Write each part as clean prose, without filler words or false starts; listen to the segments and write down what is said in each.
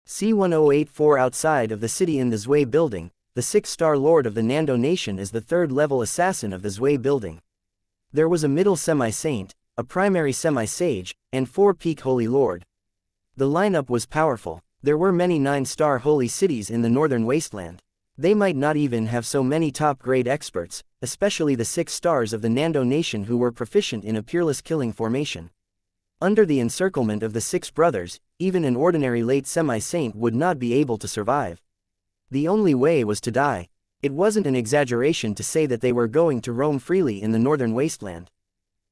C1084 outside of the city in the Zui building, the 6-star lord of the Nando nation is the 3rd-level assassin of the Zui building. There was a middle semi-saint, a primary semi-sage, and 4 peak holy lord. The lineup was powerful. There were many 9-star holy cities in the northern wasteland. They might not even have so many top-grade experts, especially the 6 stars of the Nando nation who were proficient in a peerless killing formation. Under the encirclement of the 6 brothers, even an ordinary late semi-saint would not be able to survive. The only way was to die. It wasn't an exaggeration to say that they were going to roam freely in the northern wasteland.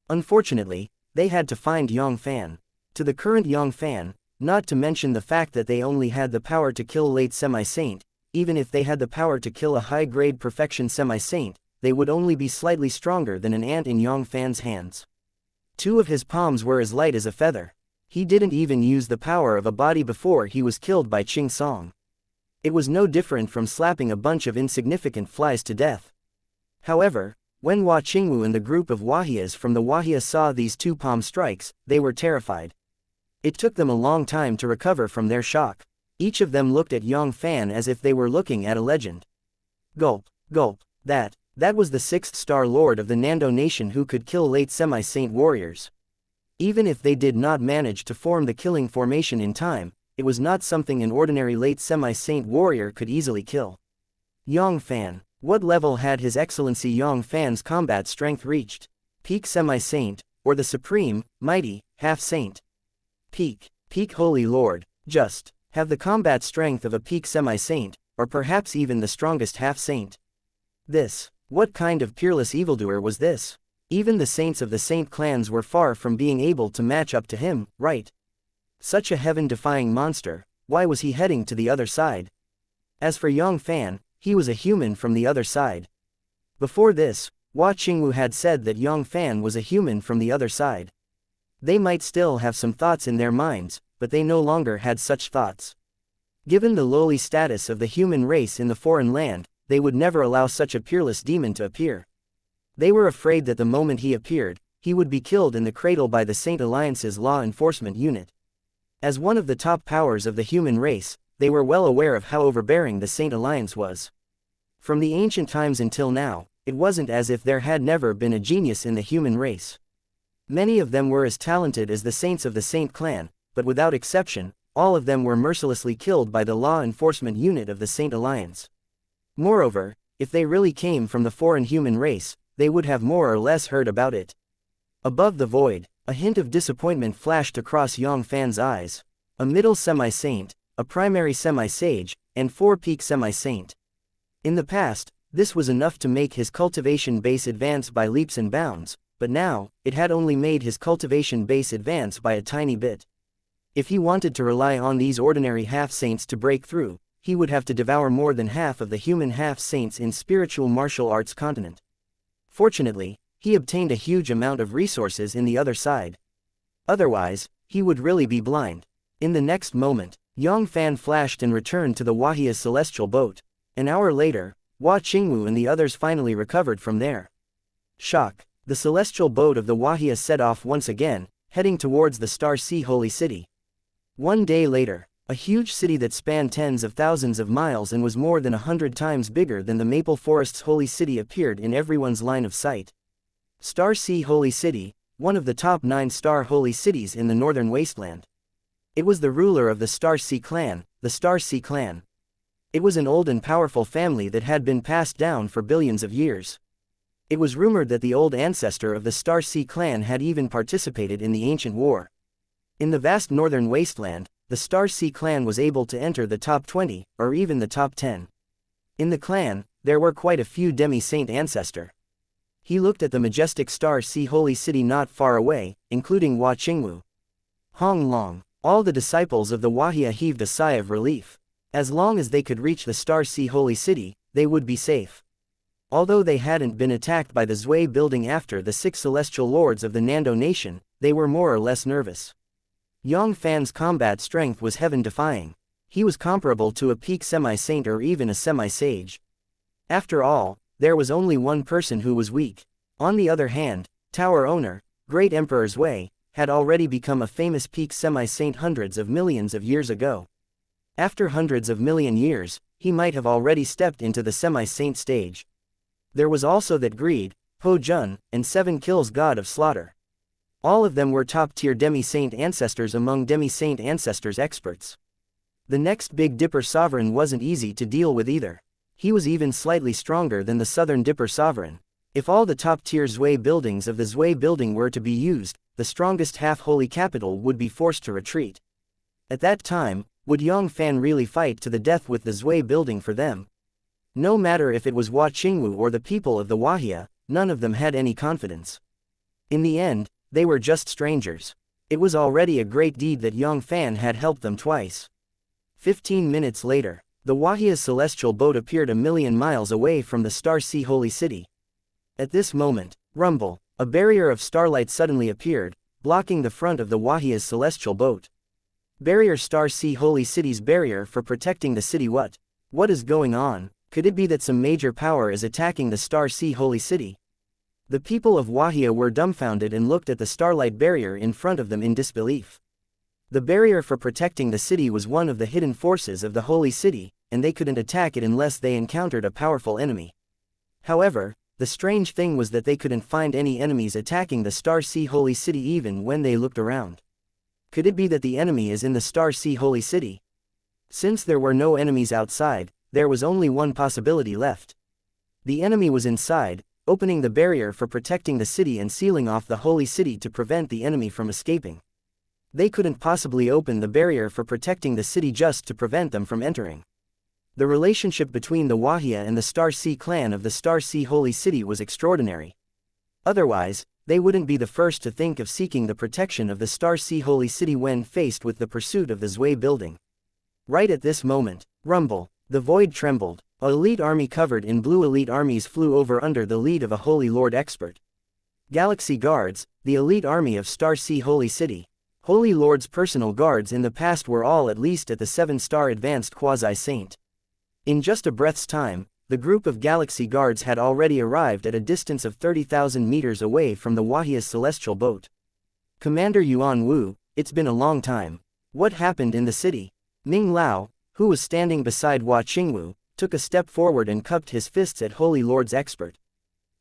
Unfortunately, they had to find Yang Fann. To the current Yang Fann, not to mention the fact that they only had the power to kill late semi-saint, even if they had the power to kill a high-grade perfection semi-saint, they would only be slightly stronger than an ant in Yang Fann's hands. 2 of his palms were as light as a feather. He didn't even use the power of a body before he was killed by Ching Song. It was no different from slapping a bunch of insignificant flies to death. However, when Hua Qingwu and the group of Wahias from the Wahia saw these 2 palm strikes, they were terrified. It took them a long time to recover from their shock. Each of them looked at Yang Fann as if they were looking at a legend. Gulp, gulp, that was the 6th-star lord of the Nando nation who could kill late semi-saint warriors. Even if they did not manage to form the killing formation in time, it was not something an ordinary late semi-saint warrior could easily kill. Yang Fann. What level had His Excellency Yang Fann's combat strength reached? Peak semi-saint, or the supreme, mighty, half-saint? Peak holy lord. Just have the combat strength of a peak semi-saint, or perhaps even the strongest half-saint. What kind of peerless evildoer was this? Even the saints of the saint clans were far from being able to match up to him, right? Such a heaven-defying monster, why was he heading to the other side? As for Yang Fann, he was a human from the other side. Before this, Hua Qingwu had said that Yang Fann was a human from the other side. They might still have some thoughts in their minds, but they no longer had such thoughts. Given the lowly status of the human race in the foreign land, they would never allow such a peerless demon to appear. They were afraid that the moment he appeared, he would be killed in the cradle by the Saint Alliance's law enforcement unit. As one of the top powers of the human race, they were well aware of how overbearing the Saint Alliance was. From the ancient times until now, it wasn't as if there had never been a genius in the human race. Many of them were as talented as the saints of the Saint clan, but without exception, all of them were mercilessly killed by the law enforcement unit of the Saint Alliance. Moreover, if they really came from the foreign human race, they would have more or less heard about it. Above the void, a hint of disappointment flashed across Yang Fann's eyes. A middle semi-saint, a primary semi-sage, and 4 peak semi-saint. In the past, this was enough to make his cultivation base advance by leaps and bounds, but now, it had only made his cultivation base advance by a tiny bit. If he wanted to rely on these ordinary half-saints to break through, he would have to devour more than half of the human half-saints in spiritual martial arts continent. Fortunately, he obtained a huge amount of resources in the other side. Otherwise, he would really be blind. In the next moment, Yang Fann flashed and returned to the Wahia's celestial boat. An hour later, Hua Qingwu and the others finally recovered from there. Shock. The celestial boat of the Wahia set off once again, heading towards the Star Sea Holy City. 1 day later, a huge city that spanned tens of thousands of miles and was more than 100 times bigger than the Maple Forest's holy city appeared in everyone's line of sight. Star Sea Holy City, one of the top 9-star holy cities in the northern wasteland. It was the ruler of the Star Sea clan, the Star Sea clan. It was an old and powerful family that had been passed down for billions of years. It was rumored that the old ancestor of the Star Sea clan had even participated in the ancient war. In the vast northern wasteland, the Star Sea clan was able to enter the top 20, or even the top 10. In the clan, there were quite a few demi-saint ancestors. He looked at the majestic Star Sea Holy City not far away, including Hua Qingwu. Hong Long. All the disciples of the Wahia heaved a sigh of relief. As long as they could reach the Star Sea Holy City, they would be safe. Although they hadn't been attacked by the Zui building after the 6 celestial lords of the Nando nation, they were more or less nervous. Yang Fann's combat strength was heaven-defying. He was comparable to a peak semi-saint or even a semi-sage. After all, there was only one person who was weak. On the other hand, Tower Owner, Great Emperor Zui, had already become a famous peak semi-saint hundreds of millions of years ago. After hundreds of million years, he might have already stepped into the semi-saint stage. There was also that greed, Po Jun, and 7 kills god of slaughter. All of them were top-tier demi-saint ancestors among demi-saint ancestors experts. The next Big Dipper sovereign wasn't easy to deal with either. He was even slightly stronger than the Southern Dipper sovereign. If all the top-tier Zhui buildings of the Zhui building were to be used, the strongest half-holy capital would be forced to retreat. At that time, would Yang Fann really fight to the death with the Zhui building for them? No matter if it was Hua Qingwu or the people of the Wuxia, none of them had any confidence. In the end, they were just strangers. It was already a great deed that Yang Fann had helped them twice. 15 minutes later, the Wuxia's celestial boat appeared a million miles away from the Star Sea Holy City. At this moment, rumble, a barrier of starlight suddenly appeared, blocking the front of the Wuxia's celestial boat. Barrier Star Sea Holy City's barrier for protecting the city. What is going on? Could it be that some major power is attacking the Star Sea Holy City? The people of Wuxia were dumbfounded and looked at the starlight barrier in front of them in disbelief. The barrier for protecting the city was one of the hidden forces of the Holy City, and they couldn't attack it unless they encountered a powerful enemy. However, the strange thing was that they couldn't find any enemies attacking the Star Sea Holy City even when they looked around. Could it be that the enemy is in the Star Sea Holy City? Since there were no enemies outside, there was only one possibility left. The enemy was inside, opening the barrier for protecting the city and sealing off the Holy City to prevent the enemy from escaping. They couldn't possibly open the barrier for protecting the city just to prevent them from entering. The relationship between the Wuxia and the Star Sea clan of the Star Sea Holy City was extraordinary. Otherwise, they wouldn't be the first to think of seeking the protection of the Star Sea Holy City when faced with the pursuit of the Zhui building. Right at this moment, rumble, the void trembled, an elite army covered in blue elite armies flew over under the lead of a Holy Lord expert. Galaxy Guards, the elite army of Star Sea Holy City. Holy Lord's personal guards in the past were all at least at the 7-star advanced quasi-saint. In just a breath's time, the group of Galaxy Guards had already arrived at a distance of 30,000 meters away from the Wuxia's celestial boat. Commander Yuan Wu, it's been a long time. What happened in the city? Ming Lao, who was standing beside Hua Qingwu, took a step forward and cupped his fists at Holy Lord's expert.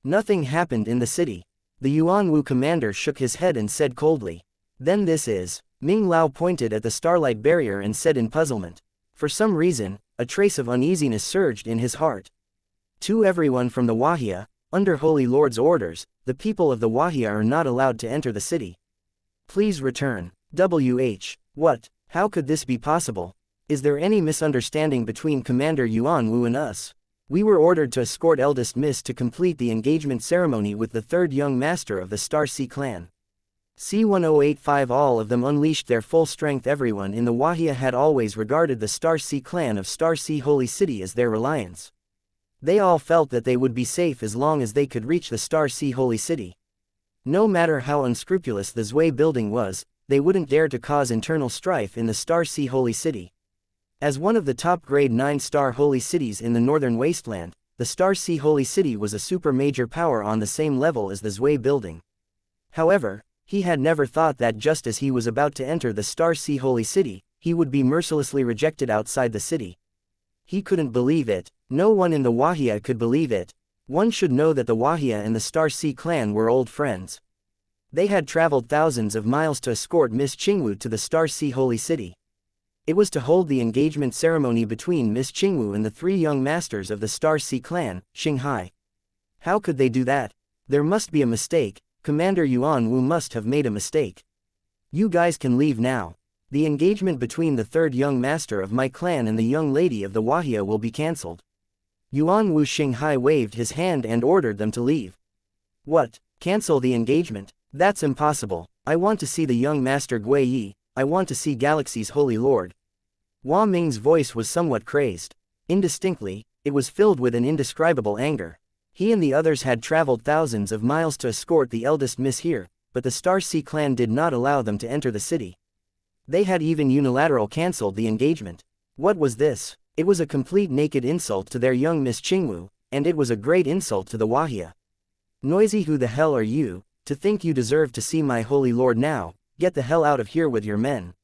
Nothing happened in the city. The Yuan Wu commander shook his head and said coldly. Then this is. Ming Lao pointed at the starlight barrier and said in puzzlement. For some reason, a trace of uneasiness surged in his heart. To everyone from the Wuxia, under Holy Lord's orders, the people of the Wuxia are not allowed to enter the city. Please return. What? How could this be possible? Is there any misunderstanding between Commander Yuan Wu and us? We were ordered to escort Eldest Miss to complete the engagement ceremony with the third young master of the Star Sea clan. C1085. All of them unleashed their full strength. Everyone in the Wuxia had always regarded the Star Sea clan of Star Sea Holy City as their reliance. They all felt that they would be safe as long as they could reach the Star Sea Holy City. No matter how unscrupulous the Zhui building was, they wouldn't dare to cause internal strife in the Star Sea Holy City. As one of the top grade 9-star holy cities in the northern wasteland, the Star Sea Holy City was a super major power on the same level as the Zhui building. However, he had never thought that just as he was about to enter the Star Sea Holy City, he would be mercilessly rejected outside the city. He couldn't believe it. No one in the Wuxia could believe it. One should know that the Wuxia and the Star Sea clan were old friends. They had traveled thousands of miles to escort Miss Qingwu to the Star Sea Holy City. It was to hold the engagement ceremony between Miss Qingwu and the 3 young masters of the Star Sea clan, Xinghai. How could they do that? There must be a mistake. Commander Yuan Wu must have made a mistake. You guys can leave now. The engagement between the third young master of my clan and the young lady of the Wuxia will be cancelled. Yuan Wu Xinghai waved his hand and ordered them to leave. What? Cancel the engagement? That's impossible. I want to see the young master Gui Yi. I want to see Galaxy's Holy Lord. Hua Ming's voice was somewhat crazed. Indistinctly, it was filled with an indescribable anger. He and the others had traveled thousands of miles to escort the eldest miss here, but the Star Sea clan did not allow them to enter the city. They had even unilaterally cancelled the engagement. What was this? It was a complete naked insult to their young Miss Qingwu, and it was a great insult to the Wuxia. Noisy, who the hell are you, to think you deserve to see my Holy Lord now? Get the hell out of here with your men.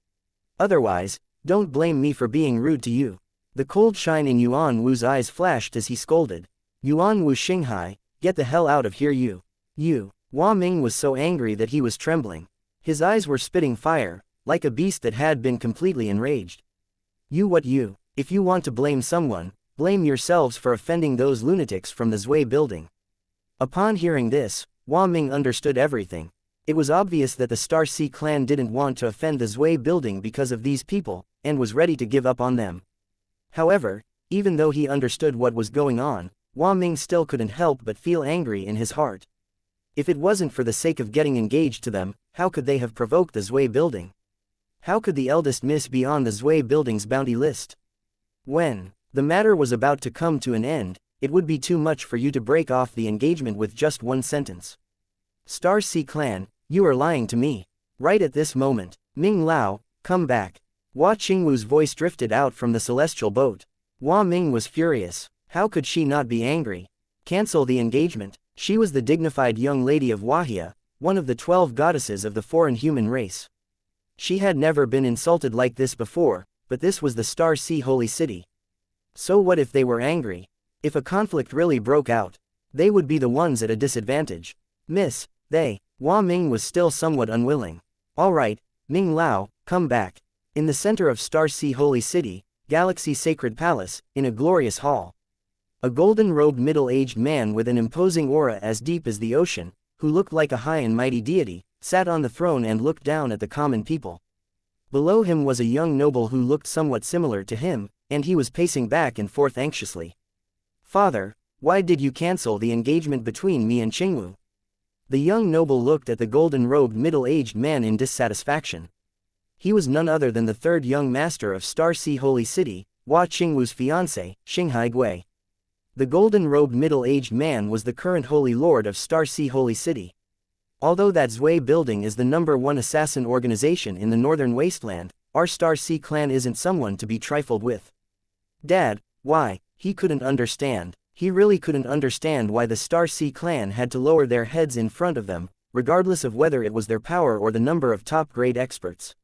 Otherwise, Don't blame me for being rude to you. The cold shine in Yuan Wu's eyes flashed as he scolded. Yuan Wu Xinghai, get the hell out of here you. You. Hua Ming was so angry that he was trembling. His eyes were spitting fire, like a beast that had been completely enraged. You what you? If you want to blame someone, blame yourselves for offending those lunatics from the Zui building. Upon hearing this, Hua Ming understood everything. It was obvious that the Star Sea clan didn't want to offend the Zui building because of these people, and was ready to give up on them. However, even though he understood what was going on, Hua Ming still couldn't help but feel angry in his heart. If it wasn't for the sake of getting engaged to them, how could they have provoked the Zui building? How could the eldest miss be on the Zui building's bounty list? When the matter was about to come to an end, it would be too much for you to break off the engagement with just one sentence. Star Sea clan, you are lying to me. Right at this moment, Ming Lao, come back. Hua Qingwu's voice drifted out from the celestial boat. Hua Ming was furious. How could she not be angry? Cancel the engagement. She was the dignified young lady of Wahia, one of the 12 goddesses of the foreign human race. She had never been insulted like this before, but this was the Star Sea holy city. So what if they were angry? If a conflict really broke out, they would be the ones at a disadvantage. Miss, Hua Ming was still somewhat unwilling. Alright, Ming Lao, come back. In the center of Star Sea holy city, Galaxy Sacred Palace, in a glorious hall. A golden-robed middle-aged man with an imposing aura as deep as the ocean, who looked like a high and mighty deity, sat on the throne and looked down at the common people. Below him was a young noble who looked somewhat similar to him, and he was pacing back and forth anxiously. Father, why did you cancel the engagement between me and Qingwu? The young noble looked at the golden-robed middle-aged man in dissatisfaction. He was none other than the third young master of Star Sea Holy City, Hua Qingwu's fiancé, Xinghai Gui. The golden-robed middle-aged man was the current Holy Lord of Star Sea Holy City. Although that Zui building is the #1 assassin organization in the Northern Wasteland, our Star Sea clan isn't someone to be trifled with. Dad, why? He couldn't understand. He really couldn't understand why the Star Sea clan had to lower their heads in front of them, regardless of whether it was their power or the number of top-grade experts.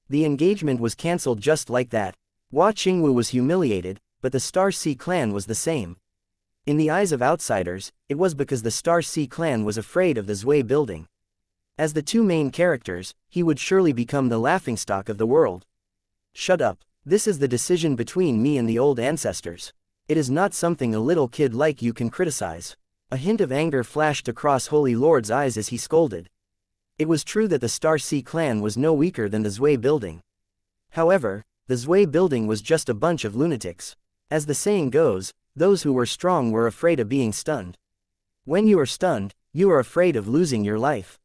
The engagement was cancelled just like that. Hua Qingwu was humiliated, but the Star Sea clan was the same. In the eyes of outsiders, it was because the Star Sea clan was afraid of the Zui building. As the two main characters, he would surely become the laughingstock of the world. Shut up. This is the decision between me and the old ancestors. It is not something a little kid like you can criticize. A hint of anger flashed across Holy Lord's eyes as he scolded. It was true that the Star Sea clan was no weaker than the Zui building. However, the Zui building was just a bunch of lunatics. As the saying goes, those who were strong were afraid of being stunned. When you are stunned, you are afraid of losing your life.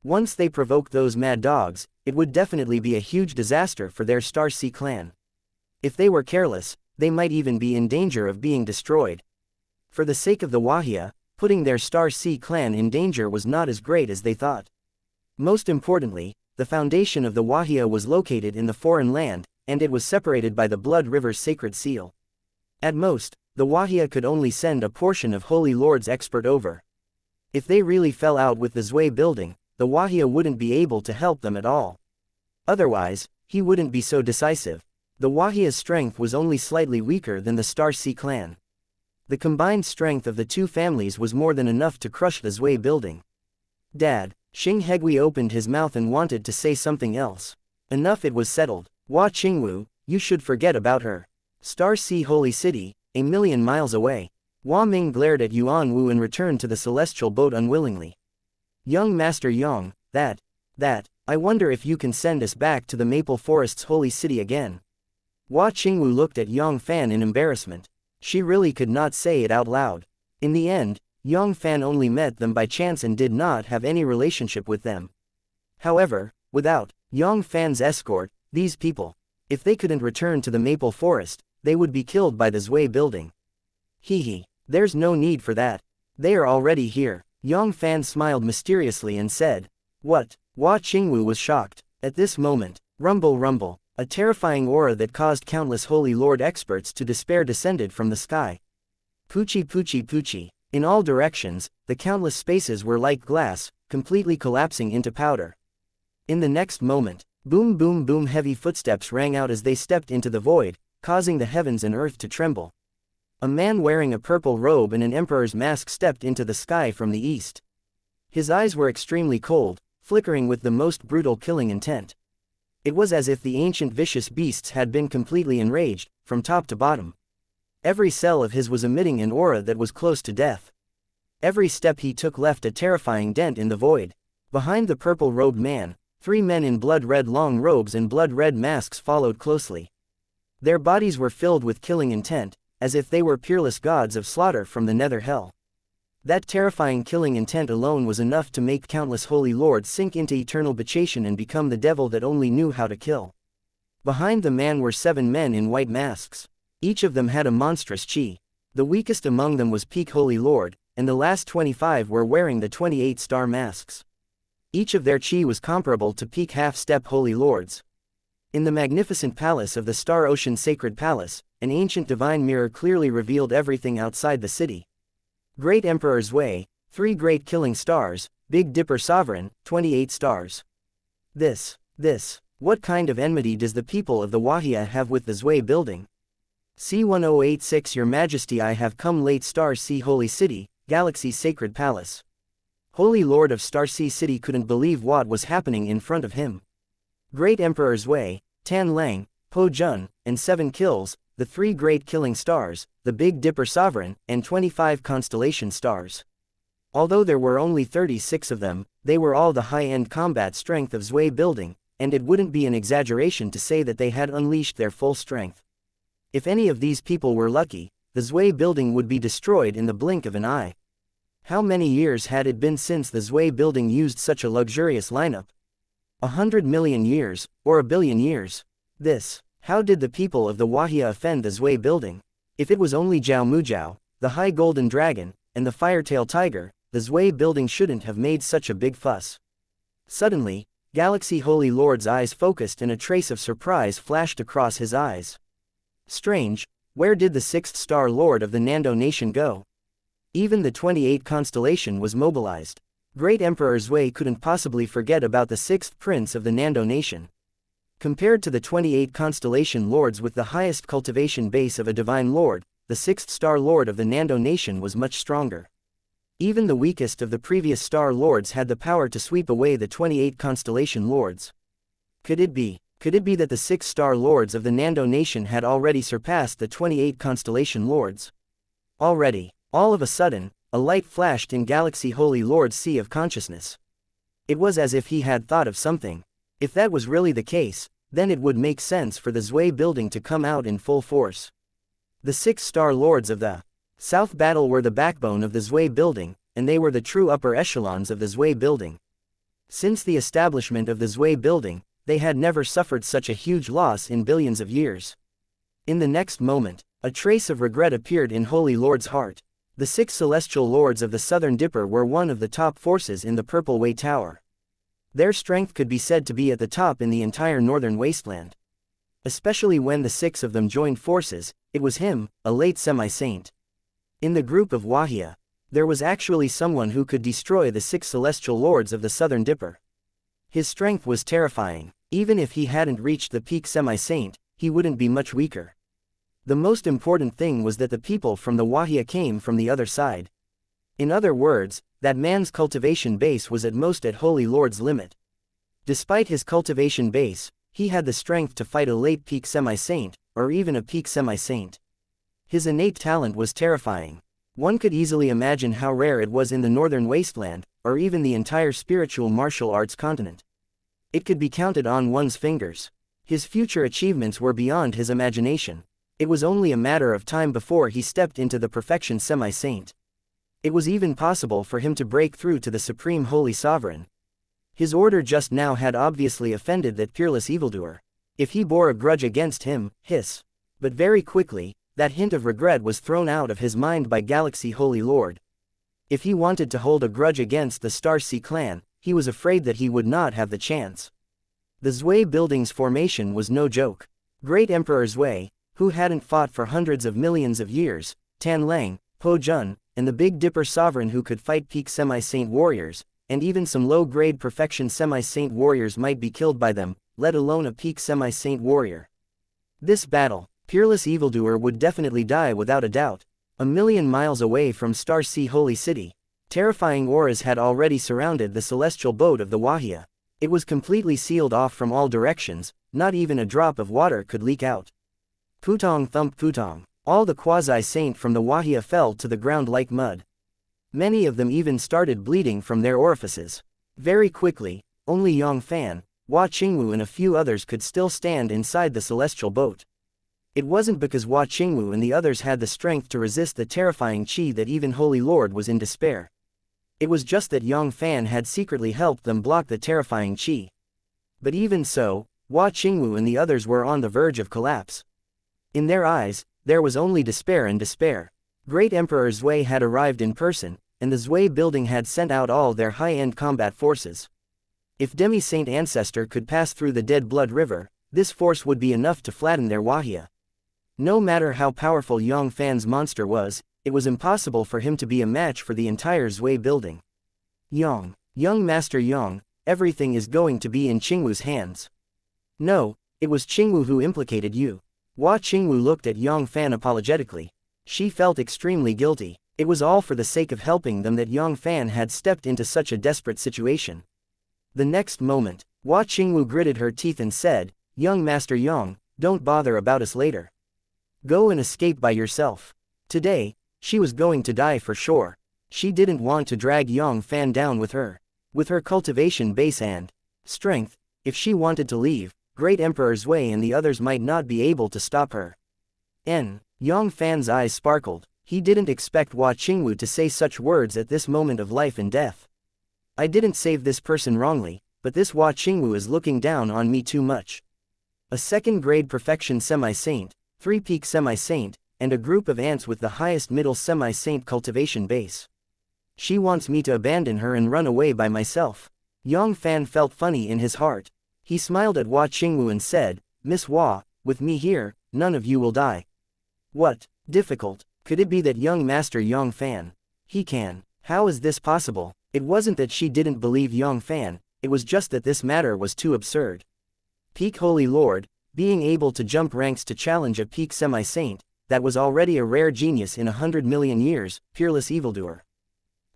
Once they provoked those mad dogs, it would definitely be a huge disaster for their Star Sea clan. If they were careless, they might even be in danger of being destroyed. For the sake of the Wahia, putting their Star Sea clan in danger was not as great as they thought. Most importantly, the foundation of the Wahia was located in the foreign land, and it was separated by the Blood River's sacred seal. At most, the Wahia could only send a portion of Holy Lord's expert over. If they really fell out with the Zui building, the Wahia wouldn't be able to help them at all. Otherwise, he wouldn't be so decisive. The Wahia's strength was only slightly weaker than the Star Sea clan. The combined strength of the two families was more than enough to crush the Zui building. Dad, Xinghai opened his mouth and wanted to say something else. Enough, it was settled. Hua Qingwu, you should forget about her. Star Sea Holy City, a million miles away. Hua Ming glared at Yuan Wu and returned to the celestial boat unwillingly. Young Master Yang, I wonder if you can send us back to the Maple Forest's holy city again. Hua Qingwu looked at Yang Fann in embarrassment. She really could not say it out loud. In the end, Yang Fann only met them by chance and did not have any relationship with them. However, without Yang Fann's escort, these people, if they couldn't return to the Maple Forest, they would be killed by the Zui building. There's no need for that. They are already here. Yang Fann smiled mysteriously and said, What? Hua Qingwu was shocked. At this moment, rumble, a terrifying aura that caused countless Holy Lord experts to despair descended from the sky. Poochie. In all directions, the countless spaces were like glass, completely collapsing into powder. In the next moment, Boom boom boom, heavy footsteps rang out as they stepped into the void, causing the heavens and earth to tremble. A man wearing a purple robe and an emperor's mask stepped into the sky from the east. His eyes were extremely cold, flickering with the most brutal killing intent. It was as if the ancient vicious beasts had been completely enraged, from top to bottom. Every cell of his was emitting an aura that was close to death. Every step he took left a terrifying dent in the void. Behind the purple-robed man, 3 men in blood-red long robes and blood-red masks followed closely. Their bodies were filled with killing intent, as if they were peerless gods of slaughter from the nether hell. That terrifying killing intent alone was enough to make countless holy lords sink into eternal bacchation and become the devil that only knew how to kill. Behind the man were 7 men in white masks. Each of them had a monstrous chi. The weakest among them was Peak Holy Lord, and the last 25 were wearing the 28-star masks. Each of their chi was comparable to peak half-step holy lords. In the magnificent palace of the Star Ocean Sacred Palace, an ancient divine mirror clearly revealed everything outside the city. Great Emperor Zwei, 3 great killing stars, Big Dipper Sovereign, 28 stars. What kind of enmity does the people of the wuxia have with the Zwei building? C1086 Your Majesty, I have come late. Star Sea Holy City, Galaxy's Sacred Palace. Holy Lord of Star Sea City couldn't believe what was happening in front of him. Great Emperor Zwei, Tan Lang, Po Jun, and 7 kills, the 3 great killing stars, the Big Dipper Sovereign, and 25 constellation stars. Although there were only 36 of them, they were all the high-end combat strength of Zwei building, and it wouldn't be an exaggeration to say that they had unleashed their full strength. If any of these people were lucky, the Zwei building would be destroyed in the blink of an eye. How many years had it been since the Zwei building used such a luxurious lineup? 100 million years, or a billion years. How did the people of the wuxia offend the Zwei building? If it was only Zhao Mujiao, the High Golden Dragon, and the Firetail Tiger, the Zwei building shouldn't have made such a big fuss. Suddenly, Galaxy Holy Lord's eyes focused and a trace of surprise flashed across his eyes. Strange, where did the 6th Star Lord of the Nando Nation go? Even the 28 constellation was mobilized. Great Emperor Zwei couldn't possibly forget about the 6th Prince of the Nando Nation. Compared to the 28 constellation lords with the highest cultivation base of a divine lord, the 6th Star Lord of the Nando Nation was much stronger. Even the weakest of the previous Star Lords had the power to sweep away the 28 constellation lords. Could it be that the 6 Star Lords of the Nando Nation had already surpassed the 28 constellation lords? Already, all of a sudden, a light flashed in Galaxy Holy Lord's sea of consciousness. It was as if he had thought of something. If that was really the case, then it would make sense for the Zwei building to come out in full force. The 6 Star Lords of the South Battle were the backbone of the Zwei building, and they were the true upper echelons of the Zwei building. Since the establishment of the Zwei building, they had never suffered such a huge loss in billions of years. In the next moment, a trace of regret appeared in Holy Lord's heart. The 6 celestial lords of the Southern Dipper were one of the top forces in the Purple Way Tower. Their strength could be said to be at the top in the entire northern wasteland. Especially when the 6 of them joined forces, it was him, a late semi-saint. In the group of wuxia, there was actually someone who could destroy the 6 celestial lords of the Southern Dipper. His strength was terrifying. Even if he hadn't reached the peak semi-saint, he wouldn't be much weaker. The most important thing was that the people from the wuxia came from the other side. In other words, that man's cultivation base was at most at Holy Lord's limit. Despite his cultivation base, he had the strength to fight a late peak semi-saint, or even a peak semi-saint. His innate talent was terrifying. One could easily imagine how rare it was in the northern wasteland, or even the entire spiritual martial arts continent. It could be counted on one's fingers. His future achievements were beyond his imagination. It was only a matter of time before he stepped into the perfection semi-saint. It was even possible for him to break through to the Supreme Holy Sovereign. His order just now had obviously offended that peerless evildoer. If he bore a grudge against him, But very quickly, that hint of regret was thrown out of his mind by Galaxy Holy Lord. If he wanted to hold a grudge against the Star Sea clan, he was afraid that he would not have the chance. The Zwei building's formation was no joke. Great Emperor Zwei, who hadn't fought for hundreds of millions of years, Tan Lang, Po Jun, and the Big Dipper Sovereign who could fight peak semi-saint warriors, and even some low-grade perfection semi-saint warriors might be killed by them, let alone a peak semi-saint warrior. This battle, peerless evildoer would definitely die without a doubt. A million miles away from Star Sea Holy City, terrifying auras had already surrounded the celestial boat of the wuxia. It was completely sealed off from all directions, not even a drop of water could leak out. Putong thump putong. All the quasi-saint from the wuxia fell to the ground like mud. Many of them even started bleeding from their orifices. Very quickly, only Yang Fann, Hua Qingwu and a few others could still stand inside the celestial boat. It wasn't because Hua Qingwu and the others had the strength to resist the terrifying qi that even Holy Lord was in despair. It was just that Yang Fann had secretly helped them block the terrifying qi. But even so, Hua Qingwu and the others were on the verge of collapse. In their eyes, there was only despair and despair. Great Emperor Zui had arrived in person, and the Zui building had sent out all their high-end combat forces. If Demi-Saint Ancestor could pass through the Dead Blood River, this force would be enough to flatten their wuxia. No matter how powerful Yang Fann's monster was, it was impossible for him to be a match for the entire Zui building. Young Master Yang, everything is going to be in Qingwu's hands. No, it was Qingwu who implicated you. Hua Qingwu looked at Yang Fann apologetically. She felt extremely guilty. It was all for the sake of helping them that Yang Fann had stepped into such a desperate situation. The next moment, Hua Qingwu gritted her teeth and said, "Young Master Yang, don't bother about us later. Go and escape by yourself." Today, she was going to die for sure. She didn't want to drag Yang Fann down with her. With her cultivation base and strength, if she wanted to leave, Great Emperor Zui and the others might not be able to stop her. Yang Fann's eyes sparkled. He didn't expect Hua Qingwu to say such words at this moment of life and death. I didn't save this person wrongly, but this Hua Qingwu is looking down on me too much. A second-grade perfection semi-saint, 3-peak semi-saint, and a group of ants with the highest middle semi-saint cultivation base. She wants me to abandon her and run away by myself. Yang Fann felt funny in his heart. He smiled at Hua Qingwu and said, "Miss Hua, with me here, none of you will die." What? Difficult? Could it be that young Master Yang Fann? He can. How is this possible? It wasn't that she didn't believe Yang Fann, it was just that this matter was too absurd. Peak Holy Lord, being able to jump ranks to challenge a peak semi-saint, that was already a rare genius in 100 million years, peerless evildoer.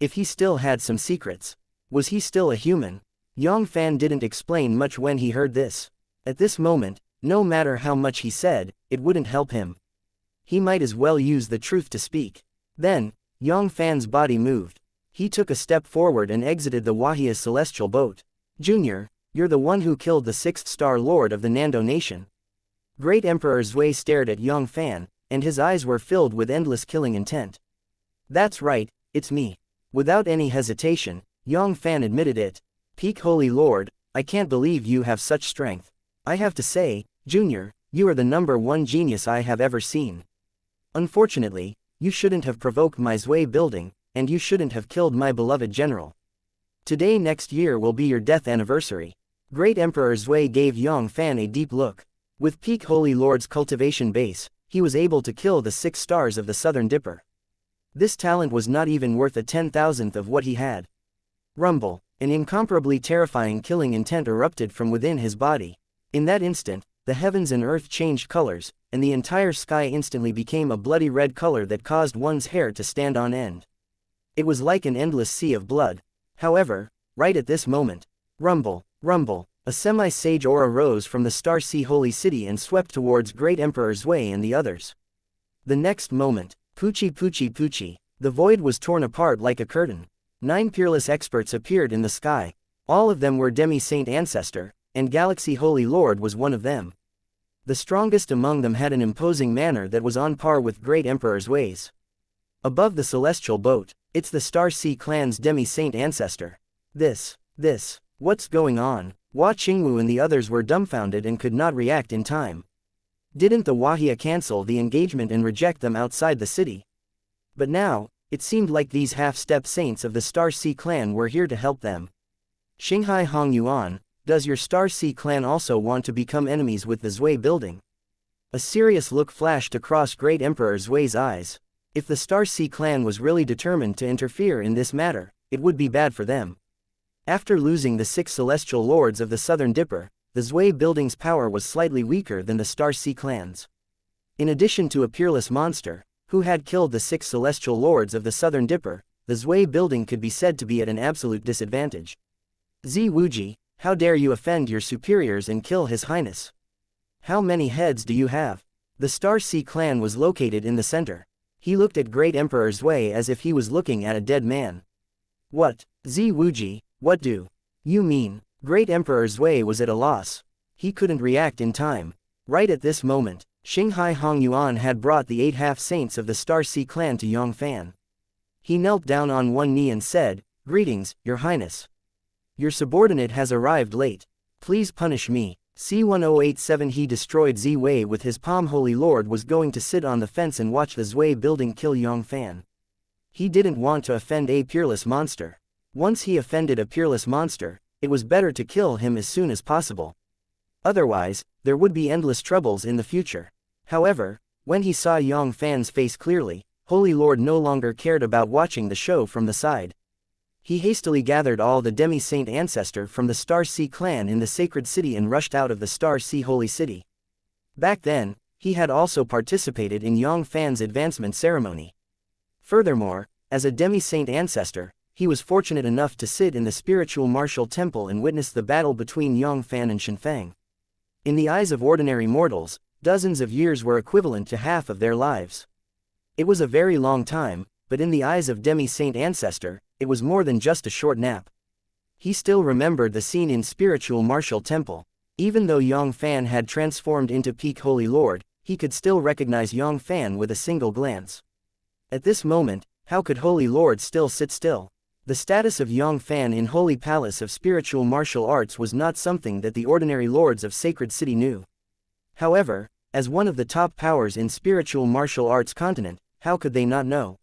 If he still had some secrets, was he still a human? Yang Fann didn't explain much when he heard this. At this moment, no matter how much he said, it wouldn't help him. He might as well use the truth to speak. Then, Yang Fann's body moved. He took a step forward and exited the wuxia's celestial boat. "Junior, you're the one who killed the 6th-star lord of the Nando nation." Great Emperor Zui stared at Yang Fann, and his eyes were filled with endless killing intent. "That's right, it's me." Without any hesitation, Yang Fann admitted it. "Peak Holy Lord, I can't believe you have such strength. I have to say, Junior, you are the #1 genius I have ever seen. Unfortunately, you shouldn't have provoked my Zui building, and you shouldn't have killed my beloved general. Today next year will be your death anniversary." Great Emperor Zui gave Yang Fann a deep look. With Peak Holy Lord's cultivation base, he was able to kill the 6 stars of the Southern Dipper. This talent was not even worth a 10,000th of what he had. Rumble, an incomparably terrifying killing intent erupted from within his body. In that instant, the heavens and earth changed colors, and the entire sky instantly became a bloody red color that caused one's hair to stand on end. It was like an endless sea of blood. However, right at this moment, rumble, a semi-sage aura rose from the Star Sea Holy City and swept towards Great Emperor Zui and the others. The next moment, Puchi, the void was torn apart like a curtain. 9 peerless experts appeared in the sky. All of them were Demi-Saint Ancestor, and Galaxy Holy Lord was one of them. The strongest among them had an imposing manner that was on par with Great Emperor Zui's. Above the celestial boat, it's the Star Sea clan's Demi-Saint Ancestor. What's going on? Hua Qingwu and the others were dumbfounded and could not react in time. Didn't the wuxia cancel the engagement and reject them outside the city? But now, it seemed like these half-step saints of the Star Sea clan were here to help them. Xinghai Hong Yuan, does your Star Sea clan also want to become enemies with the Zui building? A serious look flashed across Great Emperor Zui's eyes. If the Star Sea clan was really determined to interfere in this matter, it would be bad for them. After losing the 6 celestial lords of the Southern Dipper, the Zui building's power was slightly weaker than the Star Sea clan's. In addition to a peerless monster, who had killed the 6 celestial lords of the Southern Dipper, the Zui building could be said to be at an absolute disadvantage. Zi Wuji, how dare you offend your superiors and kill His Highness? How many heads do you have? The Star Sea clan was located in the center. He looked at Great Emperor Zui as if he was looking at a dead man. What, Zi Wuji, what do you mean? Great Emperor Zui was at a loss. He couldn't react in time. Right at this moment, Xinghai Hongyuan had brought the 8 half-saints of the Star Sea clan to Yang Fann. He knelt down on one knee and said, "Greetings, Your Highness. Your subordinate has arrived late. Please punish me." C1087 He destroyed Zi Wei with his palm. Holy Lord was going to sit on the fence and watch the Zui building kill Yang Fann. He didn't want to offend a peerless monster. Once he offended a peerless monster, it was better to kill him as soon as possible. Otherwise, there would be endless troubles in the future. However, when he saw Yang Fann's face clearly, Holy Lord no longer cared about watching the show from the side. He hastily gathered all the demi-saint ancestor from the Star Sea clan in the sacred city and rushed out of the Star Sea holy city. Back then, he had also participated in Yang Fann's advancement ceremony. Furthermore, as a demi-saint ancestor, he was fortunate enough to sit in the spiritual martial temple and witness the battle between Yang Fann and Shenfeng. In the eyes of ordinary mortals, dozens of years were equivalent to half of their lives. It was a very long time, but in the eyes of demi-saint ancestor, it was more than just a short nap. He still remembered the scene in spiritual martial temple. Even though Yang Fann had transformed into peak Holy Lord, he could still recognize Yang Fann with a single glance. At this moment, how could Holy Lord still sit still? The status of Yang Fann in Holy Palace of Spiritual Martial Arts was not something that the ordinary lords of Sacred City knew. However, as one of the top powers in spiritual martial arts continent, how could they not know?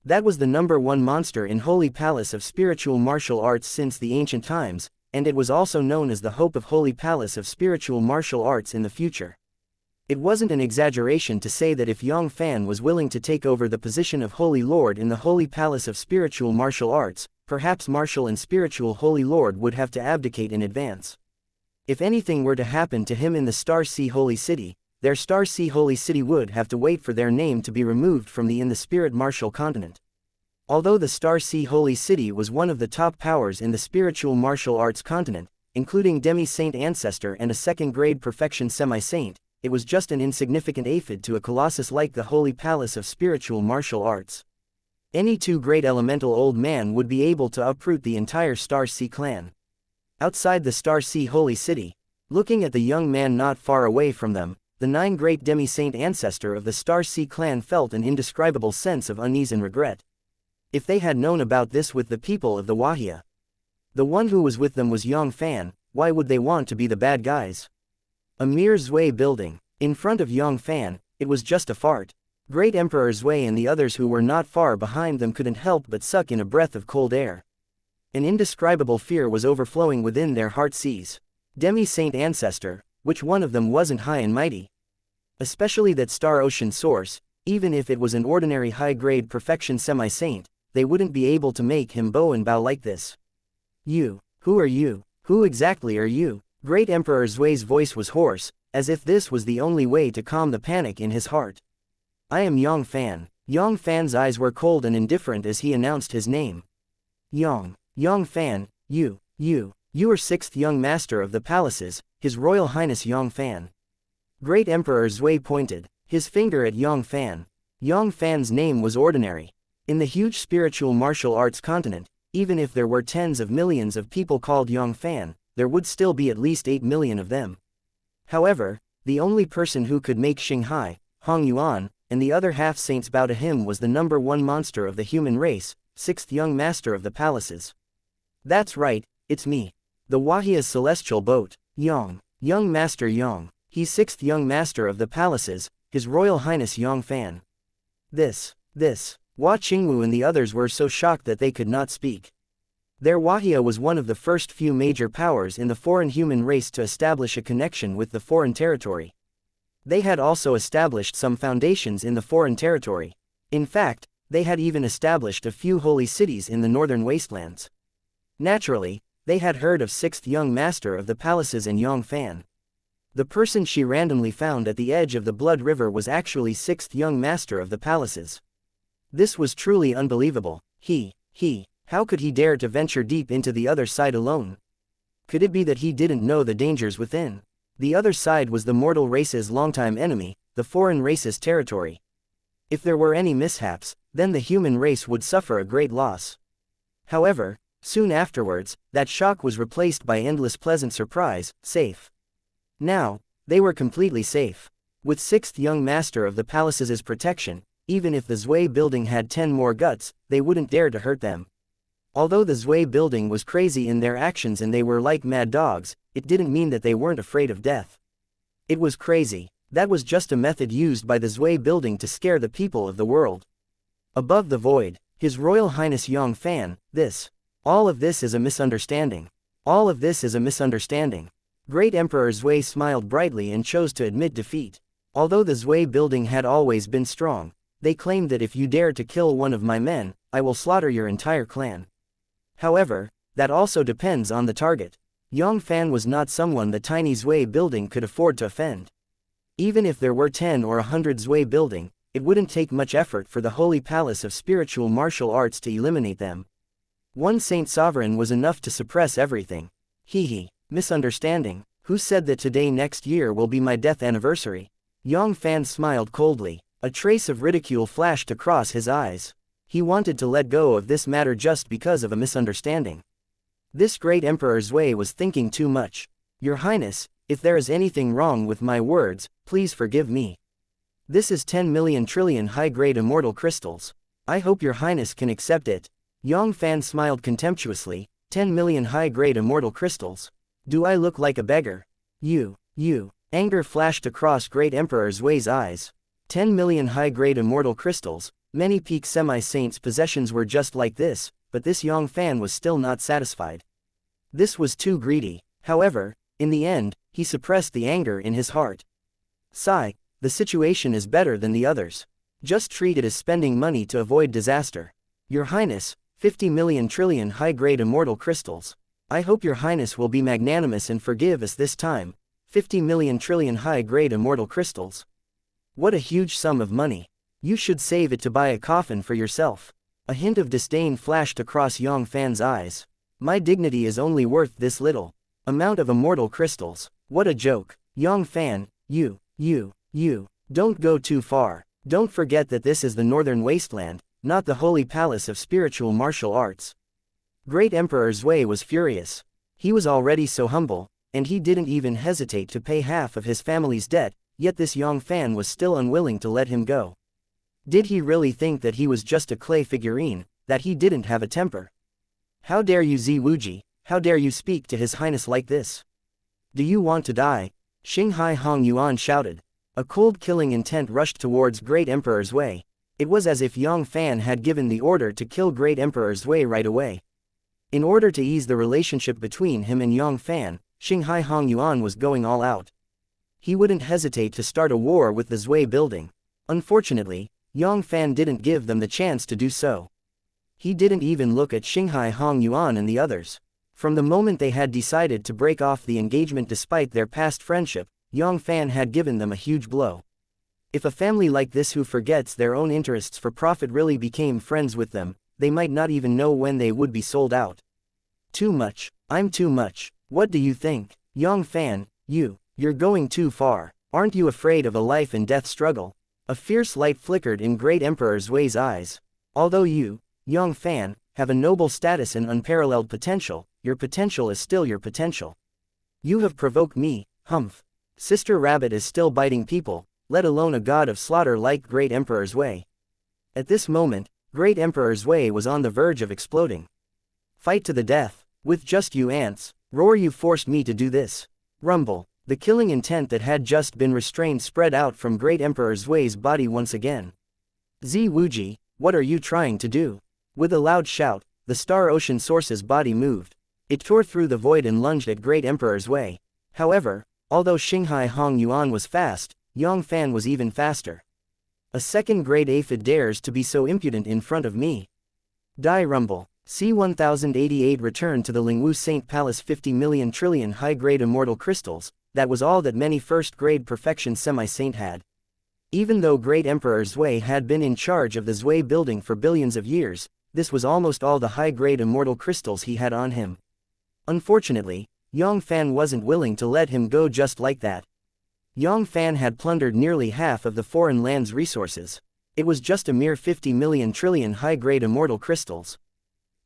That was the #1 monster in Holy Palace of Spiritual Martial Arts since the ancient times, and it was also known as the hope of Holy Palace of Spiritual Martial Arts in the future. It wasn't an exaggeration to say that if Yang Fann was willing to take over the position of Holy Lord in the Holy Palace of Spiritual Martial Arts, perhaps Martial and Spiritual Holy Lord would have to abdicate in advance. If anything were to happen to him in the Star Sea Holy City, their Star Sea Holy City would have to wait for their name to be removed from the Spirit Martial continent. Although the Star Sea Holy City was one of the top powers in the spiritual martial arts continent, including demi-saint ancestor and a second-grade perfection semi-saint, it was just an insignificant aphid to a colossus like the Holy Palace of Spiritual Martial Arts. Any 2 great elemental old man would be able to uproot the entire Star Sea clan. Outside the Star Sea Holy City, looking at the young man not far away from them, the 9 great demi-saint ancestor of the Star Sea clan felt an indescribable sense of unease and regret. If they had known about this with the people of the wuxia, the one who was with them was Yang Fann, why would they want to be the bad guys? A mere Zui building. In front of Yang Fann, it was just a fart. Great Emperor Zui and the others who were not far behind them couldn't help but suck in a breath of cold air. An indescribable fear was overflowing within their heart seas. Demi-saint ancestor, which one of them wasn't high and mighty? Especially that Star Ocean source, even if it was an ordinary high-grade perfection semi-saint, they wouldn't be able to make him bow and bow like this. You, who are you? Who exactly are you? Great Emperor Zui's voice was hoarse, as if this was the only way to calm the panic in his heart. I am Yang Fann. Yang Fann's eyes were cold and indifferent as he announced his name. Yang Fann, you are 6th young master of the palaces, His Royal Highness Yang Fann. Great Emperor Zui pointed his finger at Yang Fann. Yang Fann's name was ordinary. In the huge spiritual martial arts continent, even if there were tens of millions of people called Yang Fann, there would still be at least 8 million of them. However, the only person who could make Xinghai, Hongyuan, and the other half-saints bow to him was the #1 monster of the human race, 6th young master of the palaces. That's right, it's me. The wuxia's celestial boat, young master Yang. He's 6th young master of the palaces, His Royal Highness Yang Fann. This. Hua Qingwu and the others were so shocked that they could not speak. Their wuxia was one of the first few major powers in the foreign human race to establish a connection with the foreign territory. They had also established some foundations in the foreign territory. In fact, they had even established a few holy cities in the northern wastelands. Naturally, They had heard of 6th young master of the palaces and Yang Fann. The person she randomly found at the edge of the Blood River was actually 6th young master of the palaces. This was truly unbelievable. How could he dare to venture deep into the other side alone? Could it be that he didn't know the dangers within? The other side was the mortal race's longtime enemy, the foreign race's territory. If there were any mishaps, then the human race would suffer a great loss. However, soon afterwards, that shock was replaced by endless pleasant surprise, safe. Now, they were completely safe. With 6th young master of the palaces' protection, even if the Zui building had 10 more guts, they wouldn't dare to hurt them. Although the Zui building was crazy in their actions and they were like mad dogs, it didn't mean that they weren't afraid of death. It was crazy. That was just a method used by the Zui building to scare the people of the world. Above the void, His Royal Highness Yang Fann, all of this is a misunderstanding. All of this is a misunderstanding. Great Emperor Zui smiled brightly and chose to admit defeat. Although the Zui building had always been strong, they claimed that if you dare to kill one of my men, I will slaughter your entire clan. However, that also depends on the target. Yang Fann was not someone the tiny Zui building could afford to offend. Even if there were 10 or 100 Zui building, it wouldn't take much effort for the Holy Palace of Spiritual Martial Arts to eliminate them. One Saint Sovereign was enough to suppress everything. Misunderstanding. Who said that today next year will be my death anniversary? Yang Fann smiled coldly. A trace of ridicule flashed across his eyes. He wanted to let go of this matter just because of a misunderstanding. This great Emperor Zui was thinking too much. Your Highness, if there is anything wrong with my words, please forgive me. This is 10 million trillion high-grade immortal crystals. I hope your Highness can accept it. Yang Fann smiled contemptuously. 10 million high-grade immortal crystals. Do I look like a beggar? You. Anger flashed across Great Emperor Zui's eyes. 10 million high-grade immortal crystals. Many peak semi-saints' possessions were just like this, but this Yang Fann was still not satisfied. This was too greedy. However, in the end, he suppressed the anger in his heart. Sigh, the situation is better than the others. Just treat it as spending money to avoid disaster. Your Highness, 50 million trillion high-grade immortal crystals. I hope your Highness will be magnanimous and forgive us this time. 50 million trillion high-grade immortal crystals. What a huge sum of money. You should save it to buy a coffin for yourself. A hint of disdain flashed across Yang Fann's eyes. My dignity is only worth this little amount of immortal crystals. What a joke. Yang Fann, you. Don't go too far. Don't forget that this is the Northern Wasteland, not the Holy Palace of Spiritual Martial Arts. Great Emperor Zui was furious. He was already so humble, and he didn't even hesitate to pay half of his family's debt, yet this Yang Fann was still unwilling to let him go. Did he really think that he was just a clay figurine, that he didn't have a temper? How dare you Ziwuji, how dare you speak to His Highness like this? Do you want to die? Xinghai Hongyuan shouted. A cold killing intent rushed towards Great Emperor Zui. It was as if Yang Fann had given the order to kill Great Emperor Zui right away. In order to ease the relationship between him and Yang Fann, Xinghai Hongyuan was going all out. He wouldn't hesitate to start a war with the Zui building. Unfortunately, Yang Fann didn't give them the chance to do so. He didn't even look at Xinghai Hongyuan and the others. From the moment they had decided to break off the engagement despite their past friendship, Yang Fann had given them a huge blow. If a family like this who forgets their own interests for profit really became friends with them, they might not even know when they would be sold out. Too much. I'm too much. What do you think? Yang Fann, you're going too far. Aren't you afraid of a life and death struggle? A fierce light flickered in Great Emperor Zui's eyes. Although you, Yang Fann, have a noble status and unparalleled potential, your potential is still your potential. You have provoked me, humph. Sister Rabbit is still biting people, let alone a god of slaughter like Great Emperor Zui. At this moment, Great Emperor Zui was on the verge of exploding. Fight to the death. With just you ants. Roar, you forced me to do this. Rumble. The killing intent that had just been restrained spread out from Great Emperor Zui's body once again. Ziwuji, what are you trying to do? With a loud shout, the Star Ocean Source's body moved. It tore through the void and lunged at Great Emperor Zui. However, although Xinghai Hongyuan was fast, Yang Fann was even faster. A second great aphid dares to be so impudent in front of me. Die Rumble. C-1088 returned to the Lingwu Saint Palace 50 million trillion high-grade immortal crystals. That was all that many first-grade perfection semi-saint had. Even though Great Emperor Zui had been in charge of the Zui building for billions of years, this was almost all the high-grade immortal crystals he had on him. Unfortunately, Yang Fann wasn't willing to let him go just like that. Yang Fann had plundered nearly half of the foreign land's resources. It was just a mere 50 million trillion high-grade immortal crystals.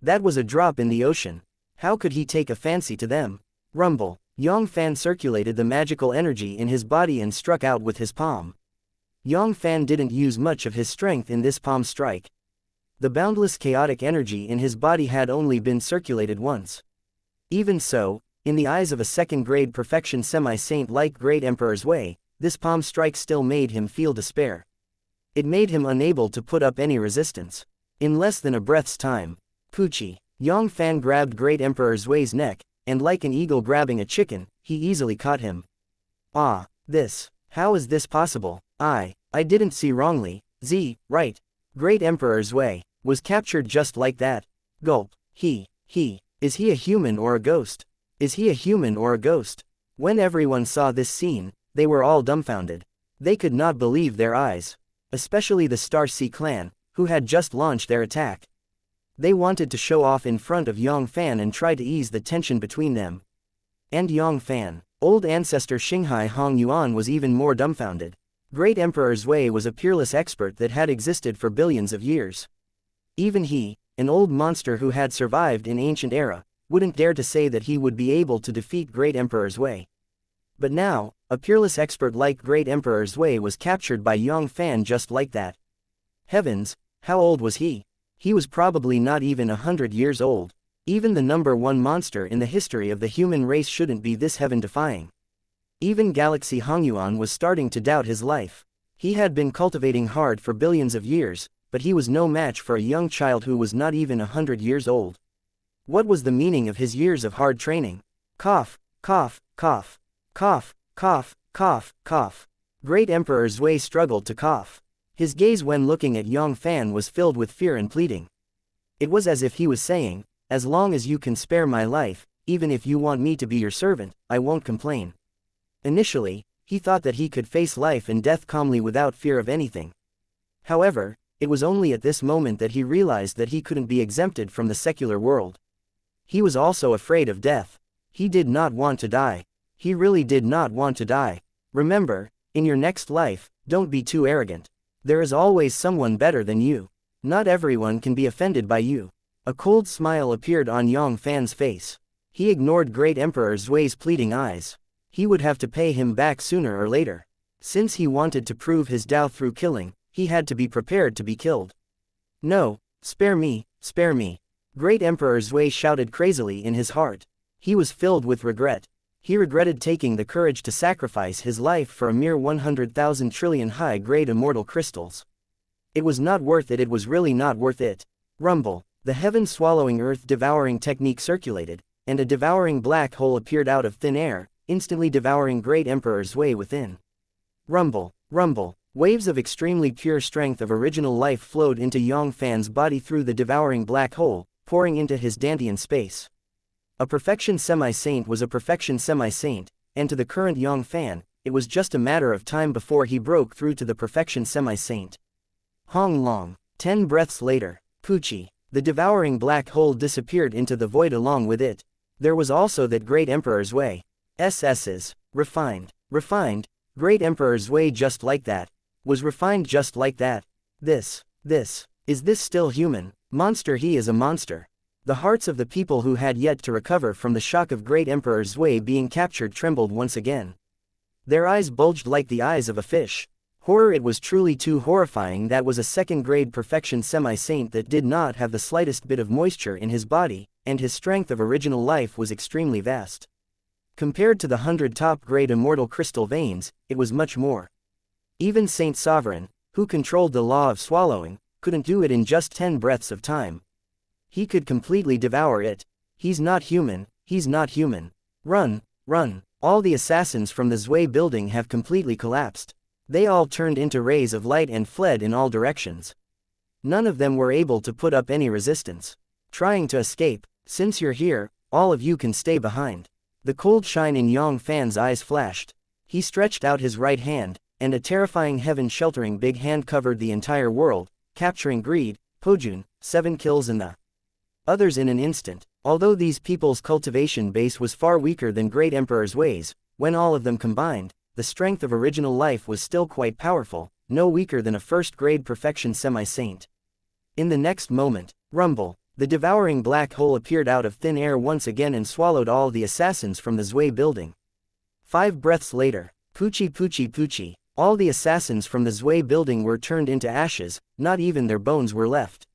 That was a drop in the ocean. How could he take a fancy to them? Rumble. Yang Fann circulated the magical energy in his body and struck out with his palm. Yang Fann didn't use much of his strength in this palm strike. The boundless chaotic energy in his body had only been circulated once. Even so, in the eyes of a second-grade perfection semi-saint like Great Emperor Zui, this palm strike still made him feel despair. It made him unable to put up any resistance. In less than a breath's time, Poochie. Yang Fann grabbed Great Emperor Zui's neck, and like an eagle grabbing a chicken, he easily caught him. Ah, this. How is this possible? I didn't see wrongly. Right. Great Emperor Zui was captured just like that. Gulp. Is he a human or a ghost? Is he a human or a ghost? When everyone saw this scene, they were all dumbfounded. They could not believe their eyes. Especially the Star Sea clan, who had just launched their attack. They wanted to show off in front of Yang Fann and try to ease the tension between them. And Yang Fann, old ancestor Xinghai Hongyuan, was even more dumbfounded. Great Emperor Zui was a peerless expert that had existed for billions of years. Even he, an old monster who had survived in ancient era, wouldn't dare to say that he would be able to defeat Great Emperor Zui. But now, a peerless expert like Great Emperor Zui was captured by Yang Fann just like that. Heavens, how old was he? He was probably not even 100 years old. Even the #1 monster in the history of the human race shouldn't be this heaven-defying. Even Galaxy Hongyuan was starting to doubt his life. He had been cultivating hard for billions of years, but he was no match for a young child who was not even 100 years old. What was the meaning of his years of hard training? Cough, cough, cough, cough, cough, cough, cough. Great Emperor Zui struggled to cough. His gaze when looking at Yang Fann was filled with fear and pleading. It was as if he was saying, as long as you can spare my life, even if you want me to be your servant, I won't complain. Initially, he thought that he could face life and death calmly without fear of anything. However, it was only at this moment that he realized that he couldn't be exempted from the secular world. He was also afraid of death. He did not want to die. He really did not want to die. Remember, in your next life, don't be too arrogant. There is always someone better than you. Not everyone can be offended by you. A cold smile appeared on Yang Fann's face. He ignored Great Emperor Zui's pleading eyes. He would have to pay him back sooner or later. Since he wanted to prove his Tao through killing, he had to be prepared to be killed. No, spare me, spare me. Great Emperor Zui shouted crazily in his heart. He was filled with regret. He regretted taking the courage to sacrifice his life for a mere 100,000 trillion high-grade immortal crystals. It was not worth it. It was really not worth it. Rumble. The heaven-swallowing earth-devouring technique circulated, and a devouring black hole appeared out of thin air, instantly devouring Great Emperor Zui within. Rumble. Rumble. Waves of extremely pure strength of original life flowed into Yang Fann's body through the devouring black hole, pouring into his Dantian space. A perfection semi-saint was a perfection semi-saint, and to the current Yang Fann, it was just a matter of time before he broke through to the perfection semi-saint. Hong Long. 10 breaths later, Poochie. The devouring black hole disappeared into the void along with it. There was also that Great Emperor Zui. SS's. Refined. Great Emperor Zui just like that. Was refined just like that. Is this still human? Monster, he is a monster. The hearts of the people who had yet to recover from the shock of Great Emperor Zui being captured trembled once again. Their eyes bulged like the eyes of a fish. Horror. It was truly too horrifying. That was a second-grade perfection semi-saint that did not have the slightest bit of moisture in his body, and his strength of original life was extremely vast. Compared to the 100 top-grade immortal crystal veins, it was much more. Even Saint Sovereign, who controlled the law of swallowing, couldn't do it in just 10 breaths of time. He could completely devour it. He's not human, he's not human. Run, run. All the assassins from the Zui building have completely collapsed. They all turned into rays of light and fled in all directions. None of them were able to put up any resistance. Trying to escape? Since you're here, all of you can stay behind. The cold shine in Yang Fann's eyes flashed. He stretched out his right hand, and a terrifying heaven-sheltering big hand covered the entire world, capturing greed, Pojun, 7 kills and the others in an instant. Although these people's cultivation base was far weaker than Great Emperor's ways, when all of them combined, the strength of original life was still quite powerful, no weaker than a first-grade perfection semi-saint. In the next moment, rumble, the devouring black hole appeared out of thin air once again and swallowed all the assassins from the Zui building. 5 breaths later, Poochie Poochie Poochie, all the assassins from the Zui building were turned into ashes, not even their bones were left.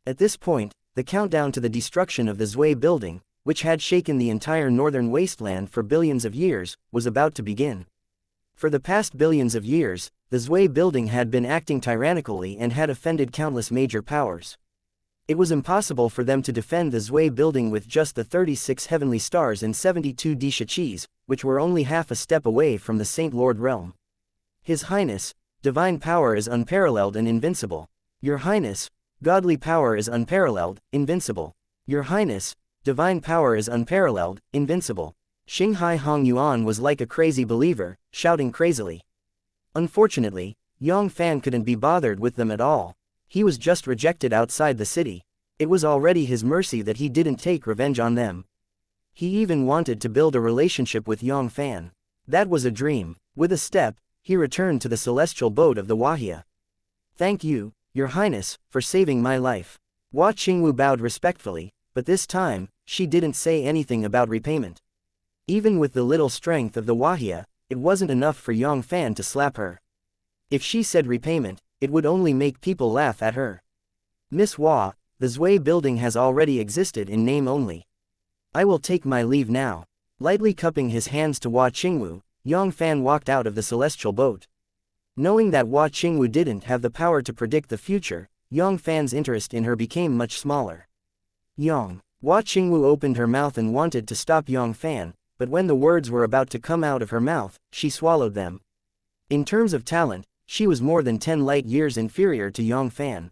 At this point, the countdown to the destruction of the Zui building, which had shaken the entire northern wasteland for billions of years, was about to begin. For the past billions of years, the Zui building had been acting tyrannically and had offended countless major powers. It was impossible for them to defend the Zui building with just the 36 heavenly stars and 72 Dishachis, which were only half a step away from the Saint Lord realm. His Highness, divine power is unparalleled and invincible. Your Highness, godly power is unparalleled, invincible. Your Highness, divine power is unparalleled, invincible. Xinghai Hongyuan was like a crazy believer, shouting crazily. Unfortunately, Yang Fann couldn't be bothered with them at all. He was just rejected outside the city. It was already his mercy that he didn't take revenge on them. He even wanted to build a relationship with Yang Fann. That was a dream. With a step, he returned to the celestial boat of the wuxia. Thank you, Your Highness, for saving my life. Hua Qingwu bowed respectfully, but this time, she didn't say anything about repayment. Even with the little strength of the wuxia, it wasn't enough for Yang Fann to slap her. If she said repayment, it would only make people laugh at her. Miss Hua, the Zui building has already existed in name only. I will take my leave now. Lightly cupping his hands to Hua Qingwu, Yang Fann walked out of the celestial boat. Knowing that Hua Qingwu didn't have the power to predict the future, Yang Fann's interest in her became much smaller. Hua Qingwu opened her mouth and wanted to stop Yang Fann, but when the words were about to come out of her mouth, she swallowed them. In terms of talent, she was more than 10 light years inferior to Yang Fann.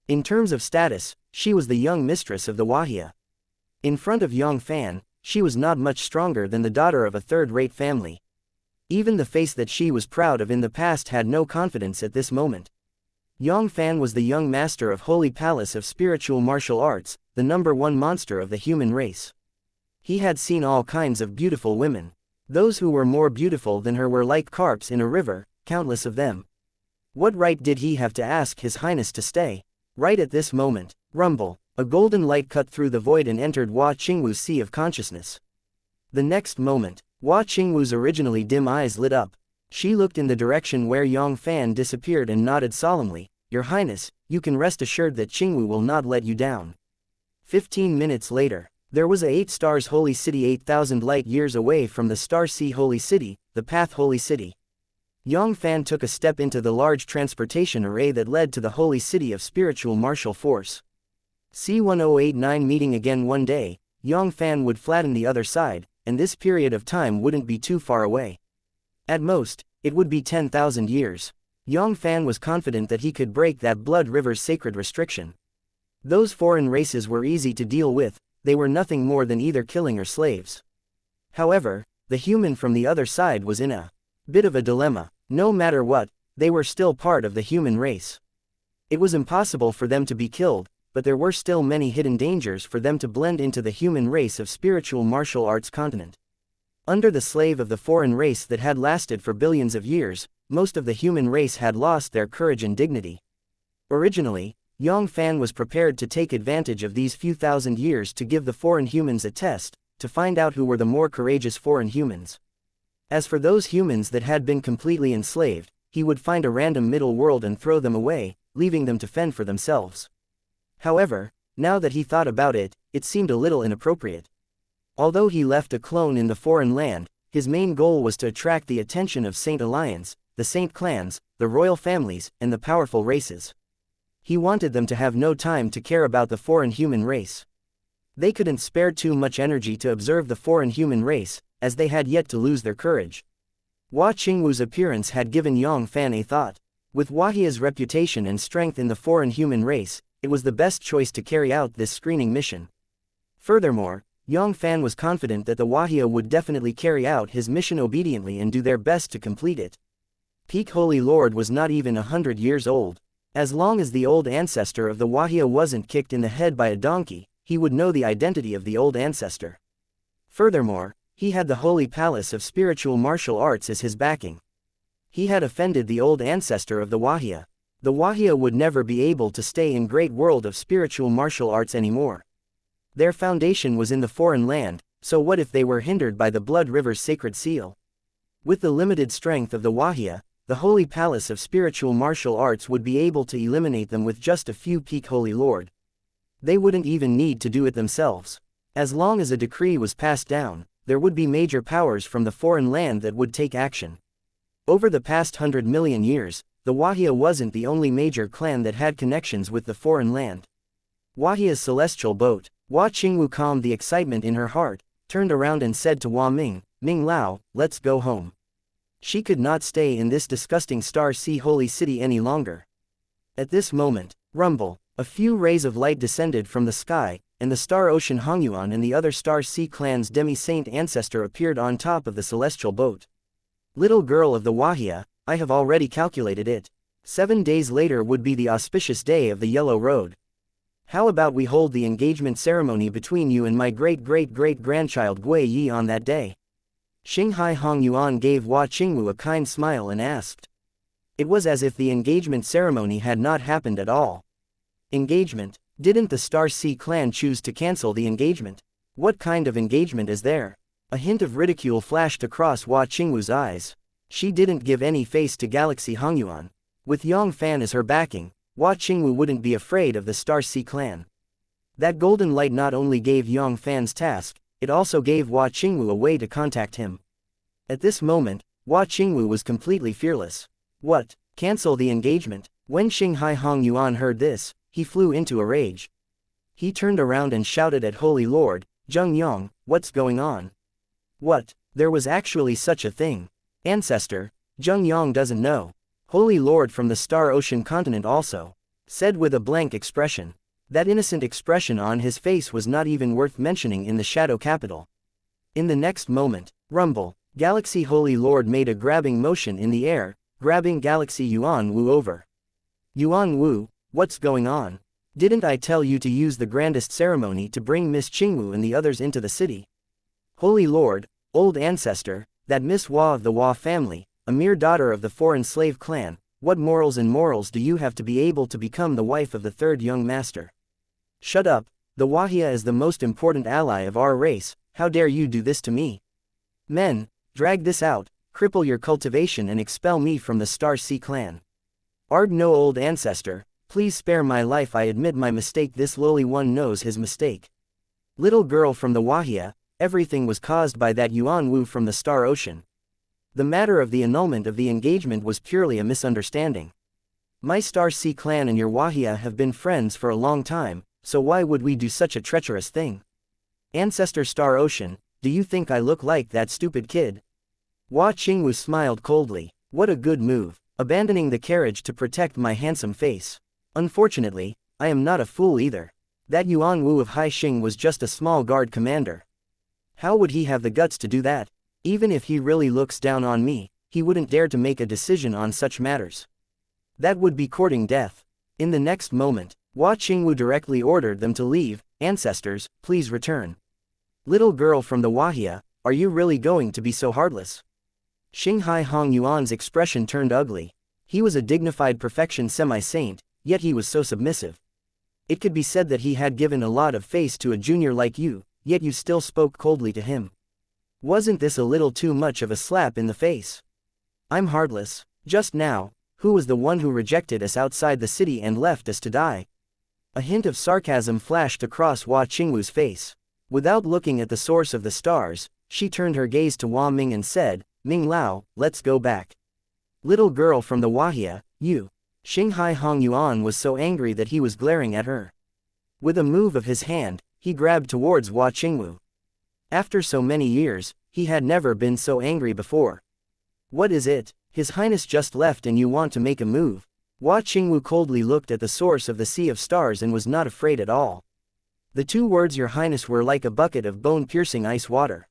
In terms of status, she was the young mistress of the wuxia. In front of Yang Fann, she was not much stronger than the daughter of a third-rate family. Even the face that she was proud of in the past had no confidence at this moment. Yang Fann was the young master of Holy Palace of Spiritual Martial Arts, the #1 monster of the human race. He had seen all kinds of beautiful women. Those who were more beautiful than her were like carps in a river, countless of them. What right did he have to ask His Highness to stay? Right at this moment, rumble, a golden light cut through the void and entered Hua Qingwu's sea of consciousness. The next moment, Hua Qingwu's originally dim eyes lit up. She looked in the direction where Yang Fann disappeared and nodded solemnly. Your Highness, you can rest assured that Qingwu will not let you down. 15 minutes later, there was a 8 stars holy city 8,000 light years away from the Star Sea Holy City, the Path Holy City. Yang Fann took a step into the large transportation array that led to the Holy City of Spiritual Martial Force. C1089 meeting again one day, Yang Fann would flatten the other side, and this period of time wouldn't be too far away. At most, it would be 10,000 years. Yang Fann was confident that he could break that Blood River's sacred restriction. Those foreign races were easy to deal with, they were nothing more than either killing or slaves. However, the human from the other side was in a bit of a dilemma. No matter what, they were still part of the human race. It was impossible for them to be killed, but there were still many hidden dangers for them to blend into the human race of spiritual martial arts continent. Under the slave of the foreign race that had lasted for billions of years, most of the human race had lost their courage and dignity. Originally, Yang Fann was prepared to take advantage of these few thousand years to give the foreign humans a test, to find out who were the more courageous foreign humans. As for those humans that had been completely enslaved, he would find a random middle world and throw them away, leaving them to fend for themselves. However, now that he thought about it, it seemed a little inappropriate. Although he left a clone in the foreign land, his main goal was to attract the attention of Saint Alliance, the Saint clans, the royal families, and the powerful races. He wanted them to have no time to care about the foreign human race. They couldn't spare too much energy to observe the foreign human race, as they had yet to lose their courage. Hua Qingwu's appearance had given Yang Fann a thought. With Wahia's reputation and strength in the foreign human race, it was the best choice to carry out this screening mission. Furthermore, Yang Fann was confident that the wuxia would definitely carry out his mission obediently and do their best to complete it. Peak Holy Lord was not even 100 years old. As long as the old ancestor of the wuxia wasn't kicked in the head by a donkey, he would know the identity of the old ancestor. Furthermore, he had the Holy Palace of Spiritual Martial Arts as his backing. He had offended the old ancestor of the wuxia. The wuxia would never be able to stay in great world of spiritual martial arts anymore. Their foundation was in the foreign land, so what if they were hindered by the Blood River's sacred seal? With the limited strength of the wuxia, the Holy Palace of Spiritual Martial Arts would be able to eliminate them with just a few Peak Holy Lord. They wouldn't even need to do it themselves. As long as a decree was passed down, there would be major powers from the foreign land that would take action. Over the past 100 million years, the wuxia wasn't the only major clan that had connections with the foreign land. Wuxia's celestial boat, Hua Qingwu calmed the excitement in her heart, turned around and said to Hua Ming, "Ming Lao, let's go home." She could not stay in this disgusting Star Sea holy city any longer. At this moment, rumble, a few rays of light descended from the sky, and the Star Ocean Hongyuan and the other Star Sea clan's demi-saint ancestor appeared on top of the celestial boat. Little girl of the wuxia, I have already calculated it. 7 days later would be the auspicious day of the Yellow Road. How about we hold the engagement ceremony between you and my great-great-great-grandchild Gui Yi on that day? Xinghai Hongyuan gave Hua Qingwu a kind smile and asked. It was as if the engagement ceremony had not happened at all. Engagement? Didn't the Star Sea clan choose to cancel the engagement? What kind of engagement is there? A hint of ridicule flashed across Hua Qingwu's eyes. She didn't give any face to Galaxy Hongyuan. With Yang Fann as her backing, Hua Qingwu wouldn't be afraid of the Star Sea clan. That golden light not only gave Yang Fann's task, it also gave Hua Qingwu a way to contact him. At this moment, Hua Qingwu was completely fearless. What? Cancel the engagement? When Xinghai Hongyuan heard this, he flew into a rage. He turned around and shouted at Holy Lord, "Zheng Yang, what's going on?" What? There was actually such a thing. Ancestor, Zheng Yang doesn't know. Holy Lord from the Star Ocean continent also said with a blank expression. That innocent expression on his face was not even worth mentioning in the Shadow Capital. In the next moment, rumble, Galaxy Holy Lord made a grabbing motion in the air, grabbing Galaxy Yuan Wu over. Yuan Wu, what's going on? Didn't I tell you to use the grandest ceremony to bring Miss Qingwu and the others into the city? Holy Lord, old ancestor, that Miss Hua of the Hua family, a mere daughter of the foreign slave clan, what morals do you have to be able to become the wife of the third young master? Shut up, the wuxia is the most important ally of our race, how dare you do this to me? Men, drag this out, cripple your cultivation and expel me from the Star Sea clan. Ard no old ancestor, please spare my life, I admit my mistake, this lowly one knows his mistake. Little girl from the wuxia, everything was caused by that Yuan Wu from the Star Ocean. The matter of the annulment of the engagement was purely a misunderstanding. My Star Sea clan and your wuxia have been friends for a long time, so why would we do such a treacherous thing? Ancestor Star Ocean, do you think I look like that stupid kid? Hua Qingwu smiled coldly. What a good move, abandoning the carriage to protect my handsome face. Unfortunately, I am not a fool either. That Yuan Wu of Haixing was just a small guard commander. How would he have the guts to do that? Even if he really looks down on me, he wouldn't dare to make a decision on such matters. That would be courting death. In the next moment, Hua Qingwu directly ordered them to leave. Ancestors, please return. Little girl from the wuxia, are you really going to be so heartless? Xinghai Hongyuan's expression turned ugly. He was a dignified perfection semi-saint, yet he was so submissive. It could be said that he had given a lot of face to a junior like you, yet you still spoke coldly to him. Wasn't this a little too much of a slap in the face? I'm heartless. Just now, who was the one who rejected us outside the city and left us to die? A hint of sarcasm flashed across Hua Qingwu's face. Without looking at the source of the stars, she turned her gaze to Hua Ming and said, Ming Lao, let's go back. Little girl from the wuxia, you. Xinghai Hongyuan was so angry that he was glaring at her. With a move of his hand, he grabbed towards Hua Qingwu. After so many years, he had never been so angry before. What is it? His Highness just left and you want to make a move? Hua Qingwu coldly looked at the source of the sea of stars and was not afraid at all. The two words Your Highness were like a bucket of bone-piercing ice water.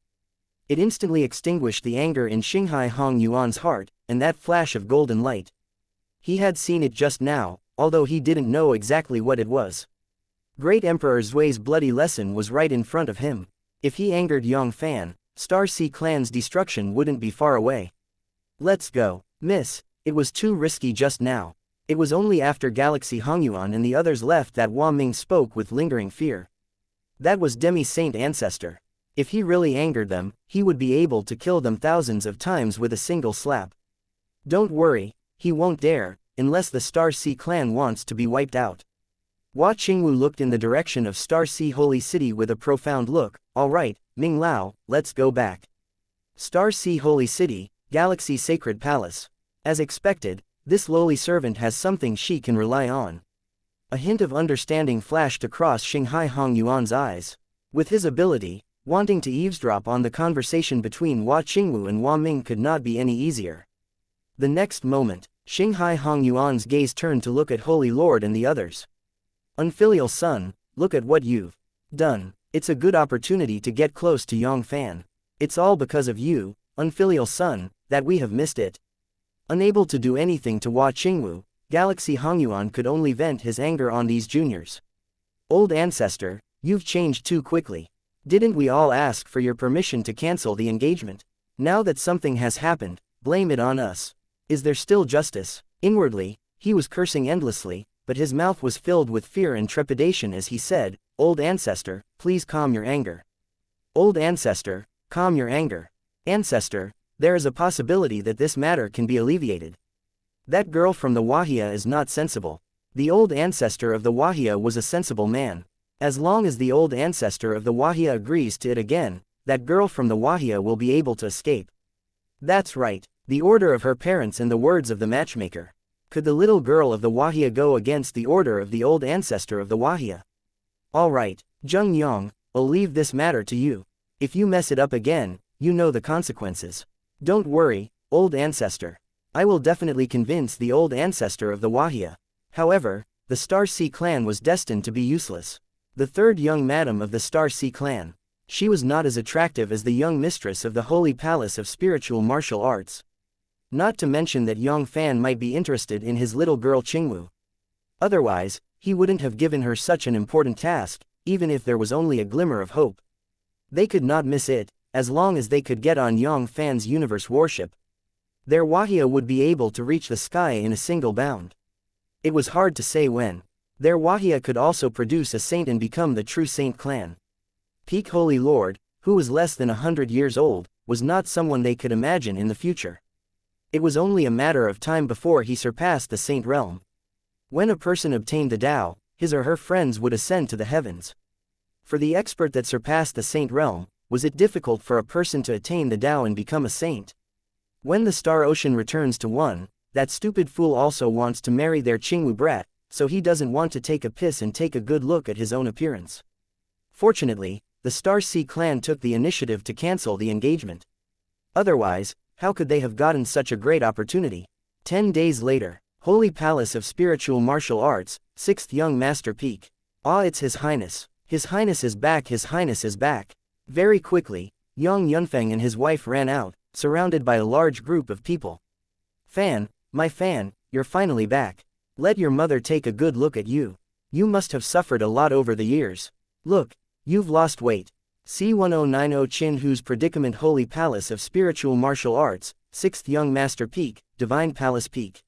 It instantly extinguished the anger in Xinghai Hongyuan's heart, and that flash of golden light. He had seen it just now, although he didn't know exactly what it was. Great Emperor Zui's bloody lesson was right in front of him. If he angered Yang Fann, Star Sea clan's destruction wouldn't be far away. Let's go, miss. It was too risky just now. It was only after Galaxy Hongyuan and the others left that Hua Ming spoke with lingering fear. That was Demi-Saint Ancestor. If he really angered them, he would be able to kill them thousands of times with a single slap. Don't worry, he won't dare, unless the Star Sea clan wants to be wiped out. Hua Qingwu looked in the direction of Star Sea Holy City with a profound look. All right, Ming Lao, let's go back. Star Sea Holy City, Galaxy Sacred Palace. As expected, this lowly servant has something she can rely on. A hint of understanding flashed across Xinghai Hongyuan's eyes. With his ability, wanting to eavesdrop on the conversation between Hua Qingwu and Hua Ming could not be any easier. The next moment, Xinghai Hongyuan's gaze turned to look at Holy Lord and the others. Unfilial son, look at what you've done. It's a good opportunity to get close to Yang Fann. It's all because of you, unfilial son, that we have missed it. Unable to do anything to Hua Qingwu, Galaxy Hongyuan could only vent his anger on these juniors. Old ancestor, you've changed too quickly. Didn't we all ask for your permission to cancel the engagement? Now that something has happened, blame it on us. Is there still justice? Inwardly, he was cursing endlessly, but his mouth was filled with fear and trepidation as he said, Old ancestor, please calm your anger. Old ancestor, calm your anger. Ancestor, there is a possibility that this matter can be alleviated. That girl from the wuxia is not sensible. The old ancestor of the wuxia was a sensible man. As long as the old ancestor of the wuxia agrees to it again, that girl from the wuxia will be able to escape. That's right, the order of her parents and the words of the matchmaker. Could the little girl of the wuxia go against the order of the old ancestor of the wuxia? All right, Zheng Yang, I'll leave this matter to you. If you mess it up again, you know the consequences. Don't worry, old ancestor. I will definitely convince the old ancestor of the wuxia. However, the Star Sea clan was destined to be useless. The third young madam of the Star Sea clan. She was not as attractive as the young mistress of the Holy Palace of Spiritual Martial Arts. Not to mention that Yang Fann might be interested in his little girl Qingwu. Otherwise, he wouldn't have given her such an important task, even if there was only a glimmer of hope. They could not miss it, as long as they could get on Yang Fann's universe warship. Their wuxia would be able to reach the sky in a single bound. It was hard to say when. Their wuxia could also produce a saint and become the true saint clan. Peak Holy Lord, who was less than 100 years old, was not someone they could imagine in the future. It was only a matter of time before he surpassed the saint realm. When a person obtained the Tao, his or her friends would ascend to the heavens. For the expert that surpassed the saint realm, was it difficult for a person to attain the Tao and become a saint? When the star ocean returns to one, that stupid fool also wants to marry their Qingwu brat, so he doesn't want to take a piss and take a good look at his own appearance. Fortunately, the Star Sea clan took the initiative to cancel the engagement. Otherwise, how could they have gotten such a great opportunity? 10 days later, Holy Palace of Spiritual Martial Arts, 6th Young Master Peak. Ah, it's His Highness. His Highness is back, His Highness is back. Very quickly, Yang Yunfeng and his wife ran out, surrounded by a large group of people. Fan, my Fan, you're finally back. Let your mother take a good look at you. You must have suffered a lot over the years. Look, you've lost weight. C1090 Chin Hu's predicament. Holy Palace of Spiritual Martial Arts, 6th Young Master Peak, Divine Palace Peak.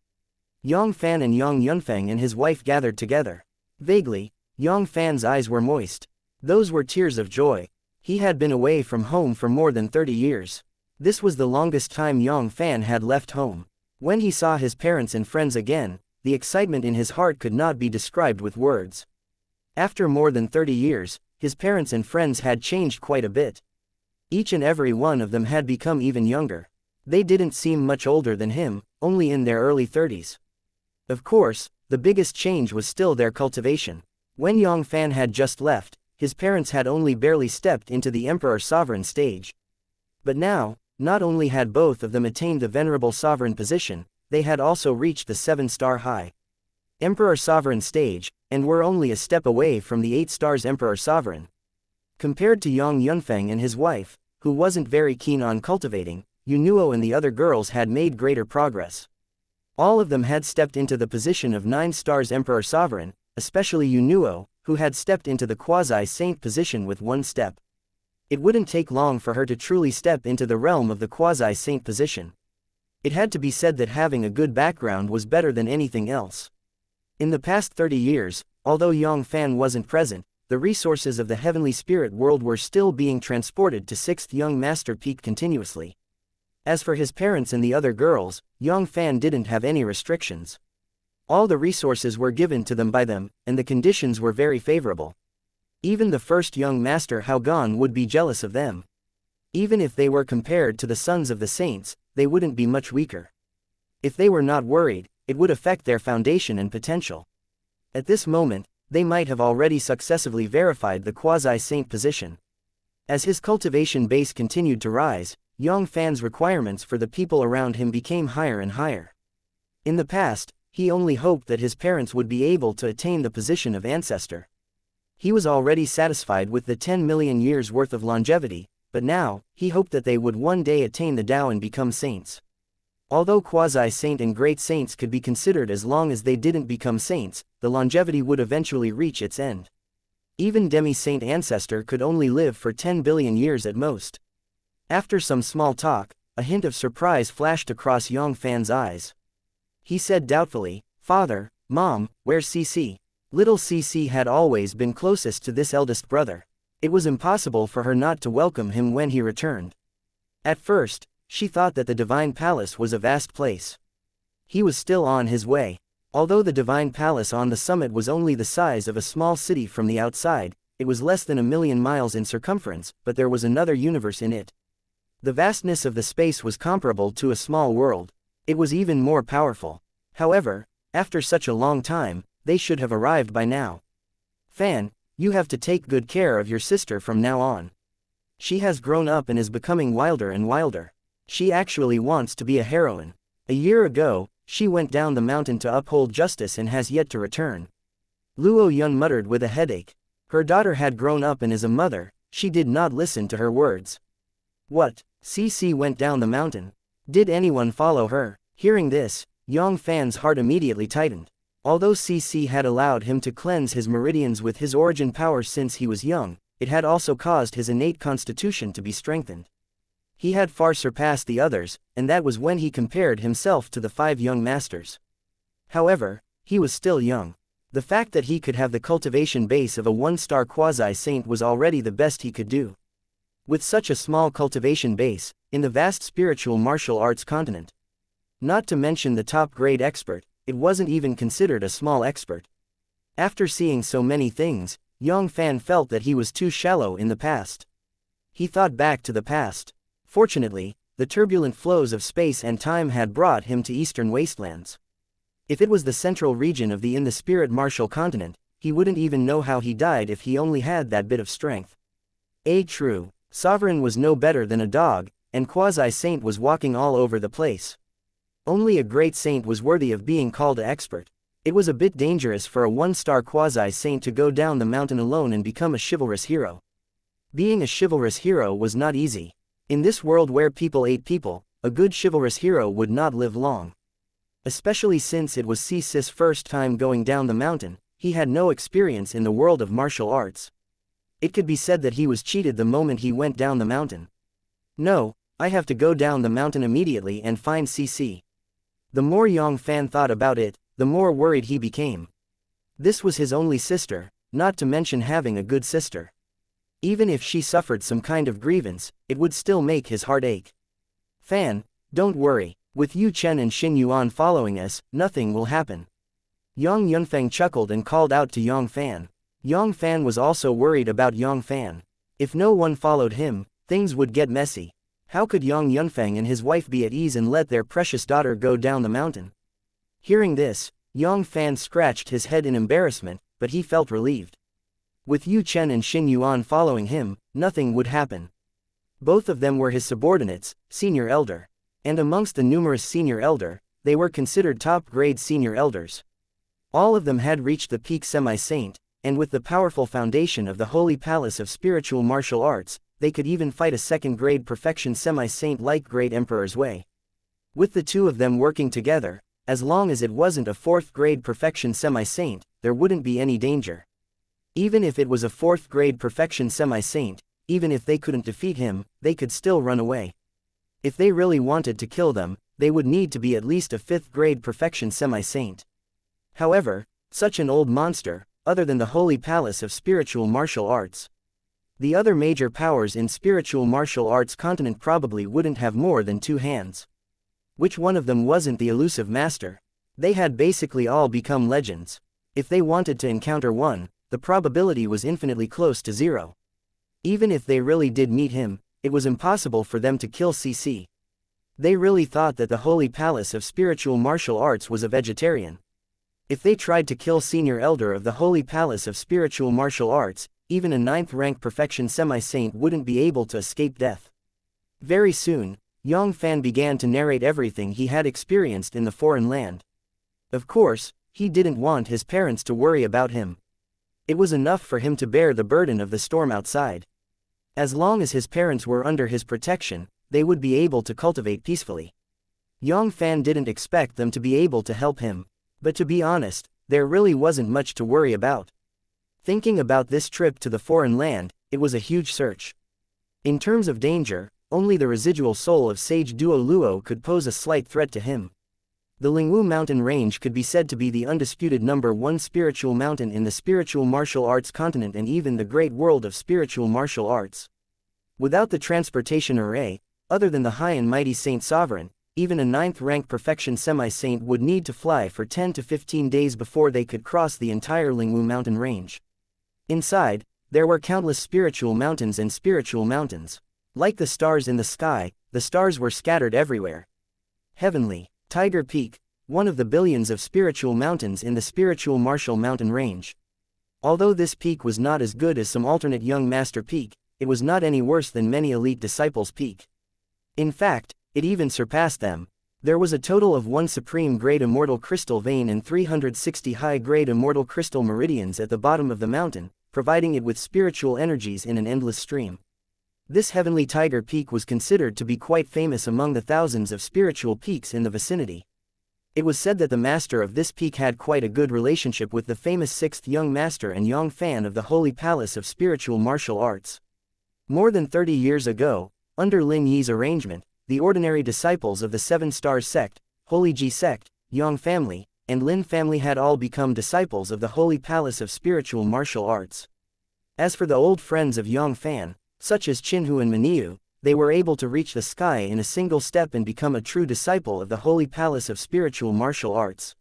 Yang Fann and Yang Yunfeng and his wife gathered together. Vaguely, Yang Fann's eyes were moist. Those were tears of joy. He had been away from home for more than 30 years. This was the longest time Yang Fann had left home. When he saw his parents and friends again, the excitement in his heart could not be described with words. After more than 30 years, his parents and friends had changed quite a bit. Each and every one of them had become even younger. They didn't seem much older than him, only in their early 30s. Of course, the biggest change was still their cultivation. When Yang Fann had just left, his parents had only barely stepped into the Emperor Sovereign stage. But now, not only had both of them attained the venerable sovereign position, they had also reached the 7-star high. Emperor Sovereign stage, and were only a step away from the 8 stars Emperor Sovereign. Compared to Yang Fann and his wife, who wasn't very keen on cultivating, Yunuo and the other girls had made greater progress. All of them had stepped into the position of 9 stars Emperor Sovereign, especially Yunuo, who had stepped into the quasi-saint position with 1 step. It wouldn't take long for her to truly step into the realm of the quasi-saint position. It had to be said that having a good background was better than anything else. In the past 30 years, although Yang Fann wasn't present, the resources of the heavenly spirit world were still being transported to 6th Young Master Peak continuously. As for his parents and the other girls, Yang Fann didn't have any restrictions. All the resources were given to them by them, and the conditions were very favorable. Even the first young master Haogan would be jealous of them. Even if they were compared to the sons of the saints, they wouldn't be much weaker. If they were not worried, it would affect their foundation and potential. At this moment, they might have already successively verified the quasi-saint position. As his cultivation base continued to rise, Yang Fann's requirements for the people around him became higher and higher. In the past, he only hoped that his parents would be able to attain the position of ancestor. He was already satisfied with the 10 million years worth of longevity, but now, he hoped that they would one day attain the Tao and become saints. Although quasi-saint and great saints could be considered as long as they didn't become saints, the longevity would eventually reach its end. Even demi-saint ancestor could only live for 10 billion years at most. After some small talk, a hint of surprise flashed across Yang Fann's eyes. He said doubtfully, "Father, Mom, where's CC?" Little CC had always been closest to this eldest brother. It was impossible for her not to welcome him when he returned. At first, she thought that the Divine Palace was a vast place. He was still on his way. Although the Divine Palace on the summit was only the size of a small city from the outside, it was less than 1,000,000 miles in circumference, but there was another universe in it. The vastness of the space was comparable to a small world. It was even more powerful. However, after such a long time, they should have arrived by now. "Fan, you have to take good care of your sister from now on. She has grown up and is becoming wilder and wilder. She actually wants to be a heroine. A year ago, she went down the mountain to uphold justice and has yet to return." Luo Yun muttered with a headache. Her daughter had grown up and is a mother, she did not listen to her words. What? CC went down the mountain? Did anyone follow her? Hearing this, Yang Fann's heart immediately tightened. Although CC had allowed him to cleanse his meridians with his origin power since he was young, it had also caused his innate constitution to be strengthened. He had far surpassed the others, and that was when he compared himself to the 5 young masters. However, he was still young. The fact that he could have the cultivation base of a 1-star quasi-saint was already the best he could do. With such a small cultivation base, in the vast spiritual martial arts continent. Not to mention the top-grade expert, it wasn't even considered a small expert. After seeing so many things, Yang Fann felt that he was too shallow in the past. He thought back to the past. Fortunately, the turbulent flows of space and time had brought him to eastern wastelands. If it was the central region of the spirit martial continent, he wouldn't even know how he died if he only had that bit of strength. True, Sovereign was no better than a dog, and quasi-saint was walking all over the place. Only a great saint was worthy of being called an expert. It was a bit dangerous for a 1-star quasi-saint to go down the mountain alone and become a chivalrous hero. Being a chivalrous hero was not easy. In this world where people ate people, a good chivalrous hero would not live long. Especially since it was CC's first time going down the mountain, he had no experience in the world of martial arts. It could be said that he was cheated the moment he went down the mountain. No, I have to go down the mountain immediately and find CC. The more Yang Fann thought about it, the more worried he became. This was his only sister, not to mention having a good sister. Even if she suffered some kind of grievance, it would still make his heart ache. "Fan, don't worry, with Yu Chen and Xin Yuan following us, nothing will happen." Yang Yunfeng chuckled and called out to Yang Fann. Yang Fann was also worried about Yang Fann. If no one followed him, things would get messy. How could Yang Yunfeng and his wife be at ease and let their precious daughter go down the mountain? Hearing this, Yang Fann scratched his head in embarrassment, but he felt relieved. With Yu Chen and Xin Yuan following him, nothing would happen. Both of them were his subordinates, senior elder. And amongst the numerous senior elder, they were considered top-grade senior elders. All of them had reached the peak semi-saint, and with the powerful foundation of the Holy Palace of Spiritual Martial Arts, they could even fight a second-grade perfection semi-saint like Great Emperor's Way. With the two of them working together, as long as it wasn't a fourth-grade perfection semi-saint, there wouldn't be any danger. Even if it was a fourth-grade perfection semi-saint, even if they couldn't defeat him, they could still run away. If they really wanted to kill them, they would need to be at least a fifth-grade perfection semi-saint. However, such an old monster, other than the Holy Palace of Spiritual Martial Arts. The other major powers in spiritual martial arts continent probably wouldn't have more than 2 hands. Which one of them wasn't the elusive master? They had basically all become legends. If they wanted to encounter one, the probability was infinitely close to 0. Even if they really did meet him, it was impossible for them to kill CC. They really thought that the Holy Palace of Spiritual Martial Arts was a vegetarian. If they tried to kill Senior Elder of the Holy Palace of Spiritual Martial Arts, even a 9th-rank perfection semi-saint wouldn't be able to escape death. Very soon, Yang Fann began to narrate everything he had experienced in the foreign land. Of course, he didn't want his parents to worry about him. It was enough for him to bear the burden of the storm outside. As long as his parents were under his protection, they would be able to cultivate peacefully. Yang Fann didn't expect them to be able to help him. But to be honest, there really wasn't much to worry about. Thinking about this trip to the foreign land, it was a huge search. In terms of danger, only the residual soul of Sage Duo Luo could pose a slight threat to him. The Lingwu mountain range could be said to be the undisputed #1 spiritual mountain in the spiritual martial arts continent and even the great world of spiritual martial arts. Without the transportation array, other than the high and mighty Saint Sovereign, even a 9th-rank perfection semi-saint would need to fly for 10 to 15 days before they could cross the entire Lingwu mountain range. Inside, there were countless spiritual mountains and spiritual mountains. Like the stars in the sky, the stars were scattered everywhere. Heavenly Tiger Peak, one of the billions of spiritual mountains in the spiritual martial mountain range. Although this peak was not as good as some alternate young master peak, it was not any worse than many elite disciples' peak. In fact, it even surpassed them. There was a total of 1 supreme-grade immortal crystal vein and 360 high-grade immortal crystal meridians at the bottom of the mountain, providing it with spiritual energies in an endless stream. This heavenly Tiger Peak was considered to be quite famous among the thousands of spiritual peaks in the vicinity. It was said that the master of this peak had quite a good relationship with the famous 6th young master and Yang Fann of the Holy Palace of Spiritual Martial Arts. More than 30 years ago, under Lin Yi's arrangement, the ordinary disciples of the Seven Stars Sect, Holy Ji Sect, Yang family, and Lin family had all become disciples of the Holy Palace of Spiritual Martial Arts. As for the old friends of Yang Fann, such as Qinhu and Maniu, they were able to reach the sky in a single step and become a true disciple of the Holy Palace of Spiritual Martial Arts.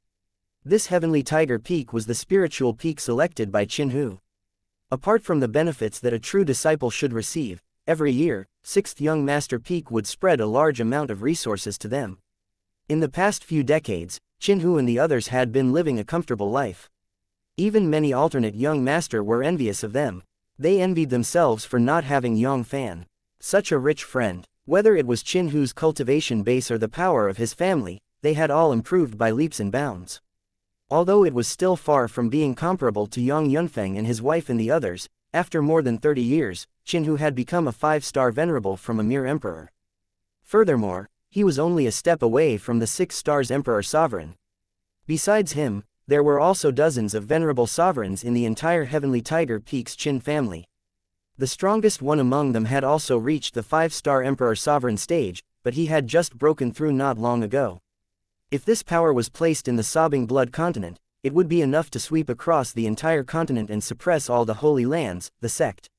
This heavenly Tiger Peak was the spiritual peak selected by Qinhu. Apart from the benefits that a true disciple should receive, every year, 6th Young Master Peak would spread a large amount of resources to them. In the past few decades, Qinhu and the others had been living a comfortable life. Even many alternate Young Master were envious of them. They envied themselves for not having Yang Fann, such a rich friend. Whether it was Qinhu's cultivation base or the power of his family, they had all improved by leaps and bounds. Although it was still far from being comparable to Yang Yunfeng and his wife and the others, after more than 30 years, Qinhu had become a 5-star venerable from a mere emperor. Furthermore, he was only a step away from the 6 stars emperor sovereign. Besides him, there were also dozens of venerable sovereigns in the entire Heavenly Tiger Peak's Qin family. The strongest one among them had also reached the 5-star emperor sovereign stage, but he had just broken through not long ago. If this power was placed in the Sobbing Blood continent, it would be enough to sweep across the entire continent and suppress all the holy lands, the sect.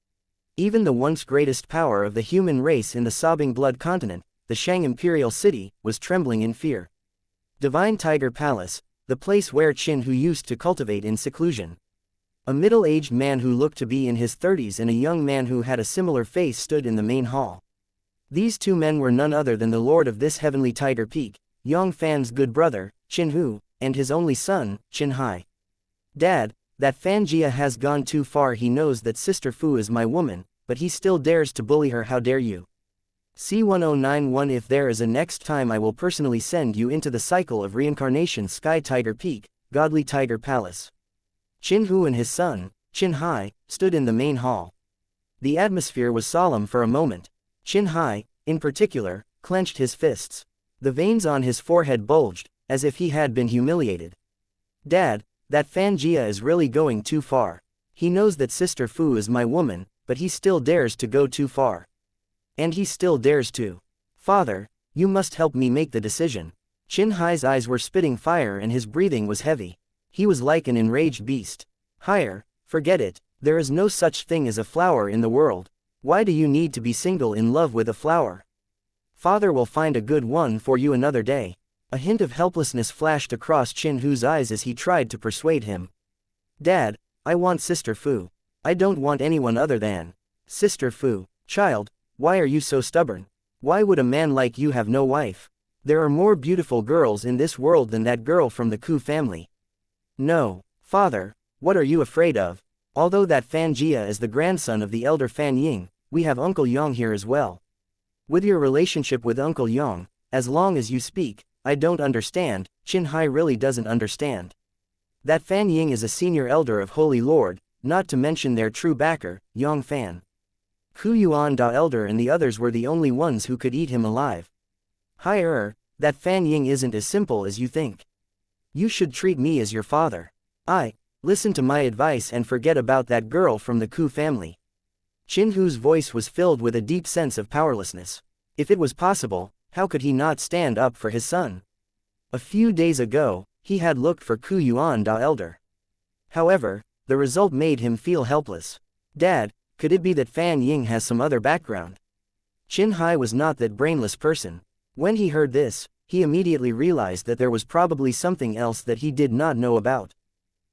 Even the once greatest power of the human race in the Sobbing Blood continent, the Shang Imperial City, was trembling in fear. Divine Tiger Palace, the place where Qinhu used to cultivate in seclusion. A middle-aged man who looked to be in his 30s and a young man who had a similar face stood in the main hall. These two men were none other than the lord of this Heavenly Tiger Peak, Yang Fann's good brother, Qinhu, and his only son, Qinhai. Dad, that Fanjia has gone too far. He knows that Sister Fu is my woman, but he still dares to bully her. How dare you? C1091. If there is a next time, I will personally send you into the cycle of reincarnation. Sky Tiger Peak, godly tiger palace. Qin Hu and his son, Qin Hai, stood in the main hall. The atmosphere was solemn for a moment. Qin Hai, in particular, clenched his fists. The veins on his forehead bulged, as if he had been humiliated. Dad, that Fan Jia is really going too far. He knows that Sister Fu is my woman, but he still dares to go too far. And he still dares to. Father, you must help me make the decision. Qin Hai's eyes were spitting fire and his breathing was heavy. He was like an enraged beast. Higher, forget it, there is no such thing as a flower in the world. Why do you need to be single in love with a flower? Father will find a good one for you another day. A hint of helplessness flashed across Qin Hu's eyes as he tried to persuade him. Dad, I want Sister Fu. I don't want anyone other than Sister Fu. Child, why are you so stubborn? Why would a man like you have no wife? There are more beautiful girls in this world than that girl from the Ku family. No, Father, what are you afraid of? Although that Fan Jia is the grandson of the elder Fan Ying, we have Uncle Yang here as well. With your relationship with Uncle Yang, as long as you speak, I don't understand. Qin Hai really doesn't understand. That Fan Ying is a senior elder of Holy Lord, not to mention their true backer, Yang Fann. Hu Yuan Da elder and the others were the only ones who could eat him alive. Hai that Fan Ying isn't as simple as you think. You should treat me as your father. Listen to my advice and forget about that girl from the Ku family. Qin Hu's voice was filled with a deep sense of powerlessness. If it was possible, how could he not stand up for his son? A few days ago, he had looked for Ku Yuan Da elder. However, the result made him feel helpless. Dad, could it be that Fan Ying has some other background? Qin Hai was not that brainless person. When he heard this, he immediately realized that there was probably something else that he did not know about.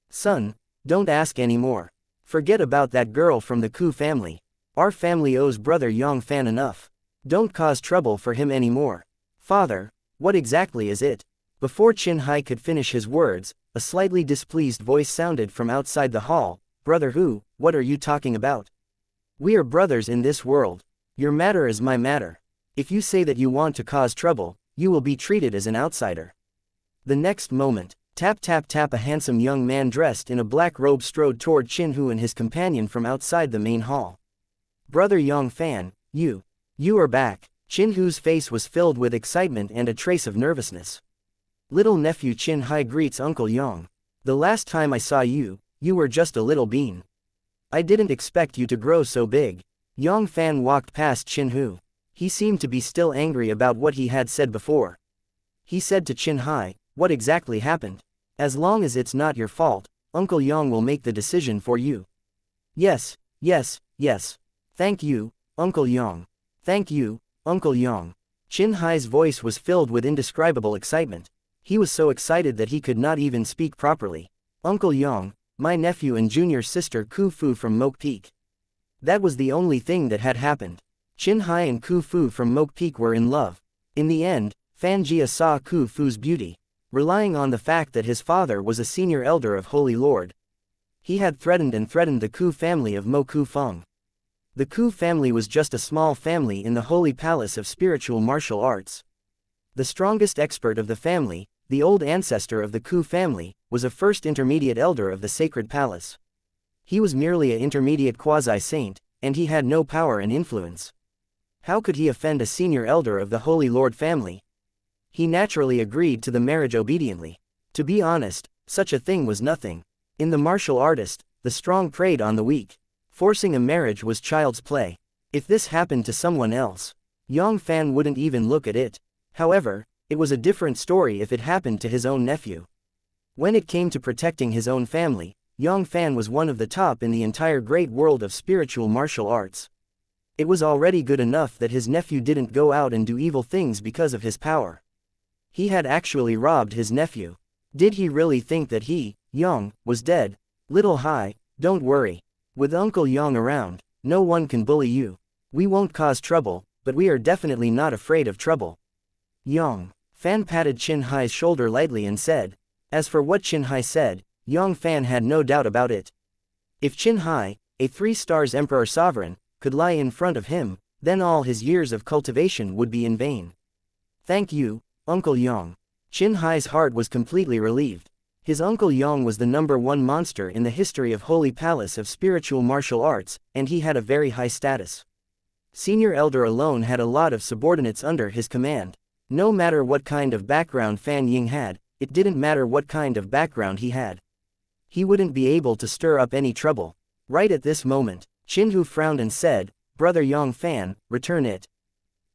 Son, don't ask anymore. Forget about that girl from the Ku family. Our family owes brother Yang Fann enough. Don't cause trouble for him anymore. Father, what exactly is it? Before Qin Hai could finish his words, a slightly displeased voice sounded from outside the hall. Brother Hu, what are you talking about? We are brothers in this world. Your matter is my matter. If you say that you want to cause trouble, you will be treated as an outsider. The next moment, tap tap tap, a handsome young man dressed in a black robe strode toward Qin Hu and his companion from outside the main hall. Brother Yang Fann, you are back. Qin Hu's face was filled with excitement and a trace of nervousness. Little nephew Qin Hai greets Uncle Yang. The last time I saw you, you were just a little bean. I didn't expect you to grow so big. Yang Fann walked past Qin Hu. He seemed to be still angry about what he had said before. He said to Qin Hai, what exactly happened? As long as it's not your fault, Uncle Yang will make the decision for you. Yes. Thank you, Uncle Yang. Thank you, Uncle Yang. Qin Hai's voice was filled with indescribable excitement. He was so excited that he could not even speak properly. Uncle Yang, my nephew and junior sister Ku Fu from Moke Peak. That was the only thing that had happened. Qin Hai and Ku Fu from Moke Peak were in love. In the end, Fan Jia saw Ku Fu's beauty. Relying on the fact that his father was a senior elder of Holy Lord, he had threatened the Ku family of Mo Ku Feng. The Ku family was just a small family in the Holy Palace of Spiritual Martial Arts. The strongest expert of the family, the old ancestor of the Ku family, was a first intermediate elder of the Sacred Palace. He was merely an intermediate quasi-saint, and he had no power and influence. How could he offend a senior elder of the Holy Lord family? He naturally agreed to the marriage obediently. To be honest, such a thing was nothing. In the martial artist, the strong preyed on the weak. Forcing a marriage was child's play. If this happened to someone else, Yang Fann wouldn't even look at it. However, it was a different story if it happened to his own nephew. When it came to protecting his own family, Yang Fann was one of the top in the entire great world of spiritual martial arts. It was already good enough that his nephew didn't go out and do evil things because of his power. He had actually robbed his nephew. Did he really think that he, Yang, was dead? Little Hai, don't worry. With Uncle Yang around, no one can bully you. We won't cause trouble, but we are definitely not afraid of trouble. Yang Fann patted Qin Hai's shoulder lightly and said. As for what Qin Hai said, Yang Fann had no doubt about it. If Qin Hai, a 3 stars emperor sovereign, could lie in front of him, then all his years of cultivation would be in vain. Thank you, Uncle Yang. Qin Hai's heart was completely relieved. His uncle Yang was the #1 monster in the history of Holy Palace of Spiritual Martial Arts, and he had a very high status. Senior Elder alone had a lot of subordinates under his command. No matter what kind of background Fan Ying had, it didn't matter what kind of background he had. He wouldn't be able to stir up any trouble. Right at this moment, Qinhu frowned and said, "Brother Yang Fann, return it.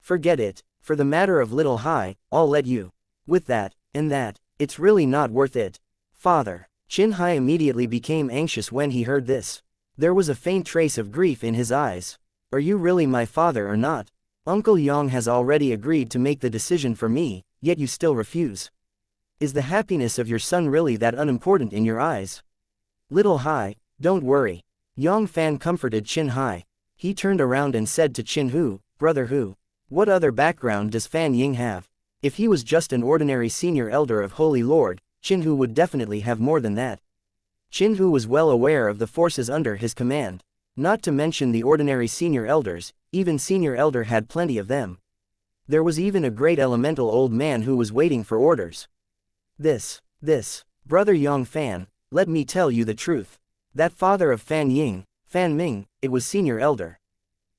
Forget it, for the matter of Little Hai, I'll let you. With that, and that, it's really not worth it." Father. Qin Hai immediately became anxious when he heard this. There was a faint trace of grief in his eyes. "Are you really my father or not? Uncle Yang has already agreed to make the decision for me, yet you still refuse. Is the happiness of your son really that unimportant in your eyes?" "Little Hai, don't worry." Yang Fann comforted Qin Hai. He turned around and said to Qin Hu, "Brother Hu, what other background does Fan Ying have? If he was just an ordinary senior elder of Holy Lord, Qin Hu would definitely have more than that." Qin Hu was well aware of the forces under his command. Not to mention the ordinary senior elders, even senior elder had plenty of them. There was even a great elemental old man who was waiting for orders. This, Brother Yang Fann, let me tell you the truth. That father of Fan Ying, Fan Ming, it was senior elder.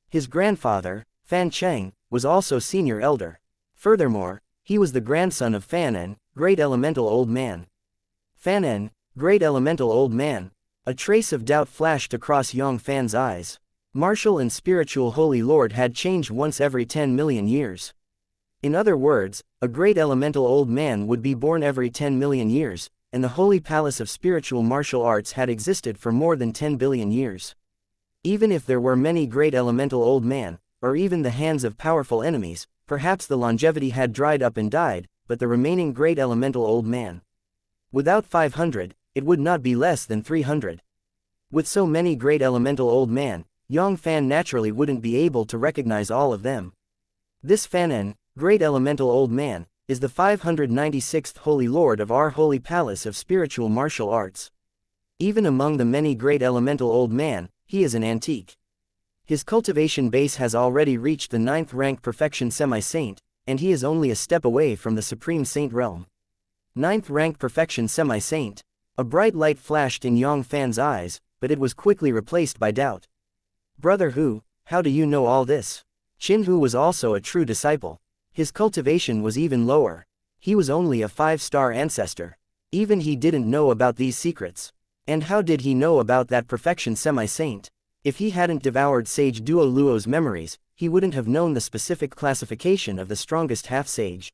His grandfather, Fan Cheng, was also senior elder. Furthermore, he was the grandson of Fan En, great elemental old man. Fan En, great elemental old man. A trace of doubt flashed across Yang Fann's eyes. Martial and spiritual Holy Lord had changed once every 10 million years. In other words, a great elemental old man would be born every 10 million years, and the Holy Palace of Spiritual Martial Arts had existed for more than 10 billion years. Even if there were many great elemental old man, or even the hands of powerful enemies, perhaps the longevity had dried up and died, but the remaining great elemental old man. Without 500, it would not be less than 300. With so many great elemental old man, Yang Fann naturally wouldn't be able to recognize all of them. This Fan En, great elemental old man, is the 596th Holy Lord of our Holy Palace of Spiritual Martial Arts. Even among the many great elemental old man, he is an antique. His cultivation base has already reached the 9th rank perfection semi-saint, and he is only a step away from the supreme saint realm. 9th rank perfection semi-saint. A bright light flashed in Yang Fann's eyes, but it was quickly replaced by doubt. "Brother Hu, how do you know all this?" Qin Hu was also a true disciple. His cultivation was even lower. He was only a 5-star ancestor. Even he didn't know about these secrets. And how did he know about that perfection semi-saint? If he hadn't devoured Sage Duo Luo's memories, he wouldn't have known the specific classification of the strongest half-sage.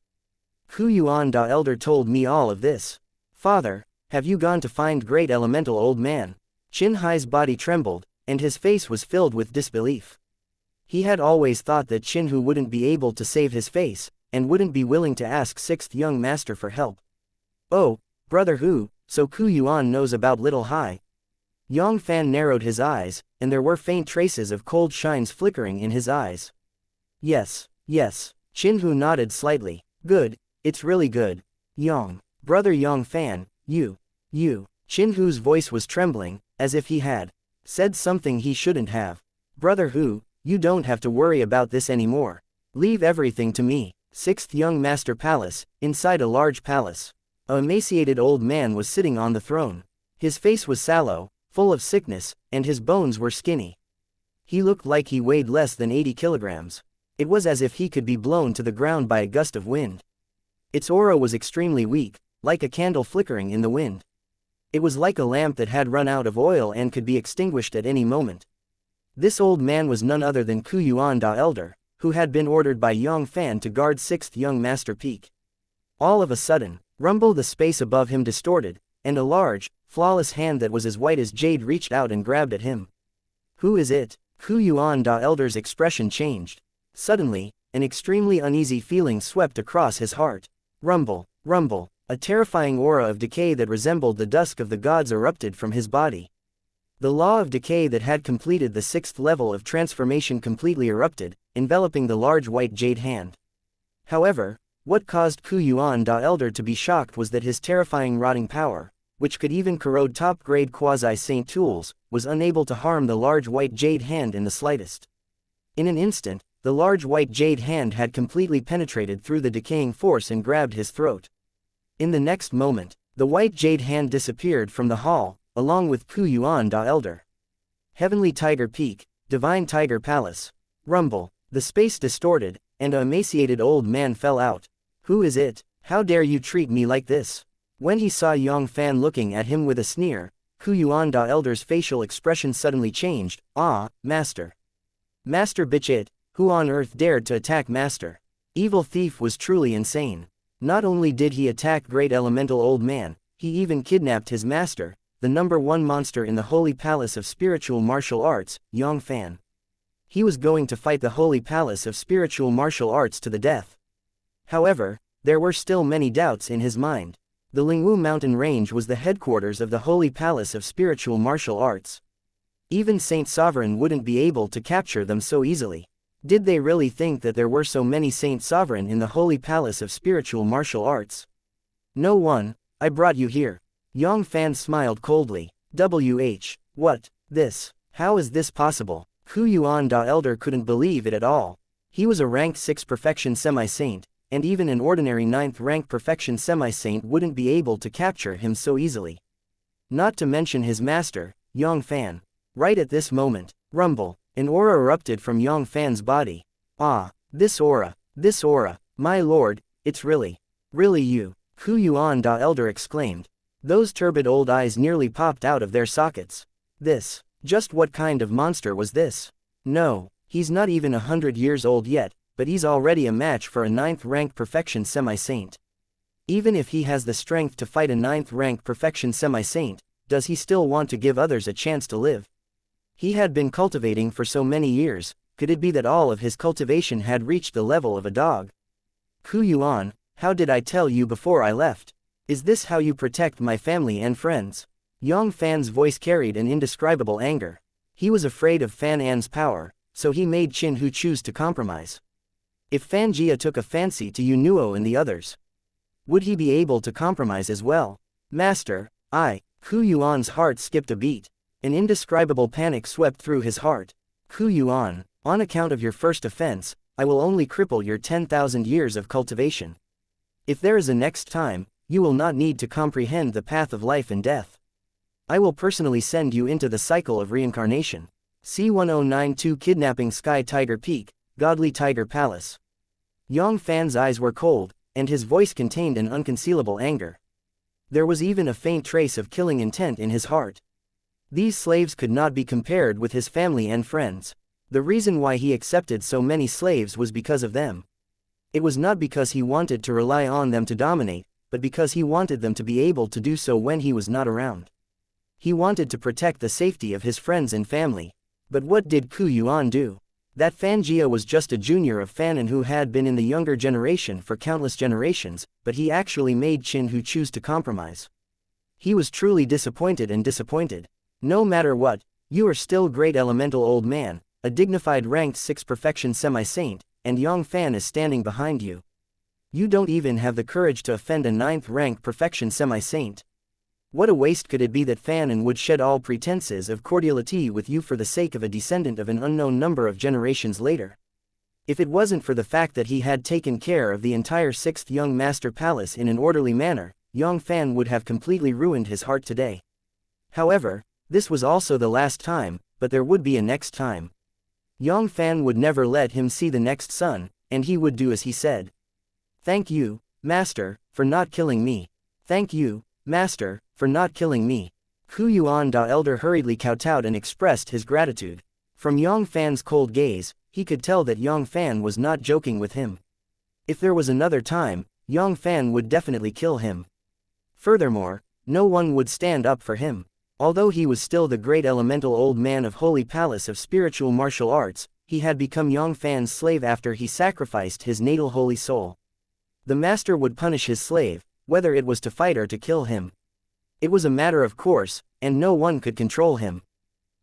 Hu Yuan Da Elder told me all of this. "Father, have you gone to find great elemental old man?" Qin Hai's body trembled, and his face was filled with disbelief. He had always thought that Qin Hu wouldn't be able to save his face, and wouldn't be willing to ask 6th young master for help. "Oh, Brother Hu, so Ku Yuan knows about Little Hai." Yang Fann narrowed his eyes, and there were faint traces of cold shines flickering in his eyes. Yes. Qin Hu nodded slightly. "Good, it's really good. Brother Yang Fann, you. Qin Hu's voice was trembling, as if he had said something he shouldn't have. "Brother Hu, you don't have to worry about this anymore. Leave everything to me." 6th Young Master Palace, inside a large palace. A emaciated old man was sitting on the throne. His face was sallow, full of sickness, and his bones were skinny. He looked like he weighed less than 80 kilograms. It was as if he could be blown to the ground by a gust of wind. Its aura was extremely weak, like a candle flickering in the wind. It was like a lamp that had run out of oil and could be extinguished at any moment. This old man was none other than Ku Yuan Da Elder, who had been ordered by Yang Fann to guard 6th Young Master Peak. All of a sudden, the space above him distorted, and a large, flawless hand that was as white as jade reached out and grabbed at him. "Who is it?" Ku Yuan Da Elder's expression changed. Suddenly, an extremely uneasy feeling swept across his heart. Rumble. A terrifying aura of decay that resembled the dusk of the gods erupted from his body. The law of decay that had completed the 6th level of transformation completely erupted, enveloping the large white jade hand. However, what caused Ku Yuan Da Elder to be shocked was that his terrifying rotting power, which could even corrode top-grade quasi-saint tools, was unable to harm the large white jade hand in the slightest. In an instant, the large white jade hand had completely penetrated through the decaying force and grabbed his throat. In the next moment, The white jade hand disappeared from the hall, along with Ku Yuan Da Elder. Heavenly Tiger Peak, Divine Tiger Palace. Rumble. The space distorted, and an emaciated old man fell out. Who is it? How dare you treat me like this? When he saw Yang Fann looking at him with a sneer, Ku Yuan Da Elder's facial expression suddenly changed. Ah, Master. Master bitch it, who on earth dared to attack Master? Evil thief was truly insane. Not only did he attack great elemental old man, he even kidnapped his master, the #1 monster in the Holy Palace of Spiritual Martial Arts, Yang Fann. He was going to fight the Holy Palace of Spiritual Martial Arts to the death. However, there were still many doubts in his mind. The Lingwu mountain range was the headquarters of the Holy Palace of Spiritual Martial Arts. Even Saint Sovereign wouldn't be able to capture them so easily. Did they really think that there were so many Saint Sovereign in the Holy Palace of Spiritual Martial Arts? No one. I brought you here. Yang Fann smiled coldly. What? This? How is this possible? Ku Yuan Da Elder couldn't believe it at all. He was a rank 6 perfection semi-saint, and even an ordinary 9th rank perfection semi-saint wouldn't be able to capture him so easily. Not to mention his master, Yang Fann. Right at this moment, rumble, an aura erupted from Yang Fann's body. Ah, this aura, my lord, it's really you. Ku Yuan Da Elder exclaimed. Those turbid old eyes nearly popped out of their sockets. Just what kind of monster was this? No, he's not even 100 years old yet, but he's already a match for a 9th rank perfection semi-saint. Even if he has the strength to fight a 9th rank perfection semi-saint, does he still want to give others a chance to live? He had been cultivating for so many years, could it be that all of his cultivation had reached the level of a dog? Ku Yuan, how did I tell you before I left? Is this how you protect my family and friends? Yang Fann's voice carried an indescribable anger. He was afraid of Fan An's power, so he made Qin Hu choose to compromise. If Fan Jia took a fancy to Yunuo and the others, would he be able to compromise as well? Master, Ku Yuan's heart skipped a beat. An indescribable panic swept through his heart. Ku Yuan, on account of your first offense, I will only cripple your 10,000 years of cultivation. If there is a next time, you will not need to comprehend the path of life and death. I will personally send you into the cycle of reincarnation. C1092 Kidnapping Sky Tiger Peak, Godly Tiger Palace. Yang Fann's eyes were cold, and his voice contained an unconcealable anger. There was even a faint trace of killing intent in his heart. These slaves could not be compared with his family and friends. The reason why he accepted so many slaves was because of them. It was not because he wanted to rely on them to dominate, but because he wanted them to be able to do so when he was not around. He wanted to protect the safety of his friends and family. But what did Ku Yuan do? That Fan Jia was just a junior of Fan and who had been in the younger generation for countless generations, but he actually made Qin Hu choose to compromise. He was truly disappointed. No matter what, you are still great elemental old man, a dignified ranked 6 perfection semi-saint, and Yang Fann is standing behind you. You don't even have the courage to offend a 9th rank perfection semi-saint. What a waste could it be that Fan An would shed all pretenses of cordiality with you for the sake of a descendant of an unknown number of generations later. If it wasn't for the fact that he had taken care of the entire 6th Young Master Palace in an orderly manner, Yang Fann would have completely ruined his heart today. However, this was also the last time, but there would be a next time. Yang Fann would never let him see the next sun, and he would do as he said. Thank you, Master, for not killing me. Thank you, Master, for not killing me. Ku Yuan Da Elder hurriedly kowtowed and expressed his gratitude. From Yang Fann's cold gaze, he could tell that Yang Fann was not joking with him. If there was another time, Yang Fann would definitely kill him. Furthermore, no one would stand up for him. Although he was still the great elemental old man of Holy Palace of Spiritual Martial Arts, he had become Yang Fann's slave after he sacrificed his natal holy soul. The master would punish his slave, whether it was to fight or to kill him. It was a matter of course, and no one could control him.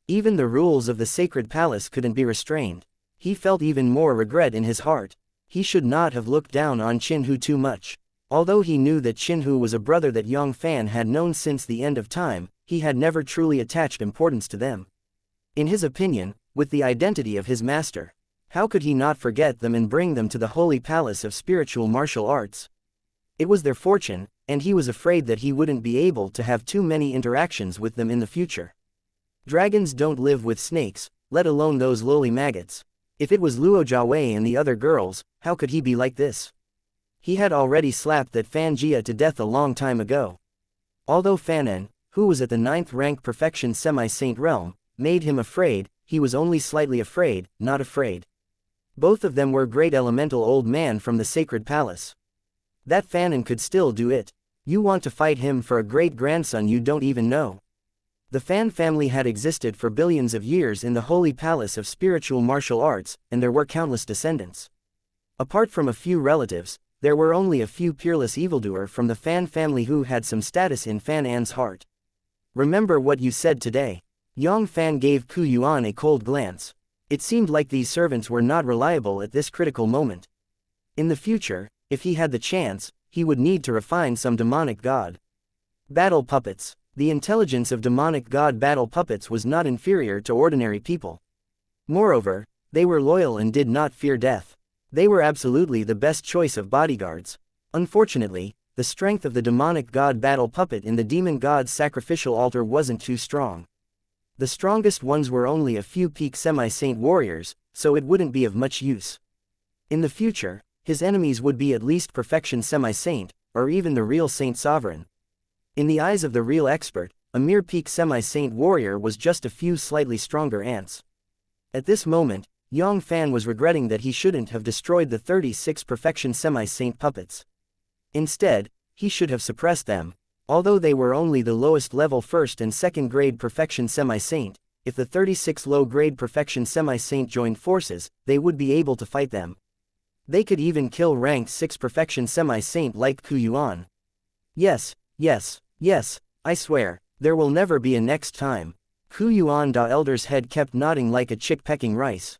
Even the rules of the sacred palace couldn't be restrained. He felt even more regret in his heart. He should not have looked down on Qin Hu too much. Although he knew that Qin Hu was a brother that Yang Fann had known since the end of time, he had never truly attached importance to them. In his opinion, with the identity of his master, how could he not forget them and bring them to the Holy Palace of Spiritual Martial Arts? It was their fortune, and he was afraid that he wouldn't be able to have too many interactions with them in the future. Dragons don't live with snakes, let alone those lowly maggots. If it was Luo Jiawei and the other girls, how could he be like this? He had already slapped that Fanjia to death a long time ago. Although Fanon, who was at the 9th rank perfection semi-saint realm, made him afraid, he was only slightly afraid, not afraid. Both of them were great elemental old man from the sacred palace. That Fanon could still do it. You want to fight him for a great-grandson you don't even know. The Fan family had existed for billions of years in the holy palace of spiritual martial arts, and there were countless descendants. Apart from a few relatives, there were only a few peerless evildoer from the Fan family who had some status in Fan An's heart. Remember what you said today. Yang Fann gave Ku Yuan a cold glance. It seemed like these servants were not reliable at this critical moment. In the future, if he had the chance, he would need to refine some demonic god. Battle puppets. The intelligence of demonic god battle puppets was not inferior to ordinary people. Moreover, they were loyal and did not fear death. They were absolutely the best choice of bodyguards. Unfortunately, the strength of the demonic god battle puppet in the demon god's sacrificial altar wasn't too strong. The strongest ones were only a few peak semi-saint warriors, so it wouldn't be of much use. In the future, his enemies would be at least perfection semi-saint, or even the real saint sovereign. In the eyes of the real expert, a mere peak semi-saint warrior was just a few slightly stronger ants. At this moment, Yang Fann was regretting that he shouldn't have destroyed the 36 perfection semi-saint puppets. Instead, he should have suppressed them. Although they were only the lowest level 1st and 2nd grade perfection semi-saint, if the 36 low-grade perfection semi-saint joined forces, they would be able to fight them. They could even kill ranked 6 perfection semi-saint like Ku Yuan. Yes, I swear, there will never be a next time. Ku Yuan Da Elder's head kept nodding like a chick pecking rice.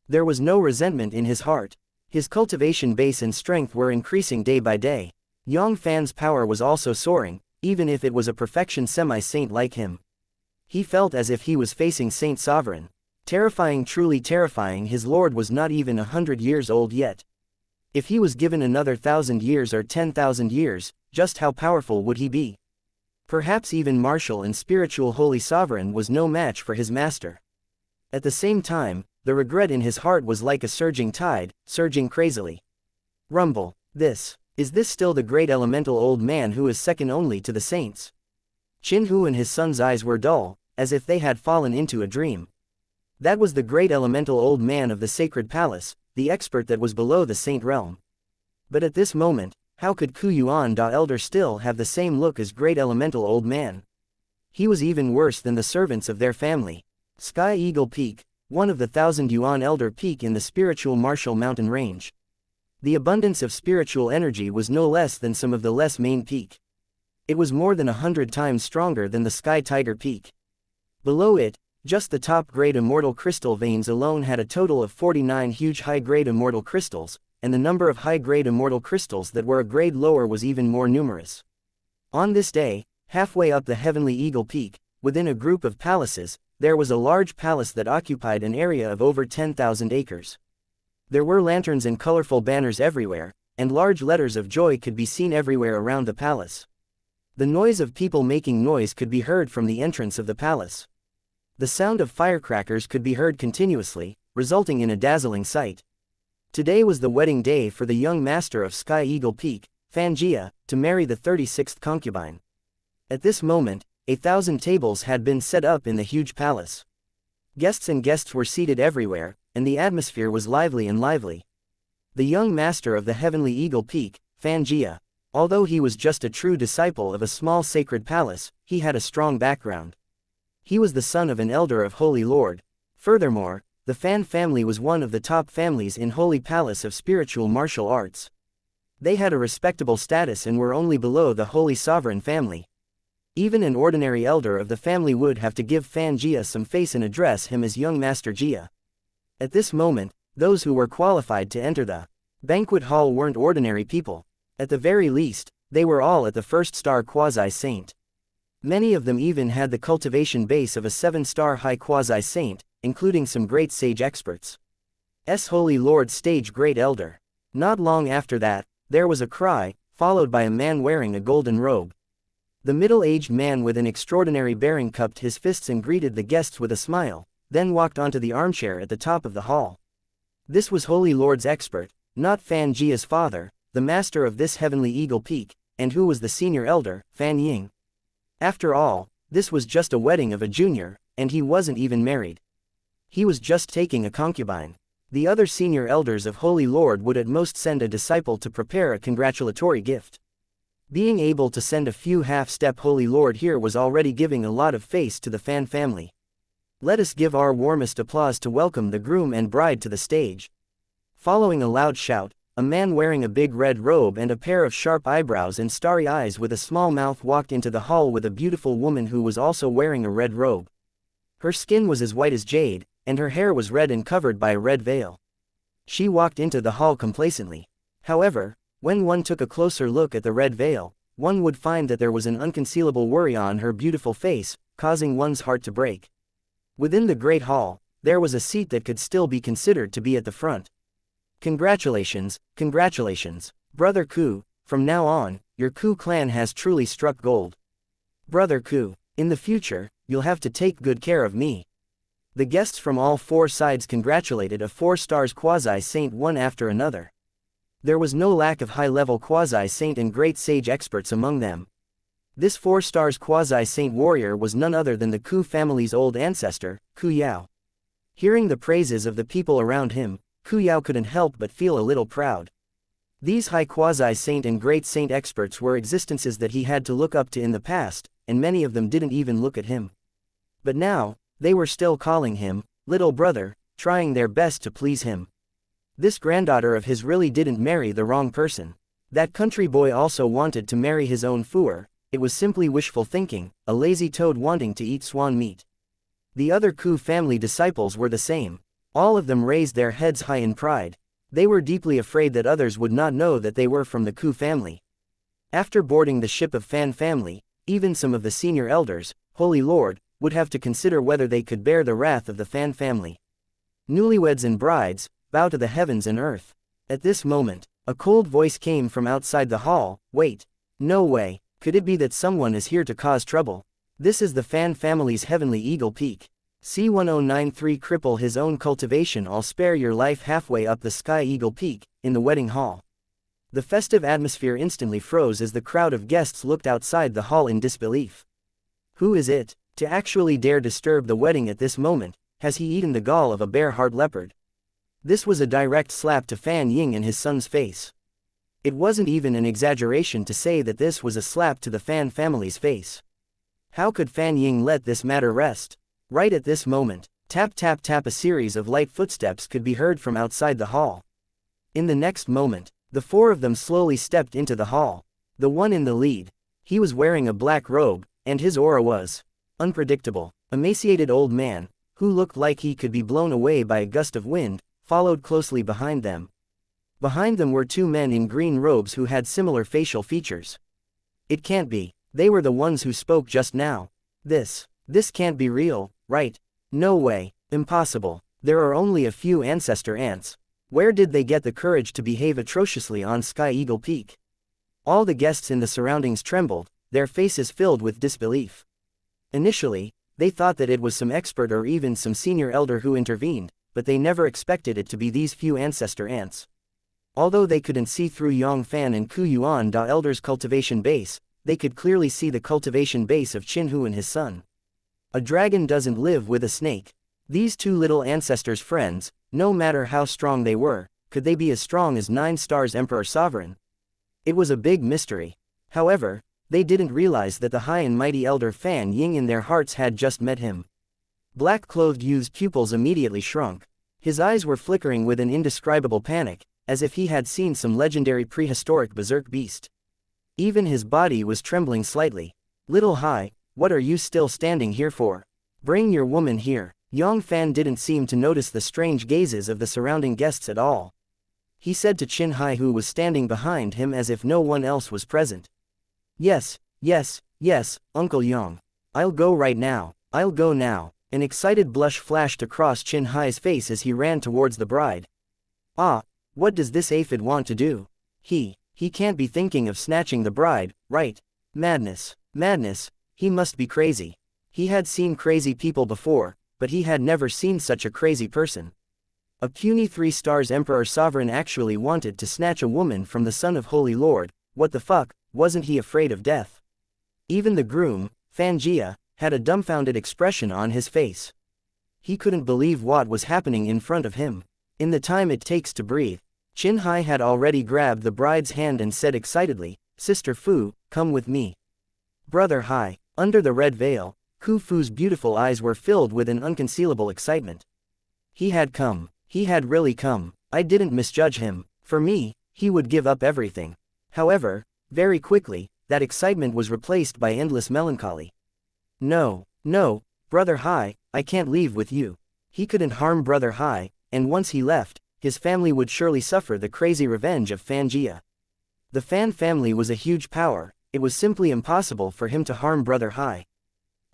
There was no resentment in his heart. His cultivation base and strength were increasing day by day. Yang Fann's power was also soaring, even if it was a perfection semi-saint like him. He felt as if he was facing Saint Sovereign. Terrifying, truly terrifying. His lord was not even 100 years old yet. If he was given another 1,000 years or 10,000 years, just how powerful would he be? Perhaps even martial and spiritual holy sovereign was no match for his master. At the same time, the regret in his heart was like a surging tide, surging crazily. Rumble. Is this still the great elemental old man who is second only to the saints? Qin Hu and his son's eyes were dull, as if they had fallen into a dream. That was the great elemental old man of the sacred palace, the expert that was below the saint realm. But at this moment, how could Ku Yuan Da Elder still have the same look as great elemental old man? He was even worse than the servants of their family. Sky Eagle Peak, one of the 1,000 Yuan Elder Peak in the spiritual martial mountain range. The abundance of spiritual energy was no less than some of the less main peak. It was more than 100 times stronger than the Sky Tiger Peak. Below it, just the top-grade immortal crystal veins alone had a total of 49 huge high-grade immortal crystals, and the number of high-grade immortal crystals that were a grade lower was even more numerous. On this day, halfway up the Heavenly Eagle Peak, within a group of palaces, there was a large palace that occupied an area of over 10,000 acres. There were lanterns and colorful banners everywhere, and large letters of joy could be seen everywhere around the palace. The noise of people making noise could be heard from the entrance of the palace. The sound of firecrackers could be heard continuously, resulting in a dazzling sight. Today was the wedding day for the young master of Sky Eagle Peak, Fanjia, to marry the 36th concubine. At this moment, 1,000 tables had been set up in the huge palace. Guests were seated everywhere, and the atmosphere was lively and lively. The young master of the Heavenly Eagle Peak, Fanjia, although he was just a true disciple of a small sacred palace, he had a strong background. He was the son of an elder of Holy Lord. Furthermore, the Fan family was one of the top families in Holy Palace of spiritual martial arts. They had a respectable status and were only below the Holy Sovereign family. Even an ordinary elder of the family would have to give Fan Jia some face and address him as young Master Jia. At this moment, those who were qualified to enter the banquet hall weren't ordinary people. At the very least, they were all at the first star quasi-saint. Many of them even had the cultivation base of a 7-star high quasi-saint, including some great sage experts. Holy Lord Stage Great Elder. Not long after that, there was a cry, followed by a man wearing a golden robe. The middle-aged man with an extraordinary bearing cupped his fists and greeted the guests with a smile, then walked onto the armchair at the top of the hall. This was Holy Lord's expert, not Fan Jia's father, the master of this heavenly eagle peak, and who was the senior elder, Fan Ying. After all, this was just a wedding of a junior, and he wasn't even married. He was just taking a concubine. The other senior elders of Holy Lord would at most send a disciple to prepare a congratulatory gift. Being able to send a few half-step Holy Lord here was already giving a lot of face to the Fan family. Let us give our warmest applause to welcome the groom and bride to the stage. Following a loud shout, a man wearing a big red robe and a pair of sharp eyebrows and starry eyes with a small mouth walked into the hall with a beautiful woman who was also wearing a red robe. Her skin was as white as jade, and her hair was red and covered by a red veil. She walked into the hall complacently. However, when one took a closer look at the red veil, one would find that there was an unconcealable worry on her beautiful face, causing one's heart to break. Within the great hall, there was a seat that could still be considered to be at the front. Congratulations, congratulations, Brother Ku, from now on, your Ku clan has truly struck gold. Brother Ku, in the future, you'll have to take good care of me. The guests from all four sides congratulated a 4-stars quasi-saint one after another. There was no lack of high-level quasi-saint and great sage experts among them. This 4-stars quasi-saint warrior was none other than the Ku family's old ancestor, Ku Yao. Hearing the praises of the people around him, Ku Yao couldn't help but feel a little proud. These high quasi-saint and great saint experts were existences that he had to look up to in the past, and many of them didn't even look at him. But now, they were still calling him little brother, trying their best to please him. This granddaughter of his really didn't marry the wrong person. That country boy also wanted to marry his own fooer. It was simply wishful thinking, a lazy toad wanting to eat swan meat. The other Ku family disciples were the same. All of them raised their heads high in pride. They were deeply afraid that others would not know that they were from the Ku family. After boarding the ship of Fan family, even some of the senior elders, Holy Lord, would have to consider whether they could bear the wrath of the Fan family. Newlyweds and brides, bow to the heavens and earth. At this moment, a cold voice came from outside the hall. Wait. No way. Could it be that someone is here to cause trouble? This is the Fan family's heavenly eagle peak. C1093 cripple his own cultivation. I'll spare your life halfway up the sky eagle peak, in the wedding hall. The festive atmosphere instantly froze as the crowd of guests looked outside the hall in disbelief. Who is it, to actually dare disturb the wedding at this moment? Has he eaten the gall of a bear-heart leopard? This was a direct slap to Fan Ying and his son's face. It wasn't even an exaggeration to say that this was a slap to the Fan family's face. How could Fan Ying let this matter rest? Right at this moment, tap tap tap, a series of light footsteps could be heard from outside the hall. In the next moment, the four of them slowly stepped into the hall. The one in the lead. He was wearing a black robe, and his aura was unpredictable. Emaciated old man, who looked like he could be blown away by a gust of wind, followed closely behind them. Behind them were two men in green robes who had similar facial features. It can't be. They were the ones who spoke just now. This can't be real, right? No way. Impossible. There are only a few ancestor ants. Where did they get the courage to behave atrociously on Sky Eagle Peak? All the guests in the surroundings trembled, their faces filled with disbelief. Initially, they thought that it was some expert or even some senior elder who intervened, but they never expected it to be these few ancestor ants. Although they couldn't see through Yang Fann and Ku Yuan Da Elder's cultivation base, they could clearly see the cultivation base of Qin Hu and his son. A dragon doesn't live with a snake. These two little ancestors' friends, no matter how strong they were, could they be as strong as 9 Stars Emperor Sovereign? It was a big mystery. However, they didn't realize that the high and mighty elder Fan Ying in their hearts had just met him. Black-clothed youth's pupils immediately shrunk. His eyes were flickering with an indescribable panic, as if he had seen some legendary prehistoric berserk beast. Even his body was trembling slightly. Little Hai, what are you still standing here for? Bring your woman here. Yang Fann didn't seem to notice the strange gazes of the surrounding guests at all. He said to Qin Hai, who was standing behind him as if no one else was present. Yes, Uncle Yang. I'll go right now. I'll go now. An excited blush flashed across Qin Hai's face as he ran towards the bride. Ah, what does this aphid want to do? He He can't be thinking of snatching the bride, right? Madness. Madness. He must be crazy. He had seen crazy people before, but he had never seen such a crazy person. A puny 3 stars emperor sovereign actually wanted to snatch a woman from the son of Holy Lord. What the fuck, wasn't he afraid of death? Even the groom, Xianxia, had a dumbfounded expression on his face. He couldn't believe what was happening in front of him. In the time it takes to breathe, Qinhai had already grabbed the bride's hand and said excitedly, "Sister Fu, come with me." Brother Hai, under the red veil, Ku Fu's beautiful eyes were filled with an unconcealable excitement. He had come. He had really come. I didn't misjudge him. For me, he would give up everything. However, very quickly, that excitement was replaced by endless melancholy. No, no, Brother Hai, I can't leave with you. He couldn't harm Brother Hai, and once he left, his family would surely suffer the crazy revenge of Xianxia. The Fan family was a huge power. It was simply impossible for him to harm Brother Hai.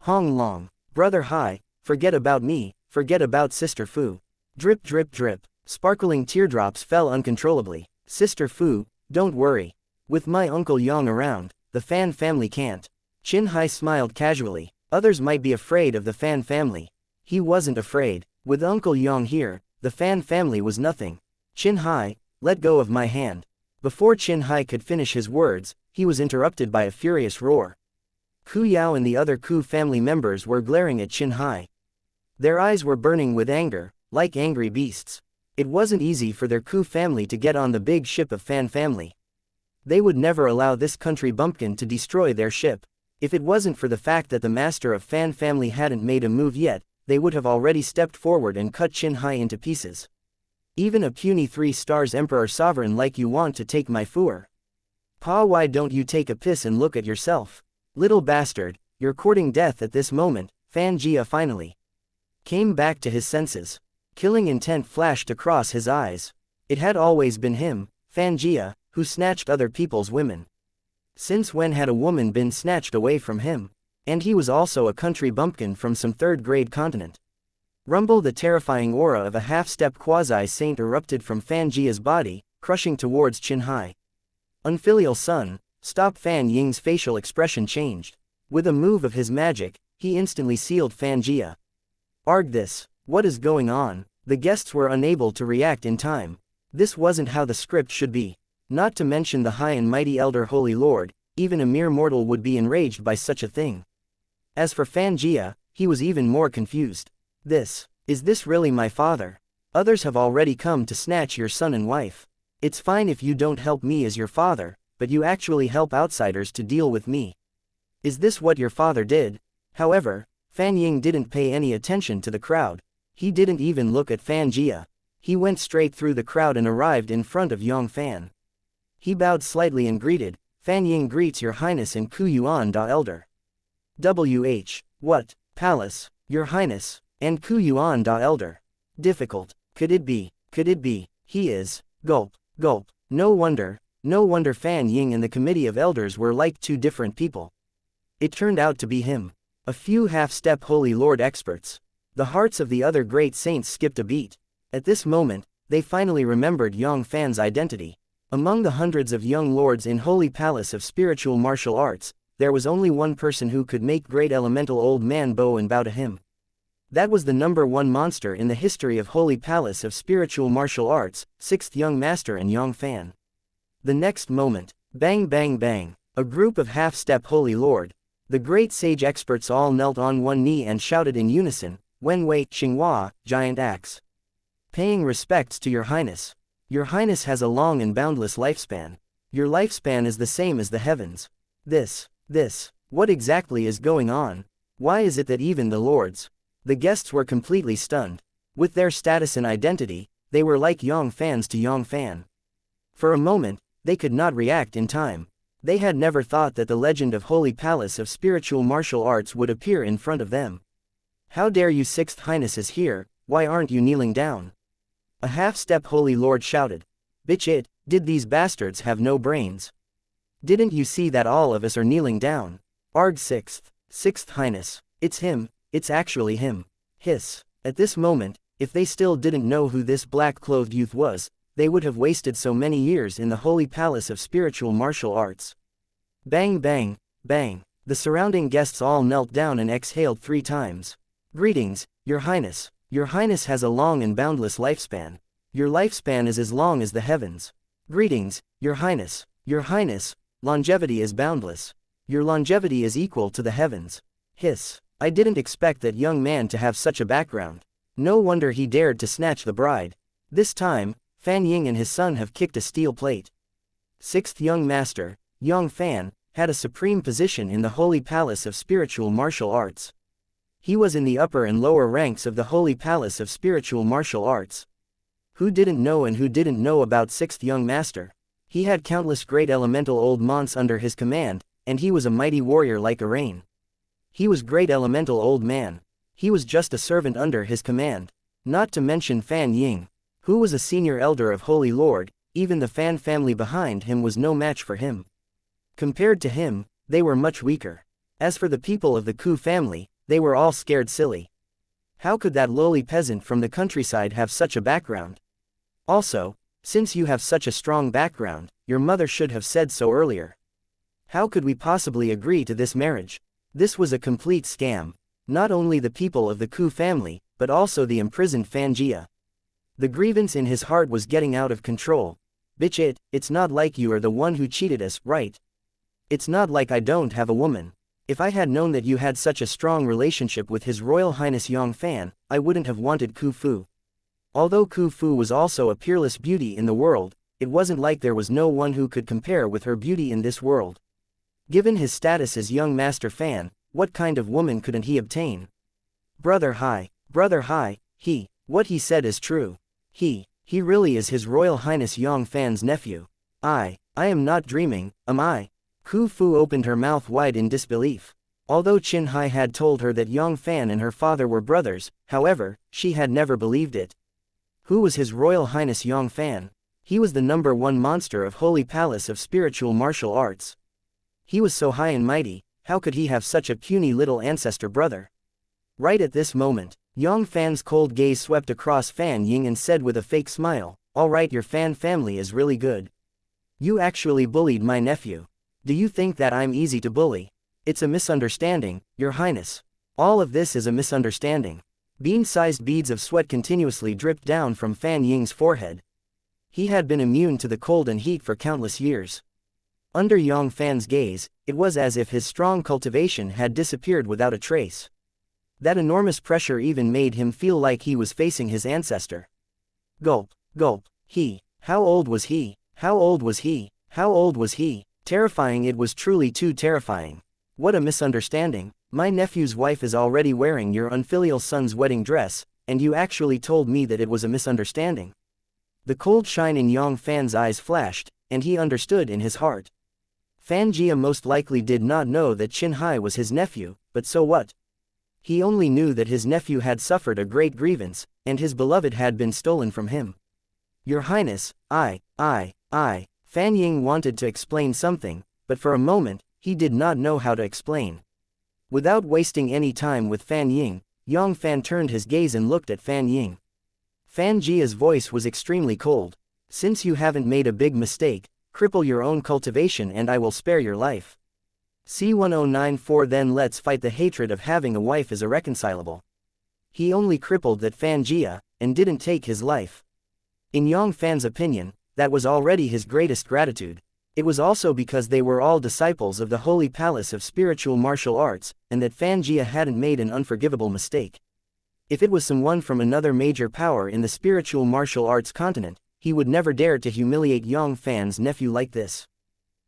Hong Long, Brother Hai, forget about me, forget about Sister Fu. Drip drip drip, sparkling teardrops fell uncontrollably. Sister Fu, don't worry. With my Uncle Yang around, the Fan family can't. Qinhai smiled casually. Others might be afraid of the Fan family. He wasn't afraid. With Uncle Yang here, the Fan family was nothing. Qinhai, let go of my hand. Before Qinhai could finish his words, he was interrupted by a furious roar. Ku Yao and the other Ku family members were glaring at Qinhai. Their eyes were burning with anger, like angry beasts. It wasn't easy for their Ku family to get on the big ship of Fan family. They would never allow this country bumpkin to destroy their ship. If it wasn't for the fact that the master of Fan family hadn't made a move yet, they would have already stepped forward and cut Qinhai into pieces. Even a puny 3 stars emperor sovereign like you want to take my foor? Pa, why don't you take a piss and look at yourself? Little bastard, you're courting death at this moment. Xianxia finally came back to his senses. Killing intent flashed across his eyes. It had always been him, Xianxia, who snatched other people's women. Since when had a woman been snatched away from him? And he was also a country bumpkin from some third-grade continent. Rumble, the terrifying aura of a half-step quasi-saint erupted from Xianxia's body, crushing towards Qinhai. Unfilial son, stop! Fan Ying's facial expression changed. With a move of his magic, he instantly sealed Xianxia. Arg this, what is going on? The guests were unable to react in time. This wasn't how the script should be. Not to mention the high and mighty elder Holy Lord, even a mere mortal would be enraged by such a thing. As for Xianxia, he was even more confused. Is this really my father? Others have already come to snatch your son and wife. It's fine if you don't help me as your father, but you actually help outsiders to deal with me. Is this what your father did? However, Fan Ying didn't pay any attention to the crowd. He didn't even look at Xianxia. He went straight through the crowd and arrived in front of Yang Fann. He bowed slightly and greeted, "Fan Ying greets your highness and Ku Yuan da elder." "WH, what, palace, your highness, and Ku Yuan da elder? Difficult, could it be, he is, gulp, gulp, no wonder Fan Ying and the committee of elders were like two different people. It turned out to be him. A few half-step Holy Lord experts. The hearts of the other great saints skipped a beat. At this moment, they finally remembered Yang Fann's identity. Among the hundreds of young lords in Holy Palace of Spiritual Martial Arts, there was only one person who could make great elemental old man bow and bow to him. That was the #1 monster in the history of Holy Palace of Spiritual Martial Arts, 6th young master and Yang Fann. The next moment, bang bang bang, a group of half-step Holy Lord, the great sage experts all knelt on one knee and shouted in unison, "Wen Wei, Xinghua, giant axe. Paying respects to your highness. Your highness has a long and boundless lifespan. Your lifespan is the same as the heavens. What exactly is going on? Why is it that even the lords?" The guests were completely stunned. With their status and identity, they were like Yang Fanns to Yang Fann. For a moment, they could not react in time. They had never thought that the legend of Holy Palace of Spiritual Martial Arts would appear in front of them. "How dare you, 6th Highness is here, why aren't you kneeling down?" A half-step Holy Lord shouted. "Bitch it, did these bastards have no brains? Didn't you see that all of us are kneeling down? Arg 6th Highness, it's him, it's actually him." Hiss. At this moment, if they still didn't know who this black-clothed youth was, they would have wasted so many years in the holy palace of spiritual martial arts. Bang bang, bang. The surrounding guests all knelt down and exhaled 3 times. Greetings, Your Highness. Your Highness has a long and boundless lifespan. Your lifespan is as long as the heavens. Greetings, Your Highness. Your Highness, longevity is boundless. Your longevity is equal to the heavens. Hiss. I didn't expect that young man to have such a background. No wonder he dared to snatch the bride. This time, Fan Ying and his son have kicked a steel plate. 6th young master, Yang Fann, had a supreme position in the holy palace of spiritual martial arts. He was in the upper and lower ranks of the holy palace of spiritual martial arts. Who didn't know and who didn't know about 6th young master? He had countless great elemental old monks under his command, and he was a mighty warrior like a rain. He was great elemental old man. He was just a servant under his command. Not to mention Fan Ying, who was a senior elder of Holy Lord. Even the Fan family behind him was no match for him. Compared to him, they were much weaker. As for the people of the Ku family, they were all scared silly. How could that lowly peasant from the countryside have such a background? Also, since you have such a strong background, your mother should have said so earlier. How could we possibly agree to this marriage? This was a complete scam. Not only the people of the Ku family, but also the imprisoned Xianxia. The grievance in his heart was getting out of control. Bitch, it's not like you are the one who cheated us, right? It's not like I don't have a woman. If I had known that you had such a strong relationship with His Royal Highness Yang Fann, I wouldn't have wanted Ku Fu. Although Ku Fu was also a peerless beauty in the world, it wasn't like there was no one who could compare with her beauty in this world. Given his status as young Master Fan, what kind of woman couldn't he obtain? Brother Hai, what he said is true. He really is His Royal Highness Yang Fann's nephew. I am not dreaming, am I? Ku Fu opened her mouth wide in disbelief. Although Qin Hai had told her that Yang Fann and her father were brothers, however, she had never believed it. Who was His Royal Highness Yang Fann? He was the #1 monster of Holy Palace of Spiritual Martial Arts. He was so high and mighty, how could he have such a puny little ancestor brother? Right at this moment, Yang Fann's cold gaze swept across Fan Ying and said with a fake smile, "Alright, your Fan family is really good. You actually bullied my nephew. Do you think that I'm easy to bully? It's a misunderstanding, Your Highness. All of this is a misunderstanding." Bean-sized beads of sweat continuously dripped down from Fan Ying's forehead. He had been immune to the cold and heat for countless years. Under Yang Fann's gaze, it was as if his strong cultivation had disappeared without a trace. That enormous pressure even made him feel like he was facing his ancestor. Gulp, gulp, how old was he? How old was he? How old was he? Terrifying, it was truly too terrifying. What a misunderstanding. My nephew's wife is already wearing your unfilial son's wedding dress, and you actually told me that it was a misunderstanding. The cold shine in Yang Fann's eyes flashed, and he understood in his heart. Xianxia most likely did not know that Qin Hai was his nephew, but so what? He only knew that his nephew had suffered a great grievance, and his beloved had been stolen from him. Your Highness, Fan Ying wanted to explain something, but for a moment, he did not know how to explain. Without wasting any time with Fan Ying, Yang Fann turned his gaze and looked at Fan Ying. Xianxia's voice was extremely cold. Since you haven't made a big mistake, cripple your own cultivation and I will spare your life. C1094 Then let's fight. The hatred of having a wife is irreconcilable. He only crippled that Xianxia, and didn't take his life. In Yang Fann's opinion, that was already his greatest gratitude. It was also because they were all disciples of the Holy Palace of Spiritual Martial Arts, and that Xianxia hadn't made an unforgivable mistake. If it was someone from another major power in the spiritual martial arts continent, he would never dare to humiliate Yang Fann's nephew like this.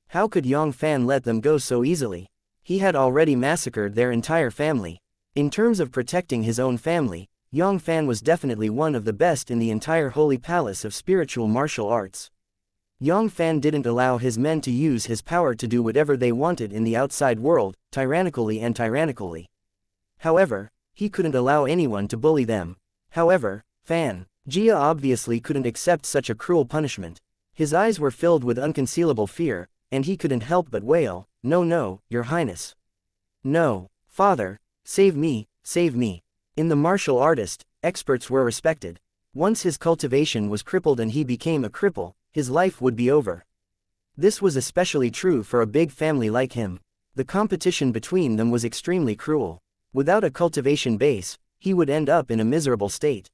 How could Yang Fann let them go so easily? He had already massacred their entire family. In terms of protecting his own family, Yang Fann was definitely one of the best in the entire Holy Palace of Spiritual Martial Arts. Yang Fann didn't allow his men to use his power to do whatever they wanted in the outside world, tyrannically. However, he couldn't allow anyone to bully them. However, Xianxia obviously couldn't accept such a cruel punishment. His eyes were filled with unconcealable fear, and he couldn't help but wail, "No, Your Highness. No, Father, save me, save me." In the martial artist, experts were respected. Once his cultivation was crippled and he became a cripple, his life would be over. This was especially true for a big family like him. The competition between them was extremely cruel. Without a cultivation base, he would end up in a miserable state.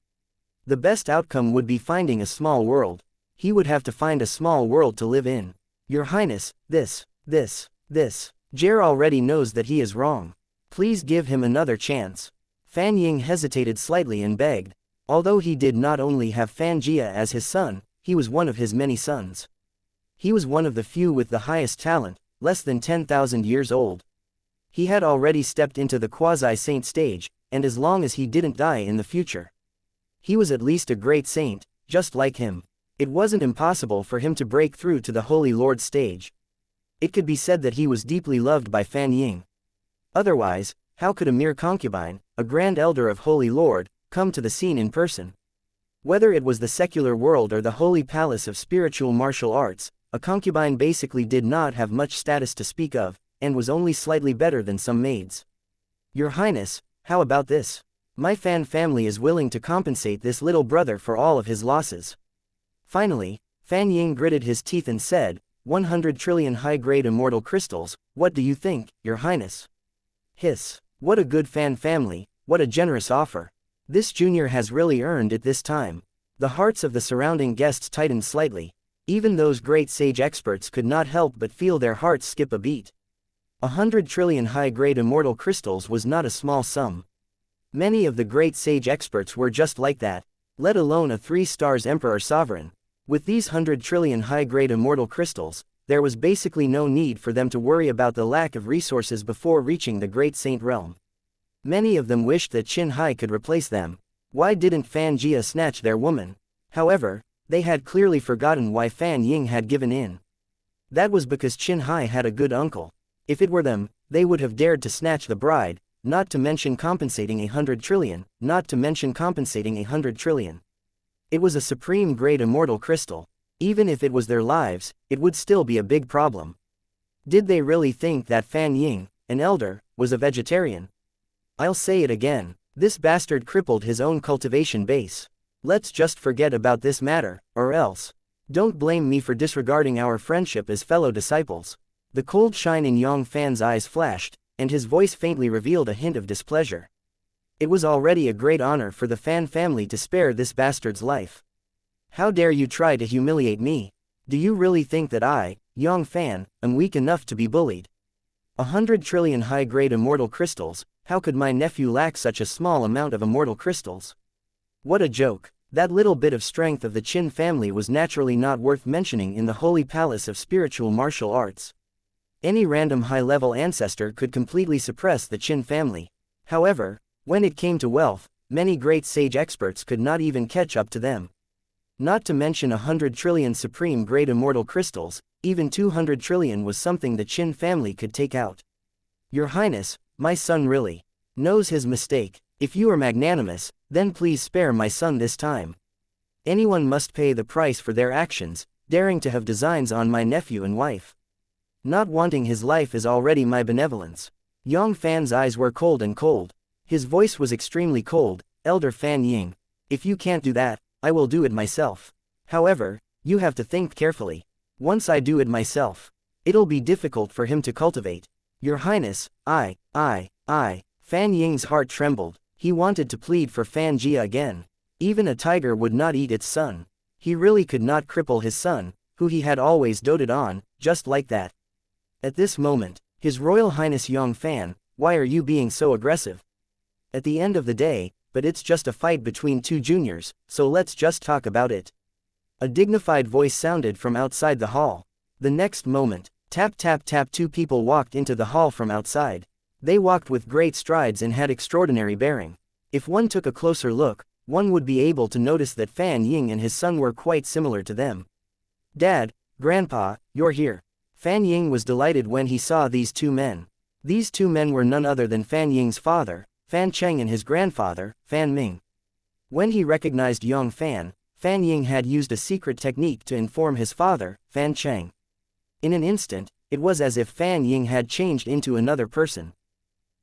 The best outcome would be finding a small world. He would have to find a small world to live in. Your Highness, this. Jer already knows that he is wrong. Please give him another chance. Fan Ying hesitated slightly and begged. Although he did not only have Fan Jia as his son, he was one of his many sons. He was one of the few with the highest talent, less than 10,000 years old. He had already stepped into the quasi-saint stage, and as long as he didn't die in the future, he was at least a great saint, just like him. It wasn't impossible for him to break through to the Holy Lord stage. It could be said that he was deeply loved by Fan Ying. Otherwise, how could a mere concubine, a grand elder of Holy Lord, come to the scene in person? Whether it was the secular world or the holy palace of spiritual martial arts, a concubine basically did not have much status to speak of, and was only slightly better than some maids. Your Highness, how about this? My Fan family is willing to compensate this little brother for all of his losses. Finally, Fan Ying gritted his teeth and said, 100 trillion high-grade immortal crystals, what do you think, Your Highness? Hiss. What a good Fan family, what a generous offer. This junior has really earned it this time. The hearts of the surrounding guests tightened slightly. Even those great sage experts could not help but feel their hearts skip a beat. 100 trillion high-grade immortal crystals was not a small sum. Many of the great sage experts were just like that, let alone a 3 stars emperor sovereign. With these 100 trillion high-grade immortal crystals, there was basically no need for them to worry about the lack of resources before reaching the great saint realm. Many of them wished that Qin Hai could replace them. Why didn't Fan Jia snatch their woman? However, they had clearly forgotten why Fan Ying had given in. That was because Qin Hai had a good uncle. If it were them, they would have dared to snatch the bride, not to mention compensating 100 trillion, It was a supreme grade immortal crystal. Even if it was their lives, it would still be a big problem. Did they really think that Fan Ying, an elder, was a vegetarian? I'll say it again, this bastard crippled his own cultivation base. Let's just forget about this matter, or else. Don't blame me for disregarding our friendship as fellow disciples. The cold shine in Yang Fann's eyes flashed, and his voice faintly revealed a hint of displeasure. It was already a great honor for the Fan family to spare this bastard's life. How dare you try to humiliate me? Do you really think that I, Yang Fann, am weak enough to be bullied? 100 trillion high-grade immortal crystals, how could my nephew lack such a small amount of immortal crystals? What a joke. That little bit of strength of the Qin family was naturally not worth mentioning in the holy palace of spiritual martial arts. Any random high-level ancestor could completely suppress the Qin family. However, when it came to wealth, many great sage experts could not even catch up to them. Not to mention 100 trillion supreme grade immortal crystals, even 200 trillion was something the Qin family could take out. Your Highness, my son really knows his mistake. If you are magnanimous, then please spare my son this time. Anyone must pay the price for their actions, daring to have designs on my nephew and wife. Not wanting his life is already my benevolence. Yang Fann's eyes were cold and cold. His voice was extremely cold. Elder Fan Ying, if you can't do that, I will do it myself. However, you have to think carefully. Once I do it myself, it'll be difficult for him to cultivate. Your Highness, I. Fan Ying's heart trembled. He wanted to plead for Fan Jia again. Even a tiger would not eat its son. He really could not cripple his son, who he had always doted on, just like that. At this moment, His Royal Highness Yang Fann, why are you being so aggressive? At the end of the day, but it's just a fight between two juniors, so let's just talk about it. A dignified voice sounded from outside the hall. The next moment, tap tap tap, two people walked into the hall from outside. They walked with great strides and had extraordinary bearing. If one took a closer look, one would be able to notice that Fan Ying and his son were quite similar to them. Dad, Grandpa, you're here. Fan Ying was delighted when he saw these two men. These two men were none other than Fan Ying's father, Fan Cheng, and his grandfather, Fan Ming. When he recognized Yang Fann, Fan Ying had used a secret technique to inform his father, Fan Cheng. In an instant, it was as if Fan Ying had changed into another person.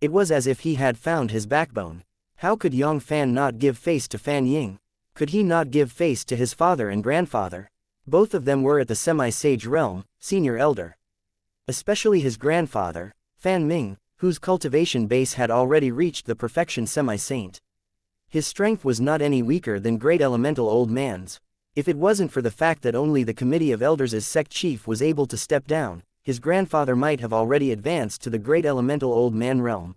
It was as if he had found his backbone. How could Yang Fann not give face to Fan Ying? Could he not give face to his father and grandfather? Both of them were at the semi-sage realm, senior elder. Especially his grandfather, Fan Ming, whose cultivation base had already reached the perfection semi-saint. His strength was not any weaker than great elemental old man's. If it wasn't for the fact that only the committee of elders' sect chief was able to step down, his grandfather might have already advanced to the great elemental old man realm.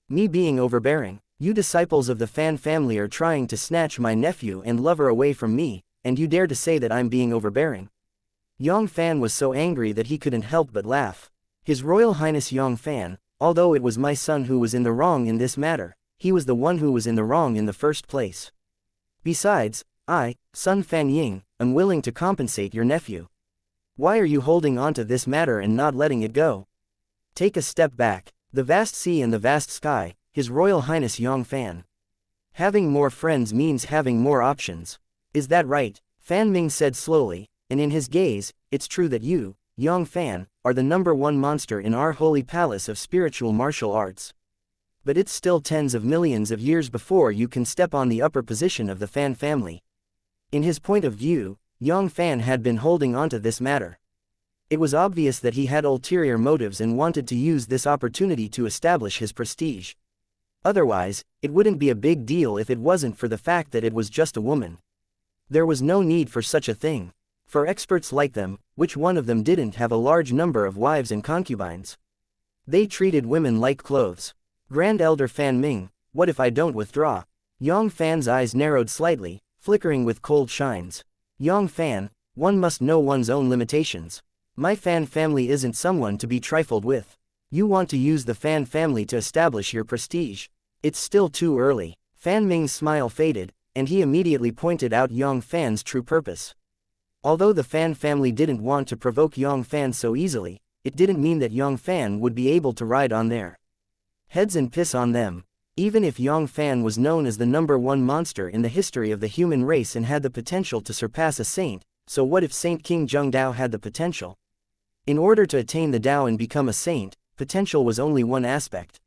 Me being overbearing, you disciples of the Fan family are trying to snatch my nephew and lover away from me, and you dare to say that I'm being overbearing. Yang Fann was so angry that he couldn't help but laugh. His Royal Highness Yang Fann, although it was my son who was in the wrong in this matter, he was the one who was in the wrong in the first place. Besides, I, son Fan Ying, am willing to compensate your nephew. Why are you holding on to this matter and not letting it go? Take a step back. The vast sea and the vast sky, His Royal Highness Yang Fann. Having more friends means having more options. Is that right? Fan Ming said slowly, and in his gaze, it's true that you, Yang Fann, are the #1 monster in our holy palace of spiritual martial arts. But it's still tens of millions of years before you can step on the upper position of the Fan family. In his point of view, Yang Fann had been holding on to this matter. It was obvious that he had ulterior motives and wanted to use this opportunity to establish his prestige. Otherwise, it wouldn't be a big deal if it wasn't for the fact that it was just a woman. There was no need for such a thing. For experts like them, which one of them didn't have a large number of wives and concubines? They treated women like clothes. Grand Elder Fan Ming, what if I don't withdraw? Yang Fann's eyes narrowed slightly, flickering with cold shines. Yang Fann, one must know one's own limitations. My Fan family isn't someone to be trifled with. You want to use the Fan family to establish your prestige. It's still too early. Fan Ming's smile faded, and he immediately pointed out Yang Fann's true purpose. Although the Fan family didn't want to provoke Yang Fann so easily, it didn't mean that Yang Fann would be able to ride on their heads and piss on them. Even if Yang Fann was known as the #1 monster in the history of the human race and had the potential to surpass a saint, so what if Saint King Zheng Dao had the potential? In order to attain the Dao and become a saint, potential was only one aspect.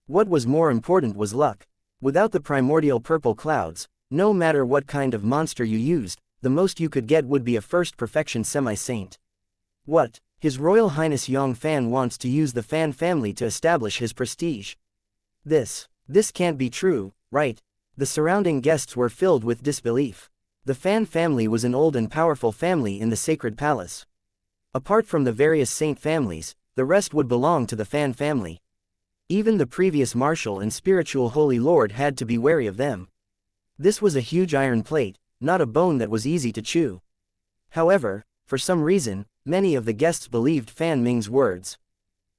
What was more important was luck. Without the primordial purple clouds, no matter what kind of monster you used, the most you could get would be a first perfection semi-saint. What? His Royal Highness Yang Fann wants to use the Fan family to establish his prestige. This can't be true, right? The surrounding guests were filled with disbelief. The Fan family was an old and powerful family in the sacred palace. Apart from the various saint families, the rest would belong to the Fan family. Even the previous martial and spiritual holy lord had to be wary of them. This was a huge iron plate, not a bone that was easy to chew. However, for some reason, many of the guests believed Fan Ming's words.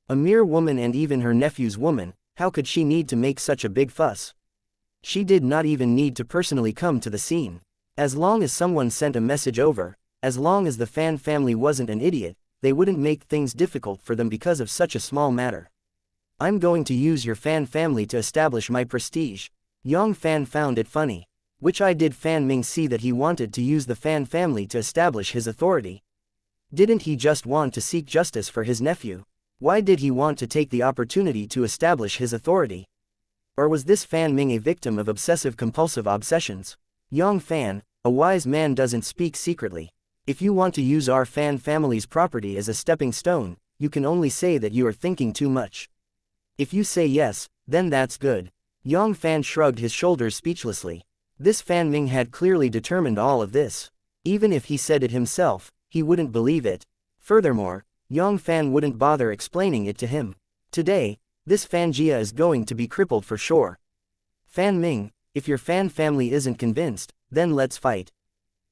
A mere woman and even her nephew's woman, how could she need to make such a big fuss? She did not even need to personally come to the scene. As long as someone sent a message over, as long as the Fan family wasn't an idiot, they wouldn't make things difficult for them because of such a small matter. I'm going to use your Fan family to establish my prestige. Yang Fann found it funny. Which eye did Fan Ming see that he wanted to use the Fan family to establish his authority? Didn't he just want to seek justice for his nephew? Why did he want to take the opportunity to establish his authority? Or was this Fan Ming a victim of obsessive-compulsive obsessions? Yang Fann, a wise man doesn't speak secretly. If you want to use our Fan family's property as a stepping stone, you can only say that you are thinking too much. If you say yes, then that's good. Yang Fann shrugged his shoulders speechlessly. This Fan Ming had clearly determined all of this. Even if he said it himself, he wouldn't believe it. Furthermore, Yang Fann wouldn't bother explaining it to him. Today, this Xianxia is going to be crippled for sure. Fan Ming, if your Fan family isn't convinced, then let's fight.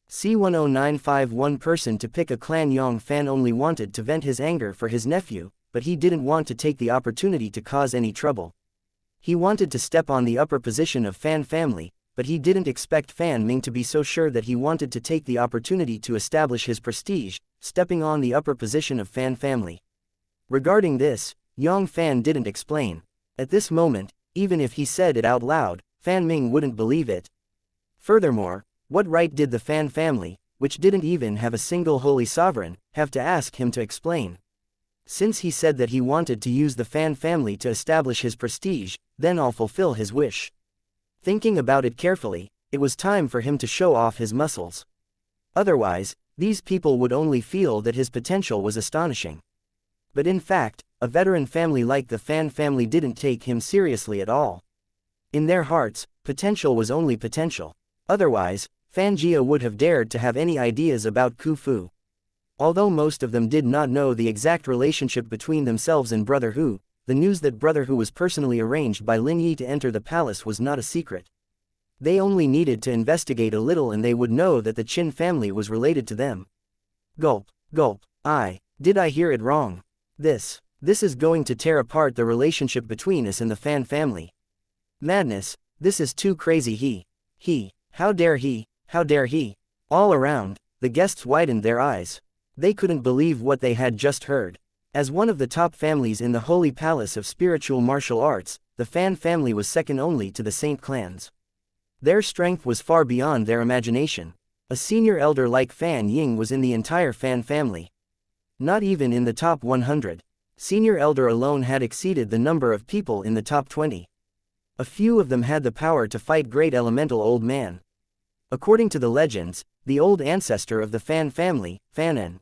C10951 person to pick a clan. Yang Fann only wanted to vent his anger for his nephew, but he didn't want to take the opportunity to cause any trouble. He wanted to step on the upper position of Fan family, but he didn't expect Fan Ming to be so sure that he wanted to take the opportunity to establish his prestige, stepping on the upper position of Fan family. Regarding this, Yang Fann didn't explain. At this moment, even if he said it out loud, Fan Ming wouldn't believe it. Furthermore, what right did the Fan family, which didn't even have a single holy sovereign, have to ask him to explain? Since he said that he wanted to use the Fan family to establish his prestige, then I'll fulfill his wish. Thinking about it carefully, it was time for him to show off his muscles. Otherwise, these people would only feel that his potential was astonishing. But in fact, a veteran family like the Fann family didn't take him seriously at all. In their hearts, potential was only potential. Otherwise, Fanjia would have dared to have any ideas about Khufu. Although most of them did not know the exact relationship between themselves and Brother Hu, the news that Brother Hu was personally arranged by Lin Yi to enter the palace was not a secret. They only needed to investigate a little and they would know that the Qin family was related to them. Gulp, gulp, did I hear it wrong? This is going to tear apart the relationship between us and the Fann family. Madness, this is too crazy. How dare he? All around, the guests widened their eyes. They couldn't believe what they had just heard. As one of the top families in the Holy Palace of Spiritual Martial Arts, the Fann family was second only to the Saint clans. Their strength was far beyond their imagination. A senior elder like Fan Ying was in the entire Fann family. Not even in the top 100. Senior elder alone had exceeded the number of people in the top 20. A few of them had the power to fight great elemental old man. According to the legends, the old ancestor of the Fann family, Fann.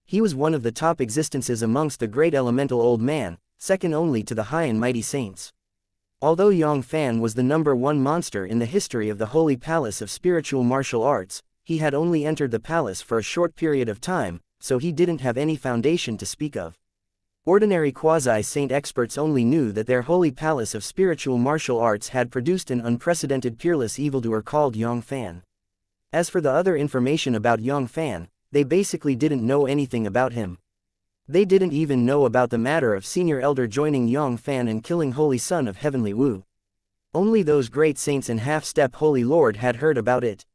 He was one of the top existences amongst the great elemental old man, second only to the high and mighty saints. Although Yang Fann was the #1 monster in the history of the Holy Palace of Spiritual Martial Arts, he had only entered the palace for a short period of time, so he didn't have any foundation to speak of. Ordinary quasi-saint experts only knew that their Holy Palace of Spiritual Martial Arts had produced an unprecedented peerless evildoer called Yang Fann. As for the other information about Yang Fann, they basically didn't know anything about him. They didn't even know about the matter of Senior Elder joining Yang Fann and killing Holy Son of Heavenly Wu. Only those great saints and half-step Holy Lord had heard about it.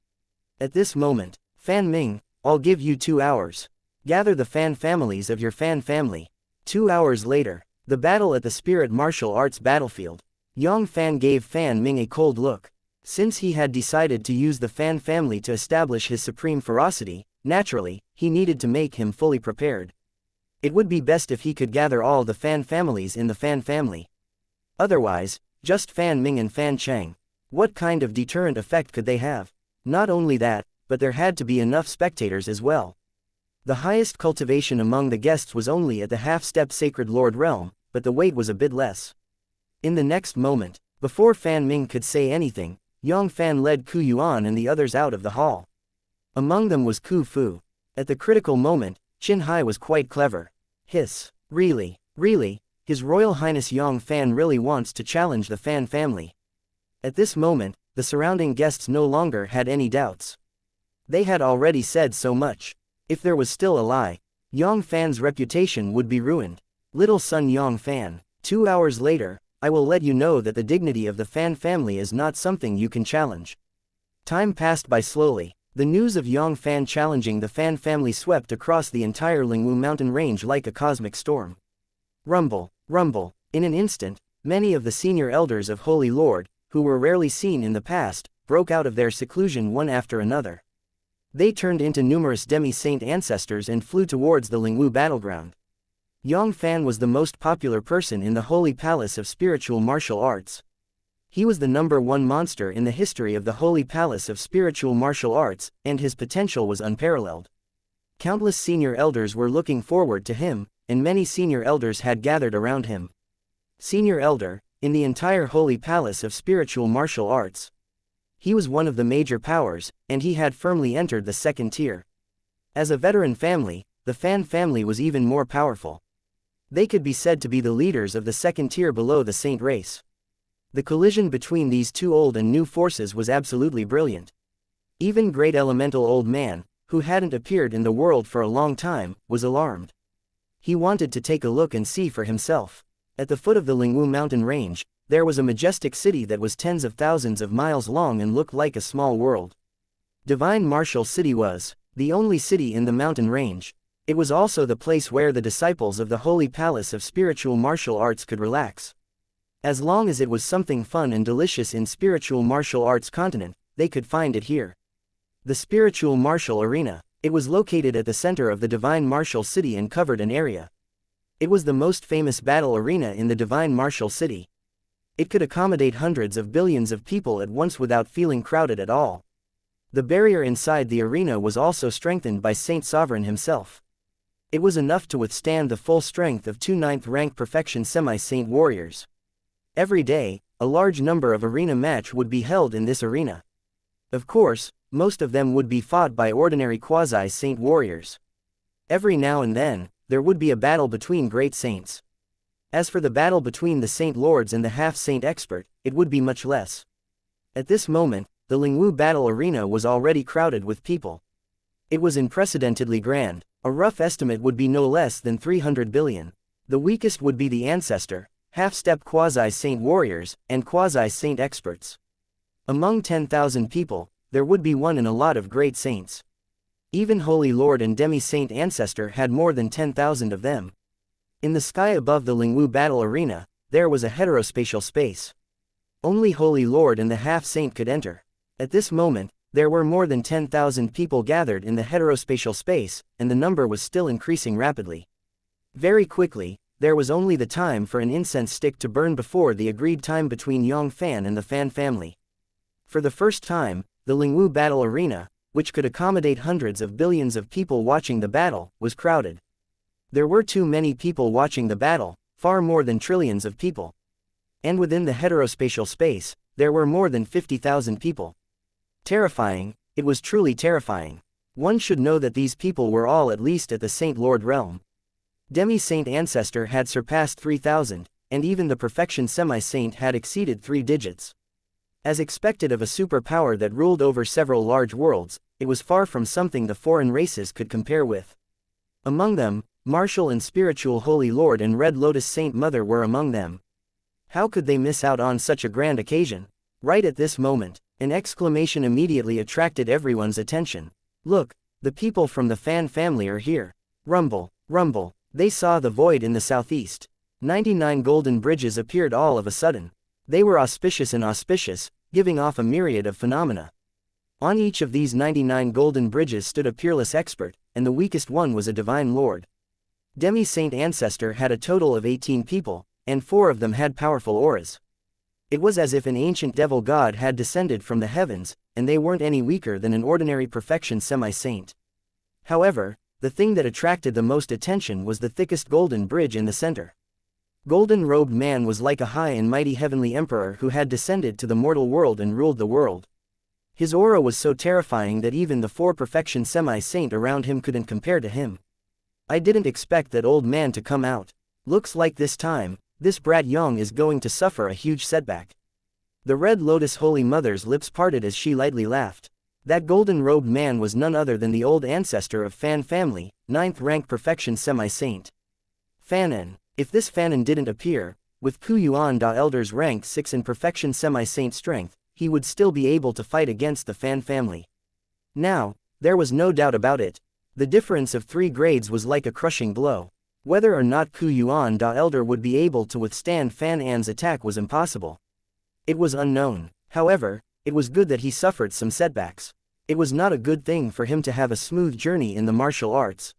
At this moment, Fan Ming, I'll give you 2 hours. Gather the Fann families of your Fann family. 2 hours later, the battle at the Spirit Martial Arts battlefield. Yang Fann gave Fan Ming a cold look. Since he had decided to use the Fann family to establish his supreme ferocity, naturally, he needed to make him fully prepared. It would be best if he could gather all the Fann families in the Fann family. Otherwise, just Fan Ming and Fan Cheng. What kind of deterrent effect could they have? Not only that, but there had to be enough spectators as well. The highest cultivation among the guests was only at the half-step Sacred Lord realm, but the weight was a bit less. In the next moment, before Fan Ming could say anything, Yang Fann led Ku Yuan and the others out of the hall. Among them was Ku Fu. At the critical moment, Qin Hai was quite clever. Hiss. Really, His Royal Highness Yang Fann really wants to challenge the Fann family. At this moment, the surrounding guests no longer had any doubts. They had already said so much. If there was still a lie, Yang Fann's reputation would be ruined. Little son Yang Fann, 2 hours later, I will let you know that the dignity of the Fann family is not something you can challenge. Time passed by slowly. The news of Yang Fann challenging the Fann family swept across the entire Lingwu mountain range like a cosmic storm. Rumble, rumble. In an instant, many of the senior elders of Holy Lord, who were rarely seen in the past, broke out of their seclusion one after another. They turned into numerous demi-saint ancestors and flew towards the Lingwu battleground. Yang Fann was the most popular person in the Holy Palace of Spiritual Martial Arts. He was the #1 monster in the history of the Holy Palace of Spiritual Martial Arts, and his potential was unparalleled. Countless senior elders were looking forward to him, and many senior elders had gathered around him. Senior elder, in the entire Holy Palace of Spiritual Martial Arts. He was one of the major powers, and he had firmly entered the second tier. As a veteran family, the Fann family was even more powerful. They could be said to be the leaders of the second tier below the saint race. The collision between these two old and new forces was absolutely brilliant. Even great elemental old man, who hadn't appeared in the world for a long time, was alarmed. He wanted to take a look and see for himself. At the foot of the Lingwu mountain range, there was a majestic city that was tens of thousands of miles long and looked like a small world. Divine Martial City was the only city in the mountain range. It was also the place where the disciples of the Holy Palace of Spiritual Martial Arts could relax. As long as it was something fun and delicious in Spiritual Martial Arts continent, they could find it here. The Spiritual Martial Arena. It was located at the center of the Divine Martial City and covered an area. It was the most famous battle arena in the Divine Martial City. It could accommodate hundreds of billions of people at once without feeling crowded at all. The barrier inside the arena was also strengthened by Saint Sovereign himself. It was enough to withstand the full strength of 2 9th-rank perfection semi-saint warriors. Every day, a large number of arena match would be held in this arena. Of course, most of them would be fought by ordinary quasi-saint warriors. Every now and then, there would be a battle between great saints. As for the battle between the Saint Lords and the half-saint expert, it would be much less. At this moment, the Lingwu battle arena was already crowded with people. It was unprecedentedly grand. A rough estimate would be no less than 300 billion. The weakest would be the ancestor, half-step quasi-saint warriors, and quasi-saint experts. Among 10,000 people, there would be one in a lot of great saints. Even Holy Lord and Demi-Saint Ancestor had more than 10,000 of them. In the sky above the Lingwu battle arena, there was a heterospatial space. Only Holy Lord and the half-saint could enter. At this moment, there were more than 10,000 people gathered in the heterospatial space, and the number was still increasing rapidly. Very quickly, there was only the time for an incense stick to burn before the agreed time between Yang Fann and the Fann family. For the first time, the Lingwu battle arena, which could accommodate hundreds of billions of people watching the battle, was crowded. There were too many people watching the battle, far more than trillions of people. And within the heterospatial space, there were more than 50,000 people. Terrifying, it was truly terrifying. One should know that these people were all at least at the Saint Lord realm. Demi-Saint Ancestor had surpassed 3,000, and even the Perfection Semi-Saint had exceeded 3 digits. As expected of a superpower that ruled over several large worlds, it was far from something the foreign races could compare with. Among them, Martial and Spiritual Holy Lord and Red Lotus Saint Mother were among them. How could they miss out on such a grand occasion? Right at this moment, an exclamation immediately attracted everyone's attention. Look, the people from the Fann family are here. Rumble, rumble, they saw the void in the southeast. 99 golden bridges appeared all of a sudden. They were auspicious and auspicious, giving off a myriad of phenomena. On each of these 99 golden bridges stood a peerless expert, and the weakest one was a divine lord. Demi-Saint Ancestor had a total of 18 people, and 4 of them had powerful auras. It was as if an ancient devil god had descended from the heavens, and they weren't any weaker than an ordinary perfection semi-saint. However, the thing that attracted the most attention was the thickest golden bridge in the center. Golden-robed man was like a high and mighty heavenly emperor who had descended to the mortal world and ruled the world. His aura was so terrifying that even the 4 perfection semi-saint around him couldn't compare to him. I didn't expect that old man to come out. Looks like this time, this brat Yang is going to suffer a huge setback. The Red Lotus Holy Mother's lips parted as she lightly laughed. That golden-robed man was none other than the old ancestor of Fann family, 9th rank perfection semi-saint. Fannin. If this Fannin didn't appear, with Ku Yuan Da Elder's rank 6 in perfection semi-saint strength, he would still be able to fight against the Fann family. Now, there was no doubt about it. The difference of 3 grades was like a crushing blow. Whether or not Ku Yuan Da Elder would be able to withstand Fan An's attack was impossible. It was unknown. However, it was good that he suffered some setbacks. It was not a good thing for him to have a smooth journey in the martial arts.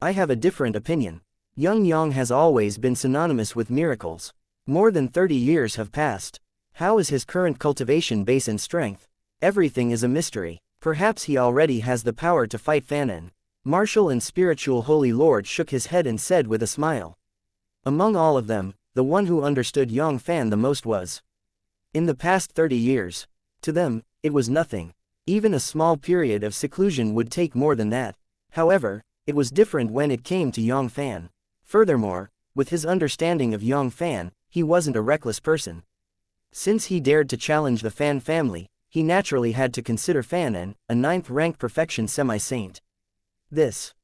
I have a different opinion. Yang has always been synonymous with miracles. More than 30 years have passed. How is his current cultivation base and strength? Everything is a mystery. Perhaps he already has the power to fight Fannin. Martial and Spiritual Holy Lord shook his head and said with a smile. Among all of them, the one who understood Yang Fann the most was. In the past 30 years. To them, it was nothing. Even a small period of seclusion would take more than that. However, it was different when it came to Yang Fann. Furthermore, with his understanding of Yang Fann, he wasn't a reckless person. Since he dared to challenge the Fann family, he naturally had to consider Fannin, a 9th rank perfection semi-saint. This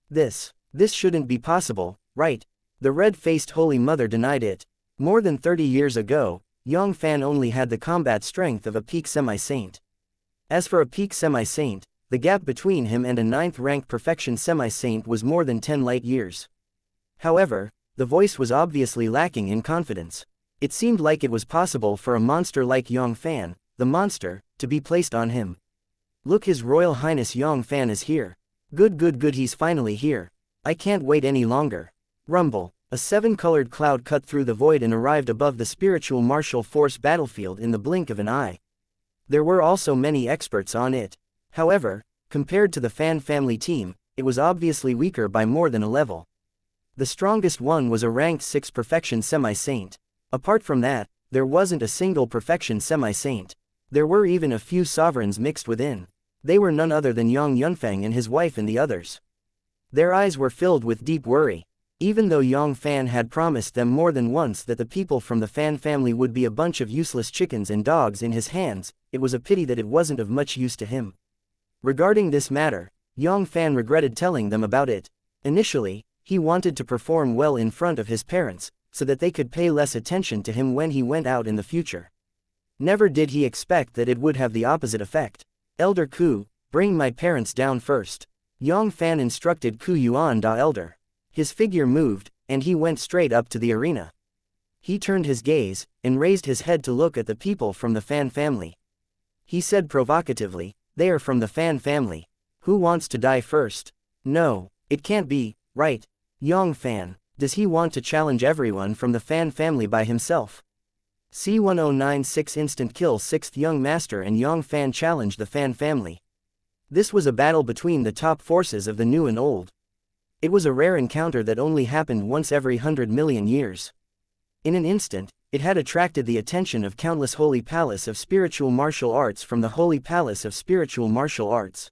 shouldn't be possible, right? The red-faced Holy Mother denied it. More than 30 years ago, Yang Fann only had the combat strength of a peak semi-saint. As for a peak semi-saint, the gap between him and a 9th rank perfection semi-saint was more than 10 light years. However, the voice was obviously lacking in confidence. It seemed like it was possible for a monster like Yang Fann, the monster, to be placed on him. Look, His Royal Highness Yang Fann is here. Good, he's finally here. I can't wait any longer. Rumble, A seven-colored cloud cut through the void and arrived above the spiritual martial force battlefield in the blink of an eye. There were also many experts on it. However, compared to the Fan family team, it was obviously weaker by more than a level. The strongest one was a ranked 6 perfection semi-saint. Apart from that, there wasn't a single perfection semi-saint. There were even a few sovereigns mixed within. They were none other than Yang Fann and his wife and the others. Their eyes were filled with deep worry. Even though Yang Fann had promised them more than once that the people from the Fan family would be a bunch of useless chickens and dogs in his hands, it was a pity that it wasn't of much use to him. Regarding this matter, Yang Fann regretted telling them about it. Initially, he wanted to perform well in front of his parents, so that they could pay less attention to him when he went out in the future. Never did he expect that it would have the opposite effect. Elder Ku, bring my parents down first. Yang Fann instructed Ku Yuan da Elder. His figure moved, and he went straight up to the arena. He turned his gaze, and raised his head to look at the people from the Fan family. He said provocatively, "They are from the Fan family. Who wants to die first?" "No, it can't be, right? Yang Fann, does he want to challenge everyone from the Fan family by himself?" C1096 instant kill 6th young master and Yang Fann challenged the Fan family. This was a battle between the top forces of the new and old. It was a rare encounter that only happened once every 100 million years. In an instant, it had attracted the attention of countless Holy Palace of Spiritual Martial Arts from the Holy Palace of Spiritual Martial Arts.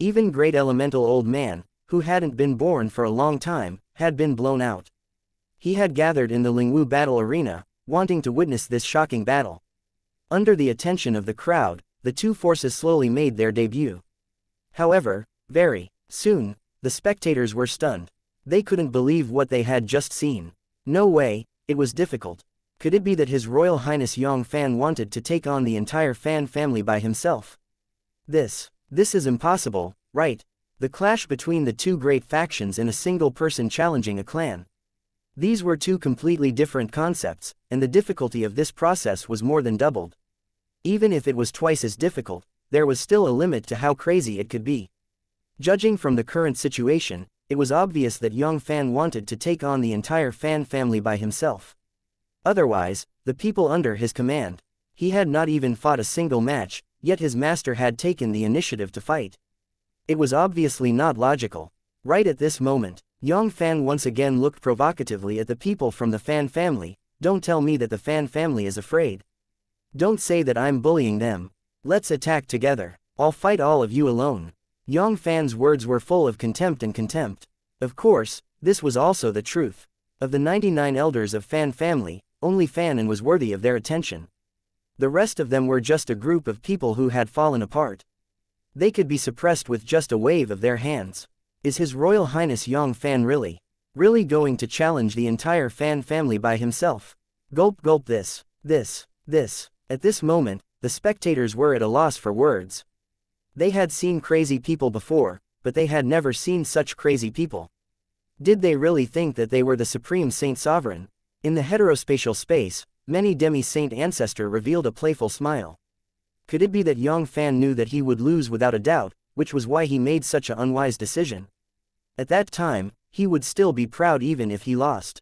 Even Great Elemental Old Man, who hadn't been born for a long time, had been blown out. He had gathered in the Lingwu battle arena, wanting to witness this shocking battle. Under the attention of the crowd, the two forces slowly made their debut. However, very soon, the spectators were stunned. They couldn't believe what they had just seen. No way, it was difficult. Could it be that His Royal Highness Yang Fann wanted to take on the entire Fan family by himself? This is impossible, right? The clash between the two great factions and a single person challenging a clan. These were two completely different concepts, and the difficulty of this process was more than doubled. Even if it was twice as difficult, there was still a limit to how crazy it could be. Judging from the current situation, it was obvious that Yang Fann wanted to take on the entire Fan family by himself. Otherwise, the people under his command. He had not even fought a single match, yet his master had taken the initiative to fight. It was obviously not logical. Right at this moment, Yang Fann once again looked provocatively at the people from the Fan family. "Don't tell me that the Fan family is afraid. Don't say that I'm bullying them. Let's attack together. I'll fight all of you alone." Yang Fann's words were full of contempt and contempt. Of course, this was also the truth. Of the 99 elders of Fan family, only Fann was worthy of their attention. The rest of them were just a group of people who had fallen apart. They could be suppressed with just a wave of their hands. Is His Royal Highness Yang Fann really going to challenge the entire Fan family by himself? Gulp gulp this. At this moment, the spectators were at a loss for words. They had seen crazy people before, but they had never seen such crazy people. Did they really think that they were the Supreme Saint Sovereign? In the heterospatial space, many demi-saint ancestor revealed a playful smile. Could it be that Yang Fann knew that he would lose without a doubt, which was why he made such an unwise decision? At that time, he would still be proud even if he lost.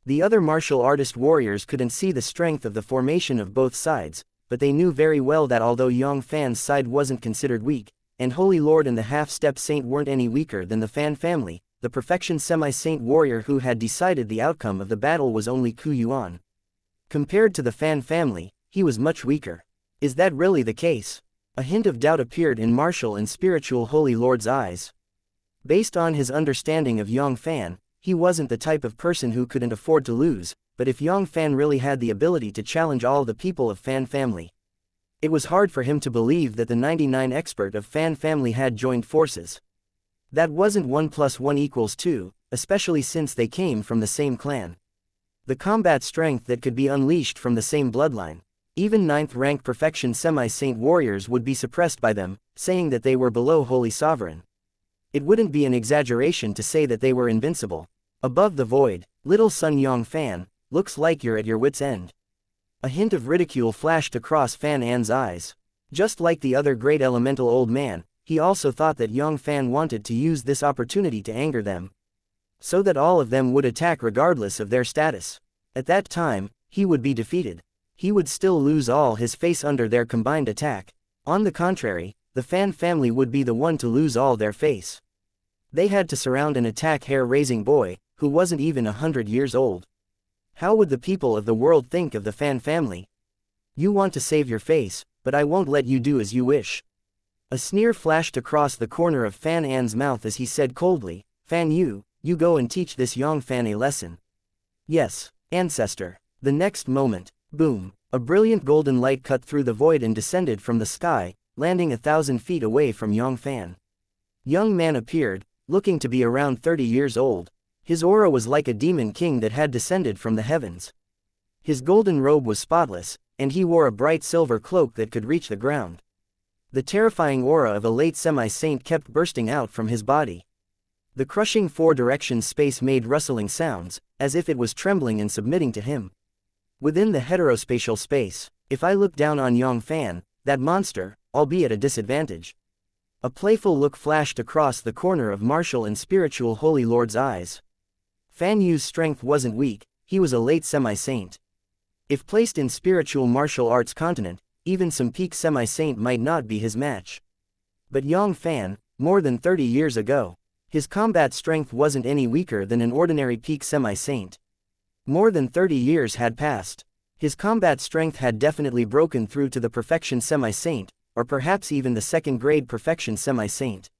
The other martial artist warriors couldn't see the strength of the formation of both sides, but they knew very well that although Yang Fann's side wasn't considered weak, and Holy Lord and the half-step saint weren't any weaker than the Fan family, the perfection semi-saint warrior who had decided the outcome of the battle was only Ku Yuan. Compared to the Fan family, he was much weaker. Is that really the case? A hint of doubt appeared in martial and spiritual Holy Lord's eyes. Based on his understanding of Yang Fann, he wasn't the type of person who couldn't afford to lose, but if Yang Fann really had the ability to challenge all the people of Fan family, it was hard for him to believe that the 99 expert of Fan family had joined forces. That wasn't 1 + 1 = 2, especially since they came from the same clan. The combat strength that could be unleashed from the same bloodline. Even 9th rank perfection semi-saint warriors would be suppressed by them, saying that they were below Holy Sovereign. It wouldn't be an exaggeration to say that they were invincible. Above the void, little son Yang Fann, looks like you're at your wit's end. A hint of ridicule flashed across Fan An's eyes. Just like the other great elemental old man, he also thought that Yang Fann wanted to use this opportunity to anger them. so that all of them would attack regardless of their status. At that time, he would be defeated. He would still lose all his face under their combined attack. On the contrary, the Fann family would be the one to lose all their face. They had to surround and attack hair-raising boy, who wasn't even 100 years old. How would the people of the world think of the Fann family? You want to save your face, but I won't let you do as you wish. A sneer flashed across the corner of Fan An's mouth as he said coldly, Fan Yu, you go and teach this Yang Fann a lesson. Yes, ancestor. The next moment, boom, a brilliant golden light cut through the void and descended from the sky, landing 1,000 feet away from Yang Fann. Young man appeared, looking to be around 30 years old. His aura was like a demon king that had descended from the heavens. His golden robe was spotless, and he wore a bright silver cloak that could reach the ground. The terrifying aura of a late semi-saint kept bursting out from his body. The crushing four-direction space made rustling sounds, as if it was trembling and submitting to him. Within the heterospatial space, if I look down on Yang Fann, that monster, I'll be at a disadvantage. A playful look flashed across the corner of martial and spiritual Holy Lord's eyes. Fan Yu's strength wasn't weak, he was a late semi-saint. If placed in spiritual martial arts continent, even some peak semi-saint might not be his match. But Yang Fann, more than 30 years ago, his combat strength wasn't any weaker than an ordinary peak semi-saint. More than 30 years had passed. His combat strength had definitely broken through to the perfection semi-saint, or perhaps even the second-grade perfection semi-saint.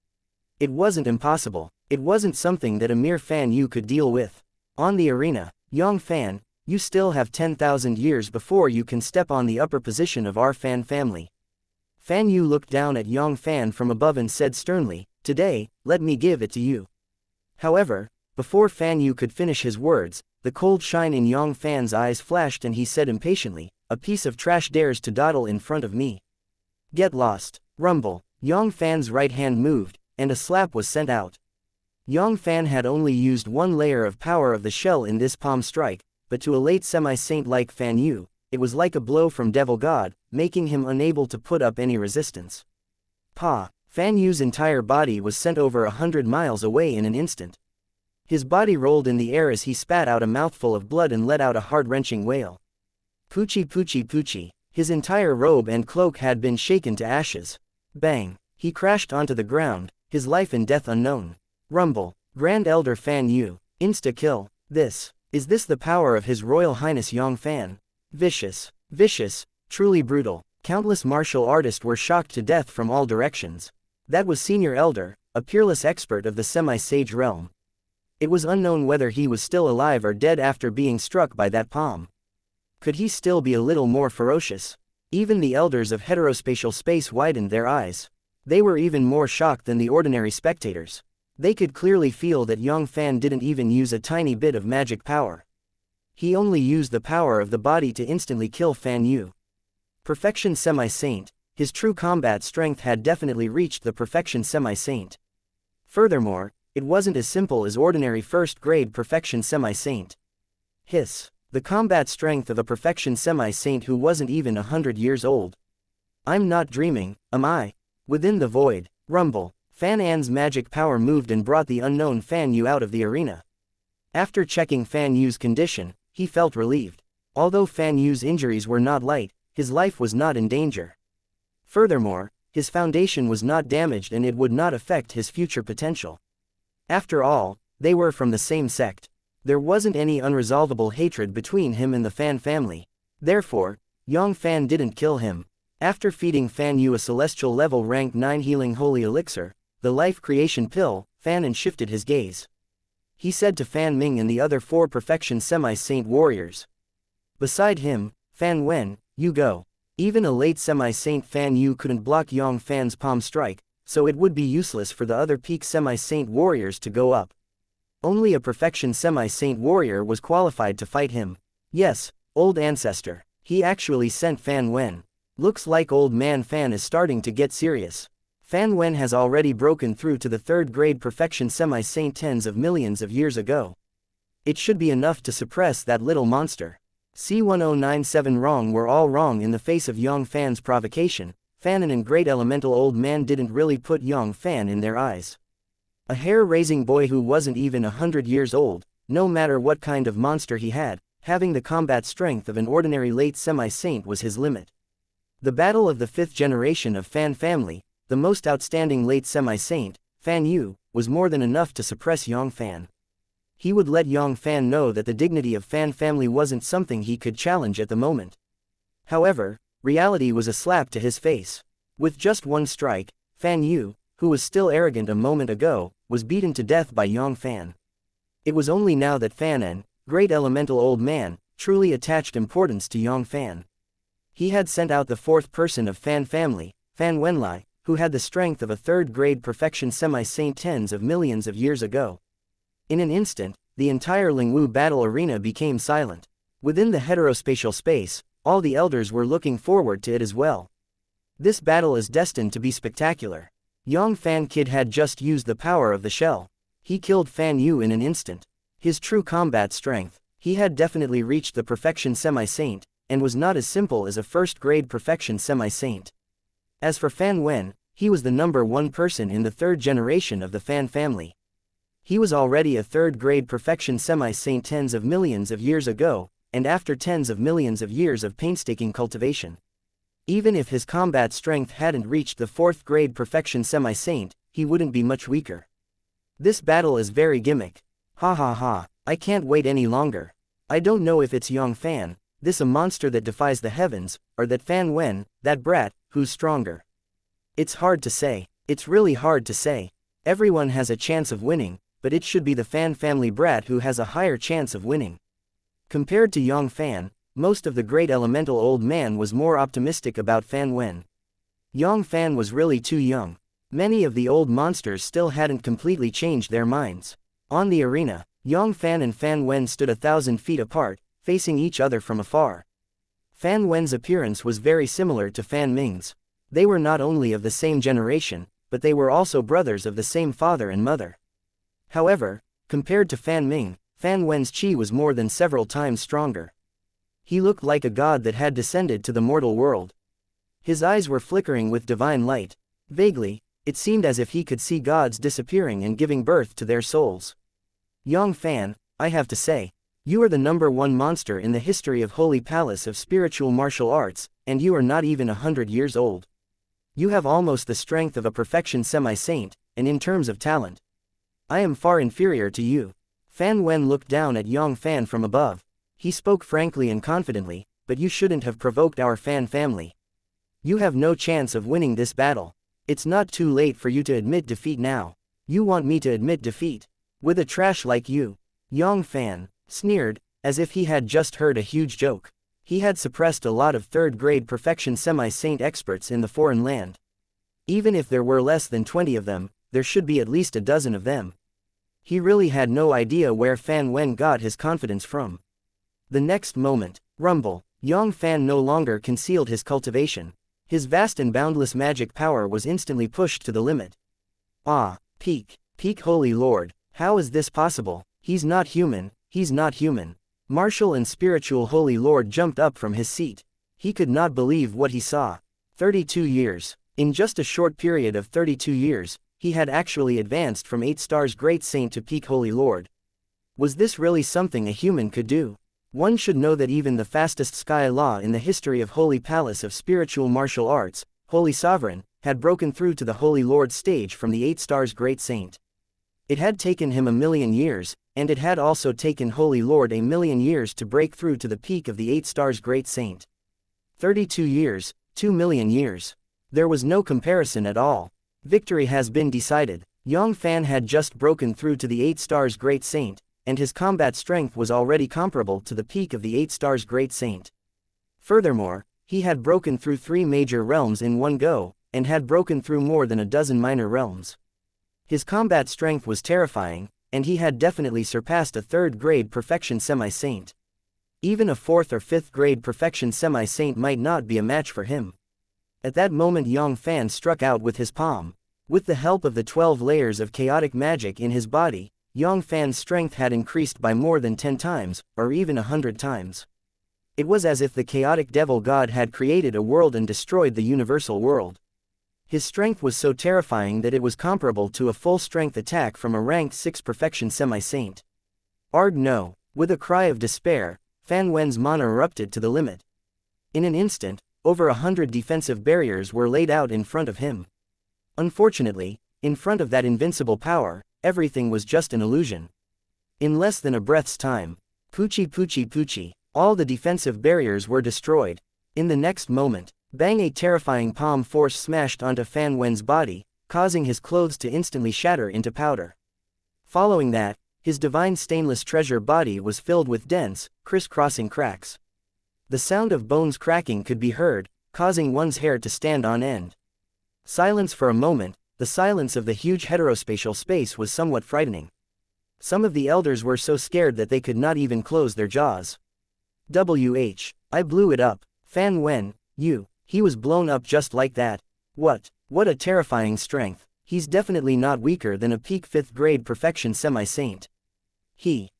It wasn't impossible. It wasn't something that a mere Fan Yu could deal with. On the arena, Yang Fann, you still have 10,000 years before you can step on the upper position of our Fann family. Fan Yu looked down at Yang Fann from above and said sternly, today, let me give it to you. However, before Fan Yu could finish his words, the cold shine in Yang Fann's eyes flashed and he said impatiently, a piece of trash dares to dawdle in front of me. Get lost. Rumble. Yang Fann's right hand moved, and a slap was sent out. Yang Fann had only used one layer of power of the shell in this palm strike, but to a late semi-saint like Fan Yu, it was like a blow from Devil God, making him unable to put up any resistance. Pa! Fan Yu's entire body was sent over 100 miles away in an instant. His body rolled in the air as he spat out a mouthful of blood and let out a heart-wrenching wail. Poochie poochie poochie. His entire robe and cloak had been shaken to ashes. Bang! He crashed onto the ground, his life and death unknown. Rumble. Grand Elder Fan Yu. Insta-kill. Is this the power of His Royal Highness Yang Fann? Vicious. Vicious. Truly brutal. Countless martial artists were shocked to death from all directions. That was Senior Elder, a peerless expert of the semi-sage realm. It was unknown whether he was still alive or dead after being struck by that palm. Could he still be a little more ferocious? Even the elders of heterospatial space widened their eyes. They were even more shocked than the ordinary spectators. They could clearly feel that Yang Fann didn't even use a tiny bit of magic power. He only used the power of the body to instantly kill Fan Yu. Perfection semi-saint, his true combat strength had definitely reached the perfection semi-saint. Furthermore, it wasn't as simple as ordinary first-grade perfection semi-saint. Hiss. The combat strength of a perfection semi-saint who wasn't even 100 years old. I'm not dreaming, am I? Within the void, rumble, Fan An's magic power moved and brought the unknown Fan Yu out of the arena. After checking Fan Yu's condition, he felt relieved. Although Fan Yu's injuries were not light, his life was not in danger. Furthermore, his foundation was not damaged and it would not affect his future potential. After all, they were from the same sect. There wasn't any unresolvable hatred between him and the Fan family. Therefore, Yang Fann didn't kill him. After feeding Fan Yu a celestial level rank 9 healing holy elixir, the life creation pill, Fan An shifted his gaze. He said to Fan Ming and the other 4 perfection semi-saint warriors. Beside him, Fan Wen, you go. Even a late semi-saint Fan Yu couldn't block Yang Fann's palm strike, so it would be useless for the other peak semi-saint warriors to go up. Only a perfection semi-saint warrior was qualified to fight him. Yes, old ancestor. He actually sent Fan Wen. Looks like old man Fan is starting to get serious. Fan Wen has already broken through to the 3rd grade perfection semi-saint tens of millions of years ago. It should be enough to suppress that little monster. C1097 wrong were all wrong in the face of Yang Fann's provocation. Fan An and great elemental old man didn't really put Yang Fann in their eyes. A hair-raising boy who wasn't even 100 years old, no matter what kind of monster he had, having the combat strength of an ordinary late semi-saint was his limit. The battle of the 5th generation of Fan family, the most outstanding late semi-saint, Fan Yu, was more than enough to suppress Yang Fann. He would let Yang Fann know that the dignity of Fan family wasn't something he could challenge at the moment. However, reality was a slap to his face. With just one strike, Fan Yu, who was still arrogant a moment ago, was beaten to death by Yang Fann. It was only now that Fan En, great elemental old man, truly attached importance to Yang Fann. He had sent out the 4th person of Fan family, Fan Wenlai, who had the strength of a 3rd-grade perfection semi-saint tens of millions of years ago. In an instant, the entire Lingwu battle arena became silent. Within the heterospatial space, all the elders were looking forward to it as well. This battle is destined to be spectacular. Yang Fann Kid had just used the power of the shell. He killed Fan Yu in an instant. His true combat strength, he had definitely reached the perfection semi-saint, and was not as simple as a 1st-grade perfection semi-saint. As for Fan Wen, he was the number 1 person in the 3rd generation of the Fan family. He was already a 3rd-grade perfection semi-saint tens of millions of years ago, and after tens of millions of years of painstaking cultivation. Even if his combat strength hadn't reached the 4th-grade perfection semi-saint, he wouldn't be much weaker. This battle is very gimmick. Ha ha ha, I can't wait any longer. I don't know if it's Yang Fann, this a monster that defies the heavens, or that Fan Wen, that brat, who's stronger. It's hard to say. It's really hard to say. Everyone has a chance of winning, but it should be the Fan family brat who has a higher chance of winning. Compared to Yang Fann, most of the great elemental old man was more optimistic about Fan Wen. Yang Fann was really too young. Many of the old monsters still hadn't completely changed their minds. On the arena, Yang Fann and Fan Wen stood 1,000 feet apart, facing each other from afar. Fan Wen's appearance was very similar to Fan Ming's. They were not only of the same generation, but they were also brothers of the same father and mother. However, compared to Fan Ming, Fan Wen's chi was more than several times stronger. He looked like a god that had descended to the mortal world. His eyes were flickering with divine light. Vaguely, it seemed as if he could see gods disappearing and giving birth to their souls. Yang Fann, I have to say, you are the number 1 monster in the history of Holy Palace of Spiritual Martial Arts, and you are not even 100 years old. You have almost the strength of a perfection semi-saint, and in terms of talent, I am far inferior to you. Fan Wen looked down at Yang Fann from above. He spoke frankly and confidently, but you shouldn't have provoked our Fan family. You have no chance of winning this battle. It's not too late for you to admit defeat now. You want me to admit defeat? With a trash like you? Yang Fann sneered, as if he had just heard a huge joke. He had suppressed a lot of 3rd-grade perfection semi-saint experts in the foreign land. Even if there were less than 20 of them, there should be at least a dozen of them. He really had no idea where Fan Wen got his confidence from. The next moment, rumble, Yang Fann no longer concealed his cultivation. His vast and boundless magic power was instantly pushed to the limit. Ah, peak holy lord, how is this possible? He's not human, he's not human. Martial and spiritual holy lord jumped up from his seat. He could not believe what he saw. 32 years. In just a short period of 32 years, he had actually advanced from 8 stars great saint to peak holy lord. Was this really something a human could do? One should know that even the fastest sky law in the history of Holy Palace of Spiritual Martial Arts, Holy Sovereign, had broken through to the Holy Lord stage from the 8 stars great saint. It had taken him 1,000,000 years, and it had also taken Holy Lord 1,000,000 years to break through to the peak of the 8 stars great saint. 32 years, 2,000,000 years. There was no comparison at all. Victory has been decided. Yang Fann had just broken through to the 8 stars great saint, and his combat strength was already comparable to the peak of the 8 stars great saint. Furthermore, he had broken through 3 major realms in one go, and had broken through more than a dozen minor realms. His combat strength was terrifying, and he had definitely surpassed a 3rd-grade perfection semi-saint. Even a 4th or 5th-grade perfection semi-saint might not be a match for him. At that moment Yang Fann struck out with his palm. With the help of the 12 layers of chaotic magic in his body, Yang Fann's strength had increased by more than 10 times, or even 100 times. It was as if the chaotic devil god had created a world and destroyed the universal world. His strength was so terrifying that it was comparable to a full-strength attack from a ranked 6 perfection semi-saint. Arg no! With a cry of despair, Fan Wen's mana erupted to the limit. In an instant, over 100 defensive barriers were laid out in front of him. Unfortunately, in front of that invincible power, everything was just an illusion. In less than a breath's time, poochie, all the defensive barriers were destroyed. In the next moment, bang, a terrifying palm force smashed onto Fan Wen's body, causing his clothes to instantly shatter into powder. Following that, his divine stainless treasure body was filled with dense, crisscrossing cracks. The sound of bones cracking could be heard, causing one's hair to stand on end. Silence for a moment. The silence of the huge heterospatial space was somewhat frightening. Some of the elders were so scared that they could not even close their jaws. I blew it up. Fan Wen, he was blown up just like that. What a terrifying strength. He's definitely not weaker than a peak 5th grade perfection semi-saint.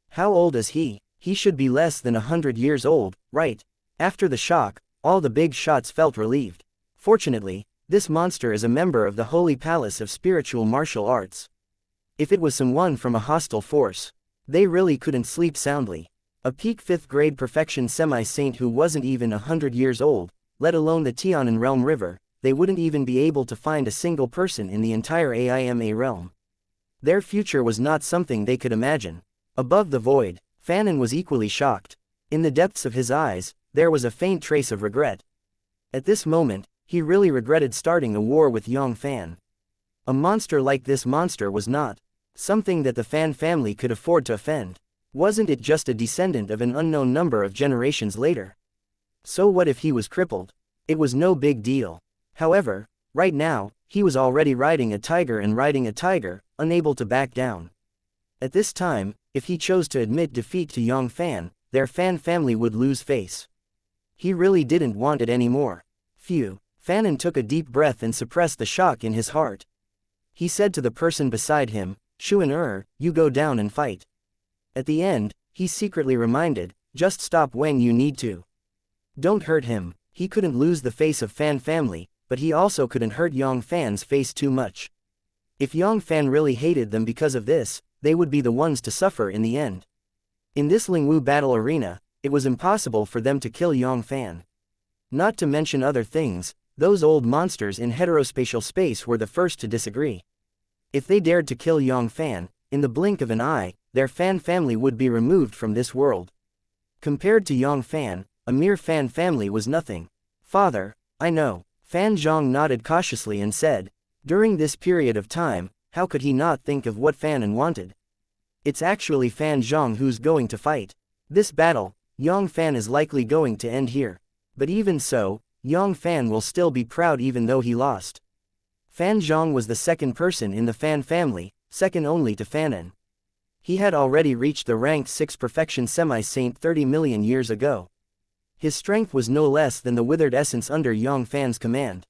How old is he? He should be less than 100 years old, right? After the shock, all the big shots felt relieved. Fortunately, this monster is a member of the Holy Palace of Spiritual Martial Arts. If it was someone from a hostile force, they really couldn't sleep soundly. A peak 5th grade perfection semi-saint who wasn't even 100 years old, let alone the Tianan Realm River, they wouldn't even be able to find a single person in the entire AIMA realm. Their future was not something they could imagine. Above the void, Fanon was equally shocked. In the depths of his eyes, there was a faint trace of regret. At this moment, he really regretted starting a war with Yang Fann. A monster like this monster was not something that the Fan family could afford to offend. Wasn't it just a descendant of an unknown number of generations later? So what if he was crippled? It was no big deal. However, right now, he was already riding a tiger, unable to back down. At this time, if he chose to admit defeat to Yang Fann, their Fan family would lose face. He really didn't want it anymore. Phew. Fanon took a deep breath and suppressed the shock in his heart. He said to the person beside him, Xuan, you go down and fight. At the end, he secretly reminded, just stop when you need to. Don't hurt him. He couldn't lose the face of Fan family, but he also couldn't hurt Yang Fann's face too much. If Yang Fann really hated them because of this, they would be the ones to suffer in the end. In this Lingwu battle arena, it was impossible for them to kill Yang Fann. Not to mention other things, those old monsters in heterospatial space were the first to disagree. If they dared to kill Yang Fann, in the blink of an eye, their Fan family would be removed from this world. Compared to Yang Fann, a mere Fan family was nothing. Father, I know. Fan Zhang nodded cautiously and said, during this period of time, how could he not think of what Fanon wanted? It's actually Fan Zhang who's going to fight. This battle, Yang Fann is likely going to end here. But even so, Yang Fann will still be proud even though he lost. Fan Zhang was the second person in the Fan family, second only to Fanon. He had already reached the rank 6 perfection semi-saint 30 million years ago. His strength was no less than the withered essence under Yang Fann's command.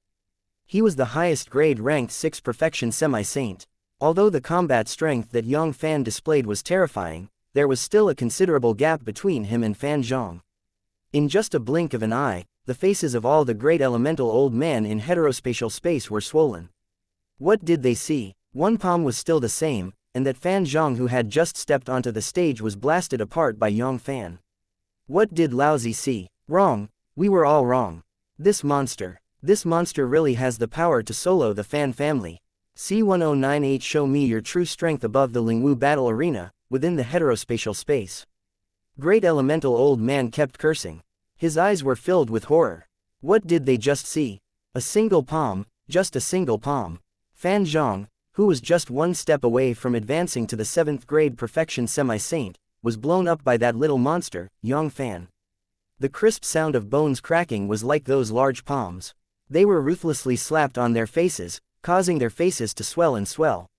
He was the highest grade ranked 6 perfection semi-saint. Although the combat strength that Yang Fann displayed was terrifying, there was still a considerable gap between him and Fan Zhang. In just a blink of an eye, the faces of all the great elemental old men in heterospatial space were swollen. What did they see? One palm was still the same, and that Fan Zhang who had just stepped onto the stage was blasted apart by Yang Fann. What did Laozi see? Wrong. We were all wrong. This monster really has the power to solo the Fan family. C1098 show me your true strength above the Lingwu battle arena, within the heterospatial space. Great elemental old man kept cursing. His eyes were filled with horror. What did they just see? A single palm, just a single palm. Fan Zhang, who was just one step away from advancing to the 7th grade perfection semi-saint, was blown up by that little monster, Yang Fann. The crisp sound of bones cracking was like those large palms. They were ruthlessly slapped on their faces, causing their faces to swell and swell.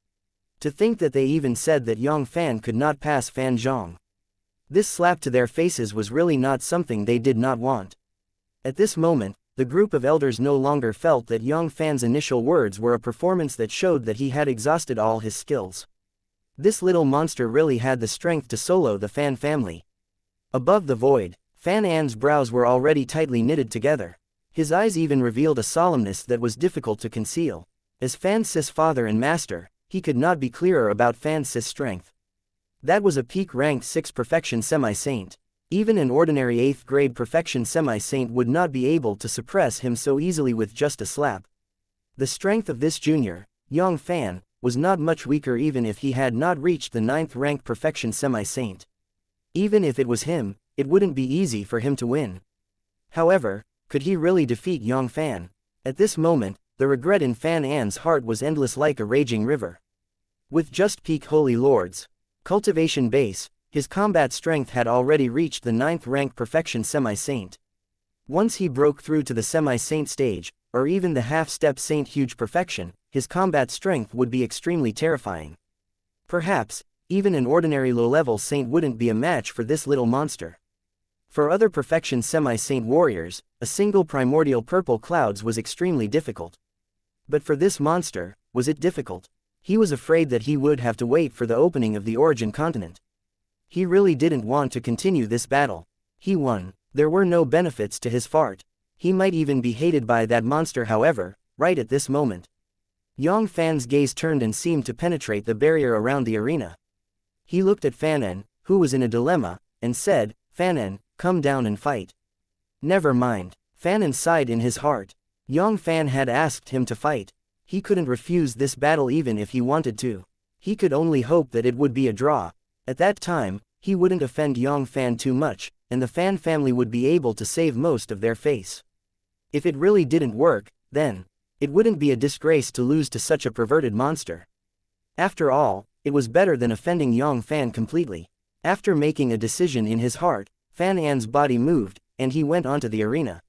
To think that they even said that Yang Fann could not pass Fan Zhang. This slap to their faces was really not something they did not want. At this moment, the group of elders no longer felt that Yang Fann's initial words were a performance that showed that he had exhausted all his skills. This little monster really had the strength to solo the Fan family. Above the void, Fan An's brows were already tightly knitted together. His eyes even revealed a solemnness that was difficult to conceal. As Fan Si's father and master, he could not be clearer about Fan Si's strength. That was a peak-ranked 6 perfection semi-saint. Even an ordinary 8th grade perfection semi-saint would not be able to suppress him so easily with just a slap. The strength of this junior, Yang Fann, was not much weaker even if he had not reached the 9th rank perfection semi-saint. Even if it was him, it wouldn't be easy for him to win. However, could he really defeat Yang Fann? At this moment, the regret in Fan An's heart was endless like a raging river. With just peak holy lords, cultivation base, his combat strength had already reached the 9th rank perfection semi-saint. Once he broke through to the semi-saint stage, or even the half-step saint huge perfection, his combat strength would be extremely terrifying. Perhaps, even an ordinary low-level saint wouldn't be a match for this little monster. For other perfection semi-saint warriors, a single primordial purple clouds was extremely difficult. But for this monster, was it difficult? He was afraid that he would have to wait for the opening of the origin continent. He really didn't want to continue this battle. He won. There were no benefits to his fart. He might even be hated by that monster however, right at this moment. Yang Fann's gaze turned and seemed to penetrate the barrier around the arena. He looked at Fan An, who was in a dilemma, and said, "Fan An, come down and fight." "Never mind." Fan An sighed in his heart. Yang Fann had asked him to fight. He couldn't refuse this battle even if he wanted to. He could only hope that it would be a draw. At that time, he wouldn't offend Yang Fann too much, and the Fan family would be able to save most of their face. If it really didn't work, then it wouldn't be a disgrace to lose to such a perverted monster. After all, it was better than offending Yang Fann completely. After making a decision in his heart, Fan An's body moved, and he went onto the arena.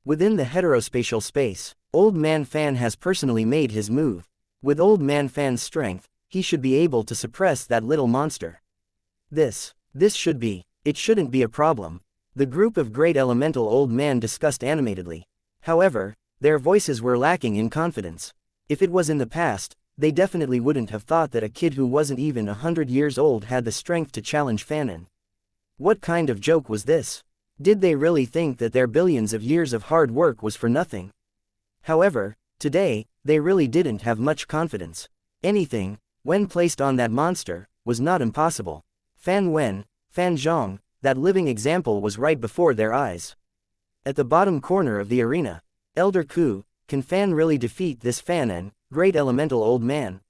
Within the heterospatial space, Old Man Fan has personally made his move. With Old Man Fan's strength, he should be able to suppress that little monster. This shouldn't be a problem. The group of great elemental old men discussed animatedly. However, their voices were lacking in confidence. If it was in the past, they definitely wouldn't have thought that a kid who wasn't even 100 years old had the strength to challenge Fan An. What kind of joke was this? Did they really think that their billions of years of hard work was for nothing? However, today, they really didn't have much confidence. Anything, when placed on that monster, was not impossible. Fan Wen, Fan Zhong, that living example was right before their eyes. At the bottom corner of the arena, Elder Ku, can Fan really defeat this Fan An, great elemental old man?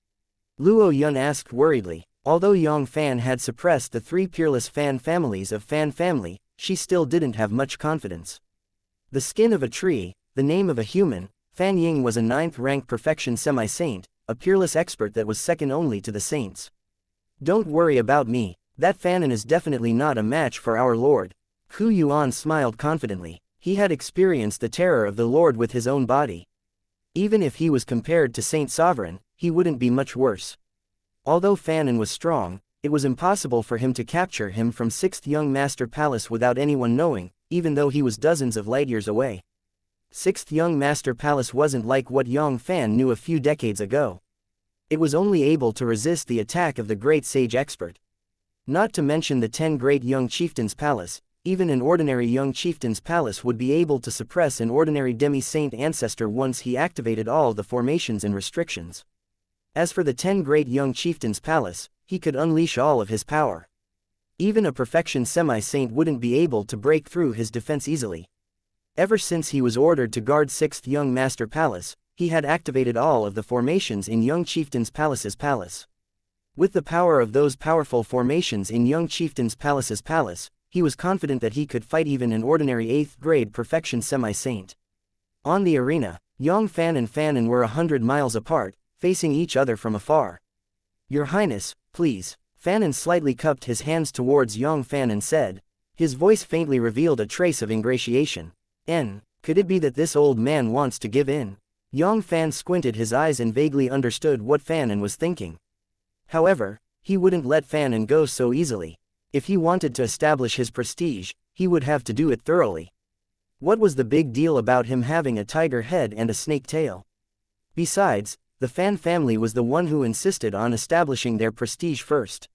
Luo Yun asked worriedly. Although Yang Fann had suppressed the 3 peerless Fan families of Fan family, she still didn't have much confidence. The skin of a tree, the name of a human, Fan Ying was a 9th rank perfection semi-saint, a peerless expert that was second only to the saints. "Don't worry about me, that Fan An is definitely not a match for our Lord." Ku Yuan smiled confidently. He had experienced the terror of the Lord with his own body. Even if he was compared to Saint Sovereign, he wouldn't be much worse. Although Fan An was strong, it was impossible for him to capture him from 6th Young Master Palace without anyone knowing, even though he was dozens of light years away. 6th Young Master Palace wasn't like what Yang Fann knew a few decades ago. It was only able to resist the attack of the great sage expert. Not to mention the 10 great young chieftains' palace, even an ordinary young chieftain's palace would be able to suppress an ordinary demi-saint ancestor once he activated all the formations and restrictions. As for the 10 great young chieftains' palace, he could unleash all of his power. Even a perfection semi-saint wouldn't be able to break through his defense easily. Ever since he was ordered to guard 6th Young Master Palace, he had activated all of the formations in Young Chieftain's Palace's palace. With the power of those powerful formations in Young Chieftain's Palace's palace, he was confident that he could fight even an ordinary 8th grade perfection semi-saint. On the arena, Yang Fann and Fan An were 100 miles apart, facing each other from afar. "Your Highness, please." Fan An slightly cupped his hands towards Yang Fann and said. His voice faintly revealed a trace of ingratiation. Could it be that this old man wants to give in? Yang Fann squinted his eyes and vaguely understood what Fan An was thinking. However, he wouldn't let Fan An go so easily. If he wanted to establish his prestige, he would have to do it thoroughly. What was the big deal about him having a tiger head and a snake tail? Besides, the Fan family was the one who insisted on establishing their prestige first.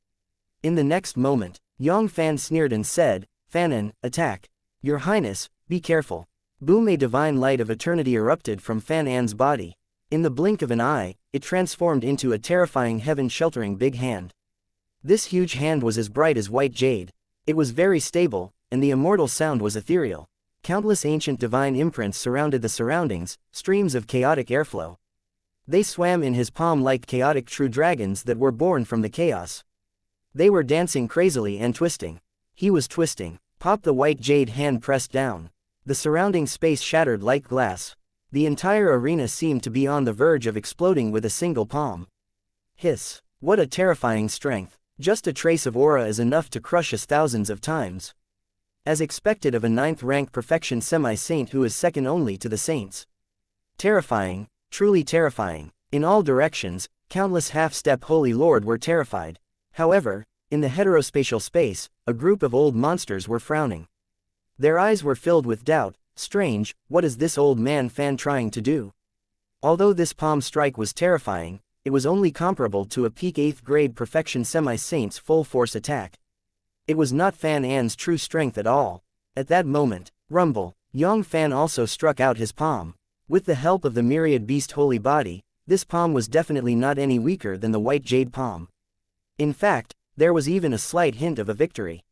In the next moment, Yang Fann sneered and said, "Fan An, attack." "Your Highness, be careful." Boom! A divine light of eternity erupted from Fan An's body. In the blink of an eye, it transformed into a terrifying heaven-sheltering big hand. This huge hand was as bright as white jade. It was very stable, and the immortal sound was ethereal. Countless ancient divine imprints surrounded the surroundings, streams of chaotic airflow. They swam in his palm like chaotic true dragons that were born from the chaos. They were dancing crazily and twisting. He was twisting. Pop! The white jade hand pressed down. The surrounding space shattered like glass. The entire arena seemed to be on the verge of exploding with a single palm. Hiss! What a terrifying strength! Just a trace of aura is enough to crush us thousands of times. As expected of a 9th-rank perfection semi-saint who is second only to the saints. Terrifying, truly terrifying. In all directions, countless half-step holy lord were terrified. However, in the heterospatial space, a group of old monsters were frowning. Their eyes were filled with doubt. Strange, what is this old man Fan trying to do? Although this palm strike was terrifying, it was only comparable to a peak 8th grade perfection semi-saint's full-force attack. It was not Fan An's true strength at all. At that moment, rumble, Yang Fann also struck out his palm. With the help of the myriad beast holy body, this palm was definitely not any weaker than the white jade palm. In fact, there was even a slight hint of a victory.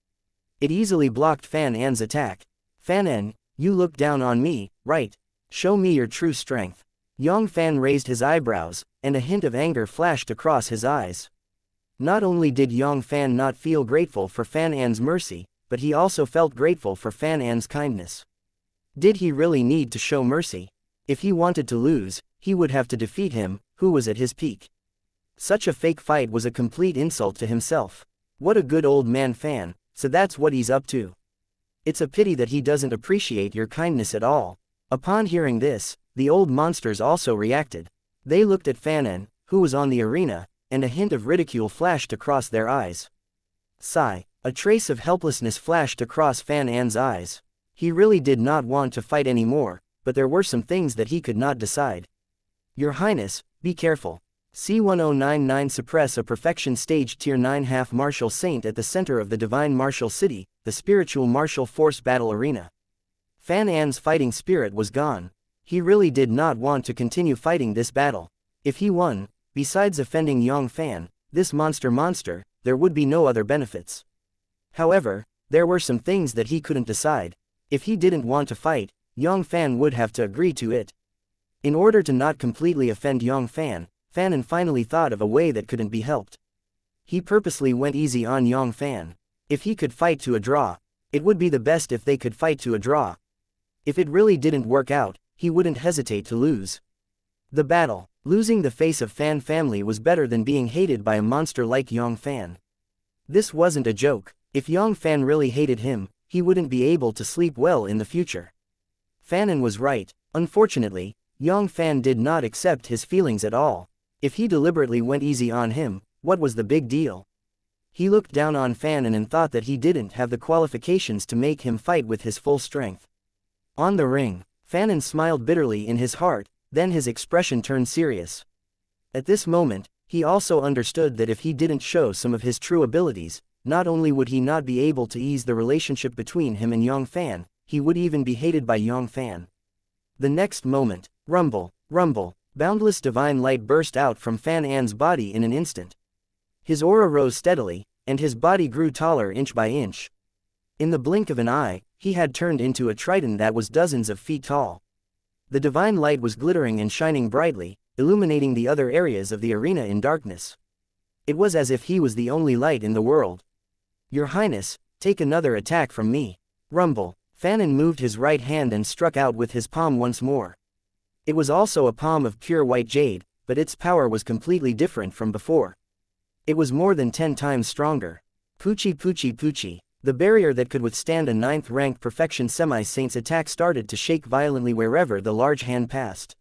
It easily blocked Fan An's attack. Fan An, you look down on me, right? Show me your true strength. Yang Fann raised his eyebrows, and a hint of anger flashed across his eyes. Not only did Yang Fann not feel grateful for Fan An's mercy, but he also felt grateful for Fan An's kindness. Did he really need to show mercy? If he wanted to lose, he would have to defeat him, who was at his peak. Such a fake fight was a complete insult to himself. What a good old man Fan, so that's what he's up to. It's a pity that he doesn't appreciate your kindness at all. Upon hearing this, the old monsters also reacted. They looked at Fan An, who was on the arena, and a hint of ridicule flashed across their eyes. Sigh. A trace of helplessness flashed across Fan An's eyes. He really did not want to fight anymore, but there were some things that he could not decide. Your Highness, be careful. C1099 suppress a perfection stage tier 9 half martial saint at the center of the divine martial city, the spiritual martial force battle arena. Fan An's fighting spirit was gone. He really did not want to continue fighting this battle. If he won, besides offending Yang Fann, this monster, there would be no other benefits. However, there were some things that he couldn't decide. If he didn't want to fight, Yang Fann would have to agree to it. In order to not completely offend Yang Fann, Fan An finally thought of a way that couldn't be helped. He purposely went easy on Yang Fann. If he could fight to a draw, it would be the best if they could fight to a draw. If it really didn't work out, he wouldn't hesitate to lose. The battle. Losing the face of Fan family was better than being hated by a monster like Yang Fann. This wasn't a joke. If Yang Fann really hated him, he wouldn't be able to sleep well in the future. Fan An was right. Unfortunately, Yang Fann did not accept his feelings at all. If he deliberately went easy on him, what was the big deal? He looked down on Fan An and thought that he didn't have the qualifications to make him fight with his full strength. On the ring, Fan An smiled bitterly in his heart, then his expression turned serious. At this moment, he also understood that if he didn't show some of his true abilities, not only would he not be able to ease the relationship between him and Yang Fann, he would even be hated by Yang Fann. The next moment, rumble, rumble, boundless divine light burst out from Fan An's body in an instant. His aura rose steadily, and his body grew taller inch by inch. In the blink of an eye, he had turned into a triton that was dozens of feet tall. The divine light was glittering and shining brightly, illuminating the other areas of the arena in darkness. It was as if he was the only light in the world. Your Highness, take another attack from me. Rumble. Fan An moved his right hand and struck out with his palm once more. It was also a palm of pure white jade, but its power was completely different from before. It was more than 10 times stronger. Poochie poochie poochie. The barrier that could withstand a 9th-ranked perfection semi-saint's attack started to shake violently wherever the large hand passed.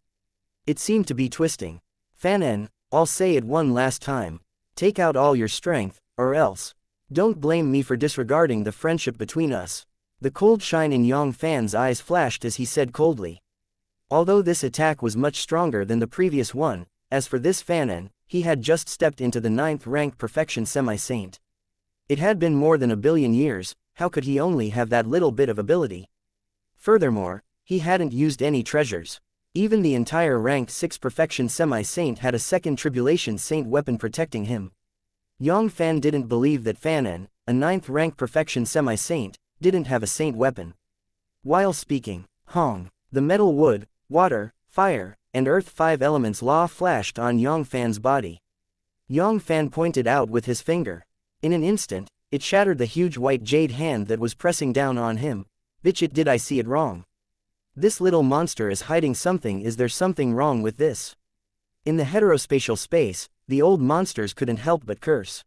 It seemed to be twisting. Fan An, I'll say it one last time. Take out all your strength, or else. Don't blame me for disregarding the friendship between us. The cold shine in Yang Fann's eyes flashed as he said coldly. Although this attack was much stronger than the previous one, as for this Fan An, he had just stepped into the 9th-ranked perfection semi-saint. It had been more than a billion years, how could he only have that little bit of ability? Furthermore, he hadn't used any treasures. Even the entire rank 6 perfection semi-saint had a second tribulation saint weapon protecting him. Yang Fann didn't believe that Fann, a 9th rank perfection semi-saint, didn't have a saint weapon. While speaking, Hong, the metal, wood, water, fire, and earth 5 elements law flashed on Yang Fann's body. Yang Fann pointed out with his finger. In an instant, it shattered the huge white jade hand that was pressing down on him. Bitch, did I see it wrong? This little monster is hiding something. Is there something wrong with this? In the heterospatial space, the old monsters couldn't help but curse.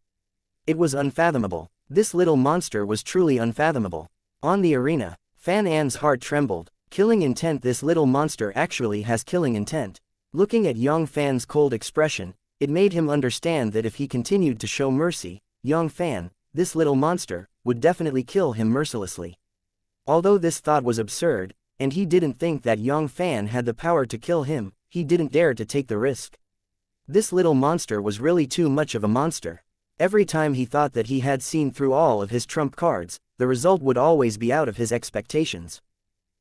It was unfathomable. This little monster was truly unfathomable. On the arena, Fan An's heart trembled. Killing intent. This little monster actually has killing intent. Looking at Yang Fann's cold expression, it made him understand that if he continued to show mercy, Yang Fann, this little monster, would definitely kill him mercilessly. Although this thought was absurd, and he didn't think that Yang Fann had the power to kill him, he didn't dare to take the risk. This little monster was really too much of a monster. Every time he thought that he had seen through all of his trump cards, the result would always be out of his expectations.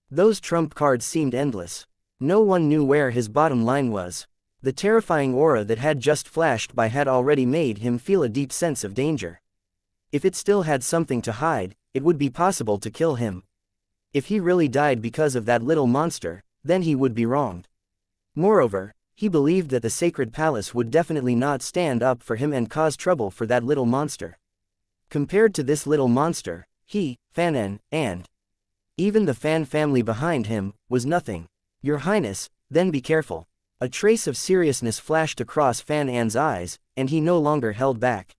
Those trump cards seemed endless. No one knew where his bottom line was. The terrifying aura that had just flashed by had already made him feel a deep sense of danger. If it still had something to hide, it would be possible to kill him. If he really died because of that little monster, then he would be wronged. Moreover, he believed that the sacred palace would definitely not stand up for him and cause trouble for that little monster. Compared to this little monster, he, Fan, and even the Fan family behind him, was nothing. Your Highness, then be careful. A trace of seriousness flashed across Fan An's eyes, and he no longer held back.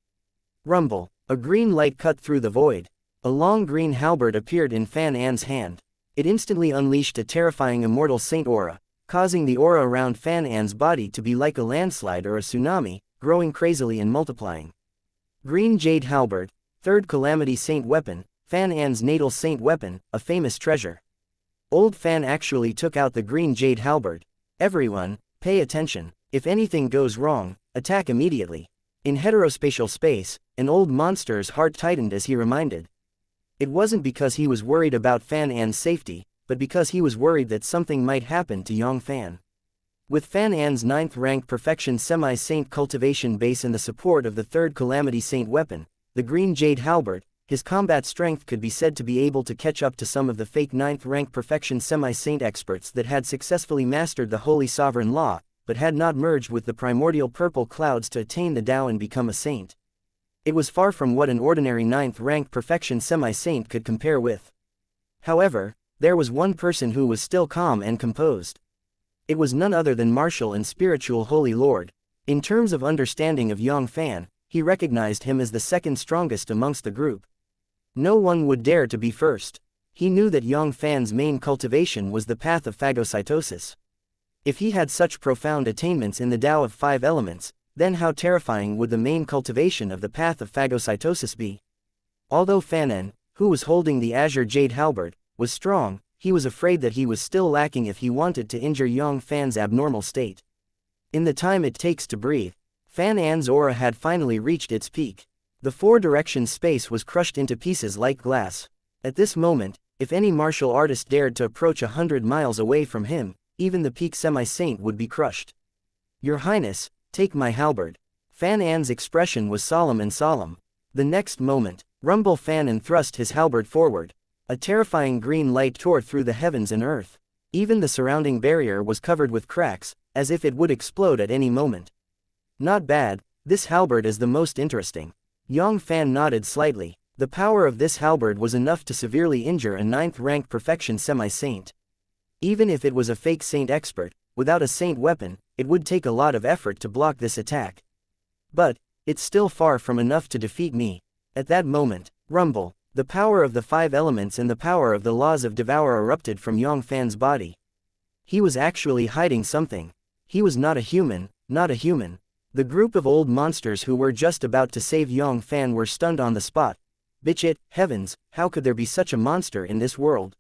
Rumble. A green light cut through the void. A long green halberd appeared in Fan An's hand. It instantly unleashed a terrifying immortal saint aura, causing the aura around Fan An's body to be like a landslide or a tsunami, growing crazily and multiplying. Green jade halberd, 3rd calamity saint weapon, Fan An's natal saint weapon, a famous treasure. Old Fan actually took out the green jade halberd. Everyone, pay attention. If anything goes wrong, attack immediately. In heterospatial space, an old monster's heart tightened as he reminded. It wasn't because he was worried about Fan An's safety, but because he was worried that something might happen to Yang Fann. With Fan An's 9th rank perfection semi-saint cultivation base and the support of the 3rd calamity saint weapon, the green jade halberd, his combat strength could be said to be able to catch up to some of the fake 9th rank perfection semi-saint experts that had successfully mastered the holy sovereign law, but had not merged with the primordial purple clouds to attain the Tao and become a saint. It was far from what an ordinary 9th rank perfection semi-saint could compare with. However, there was one person who was still calm and composed. It was none other than martial and spiritual holy lord. In terms of understanding of Yang Fann, he recognized him as the 2nd strongest amongst the group. No one would dare to be first. He knew that Yang Fann's main cultivation was the path of phagocytosis. If he had such profound attainments in the Tao of 5 elements, then how terrifying would the main cultivation of the path of phagocytosis be? Although Fan, who was holding the azure jade halberd, was strong, he was afraid that he was still lacking if he wanted to injure Yang Fann's abnormal state. In the time it takes to breathe, Fan An's aura had finally reached its peak. The 4-direction space was crushed into pieces like glass. At this moment, if any martial artist dared to approach 100 miles away from him, even the peak semi-saint would be crushed. Your Highness, take my halberd. Fan An's expression was solemn and solemn. The next moment, Rumble Fan thrust his halberd forward. A terrifying green light tore through the heavens and earth. Even the surrounding barrier was covered with cracks, as if it would explode at any moment. Not bad, this halberd is the most interesting. Yang Fann nodded slightly. The power of this halberd was enough to severely injure a 9th rank perfection semi-saint. Even if it was a fake saint expert, without a saint weapon, it would take a lot of effort to block this attack. But, it's still far from enough to defeat me. At that moment, Rumble, the power of the 5 elements and the power of the laws of Devour erupted from Yang Fann's body. He was actually hiding something. He was not a human, not a human. The group of old monsters who were just about to save Yang Fann were stunned on the spot. Heavens, how could there be such a monster in this world?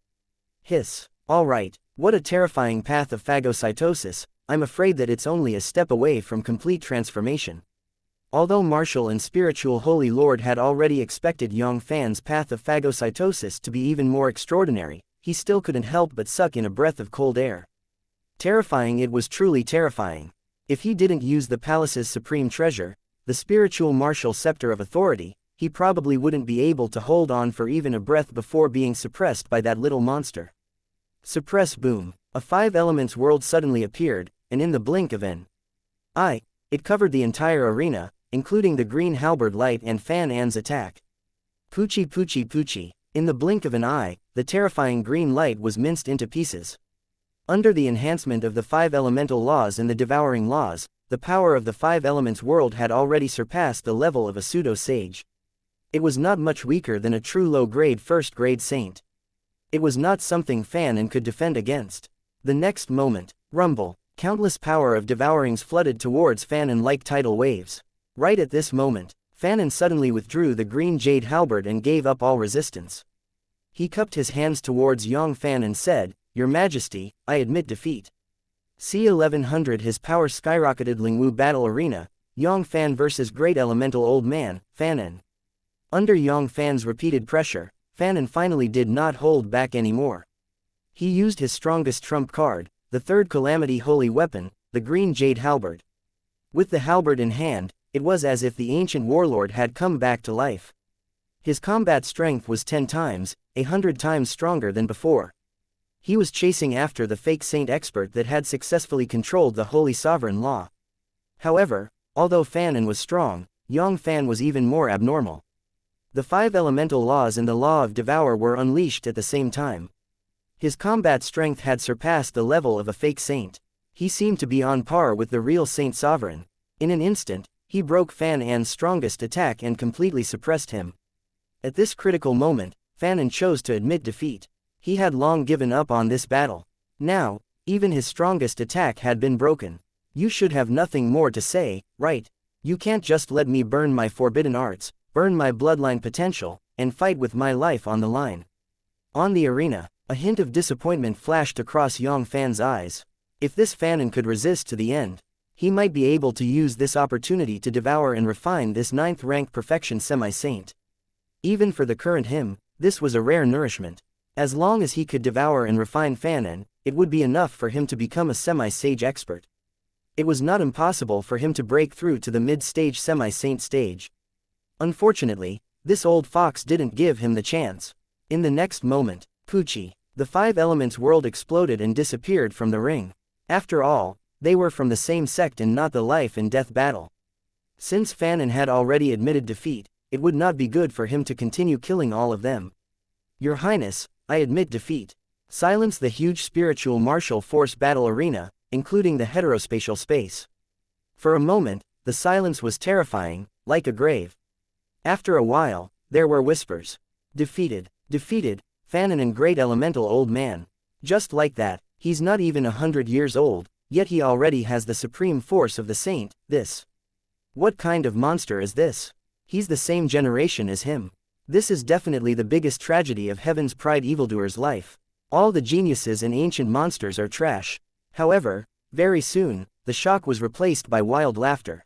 Hiss. Alright, what a terrifying path of phagocytosis. I'm afraid that it's only a step away from complete transformation. Although martial and spiritual holy lord had already expected Yang Fann's path of phagocytosis to be even more extraordinary, he still couldn't help but suck in a breath of cold air. Terrifying, it was truly terrifying. If he didn't use the palace's supreme treasure, the spiritual martial scepter of authority, he probably wouldn't be able to hold on for even a breath before being suppressed by that little monster. Suppress, boom. A 5 elements world suddenly appeared, and in the blink of an eye, it covered the entire arena, including the green halberd light and Fan An's attack. Poochie poochie poochie. In the blink of an eye, the terrifying green light was minced into pieces. Under the enhancement of the 5 elemental laws and the devouring laws, the power of the 5 elements world had already surpassed the level of a pseudo-sage. It was not much weaker than a true low-grade first-grade saint. It was not something Fan An could defend against. The next moment, rumble, countless power of devourings flooded towards Fan An like tidal waves. Right at this moment, Fan An suddenly withdrew the green jade halberd and gave up all resistance. He cupped his hands towards Yang Fann and said, "Your Majesty, I admit defeat." C-1100. His power skyrocketed. Lingwu battle arena, Yang Fann vs Great Elemental Old Man, Fan An. Under Yang Fann's repeated pressure, Fan An finally did not hold back anymore. He used his strongest trump card, the third calamity holy weapon, the green jade halberd. With the halberd in hand, it was as if the ancient warlord had come back to life. His combat strength was 10 times, 100 times stronger than before. He was chasing after the fake saint expert that had successfully controlled the holy sovereign law. However, although Fan An was strong, Yang Fann was even more abnormal. The 5 elemental laws and the law of devour were unleashed at the same time. His combat strength had surpassed the level of a fake saint. He seemed to be on par with the real saint sovereign. In an instant, he broke Fan An's strongest attack and completely suppressed him. At this critical moment, Fan An chose to admit defeat. He had long given up on this battle. Now, even his strongest attack had been broken. You should have nothing more to say, right? You can't just let me burn my forbidden arts, burn my bloodline potential, and fight with my life on the line. On the arena, a hint of disappointment flashed across Yang Fann's eyes. If this Fan An could resist to the end, he might be able to use this opportunity to devour and refine this 9th-rank perfection semi-saint. Even for the current him, this was a rare nourishment. As long as he could devour and refine Fan An, it would be enough for him to become a semi-sage expert. It was not impossible for him to break through to the mid-stage semi-saint stage. Unfortunately, this old fox didn't give him the chance. In the next moment, Poochie, the 5 elements world exploded and disappeared from the ring. After all, they were from the same sect and not the life and death battle. Since Fan An had already admitted defeat, it would not be good for him to continue killing all of them. Your Highness, I admit defeat. Silence the huge spiritual martial force battle arena, including the heterospatial space. For a moment, the silence was terrifying, like a grave. After a while, there were whispers. Defeated, defeated, Fan An and Great Elemental Old Man. Just like that, he's not even 100 years old, yet he already has the supreme force of the saint. What kind of monster is this? He's the same generation as him. This is definitely the biggest tragedy of Heaven's Pride evildoer's life. All the geniuses and ancient monsters are trash. However, very soon, the shock was replaced by wild laughter.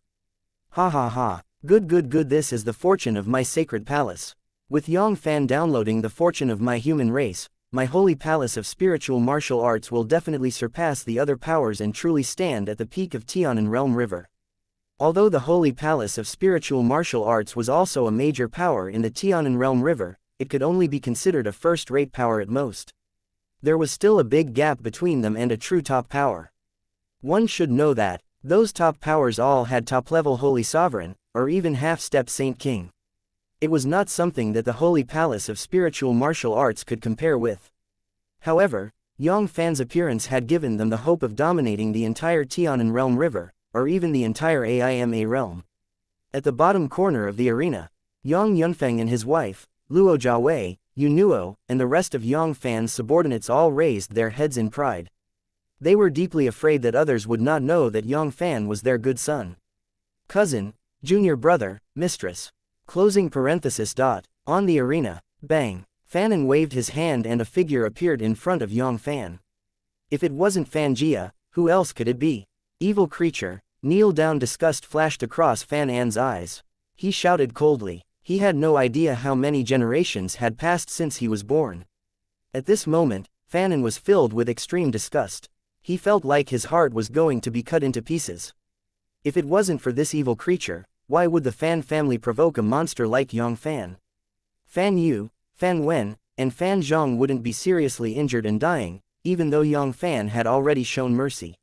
Ha ha ha, good, this is the fortune of my sacred palace. With Yang Fann downloading the fortune of my human race, my holy palace of spiritual martial arts will definitely surpass the other powers and truly stand at the peak of Tianan Realm River. Although the holy palace of spiritual martial arts was also a major power in the Tianan Realm River, it could only be considered a first-rate power at most. There was still a big gap between them and a true top power. One should know that, those top powers all had top-level holy sovereign, or even half-step saint king. It was not something that the holy palace of spiritual martial arts could compare with. However, Yang Fann's appearance had given them the hope of dominating the entire Tianan Realm River, or even the entire AIMA realm. At the bottom corner of the arena, Yang Yunfeng and his wife, Luo Jiawei, Yunuo, and the rest of Yang Fann's subordinates all raised their heads in pride. They were deeply afraid that others would not know that Yang Fann was their good son. Cousin, junior brother, mistress. Closing parenthesis. On the arena, bang, Fan An waved his hand and a figure appeared in front of Yang Fann. If it wasn't Fanjia, who else could it be? Evil creature, kneel down. Disgust flashed across Fan An's eyes. He shouted coldly. He had no idea how many generations had passed since he was born. At this moment, Fan An was filled with extreme disgust. He felt like his heart was going to be cut into pieces. If it wasn't for this evil creature, why would the Fan family provoke a monster like Yang Fann? Fan Yu, Fan Wen, and Fan Zhang wouldn't be seriously injured and dying, even though Yang Fann had already shown mercy.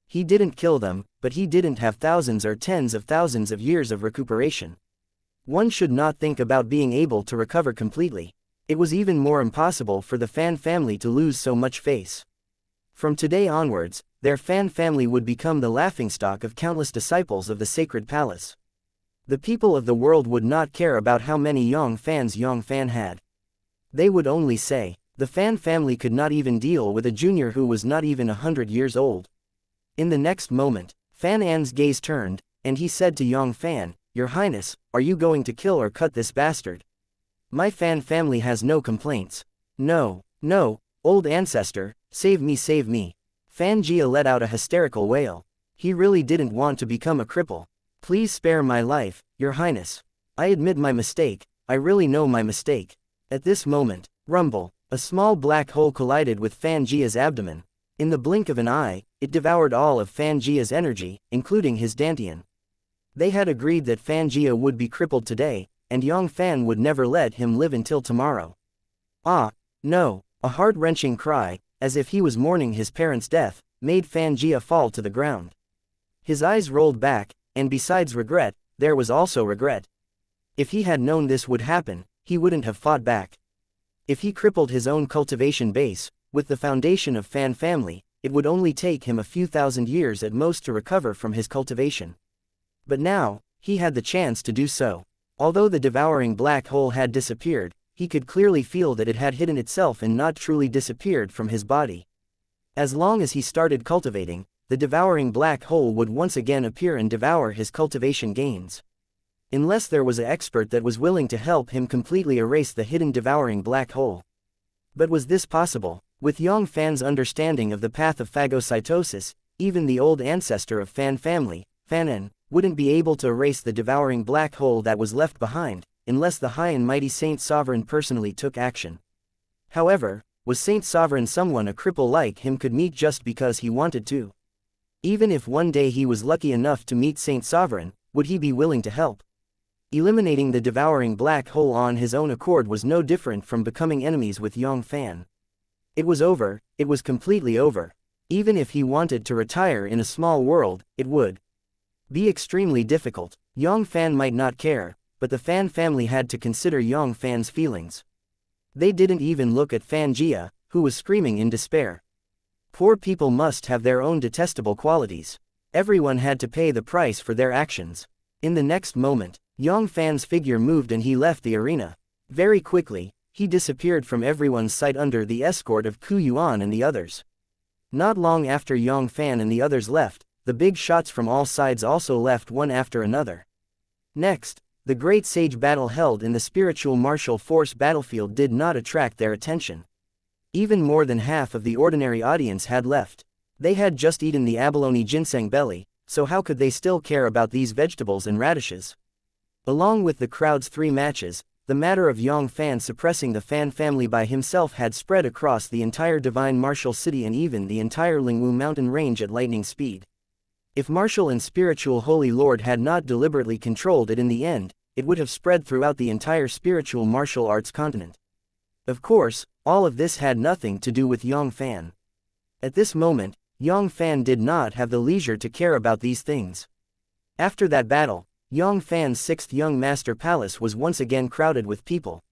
He didn't kill them, but he didn't have thousands or tens of thousands of years of recuperation. One should not think about being able to recover completely. It was even more impossible for the Fan family to lose so much face. From today onwards, their Fan family would become the laughingstock of countless disciples of the sacred palace. The people of the world would not care about how many Yang Fanns Yang Fann had. They would only say, the Fan family could not even deal with a junior who was not even 100 years old. In the next moment, Fan An's gaze turned, and he said to Yang Fann, "Your Highness, are you going to kill or cut this bastard? My Fan family has no complaints." "No, no, old ancestor, save me, save me." Fan Jia let out a hysterical wail. He really didn't want to become a cripple. "Please spare my life, Your Highness. I admit my mistake, I really know my mistake." At this moment, rumble, a small black hole collided with Fan Jia's abdomen. In the blink of an eye, it devoured all of Fan Jia's energy, including his dantian. They had agreed that Fan Jia would be crippled today, and Yang Fann would never let him live until tomorrow. Ah, no, a heart-wrenching cry, as if he was mourning his parents' death, made Fan Jia fall to the ground. His eyes rolled back, and besides regret, there was also regret. If he had known this would happen, he wouldn't have fought back. If he crippled his own cultivation base, with the foundation of Fan family, it would only take him a few thousand years at most to recover from his cultivation. But now, he had the chance to do so. Although the devouring black hole had disappeared, he could clearly feel that it had hidden itself and not truly disappeared from his body. As long as he started cultivating, the devouring black hole would once again appear and devour his cultivation gains. Unless there was an expert that was willing to help him completely erase the hidden devouring black hole. But was this possible? With Yang Fann's understanding of the path of phagocytosis, even the old ancestor of Fan family, Fan En, wouldn't be able to erase the devouring black hole that was left behind, unless the high and mighty Saint Sovereign personally took action. However, was Saint Sovereign someone a cripple like him could meet just because he wanted to? Even if one day he was lucky enough to meet Saint Sovereign, would he be willing to help? Eliminating the devouring black hole on his own accord was no different from becoming enemies with Yang Fann. It was over, it was completely over. Even if he wanted to retire in a small world, it would be extremely difficult. Yang Fann might not care, but the Fan family had to consider Yang Fann's feelings. They didn't even look at Fan Jia, who was screaming in despair. Poor people must have their own detestable qualities. Everyone had to pay the price for their actions. In the next moment, Yang Fann's figure moved and he left the arena. Very quickly, he disappeared from everyone's sight under the escort of Ku Yuan and the others. Not long after Yang Fann and the others left, the big shots from all sides also left one after another. Next, the great sage battle held in the spiritual martial force battlefield did not attract their attention. Even more than half of the ordinary audience had left. They had just eaten the abalone ginseng belly, so how could they still care about these vegetables and radishes? Along with the crowd's 3 matches, the matter of Yang Fann suppressing the Fan family by himself had spread across the entire divine martial city and even the entire Lingwu mountain range at lightning speed. If martial and spiritual holy lord had not deliberately controlled it in the end, it would have spread throughout the entire spiritual martial arts continent. Of course, all of this had nothing to do with Yang Fann. At this moment, Yang Fann did not have the leisure to care about these things. After that battle, Yang Fann's 6th young master palace was once again crowded with people.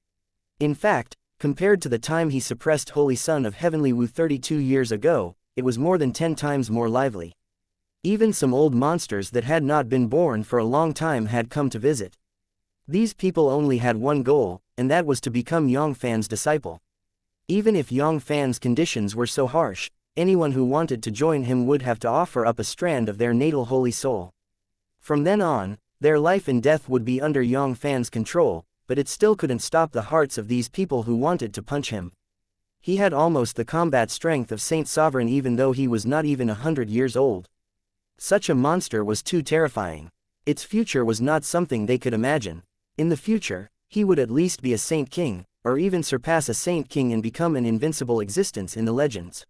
In fact, compared to the time he suppressed Holy Son of Heavenly Wu 32 years ago, it was more than 10 times more lively. Even some old monsters that had not been born for a long time had come to visit. These people only had one goal, and that was to become Yang Fann's disciple. Even if Yang Fann's conditions were so harsh, anyone who wanted to join him would have to offer up a strand of their natal holy soul. From then on, their life and death would be under Yang Fann's control, but it still couldn't stop the hearts of these people who wanted to punch him. He had almost the combat strength of Saint Sovereign even though he was not even 100 years old. Such a monster was too terrifying. Its future was not something they could imagine. In the future, he would at least be a Saint King, or even surpass a Saint King and become an invincible existence in the legends.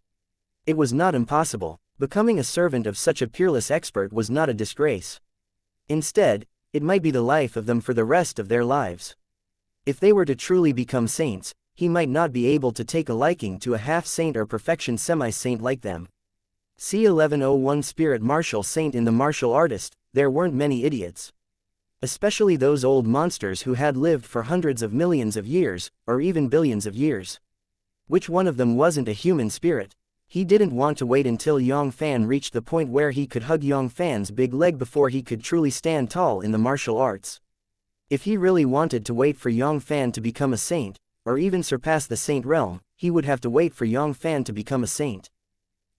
It was not impossible. Becoming a servant of such a peerless expert was not a disgrace. Instead, it might be the life of them for the rest of their lives. If they were to truly become saints, he might not be able to take a liking to a half-saint or perfection semi-saint like them. C1101 Spirit Martial Saint. In The Martial Artist, there weren't many idiots. Especially those old monsters who had lived for hundreds of millions of years, or even billions of years. Which one of them wasn't a human spirit? He didn't want to wait until Yang Fann reached the point where he could hug Yang Fann's big leg before he could truly stand tall in the martial arts. If he really wanted to wait for Yang Fann to become a saint, or even surpass the saint realm, he would have to wait for Yang Fann to become a saint.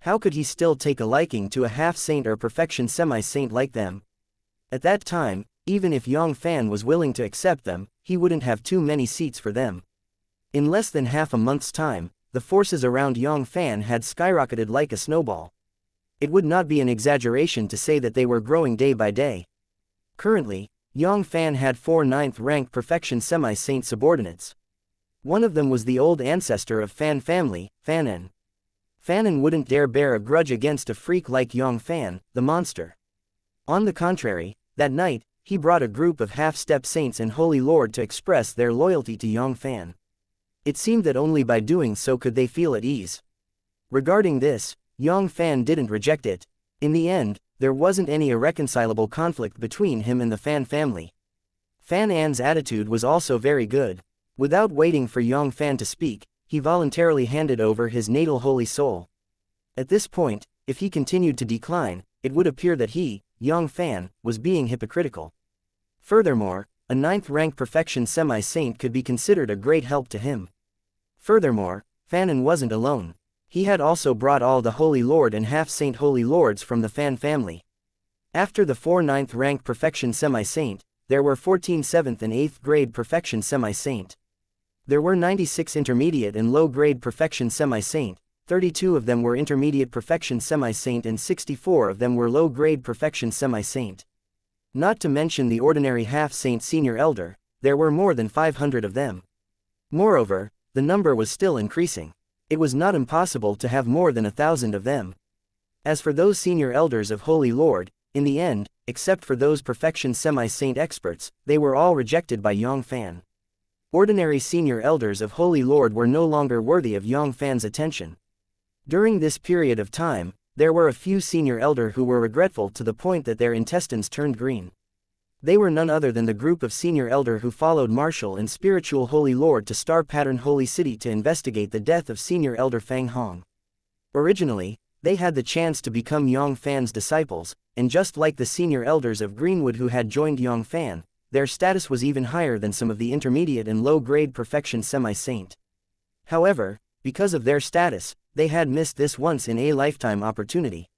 How could he still take a liking to a half-saint or perfection semi-saint like them? At that time, even if Yang Fann was willing to accept them, he wouldn't have too many seats for them. In less than half a month's time, the forces around Yang Fann had skyrocketed like a snowball. It would not be an exaggeration to say that they were growing day by day. Currently, Yang Fann had 4 9th-rank perfection semi-saint subordinates. One of them was the old ancestor of Fann family, Fannin. Fannin wouldn't dare bear a grudge against a freak like Yang Fann, the monster. On the contrary, that night, he brought a group of half-step saints and Holy Lord to express their loyalty to Yang Fann. It seemed that only by doing so could they feel at ease. Regarding this, Yang Fann didn't reject it. In the end, there wasn't any irreconcilable conflict between him and the Fann family. Fan An's attitude was also very good. Without waiting for Yang Fann to speak, he voluntarily handed over his natal holy soul. At this point, if he continued to decline, it would appear that he, Yang Fann, was being hypocritical. Furthermore, a 9th-rank perfection semi-saint could be considered a great help to him. Furthermore, Fannin wasn't alone. He had also brought all the Holy Lord and half-saint Holy Lords from the Fann family. After the 4 9th-rank perfection semi-saint, there were 14 7th and 8th grade perfection semi-saint. There were 96 intermediate and low-grade perfection semi-saint, 32 of them were intermediate perfection semi-saint and 64 of them were low-grade perfection semi-saint. Not to mention the ordinary half-saint senior elder, there were more than 500 of them. Moreover, the number was still increasing. It was not impossible to have more than 1,000 of them. As for those senior elders of Holy Lord, in the end, except for those perfection semi-saint experts, they were all rejected by Yang Fann. Ordinary senior elders of Holy Lord were no longer worthy of Yang Fann's attention. During this period of time, there were a few senior elder who were regretful to the point that their intestines turned green. They were none other than the group of senior elder who followed martial and spiritual Holy Lord to Star Pattern Holy City to investigate the death of senior elder Fang Hong. Originally, they had the chance to become Yang Fann's disciples, and just like the senior elders of Greenwood who had joined Yang Fann, their status was even higher than some of the intermediate and low-grade perfection semi-saint. However, because of their status, they had missed this once-in-a-lifetime opportunity.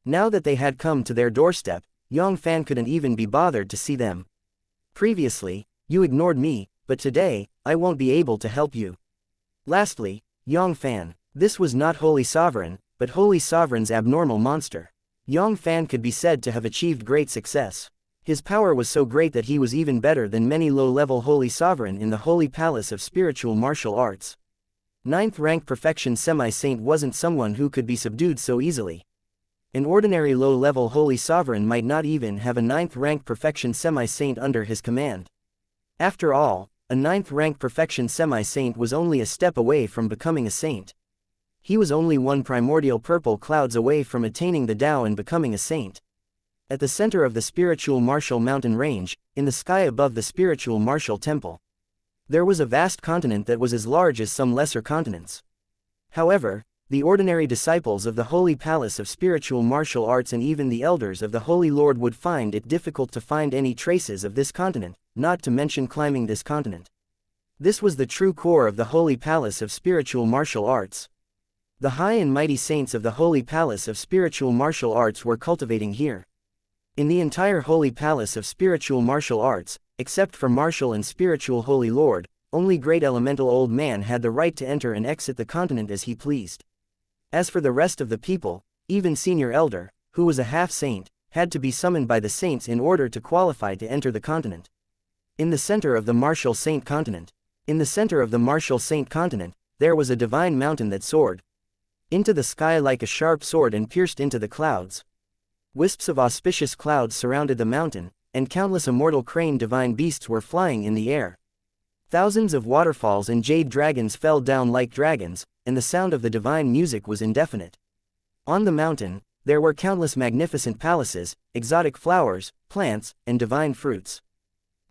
Now that they had come to their doorstep, Yang Fann couldn't even be bothered to see them. Previously, you ignored me, but today, I won't be able to help you. Lastly, Yang Fann. This was not Holy Sovereign, but Holy Sovereign's abnormal monster. Yang Fann could be said to have achieved great success. His power was so great that he was even better than many low-level Holy Sovereign in the Holy Palace of Spiritual Martial Arts. 9th-rank perfection semi-saint wasn't someone who could be subdued so easily. An ordinary low-level Holy Sovereign might not even have a 9th-rank perfection semi-saint under his command. After all, a 9th-rank perfection semi-saint was only a step away from becoming a saint. He was only one primordial purple clouds away from attaining the Tao and becoming a saint. At the center of the spiritual martial mountain range, in the sky above the spiritual martial temple, there was a vast continent that was as large as some lesser continents. However, the ordinary disciples of the Holy Palace of Spiritual Martial Arts and even the elders of the Holy Lord would find it difficult to find any traces of this continent, not to mention climbing this continent. This was the true core of the Holy Palace of Spiritual Martial Arts. The high and mighty saints of the Holy Palace of Spiritual Martial Arts were cultivating here. In the entire Holy Palace of Spiritual Martial Arts, except for Martial and Spiritual Holy Lord, only Great Elemental Old Man had the right to enter and exit the continent as he pleased. As for the rest of the people, even Senior Elder, who was a half-saint, had to be summoned by the saints in order to qualify to enter the continent. In the center of the Martial Saint continent, there was a divine mountain that soared. into the sky like a sharp sword and pierced into the clouds. Wisps of auspicious clouds surrounded the mountain, and countless immortal crane divine beasts were flying in the air. Thousands of waterfalls and jade dragons fell down like dragons, and the sound of the divine music was indefinite. On the mountain, there were countless magnificent palaces, exotic flowers, plants, and divine fruits.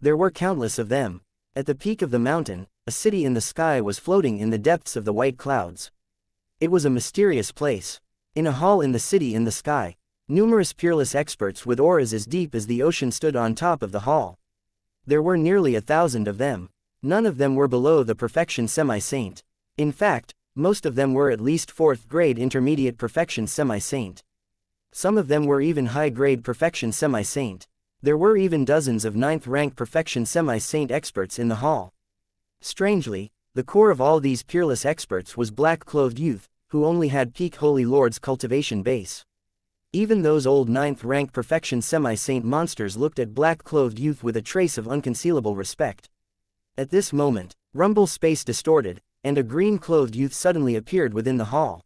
There were countless of them. At the peak of the mountain, a city in the sky was floating in the depths of the white clouds. It was a mysterious place. In a hall in the city in the sky, numerous peerless experts with auras as deep as the ocean stood on top of the hall. There were nearly 1,000 of them. None of them were below the perfection semi-saint. In fact, most of them were at least 4th grade intermediate perfection semi-saint. Some of them were even high-grade perfection semi-saint. There were even dozens of 9th rank perfection semi-saint experts in the hall. Strangely, the core of all these peerless experts was black-clothed youth, who only had peak Holy Lord's cultivation base. Even those old 9th rank perfection semi-saint monsters looked at black-clothed youth with a trace of unconcealable respect. At this moment, rumble space distorted, and a green-clothed youth suddenly appeared within the hall.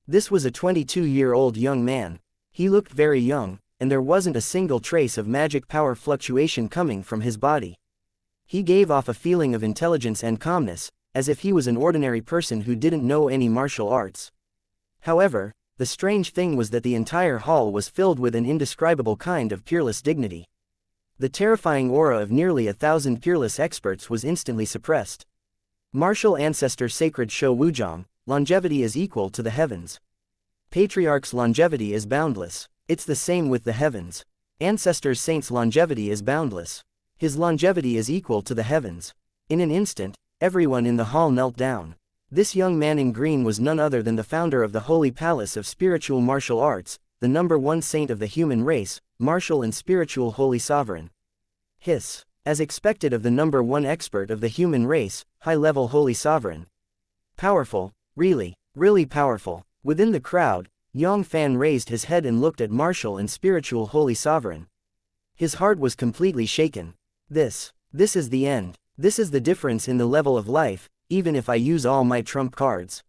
This was a 22-year-old young man. He looked very young, and there wasn't a single trace of magic power fluctuation coming from his body. He gave off a feeling of intelligence and calmness, as if he was an ordinary person who didn't know any martial arts. However, the strange thing was that the entire hall was filled with an indescribable kind of peerless dignity. The terrifying aura of nearly 1,000 peerless experts was instantly suppressed. Martial Ancestor Sacred Shou Wuzhong, longevity is equal to the heavens. Patriarch's longevity is boundless. It's the same with the heavens. Ancestor's Saint's longevity is boundless. His longevity is equal to the heavens. In an instant, everyone in the hall knelt down. This young man in green was none other than the founder of the Holy Palace of Spiritual Martial Arts, the #1 saint of the human race, martial and spiritual holy sovereign. Hiss. As expected of the #1 expert of the human race, high-level holy sovereign. Powerful, really powerful. Within the crowd, Yang Fann raised his head and looked at martial and spiritual holy sovereign. His heart was completely shaken. This is the end. This is the difference in the level of life, even if I use all my trump cards.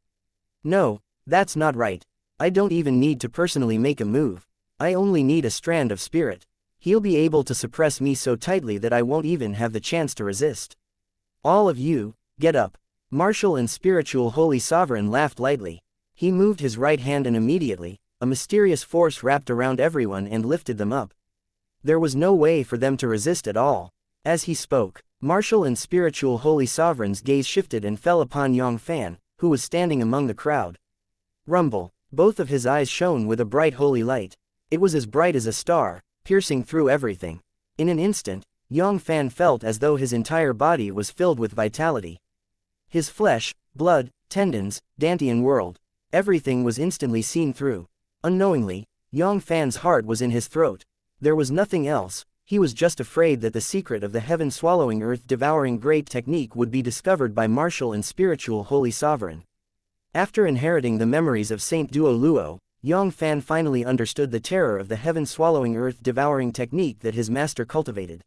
No, that's not right. I don't even need to personally make a move. I only need a strand of spirit. He'll be able to suppress me so tightly that I won't even have the chance to resist. All of you, get up. Martial and spiritual holy sovereign laughed lightly. He moved his right hand and immediately, a mysterious force wrapped around everyone and lifted them up. There was no way for them to resist at all. As he spoke, martial and spiritual holy sovereign's gaze shifted and fell upon Yang Fann, who was standing among the crowd. Rumble. Both of his eyes shone with a bright holy light. It was as bright as a star, piercing through everything. In an instant, Yang Fann felt as though his entire body was filled with vitality. His flesh, blood, tendons, Dantian world. Everything was instantly seen through. Unknowingly, Yang Fann's heart was in his throat. There was nothing else. He was just afraid that the secret of the heaven-swallowing earth-devouring great technique would be discovered by martial and spiritual holy sovereign. After inheriting the memories of Saint Duo Luo, Yang Fann finally understood the terror of the heaven-swallowing earth-devouring technique that his master cultivated.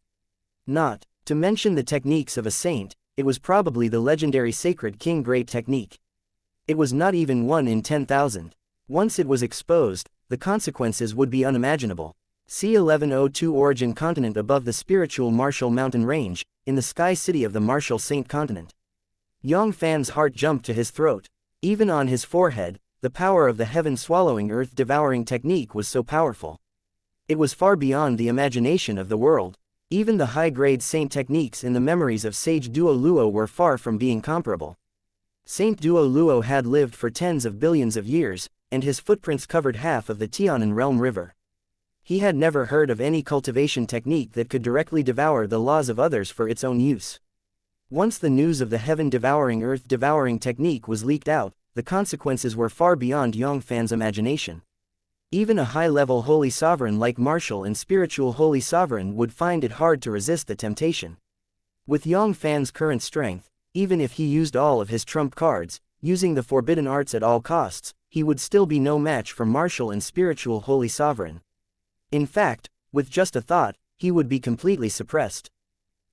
Not to mention the techniques of a saint, it was probably the legendary Sacred King Great technique. It was not even 1 in 10,000. Once it was exposed, the consequences would be unimaginable. C1102 Origin Continent above the spiritual martial mountain range, in the sky city of the martial saint continent. Yang Fann's heart jumped to his throat. Even on his forehead, the power of the heaven-swallowing earth-devouring technique was so powerful. It was far beyond the imagination of the world. Even the high-grade saint techniques in the memories of Sage Duo Luo were far from being comparable. Saint Duo Luo had lived for tens of billions of years, and his footprints covered half of the Tianan Realm River. He had never heard of any cultivation technique that could directly devour the laws of others for its own use. Once the news of the heaven-devouring earth-devouring technique was leaked out, the consequences were far beyond Yang Fann's imagination. Even a high-level holy sovereign like martial and spiritual holy sovereign would find it hard to resist the temptation. With Yang Fann's current strength, even if he used all of his trump cards, using the forbidden arts at all costs, he would still be no match for martial and spiritual holy sovereign. In fact, with just a thought, he would be completely suppressed.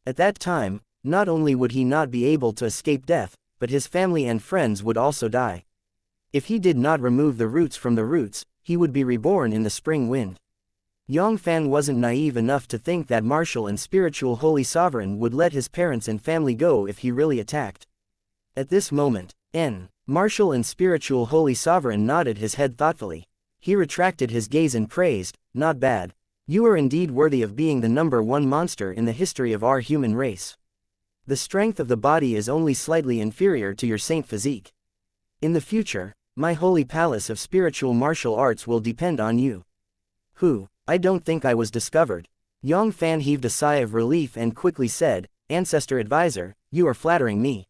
At that time, not only would he not be able to escape death, but his family and friends would also die. If he did not remove the roots from the roots, he would be reborn in the spring wind. Yang Fann wasn't naive enough to think that martial and spiritual holy sovereign would let his parents and family go if he really attacked. At this moment, martial and spiritual holy sovereign nodded his head thoughtfully. He retracted his gaze and praised, "Not bad. You are indeed worthy of being the #1 monster in the history of our human race. The strength of the body is only slightly inferior to your saint physique. In the future, my holy palace of spiritual martial arts will depend on you." I don't think I was discovered. Yang Fann heaved a sigh of relief and quickly said, "Ancestor advisor, you are flattering me.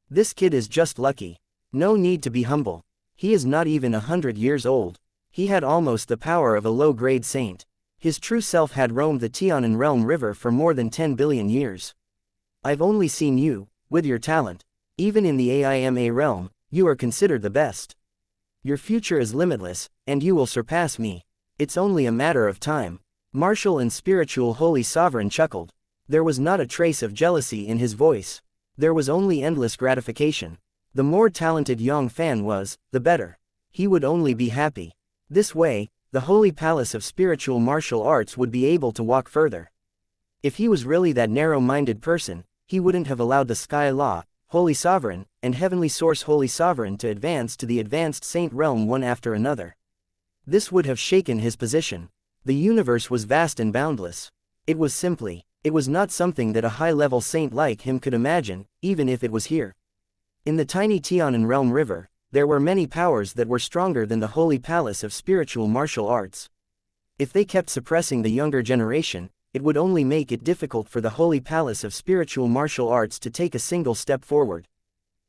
This kid is just lucky. No need to be humble. He is not even 100 years old. He had almost the power of a low-grade saint. His true self had roamed the Tianan realm river for more than 10 billion years. I've only seen you, with your talent. Even in the AIMA realm, you are considered the best. Your future is limitless, and you will surpass me. It's only a matter of time." Martial and spiritual holy sovereign chuckled. There was not a trace of jealousy in his voice. There was only endless gratification. The more talented Yang Fann was, the better. He would only be happy. This way, the holy palace of spiritual martial arts would be able to walk further. If he was really that narrow-minded person, he wouldn't have allowed the Sky Law, Holy Sovereign, and Heavenly Source Holy Sovereign to advance to the advanced saint realm one after another. This would have shaken his position. The universe was vast and boundless. It was not something that a high-level saint like him could imagine, even if it was here. In the tiny Tianan realm river, there were many powers that were stronger than the holy palace of spiritual martial arts. If they kept suppressing the younger generation, it would only make it difficult for the holy palace of spiritual martial arts to take a single step forward.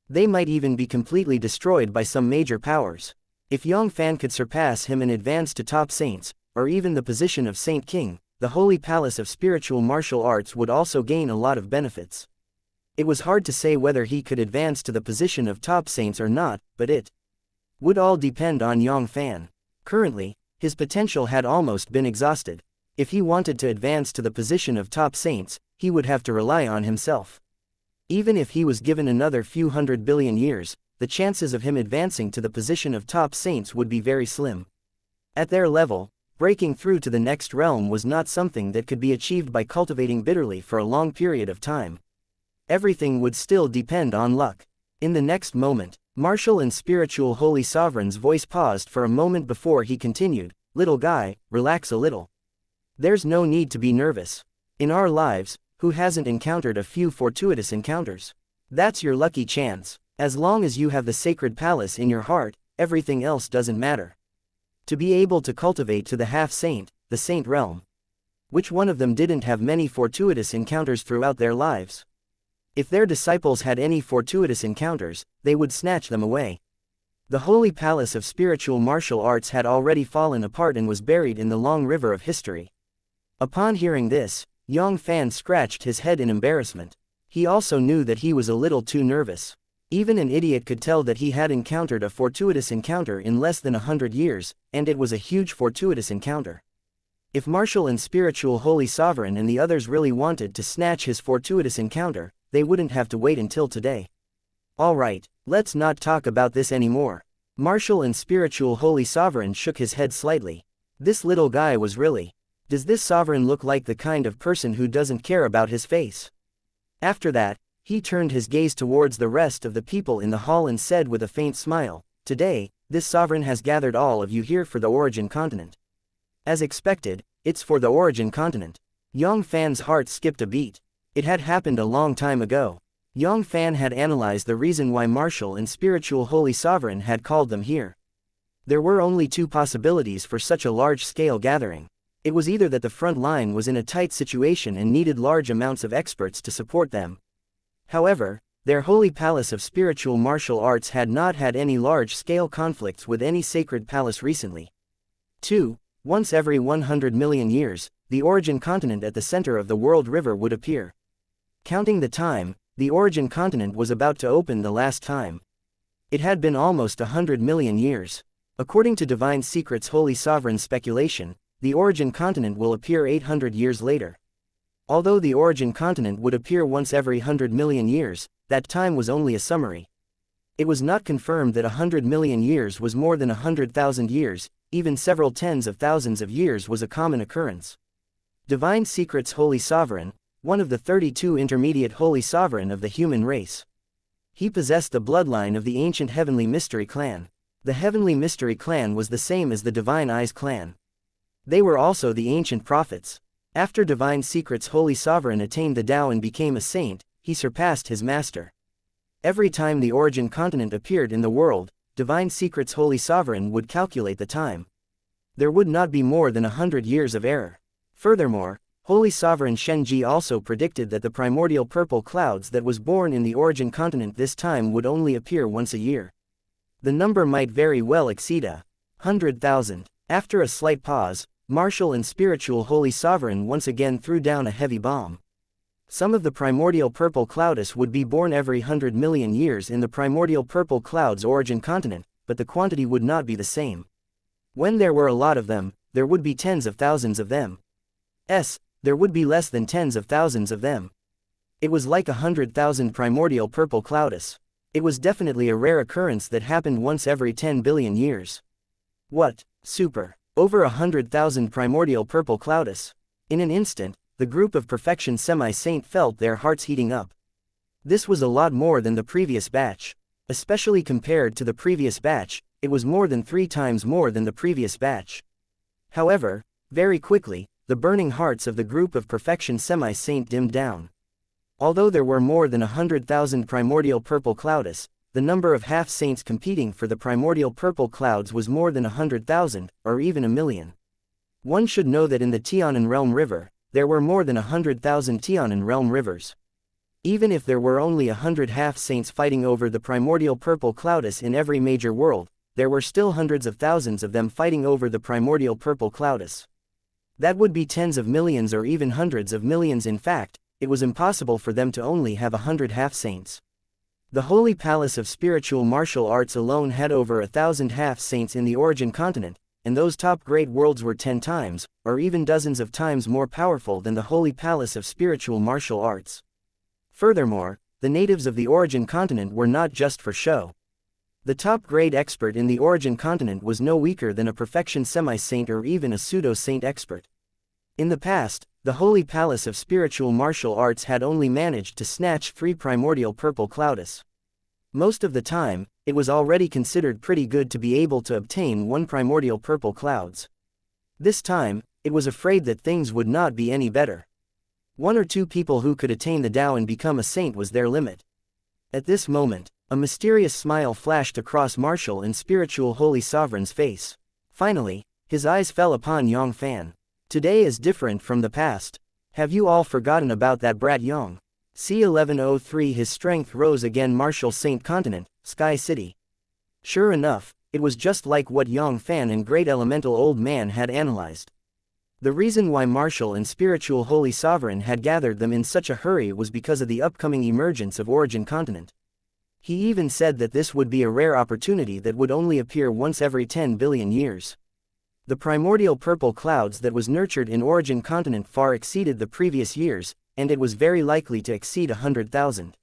They might even be completely destroyed by some major powers. If Yang Fann could surpass him and advance to top saints, or even the position of Saint King, the holy palace of spiritual martial arts would also gain a lot of benefits. It was hard to say whether he could advance to the position of top saints or not, but it would all depend on Yang Fann. Currently, his potential had almost been exhausted. If he wanted to advance to the position of top saints, he would have to rely on himself. Even if he was given another few 100 billion years, the chances of him advancing to the position of top saints would be very slim. At their level, breaking through to the next realm was not something that could be achieved by cultivating bitterly for a long period of time. Everything would still depend on luck. In the next moment, martial and spiritual holy sovereign's voice paused for a moment before he continued, "Little guy, relax a little. There's no need to be nervous. In our lives, who hasn't encountered a few fortuitous encounters? That's your lucky chance. As long as you have the sacred palace in your heart, everything else doesn't matter. To be able to cultivate to the half-saint, the saint realm. Which one of them didn't have many fortuitous encounters throughout their lives? If their disciples had any fortuitous encounters, they would snatch them away. The holy palace of spiritual martial arts had already fallen apart and was buried in the long river of history." Upon hearing this, Yang Fann scratched his head in embarrassment. He also knew that he was a little too nervous. Even an idiot could tell that he had encountered a fortuitous encounter in less than 100 years, and it was a huge fortuitous encounter. If martial and spiritual holy sovereign and the others really wanted to snatch his fortuitous encounter, they wouldn't have to wait until today. "Alright, let's not talk about this anymore." Martial and spiritual holy sovereign shook his head slightly. This little guy was really. Does this sovereign look like the kind of person who doesn't care about his face? After that, he turned his gaze towards the rest of the people in the hall and said with a faint smile, "Today, this sovereign has gathered all of you here for the origin continent. As expected, it's for the origin continent." Yang Fann's heart skipped a beat. It had happened a long time ago. Yang Fann had analyzed the reason why martial and spiritual holy sovereign had called them here. There were only two possibilities for such a large-scale gathering. It was either that the front line was in a tight situation and needed large amounts of experts to support them. However, their holy palace of spiritual martial arts had not had any large-scale conflicts with any sacred palace recently. 2. Once every 100 million years, the origin continent at the center of the world river would appear. Counting the time, the origin continent was about to open the last time. It had been almost 100 million years. According to Divine Secret's Holy Sovereign speculation, the origin continent will appear 800 years later. Although the origin continent would appear once every 100 million years, that time was only a summary. It was not confirmed that 100 million years was more than 100,000 years, even several tens of thousands of years was a common occurrence. Divine Secret's Holy Sovereign, one of the 32 intermediate Holy Sovereign of the human race. He possessed the bloodline of the ancient Heavenly Mystery Clan. The Heavenly Mystery Clan was the same as the Divine Eyes Clan. They were also the ancient prophets. After Divine Secret's Holy Sovereign attained the Tao and became a saint, he surpassed his master. Every time the origin continent appeared in the world, Divine Secret's Holy Sovereign would calculate the time. There would not be more than 100 years of error. Furthermore, Holy Sovereign Shenji also predicted that the primordial purple clouds that was born in the origin continent this time would only appear once a year. The number might very well exceed 100,000. After a slight pause, martial and spiritual Holy Sovereign once again threw down a heavy bomb. Some of the primordial purple cloudus would be born every 100 million years in the primordial purple cloud's origin continent, but the quantity would not be the same. When there were a lot of them, there would be tens of thousands of them. There would be less than tens of thousands of them. It was like 100,000 primordial purple cloudus. It was definitely a rare occurrence that happened once every 10 billion years. What? Super. Over 100,000 primordial purple cloudus. In an instant, the group of perfection semi-saint felt their hearts heating up. This was a lot more than the previous batch. Especially compared to the previous batch, it was more than 3 times more than the previous batch. However, very quickly, the burning hearts of the group of perfection semi-saint dimmed down. Although there were more than 100,000 primordial purple cloudus, the number of half-saints competing for the primordial purple clouds was more than 100,000, or even a million. One should know that in the Tianan Realm River, there were more than 100,000 Tianan Realm Rivers. Even if there were only 100 half-saints fighting over the primordial purple cloudus in every major world, there were still hundreds of thousands of them fighting over the primordial purple cloudus. That would be tens of millions or even hundreds of millions. In fact, it was impossible for them to only have 100 half-saints. The Holy Palace of Spiritual Martial Arts alone had over 1,000 half-saints in the origin continent, and those top grade worlds were 10 times, or even dozens of times more powerful than the Holy Palace of Spiritual Martial Arts. Furthermore, the natives of the origin continent were not just for show. The top-grade expert in the origin continent was no weaker than a perfection semi-saint or even a pseudo-saint expert. In the past, the Holy Palace of Spiritual Martial Arts had only managed to snatch 3 primordial purple cloudus. Most of the time, it was already considered pretty good to be able to obtain 1 primordial purple clouds. This time, it was afraid that things would not be any better. 1 or 2 people who could attain the Tao and become a saint was their limit. At this moment, a mysterious smile flashed across martial and spiritual Holy Sovereign's face. Finally, his eyes fell upon Yang Fann. Today is different from the past. Have you all forgotten about that brat Yang? C1103. His strength rose again. Martial Saint Continent, Sky City. Sure enough, it was just like what Yang Fann and Great Elemental Old Man had analyzed. The reason why Martial and Spiritual Holy Sovereign had gathered them in such a hurry was because of the upcoming emergence of Origin Continent. He even said that this would be a rare opportunity that would only appear once every 10 billion years. The primordial purple clouds that was nurtured in Origin Continent far exceeded the previous years, and it was very likely to exceed 100,000.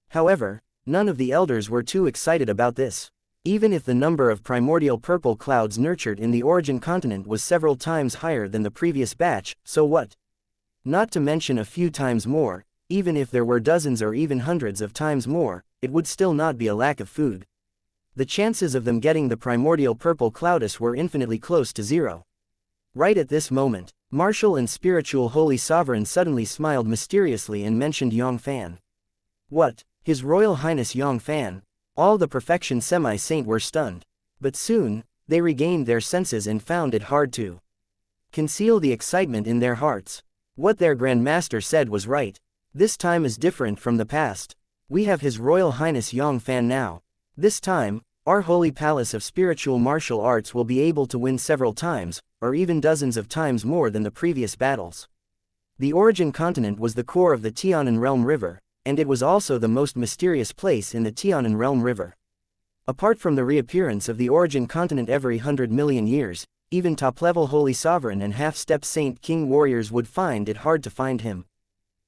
However, none of the elders were too excited about this. Even if the number of primordial purple clouds nurtured in the Origin Continent was several times higher than the previous batch, so what? Not to mention a few times more, even if there were dozens or even hundreds of times more, it would still not be a lack of food. The chances of them getting the primordial purple cloudus were infinitely close to 0. Right at this moment, Martial and Spiritual Holy Sovereign suddenly smiled mysteriously and mentioned Yang Fann. What? His Royal Highness Yang Fann? All the perfection semi-saint were stunned. But soon, they regained their senses and found it hard to conceal the excitement in their hearts. What their Grand Master said was right. This time is different from the past. We have His Royal Highness Yang Fann now. This time, our Holy Palace of Spiritual Martial Arts will be able to win several times, or even dozens of times more than the previous battles. The Origin Continent was the core of the Tianan Realm River, and it was also the most mysterious place in the Tianan Realm River. Apart from the reappearance of the Origin Continent every 100 million years, even top-level Holy Sovereign and half-step Saint King warriors would find it hard to find him.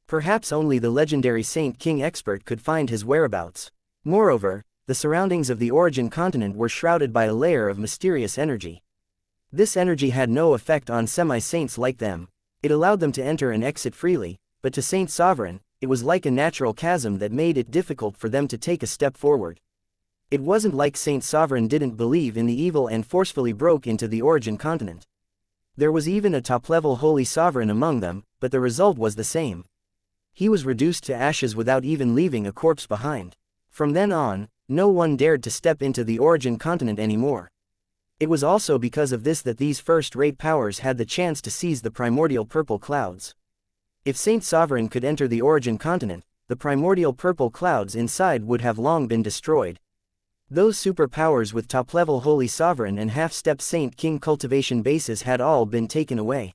Perhaps only the legendary Saint King expert could find his whereabouts. Moreover, the surroundings of the origin continent were shrouded by a layer of mysterious energy. This energy had no effect on semi-saints like them. It allowed them to enter and exit freely, but to Saint Sovereign, it was like a natural chasm that made it difficult for them to take a step forward. It wasn't like Saint Sovereign didn't believe in the evil and forcefully broke into the origin continent. There was even a top-level Holy Sovereign among them, but the result was the same. He was reduced to ashes without even leaving a corpse behind. From then on, no one dared to step into the origin continent anymore. It was also because of this that these first-rate powers had the chance to seize the primordial purple clouds. If Saint Sovereign could enter the origin continent, the primordial purple clouds inside would have long been destroyed. Those superpowers with top-level Holy Sovereign and half-step Saint King cultivation bases had all been taken away.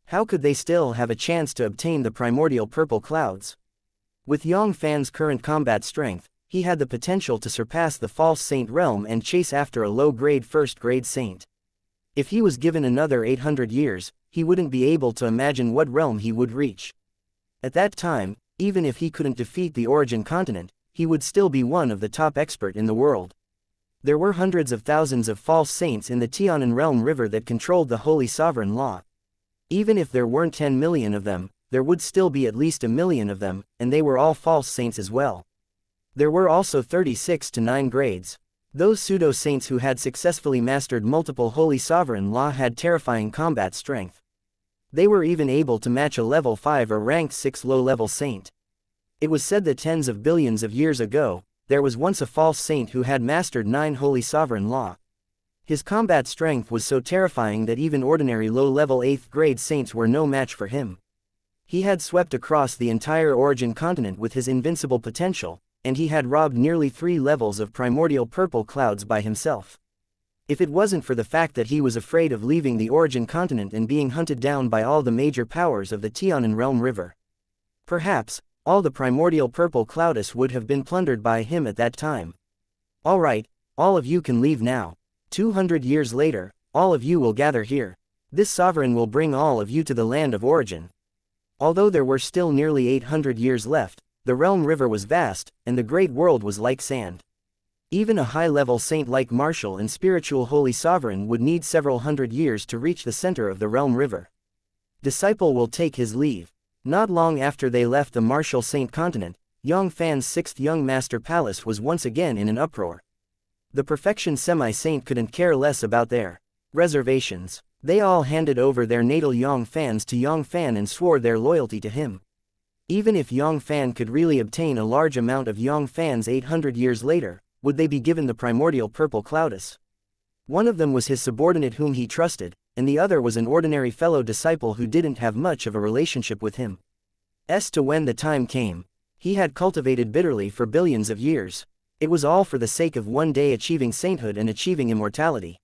How could they still have a chance to obtain the primordial purple clouds? With Yang Fann's current combat strength, he had the potential to surpass the false saint realm and chase after a low-grade first-grade saint. If he was given another 800 years, he wouldn't be able to imagine what realm he would reach. At that time, even if he couldn't defeat the origin continent, he would still be one of the top expert in the world. There were hundreds of thousands of false saints in the Tianan realm river that controlled the Holy Sovereign Law. Even if there weren't 10 million of them, there would still be at least 1 million of them, and they were all false saints as well. There were also 36 to 9 grades. Those pseudo-saints who had successfully mastered multiple Holy Sovereign Law had terrifying combat strength. They were even able to match a level 5 or ranked 6 low-level saint. It was said that tens of billions of years ago, there was once a false saint who had mastered 9 Holy Sovereign Law. His combat strength was so terrifying that even ordinary low-level 8th grade saints were no match for him. He had swept across the entire origin continent with his invincible potential, and he had robbed nearly 3 levels of primordial purple clouds by himself. If it wasn't for the fact that he was afraid of leaving the origin continent and being hunted down by all the major powers of the Tianan realm river, perhaps all the primordial purple cloudus would have been plundered by him at that time. Alright, all of you can leave now. 200 years later, all of you will gather here. This sovereign will bring all of you to the land of origin. Although there were still nearly 800 years left, the realm river was vast, and the great world was like sand. Even a high-level saint like Martial and spiritual Holy Sovereign would need several hundred years to reach the center of the realm river. Disciple will take his leave. Not long after they left the Martial Saint continent, Yang Fann's 6th Young Master Palace was once again in an uproar. The Perfection Semi-Saint couldn't care less about their reservations. They all handed over their natal Yang Fanns to Yang Fann and swore their loyalty to him. Even if Yang Fann could really obtain a large amount of Yang Fanns 800 years later, would they be given the primordial purple cloudus? One of them was his subordinate whom he trusted, and the other was an ordinary fellow disciple who didn't have much of a relationship with him. As to when the time came, he had cultivated bitterly for billions of years. It was all for the sake of one day achieving sainthood and achieving immortality.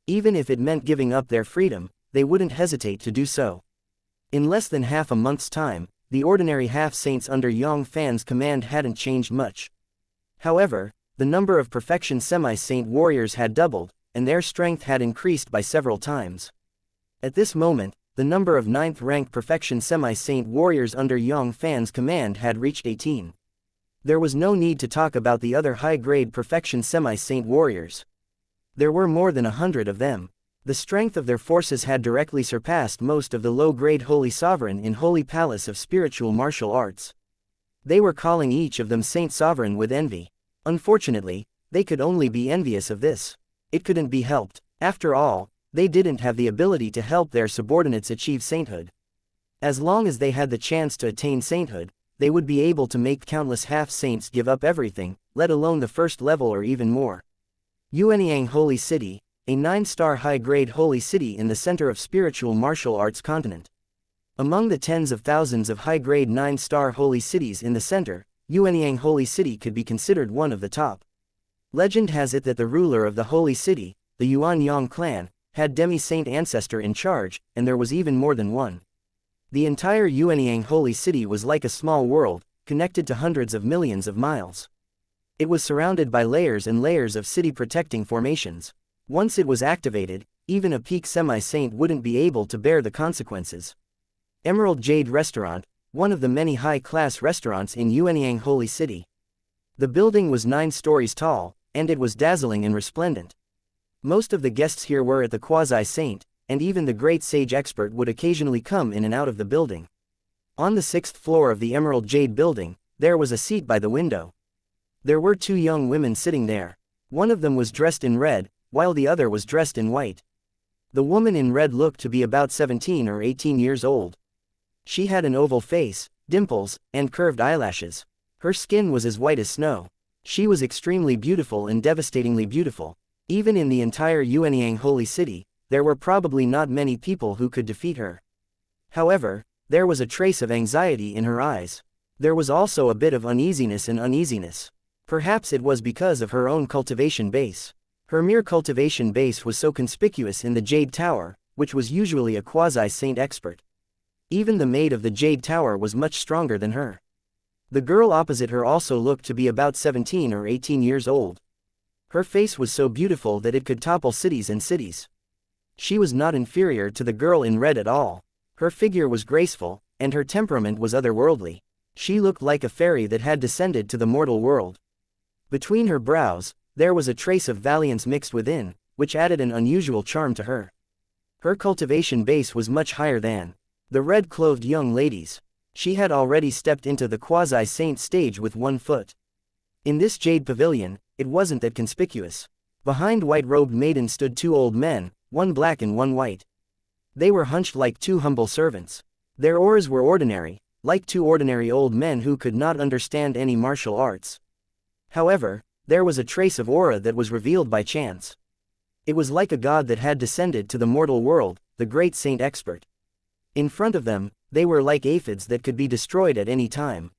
Even if it meant giving up their freedom, they wouldn't hesitate to do so. In less than half a month's time, the ordinary half-saints under Yang Fann's command hadn't changed much. However, the number of perfection semi-saint warriors had doubled, and their strength had increased by several times. At this moment, the number of 9th-ranked perfection semi-saint warriors under Yang Fann's command had reached 18. There was no need to talk about the other high-grade perfection semi-saint warriors. There were more than 100 of them. The strength of their forces had directly surpassed most of the low-grade Holy Sovereign in Holy Palace of Spiritual Martial Arts. They were calling each of them Saint Sovereign with envy. Unfortunately, they could only be envious of this. It couldn't be helped. After all, they didn't have the ability to help their subordinates achieve sainthood. As long as they had the chance to attain sainthood, they would be able to make countless half-saints give up everything, let alone the first level or even more. Yuanyang Holy City, a 9-star high-grade holy city in the center of spiritual martial arts continent. Among the tens of thousands of high-grade 9-star holy cities in the center, Yuanyang Holy City could be considered one of the top. Legend has it that the ruler of the holy city, the Yuanyang clan, had demi-saint ancestor in charge, and there was even more than one. The entire Yuanyang Holy City was like a small world, connected to hundreds of millions of miles. It was surrounded by layers and layers of city-protecting formations. Once it was activated, even a peak semi-saint wouldn't be able to bear the consequences. Emerald Jade Restaurant, one of the many high-class restaurants in Yuanyang Holy City. The building was 9 stories tall, and it was dazzling and resplendent. Most of the guests here were at the quasi-saint, and even the great sage expert would occasionally come in and out of the building. On the 6th floor of the Emerald Jade building, there was a seat by the window. There were 2 young women sitting there. One of them was dressed in red, while the other was dressed in white. The woman in red looked to be about 17 or 18 years old. She had an oval face, dimples, and curved eyelashes. Her skin was as white as snow. She was extremely beautiful and devastatingly beautiful. Even in the entire Yuanyang Holy City, there were probably not many people who could defeat her. However, there was a trace of anxiety in her eyes. There was also a bit of uneasiness. Perhaps it was because of her own cultivation base. Her mere cultivation base was so conspicuous in the Jade Tower, which was usually a quasi-saint expert. Even the maid of the Jade Tower was much stronger than her. The girl opposite her also looked to be about 17 or 18 years old. Her face was so beautiful that it could topple cities and cities. She was not inferior to the girl in red at all. Her figure was graceful, and her temperament was otherworldly. She looked like a fairy that had descended to the mortal world. Between her brows, there was a trace of valiance mixed within, which added an unusual charm to her. Her cultivation base was much higher than the red-clothed young ladies. She had already stepped into the quasi-saint stage with 1 foot. In this jade pavilion, it wasn't that conspicuous. Behind white-robed maidens stood 2 old men, one black and one white. They were hunched like 2 humble servants. Their auras were ordinary, like 2 ordinary old men who could not understand any martial arts. However, there was a trace of aura that was revealed by chance. It was like a god that had descended to the mortal world, the great saint expert. In front of them, they were like aphids that could be destroyed at any time.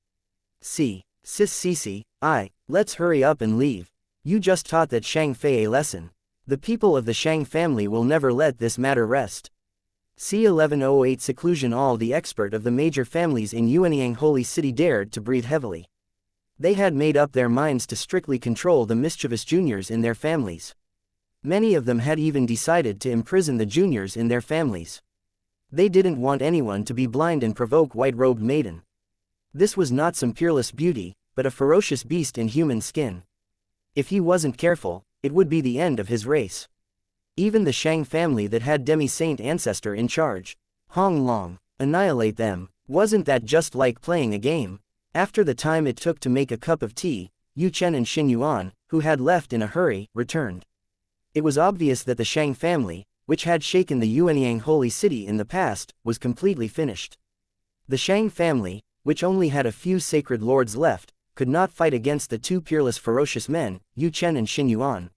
Let's hurry up and leave. You just taught that Shang Fei a lesson. The people of the Shang family will never let this matter rest. C1108 Seclusion. All the expert of the major families in Yuanyang Holy City dared to breathe heavily. They had made up their minds to strictly control the mischievous juniors in their families. Many of them had even decided to imprison the juniors in their families. They didn't want anyone to be blind and provoke white-robed maiden. This was not some peerless beauty, but a ferocious beast in human skin. If he wasn't careful, it would be the end of his race. Even the Shang family that had demi-saint ancestor in charge, Hong Long, annihilate them. Wasn't that just like playing a game? After the time it took to make a cup of tea, Yu Chen and Xin Yuan, who had left in a hurry, returned. It was obvious that the Shang family, which had shaken the Yuanyang Holy City in the past, was completely finished. The Shang family, which only had a few sacred lords left, could not fight against the 2 peerless ferocious men, Yu Chen and Xin Yuan.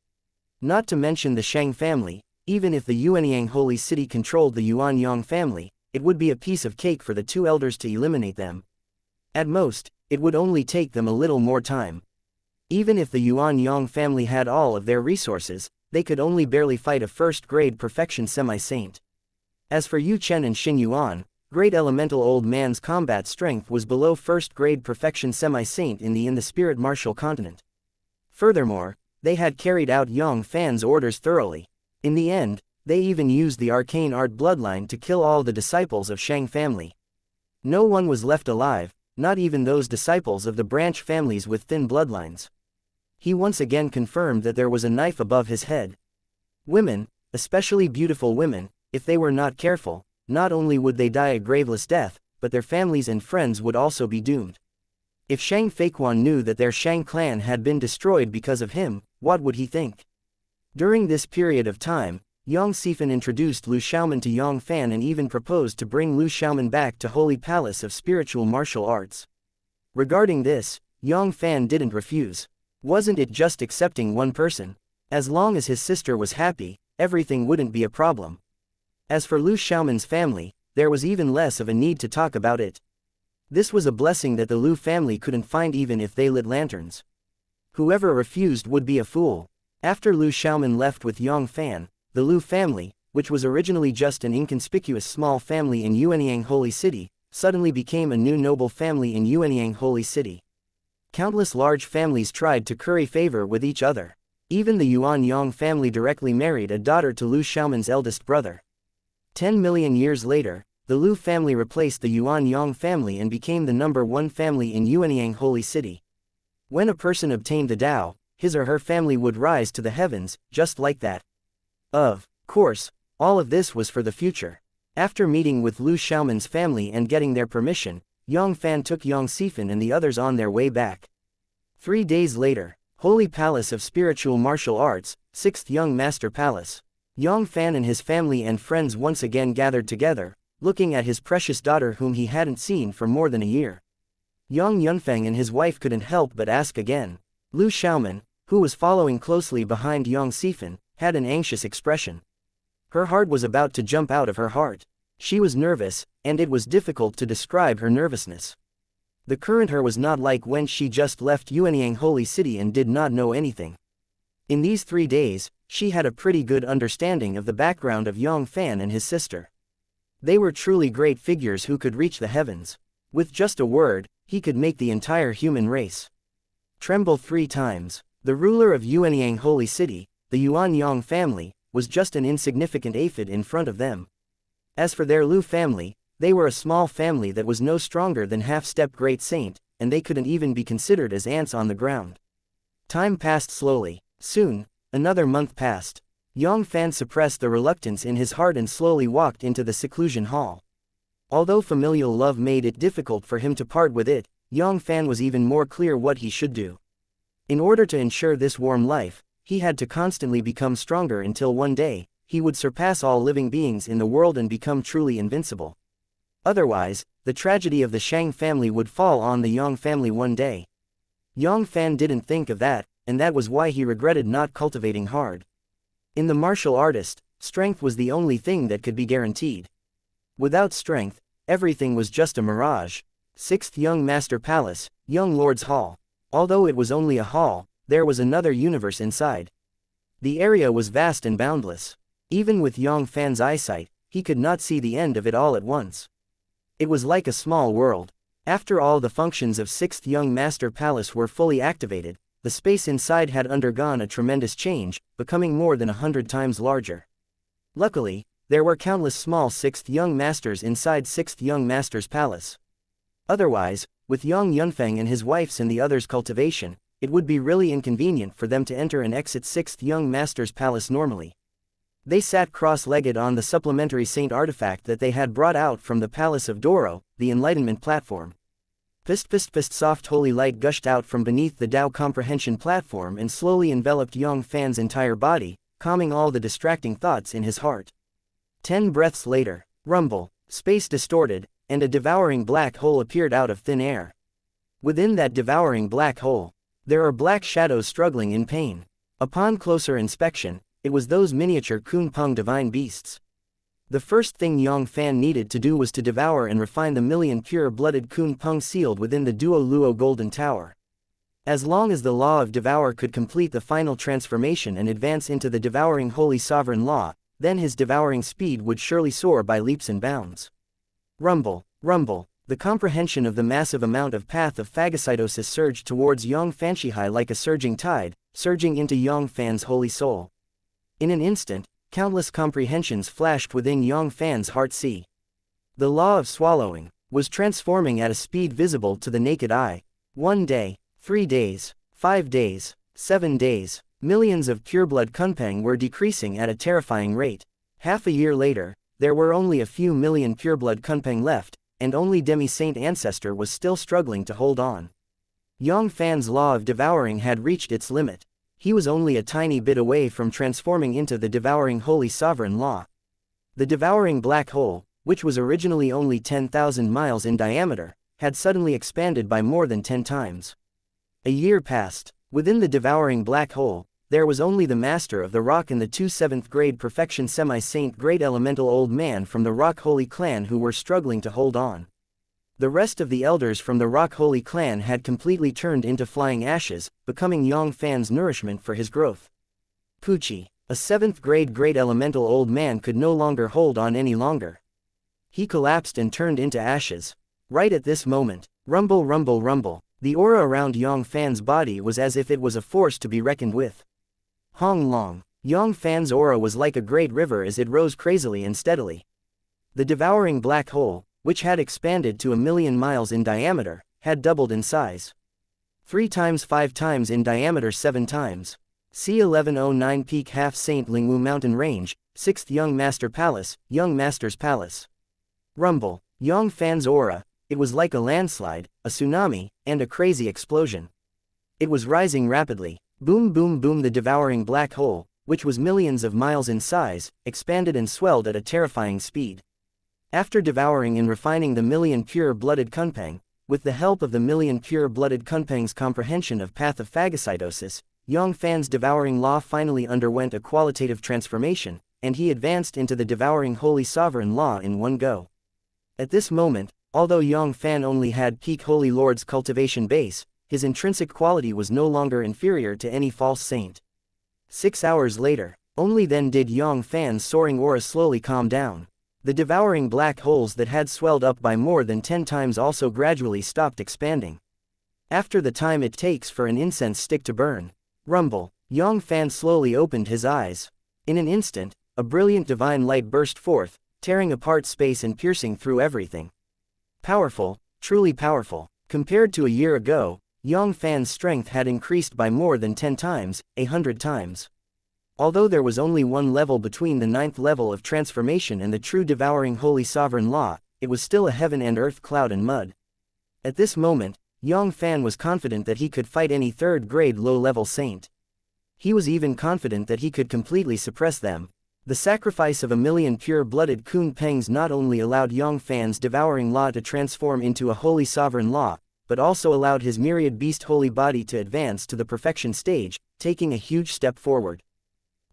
Not to mention the Shang family, even if the Yuanyang Holy City controlled the Yuanyang family, it would be a piece of cake for the 2 elders to eliminate them. At most, it would only take them a little more time. Even if the Yuanyang family had all of their resources, they could only barely fight a first-grade perfection semi-saint. As for Yu Chen and Xin Yuan, great elemental old man's combat strength was below first-grade perfection semi-saint in the spirit martial continent. Furthermore, they had carried out Yang Fann's orders thoroughly. In the end, they even used the arcane art bloodline to kill all the disciples of Shang family. No one was left alive, not even those disciples of the branch families with thin bloodlines. He once again confirmed that there was a knife above his head. Women, especially beautiful women, if they were not careful, not only would they die a graveless death, but their families and friends would also be doomed. If Shang Feiquan knew that their Shang clan had been destroyed because of him, what would he think? During this period of time, Yang Sifan introduced Lu Xiaoman to Yang Fann and even proposed to bring Lu Xiaoman back to Holy Palace of Spiritual Martial Arts. Regarding this, Yang Fann didn't refuse. Wasn't it just accepting one person? As long as his sister was happy, everything wouldn't be a problem. As for Lu Xiaoman's family, there was even less of a need to talk about it. This was a blessing that the Lu family couldn't find even if they lit lanterns. Whoever refused would be a fool. After Lu Xiaoman left with Yang Fann, the Lu family, which was originally just an inconspicuous small family in Yuanyang Holy City, suddenly became a new noble family in Yuanyang Holy City. Countless large families tried to curry favor with each other. Even the Yuan Yang family directly married a daughter to Lu Xiaoman's eldest brother. 10 million years later, the Lu family replaced the Yuan Yang family and became the #1 family in Yuanyang Holy City. When a person obtained the Tao, his or her family would rise to the heavens, just like that. Of course, all of this was for the future. After meeting with Lu Xiaoman's family and getting their permission, Yang Fann took Yang Fan and the others on their way back. 3 days later, Holy Palace of Spiritual Martial Arts, 6th Young Master Palace. Yang Fann and his family and friends once again gathered together, looking at his precious daughter whom he hadn't seen for more than a year. Yang Yunfeng and his wife couldn't help but ask again. Lu Xiaoman, who was following closely behind Yang Fan, had an anxious expression. Her heart was about to jump out of her heart. She was nervous, and it was difficult to describe her nervousness. The current her was not like when she just left Yuanyang Holy City and did not know anything. In these 3 days, she had a pretty good understanding of the background of Yang Fann and his sister. They were truly great figures who could reach the heavens. With just a word, he could make the entire human race tremble 3 times. The ruler of Yuanyang Holy City, the Yuan Yang family, was just an insignificant aphid in front of them. As for their Lu family, they were a small family that was no stronger than half-step great saint, and they couldn't even be considered as ants on the ground. Time passed slowly. Soon, another month passed. Yang Fann suppressed the reluctance in his heart and slowly walked into the seclusion hall. Although familial love made it difficult for him to part with it, Yang Fann was even more clear what he should do. In order to ensure this warm life, he had to constantly become stronger until one day, he would surpass all living beings in the world and become truly invincible. Otherwise, the tragedy of the Shang family would fall on the Yang family one day. Yang Fann didn't think of that, and that was why he regretted not cultivating hard. In the martial artist, strength was the only thing that could be guaranteed. Without strength, everything was just a mirage. 6th Young Master Palace, Young Lord's Hall. Although it was only a hall, there was another universe inside. The area was vast and boundless. Even with Yang Fann's eyesight, he could not see the end of it all at once. It was like a small world. After all the functions of 6th Young Master Palace were fully activated, the space inside had undergone a tremendous change, becoming more than 100 times larger. Luckily, there were countless small 6th Young Masters inside 6th Young Master's Palace. Otherwise, with Yang Yunfeng and his wife's and the others' cultivation, it would be really inconvenient for them to enter and exit 6th Young Master's Palace normally. They sat cross-legged on the supplementary saint artifact that they had brought out from the Palace of Doro, the Enlightenment Platform. Pist soft holy light gushed out from beneath the Tao Comprehension Platform and slowly enveloped Yang Fann's entire body, calming all the distracting thoughts in his heart. 10 breaths later, rumble, space distorted, and a devouring black hole appeared out of thin air. Within that devouring black hole, there are black shadows struggling in pain. Upon closer inspection, it was those miniature Kunpeng divine beasts. The first thing Yang Fann needed to do was to devour and refine the million pure-blooded Kunpeng sealed within the Duo Luo Golden Tower. As long as the law of devour could complete the final transformation and advance into the devouring holy sovereign law, then his devouring speed would surely soar by leaps and bounds. Rumble, rumble, the comprehension of the massive amount of path of phagocytosis surged towards Yang Fanshihai like a surging tide, surging into Yang Fann's holy soul. In an instant, countless comprehensions flashed within Yang Fann's heart sea. The law of swallowing was transforming at a speed visible to the naked eye. 1 day, 3 days, 5 days, 7 days, millions of pureblood Kunpeng were decreasing at a terrifying rate. Half a year later, there were only a few million pureblood Kunpeng left, and only Demi-Saint Ancestor was still struggling to hold on. Yang Fann's law of devouring had reached its limit. He was only a tiny bit away from transforming into the devouring holy sovereign law. The devouring black hole, which was originally only 10,000 miles in diameter, had suddenly expanded by more than 10 times. A year passed. Within the devouring black hole, there was only the master of the rock and the 2 7th grade perfection semi-saint great elemental old man from the Rock Holy clan who were struggling to hold on. The rest of the elders from the Rock Holy clan had completely turned into flying ashes, becoming Yang Fann's nourishment for his growth. Pucci, a 7th grade great elemental old man, could no longer hold on any longer. He collapsed and turned into ashes. Right at this moment, rumble rumble rumble, the aura around Yang Fann's body was as if it was a force to be reckoned with. Hong Long, Yang Fann's aura was like a great river as it rose crazily and steadily. The devouring black hole, which had expanded to 1,000,000 miles in diameter, had doubled in size. 3 times 5 times in diameter 7 times. C1109 Peak Half Saint Lingwu Mountain Range, 6th Young Master Palace, Young Master's Palace. Rumble. Yang Fann's aura. It was like a landslide, a tsunami, and a crazy explosion. It was rising rapidly. Boom boom boom. The devouring black hole, which was millions of miles in size, expanded and swelled at a terrifying speed. After devouring and refining the million pure-blooded Kunpeng, with the help of the million pure-blooded Kunpeng's comprehension of path of phagocytosis, Yang Fann's devouring law finally underwent a qualitative transformation, and he advanced into the devouring holy sovereign law in one go. At this moment, although Yang Fann only had peak Holy Lord's cultivation base, his intrinsic quality was no longer inferior to any false saint. 6 hours later, only then did Yang Fann's soaring aura slowly calm down. The devouring black holes that had swelled up by more than 10 times also gradually stopped expanding. After the time it takes for an incense stick to burn. Rumble. Yang Fann slowly opened his eyes. In an instant, a brilliant divine light burst forth, tearing apart space and piercing through everything. Powerful, truly powerful. Compared to a year ago, Yang Fann's strength had increased by more than 10 times, 100 times. Although there was only one level between the 9th level of transformation and the true devouring holy sovereign law, it was still a heaven and earth cloud and mud. At this moment, Yang Fann was confident that he could fight any third-grade low-level saint. He was even confident that he could completely suppress them. The sacrifice of a million pure-blooded Kunpengs not only allowed Yang Fann's devouring law to transform into a holy sovereign law, but also allowed his myriad beast holy body to advance to the perfection stage, taking a huge step forward.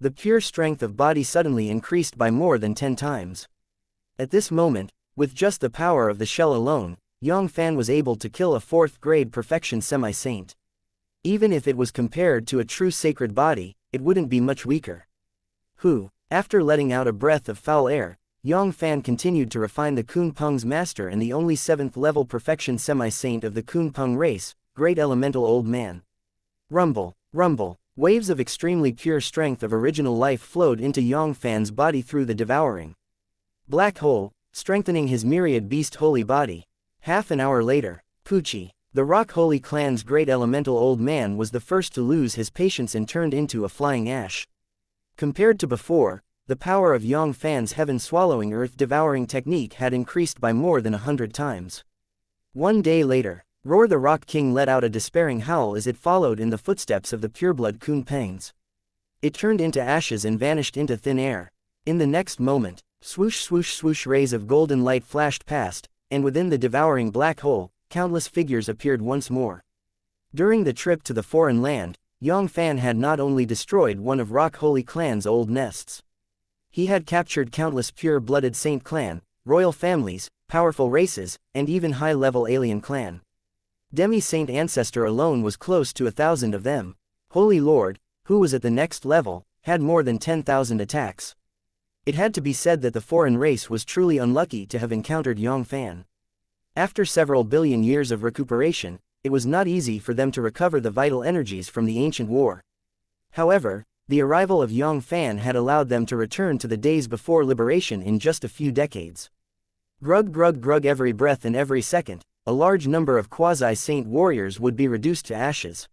The pure strength of body suddenly increased by more than 10 times. At this moment, with just the power of the shell alone, Yang Fann was able to kill a 4th-grade perfection semi-saint. Even if it was compared to a true sacred body, it wouldn't be much weaker. After letting out a breath of foul air, Yang Fann continued to refine the Kunpeng's master and the only 7th-level perfection semi-saint of the Kunpeng race, Great Elemental Old Man. Rumble. Rumble. Waves of extremely pure strength of original life flowed into Yang Fann's body through the devouring black hole, strengthening his myriad beast holy body. Half an hour later, Pucci, the Rock Holy Clan's Great Elemental Old Man, was the first to lose his patience and turned into a flying ash. Compared to before, the power of Yang Fann's heaven-swallowing earth-devouring technique had increased by more than 100 times. One day later, Roar the Rock King let out a despairing howl as it followed in the footsteps of the pureblood Kunpengs. It turned into ashes and vanished into thin air. In the next moment, swoosh swoosh swoosh, rays of golden light flashed past, and within the devouring black hole, countless figures appeared once more. During the trip to the foreign land, Yang Fann had not only destroyed one of Rock Holy Clan's old nests. He had captured countless pure-blooded saint clan, royal families, powerful races, and even high-level alien clan. Demi-saint ancestor alone was close to 1,000 of them. Holy Lord, who was at the next level, had more than 10,000 attacks. It had to be said that the foreign race was truly unlucky to have encountered Yang Fann. After several billion years of recuperation, it was not easy for them to recover the vital energies from the ancient war. However, the arrival of Yang Fann had allowed them to return to the days before liberation in just a few decades. Grug grug grug, every breath and every second, a large number of quasi-saint warriors would be reduced to ashes.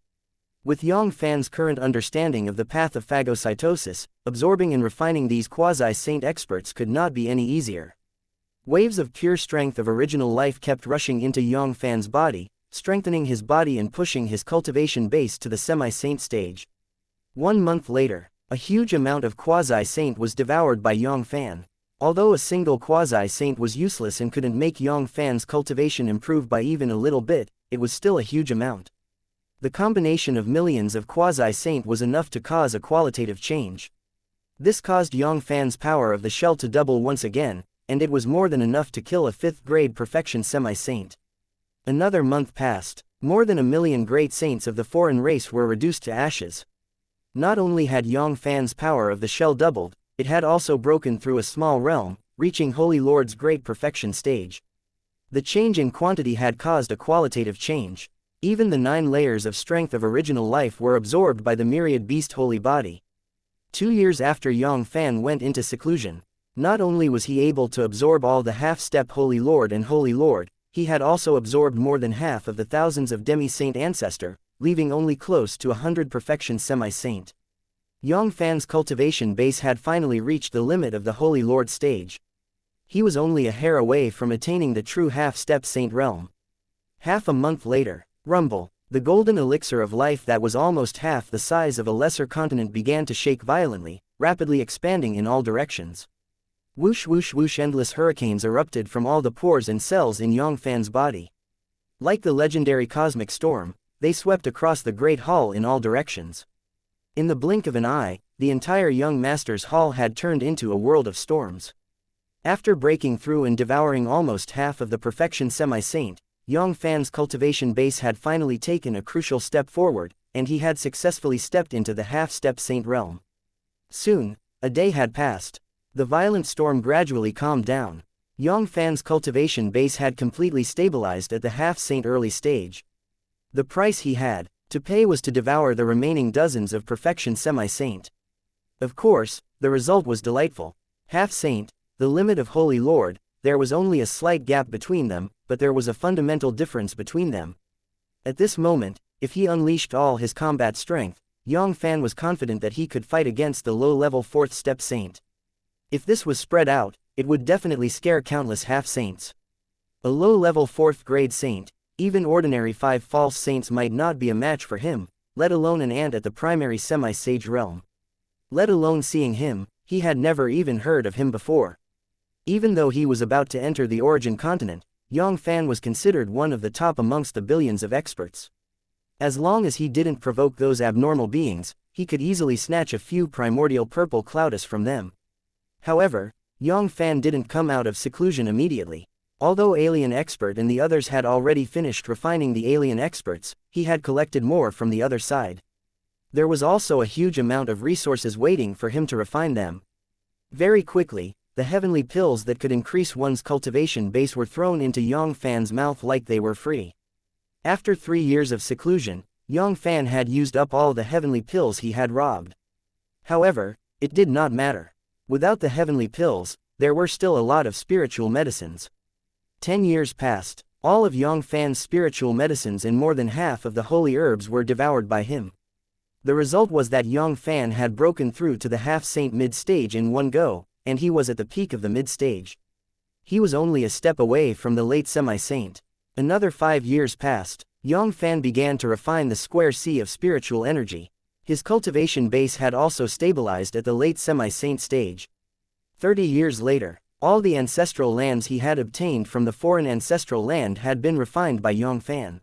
With Yang Fann's current understanding of the path of phagocytosis, absorbing and refining these quasi-saint experts could not be any easier. Waves of pure strength of original life kept rushing into Yang Fann's body, strengthening his body and pushing his cultivation base to the semi-saint stage. 1 month later, a huge amount of quasi-saint was devoured by Yang Fann. Although a single quasi-saint was useless and couldn't make Yang Fann's cultivation improve by even a little bit, it was still a huge amount. The combination of millions of quasi-saint was enough to cause a qualitative change. This caused Yang Fann's power of the shell to double once again, and it was more than enough to kill a 5th-grade perfection semi-saint. Another month passed. More than 1 million great saints of the foreign race were reduced to ashes. Not only had Yang Fann's power of the shell doubled, it had also broken through a small realm, reaching Holy Lord's great perfection stage. The change in quantity had caused a qualitative change. Even the 9 layers of strength of original life were absorbed by the myriad beast holy body. 2 years after Yang Fann went into seclusion, not only was he able to absorb all the half-step Holy Lord and Holy Lord, he had also absorbed more than half of the thousands of demi-saint ancestor, leaving only close to 100 perfection semi-saint. Yang Fann's cultivation base had finally reached the limit of the Holy Lord stage. He was only a hair away from attaining the true half-step saint realm. Half a month later, Rumble, the golden elixir of life that was almost half the size of a lesser continent, began to shake violently, rapidly expanding in all directions. Whoosh whoosh whoosh, endless hurricanes erupted from all the pores and cells in Yang Fann's body. Like the legendary cosmic storm, they swept across the great hall in all directions. In the blink of an eye, the entire young master's hall had turned into a world of storms. After breaking through and devouring almost half of the perfection semi-saint, Yang Fann's cultivation base had finally taken a crucial step forward, and he had successfully stepped into the half-step saint realm. Soon, a day had passed. The violent storm gradually calmed down. Yang Fann's cultivation base had completely stabilized at the half-saint early stage. The price he had to pay was to devour the remaining dozens of perfection semi-saint. Of course, the result was delightful. Half-saint, the limit of Holy Lord, there was only a slight gap between them, but there was a fundamental difference between them. At this moment, if he unleashed all his combat strength, Yang Fann was confident that he could fight against the low-level 4th step saint. If this was spread out, it would definitely scare countless half-saints. A low-level 4th grade saint, even ordinary 5 false saints might not be a match for him, let alone an ant at the primary semi-sage realm. Let alone seeing him, he had never even heard of him before. Even though he was about to enter the origin continent, Yang Fann was considered one of the top amongst the billions of experts. As long as he didn't provoke those abnormal beings, he could easily snatch a few primordial purple cloudus from them. However, Yang Fann didn't come out of seclusion immediately. Although Alien Expert and the others had already finished refining the alien experts, he had collected more from the other side. There was also a huge amount of resources waiting for him to refine them. Very quickly, the heavenly pills that could increase one's cultivation base were thrown into Yang Fann's mouth like they were free. After 3 years of seclusion, Yang Fann had used up all the heavenly pills he had robbed. However, it did not matter. Without the heavenly pills, there were still a lot of spiritual medicines. 10 years passed. All of Yang Fann's spiritual medicines and more than half of the holy herbs were devoured by him. The result was that Yang Fann had broken through to the half-saint mid-stage in one go, and he was at the peak of the mid-stage. He was only a step away from the late semi-saint. Another 5 years passed. Yang Fann began to refine the square C of spiritual energy. His cultivation base had also stabilized at the late semi-saint stage. 30 years later, all the ancestral lands he had obtained from the foreign ancestral land had been refined by Yang Fann.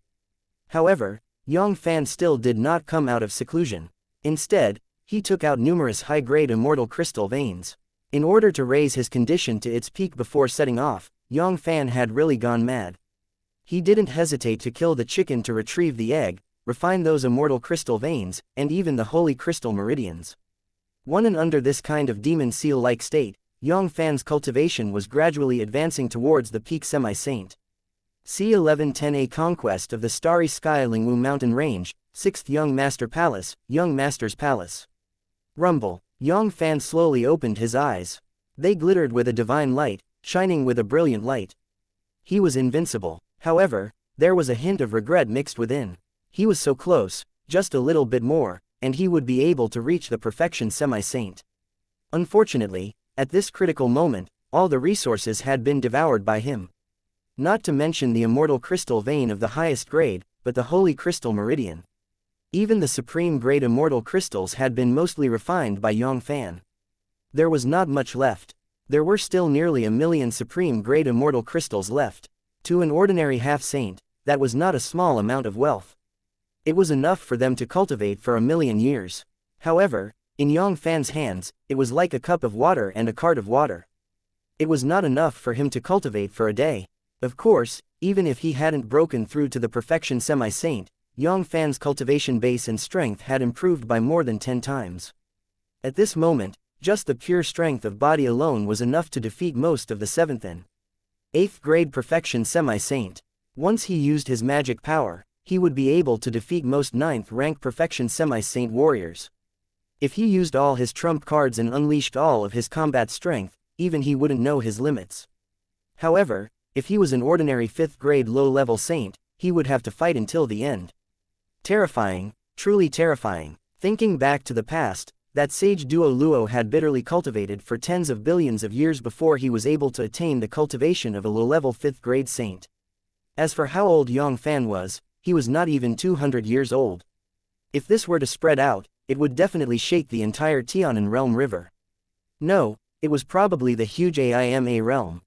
However, Yang Fann still did not come out of seclusion. Instead, he took out numerous high-grade immortal crystal veins. In order to raise his condition to its peak before setting off, Yang Fann had really gone mad. He didn't hesitate to kill the chicken to retrieve the egg, refine those immortal crystal veins, and even the holy crystal meridians. One and under this kind of demon seal-like state, Yang Fann's cultivation was gradually advancing towards the peak semi-saint. C1110A Conquest of the Starry Sky Lingwu Mountain Range, 6th Young Master Palace, Young Master's Palace. Rumble. Yang Fann slowly opened his eyes. They glittered with a divine light, shining with a brilliant light. He was invincible. However, there was a hint of regret mixed within. He was so close, just a little bit more, and he would be able to reach the perfection semi-saint. Unfortunately, at this critical moment, all the resources had been devoured by him. Not to mention the immortal crystal vein of the highest grade, but the holy crystal meridian. Even the supreme grade immortal crystals had been mostly refined by Yang Fann. There was not much left. There were still nearly 1 million supreme grade immortal crystals left. To an ordinary half-saint, that was not a small amount of wealth. It was enough for them to cultivate for 1 million years. However, in Yang Fann's hands, it was like a cup of water and a cart of water. It was not enough for him to cultivate for a day. Of course, even if he hadn't broken through to the perfection semi-saint, Yang Fann's cultivation base and strength had improved by more than 10 times. At this moment, just the pure strength of body alone was enough to defeat most of the 7th and 8th grade perfection semi-saint. Once he used his magic power, he would be able to defeat most 9th rank perfection semi-saint warriors. If he used all his trump cards and unleashed all of his combat strength, even he wouldn't know his limits. However, if he was an ordinary 5th grade low-level saint, he would have to fight until the end. Terrifying, truly terrifying. Thinking back to the past, that sage duo Luo had bitterly cultivated for tens of billions of years before he was able to attain the cultivation of a low-level 5th grade saint. As for how old Yang Fann was, he was not even 200 years old. If this were to spread out, it would definitely shake the entire Tianan realm river. No, it was probably the huge AIMA realm.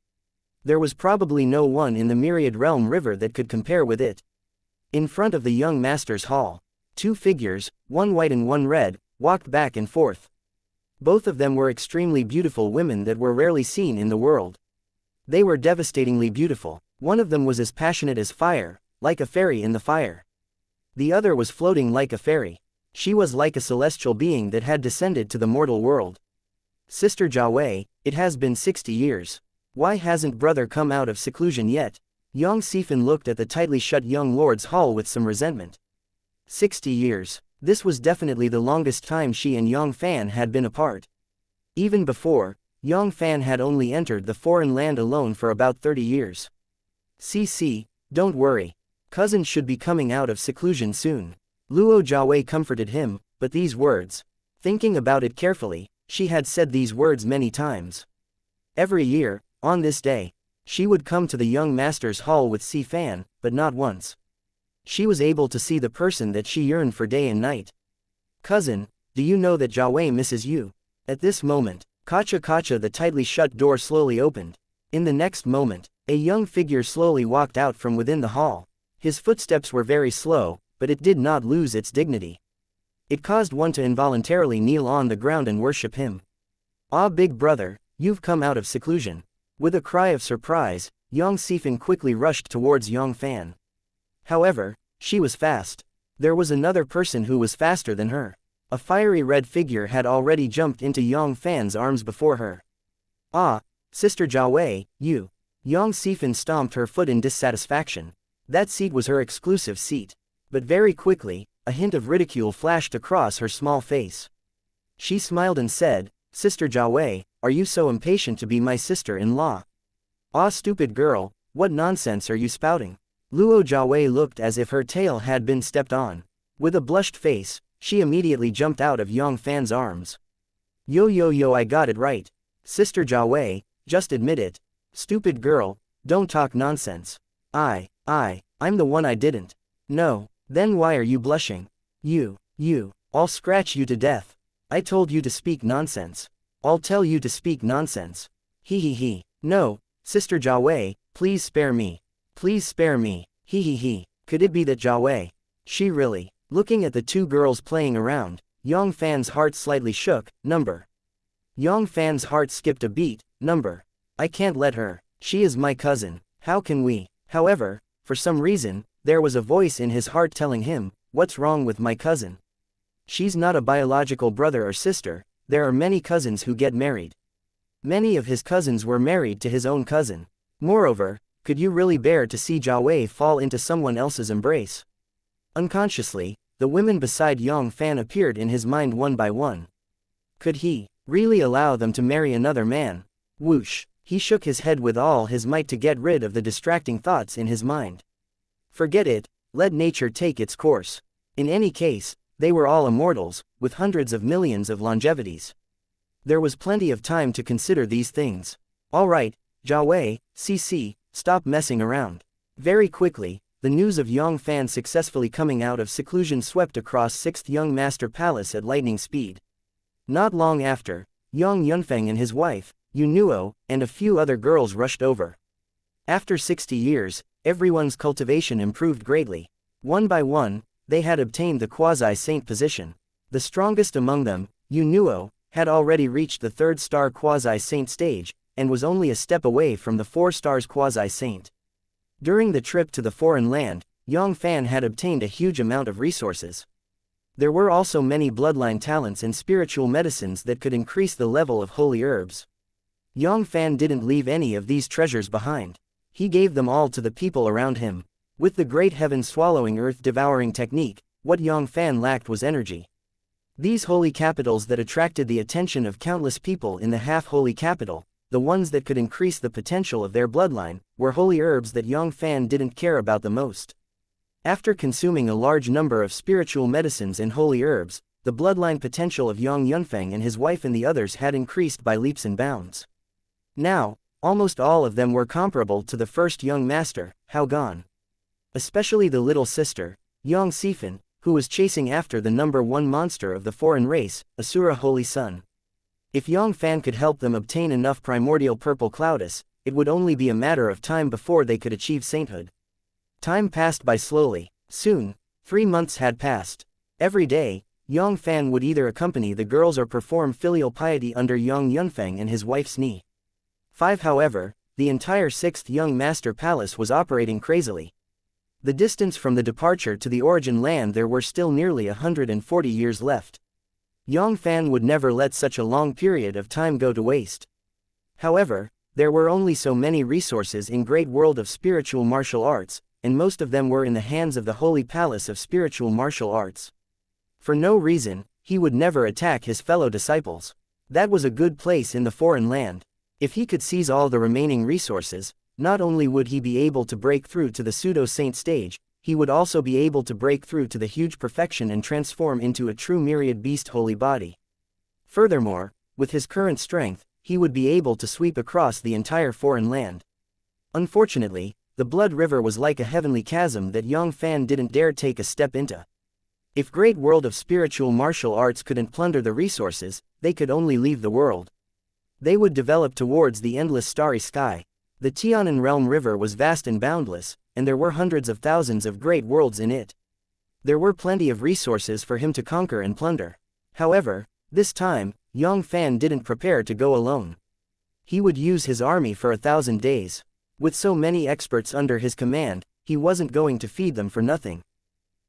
There was probably no one in the myriad realm river that could compare with it. In front of the young master's hall, 2 figures, one white and one red, walked back and forth. Both of them were extremely beautiful women that were rarely seen in the world. They were devastatingly beautiful. One of them was as passionate as fire, like a fairy in the fire. The other was floating like a fairy. She was like a celestial being that had descended to the mortal world. Sister Jiawei, it has been 60 years. Why hasn't brother come out of seclusion yet? Yang Fann looked at the tightly shut young lord's hall with some resentment. 60 years. This was definitely the longest time she and Yang Fann had been apart. Even before, Yang Fann had only entered the foreign land alone for about 30 years. CC, don't worry. Cousin should be coming out of seclusion soon. Luo Jiawei comforted him, but these words. Thinking about it carefully, she had said these words many times. Every year, on this day, she would come to the young master's hall with Si Fan, but not once. She was able to see the person that she yearned for day and night. Cousin, do you know that Jiawei misses you? At this moment, Kacha the tightly shut door slowly opened. In the next moment, a young figure slowly walked out from within the hall. His footsteps were very slow, but it did not lose its dignity. It caused one to involuntarily kneel on the ground and worship him. Ah, big brother, you've come out of seclusion. With a cry of surprise, Yang Fann quickly rushed towards Yang Fann. However, she was fast. There was another person who was faster than her. A fiery red figure had already jumped into Yang Fann's arms before her. Ah, Sister Jiawei, you. Yang Fann stomped her foot in dissatisfaction. That seat was her exclusive seat. But very quickly, a hint of ridicule flashed across her small face. She smiled and said, Sister Jiawei, are you so impatient to be my sister-in-law? Ah, stupid girl, what nonsense are you spouting? Luo Jiawei looked as if her tail had been stepped on. With a blushed face, she immediately jumped out of Yang Fann's arms. Yo, I got it right. Sister Jiawei, just admit it. Stupid girl, don't talk nonsense. I'm the one I didn't. No, then why are you blushing? You, I'll scratch you to death. I told you to speak nonsense. I'll tell you to speak nonsense. He. No, Sister Jiawei, please spare me. Please spare me. He. Could it be that Jiawei? She really. Looking at the 2 girls playing around, Yang Fann's heart slightly shook. Yang Fann's heart skipped a beat. I can't let her. She is my cousin. How can we? However, for some reason, there was a voice in his heart telling him, what's wrong with my cousin? She's not a biological brother or sister. There are many cousins who get married. Many of his cousins were married to his own cousin. Moreover, could you really bear to see Jiawei fall into someone else's embrace? Unconsciously, the women beside Yang Fann appeared in his mind one by one. Could he really allow them to marry another man? Whoosh! He shook his head with all his might to get rid of the distracting thoughts in his mind. Forget it, let nature take its course. In any case, they were all immortals, with hundreds of millions of longevities. There was plenty of time to consider these things. Alright, Jiawei, CC, stop messing around. Very quickly, the news of Yang Fann successfully coming out of seclusion swept across 6th Young Master Palace at lightning speed. Not long after, Yang Yunfeng and his wife, Yunuo, and a few other girls rushed over. After 60 years, everyone's cultivation improved greatly. One by one, they had obtained the quasi-saint position. The strongest among them, Yunuo, had already reached the 3rd star quasi-saint stage, and was only a step away from the 4 stars quasi-saint. During the trip to the foreign land, Yang Fann had obtained a huge amount of resources. There were also many bloodline talents and spiritual medicines that could increase the level of holy herbs. Yang Fann didn't leave any of these treasures behind. He gave them all to the people around him. With the great heaven swallowing earth devouring technique, what Yang Fann lacked was energy. These holy capitals that attracted the attention of countless people in the half-holy capital, the ones that could increase the potential of their bloodline, were holy herbs that Yang Fann didn't care about the most. After consuming a large number of spiritual medicines and holy herbs, the bloodline potential of Yang Fann and his wife and the others had increased by leaps and bounds. Now, almost all of them were comparable to the first young master, Hao Gan. Especially the little sister, Yang Fann, who was chasing after the #1 monster of the foreign race, Asura Holy Sun. If Yang Fann could help them obtain enough primordial purple cloudus, it would only be a matter of time before they could achieve sainthood. Time passed by slowly. Soon, 3 months had passed. Every day, Yang Fann would either accompany the girls or perform filial piety under Yang Fann and his wife's knee. 5 However, the entire 6th young master palace was operating crazily. The distance from the departure to the origin land there were still nearly 140 years left. Yang Fann would never let such a long period of time go to waste. However, there were only so many resources in great world of spiritual martial arts, and most of them were in the hands of the Holy Palace of Spiritual Martial Arts. For no reason, he would never attack his fellow disciples. That was a good place in the foreign land. If he could seize all the remaining resources, not only would he be able to break through to the pseudo-saint stage, he would also be able to break through to the huge perfection and transform into a true myriad beast holy body. Furthermore, with his current strength, he would be able to sweep across the entire foreign land. Unfortunately, the Blood River was like a heavenly chasm that Yang Fann didn't dare take a step into. If great world of spiritual martial arts couldn't plunder the resources, they could only leave the world. They would develop towards the endless starry sky. The Tianan Realm River was vast and boundless, and there were hundreds of thousands of great worlds in it. There were plenty of resources for him to conquer and plunder. However, this time, Yang Fann didn't prepare to go alone. He would use his army for 1,000 days. With so many experts under his command, he wasn't going to feed them for nothing.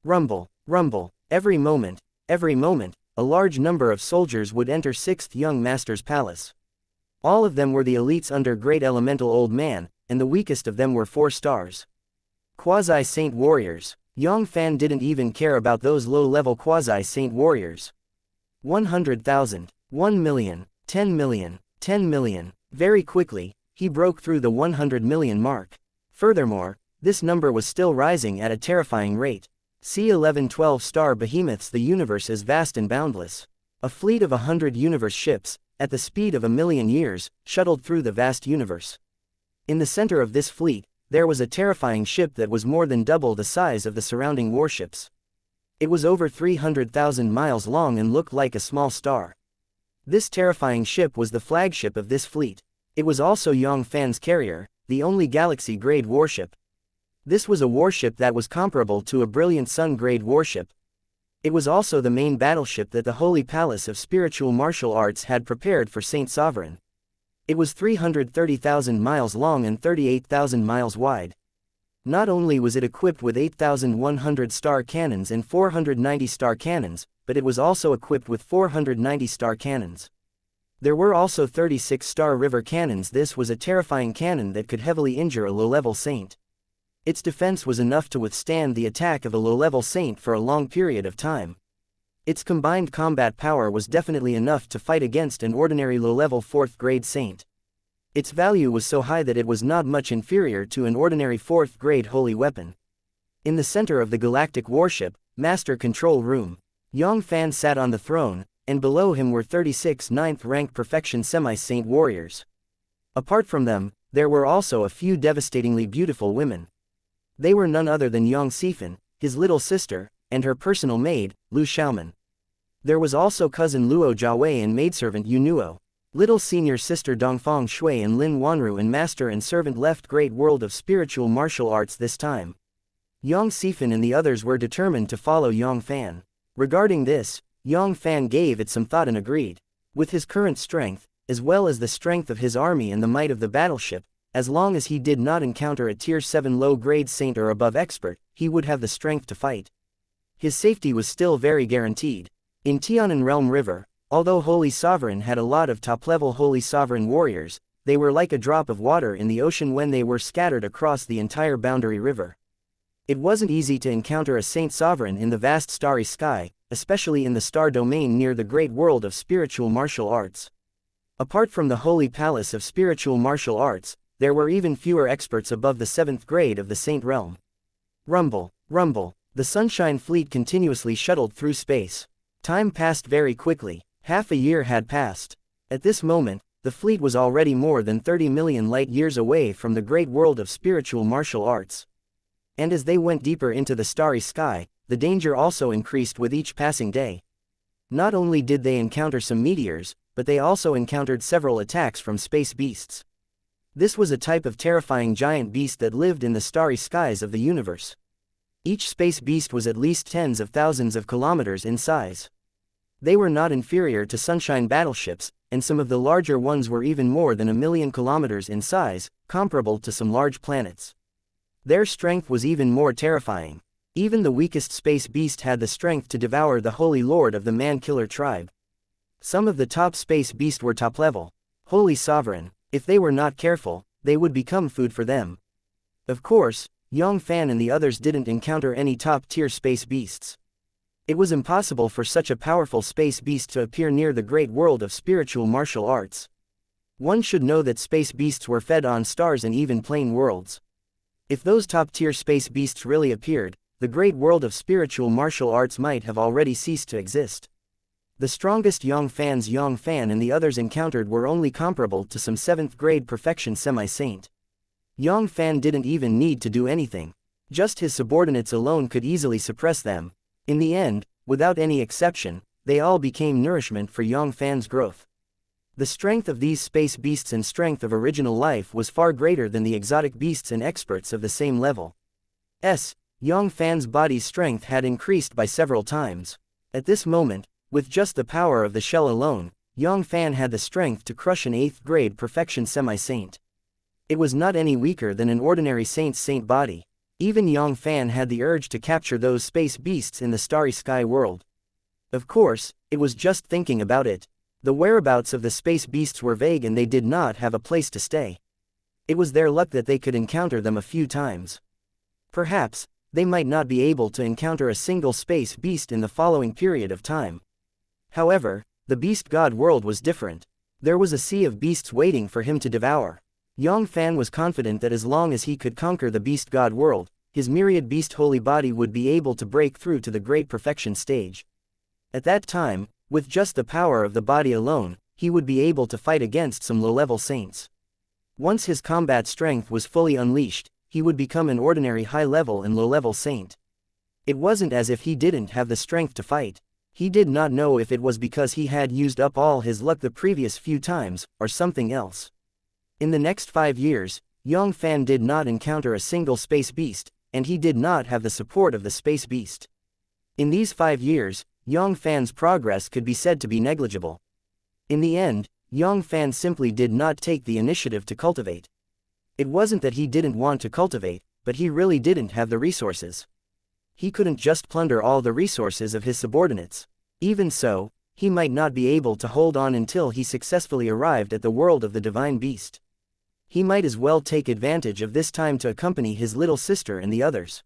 Rumble, rumble, every moment, a large number of soldiers would enter 6th young master's palace. All of them were the elites under great elemental old man, and the weakest of them were 4 stars. Quasi-saint warriors. Yang Fann didn't even care about those low-level quasi-saint warriors. 100,000, 1 million, 10 million, 10 million. Very quickly, he broke through the 100 million mark. Furthermore, this number was still rising at a terrifying rate. C11-12 star behemoths. The universe is vast and boundless. A fleet of 100 universe ships, at the speed of 1,000,000 years, shuttled through the vast universe. In the center of this fleet, there was a terrifying ship that was more than double the size of the surrounding warships. It was over 300,000 miles long and looked like a small star. This terrifying ship was the flagship of this fleet. It was also Yang Fann's carrier, the only galaxy-grade warship. This was a warship that was comparable to a brilliant sun-grade warship. It was also the main battleship that the Holy Palace of Spiritual Martial Arts had prepared for Saint Sovereign. It was 330,000 miles long and 38,000 miles wide. Not only was it equipped with 8,100 star cannons and 490 star cannons, but it was also equipped with 490 star cannons. There were also 36 star river cannons. This was a terrifying cannon that could heavily injure a low-level saint. Its defense was enough to withstand the attack of a low-level saint for a long period of time. Its combined combat power was definitely enough to fight against an ordinary low-level 4th-grade saint. Its value was so high that it was not much inferior to an ordinary 4th-grade holy weapon. In the center of the galactic warship, Master Control Room, Yang Fann sat on the throne, and below him were 36 9th-rank perfection semi-saint warriors. Apart from them, there were also a few devastatingly beautiful women. They were none other than Yang Fann, his little sister, and her personal maid, Lu Xiaoman. There was also cousin Luo Jiawei and maidservant Yu Nuo. Little senior sister Dongfang Shui and Lin Wanru and master and servant left great world of spiritual martial arts this time. Yang Fann and the others were determined to follow Yang Fann. Regarding this, Yang Fann gave it some thought and agreed. With his current strength, as well as the strength of his army and the might of the battleship, as long as he did not encounter a tier 7 low-grade saint or above expert, he would have the strength to fight. His safety was still very guaranteed. In Tianan Realm River, although Holy Sovereign had a lot of top-level Holy Sovereign warriors, they were like a drop of water in the ocean when they were scattered across the entire boundary river. It wasn't easy to encounter a Saint Sovereign in the vast starry sky, especially in the star domain near the great world of spiritual martial arts. Apart from the Holy Palace of Spiritual Martial Arts, there were even fewer experts above the 7th grade of the Saint Realm. Rumble, Rumble. The Sunshine Fleet continuously shuttled through space. Time passed very quickly. Half a year had passed. At this moment, the fleet was already more than 30 million light-years away from the great world of spiritual martial arts. And as they went deeper into the starry sky, the danger also increased with each passing day. Not only did they encounter some meteors, but they also encountered several attacks from space beasts. This was a type of terrifying giant beast that lived in the starry skies of the universe. Each space beast was at least tens of thousands of kilometers in size. They were not inferior to Sunshine battleships, and some of the larger ones were even more than 1,000,000 kilometers in size, comparable to some large planets. Their strength was even more terrifying. Even the weakest space beast had the strength to devour the Holy Lord of the Man-Killer tribe. Some of the top space beasts were top-level, Holy Sovereign. If they were not careful, they would become food for them. Of course, Yang Fann and the others didn't encounter any top-tier space beasts. It was impossible for such a powerful space beast to appear near the great world of spiritual martial arts. One should know that space beasts were fed on stars and even plain worlds. If those top-tier space beasts really appeared, the great world of spiritual martial arts might have already ceased to exist. The strongest Yang Fann and the others encountered were only comparable to some 7th-grade perfection semi-saint. Yang Fann didn't even need to do anything. Just his subordinates alone could easily suppress them. In the end, without any exception, they all became nourishment for Yang Fann's growth. The strength of these space beasts and strength of original life was far greater than the exotic beasts and experts of the same level. Yang Fann's body's strength had increased by several times. At this moment, with just the power of the shell alone, Yang Fann had the strength to crush an 8th-grade perfection semi-saint. It was not any weaker than an ordinary saint's body. Even Yang Fann had the urge to capture those space beasts in the starry sky world. Of course, it was just thinking about it. The whereabouts of the space beasts were vague and they did not have a place to stay. It was their luck that they could encounter them a few times. Perhaps, they might not be able to encounter a single space beast in the following period of time. However, the beast god world was different. There was a sea of beasts waiting for him to devour. Yang Fann was confident that as long as he could conquer the beast god world, his myriad beast holy body would be able to break through to the great perfection stage. At that time, with just the power of the body alone, he would be able to fight against some low-level saints. Once his combat strength was fully unleashed, he would become an ordinary high-level and low-level saint. It wasn't as if he didn't have the strength to fight. He did not know if it was because he had used up all his luck the previous few times, or something else. In the next 5 years, Yang Fann did not encounter a single space beast, and he did not have the support of the space beast. In these 5 years, Yang Fann's progress could be said to be negligible. In the end, Yang Fann simply did not take the initiative to cultivate. It wasn't that he didn't want to cultivate, but he really didn't have the resources. He couldn't just plunder all the resources of his subordinates. Even so, he might not be able to hold on until he successfully arrived at the world of the divine beast. He might as well take advantage of this time to accompany his little sister and the others.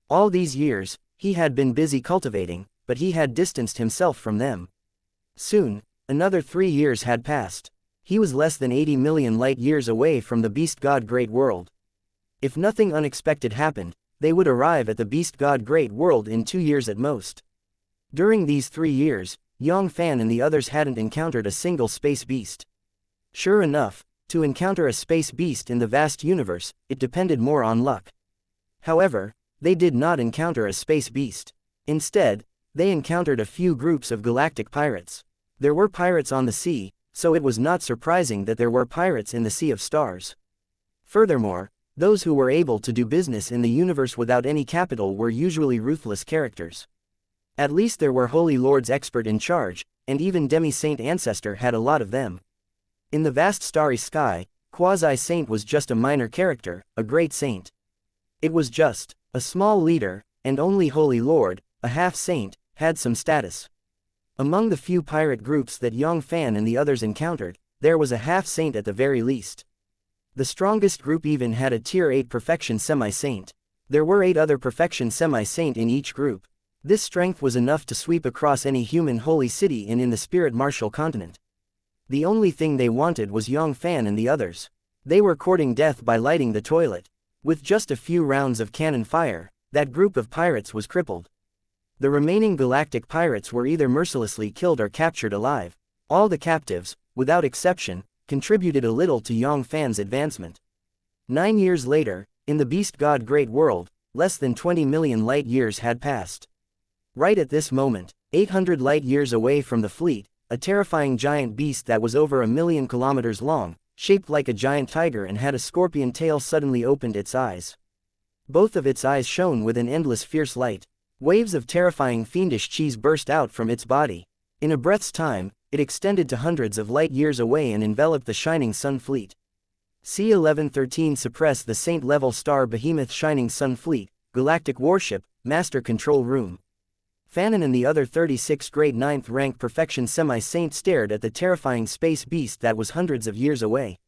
All these years, he had been busy cultivating, but he had distanced himself from them. Soon, another 3 years had passed. He was less than 80 million light-years away from the beast god great world. If nothing unexpected happened, they would arrive at the beast god great world in 2 years at most. During these 3 years, Yang Fann and the others hadn't encountered a single space beast. Sure enough, to encounter a space beast in the vast universe, it depended more on luck. However, they did not encounter a space beast. Instead, they encountered a few groups of galactic pirates. There were pirates on the sea, so it was not surprising that there were pirates in the Sea of Stars. Furthermore, those who were able to do business in the universe without any capital were usually ruthless characters. At least there were Holy Lords expert in charge, and even Demi-Saint Ancestor had a lot of them. In the vast starry sky, Quasi-Saint was just a minor character, a great saint. It was just a small leader, and only Holy Lord, a half-saint, had some status. Among the few pirate groups that Yang Fann and the others encountered, there was a half-saint at the very least. The strongest group even had a Tier 8 perfection semi-saint. There were 8 other perfection semi-saint in each group. This strength was enough to sweep across any human holy city and in the spirit martial continent. The only thing they wanted was Yang Fann and the others. They were courting death by lighting the toilet. With just a few rounds of cannon fire, that group of pirates was crippled. The remaining galactic pirates were either mercilessly killed or captured alive. All the captives, without exception, contributed a little to Yang Fann's advancement. 9 years later, in the Beast God Great World, less than 20 million light-years had passed. Right at this moment, 800 light-years away from the fleet, a terrifying giant beast that was over 1,000,000 kilometers long, shaped like a giant tiger and had a scorpion tail suddenly opened its eyes. Both of its eyes shone with an endless fierce light. Waves of terrifying fiendish cheese burst out from its body. In a breath's time, it extended to hundreds of light-years away and enveloped the Shining Sun Fleet. C-1113 suppress the Saint-level star behemoth Shining Sun Fleet, Galactic Warship, Master Control Room. Fannin and the other 36 grade 9th rank Perfection Semi-Saint stared at the terrifying space beast that was hundreds of years away.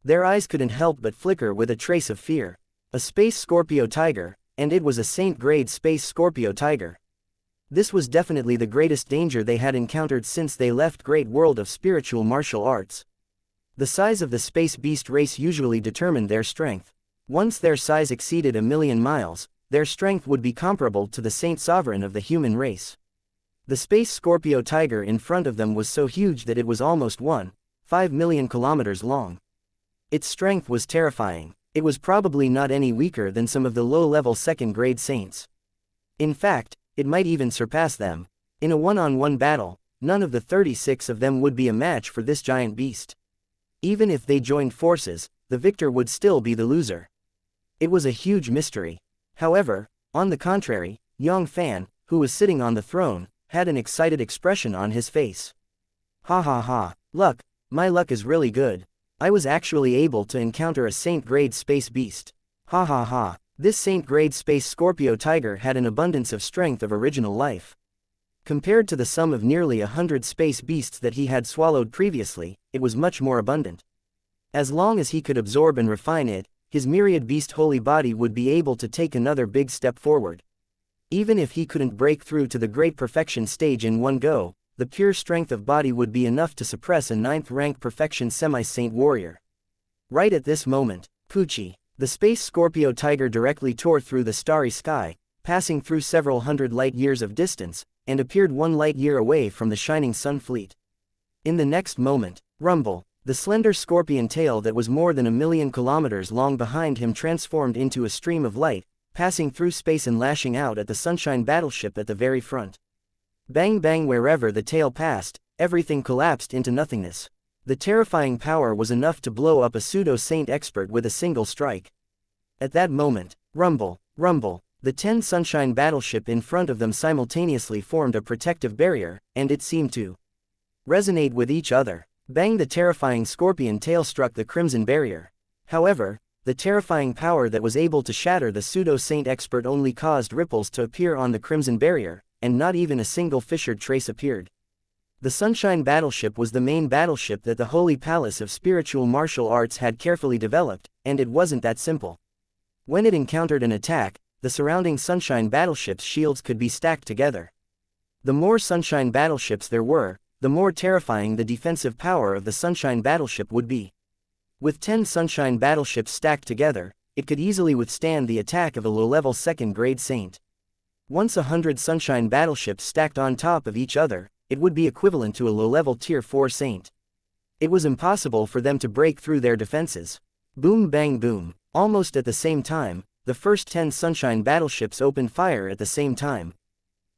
Their eyes couldn't help but flicker with a trace of fear. A space Scorpio tiger, and it was a Saint-grade space Scorpio tiger. This was definitely the greatest danger they had encountered since they left Great World of Spiritual Martial Arts. The size of the space beast race usually determined their strength. Once their size exceeded 1,000,000 miles, their strength would be comparable to the Saint Sovereign of the human race. The space Scorpio tiger in front of them was so huge that it was almost 1.5 million kilometers long. Its strength was terrifying. It was probably not any weaker than some of the low-level second-grade saints. In fact, it might even surpass them. In a one-on-one battle, none of the 36 of them would be a match for this giant beast. Even if they joined forces, the victor would still be the loser. It was a huge mystery. However, on the contrary, Yang Fann, who was sitting on the throne, had an excited expression on his face. Ha ha ha, luck, my luck is really good. I was actually able to encounter a Saint-grade space beast. Ha ha ha, this Saint-grade space Scorpio tiger had an abundance of strength of original life. Compared to the sum of nearly 100 space beasts that he had swallowed previously, it was much more abundant. As long as he could absorb and refine it, his myriad beast holy body would be able to take another big step forward. Even if he couldn't break through to the great perfection stage in one go, the pure strength of body would be enough to suppress a 9th rank perfection semi-saint warrior. Right at this moment, Pucci, the space Scorpio tiger directly tore through the starry sky, passing through several hundred light-years of distance, and appeared 1 light-year away from the Shining Sun Fleet. In the next moment, rumble, the slender scorpion tail that was more than 1,000,000 kilometers long behind him transformed into a stream of light, passing through space and lashing out at the Sunshine battleship at the very front. Bang bang, wherever the tail passed, everything collapsed into nothingness. The terrifying power was enough to blow up a pseudo-saint expert with a single strike. At that moment, rumble, rumble, the 10 Sunshine battleship in front of them simultaneously formed a protective barrier, and it seemed to resonate with each other. Bang, the terrifying scorpion tail struck the crimson barrier. However, the terrifying power that was able to shatter the pseudo-saint expert only caused ripples to appear on the crimson barrier, and not even a single fissured trace appeared. The Sunshine battleship was the main battleship that the Holy Palace of Spiritual Martial Arts had carefully developed, and it wasn't that simple. When it encountered an attack, the surrounding Sunshine battleships' shields could be stacked together. The more Sunshine battleships there were, the more terrifying the defensive power of the Sunshine battleship would be. With 10 Sunshine battleships stacked together, it could easily withstand the attack of a low-level second-grade saint. Once 100 Sunshine battleships stacked on top of each other, it would be equivalent to a low-level Tier 4 saint. It was impossible for them to break through their defenses. Boom bang boom, almost at the same time, the first 10 Sunshine battleships opened fire at the same time.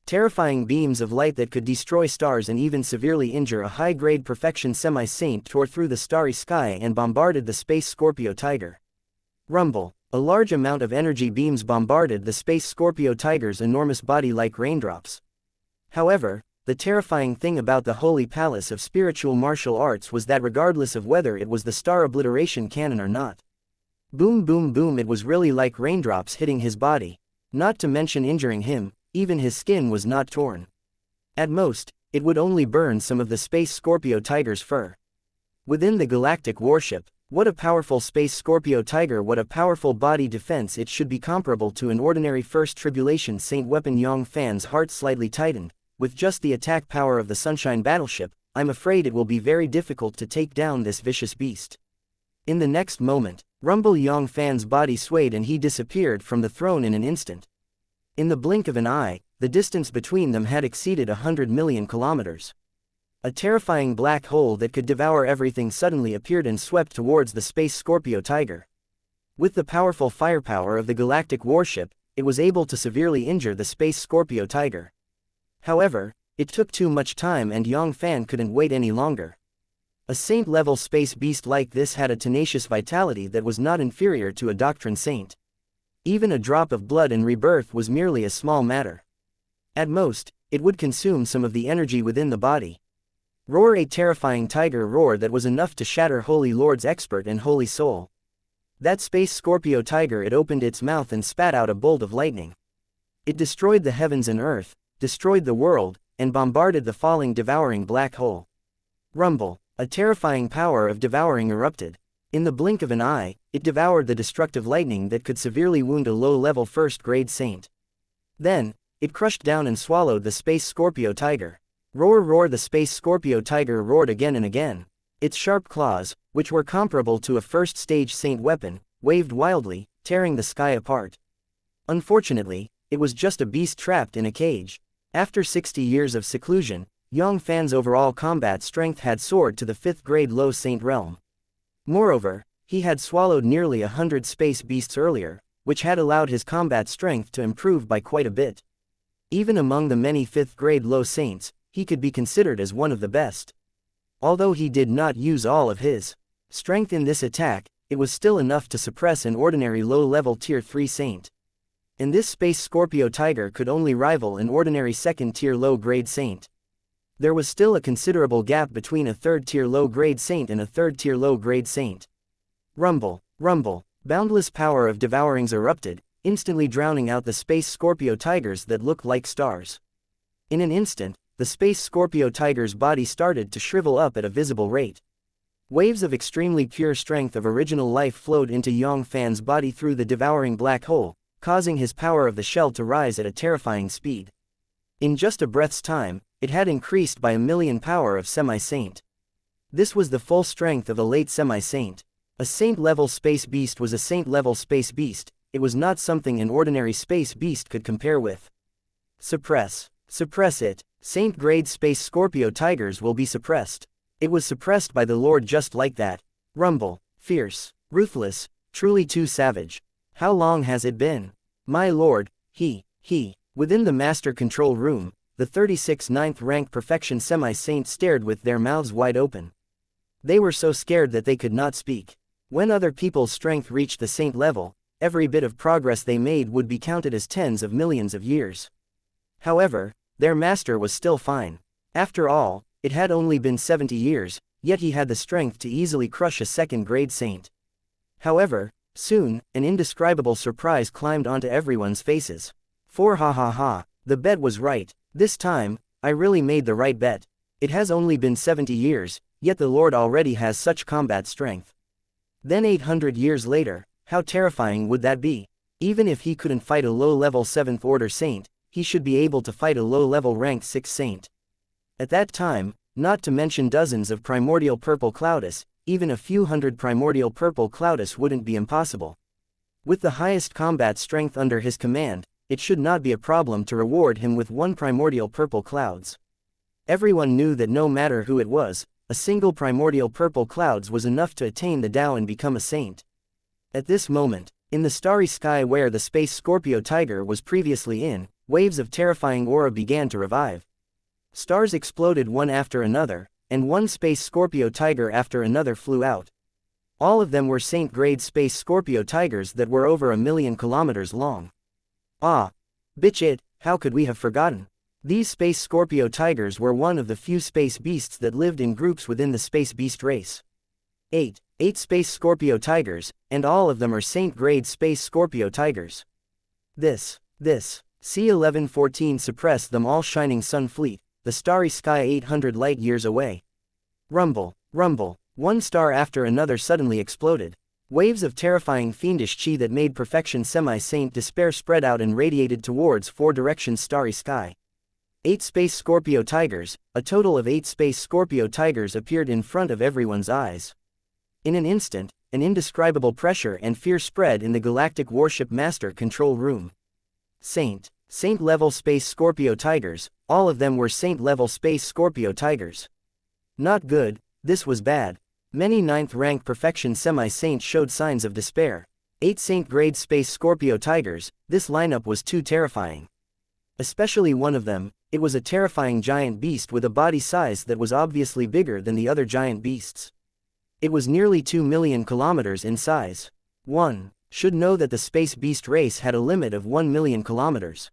Terrifying beams of light that could destroy stars and even severely injure a high-grade perfection semi-saint tore through the starry sky and bombarded the space Scorpio tiger. Rumble, a large amount of energy beams bombarded the space Scorpio tiger's enormous body like raindrops. However, the terrifying thing about the Holy Palace of Spiritual Martial Arts was that regardless of whether it was the star obliteration cannon or not, boom boom boom, it was really like raindrops hitting his body. Not to mention injuring him, even his skin was not torn. At most, it would only burn some of the space Scorpio tiger's fur. Within the galactic warship, what a powerful space Scorpio tiger, what a powerful body defense. It should be comparable to an ordinary First Tribulation Saint weapon. Yang Fann's heart slightly tightened. With just the attack power of the Sunshine battleship, I'm afraid it will be very difficult to take down this vicious beast. In the next moment, rumble, Yang Fann's body swayed and he disappeared from the throne in an instant. In the blink of an eye, the distance between them had exceeded 100 million kilometers. A terrifying black hole that could devour everything suddenly appeared and swept towards the Space Scorpio Tiger. With the powerful firepower of the galactic warship, it was able to severely injure the Space Scorpio Tiger. However, it took too much time and Yang Fann couldn't wait any longer. A saint-level space beast like this had a tenacious vitality that was not inferior to a doctrine saint. Even a drop of blood and rebirth was merely a small matter. At most, it would consume some of the energy within the body. Roar! A terrifying tiger roar that was enough to shatter Holy Lord's expert and holy soul. That Space Scorpio Tiger, it opened its mouth and spat out a bolt of lightning. It destroyed the heavens and earth, destroyed the world, and bombarded the falling devouring black hole. Rumble! A terrifying power of devouring erupted. In the blink of an eye, it devoured the destructive lightning that could severely wound a low-level first-grade saint. Then, it crushed down and swallowed the Space Scorpio Tiger. Roar! Roar! The Space Scorpio Tiger roared again and again. Its sharp claws, which were comparable to a first-stage saint weapon, waved wildly, tearing the sky apart. Unfortunately, it was just a beast trapped in a cage. After 60 years of seclusion, Yang Fann's overall combat strength had soared to the 5th-grade low saint realm. Moreover, he had swallowed nearly 100 space beasts earlier, which had allowed his combat strength to improve by quite a bit. Even among the many 5th-grade low saints, he could be considered as one of the best. Although he did not use all of his strength in this attack, it was still enough to suppress an ordinary low-level Tier 3 saint. And this Space Scorpio Tiger could only rival an ordinary 2nd-tier low-grade saint. There was still a considerable gap between a 3rd-tier low-grade saint and a 3rd-tier low-grade saint. Rumble! Rumble! Boundless power of devourings erupted, instantly drowning out the Space Scorpio Tigers that looked like stars. In an instant, the Space Scorpio Tiger's body started to shrivel up at a visible rate. Waves of extremely pure strength of original life flowed into Yang Fann's body through the devouring black hole, causing his power of the shell to rise at a terrifying speed. In just a breath's time, it had increased by 1,000,000 power of semi-saint. This was the full strength of a late semi-saint. A saint-level space beast was a saint-level space beast, it was not something an ordinary space beast could compare with. Suppress. Suppress it. Saint-grade Space Scorpio Tigers will be suppressed. It was suppressed by the Lord just like that. Rumble. Fierce. Ruthless. Truly too savage. How long has it been? My lord, Within the master control room, the 36 9th-rank perfection semi-saints stared with their mouths wide open. They were so scared that they could not speak. When other people's strength reached the saint level, every bit of progress they made would be counted as tens of millions of years. However, their master was still fine. After all, it had only been 70 years, yet he had the strength to easily crush a 2nd-grade saint. However, soon, an indescribable surprise climbed onto everyone's faces. Ha, the bet was right. This time, I really made the right bet. It has only been 70 years, yet the Lord already has such combat strength. Then 800 years later, how terrifying would that be? Even if he couldn't fight a low-level 7th-order saint, he should be able to fight a low-level ranked 6th saint. At that time, not to mention dozens of primordial purple Cloudus, even a few hundred primordial purple Cloudus wouldn't be impossible. With the highest combat strength under his command, it should not be a problem to reward him with 1 primordial purple clouds. Everyone knew that no matter who it was, a single primordial purple clouds was enough to attain the Tao and become a saint. At this moment, in the starry sky where the Space Scorpio Tiger was previously in, waves of terrifying aura began to revive. Stars exploded one after another, and one Space Scorpio Tiger after another flew out. All of them were saint-grade Space Scorpio Tigers that were over 1,000,000 kilometers long. Ah! Bitch it, how could we have forgotten? These Space Scorpio Tigers were one of the few space beasts that lived in groups within the space beast race. 8 Space Scorpio Tigers, and all of them are saint-grade Space Scorpio Tigers. This. C1114 suppressed them all. Shining Sun Fleet, the starry sky 800 light-years away. Rumble. One star after another suddenly exploded. Waves of terrifying fiendish chi that made perfection semi-saint despair spread out and radiated towards 4 directions starry sky. 8 Space Scorpio Tigers, a total of 8 Space Scorpio Tigers appeared in front of everyone's eyes. In an instant, an indescribable pressure and fear spread in the galactic warship master control room. Saint. Saint-level space Scorpio tigers, all of them were Saint-level space Scorpio tigers. Not good, this was bad. Many 9th rank perfection semi-saints showed signs of despair. 8 Saint-grade space Scorpio tigers, this lineup was too terrifying. Especially one of them, it was a terrifying giant beast with a body size that was obviously bigger than the other giant beasts. It was nearly 2 million kilometers in size. 1 should know that the space beast race had a limit of 1 million kilometers.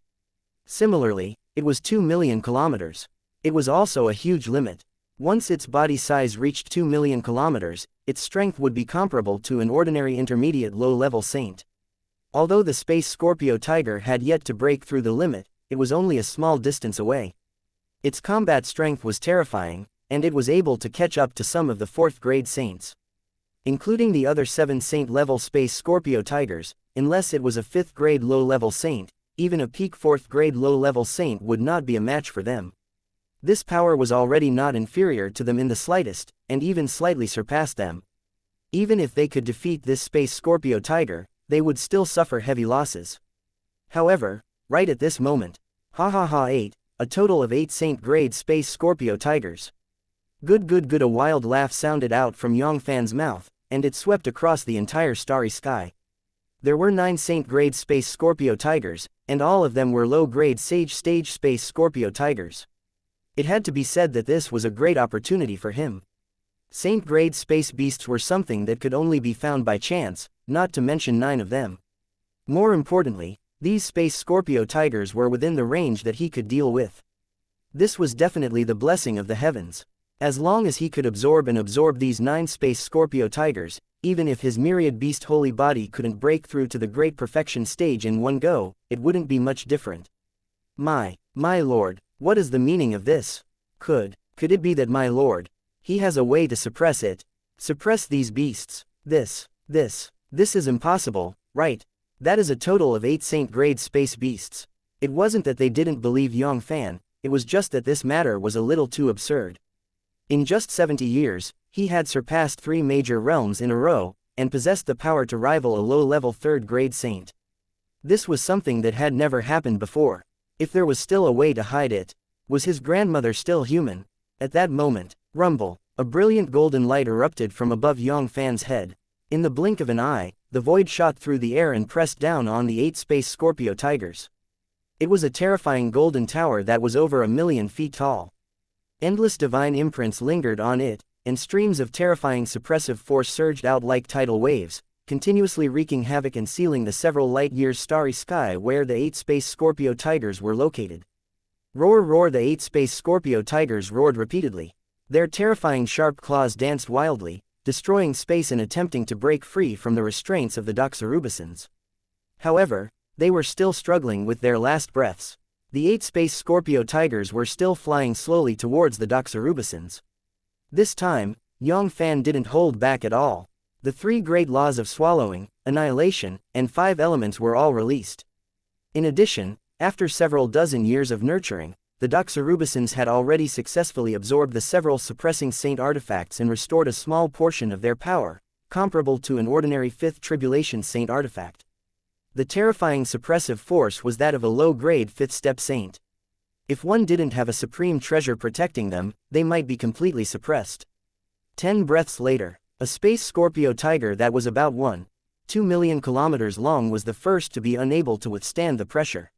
Similarly, it was 2 million kilometers. It was also a huge limit. Once its body size reached 2 million kilometers, its strength would be comparable to an ordinary intermediate low-level saint. Although the space Scorpio tiger had yet to break through the limit, it was only a small distance away. Its combat strength was terrifying, and it was able to catch up to some of the 4th-grade saints. Including the other 7 saint-level space Scorpio tigers, unless it was a 5th-grade low-level saint, even a peak 4th-grade low-level saint would not be a match for them. This power was already not inferior to them in the slightest, and even slightly surpassed them. Even if they could defeat this space Scorpio tiger, they would still suffer heavy losses. However, right at this moment, 8, a total of 8 Saint-grade space Scorpio tigers. Good, a wild laugh sounded out from Yang Fann's mouth, and it swept across the entire starry sky. There were 9 Saint-grade space Scorpio tigers, and all of them were low-grade sage stage space Scorpio tigers. It had to be said that this was a great opportunity for him. Saint-grade space beasts were something that could only be found by chance, not to mention 9 of them. More importantly, these space Scorpio tigers were within the range that he could deal with. This was definitely the blessing of the heavens. As long as he could absorb these 9 space Scorpio tigers, even if his myriad beast holy body couldn't break through to the great perfection stage in one go, it wouldn't be much different. My lord, what is the meaning of this? Could it be that my lord, he has a way to suppress it? Suppress these beasts? This is impossible, right? That is a total of 8 Saint-grade space beasts. It wasn't that they didn't believe Yang Fann, it was just that this matter was a little too absurd. In just 70 years, he had surpassed 3 major realms in a row, and possessed the power to rival a low-level 3rd-grade saint. This was something that had never happened before. If there was still a way to hide it. Was his grandmother still human? At that moment, rumble, a brilliant golden light erupted from above Yang Fann's head. In the blink of an eye, the void shot through the air and pressed down on the 8 space Scorpio tigers. It was a terrifying golden tower that was over 1,000,000 feet tall. Endless divine imprints lingered on it, and streams of terrifying suppressive force surged out like tidal waves, continuously wreaking havoc and sealing the several light-years starry sky where the 8 space Scorpio tigers were located. Roar, the 8 space Scorpio tigers roared repeatedly. Their terrifying sharp claws danced wildly, destroying space and attempting to break free from the restraints of the doxorubicins. However, they were still struggling with their last breaths. The 8 space Scorpio tigers were still flying slowly towards the doxorubicins. This time, Yang Fann didn't hold back at all. The 3 great laws of swallowing, annihilation, and 5 elements were all released. In addition, after several dozen years of nurturing, the doxorubicins had already successfully absorbed the several suppressing saint artifacts and restored a small portion of their power, comparable to an ordinary 5th tribulation saint artifact. The terrifying suppressive force was that of a low-grade 5th-step saint. If one didn't have a supreme treasure protecting them, they might be completely suppressed. 10 breaths later, a space Scorpio tiger that was about 1.2 million kilometers long was the first to be unable to withstand the pressure.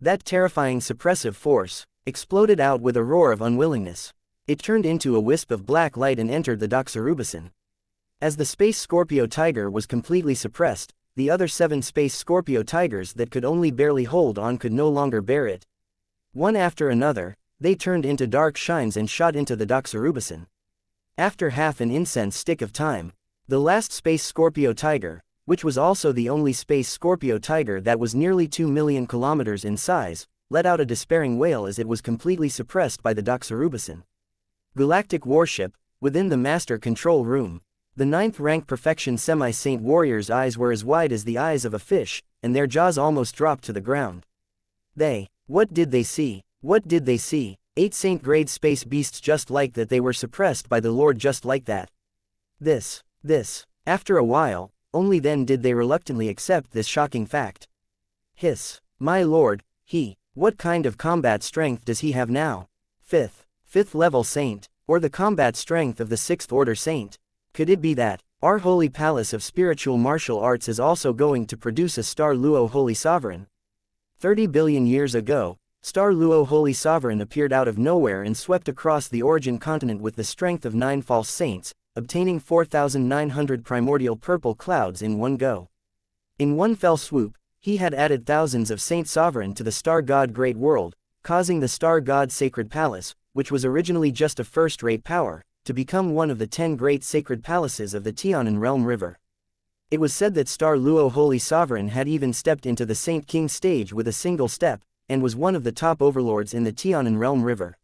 That terrifying suppressive force exploded out with a roar of unwillingness. It turned into a wisp of black light and entered the doxorubicin. As the space Scorpio tiger was completely suppressed, the other 7 space Scorpio tigers that could only barely hold on could no longer bear it. One after another, they turned into dark shines and shot into the doxorubicin. After half an incense stick of time, the last space Scorpio tiger, which was also the only space Scorpio tiger that was nearly 2 million kilometers in size, let out a despairing wail as it was completely suppressed by the doxorubicin. Galactic Warship, within the Master Control Room, the 9th rank perfection semi-saint warriors' eyes were as wide as the eyes of a fish, and their jaws almost dropped to the ground. What did they see? What did they see? 8 saint-grade space beasts just like that, they were suppressed by the Lord just like that. This. After a while, only then did they reluctantly accept this shocking fact. Hiss. My lord, What kind of combat strength does he have now? Fifth level saint, or the combat strength of the 6th order saint? Could it be that our holy palace of spiritual martial arts is also going to produce a Star Luo Holy Sovereign? 30 billion years ago, Star Luo Holy Sovereign appeared out of nowhere and swept across the origin continent with the strength of 9 false saints, obtaining 4,900 primordial purple clouds in one go. In one fell swoop, he had added thousands of Saint Sovereign to the Star God Great World, causing the Star God Sacred Palace, which was originally just a first-rate power, to become one of the 10 great sacred palaces of the Tianan Realm River. It was said that Star Luo Holy Sovereign had even stepped into the Saint King stage with a single step, and was one of the top overlords in the Tianan Realm River.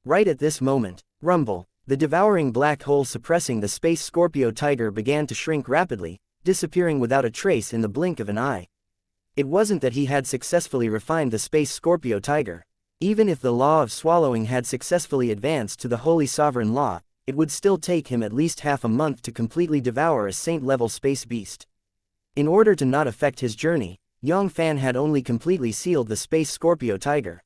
Right at this moment, rumble, the devouring black hole suppressing the space Scorpio Tiger began to shrink rapidly, disappearing without a trace in the blink of an eye. It wasn't that he had successfully refined the space Scorpio Tiger. Even if the law of swallowing had successfully advanced to the Holy Sovereign Law, it would still take him at least half a month to completely devour a saint-level space beast. In order to not affect his journey, Yang Fann had only completely sealed the space Scorpio Tiger.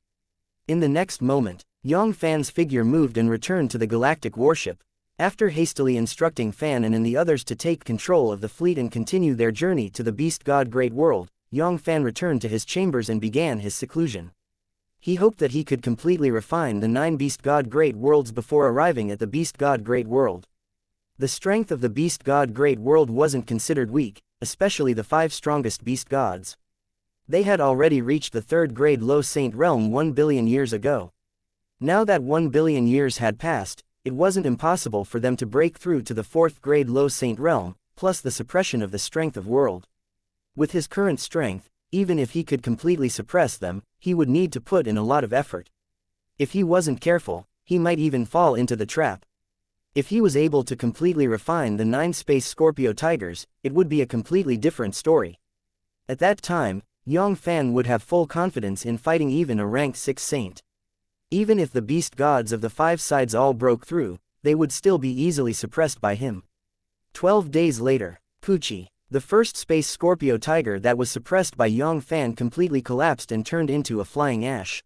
In the next moment, Yang Fann's figure moved and returned to the galactic warship. After hastily instructing Fann and the others to take control of the fleet and continue their journey to the Beast God Great World, Yang Fann returned to his chambers and began his seclusion. He hoped that he could completely refine the 9 Beast God Great Worlds before arriving at the Beast God Great World. The strength of the Beast God Great World wasn't considered weak, especially the 5 strongest Beast Gods. They had already reached the 3rd grade Low Saint Realm 1 billion years ago. Now that 1 billion years had passed, it wasn't impossible for them to break through to the 4th grade Low Saint Realm, plus the suppression of the strength of world. With his current strength, even if he could completely suppress them, he would need to put in a lot of effort. If he wasn't careful, he might even fall into the trap. If he was able to completely refine the 9 Space Scorpio Tigers, it would be a completely different story. At that time, Yang Fann would have full confidence in fighting even a rank 6 saint. Even if the beast gods of the 5 sides all broke through, they would still be easily suppressed by him. 12 days later, Pucci, the first Space Scorpio Tiger that was suppressed by Yang Fann, completely collapsed and turned into a flying ash.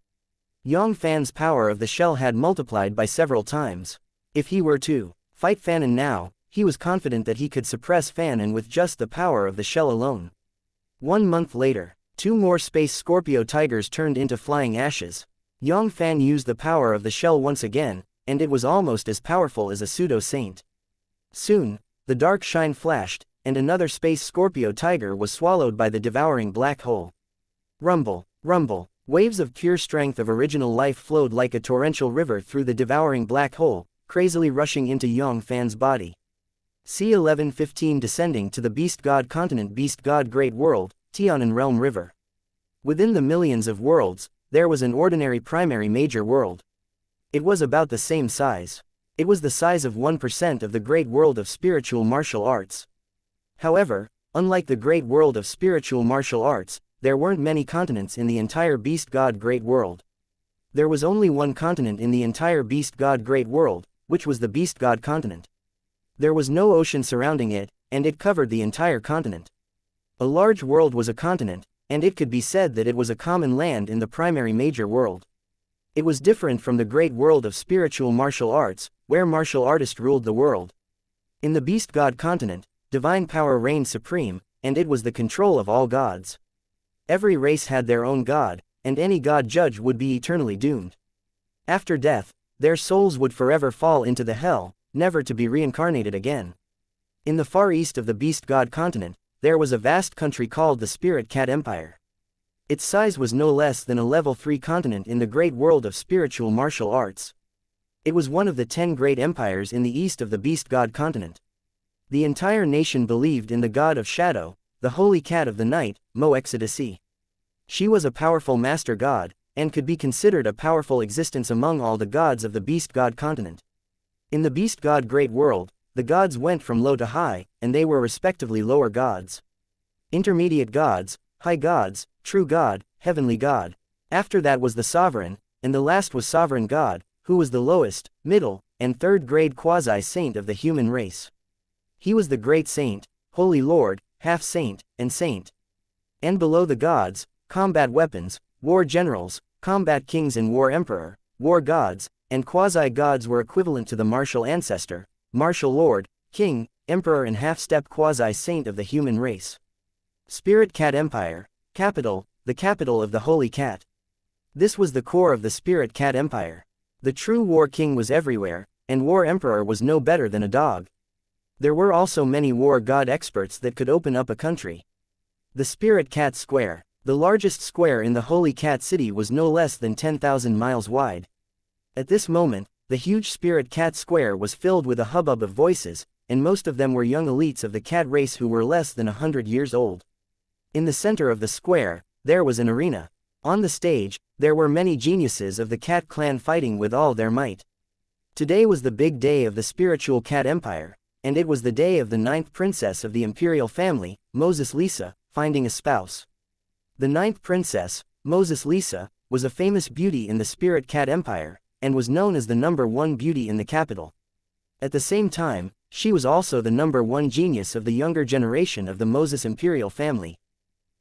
Yang Fann's power of the shell had multiplied by several times. If he were to fight Fann now, he was confident that he could suppress Fann with just the power of the shell alone. 1 month later, 2 more Space Scorpio Tigers turned into flying ashes. Yang Fann used the power of the shell once again, and it was almost as powerful as a pseudo-saint. Soon, the dark shine flashed, and another Space Scorpio Tiger was swallowed by the devouring black hole. Rumble, rumble, waves of pure strength of original life flowed like a torrential river through the devouring black hole, crazily rushing into Yang Fann's body. C1115 descending to the Beast God Continent, Beast God Great World, Tianan Realm River. Within the millions of worlds, there was an ordinary primary major world. It was about the same size. It was the size of 1% of the great world of spiritual martial arts. However, unlike the great world of spiritual martial arts, there weren't many continents in the entire Beast God Great World. There was only one continent in the entire Beast God Great World, which was the Beast God Continent. There was no ocean surrounding it, and it covered the entire continent. A large world was a continent, and it could be said that it was a common land in the primary major world. It was different from the great world of spiritual martial arts, where martial artists ruled the world. In the Beast God Continent, divine power reigned supreme, and it was the control of all gods. Every race had their own god, and any god judge would be eternally doomed. After death, their souls would forever fall into the hell, never to be reincarnated again. In the far east of the Beast God Continent, there was a vast country called the Spirit Cat Empire. Its size was no less than a level 3 continent in the great world of spiritual martial arts. It was one of the 10 great empires in the east of the Beast God Continent. The entire nation believed in the god of shadow, the holy cat of the night, Moexodasi. She was a powerful master god, and could be considered a powerful existence among all the gods of the Beast God Continent. In the Beast God Great World, the gods went from low to high, and they were respectively lower gods, intermediate gods, high gods, true god, heavenly god. After that was the sovereign, and the last was sovereign god, who was the lowest, middle, and 3rd grade quasi-saint of the human race. He was the great saint, holy lord, half-saint, and saint. And below the gods, combat weapons, war generals, combat kings and war emperor, war gods, and quasi-gods were equivalent to the martial ancestor, martial lord, king, emperor and half-step quasi-saint of the human race. Spirit Cat Empire. Capital, the capital of the Holy Cat. This was the core of the Spirit Cat Empire. The true war king was everywhere, and war emperor was no better than a dog. There were also many war god experts that could open up a country. The Spirit Cat Square. The largest square in the Holy Cat City was no less than 10,000 miles wide. At this moment, the huge Spirit Cat Square was filled with a hubbub of voices, and most of them were young elites of the cat race who were less than 100 years old. In the center of the square, there was an arena. On the stage, there were many geniuses of the cat clan fighting with all their might. Today was the big day of the spiritual cat empire, and it was the day of the 9th princess of the imperial family, Moses Lisa, finding a spouse. The 9th princess, Moses Lisa, was a famous beauty in the Spirit Cat Empire, and was known as the #1 beauty in the capital. At the same time, she was also the #1 genius of the younger generation of the Moses imperial family.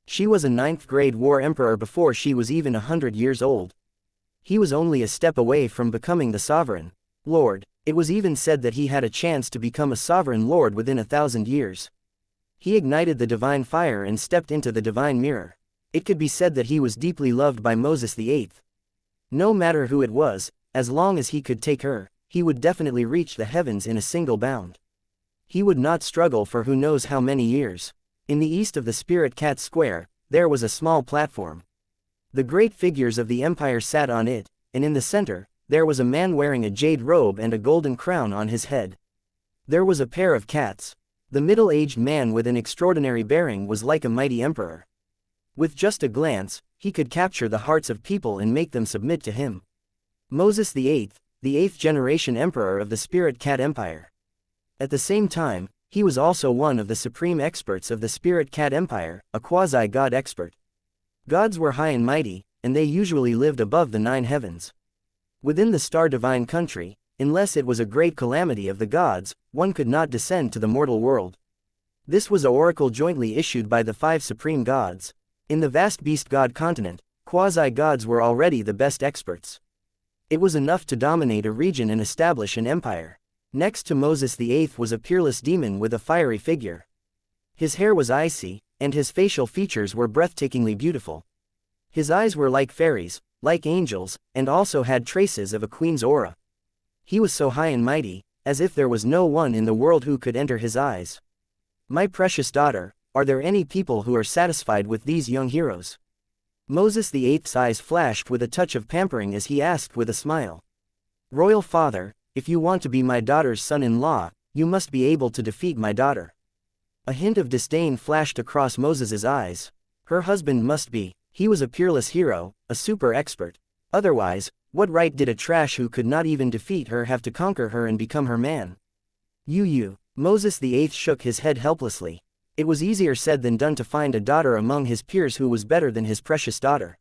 She was a 9th grade war emperor before she was even 100 years old. He was only a step away from becoming the sovereign lord. It was even said that he had a chance to become a sovereign lord within 1,000 years. He ignited the divine fire and stepped into the divine mirror. It could be said that he was deeply loved by Moses VIII. No matter who it was, as long as he could take her, he would definitely reach the heavens in a single bound. He would not struggle for who knows how many years. In the east of the Spirit Cat Square, there was a small platform. The great figures of the empire sat on it, and in the center, there was a man wearing a jade robe and a golden crown on his head. There was a pair of cats. The middle-aged man with an extraordinary bearing was like a mighty emperor. With just a glance, he could capture the hearts of people and make them submit to him. Moses VIII, the 8th generation emperor of the Spirit Cat Empire. At the same time, he was also one of the supreme experts of the Spirit Cat Empire, a quasi-god expert. Gods were high and mighty, and they usually lived above the 9 heavens. Within the star divine country, unless it was a great calamity of the gods, one could not descend to the mortal world. This was an oracle jointly issued by the 5 supreme gods. In the vast beast god continent, quasi-gods were already the best experts. It was enough to dominate a region and establish an empire. Next to Moses VIII was a peerless demon with a fiery figure. His hair was icy, and his facial features were breathtakingly beautiful. His eyes were like fairies, like angels, and also had traces of a queen's aura. He was so high and mighty, as if there was no one in the world who could enter his eyes. My precious daughter, are there any people who are satisfied with these young heroes? Moses VIII's eyes flashed with a touch of pampering as he asked with a smile. Royal father, if you want to be my daughter's son-in-law, you must be able to defeat my daughter. A hint of disdain flashed across Moses's eyes. Her husband must be. He was a peerless hero, a super expert. Otherwise, what right did a trash who could not even defeat her have to conquer her and become her man? Moses VIII shook his head helplessly. It was easier said than done to find a daughter among his peers who was better than his precious daughter.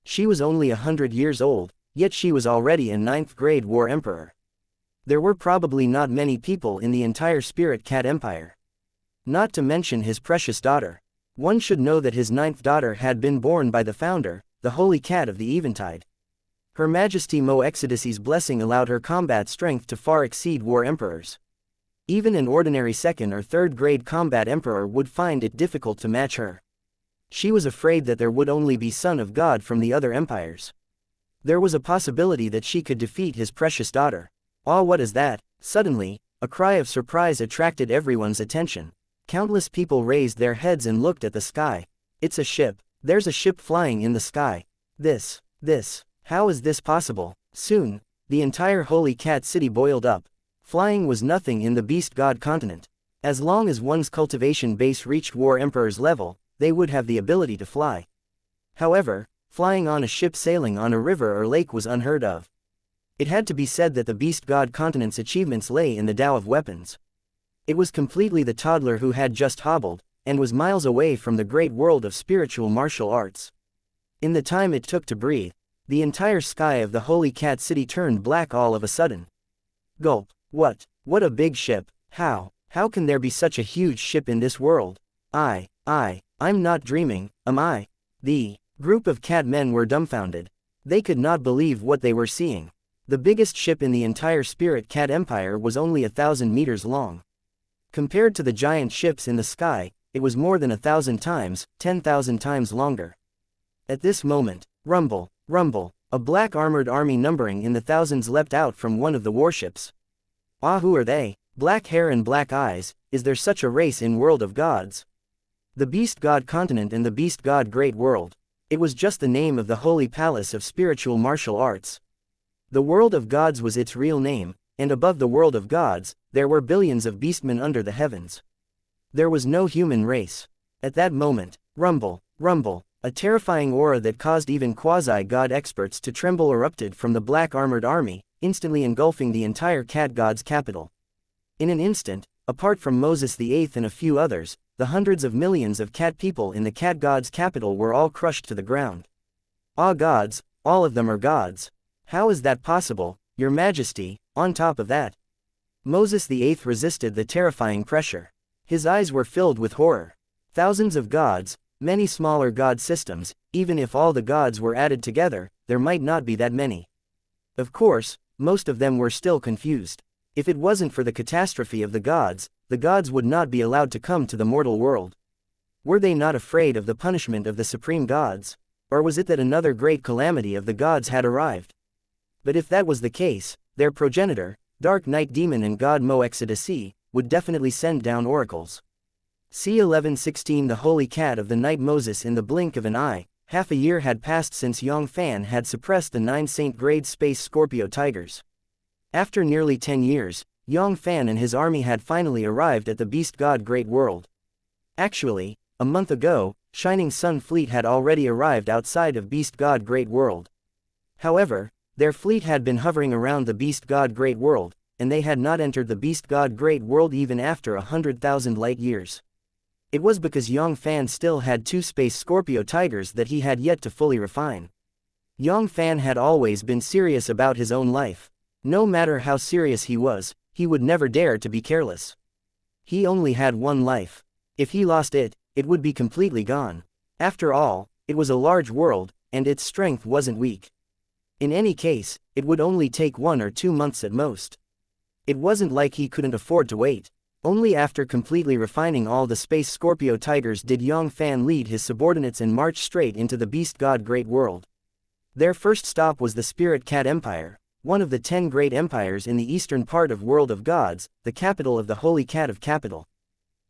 She was only 100 years old, yet she was already a 9th grade war emperor. There were probably not many people in the entire Spirit Cat Empire. Not to mention his precious daughter. One should know that his 9th daughter had been born by the founder, the Holy Cat of the Eventide. Her Majesty Mo Exodus's blessing allowed her combat strength to far exceed war emperors. Even an ordinary 2nd or 3rd grade combat emperor would find it difficult to match her. She was afraid that there would only be Son of God from the other empires. There was a possibility that she could defeat his precious daughter. Ah, what is that? Suddenly, a cry of surprise attracted everyone's attention. Countless people raised their heads and looked at the sky. It's a ship. There's a ship flying in the sky. How is this possible? Soon, the entire Holy Cat City boiled up. Flying was nothing in the Beast God continent. As long as one's cultivation base reached War Emperor's level, they would have the ability to fly. However, flying on a ship sailing on a river or lake was unheard of. It had to be said that the Beast God continent's achievements lay in the Tao of weapons. It was completely the toddler who had just hobbled, and was miles away from the great world of spiritual martial arts. In the time it took to breathe, the entire sky of the Holy Cat City turned black all of a sudden. Gulp. What a big ship. How can there be such a huge ship in this world? I'm not dreaming, am I? The Group of cat men were dumbfounded. They could not believe what they were seeing. The biggest ship in the entire Spirit Cat Empire was only 1,000 meters long. Compared to the giant ships in the sky, it was more than 1,000 times, 10,000 times longer. At this moment, rumble, rumble, a black armored army numbering in the thousands leapt out from one of the warships. Ah, who are they? Black hair and black eyes, is there such a race in World of Gods? The Beast God Continent and the Beast God Great World. It was just the name of the Holy Palace of Spiritual Martial Arts. The World of Gods was its real name, and above the World of Gods, there were billions of beastmen under the heavens. There was no human race. At that moment, rumble, rumble, a terrifying aura that caused even quasi-god experts to tremble erupted from the black armored army, instantly engulfing the entire cat god's capital. In an instant, apart from Moses VIII and a few others, the hundreds of millions of cat people in the cat god's capital were all crushed to the ground. Ah, gods, all of them are gods. How is that possible, Your Majesty? On top of that, Moses VIII resisted the terrifying pressure. His eyes were filled with horror. Thousands of gods, many smaller god systems, even if all the gods were added together, there might not be that many. Of course, most of them were still confused. If it wasn't for the catastrophe of the gods would not be allowed to come to the mortal world. Were they not afraid of the punishment of the supreme gods? Or was it that another great calamity of the gods had arrived? But if that was the case, their progenitor, Dark Night Demon and God Moexodasi, would definitely send down oracles. C1116 The Holy Cat of the Night Moses in the blink of an eye, half a year had passed since Yang Fann had suppressed the 9 Saint-grade space Scorpio Tigers. After nearly 10 years, Yang Fann and his army had finally arrived at the Beast God Great World. Actually, a month ago, Shining Sun Fleet had already arrived outside of Beast God Great World. However, their fleet had been hovering around the Beast God Great World, and they had not entered the Beast God Great World even after 100,000 light years. It was because Yang Fann still had 2 space Scorpio Tigers that he had yet to fully refine. Yang Fann had always been serious about his own life. No matter how serious he was, he would never dare to be careless. He only had one life. If he lost it, it would be completely gone. After all, it was a large world, and its strength wasn't weak. In any case, it would only take 1 or 2 months at most. It wasn't like he couldn't afford to wait. Only after completely refining all the space Scorpio Tigers did Yang Fann lead his subordinates and march straight into the Beast God Great World. Their first stop was the Spirit Cat Empire, one of the 10 great empires in the eastern part of World of Gods, the capital of the Holy Cat of Capital.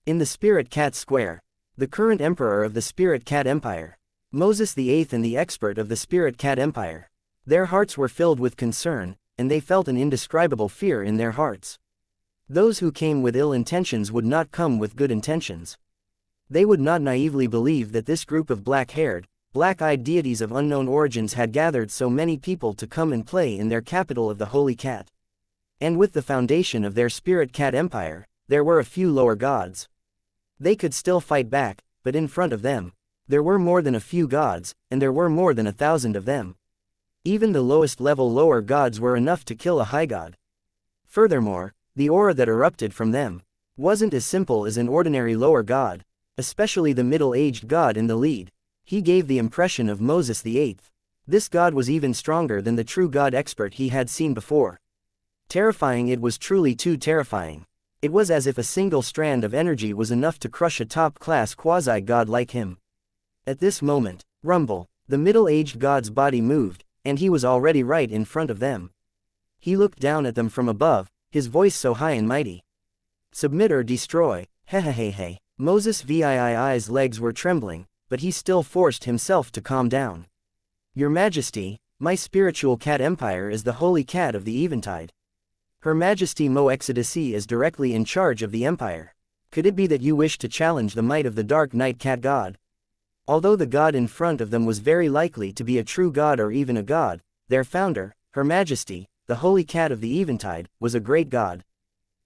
In the Spirit Cat Square, the current emperor of the Spirit Cat Empire, Moses VIII and the expert of the Spirit Cat Empire. Their hearts were filled with concern, and they felt an indescribable fear in their hearts. Those who came with ill intentions would not come with good intentions. They would not naively believe that this group of black-haired, black-eyed deities of unknown origins had gathered so many people to come and play in their capital of the Holy Cat. And with the foundation of their Spirit Cat Empire, there were a few lower gods. They could still fight back, but in front of them, there were more than a few gods, and there were more than 1,000 of them. Even the lowest level lower gods were enough to kill a high god. Furthermore, the aura that erupted from them wasn't as simple as an ordinary lower god, especially the middle-aged god in the lead. He gave the impression of Moses VIII. This god was even stronger than the true god expert he had seen before. Terrifying, it was truly too terrifying. It was as if a single strand of energy was enough to crush a top-class quasi-god like him. At this moment, rumble, the middle-aged god's body moved, and he was already right in front of them. He looked down at them from above, his voice so high and mighty. Submit or destroy, hehehehe. Moses VII's legs were trembling, but he still forced himself to calm down. Your Majesty, my spiritual cat empire is the Holy Cat of the Eventide. Her Majesty Moexodasi is directly in charge of the empire. Could it be that you wish to challenge the might of the Dark Night Cat God? Although the god in front of them was very likely to be a true god or even a god, their founder, Her Majesty, the Holy Cat of the Eventide, was a great god.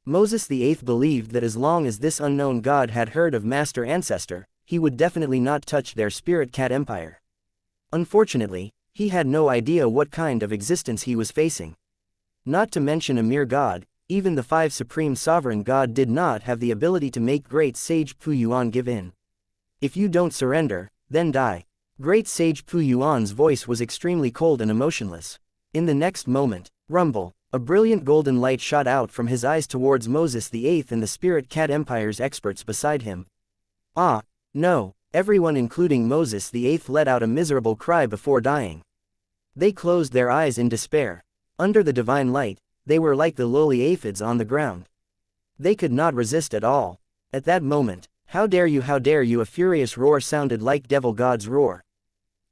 Moses VIII believed that as long as this unknown god had heard of Master Ancestor, he would definitely not touch their Spirit Cat Empire. Unfortunately, he had no idea what kind of existence he was facing. Not to mention a mere god, even the 5 Supreme Sovereign God did not have the ability to make great sage Pu Yuan give in. If you don't surrender, then die. Great Sage Pu Yuan's voice was extremely cold and emotionless. In the next moment, rumble, a brilliant golden light shot out from his eyes towards Moses the Eighth and the Spirit Cat Empire's experts beside him. Ah, no, everyone including Moses the Eighth let out a miserable cry before dying. They closed their eyes in despair. Under the divine light, they were like the lowly aphids on the ground. They could not resist at all. At that moment, how dare you, a furious roar sounded like devil god's roar.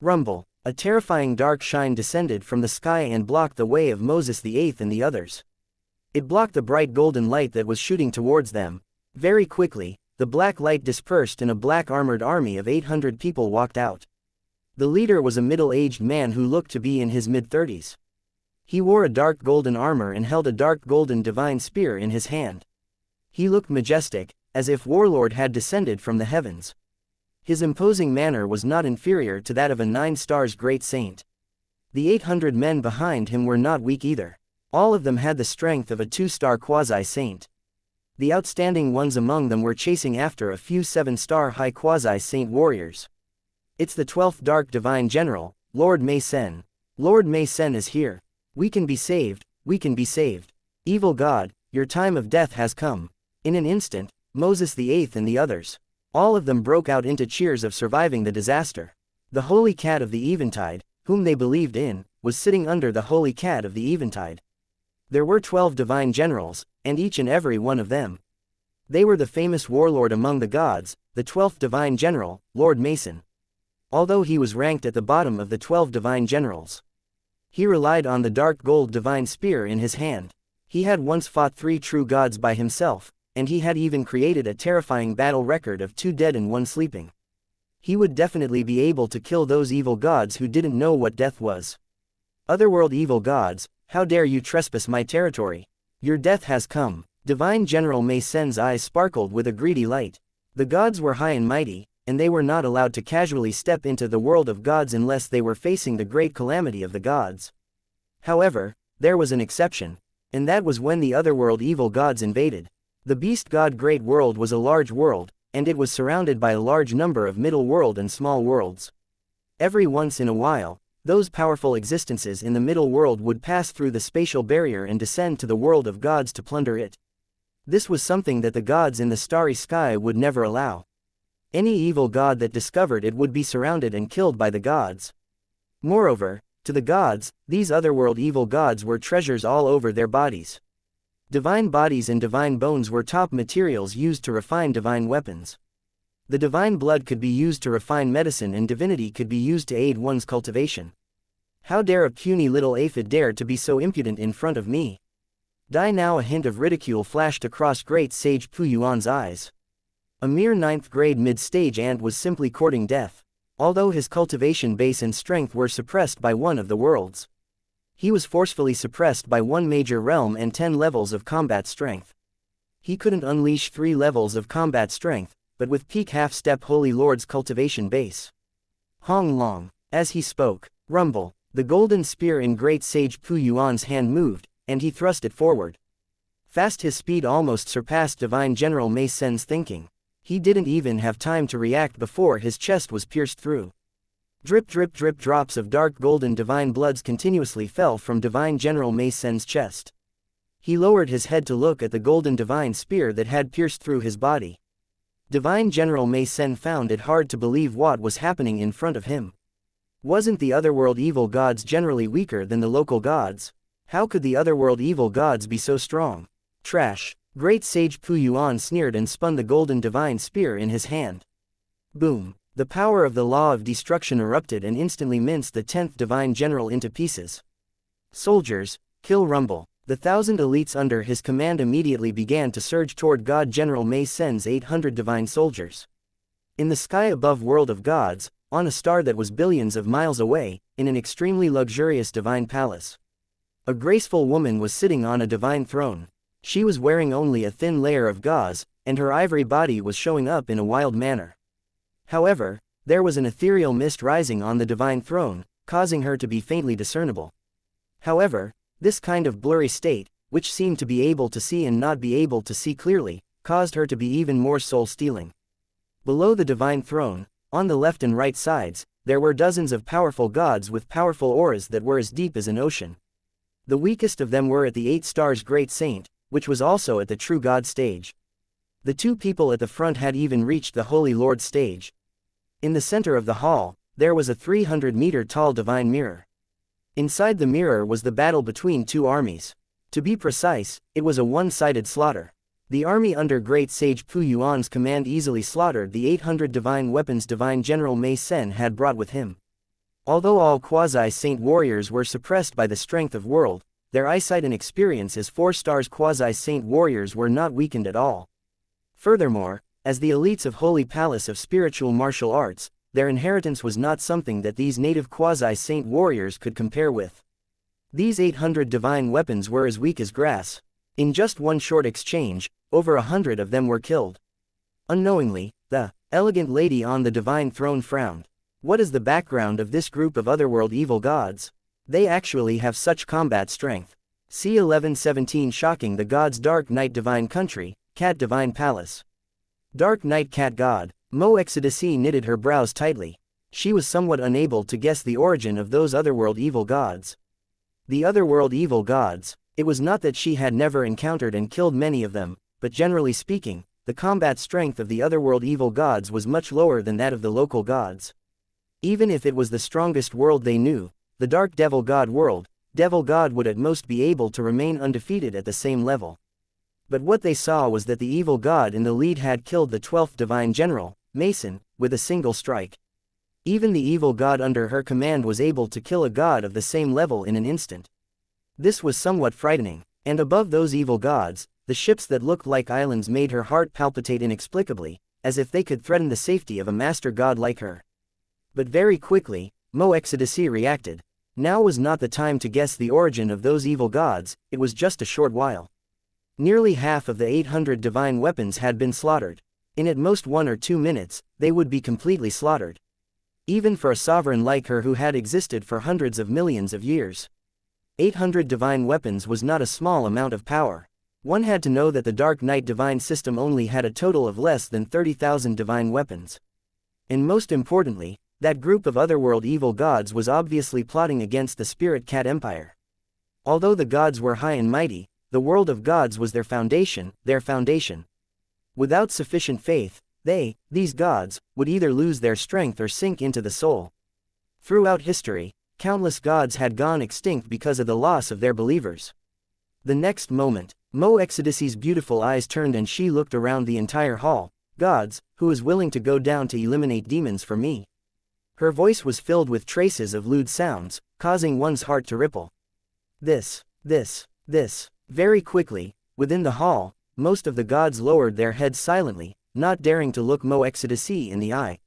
Rumble, a terrifying dark shine descended from the sky and blocked the way of Moses the Eighth and the others. It blocked the bright golden light that was shooting towards them. Very quickly, the black light dispersed and a black armored army of 800 people walked out. The leader was a middle-aged man who looked to be in his mid-30s. He wore a dark golden armor and held a dark golden divine spear in his hand. He looked majestic, as if Warlord had descended from the heavens. His imposing manner was not inferior to that of a 9 stars great saint. The 800 men behind him were not weak either. All of them had the strength of a 2-star quasi-saint. The outstanding ones among them were chasing after a few 7-star high quasi-saint warriors. It's the 12th Dark Divine General, Lord Mei Sen. Lord Mei Sen is here. We can be saved, we can be saved. Evil God, your time of death has come. In an instant, Moses the Eighth and the others, all of them broke out into cheers of surviving the disaster. The Holy Cat of the Eventide, whom they believed in, was sitting under the Holy Cat of the Eventide. There were 12 divine generals, and each and every one of them. They were the famous warlord among the gods, the 12th divine general, Lord Mason. Although he was ranked at the bottom of the 12 divine generals, he relied on the dark gold divine spear in his hand. He had once fought 3 true gods by himself, and he had even created a terrifying battle record of 2 dead and 1 sleeping. He would definitely be able to kill those evil gods who didn't know what death was. Otherworld evil gods, how dare you trespass my territory? Your death has come. Divine General Mei Sen's eyes sparkled with a greedy light. The gods were high and mighty, and they were not allowed to casually step into the world of gods unless they were facing the great calamity of the gods. However, there was an exception, and that was when the otherworld evil gods invaded. The beast god Great World was a large world, and it was surrounded by a large number of middle world and small worlds. Every once in a while, those powerful existences in the middle world would pass through the spatial barrier and descend to the world of gods to plunder it. This was something that the gods in the starry sky would never allow. Any evil god that discovered it would be surrounded and killed by the gods. Moreover, to the gods, these otherworld evil gods were treasures all over their bodies. Divine bodies and divine bones were top materials used to refine divine weapons. The divine blood could be used to refine medicine and divinity could be used to aid one's cultivation. How dare a puny little aphid dare to be so impudent in front of me? Die now! A hint of ridicule flashed across Great Sage Pu Yuan's eyes. A mere 9th grade mid-stage ant was simply courting death. Although his cultivation base and strength were suppressed by one of the worlds, he was forcefully suppressed by 1 major realm and 10 levels of combat strength. He couldn't unleash 3 levels of combat strength, but with peak half-step Holy Lord's cultivation base. Hong Long. As he spoke, rumble, the golden spear in Great Sage Pu Yuan's hand moved, and he thrust it forward. Fast, his speed almost surpassed Divine General Mei Sen's thinking. He didn't even have time to react before his chest was pierced through. Drip drip drip drops of dark golden divine bloods continuously fell from Divine General Mei Sen's chest. He lowered his head to look at the golden divine spear that had pierced through his body. Divine General Mei Sen found it hard to believe what was happening in front of him. Wasn't the otherworld evil gods generally weaker than the local gods? How could the otherworld evil gods be so strong? Trash! Great Sage Pu Yuan sneered and spun the golden divine spear in his hand. Boom! The power of the law of destruction erupted and instantly minced the 10th divine general into pieces. Soldiers, kill rumble. The 1,000 elites under his command immediately began to surge toward God General Mei Sen's 800 divine soldiers. In the sky above World of Gods, on a star that was billions of miles away, in an extremely luxurious divine palace, a graceful woman was sitting on a divine throne. She was wearing only a thin layer of gauze, and her ivory body was showing up in a wild manner. However, there was an ethereal mist rising on the divine throne, causing her to be faintly discernible. However, this kind of blurry state, which seemed to be able to see and not be able to see clearly, caused her to be even more soul-stealing. Below the divine throne, on the left and right sides, there were dozens of powerful gods with powerful auras that were as deep as an ocean. The weakest of them were at the 8 stars Great Saint, which was also at the true God stage. The 2 people at the front had even reached the Holy Lord stage. In the center of the hall, there was a 300-meter-tall divine mirror. Inside the mirror was the battle between 2 armies. To be precise, it was a one-sided slaughter. The army under Great Sage Pu Yuan's command easily slaughtered the 800 divine weapons Divine General Mei Sen had brought with him. Although all quasi-saint warriors were suppressed by the strength of world, their eyesight and experience as 4 stars quasi-saint warriors were not weakened at all. Furthermore, as the elites of Holy Palace of Spiritual Martial Arts, their inheritance was not something that these native quasi-saint warriors could compare with. These 800 divine weapons were as weak as grass. In just one short exchange, over 100 of them were killed. Unknowingly, the elegant lady on the divine throne frowned. What is the background of this group of otherworld evil gods? They actually have such combat strength. C. 1117 Shocking the gods Dark Knight Divine Country, Cat Divine Palace. Dark Knight Cat God. Mo Exodusy knitted her brows tightly. She was somewhat unable to guess the origin of those otherworld evil gods. The otherworld evil gods. It was not that she had never encountered and killed many of them, but generally speaking, the combat strength of the otherworld evil gods was much lower than that of the local gods. Even if it was the strongest world they knew, the Dark Devil God world, Devil God would at most be able to remain undefeated at the same level. But what they saw was that the evil god in the lead had killed the 12th Divine General, Mason, with a single strike. Even the evil god under her command was able to kill a god of the same level in an instant. This was somewhat frightening, and above those evil gods, the ships that looked like islands made her heart palpitate inexplicably, as if they could threaten the safety of a master god like her. But very quickly, Mo Exodusy reacted. Now was not the time to guess the origin of those evil gods, it was just a short while. Nearly half of the 800 divine weapons had been slaughtered. In at most 1 or 2 minutes, they would be completely slaughtered. Even for a sovereign like her who had existed for hundreds of millions of years. 800 divine weapons was not a small amount of power. One had to know that the Dark Knight divine system only had a total of less than 30,000 divine weapons. And most importantly, that group of otherworld evil gods was obviously plotting against the Spirit Cat Empire. Although the gods were high and mighty, the world of gods was their foundation. Without sufficient faith, these gods, would either lose their strength or sink into the soul. Throughout history, countless gods had gone extinct because of the loss of their believers. The next moment, Mo Exodusy's beautiful eyes turned and she looked around the entire hall. Gods, who is willing to go down to eliminate demons for me? Her voice was filled with traces of lewd sounds, causing one's heart to ripple. This. Very quickly, within the hall, most of the gods lowered their heads silently, not daring to look Mo Exodusy in the eye.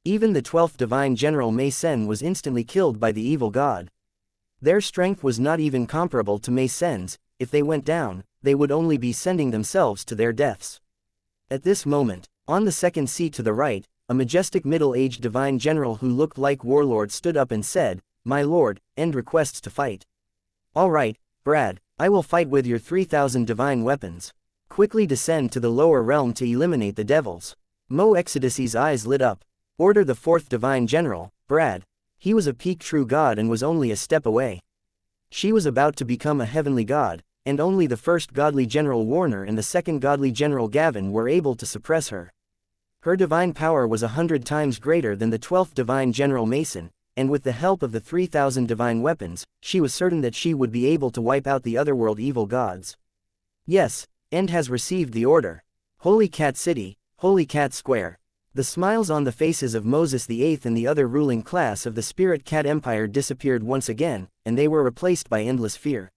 Even the 12th Divine General Mei Sen was instantly killed by the evil god. Their strength was not even comparable to Mei Sen's. If they went down, they would only be sending themselves to their deaths. At this moment, on the second seat to the right, a majestic middle-aged divine general who looked like warlord stood up and said, "My lord, end requests to fight." "All right, Brad, I will fight with your 3,000 divine weapons. Quickly descend to the lower realm to eliminate the devils." Mo Exodusy's eyes lit up. "Order the 4th divine general, Brad." He was a peak true god and was only a step away. She was about to become a heavenly god, and only the 1st godly general Warner and the 2nd godly general Gavin were able to suppress her. Her divine power was 100 times greater than the 12th divine general Mason, and with the help of the 3,000 divine weapons, she was certain that she would be able to wipe out the otherworld evil gods. "Yes, End has received the order. Holy Cat City, Holy Cat Square." The smiles on the faces of Moses VIII and the other ruling class of the Spirit Cat Empire disappeared once again, and they were replaced by endless fear.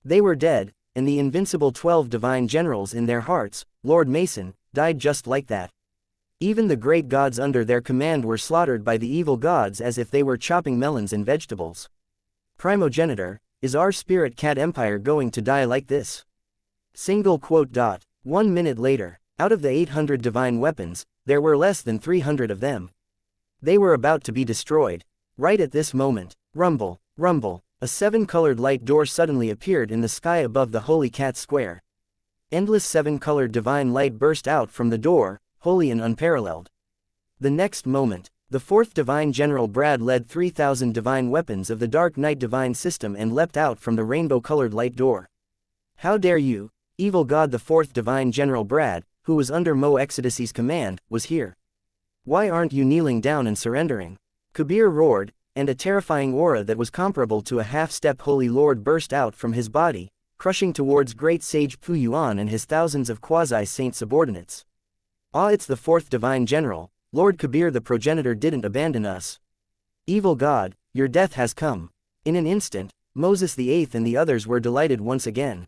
They were dead, and the invincible 12 divine generals in their hearts, Lord Mason, died just like that. Even the great gods under their command were slaughtered by the evil gods as if they were chopping melons and vegetables. Primogenitor, is our Spirit Cat Empire going to die like this? Single quote. 1 minute later, out of the 800 divine weapons, there were less than 300 of them. They were about to be destroyed. Right at this moment, rumble, rumble, a 7-colored light door suddenly appeared in the sky above the Holy Cat Square. Endless 7-colored divine light burst out from the door, holy and unparalleled. The next moment, The fourth Divine General Brad led 3,000 divine weapons of the Dark Knight Divine System and leapt out from the rainbow-colored light door. How dare you, evil god! The fourth Divine General Brad, who was under Mo Exodus's command, was here. Why aren't you kneeling down and surrendering? Kabir roared, and a terrifying aura that was comparable to a half-step Holy Lord burst out from his body, crushing towards Great Sage Pu Yuan and his thousands of quasi-saint subordinates. Ah, it's the fourth Divine General, Lord Kabir the progenitor didn't abandon us. Evil god, your death has come. In an instant, Moses VIII and the others were delighted once again.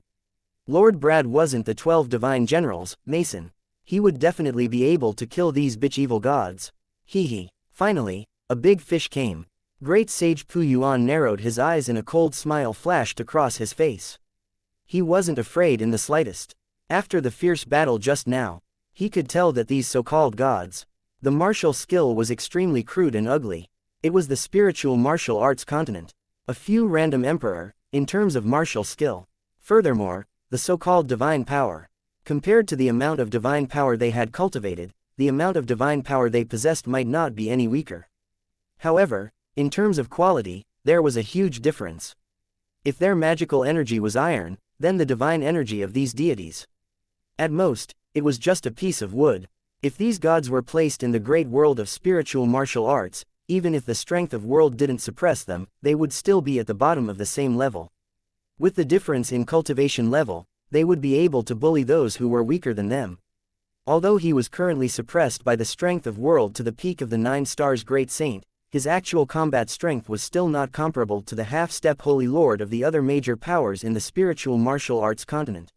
Lord Brad wasn't the 12 Divine Generals, Mason. He would definitely be able to kill these bitch evil gods. Hee hee. Finally, a big fish came. Great Sage Pu Yuan narrowed his eyes and a cold smile flashed across his face. He wasn't afraid in the slightest. After the fierce battle just now, he could tell that these so-called gods, the martial skill was extremely crude and ugly. It was the spiritual martial arts continent. A few random emperor, in terms of martial skill. Furthermore, the so-called divine power. Compared to the amount of divine power they had cultivated, the amount of divine power they possessed might not be any weaker. However, in terms of quality, there was a huge difference. If their magical energy was iron, then the divine energy of these deities. At most, it was just a piece of wood. If these gods were placed in the great world of spiritual martial arts, even if the strength of world didn't suppress them, they would still be at the bottom of the same level. With the difference in cultivation level, they would be able to bully those who were weaker than them. Although he was currently suppressed by the strength of world to the peak of the 9 stars great saint, his actual combat strength was still not comparable to the half-step holy lord of the other major powers in the spiritual martial arts continent.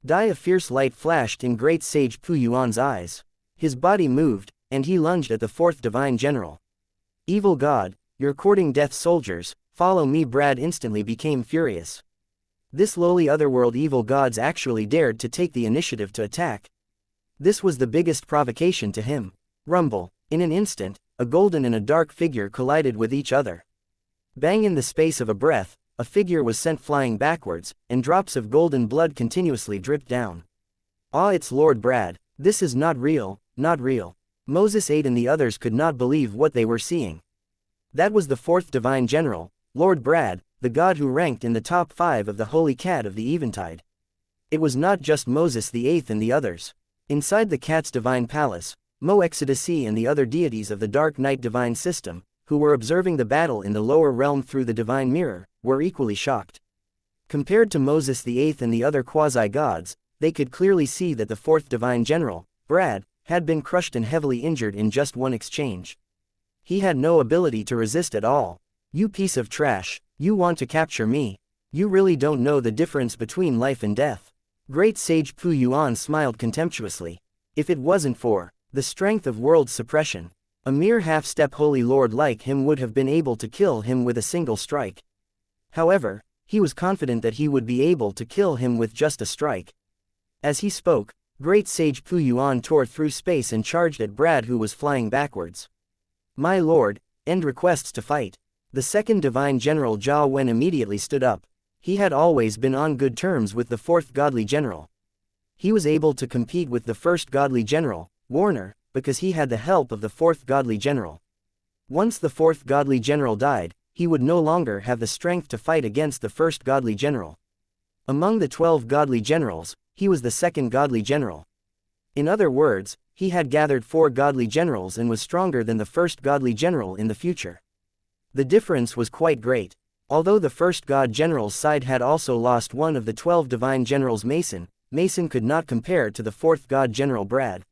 A fierce light flashed in Great Sage Pu Yuan's eyes. His body moved, and he lunged at the fourth Divine General. Evil god, you're courting death soldiers, follow me. Brad instantly became furious. This lowly otherworld evil gods actually dared to take the initiative to attack. This was the biggest provocation to him. Rumble. In an instant, a golden and a dark figure collided with each other. Bang! In the space of a breath, a figure was sent flying backwards, and drops of golden blood continuously dripped down. Ah, it's Lord Brad. This is not real, not real. Moses VIII and the others could not believe what they were seeing. That was the fourth Divine General, Lord Brad, the god who ranked in the top 5 of the Holy Cat of the Eventide. It was not just Moses VIII and the others. Inside the cat's divine palace, Mo Exodus and the other deities of the Dark Knight Divine System, who were observing the battle in the lower realm through the divine mirror, were equally shocked. Compared to Moses VIII and the other quasi-gods, they could clearly see that the fourth Divine General, Brad, had been crushed and heavily injured in just one exchange. He had no ability to resist at all. You piece of trash, you want to capture me? You really don't know the difference between life and death. Great Sage Pu Yuan smiled contemptuously. If it wasn't for the strength of world suppression, a mere half-step holy lord like him would have been able to kill him with a single strike. However, he was confident that he would be able to kill him with just a strike. As he spoke, Great Sage Pu Yuan tore through space and charged at Brad, who was flying backwards. My lord, end requests to fight. The second Divine General Jia Wen immediately stood up. He had always been on good terms with the fourth Godly General. He was able to compete with the first Godly General, Warner, because he had the help of the fourth Godly General. Once the fourth Godly General died, he would no longer have the strength to fight against the first Godly General. Among the 12 Godly Generals, he was the second Godly General. In other words, he had gathered 4 Godly Generals and was stronger than the first Godly General in the future. The difference was quite great. Although the first God General's side had also lost one of the 12 Divine Generals, Mason could not compare to the fourth God General Brad.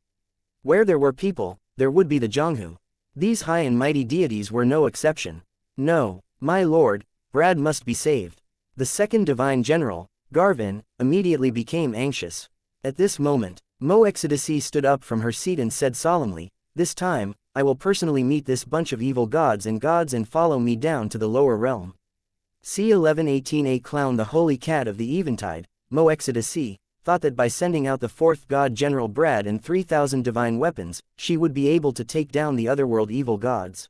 Where there were people, there would be the Zhonghu. These high and mighty deities were no exception. No, my lord, Brad must be saved. The second Divine General, Garvin, immediately became anxious. At this moment, Mo Exodus stood up from her seat and said solemnly, this time, I will personally meet this bunch of evil gods and follow me down to the lower realm. C1118A Clown. The Holy Cat of the Eventide, Mo Exodus thought that by sending out the fourth God General Brad and 3,000 divine weapons, she would be able to take down the otherworld evil gods.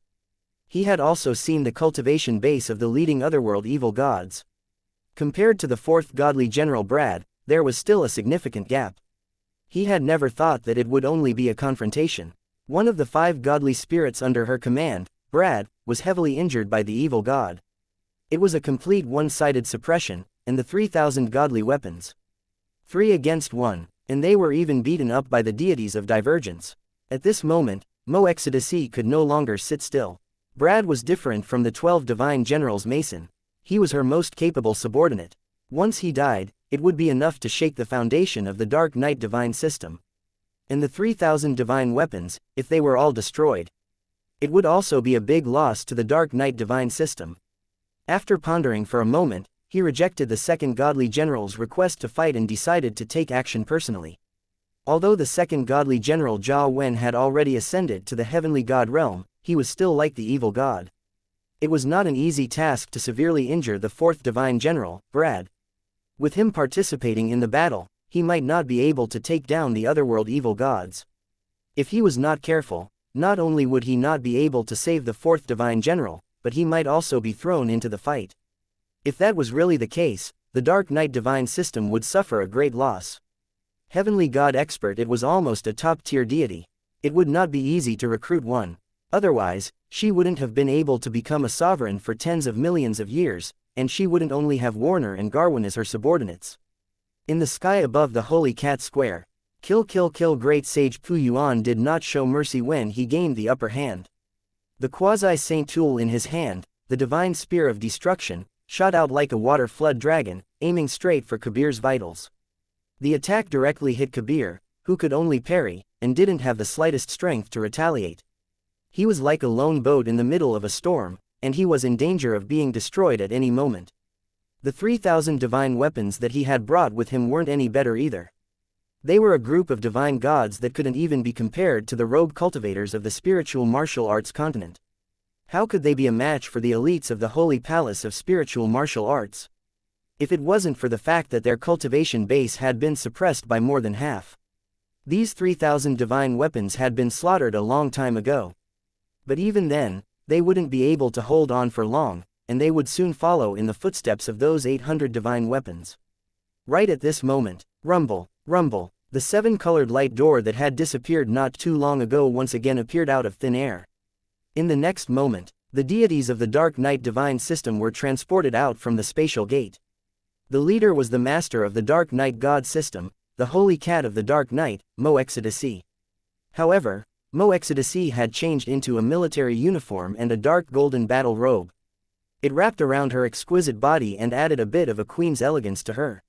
He had also seen the cultivation base of the leading otherworld evil gods. Compared to the fourth Godly General Brad, there was still a significant gap. He had never thought that it would only be a confrontation. One of the 5 godly spirits under her command, Brad, was heavily injured by the evil god. It was a complete one-sided suppression, and the 3,000 godly weapons. 3 against 1, and they were even beaten up by the deities of divergence. At this moment, Moexodasi could no longer sit still. Brad was different from the 12 divine generals Mason. He was her most capable subordinate. Once he died, it would be enough to shake the foundation of the Dark Knight divine system. And the 3,000 divine weapons, if they were all destroyed, it would also be a big loss to the Dark Knight divine system. After pondering for a moment, he rejected the second godly general's request to fight and decided to take action personally. Although the second godly general Jia Wen had already ascended to the heavenly god realm, he was still like the evil god. It was not an easy task to severely injure the fourth divine general, Brad. With him participating in the battle, he might not be able to take down the otherworld evil gods. If he was not careful, not only would he not be able to save the fourth divine general, but he might also be thrown into the fight. If that was really the case, the Dark Knight divine system would suffer a great loss. Heavenly God expert, it was almost a top-tier deity. It would not be easy to recruit one. Otherwise, she wouldn't have been able to become a sovereign for tens of millions of years, and she wouldn't only have Warner and Garwin as her subordinates. In the sky above the Holy Cat Square, Kill Great Sage Pu Yuan did not show mercy when he gained the upper hand. The quasi-saint tool in his hand, the divine spear of destruction, shot out like a water flood dragon, aiming straight for Kabir's vitals. The attack directly hit Kabir, who could only parry, and didn't have the slightest strength to retaliate. He was like a lone boat in the middle of a storm, and he was in danger of being destroyed at any moment. The 3,000 divine weapons that he had brought with him weren't any better either. They were a group of divine gods that couldn't even be compared to the rogue cultivators of the spiritual martial arts continent. How could they be a match for the elites of the Holy Palace of Spiritual Martial Arts? If it wasn't for the fact that their cultivation base had been suppressed by more than half. These 3,000 divine weapons had been slaughtered a long time ago. But even then, they wouldn't be able to hold on for long, and they would soon follow in the footsteps of those 800 divine weapons. Right at this moment, rumble, rumble, the 7-colored light door that had disappeared not too long ago once again appeared out of thin air. In the next moment, the deities of the Dark Knight divine system were transported out from the spatial gate. The leader was the master of the Dark Knight god system, the Holy Cat of the Dark Knight, Moexodasi. However, Moexodasi had changed into a military uniform and a dark golden battle robe. It wrapped around her exquisite body and added a bit of a queen's elegance to her.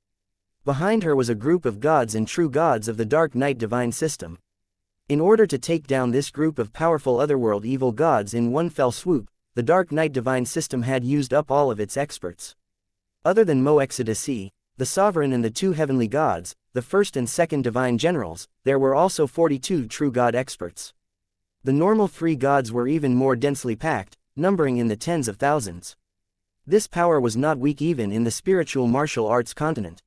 Behind her was a group of gods and true gods of the Dark Knight divine system. In order to take down this group of powerful otherworld evil gods in one fell swoop, the Dark Knight divine system had used up all of its experts. Other than Moexodasi, the sovereign and the 2 heavenly gods, the first and second divine generals, there were also 42 true god experts. The normal 3 gods were even more densely packed, numbering in the tens of thousands. This power was not weak even in the spiritual martial arts continent.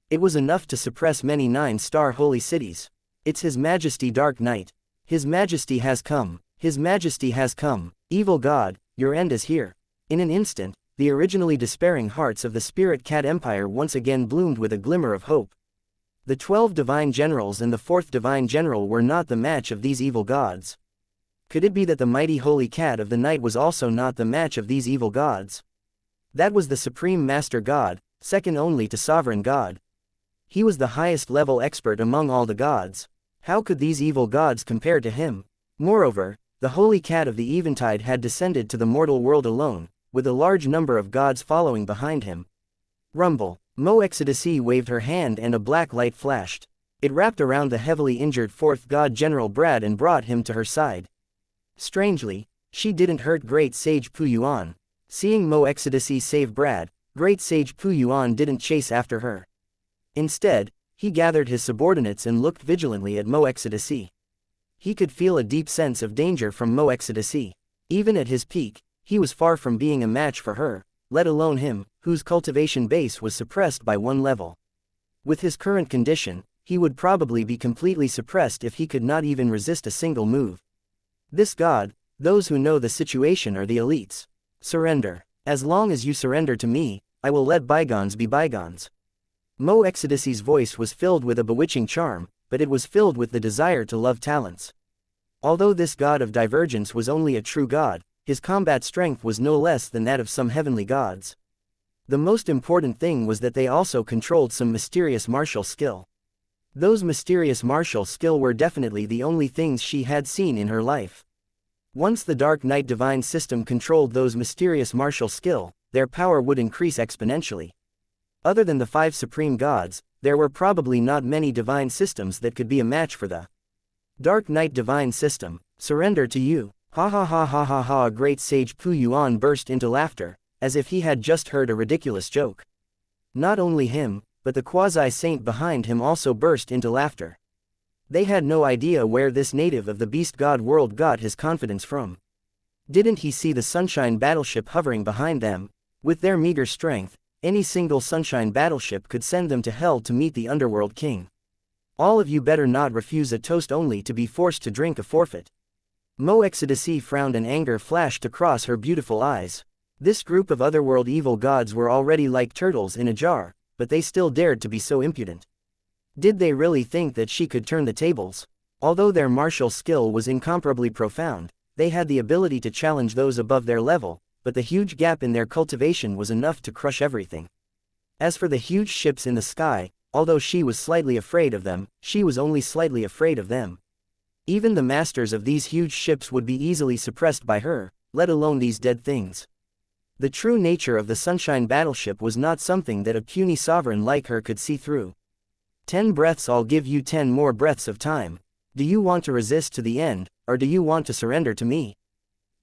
It was enough to suppress many 9-star holy cities. It's His Majesty Dark Knight. His Majesty has come. His Majesty has come. Evil God, your end is here. In an instant, the originally despairing hearts of the Spirit Cat Empire once again bloomed with a glimmer of hope. The 12 divine generals and the 4th divine general were not the match of these evil gods. Could it be that the mighty Holy Cat of the Night was also not the match of these evil gods? That was the Supreme Master God, second only to Sovereign God. He was the highest level expert among all the gods. How could these evil gods compare to him? Moreover, the Holy Cat of the Eventide had descended to the mortal world alone, with a large number of gods following behind him. Rumble. Moexodasi waved her hand and a black light flashed. It wrapped around the heavily injured 4th god General Brad and brought him to her side. Strangely, she didn't hurt Great Sage Pu Yuan. Seeing Moexodasi save Brad, Great Sage Pu Yuan didn't chase after her. Instead, he gathered his subordinates and looked vigilantly at Moexodasi. He could feel a deep sense of danger from Moexodasi. Even at his peak, he was far from being a match for her, let alone him, whose cultivation base was suppressed by 1 level. With his current condition, he would probably be completely suppressed if he could not even resist a single move. This god, those who know the situation are the elites. Surrender. As long as you surrender to me, I will let bygones be bygones. Moexodasi's voice was filled with a bewitching charm, but it was filled with the desire to love talents. Although this god of divergence was only a true god, his combat strength was no less than that of some heavenly gods. The most important thing was that they also controlled some mysterious martial skill. Those mysterious martial skill were definitely the only things she had seen in her life. Once the Dark Knight divine system controlled those mysterious martial skill, their power would increase exponentially. Other than the 5 supreme gods, there were probably not many divine systems that could be a match for the Dark Knight divine system. Surrender to you. Ha ha ha ha ha ha. Great sage Pu Yuan burst into laughter, as if he had just heard a ridiculous joke. Not only him, but the quasi-saint behind him also burst into laughter. They had no idea where this native of the beast god world got his confidence from. Didn't he see the Sunshine battleship hovering behind them? With their meager strength, any single Sunshine battleship could send them to hell to meet the Underworld King. All of you better not refuse a toast only to be forced to drink a forfeit. Mo Exodus frowned and anger flashed across her beautiful eyes. This group of otherworld evil gods were already like turtles in a jar, but they still dared to be so impudent. Did they really think that she could turn the tables? Although their martial skill was incomparably profound, they had the ability to challenge those above their level, but the huge gap in their cultivation was enough to crush everything. As for the huge ships in the sky, although she was slightly afraid of them, she was only slightly afraid of them. Even the masters of these huge ships would be easily suppressed by her, let alone these dead things. The true nature of the Sunshine battleship was not something that a puny sovereign like her could see through. 10 breaths. I'll give you 10 more breaths of time. Do you want to resist to the end, or do you want to surrender to me?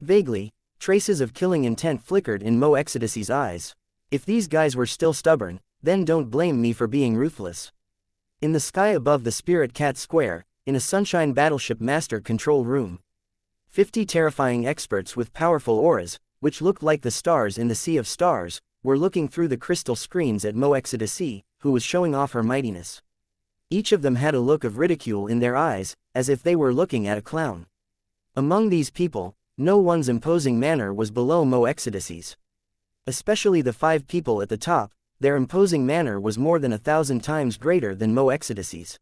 Vaguely, traces of killing intent flickered in Mo Exodus's eyes. If these guys were still stubborn, then don't blame me for being ruthless. In the sky above the Spirit Cat Square, in a Sunshine battleship master control room, 50 terrifying experts with powerful auras, which looked like the stars in the sea of stars, were looking through the crystal screens at Mo Exodus, who was showing off her mightiness. Each of them had a look of ridicule in their eyes, as if they were looking at a clown. Among these people, no one's imposing manner was below Mo Exodus's. Especially the 5 people at the top, their imposing manner was more than 1,000 times greater than Mo Exodus's.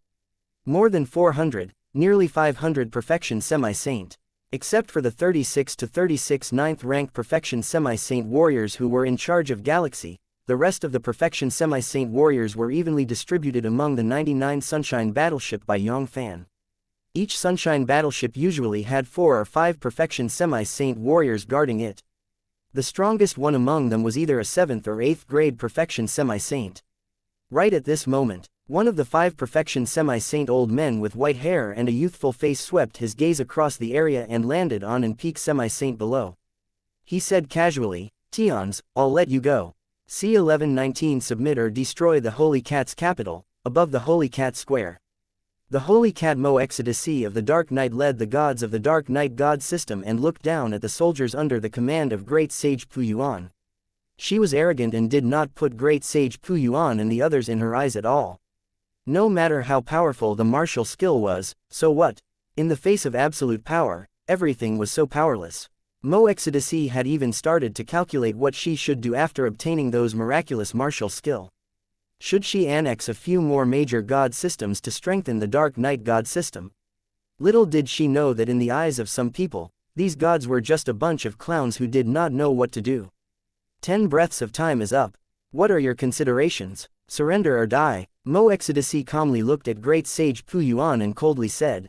More than 400, nearly 500 perfection semi-saint. Except for the 36 to 36 ninth rank perfection semi-saint warriors who were in charge of Galaxy, the rest of the perfection semi-saint warriors were evenly distributed among the 99 Sunshine battleship by Yang Fann. Each Sunshine battleship usually had 4 or 5 perfection semi-saint warriors guarding it. The strongest one among them was either a 7th or 8th grade perfection semi-saint. Right at this moment, one of the 5 perfection semi-saint old men with white hair and a youthful face swept his gaze across the area and landed on an peak semi-saint below. He said casually, "Tions, I'll let you go. C1119 submit or destroy the Holy Cat's capital, above the Holy Cat Square." The Holy Cat Mo Exodus of the Dark Knight led the gods of the Dark Knight god system and looked down at the soldiers under the command of Great Sage Pu Yuan. She was arrogant and did not put Great Sage Pu Yuan and the others in her eyes at all. No matter how powerful the martial skill was, so what? In the face of absolute power, everything was so powerless. Mo Exodus had even started to calculate what she should do after obtaining those miraculous martial skill. Should she annex a few more major god systems to strengthen the Dark Knight god system? Little did she know that in the eyes of some people, these gods were just a bunch of clowns who did not know what to do. 10 breaths of time is up. What are your considerations? Surrender or die? Mo Exodus calmly looked at Great Sage Pu Yuan and coldly said,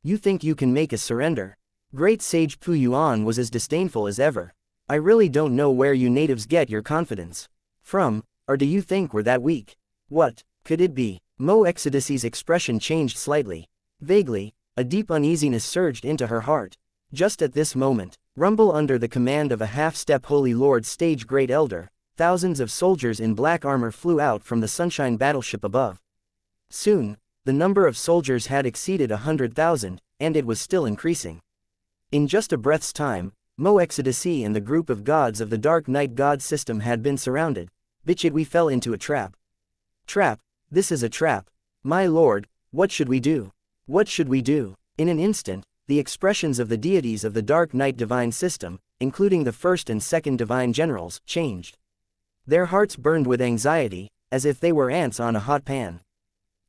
"You think you can make us surrender?" Great Sage Pu Yuan was as disdainful as ever. "I really don't know where you natives get your confidence from, or do you think we're that weak? What could it be?" Mo Exodus's expression changed slightly. Vaguely, a deep uneasiness surged into her heart. Just at this moment, rumble under the command of a half-step Holy Lord Stage Great Elder, thousands of soldiers in black armor flew out from the Sunshine battleship above. Soon, the number of soldiers had exceeded 100,000, and it was still increasing. In just a breath's time, Mo Exodus and the group of gods of the Dark Knight god system had been surrounded. "Bitch it, we fell into a trap." "Trap? This is a trap. My lord, what should we do? What should we do?" In an instant, the expressions of the deities of the Dark Knight divine system, including the first and second divine generals, changed. Their hearts burned with anxiety, as if they were ants on a hot pan.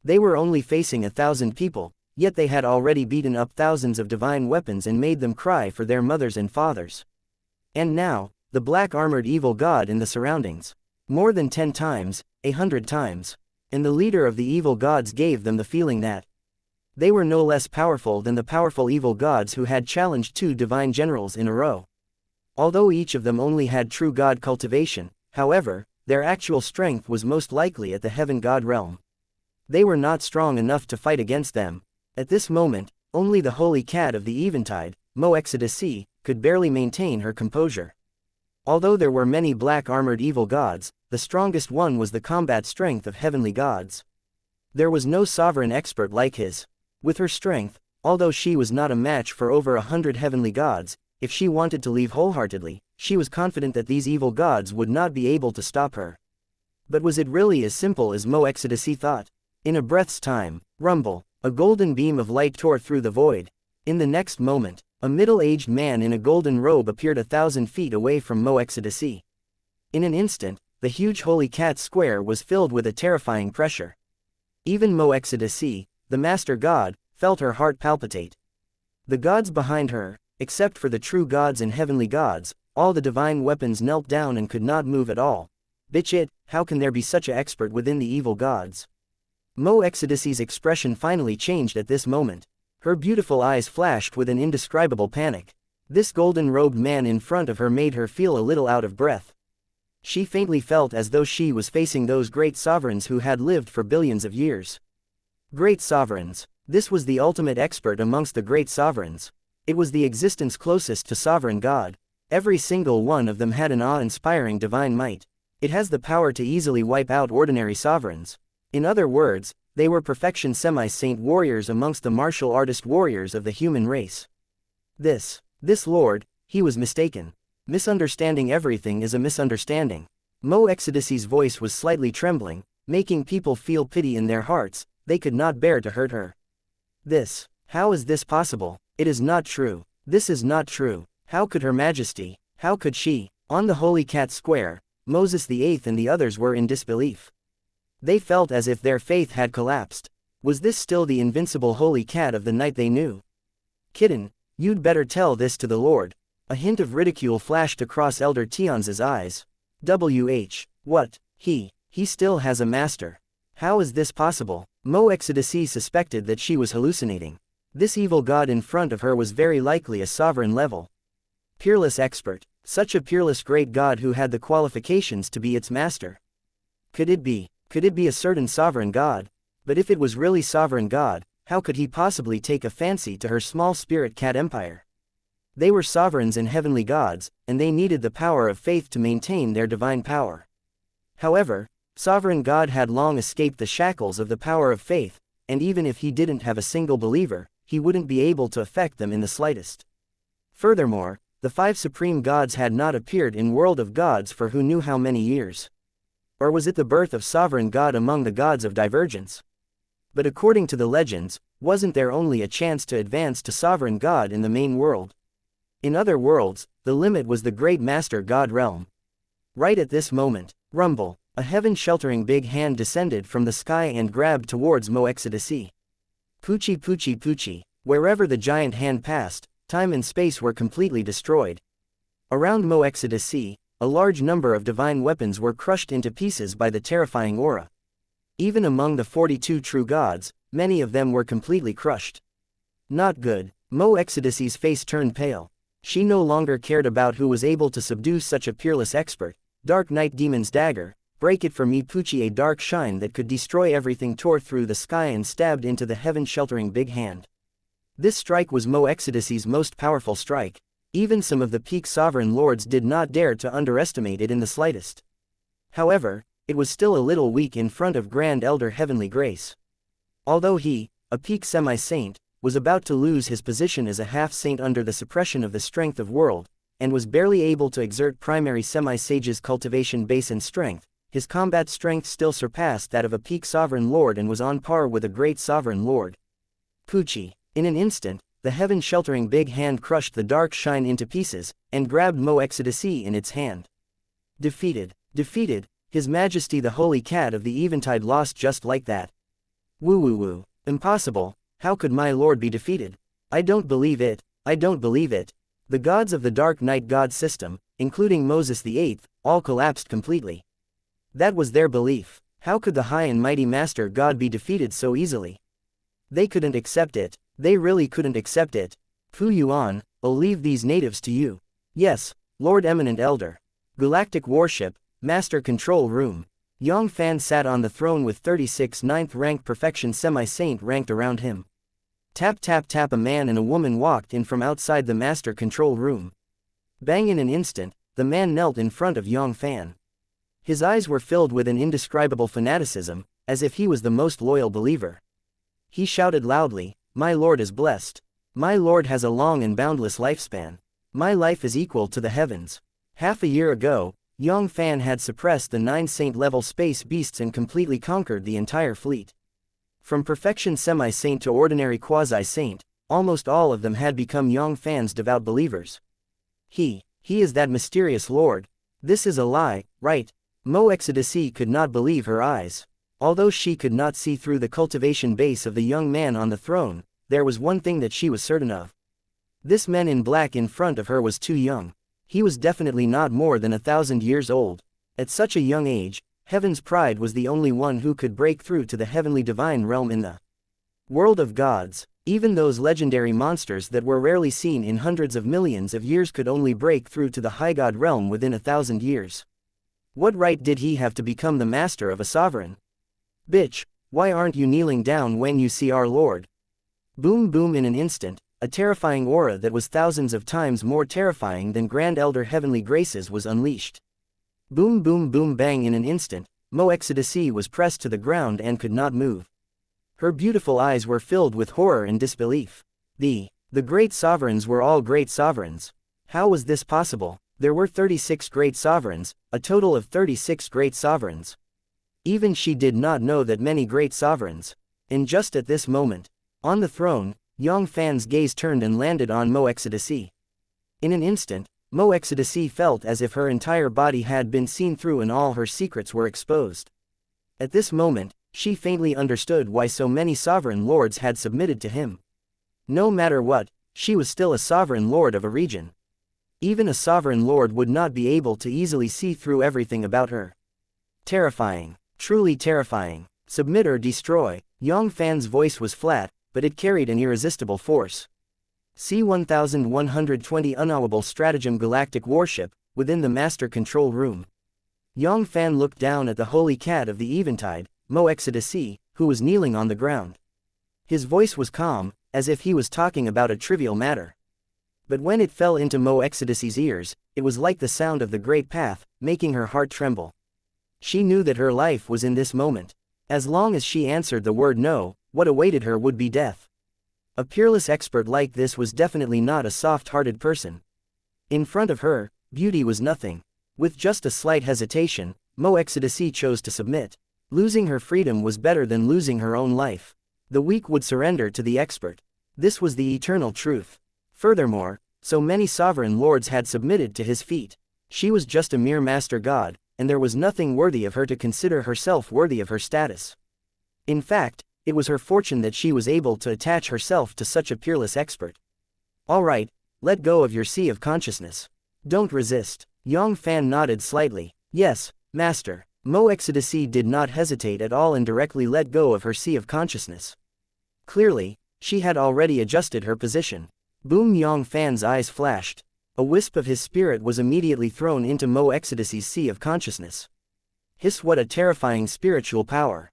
They were only facing 1,000 people, yet they had already beaten up thousands of divine weapons and made them cry for their mothers and fathers. And now, the black armored evil god in the surroundings. More than 10 times, 100 times. And the leader of the evil gods gave them the feeling that they were no less powerful than the powerful evil gods who had challenged 2 divine generals in a row. Although each of them only had true god cultivation, however, their actual strength was most likely at the heaven god realm. They were not strong enough to fight against them. At this moment, only the holy cat of the eventide, wuxia, could barely maintain her composure. Although there were many black armored evil gods, the strongest one was the combat strength of heavenly gods. There was no sovereign expert like his. With her strength, although she was not a match for over 100 heavenly gods, if she wanted to leave wholeheartedly, she was confident that these evil gods would not be able to stop her. But was it really as simple as wuxia thought? In a breath's time, rumble, a golden beam of light tore through the void. In the next moment, a middle-aged man in a golden robe appeared 1,000 feet away from wuxia. In an instant, the huge holy cat square was filled with a terrifying pressure. Even wuxia, the master god, felt her heart palpitate. The gods behind her, except for the true gods and heavenly gods, all the divine weapons knelt down and could not move at all. Bitch, how can there be such an expert within the evil gods? wuxia's expression finally changed at this moment. Her beautiful eyes flashed with an indescribable panic. This golden-robed man in front of her made her feel a little out of breath. She faintly felt as though she was facing those great sovereigns who had lived for billions of years. Great sovereigns. This was the ultimate expert amongst the great sovereigns. It was the existence closest to sovereign God. Every single one of them had an awe-inspiring divine might. It has the power to easily wipe out ordinary sovereigns. In other words, they were perfection semi-saint warriors amongst the martial artist warriors of the human race. This lord, he was mistaken. Misunderstanding everything is a misunderstanding. wuxia's voice was slightly trembling, making people feel pity in their hearts. They could not bear to hurt her. How is this possible? It is not true. This is not true. How could Her Majesty, how could she? On the Holy Cat Square, Moses VIII and the others were in disbelief. They felt as if their faith had collapsed. Was this still the invincible Holy Cat of the night they knew? Kitten, you'd better tell this to the Lord. A hint of ridicule flashed across Elder Tianz's eyes. What? He still has a master. How is this possible? wuxia suspected that she was hallucinating. This evil god in front of her was very likely a sovereign level. Peerless expert. Such a peerless great god who had the qualifications to be its master. Could it be a certain sovereign god? But if it was really sovereign god, how could he possibly take a fancy to her small spirit cat empire? They were sovereigns and heavenly gods, and they needed the power of faith to maintain their divine power. However, sovereign God had long escaped the shackles of the power of faith, and even if he didn't have a single believer, he wouldn't be able to affect them in the slightest. Furthermore, the 5 supreme gods had not appeared in World of Gods for who knew how many years. Or was it the birth of sovereign God among the gods of divergence? But according to the legends, wasn't there only a chance to advance to sovereign God in the main world? In other worlds, the limit was the great master god realm. Right at this moment, rumble, a heaven-sheltering big hand descended from the sky and grabbed towards wuxia. Poochie poochie poochie, wherever the giant hand passed, time and space were completely destroyed. Around wuxia, a large number of divine weapons were crushed into pieces by the terrifying aura. Even among the 42 true gods, many of them were completely crushed. Not good. wuxia's face turned pale. She no longer cared about who was able to subdue such a peerless expert. Dark Night Demon's dagger, break it for me Poochie. A dark shine that could destroy everything tore through the sky and stabbed into the heaven-sheltering big hand. This strike was wuxia's most powerful strike. Even some of the peak sovereign lords did not dare to underestimate it in the slightest. However, it was still a little weak in front of Grand Elder Heavenly Grace. Although he, a peak semi-saint, was about to lose his position as a half-saint under the suppression of the strength of world, and was barely able to exert primary semi-sage's cultivation base and strength, his combat strength still surpassed that of a peak sovereign lord and was on par with a great sovereign lord. Poochie. In an instant, the heaven-sheltering big hand crushed the dark shine into pieces, and grabbed wuxia in its hand. Defeated. His Majesty the Holy Cat of the Eventide lost just like that. Woo. Impossible. How could my lord be defeated? I don't believe it, I don't believe it. The gods of the Dark Knight god system, including Moses the Eighth, all collapsed completely. That was their belief. How could the high and mighty master god be defeated so easily? They couldn't accept it. They really couldn't accept it. Fu Yuan, I'll leave these natives to you. Yes, Lord Eminent Elder. Galactic Warship, Master Control Room. Yang Fann sat on the throne with 36 ninth rank perfection semi-saint ranked around him. Tap tap tap, a man and a woman walked in from outside the Master Control Room. Bang, in an instant, the man knelt in front of Yang Fann. His eyes were filled with an indescribable fanaticism, as if he was the most loyal believer. He shouted loudly, "My lord is blessed. My lord has a long and boundless lifespan. My life is equal to the heavens." Half a year ago, Yang Fann had suppressed the 9 saint-level space beasts and completely conquered the entire fleet. From perfection semi-saint to ordinary quasi-saint, almost all of them had become Yang Fann's devout believers. He is that mysterious lord. This is a lie, right? Mo Exodusy could not believe her eyes. Although she could not see through the cultivation base of the young man on the throne, there was one thing that she was certain of. This man in black in front of her was too young. He was definitely not more than 1,000 years old. At such a young age, Heaven's Pride was the only one who could break through to the heavenly divine realm in the world of gods. Even those legendary monsters that were rarely seen in hundreds of millions of years could only break through to the high god realm within 1,000 years. What right did he have to become the master of a sovereign? Bitch, why aren't you kneeling down when you see our lord? Boom boom, in an instant, a terrifying aura that was thousands of times more terrifying than Grand Elder Heavenly Graces was unleashed. Boom boom boom bang, in an instant, Mo Exodusy was pressed to the ground and could not move. Her beautiful eyes were filled with horror and disbelief. The great sovereigns were all great sovereigns. How was this possible? There were 36 great sovereigns, a total of 36 great sovereigns. Even she did not know that many great sovereigns. And just at this moment, on the throne, Yang Fann's gaze turned and landed on Mo Exodusy. In an instant, Mo Exodusy felt as if her entire body had been seen through and all her secrets were exposed. At this moment, she faintly understood why so many sovereign lords had submitted to him. No matter what, she was still a sovereign lord of a region. Even a sovereign lord would not be able to easily see through everything about her. Terrifying. Truly terrifying. Submit or destroy. Yang Fann's voice was flat, but it carried an irresistible force. C-1120 Unknowable Stratagem Galactic Warship, within the Master Control Room. Yang Fann looked down at the holy cat of the Eventide, Mo Exodusy, who was kneeling on the ground. His voice was calm, as if he was talking about a trivial matter. But when it fell into Mo Exodusy's ears, it was like the sound of the great path, making her heart tremble. She knew that her life was in this moment. As long as she answered the word no, what awaited her would be death. A peerless expert like this was definitely not a soft-hearted person. In front of her, beauty was nothing. With just a slight hesitation, Mo Exodusy chose to submit. Losing her freedom was better than losing her own life. The weak would surrender to the expert. This was the eternal truth. Furthermore, so many sovereign lords had submitted to his feet. She was just a mere master god, and there was nothing worthy of her to consider herself worthy of her status. In fact, it was her fortune that she was able to attach herself to such a peerless expert. Alright, let go of your sea of consciousness. Don't resist. Yang Fann nodded slightly. Yes, master. Mo Exodusy did not hesitate at all and directly let go of her sea of consciousness. Clearly, she had already adjusted her position. Boom, Yang Fann's eyes flashed. A wisp of his spirit was immediately thrown into Mo Exodusy's sea of consciousness. Hiss, what a terrifying spiritual power.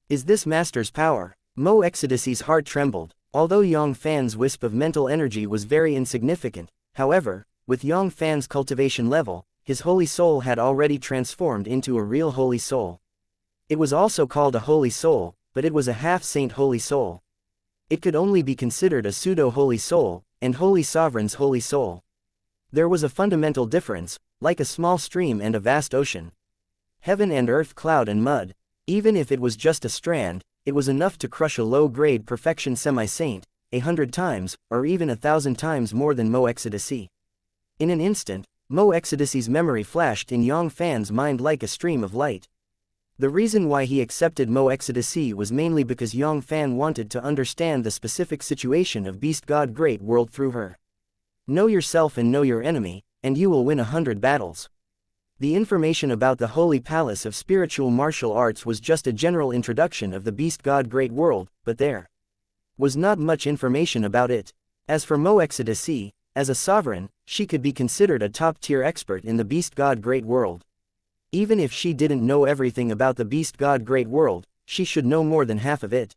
Is this master's power? Mo Exodusy's heart trembled. Although Yang Fann's wisp of mental energy was very insignificant, however, with Yang Fann's cultivation level, his holy soul had already transformed into a real holy soul. It was also called a holy soul, but it was a half-saint holy soul. It could only be considered a pseudo-holy soul, and holy sovereign's holy soul. There was a fundamental difference, like a small stream and a vast ocean. Heaven and earth, cloud and mud. Even if it was just a strand, it was enough to crush a low-grade perfection semi-saint, 100 times, or even 1,000 times more than Mo Exodusy. In an instant, Mo Exodusy's memory flashed in Yang Fann's mind like a stream of light. The reason why he accepted Mo Exodus was mainly because Yang Fann wanted to understand the specific situation of Beast God Great World through her. Know yourself and know your enemy, and you will win 100 battles. The information about the Holy Palace of Spiritual Martial Arts was just a general introduction of the Beast God Great World, but there was not much information about it. As for Mo Exodus, as a sovereign, she could be considered a top-tier expert in the Beast God Great World. Even if she didn't know everything about the Beast God Great World, she should know more than half of it.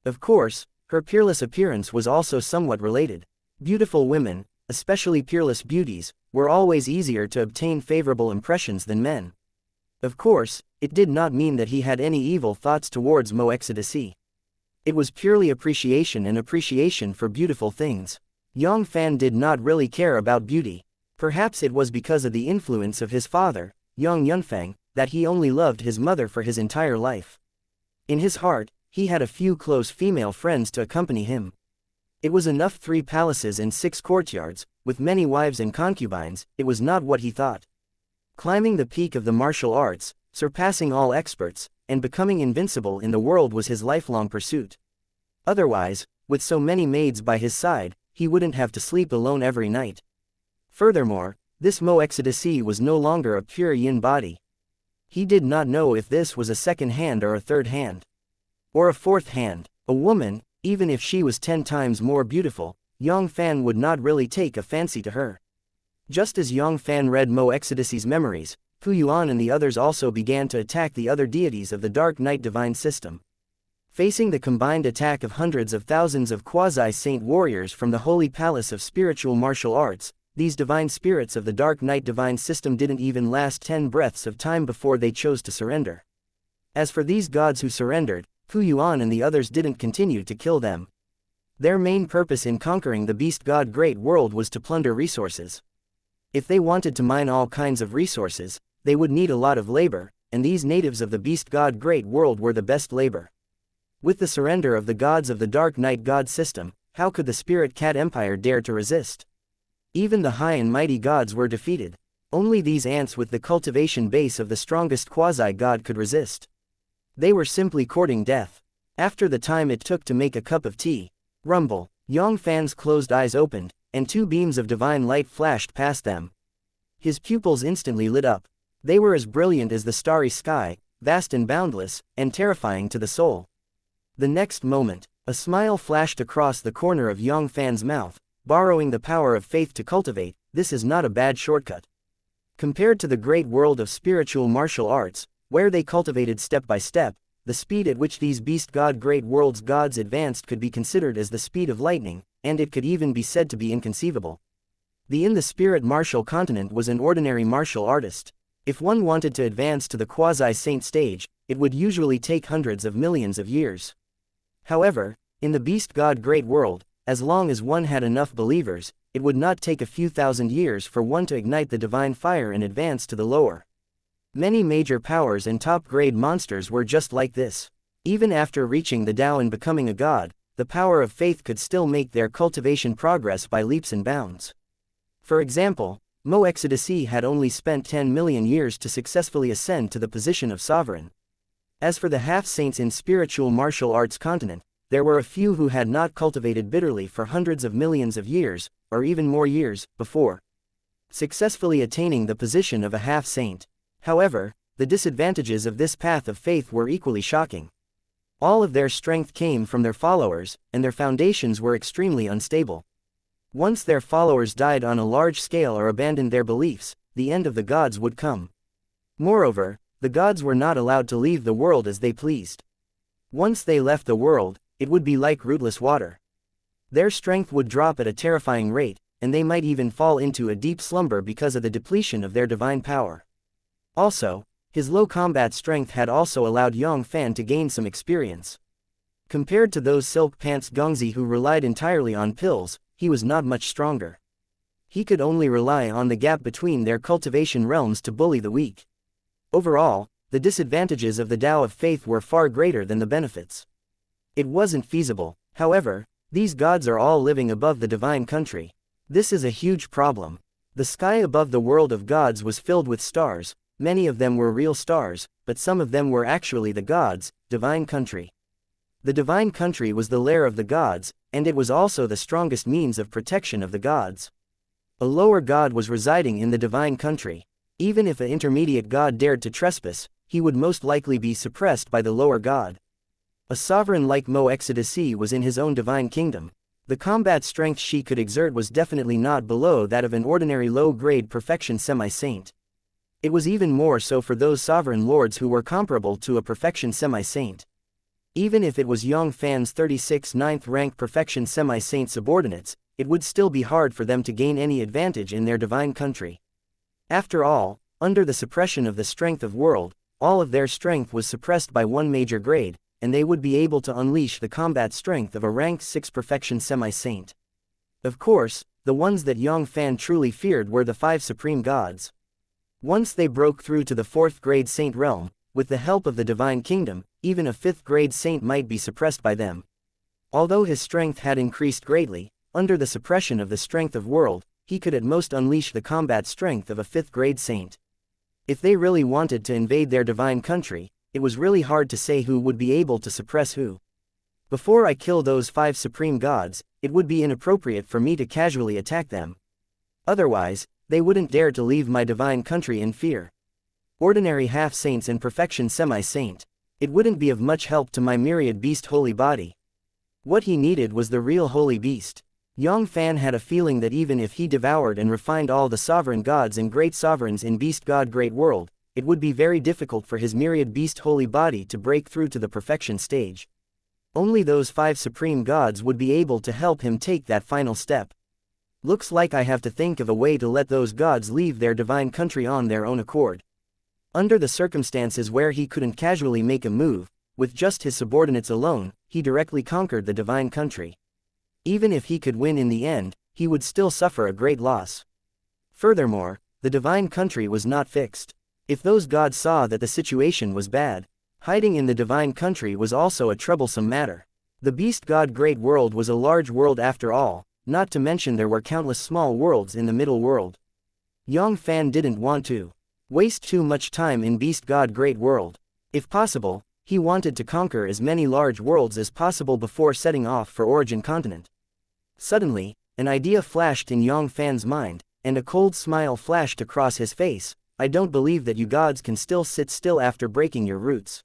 Of course, her peerless appearance was also somewhat related. Beautiful women, especially peerless beauties, were always easier to obtain favorable impressions than men. Of course, it did not mean that he had any evil thoughts towards Mo Exodus. It was purely appreciation and appreciation for beautiful things. Yang Fann did not really care about beauty. Perhaps it was because of the influence of his father, Yang Fann, that he only loved his mother for his entire life. In his heart, he had a few close female friends to accompany him. It was enough 3 palaces and 6 courtyards, with many wives and concubines. It was not what he thought. Climbing the peak of the martial arts, surpassing all experts, and becoming invincible in the world was his lifelong pursuit. Otherwise, with so many maids by his side, he wouldn't have to sleep alone every night. Furthermore, this Mo Exodus was no longer a pure yin body. He did not know if this was a second hand or a third hand. Or a fourth hand. A woman, even if she was 10 times more beautiful, Yang Fann would not really take a fancy to her. Just as Yang Fann read Mo Exodus's memories, Fu Yuan and the others also began to attack the other deities of the Dark Knight divine system. Facing the combined attack of hundreds of thousands of quasi-saint warriors from the Holy Palace of Spiritual Martial Arts, these divine spirits of the Dark Knight divine system didn't even last 10 breaths of time before they chose to surrender. As for these gods who surrendered, Fu Yuan and the others didn't continue to kill them. Their main purpose in conquering the Beast God Great World was to plunder resources. If they wanted to mine all kinds of resources, they would need a lot of labor, and these natives of the Beast God Great World were the best labor. With the surrender of the gods of the Dark Knight God system, how could the Spirit Cat Empire dare to resist? Even the high and mighty gods were defeated. Only these ants with the cultivation base of the strongest quasi-god could resist. They were simply courting death. After the time it took to make a cup of tea, rumble, Yang Fann's closed eyes opened, and 2 beams of divine light flashed past them. His pupils instantly lit up. They were as brilliant as the starry sky, vast and boundless, and terrifying to the soul. The next moment, a smile flashed across the corner of Yang Fann's mouth. Borrowing the power of faith to cultivate, this is not a bad shortcut. Compared to the great world of spiritual martial arts, where they cultivated step by step, the speed at which these Beast God Great World's gods advanced could be considered as the speed of lightning, and it could even be said to be inconceivable. The spirit martial continent was an ordinary martial artist. If one wanted to advance to the quasi-saint stage, it would usually take hundreds of millions of years. However, in the Beast God Great World, as long as one had enough believers, it would not take a few thousand years for one to ignite the divine fire and advance to the lower. Many major powers and top-grade monsters were just like this. Even after reaching the Tao and becoming a god, the power of faith could still make their cultivation progress by leaps and bounds. For example, Mo Exodus had only spent 10 million years to successfully ascend to the position of sovereign. As for the half-saints in spiritual martial arts continent, there were a few who had not cultivated bitterly for hundreds of millions of years, or even more years, before successfully attaining the position of a half-saint. However, the disadvantages of this path of faith were equally shocking. All of their strength came from their followers, and their foundations were extremely unstable. Once their followers died on a large scale or abandoned their beliefs, the end of the gods would come. Moreover, the gods were not allowed to leave the world as they pleased. Once they left the world, it would be like rootless water. Their strength would drop at a terrifying rate, and they might even fall into a deep slumber because of the depletion of their divine power. Also, his low combat strength had also allowed Yang Fann to gain some experience. Compared to those silk pants Gongzi who relied entirely on pills, he was not much stronger. He could only rely on the gap between their cultivation realms to bully the weak. Overall, the disadvantages of the Tao of Faith were far greater than the benefits. It wasn't feasible. However, these gods are all living above the divine country. This is a huge problem. The sky above the world of gods was filled with stars. Many of them were real stars, but some of them were actually the gods, divine country. The divine country was the lair of the gods, and it was also the strongest means of protection of the gods. A lower god was residing in the divine country. Even if an intermediate god dared to trespass, he would most likely be suppressed by the lower god. A sovereign like Mo-Exodus was in his own divine kingdom. The combat strength she could exert was definitely not below that of an ordinary low-grade perfection semi-saint. It was even more so for those sovereign lords who were comparable to a perfection semi-saint. Even if it was Yang Fann's 36 ninth rank perfection semi-saint subordinates, it would still be hard for them to gain any advantage in their divine country. After all, under the suppression of the strength of world, all of their strength was suppressed by one major grade, and they would be able to unleash the combat strength of a rank 6 perfection semi-saint. Of course, the ones that Yang Fann truly feared were the 5 supreme gods. Once they broke through to the 4th grade saint realm, with the help of the divine kingdom, even a 5th grade saint might be suppressed by them. Although his strength had increased greatly, under the suppression of the strength of world, he could at most unleash the combat strength of a 5th grade saint. If they really wanted to invade their divine country, it was really hard to say who would be able to suppress who. Before I kill those 5 supreme gods, it would be inappropriate for me to casually attack them. Otherwise, they wouldn't dare to leave my divine country in fear. Ordinary half-saints and perfection semi-saint. It wouldn't be of much help to my myriad beast holy body. What he needed was the real holy beast. Yang Fann had a feeling that even if he devoured and refined all the sovereign gods and great sovereigns in Beast God Great World, it would be very difficult for his myriad beast holy body to break through to the perfection stage. Only those 5 supreme gods would be able to help him take that final step. Looks like I have to think of a way to let those gods leave their divine country on their own accord. Under the circumstances where he couldn't casually make a move, with just his subordinates alone, he directly conquered the divine country. Even if he could win in the end, he would still suffer a great loss. Furthermore, the divine country was not fixed. If those gods saw that the situation was bad, hiding in the divine country was also a troublesome matter. The Beast God Great World was a large world after all, not to mention there were countless small worlds in the middle world. Yang Fann didn't want to waste too much time in Beast God Great World. If possible, he wanted to conquer as many large worlds as possible before setting off for Origin Continent. Suddenly, an idea flashed in Yang Fann's mind, and a cold smile flashed across his face. I don't believe that you gods can still sit still after breaking your roots.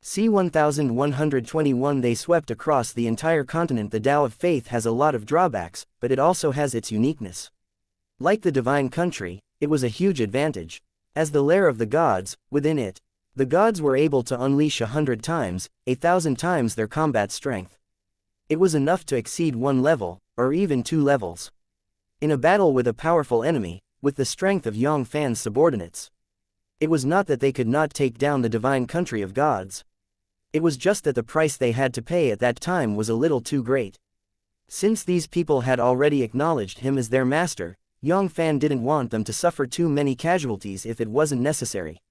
C-1121 They swept across the entire continent. The Tao of Faith has a lot of drawbacks, but it also has its uniqueness. Like the divine country, it was a huge advantage. As the lair of the gods, within it, the gods were able to unleash 100 times, 1,000 times their combat strength. It was enough to exceed 1 level, or even 2 levels. In a battle with a powerful enemy, with the strength of Yang Fann's subordinates, it was not that they could not take down the divine country of gods. It was just that the price they had to pay at that time was a little too great. Since these people had already acknowledged him as their master, Yang Fann didn't want them to suffer too many casualties if it wasn't necessary.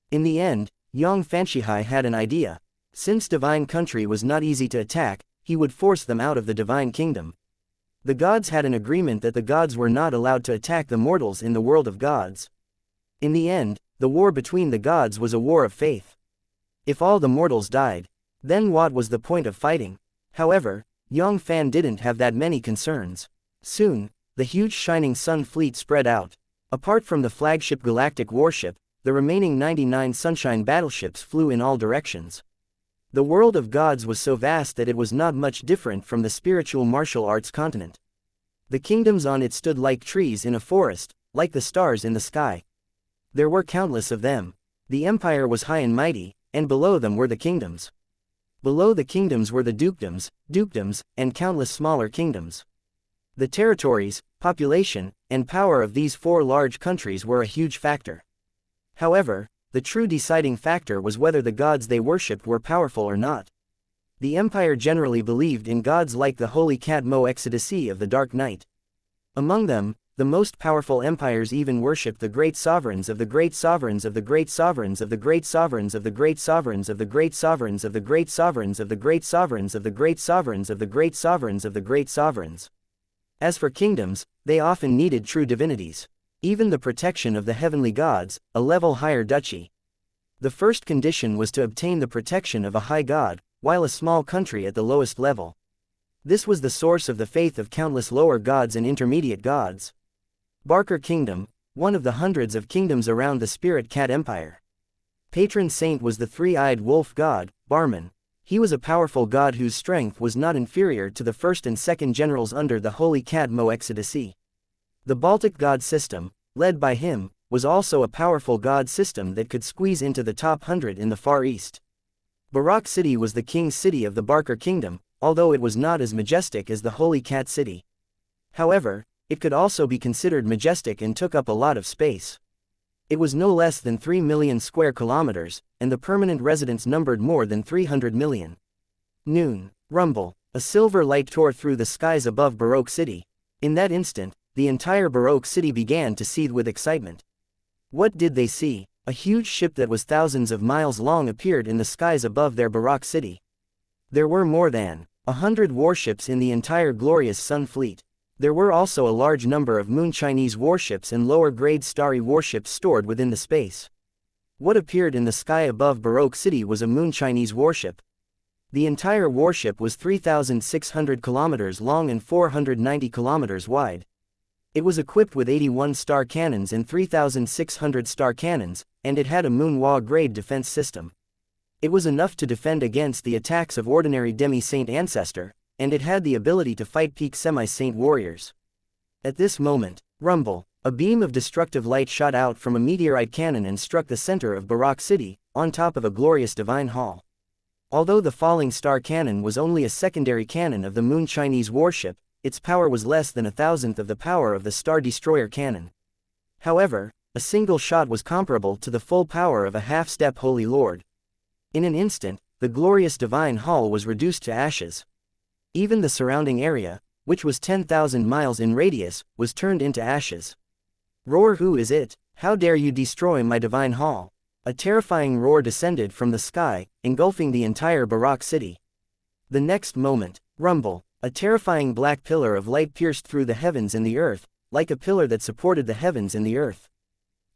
In the end, Yang Fann had an idea. Since divine country was not easy to attack, he would force them out of the divine kingdom. The gods had an agreement that the gods were not allowed to attack the mortals in the world of gods. In the end, the war between the gods was a war of faith. If all the mortals died, then what was the point of fighting? However, Yang Fann didn't have that many concerns. Soon, the huge shining sun fleet spread out. Apart from the flagship galactic warship, the remaining 99 sunshine battleships flew in all directions. The world of gods was so vast that it was not much different from the spiritual martial arts continent. The kingdoms on it stood like trees in a forest, like the stars in the sky. There were countless of them. The empire was high and mighty, and below them were the kingdoms. Below the kingdoms were the dukedoms, and countless smaller kingdoms. The territories, population, and power of these 4 large countries were a huge factor. However, the true deciding factor was whether the gods they worshipped were powerful or not. The empire generally believed in gods like the holy cat Mo-Exodus of the Dark Knight. Among them, the most powerful empires even worshipped the great sovereigns of the great sovereigns of the great sovereigns of the great sovereigns of the great sovereigns of the great sovereigns of the great sovereigns of the great sovereigns of the great sovereigns of the great sovereigns of the great sovereigns. As for kingdoms, they often needed true divinities. even the protection of the heavenly gods, a level higher duchy. The first condition was to obtain the protection of a high god, while a small country at the lowest level. This was the source of the faith of countless lower gods and intermediate gods. Barker Kingdom, one of the hundreds of kingdoms around the Spirit Cat Empire. Patron saint was the three-eyed wolf god, Barman. He was a powerful god whose strength was not inferior to the first and second generals under the Holy Cat Mo Exodus. The Baltic god system, led by him, was also a powerful god system that could squeeze into the top 100 in the Far East. Barak City was the king's city of the Barker Kingdom, although it was not as majestic as the Holy Cat City. However, it could also be considered majestic and took up a lot of space. It was no less than 3 million square kilometers, and the permanent residents numbered more than 300 million. Noon. Rumble. A silver light tore through the skies above Baroque City. In that instant, the entire Baroque City began to seethe with excitement. What did they see? A huge ship that was thousands of miles long appeared in the skies above their Baroque City. There were more than 100 warships in the entire glorious Sun Fleet. There were also a large number of Moon Chinese warships and lower-grade starry warships stored within the space. What appeared in the sky above Baroque City was a Moon Chinese warship. The entire warship was 3,600 kilometers long and 490 kilometers wide. It was equipped with 81 star cannons and 3,600 star cannons, and it had a Moonhua-grade defense system. It was enough to defend against the attacks of ordinary demi-saint ancestor, and it had the ability to fight peak semi-saint warriors. At this moment, rumble, a beam of destructive light shot out from a meteorite cannon and struck the center of Barak City, on top of a glorious divine hall. Although the falling star cannon was only a secondary cannon of the Moon Chinese warship, its power was less than 1,000th of the power of the Star Destroyer cannon. However, a single shot was comparable to the full power of a half-step Holy Lord. In an instant, the glorious divine hall was reduced to ashes. Even the surrounding area, which was 10,000 miles in radius, was turned into ashes. Roar! Who is it? How dare you destroy my divine hall? A terrifying roar descended from the sky, engulfing the entire Barak City. The next moment, rumble, a terrifying black pillar of light pierced through the heavens and the earth, like a pillar that supported the heavens and the earth.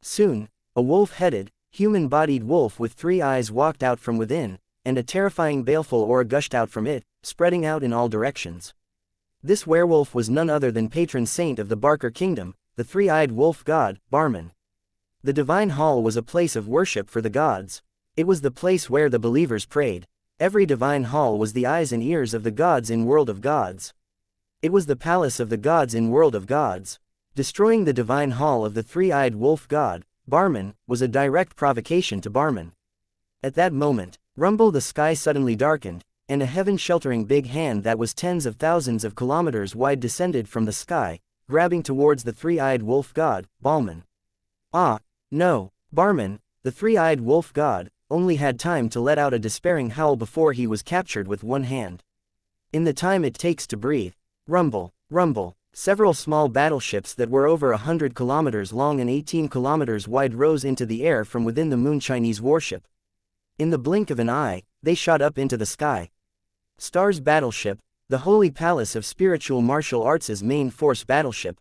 Soon, a wolf-headed, human-bodied wolf with 3 eyes walked out from within, and a terrifying baleful aura gushed out from it, spreading out in all directions. This werewolf was none other than patron saint of the Barker Kingdom, the three-eyed wolf god, Barman. The divine hall was a place of worship for the gods. It was the place where the believers prayed. Every divine hall was the eyes and ears of the gods in World of Gods. It was the palace of the gods in World of Gods. Destroying the divine hall of the three-eyed wolf god, Barman, was a direct provocation to Barman. At that moment, rumble, the sky suddenly darkened, and a heaven-sheltering big hand that was tens of thousands of kilometers wide descended from the sky, grabbing towards the three-eyed wolf god, Balman. Ah, no, Barman, the three-eyed wolf god, only had time to let out a despairing howl before he was captured with one hand. In the time it takes to breathe, rumble, rumble, several small battleships that were over 100 kilometers long and 18 kilometers wide rose into the air from within the Moon Chinese warship. In the blink of an eye, they shot up into the sky. Star's battleship, the Holy Palace of Spiritual Martial Arts' main force battleship.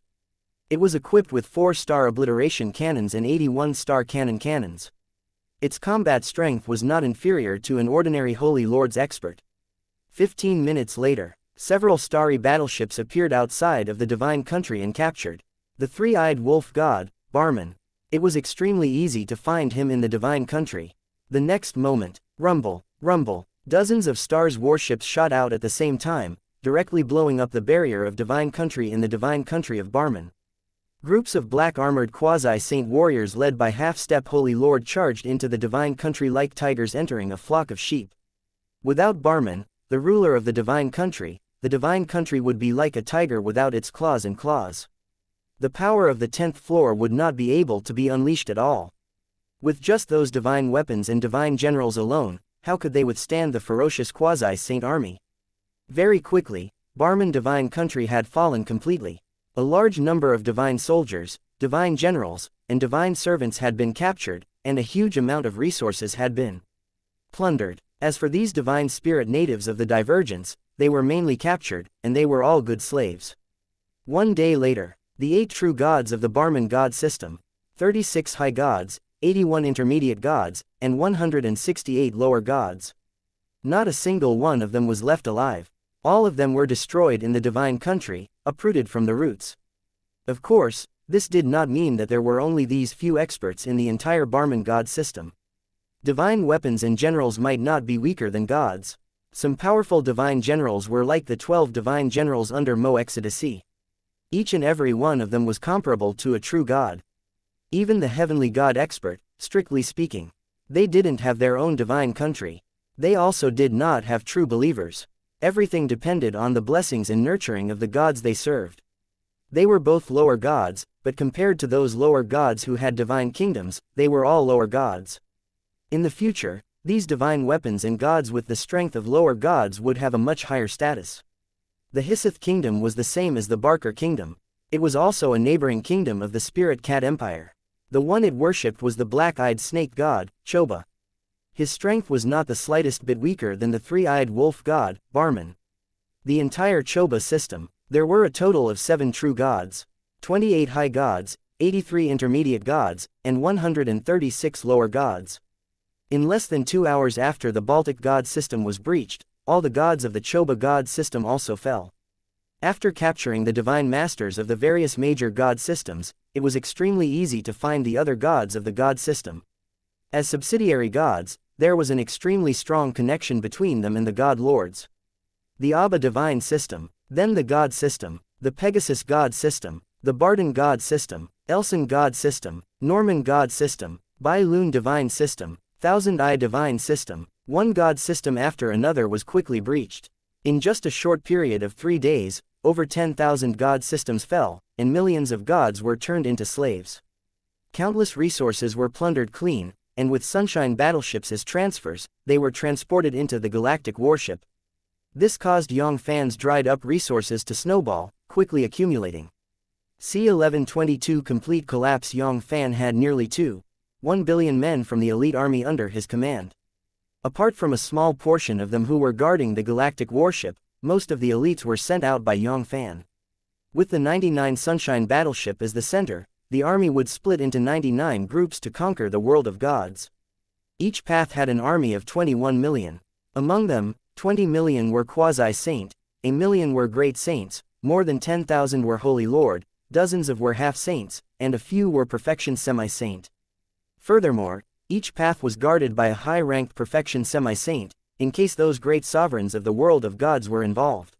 It was equipped with 4-star obliteration cannons and 81-star cannon cannons. Its combat strength was not inferior to an ordinary Holy Lord's expert. 15 minutes later, several starry battleships appeared outside of the divine country and captured the three-eyed wolf god, Barman. It was extremely easy to find him in the divine country. The next moment, rumble, rumble, dozens of stars warships shot out at the same time, directly blowing up the barrier of divine country in the divine country of Barman. Groups of black-armored quasi-saint warriors led by half-step Holy Lord charged into the divine country like tigers entering a flock of sheep. Without Barman, the ruler of the divine country would be like a tiger without its claws and claws. The power of the 10th floor would not be able to be unleashed at all. With just those divine weapons and divine generals alone, how could they withstand the ferocious quasi-saint army? Very quickly, Barman divine country had fallen completely. A large number of divine soldiers, divine generals, and divine servants had been captured, and a huge amount of resources had been plundered. As for these divine spirit natives of the Divergence, they were mainly captured, and they were all good slaves. One day later, The 8 true gods of the Brahman god system, 36 high gods, 81 intermediate gods, and 168 lower gods. Not a single one of them was left alive. All of them were destroyed in the divine country, uprooted from the roots. Of course, this did not mean that there were only these few experts in the entire Brahman god system. Divine weapons and generals might not be weaker than gods. Some powerful divine generals were like the 12 divine generals under Mo-Exodus. Each and every one of them was comparable to a true god. Even the heavenly god expert, strictly speaking, they didn't have their own divine country. They also did not have true believers. Everything depended on the blessings and nurturing of the gods they served. They were both lower gods, but compared to those lower gods who had divine kingdoms, they were all lower gods. In the future, these divine weapons and gods with the strength of lower gods would have a much higher status. The Hisith kingdom was the same as the Barker kingdom. It was also a neighboring kingdom of the spirit cat empire. The one it worshipped was the black-eyed snake god, Choba. His strength was not the slightest bit weaker than the three-eyed wolf god, Barman. The entire Choba system, there were a total of 7 true gods, 28 high gods, 83 intermediate gods, and 136 lower gods. In less than 2 hours after the Baltic god system was breached, all the gods of the Choba god system also fell. After capturing the divine masters of the various major god systems, it was extremely easy to find the other gods of the god system. As subsidiary gods, there was an extremely strong connection between them and the god lords. The Abba divine system, then the god system, the Pegasus god system, the Barden god system, Elson god system, Norman god system, Bai Lun divine system, Thousand Eye divine system, one god system after another was quickly breached. In just a short period of 3 days, over 10,000 god systems fell, and millions of gods were turned into slaves. Countless resources were plundered clean, and with Sunshine battleships as transfers, they were transported into the galactic warship. This caused Yang Fann's dried-up resources to snowball, quickly accumulating. C-1122 complete collapse. Yang Fann had nearly 2.1 billion men from the elite army under his command. Apart from a small portion of them who were guarding the galactic warship, most of the elites were sent out by Yang Fann. With the 99 Sunshine battleship as the center, the army would split into 99 groups to conquer the world of gods. Each path had an army of 21 million. Among them, 20 million were quasi-saint, 1 million were great saints, more than 10,000 were holy lord, dozens of were half-saints, and a few were perfection semi-saint. Furthermore, each path was guarded by a high-ranked perfection semi-saint, in case those great sovereigns of the world of gods were involved.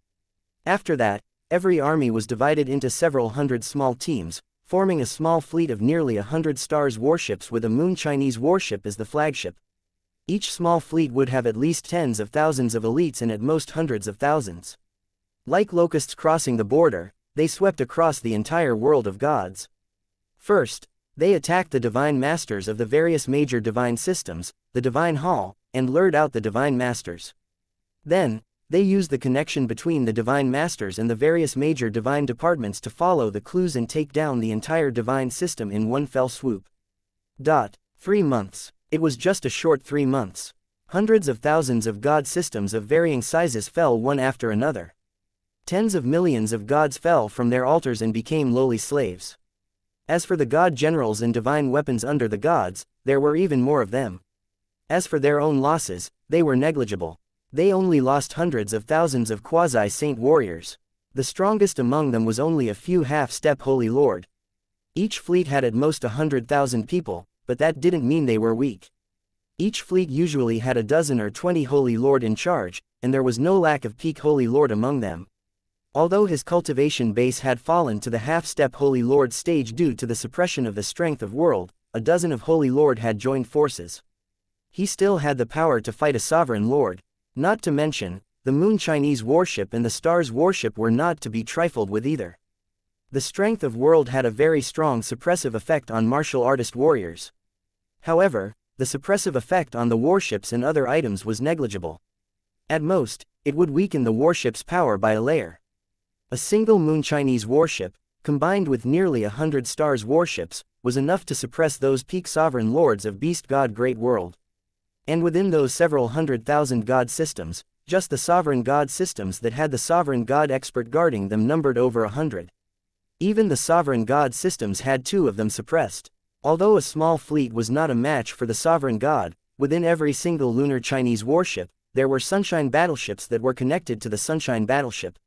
After that, every army was divided into several hundred small teams, forming a small fleet of nearly 100 stars warships with a Moon Chinese warship as the flagship. Each small fleet would have at least tens of thousands of elites and at most hundreds of thousands. Like locusts crossing the border, they swept across the entire world of gods. First, they attacked the divine masters of the various major divine systems, the divine hall, and lured out the divine masters. Then, they used the connection between the divine masters and the various major divine departments to follow the clues and take down the entire divine system in one fell swoop. 3 months. It was just a short 3 months. Hundreds of thousands of god systems of varying sizes fell one after another. Tens of millions of gods fell from their altars and became lowly slaves. As for the god generals and divine weapons under the gods, there were even more of them. As for their own losses, they were negligible. They only lost hundreds of thousands of quasi-saint warriors. The strongest among them was only a few half-step holy lord. Each fleet had at most 100,000 people, but that didn't mean they were weak. Each fleet usually had a dozen or 20 holy lord in charge, and there was no lack of peak holy lord among them. Although his cultivation base had fallen to the half-step Holy Lord stage due to the suppression of the strength of world, a dozen of Holy Lord had joined forces. He still had the power to fight a sovereign lord. Not to mention, the Moon Chinese warship and the Stars warship were not to be trifled with either. The strength of world had a very strong suppressive effect on martial artist warriors. However, the suppressive effect on the warships and other items was negligible. At most, it would weaken the warship's power by a layer. A single Moon Chinese warship, combined with nearly 100 Stars warships, was enough to suppress those peak sovereign lords of Beast God Great World. And within those several 100,000 god systems, just the sovereign god systems that had the sovereign god expert guarding them numbered over 100. Even the sovereign god systems had 2 of them suppressed. Although a small fleet was not a match for the sovereign god, within every single lunar Chinese warship, there were sunshine battleships that were connected to the sunshine battleship.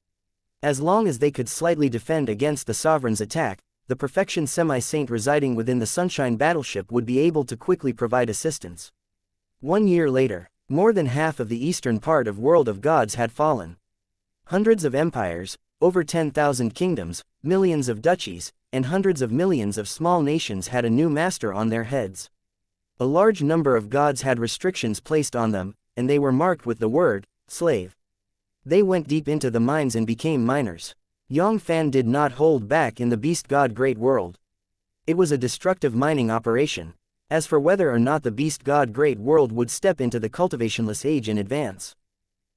As long as they could slightly defend against the sovereign's attack, the perfection semi-saint residing within the sunshine battleship would be able to quickly provide assistance. 1 year later, more than half of the eastern part of World of Gods had fallen. Hundreds of empires, over 10,000 kingdoms, millions of duchies, and hundreds of millions of small nations had a new master on their heads. A large number of gods had restrictions placed on them, and they were marked with the word, slave. They went deep into the mines and became miners. Yang Fann did not hold back in the beast god Great World. It was a destructive mining operation. As for whether or not the beast god Great World would step into the cultivationless age in advance,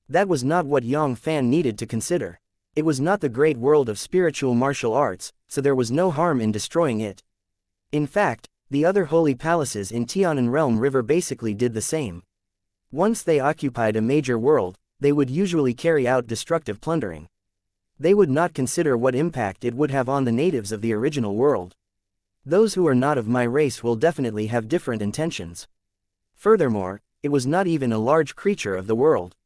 that was not what Yang Fann needed to consider. It was not the great world of spiritual martial arts, so there was no harm in destroying it. In fact, the other holy palaces in Tianan Realm River basically did the same. Once they occupied a major world, they would usually carry out destructive plundering. They would not consider what impact it would have on the natives of the original world. Those who are not of my race will definitely have different intentions. Furthermore, it was not even a large creature of the world.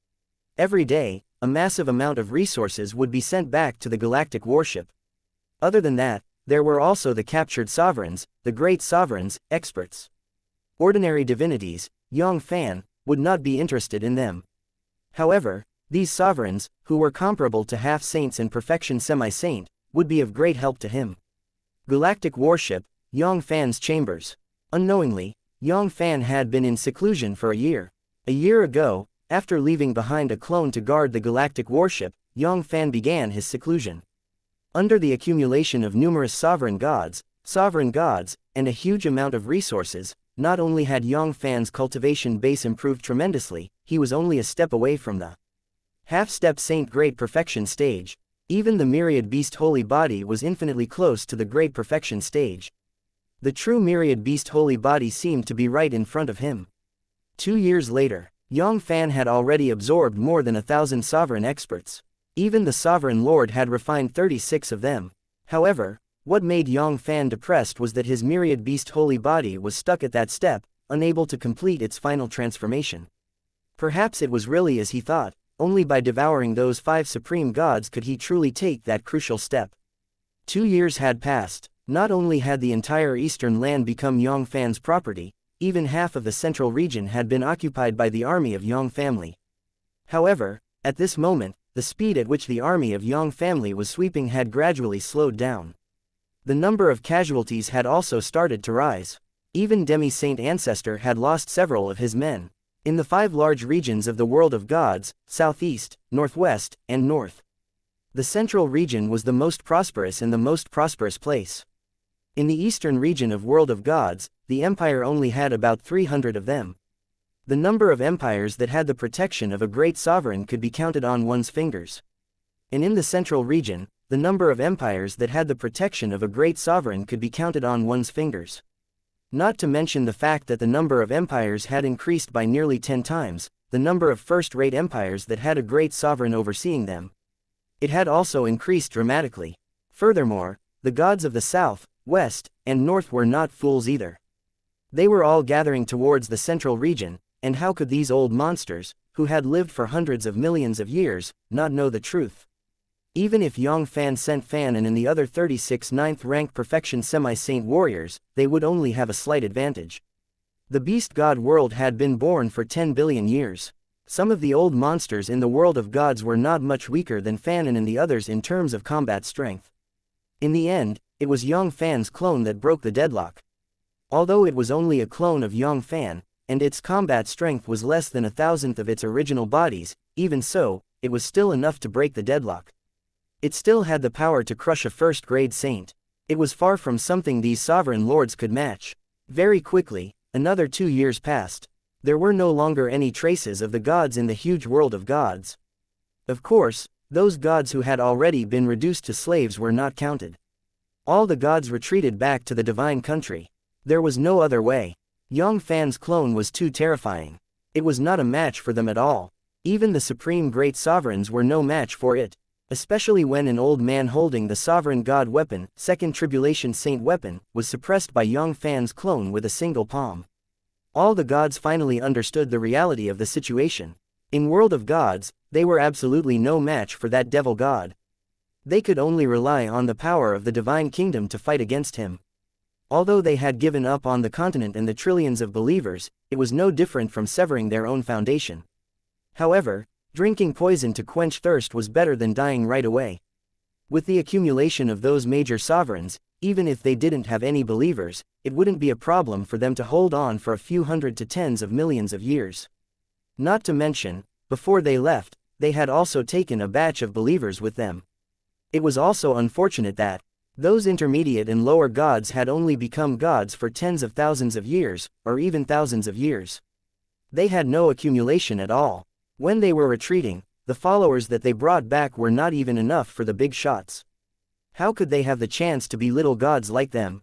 Every day, a massive amount of resources would be sent back to the galactic warship. Other than that, there were also the captured sovereigns, the great sovereigns, experts. Ordinary divinities, Yang Fann, would not be interested in them. However, these sovereigns, who were comparable to half-saints and perfection semi-saint, would be of great help to him. Galactic warship, Yang Fann's chambers. Unknowingly, Yang Fann had been in seclusion for a year. A year ago, after leaving behind a clone to guard the galactic warship, Yang Fann began his seclusion. Under the accumulation of numerous sovereign gods, and a huge amount of resources, not only had Yang Fann's cultivation base improved tremendously, he was only a step away from the half-step saint great perfection stage. Even the myriad beast holy body was infinitely close to the great perfection stage. The true myriad beast holy body seemed to be right in front of him. 2 years later, Yang Fann had already absorbed more than 1,000 sovereign experts. Even the sovereign lord had refined 36 of them. However, what made Yang Fann depressed was that his myriad beast holy body was stuck at that step, unable to complete its final transformation. Perhaps it was really as he thought, only by devouring those 5 supreme gods could he truly take that crucial step. 2 years had passed. Not only had the entire eastern land become Yang Fann's property, even half of the central region had been occupied by the army of Yang family. However, at this moment, the speed at which the army of Yang family was sweeping had gradually slowed down. The number of casualties had also started to rise. Even Demi-Saint Ancestor had lost several of his men. In the 5 large regions of the world of gods, southeast, northwest, and north, the central region was the most prosperous and the most prosperous place. In the eastern region of World of Gods, the empire only had about 300 of them. The number of empires that had the protection of a great sovereign could be counted on one's fingers. And in the central region, the number of empires that had the protection of a great sovereign could be counted on one's fingers. Not to mention the fact that the number of empires had increased by nearly 10 times, the number of first-rate empires that had a great sovereign overseeing them. It had also increased dramatically. Furthermore, the gods of the south, west, and north were not fools either. They were all gathering towards the central region, and how could these old monsters, who had lived for hundreds of millions of years, not know the truth? Even if Yang Fann sent Fann and the other 36 9th-rank perfection semi-saint warriors, they would only have a slight advantage. The beast god world had been born for 10 billion years. Some of the old monsters in the world of gods were not much weaker than Fann and the others in terms of combat strength. In the end, it was Yang Fann's clone that broke the deadlock. Although it was only a clone of Yang Fann, and its combat strength was less than 1,000th of its original bodies, even so, it was still enough to break the deadlock. It still had the power to crush a first-grade saint. It was far from something these sovereign lords could match. Very quickly, another 2 years passed. There were no longer any traces of the gods in the huge world of gods. Of course, those gods who had already been reduced to slaves were not counted. All the gods retreated back to the divine country. There was no other way. Yang Fann's clone was too terrifying. It was not a match for them at all. Even the supreme great sovereigns were no match for it. Especially when an old man holding the sovereign god weapon, second tribulation saint weapon, was suppressed by Yang Fann's clone with a single palm. All the gods finally understood the reality of the situation. In World of Gods, they were absolutely no match for that devil god. They could only rely on the power of the divine kingdom to fight against him. Although they had given up on the continent and the trillions of believers, it was no different from severing their own foundation. However, drinking poison to quench thirst was better than dying right away. With the accumulation of those major sovereigns, even if they didn't have any believers, it wouldn't be a problem for them to hold on for a few hundred to tens of millions of years. Not to mention, before they left, they had also taken a batch of believers with them. It was also unfortunate that those intermediate and lower gods had only become gods for tens of thousands of years, or even thousands of years. They had no accumulation at all. When they were retreating, the followers that they brought back were not even enough for the big shots. How could they have the chance to be little gods like them?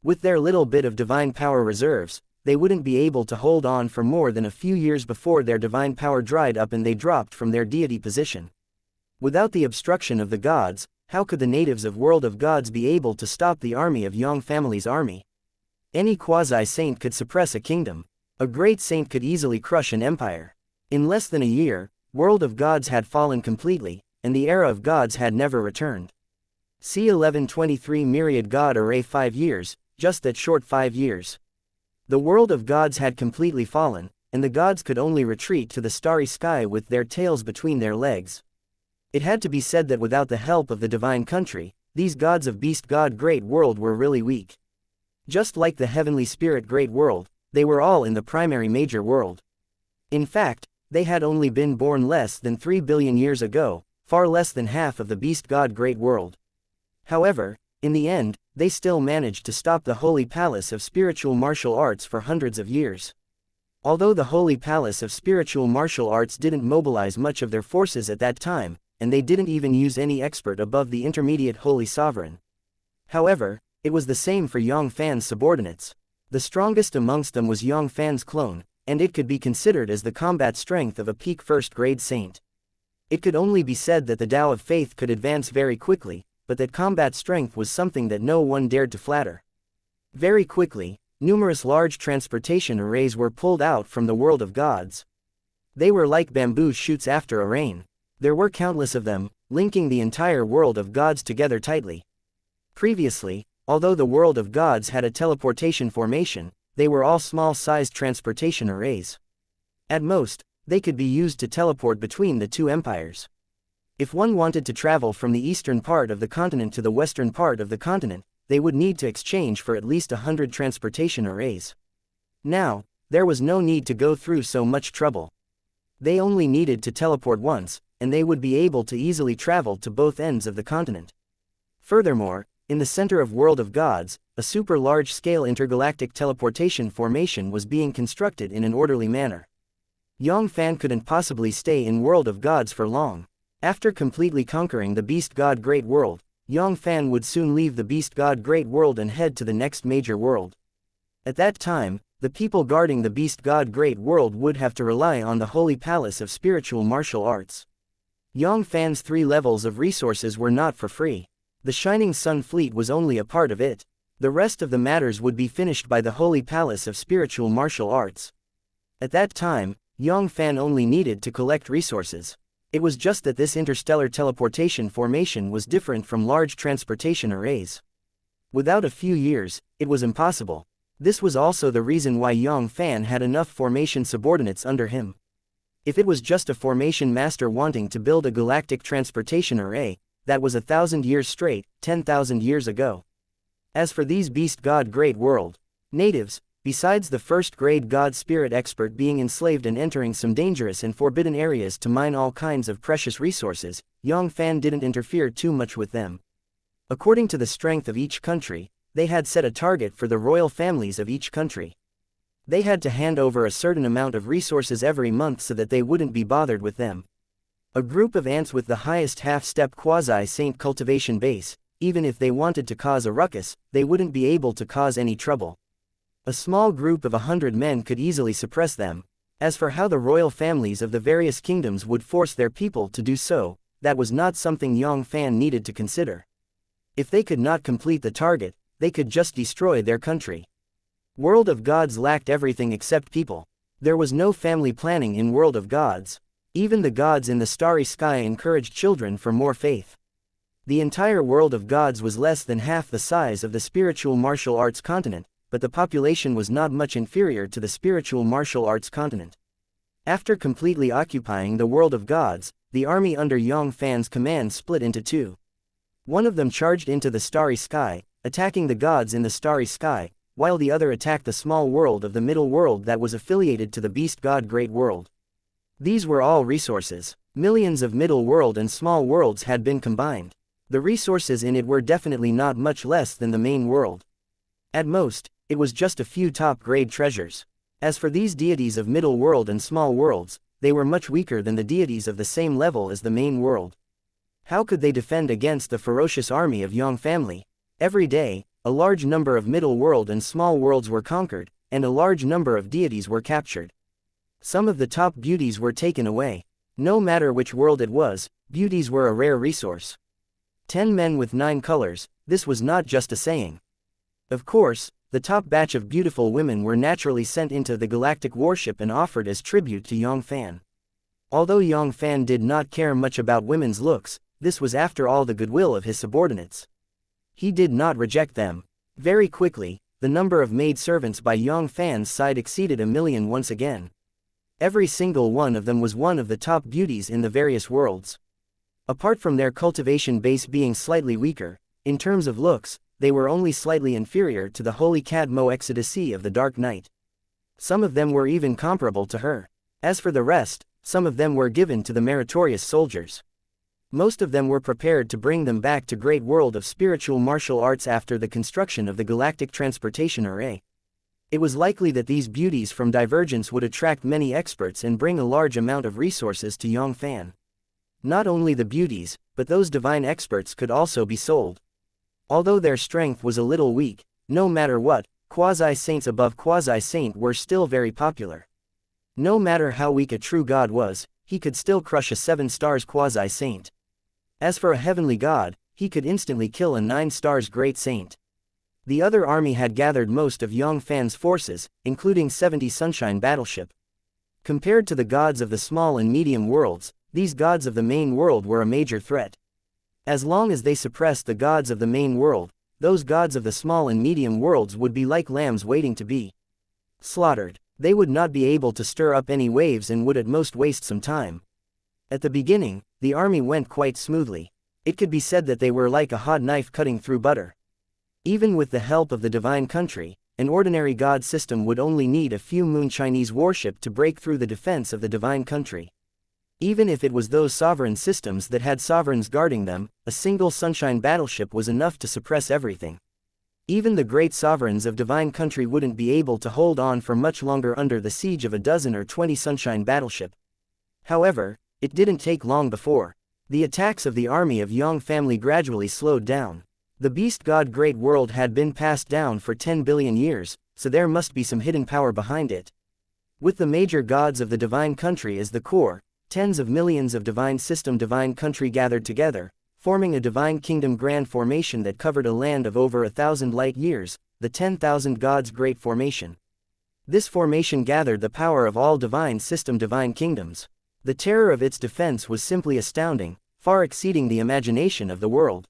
With their little bit of divine power reserves, they wouldn't be able to hold on for more than a few years before their divine power dried up and they dropped from their deity position. Without the obstruction of the gods, how could the natives of World of Gods be able to stop the army of Yang family's army? Any quasi-saint could suppress a kingdom. A great saint could easily crush an empire. In less than a year, World of Gods had fallen completely, and the era of gods had never returned. See 1123 Myriad God Array 5 years, just that short 5 years. The World of Gods had completely fallen, and the gods could only retreat to the starry sky with their tails between their legs. It had to be said that without the help of the divine country, these gods of Beast God Great World were really weak. Just like the Heavenly Spirit Great World, they were all in the primary major world. In fact, they had only been born less than 3 billion years ago, far less than half of the Beast God Great World. However, in the end, they still managed to stop the Holy Palace of Spiritual Martial Arts for hundreds of years. Although the Holy Palace of Spiritual Martial Arts didn't mobilize much of their forces at that time, and they didn't even use any expert above the intermediate Holy Sovereign. However, it was the same for Yang Fann's subordinates. The strongest amongst them was Yang Fann's clone, and it could be considered as the combat strength of a peak first-grade saint. It could only be said that the Tao of Faith could advance very quickly, but that combat strength was something that no one dared to flatter. Very quickly, numerous large transportation arrays were pulled out from the World of Gods. They were like bamboo shoots after a rain. There were countless of them, linking the entire World of Gods together tightly. Previously, although the World of Gods had a teleportation formation, they were all small-sized transportation arrays. At most, they could be used to teleport between the two empires. If one wanted to travel from the eastern part of the continent to the western part of the continent, they would need to exchange for at least 100 transportation arrays. Now, there was no need to go through so much trouble. They only needed to teleport once, and they would be able to easily travel to both ends of the continent. Furthermore, in the center of World of Gods, a super large-scale intergalactic teleportation formation was being constructed in an orderly manner. Yang Fann couldn't possibly stay in World of Gods for long. After completely conquering the Beast God Great World, Yang Fann would soon leave the Beast God Great World and head to the next major world. At that time, the people guarding the Beast God Great World would have to rely on the Holy Palace of Spiritual Martial Arts. Yang Fann's 3 levels of resources were not for free. The Shining Sun Fleet was only a part of it. The rest of the matters would be finished by the Holy Palace of Spiritual Martial Arts. At that time, Yang Fann only needed to collect resources. It was just that this interstellar teleportation formation was different from large transportation arrays. Without a few years, it was impossible. This was also the reason why Yang Fann had enough formation subordinates under him. If it was just a formation master wanting to build a galactic transportation array, that was 1,000 years straight, 10,000 years ago. As for these Beast God Great World natives, besides the first-grade God Spirit expert being enslaved and entering some dangerous and forbidden areas to mine all kinds of precious resources, Yang Fann didn't interfere too much with them. According to the strength of each country, they had set a target for the royal families of each country. They had to hand over a certain amount of resources every month so that they wouldn't be bothered with them. A group of ants with the highest half-step quasi-saint cultivation base, even if they wanted to cause a ruckus, they wouldn't be able to cause any trouble. A small group of 100 men could easily suppress them. As for how the royal families of the various kingdoms would force their people to do so, that was not something Yang Fann needed to consider. If they could not complete the target, they could just destroy their country. World of Gods lacked everything except people. There was no family planning in World of Gods. Even the gods in the starry sky encouraged children for more faith. The entire World of Gods was less than half the size of the spiritual martial arts continent, but the population was not much inferior to the spiritual martial arts continent. After completely occupying the World of Gods, the army under Yang Fann's command split into two. One of them charged into the starry sky, attacking the gods in the starry sky, while the other attacked the small world of the middle world that was affiliated to the beast god Great World. These were all resources. Millions of middle world and small worlds had been combined. The resources in it were definitely not much less than the main world. At most, it was just a few top-grade treasures. As for these deities of middle world and small worlds, they were much weaker than the deities of the same level as the main world. How could they defend against the ferocious army of Yang family? Every day, a large number of middle world and small worlds were conquered, and a large number of deities were captured. Some of the top beauties were taken away. No matter which world it was, beauties were a rare resource. 10 men with 9 colors, this was not just a saying. Of course, the top batch of beautiful women were naturally sent into the galactic warship and offered as tribute to Yang Fann. Although Yang Fann did not care much about women's looks, this was after all the goodwill of his subordinates. He did not reject them. Very quickly, the number of maid-servants by Yang Fann's side exceeded 1 million once again. Every single one of them was one of the top beauties in the various worlds. Apart from their cultivation base being slightly weaker, in terms of looks, they were only slightly inferior to the holy Cadmo Exodusy of the Dark Knight. Some of them were even comparable to her. As for the rest, some of them were given to the meritorious soldiers. Most of them were prepared to bring them back to Great World of Spiritual Martial Arts after the construction of the Galactic Transportation Array. It was likely that these beauties from Divergence would attract many experts and bring a large amount of resources to Yang Fann. Not only the beauties, but those divine experts could also be sold. Although their strength was a little weak, no matter what, quasi-saints above quasi-saint were still very popular. No matter how weak a true god was, he could still crush a 7 stars quasi-saint. As for a heavenly god, he could instantly kill a 9 stars great saint. The other army had gathered most of Yang Fann's forces, including 70 Sunshine battleship. Compared to the gods of the small and medium worlds, these gods of the main world were a major threat. As long as they suppressed the gods of the main world, those gods of the small and medium worlds would be like lambs waiting to be slaughtered. They would not be able to stir up any waves and would at most waste some time. At the beginning, the army went quite smoothly. It could be said that they were like a hot knife cutting through butter. Even with the help of the divine country, an ordinary god system would only need a few Moon Chinese warship to break through the defense of the divine country. Even if it was those sovereign systems that had sovereigns guarding them, a single Sunshine battleship was enough to suppress everything. Even the great sovereigns of divine country wouldn't be able to hold on for much longer under the siege of a dozen or 20 Sunshine battleship. However, it didn't take long before the attacks of the army of Yang family gradually slowed down. The beast god Great World had been passed down for 10 billion years, so there must be some hidden power behind it. With the major gods of the divine country as the core, tens of millions of divine system divine country gathered together, forming a divine kingdom grand formation that covered a land of over 1,000 light years, the 10,000 gods great formation. This formation gathered the power of all divine system divine kingdoms. The terror of its defense was simply astounding, far exceeding the imagination of the world.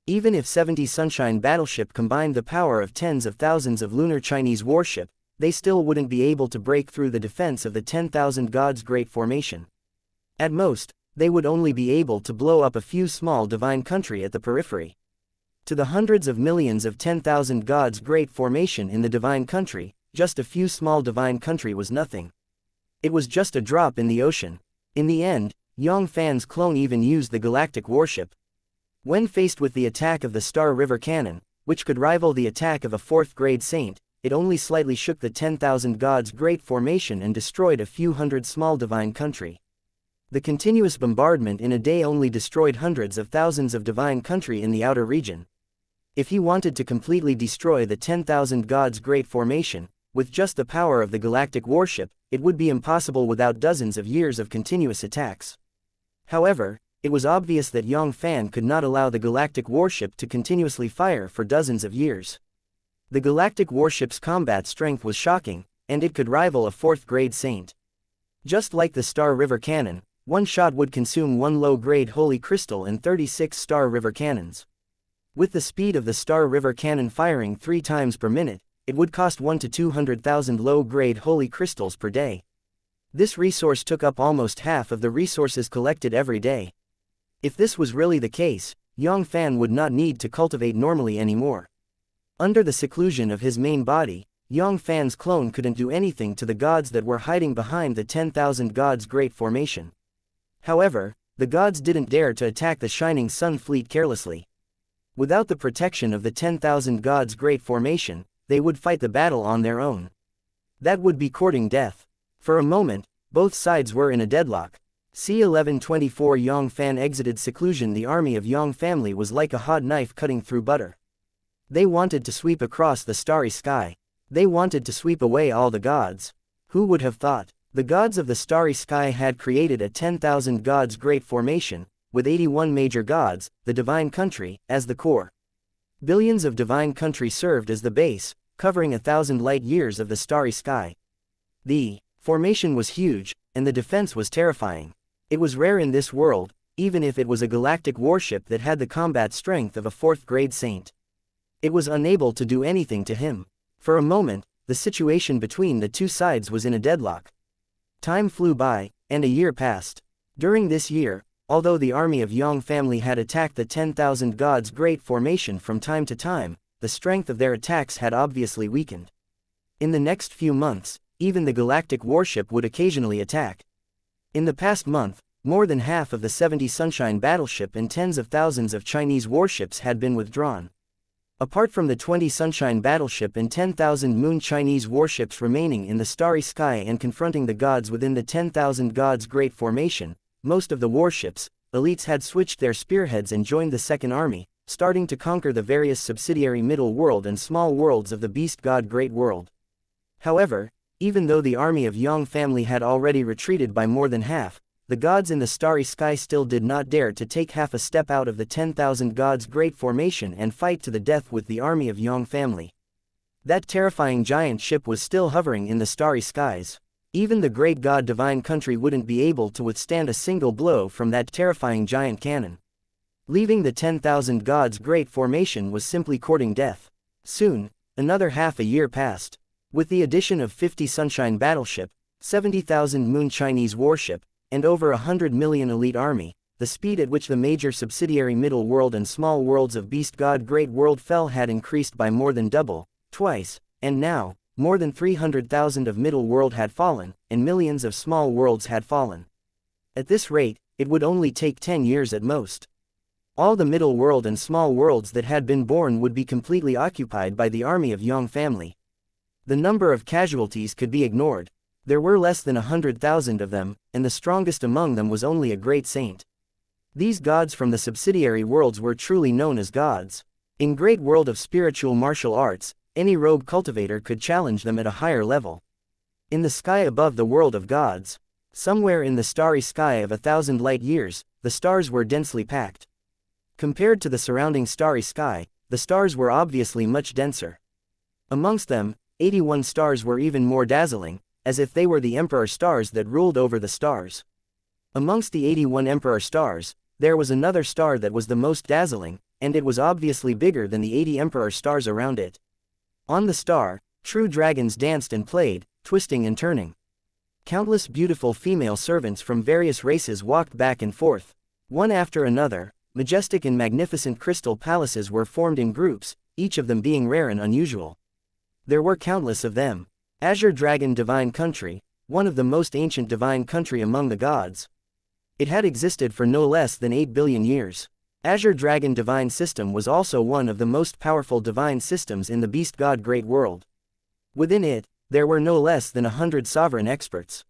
Even if 70 Sunshine battleship combined the power of tens of thousands of lunar Chinese warship, they still wouldn't be able to break through the defense of the 10,000 gods great formation. At most, they would only be able to blow up a few small divine country at the periphery. To the hundreds of millions of 10,000 gods great formation in the divine country, just a few small divine country was nothing. It was just a drop in the ocean. In the end, Yang Fann's clone even used the galactic warship. When faced with the attack of the Star River Cannon, which could rival the attack of a 4th grade saint, it only slightly shook the 10,000 gods great formation and destroyed a few hundred small divine country. The continuous bombardment in a day only destroyed hundreds of thousands of divine country in the outer region. If he wanted to completely destroy the 10,000 gods great formation, with just the power of the galactic warship, it would be impossible without dozens of years of continuous attacks. However, it was obvious that Yang Fann could not allow the galactic warship to continuously fire for dozens of years. The galactic warship's combat strength was shocking, and it could rival a fourth-grade saint. Just like the Star River Cannon, one shot would consume one low-grade holy crystal and 36 Star River cannons. With the speed of the Star River Cannon firing 3 times per minute, it would cost 1 to 200,000 low-grade holy crystals per day. This resource took up almost half of the resources collected every day. If this was really the case, Yang Fann would not need to cultivate normally anymore. Under the seclusion of his main body, Yang Fann's clone couldn't do anything to the gods that were hiding behind the 10,000 Gods Great Formation. However, the gods didn't dare to attack the Shining Sun fleet carelessly. Without the protection of the 10,000 Gods Great Formation, they would fight the battle on their own. That would be courting death. For a moment, both sides were in a deadlock. C-1124 Yang Fann exited seclusion. The army of Yang family was like a hot knife cutting through butter. They wanted to sweep across the starry sky. They wanted to sweep away all the gods. Who would have thought? The gods of the starry sky had created a 10,000 gods great formation, with 81 major gods, the divine country, as the core. Billions of divine country served as the base, covering 1,000 light years of the starry sky. The formation was huge, and the defense was terrifying. It was rare in this world, even if it was a galactic warship that had the combat strength of a fourth-grade saint. It was unable to do anything to him. For a moment, the situation between the two sides was in a deadlock. Time flew by, and a year passed. During this year, although the army of Yang family had attacked the 10,000 Gods Great Formation from time to time, the strength of their attacks had obviously weakened. In the next few months, even the galactic warship would occasionally attack. In the past month, more than half of the 70 Sunshine battleship and tens of thousands of Chinese warships had been withdrawn. Apart from the 20 Sunshine battleship and 10,000 Moon Chinese warships remaining in the starry sky and confronting the gods within the 10,000 Gods Great Formation, most of the warships, elites had switched their spearheads and joined the Second Army, starting to conquer the various subsidiary middle world and small worlds of the Beast God Great World. However, even though the army of Yang family had already retreated by more than half, the gods in the starry sky still did not dare to take half a step out of the 10,000 Gods Great Formation and fight to the death with the army of Yang family. That terrifying giant ship was still hovering in the starry skies. Even the great god divine country wouldn't be able to withstand a single blow from that terrifying giant cannon. Leaving the 10,000 Gods Great Formation was simply courting death. Soon, another half a year passed. With the addition of 50 Sunshine battleship, 70,000 Moon Chinese warship, and over 100 million elite army, the speed at which the major subsidiary middle world and small worlds of Beast God Great World fell had increased by more than double, twice, and now, more than 300,000 of middle world had fallen, and millions of small worlds had fallen. At this rate, it would only take 10 years at most. All the middle world and small worlds that had been born would be completely occupied by the army of Yang family. The number of casualties could be ignored. There were less than 100,000 of them, and the strongest among them was only a great saint. These gods from the subsidiary worlds were truly known as gods. In great world of spiritual martial arts, any rogue cultivator could challenge them at a higher level. In the sky above the world of gods, somewhere in the starry sky of 1,000 light years, the stars were densely packed. Compared to the surrounding starry sky, the stars were obviously much denser. Amongst them, 81 stars were even more dazzling, as if they were the emperor stars that ruled over the stars. Amongst the 81 emperor stars, there was another star that was the most dazzling, and it was obviously bigger than the 80 emperor stars around it. On the star, true dragons danced and played, twisting and turning. Countless beautiful female servants from various races walked back and forth. One after another, majestic and magnificent crystal palaces were formed in groups, each of them being rare and unusual. There were countless of them. Azure Dragon Divine Country, one of the most ancient divine country among the gods. It had existed for no less than 8 billion years. Azure Dragon Divine System was also one of the most powerful divine systems in the Beast God Great World. Within it, there were no less than 100 sovereign experts.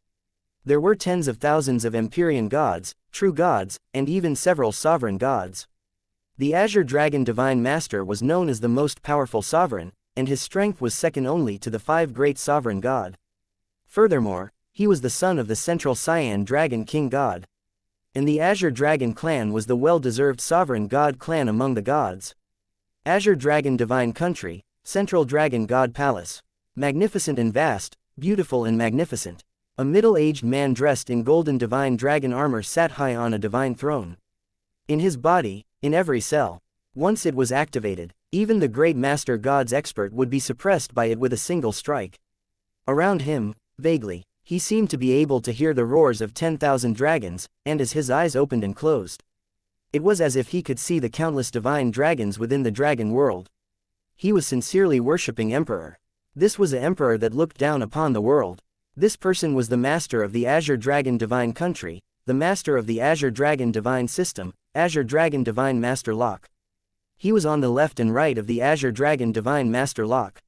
There were tens of thousands of Empyrean gods, true gods, and even several sovereign gods. The Azure Dragon Divine Master was known as the most powerful sovereign, and his strength was second only to the 5 great sovereign god. Furthermore, he was the son of the central Cyan Dragon King God. And the Azure Dragon clan was the well-deserved sovereign god clan among the gods. Azure Dragon Divine Country, Central Dragon God Palace. Magnificent and vast, beautiful and magnificent. A middle-aged man dressed in golden divine dragon armor sat high on a divine throne. In his body, in every cell. Once it was activated, even the great master god's expert would be suppressed by it with a single strike. Around him, vaguely, he seemed to be able to hear the roars of 10,000 dragons, and as his eyes opened and closed, it was as if he could see the countless divine dragons within the dragon world. He was sincerely worshipping Emperor. This was an emperor that looked down upon the world. This person was the master of the Azure Dragon Divine Country, the master of the Azure Dragon Divine System, Azure Dragon Divine Master Lock. He was on the left and right of the Azure Dragon Divine Master Lock.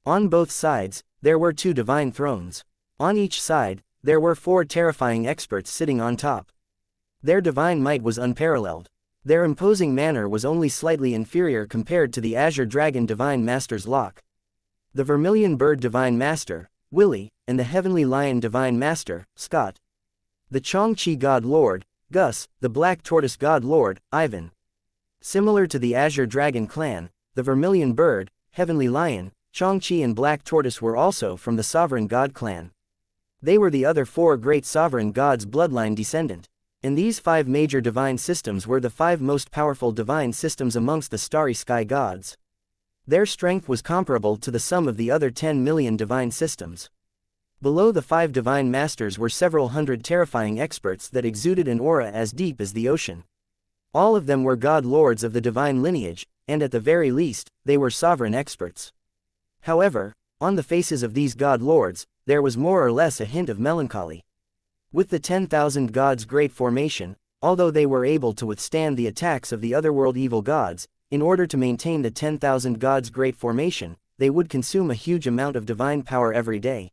On both sides, there were 2 divine thrones. On each side, there were 4 terrifying experts sitting on top. Their divine might was unparalleled. Their imposing manner was only slightly inferior compared to the Azure Dragon Divine Master's Lock. The Vermilion Bird Divine Master, Willie, and the Heavenly Lion Divine Master, Scott. The Xianxia God Lord, Gus, the Black Tortoise God Lord, Ivan. Similar to the Azure Dragon clan, the Vermilion Bird, Heavenly Lion, Xianxia and Black Tortoise were also from the Sovereign God clan. They were the other 4 great sovereign gods' bloodline descendant. And these 5 major divine systems were the 5 most powerful divine systems amongst the starry sky gods. Their strength was comparable to the sum of the other 10 million divine systems. Below the 5 divine masters were several hundred terrifying experts that exuded an aura as deep as the ocean. All of them were god lords of the divine lineage, and at the very least, they were sovereign experts. However, on the faces of these god lords, there was more or less a hint of melancholy. With the 10,000 gods' great formation, although they were able to withstand the attacks of the otherworld evil gods, in order to maintain the 10,000 gods' great formation, they would consume a huge amount of divine power every day.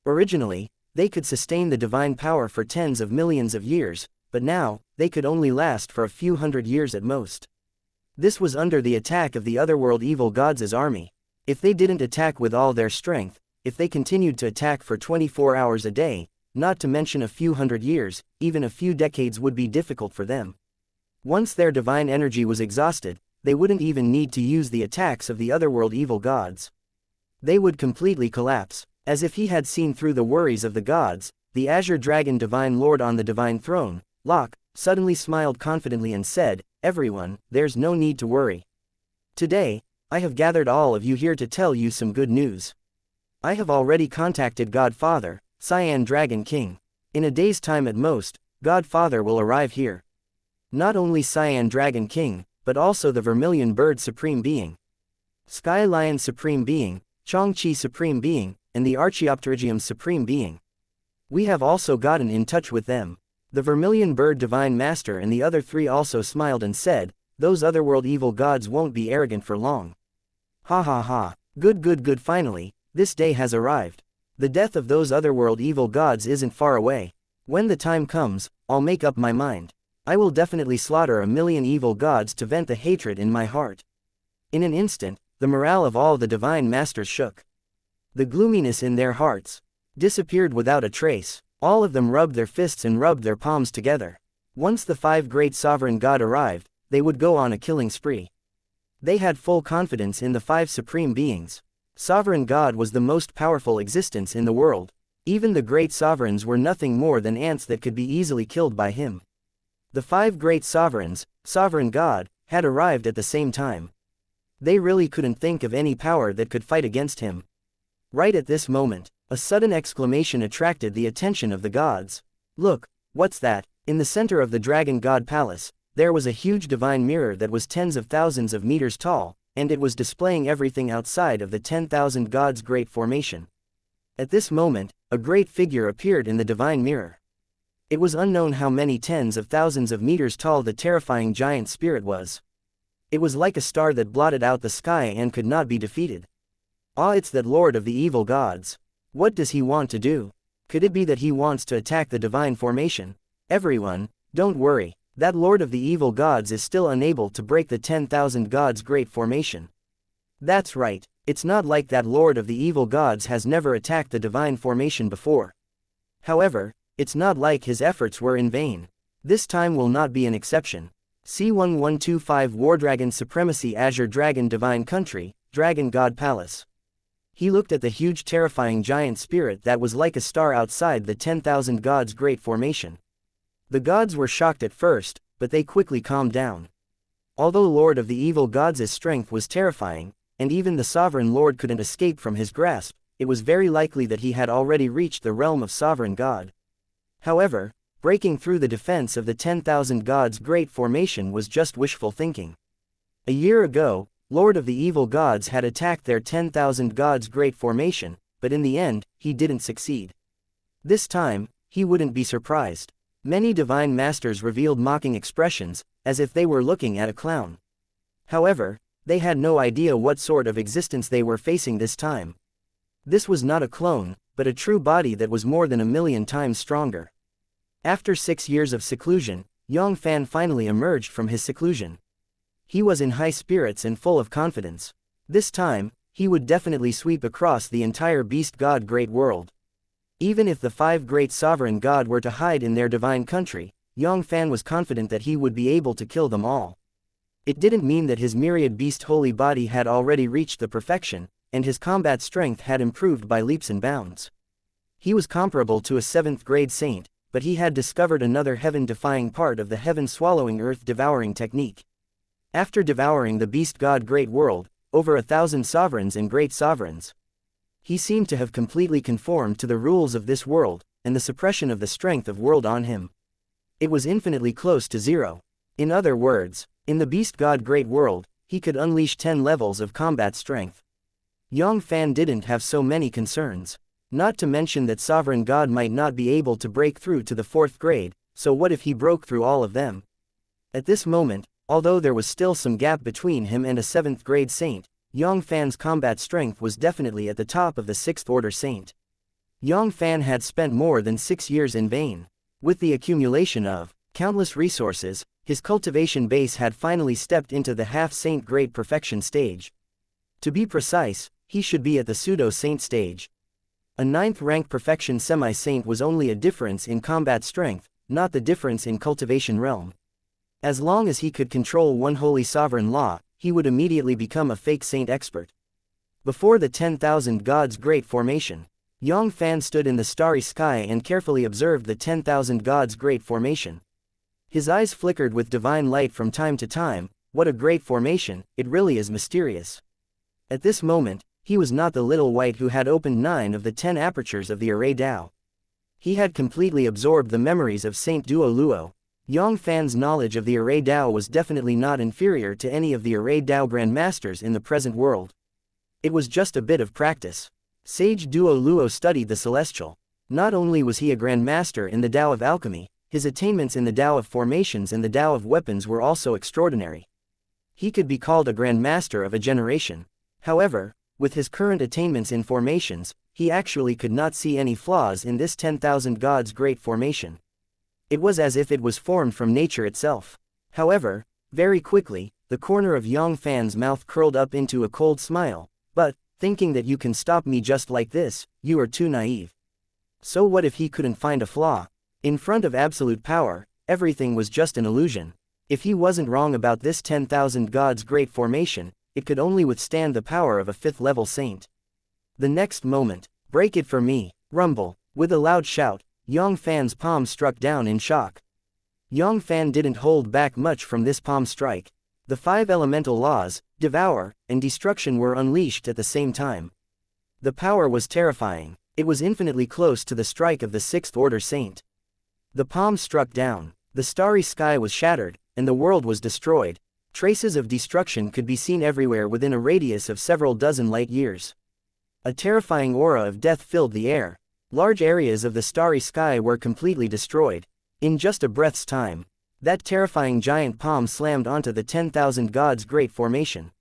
Originally, they could sustain the divine power for tens of millions of years, but now, they could only last for a few hundred years at most. This was under the attack of the otherworld evil gods' army. If they didn't attack with all their strength, if they continued to attack for 24 hours a day, not to mention a few hundred years, even a few decades would be difficult for them. Once their divine energy was exhausted, they wouldn't even need to use the attacks of the otherworld evil gods. They would completely collapse. As if he had seen through the worries of the gods, the Azure Dragon Divine Lord on the divine throne, Locke, suddenly smiled confidently and said, "Everyone, there's no need to worry. Today, I have gathered all of you here to tell you some good news. I have already contacted Godfather, Cyan Dragon King. In a day's time at most, Godfather will arrive here. Not only Cyan Dragon King, but also the Vermilion Bird Supreme Being, Sky Lion Supreme Being, Xianxia Supreme Being, and the Archaeopterygium Supreme Being. We have also gotten in touch with them." The Vermilion Bird Divine Master and the other 3 also smiled and said, "Those otherworld evil gods won't be arrogant for long. Ha ha ha, good finally, this day has arrived. The death of those otherworld evil gods isn't far away. When the time comes, I'll make up my mind. I will definitely slaughter 1,000,000 evil gods to vent the hatred in my heart." In an instant, the morale of all the divine masters shook. The gloominess in their hearts disappeared without a trace. All of them rubbed their fists and rubbed their palms together. Once the 5 great sovereign god arrived, they would go on a killing spree. They had full confidence in the 5 supreme beings. Sovereign God was the most powerful existence in the world. Even the great sovereigns were nothing more than ants that could be easily killed by him. The 5 great sovereigns, Sovereign God, had arrived at the same time. They really couldn't think of any power that could fight against him. Right at this moment, a sudden exclamation attracted the attention of the gods. "Look, what's that?" In the center of the Dragon God Palace, there was a huge divine mirror that was tens of thousands of meters tall, and it was displaying everything outside of the 10,000 gods' great formation. At this moment, a great figure appeared in the divine mirror. It was unknown how many tens of thousands of meters tall the terrifying giant spirit was. It was like a star that blotted out the sky and could not be defeated. Ah, it's that lord of the evil gods. What does he want to do? Could it be that he wants to attack the divine formation? Everyone, don't worry, that lord of the evil gods is still unable to break the 10,000 gods' great formation. That's right, it's not like that lord of the evil gods has never attacked the divine formation before. However, it's not like his efforts were in vain. This time will not be an exception. C1125 War Dragon Supremacy Azure Dragon Divine Country, Dragon God Palace. He looked at the huge terrifying giant spirit that was like a star outside the 10,000 gods great formation. The gods were shocked at first, but they quickly calmed down. Although Lord of the Evil Gods' strength was terrifying, and even the Sovereign Lord couldn't escape from his grasp, it was very likely that he had already reached the realm of Sovereign God. However, breaking through the defense of the 10,000 gods great formation was just wishful thinking. A year ago, Lord of the Evil Gods had attacked their 10,000 gods great formation, but in the end, he didn't succeed. This time, he wouldn't be surprised. Many divine masters revealed mocking expressions, as if they were looking at a clown. However, they had no idea what sort of existence they were facing this time. This was not a clone, but a true body that was more than 1,000,000 times stronger. After 6 years of seclusion, Yang Fann finally emerged from his seclusion. He was in high spirits and full of confidence. This time, he would definitely sweep across the entire beast god great world. Even if the 5 great sovereign god were to hide in their divine country, Yang Fann was confident that he would be able to kill them all. It didn't mean that his myriad beast holy body had already reached the perfection, and his combat strength had improved by leaps and bounds. He was comparable to a 7th grade saint, but he had discovered another heaven-defying part of the heaven-swallowing earth-devouring technique. After devouring the beast god great world, over 1,000 sovereigns and great sovereigns, he seemed to have completely conformed to the rules of this world, and the suppression of the strength of world on him. It was infinitely close to 0. In other words, in the beast god great world, he could unleash 10 levels of combat strength. Yang Fann didn't have so many concerns. Not to mention that sovereign god might not be able to break through to the 4th grade, so what if he broke through all of them? At this moment, although there was still some gap between him and a 7th grade saint, Yang Fann's combat strength was definitely at the top of the 6th order saint. Yang Fann had spent more than 6 years in vain. With the accumulation of countless resources, his cultivation base had finally stepped into the half-saint grade perfection stage. To be precise, he should be at the pseudo-saint stage. A 9th rank perfection semi-saint was only a difference in combat strength, not the difference in cultivation realm. As long as he could control one holy sovereign law, he would immediately become a fake saint expert. Before the 10,000 gods great formation, Yang Fann stood in the starry sky and carefully observed the 10,000 gods great formation. His eyes flickered with divine light from time to time. What a great formation, it really is mysterious. At this moment, he was not the little wight who had opened 9 of the 10 apertures of the Array Dao. He had completely absorbed the memories of Saint Duo Luo. Yang Fann's knowledge of the Array Dao was definitely not inferior to any of the Array Dao grandmasters in the present world. It was just a bit of practice. Sage Duo Luo studied the celestial. Not only was he a grandmaster in the Dao of alchemy, his attainments in the Dao of formations and the Dao of weapons were also extraordinary. He could be called a grandmaster of a generation. However, with his current attainments in formations, he actually could not see any flaws in this 10,000 gods great formation. It was as if it was formed from nature itself. However, very quickly, the corner of Yang Fann's mouth curled up into a cold smile. But, thinking that you can stop me just like this, you are too naive. So what if he couldn't find a flaw? In front of absolute power, everything was just an illusion. If he wasn't wrong about this 10,000 gods great formation, it could only withstand the power of a 5th level saint. The next moment, break it for me, rumble. With a loud shout, Yang Fann's palm struck down in shock. Yang Fann didn't hold back much from this palm strike. The 5 elemental laws, devour, and destruction were unleashed at the same time. The power was terrifying. It was infinitely close to the strike of the 6th order saint. The palm struck down. The starry sky was shattered, and the world was destroyed. Traces of destruction could be seen everywhere within a radius of several dozen light years. A terrifying aura of death filled the air. Large areas of the starry sky were completely destroyed. In just a breath's time, that terrifying giant palm slammed onto the 10,000 gods great formation.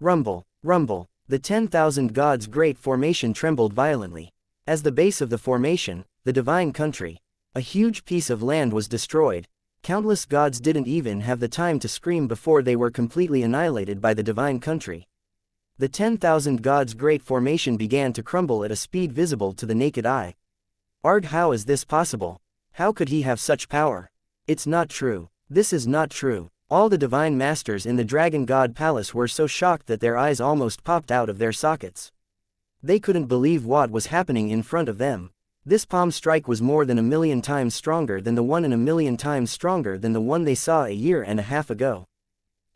Rumble, rumble, the 10,000 gods great formation trembled violently. As the base of the formation, the divine country, a huge piece of land was destroyed. Countless gods didn't even have the time to scream before they were completely annihilated by the divine country. The 10,000 gods great formation began to crumble at a speed visible to the naked eye. Arg, how is this possible? How could he have such power? It's not true. This is not true. All the divine masters in the Dragon God Palace were so shocked that their eyes almost popped out of their sockets. They couldn't believe what was happening in front of them. This palm strike was more than 1,000,000 times stronger than the one and 1,000,000 times stronger than the one they saw a year and a half ago.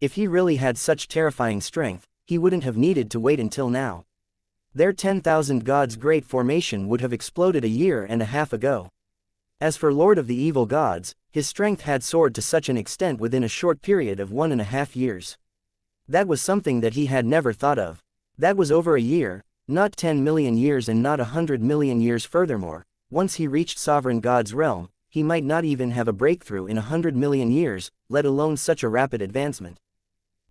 If he really had such terrifying strength, he wouldn't have needed to wait until now. Their 10,000 gods' great formation would have exploded a year and a half ago. As for Lord of the Evil Gods, his strength had soared to such an extent within a short period of 1.5 years. That was something that he had never thought of. That was over a year, not 10 million years and not 100 million years. Furthermore, once he reached Sovereign God's realm, he might not even have a breakthrough in 100 million years, let alone such a rapid advancement.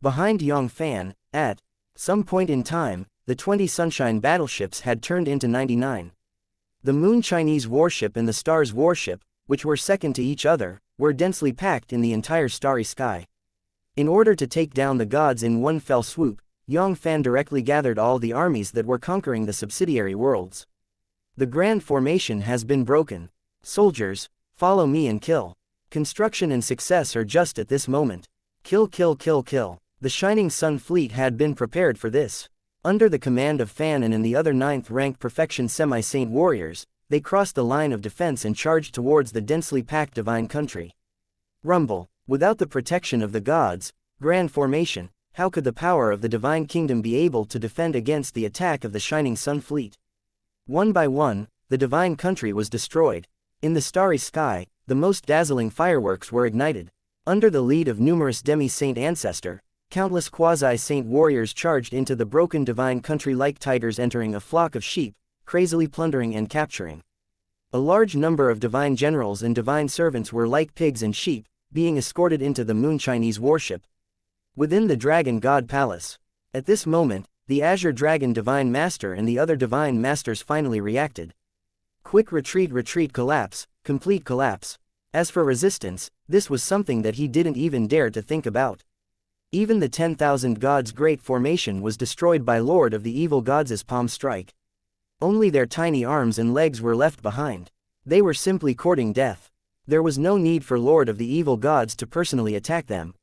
Behind Yang Fann, at some point in time, the 20 Sunshine battleships had turned into 99. The Moon Chinese warship and the Stars warship, which were second to each other, were densely packed in the entire starry sky. In order to take down the gods in one fell swoop, Yang Fann directly gathered all the armies that were conquering the subsidiary worlds. The grand formation has been broken. Soldiers, follow me and kill. Construction and success are just at this moment. Kill, kill, kill, kill. The Shining Sun fleet had been prepared for this. Under the command of Fann and the other 9th-rank Perfection Semi-Saint warriors, they crossed the line of defense and charged towards the densely packed divine country. Rumble. Without the protection of the gods, grand formation, how could the power of the divine kingdom be able to defend against the attack of the Shining Sun fleet? One by one, the divine country was destroyed. In the starry sky, the most dazzling fireworks were ignited. Under the lead of numerous demi-saint ancestor, countless quasi-saint warriors charged into the broken divine country like tigers entering a flock of sheep, crazily plundering and capturing. A large number of divine generals and divine servants were like pigs and sheep, being escorted into the Moon Chinese warship. Within the Dragon God Palace. At this moment, the Azure Dragon Divine Master and the other Divine Masters finally reacted. Quick retreat, retreat, collapse, complete collapse. As for resistance, this was something that he didn't even dare to think about. Even the 10,000 gods' great formation was destroyed by Lord of the Evil Gods' palm strike. Only their tiny arms and legs were left behind. They were simply courting death. There was no need for Lord of the Evil Gods to personally attack them.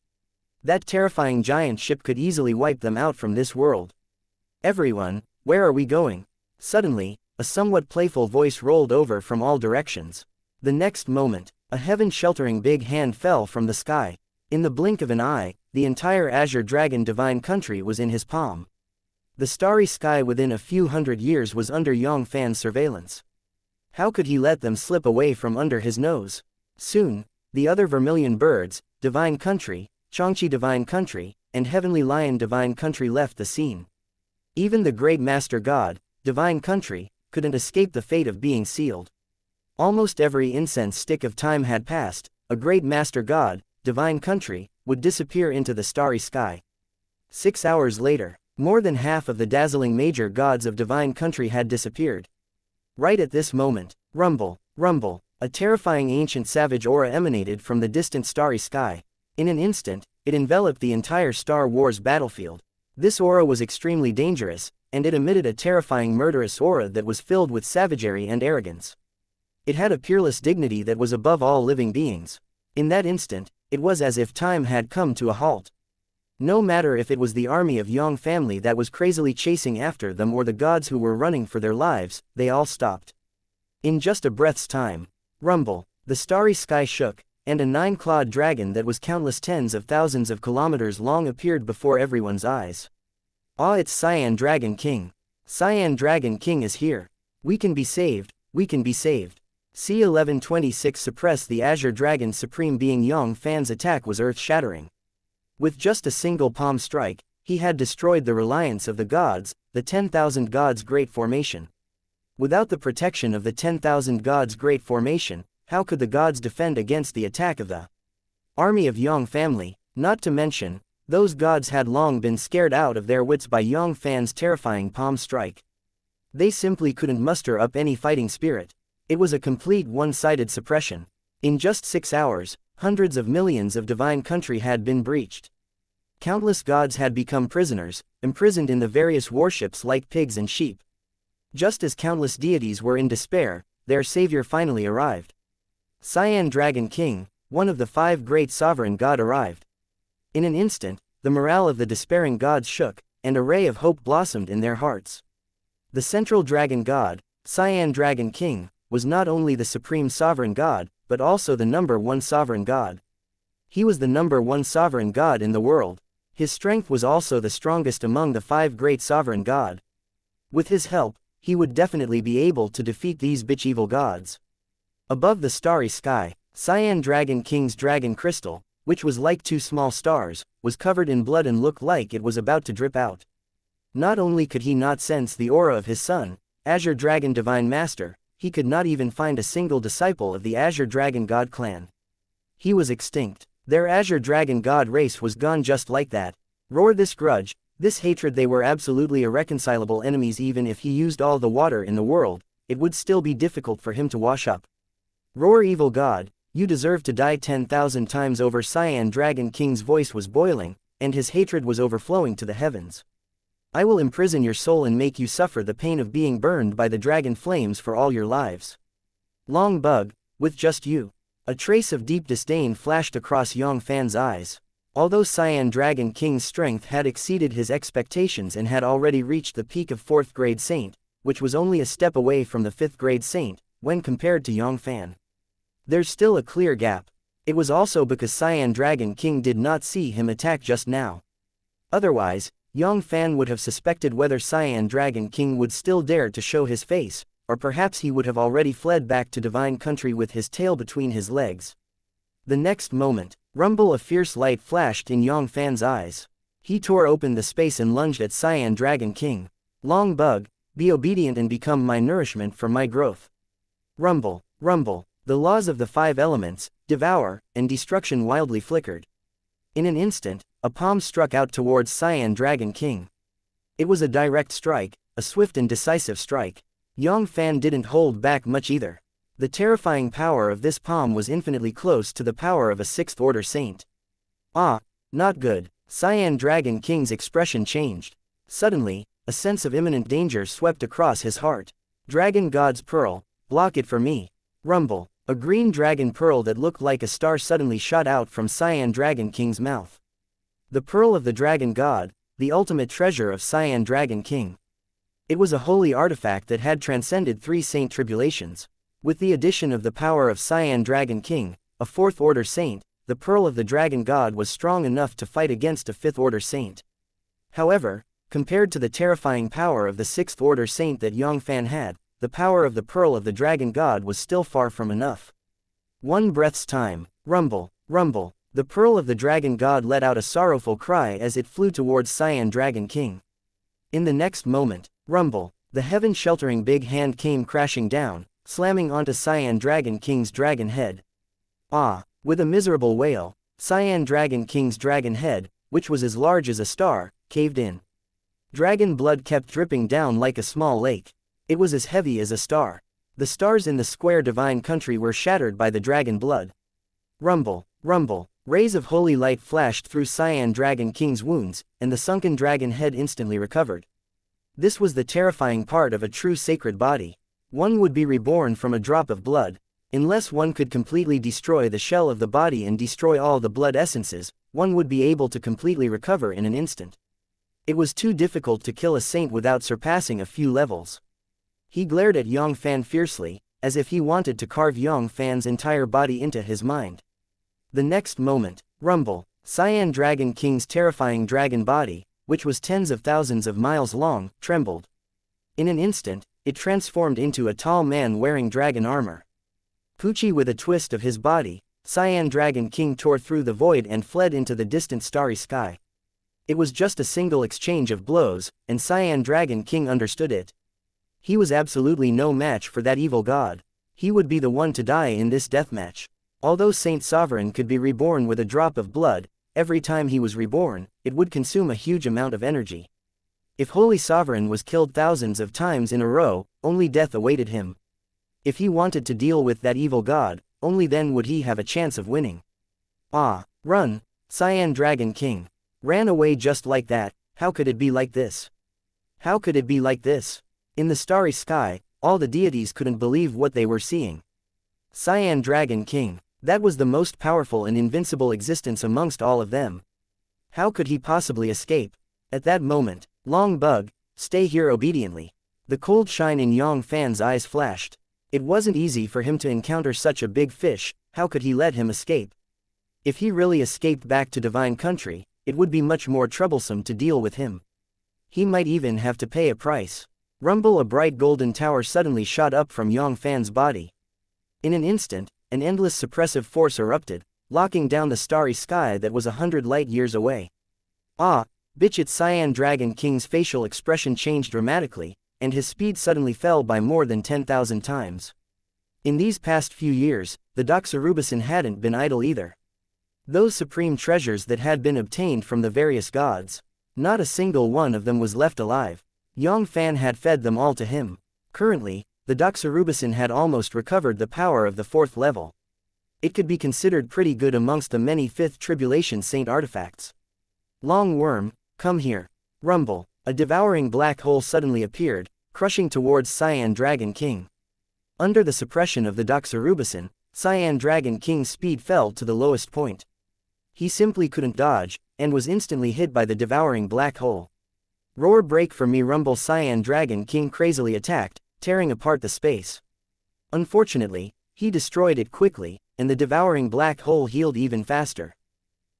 That terrifying giant ship could easily wipe them out from this world. Everyone, where are we going? Suddenly, a somewhat playful voice rolled over from all directions. The next moment, a heaven-sheltering big hand fell from the sky. In the blink of an eye, the entire Azure Dragon Divine Country was in his palm. The starry sky within a few hundred years was under Yang Fann's surveillance. How could he let them slip away from under his nose? Soon, the other Vermilion Birds, Divine Country, Xianxia Divine Country, and Heavenly Lion Divine Country left the scene. Even the Great Master God, Divine Country, couldn't escape the fate of being sealed. Almost every incense stick of time had passed, a Great Master God, Divine Country, would disappear into the starry sky. 6 hours later, more than half of the dazzling major gods of Divine Country had disappeared. Right at this moment, rumble, rumble, a terrifying ancient savage aura emanated from the distant starry sky. In an instant, it enveloped the entire Star Wars battlefield. This aura was extremely dangerous, and it emitted a terrifying murderous aura that was filled with savagery and arrogance. It had a peerless dignity that was above all living beings. In that instant, it was as if time had come to a halt. No matter if it was the army of Yang family that was crazily chasing after them or the gods who were running for their lives, they all stopped. In just a breath's time, rumble, the starry sky shook, and a 9-clawed dragon that was countless tens of thousands of kilometers long appeared before everyone's eyes. Ah, it's Cyan Dragon King. Cyan Dragon King is here. We can be saved, we can be saved. C-1126 suppress the Azure Dragon Supreme Being. Yang Fann's attack was earth-shattering. With just a single palm strike, he had destroyed the reliance of the gods, the 10,000 gods' great formation. Without the protection of the 10,000 gods' great formation, how could the gods defend against the attack of the army of Yang family? Not to mention, those gods had long been scared out of their wits by Yang Fann's terrifying palm strike. They simply couldn't muster up any fighting spirit. It was a complete one-sided suppression. In just 6 hours, hundreds of millions of Divine Country had been breached. Countless gods had become prisoners, imprisoned in the various warships like pigs and sheep. Just as countless deities were in despair, their savior finally arrived. Cyan Dragon King, one of the 5 great sovereign god arrived. In an instant, the morale of the despairing gods shook, and a ray of hope blossomed in their hearts. The central dragon god, Cyan Dragon King, was not only the supreme sovereign god, but also the number 1 sovereign god. He was the number 1 sovereign god in the world. His strength was also the strongest among the 5 great sovereign god. With his help, he would definitely be able to defeat these bitch evil gods. Above the starry sky, Cyan Dragon King's dragon crystal, which was like 2 small stars, was covered in blood and looked like it was about to drip out. Not only could he not sense the aura of his son, Azure Dragon Divine Master, he could not even find a single disciple of the Azure Dragon God clan. He was extinct. Their Azure Dragon God race was gone just like that. Roar this grudge, this hatred. They were absolutely irreconcilable enemies. Even if he used all the water in the world, it would still be difficult for him to wash up. Roar evil god, you deserve to die 10,000 times over. Cyan Dragon King's voice was boiling, and his hatred was overflowing to the heavens. I will imprison your soul and make you suffer the pain of being burned by the dragon flames for all your lives. Long bug, with just you. A trace of deep disdain flashed across Yang Fann's eyes. Although Cyan Dragon King's strength had exceeded his expectations and had already reached the peak of 4th grade saint, which was only a step away from the 5th grade saint, when compared to Yang Fann. There's still a clear gap. It was also because Cyan Dragon King did not see him attack just now. Otherwise, Yang Fann would have suspected whether Cyan Dragon King would still dare to show his face, or perhaps he would have already fled back to Divine Country with his tail between his legs. The next moment, rumble of fierce light flashed in Yang Fann's eyes. He tore open the space and lunged at Cyan Dragon King. Long bug, be obedient and become my nourishment for my growth. Rumble, rumble, the laws of the 5 elements, devour, and destruction wildly flickered. In an instant, a palm struck out towards Cyan Dragon King. It was a direct strike, a swift and decisive strike. Yang Fann didn't hold back much either. The terrifying power of this palm was infinitely close to the power of a 6th order saint. Ah, not good. Cyan Dragon King's expression changed. Suddenly, a sense of imminent danger swept across his heart. Dragon God's Pearl, block it for me. Rumble, a green dragon pearl that looked like a star suddenly shot out from Cyan Dragon King's mouth. The Pearl of the Dragon God, the ultimate treasure of Cyan Dragon King. It was a holy artifact that had transcended 3 saint tribulations. With the addition of the power of Cyan Dragon King, a 4th order saint, the Pearl of the Dragon God was strong enough to fight against a 5th order saint. However, compared to the terrifying power of the 6th order saint that Yang Fann had, the power of the Pearl of the Dragon God was still far from enough. One breath's time, rumble, rumble, the Pearl of the Dragon God let out a sorrowful cry as it flew towards Cyan Dragon King. In the next moment, rumble, the heaven-sheltering big hand came crashing down, slamming onto Cyan Dragon King's dragon head. Ah, with a miserable wail, Cyan Dragon King's dragon head, which was as large as a star, caved in. Dragon blood kept dripping down like a small lake. It was as heavy as a star. The stars in the square Divine Country were shattered by the dragon blood. Rumble, rumble, rays of holy light flashed through Cyan Dragon King's wounds, and the sunken dragon head instantly recovered. This was the terrifying part of a true sacred body. One would be reborn from a drop of blood. Unless one could completely destroy the shell of the body and destroy all the blood essences, one would be able to completely recover in an instant. It was too difficult to kill a saint without surpassing a few levels. He glared at Yang Fann fiercely, as if he wanted to carve Yang Fann's entire body into his mind. The next moment, rumble, Cyan Dragon King's terrifying dragon body, which was tens of thousands of miles long, trembled. In an instant, it transformed into a tall man wearing dragon armor. Poochie with a twist of his body, Cyan Dragon King tore through the void and fled into the distant starry sky. It was just a single exchange of blows, and Cyan Dragon King understood it. He was absolutely no match for that evil god. He would be the one to die in this deathmatch. Although Saint Sovereign could be reborn with a drop of blood, every time he was reborn, it would consume a huge amount of energy. If Holy Sovereign was killed thousands of times in a row, only death awaited him. If he wanted to deal with that evil god, only then would he have a chance of winning. Ah, run, Cyan Dragon King. Ran away just like that. How could it be like this? How could it be like this? In the starry sky, all the deities couldn't believe what they were seeing. Cyan Dragon King. That was the most powerful and invincible existence amongst all of them. How could he possibly escape? At that moment, Long Bug, stay here obediently. The cold shine in Yang Fann's eyes flashed. It wasn't easy for him to encounter such a big fish. How could he let him escape? If he really escaped back to Divine Country, it would be much more troublesome to deal with him. He might even have to pay a price. Rumble! A bright golden tower suddenly shot up from Yang Fann's body. In an instant, an endless suppressive force erupted, locking down the starry sky that was 100 light-years away. Ah, bitch! Its Cyan Dragon King's facial expression changed dramatically, and his speed suddenly fell by more than 10,000 times. In these past few years, the Doxorubicin hadn't been idle either. Those supreme treasures that had been obtained from the various gods, not a single one of them was left alive. Yang Fann had fed them all to him. Currently, the Doxorubicin had almost recovered the power of the 4th level. It could be considered pretty good amongst the many 5th Tribulation Saint artifacts. Long Worm, come here. Rumble! A devouring black hole suddenly appeared, crushing towards Cyan Dragon King. Under the suppression of the Doxorubicin, Cyan Dragon King's speed fell to the lowest point. He simply couldn't dodge, and was instantly hit by the devouring black hole. Roar! Break for me! Rumble! Cyan Dragon King crazily attacked, tearing apart the space. Unfortunately, he destroyed it quickly, and the devouring black hole healed even faster.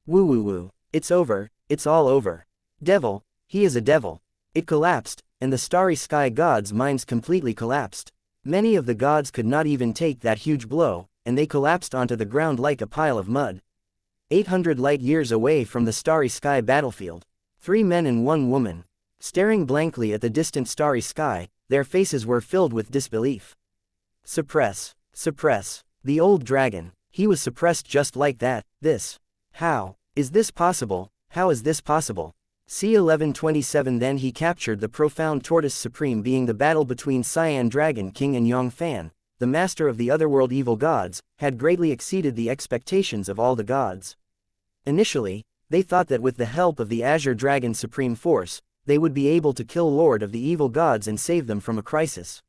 Woo woo woo! It's over, it's all over. Devil, he is a devil. It collapsed, and the starry sky gods' minds completely collapsed. Many of the gods could not even take that huge blow, and they collapsed onto the ground like a pile of mud. 800 light-years away from the starry sky battlefield, 3 men and 1 woman, staring blankly at the distant starry sky, their faces were filled with disbelief. Suppress, suppress, the old dragon, he was suppressed just like that. How is this possible? How is this possible? C1127. Then he captured the profound tortoise supreme being. The battle between Cyan Dragon King and Yang Fann, the master of the otherworld evil gods, had greatly exceeded the expectations of all the gods. Initially, they thought that with the help of the Azure Dragon Supreme Force, they would be able to kill Lord of the evil gods and save them from a crisis.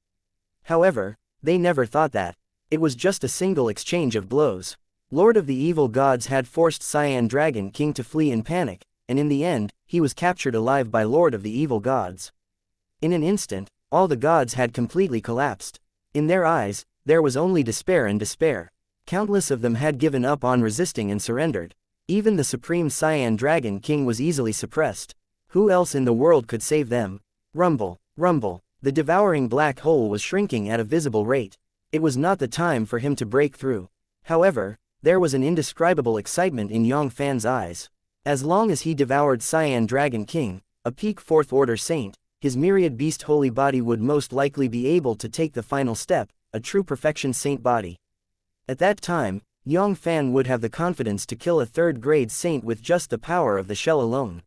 However, they never thought that. It was just a single exchange of blows. Lord of the evil gods had forced Cyan Dragon King to flee in panic, and in the end, he was captured alive by Lord of the evil gods. In an instant, all the gods had completely collapsed. In their eyes, there was only despair and despair. Countless of them had given up on resisting and surrendered. Even the supreme Cyan Dragon King was easily suppressed. Who else in the world could save them? Rumble, rumble, the devouring black hole was shrinking at a visible rate. It was not the time for him to break through. However, there was an indescribable excitement in Yang Fann's eyes. As long as he devoured Cyan Dragon King, a peak 4th Order Saint, his myriad beast holy body would most likely be able to take the final step, a true perfection saint body. At that time, Yang Fann would have the confidence to kill a 3rd-grade saint with just the power of the shell alone.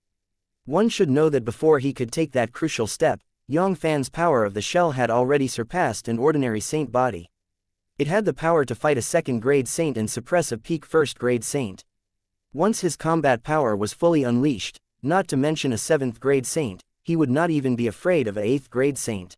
One should know that before he could take that crucial step, Yang Fann's power of the shell had already surpassed an ordinary saint body. It had the power to fight a 2nd-grade saint and suppress a peak 1st-grade saint. Once his combat power was fully unleashed, not to mention a 7th-grade saint, he would not even be afraid of a 8th-grade saint.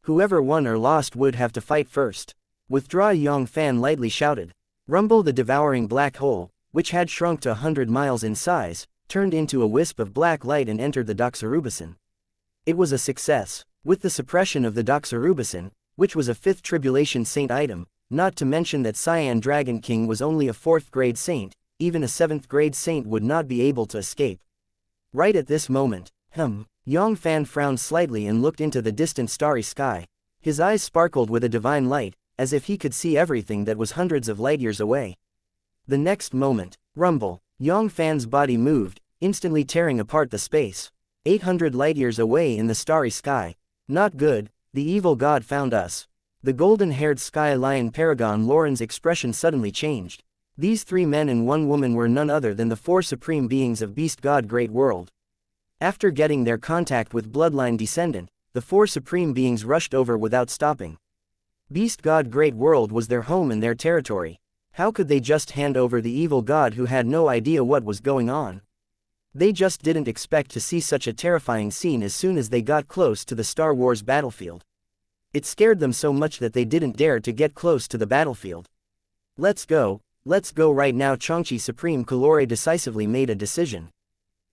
Whoever won or lost would have to fight first. Withdraw! Yang Fann lightly shouted. Rumble! The devouring black hole, which had shrunk to 100 miles in size, turned into a wisp of black light and entered the Doxorubicin. It was a success. With the suppression of the Doxorubicin, which was a 5th Tribulation Saint item, not to mention that Cyan Dragon King was only a 4th-grade saint, even a 7th-grade saint would not be able to escape. Right at this moment, Yang Fann frowned slightly and looked into the distant starry sky. His eyes sparkled with a divine light, as if he could see everything that was hundreds of light-years away. The next moment, rumble, Yang Fann's body moved, instantly tearing apart the space. 800 light-years away in the starry sky. Not good, the evil god found us. The golden-haired sky lion Paragon Lauren's expression suddenly changed. These 3 men and 1 woman were none other than the 4 supreme beings of Beast God Great World. After getting their contact with Bloodline Descendant, the 4 supreme beings rushed over without stopping. Beast God Great World was their home and their territory. How could they just hand over the evil god who had no idea what was going on? They just didn't expect to see such a terrifying scene as soon as they got close to the Star Wars battlefield. It scared them so much that they didn't dare to get close to the battlefield. Let's go, Let's go right now. Xianxia Supreme Calore decisively made a decision.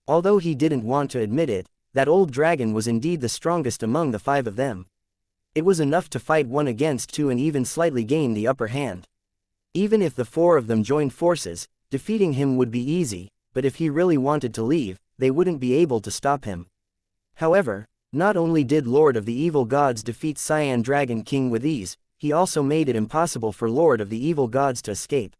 Although he didn't want to admit it, that old dragon was indeed the strongest among the 5 of them. It was enough to fight 1 against 2 and even slightly gain the upper hand. Even if the 4 of them joined forces, defeating him would be easy, but if he really wanted to leave, they wouldn't be able to stop him. However, not only did Lord of the Evil Gods defeat Cyan Dragon King with ease, he also made it impossible for Lord of the Evil Gods to escape.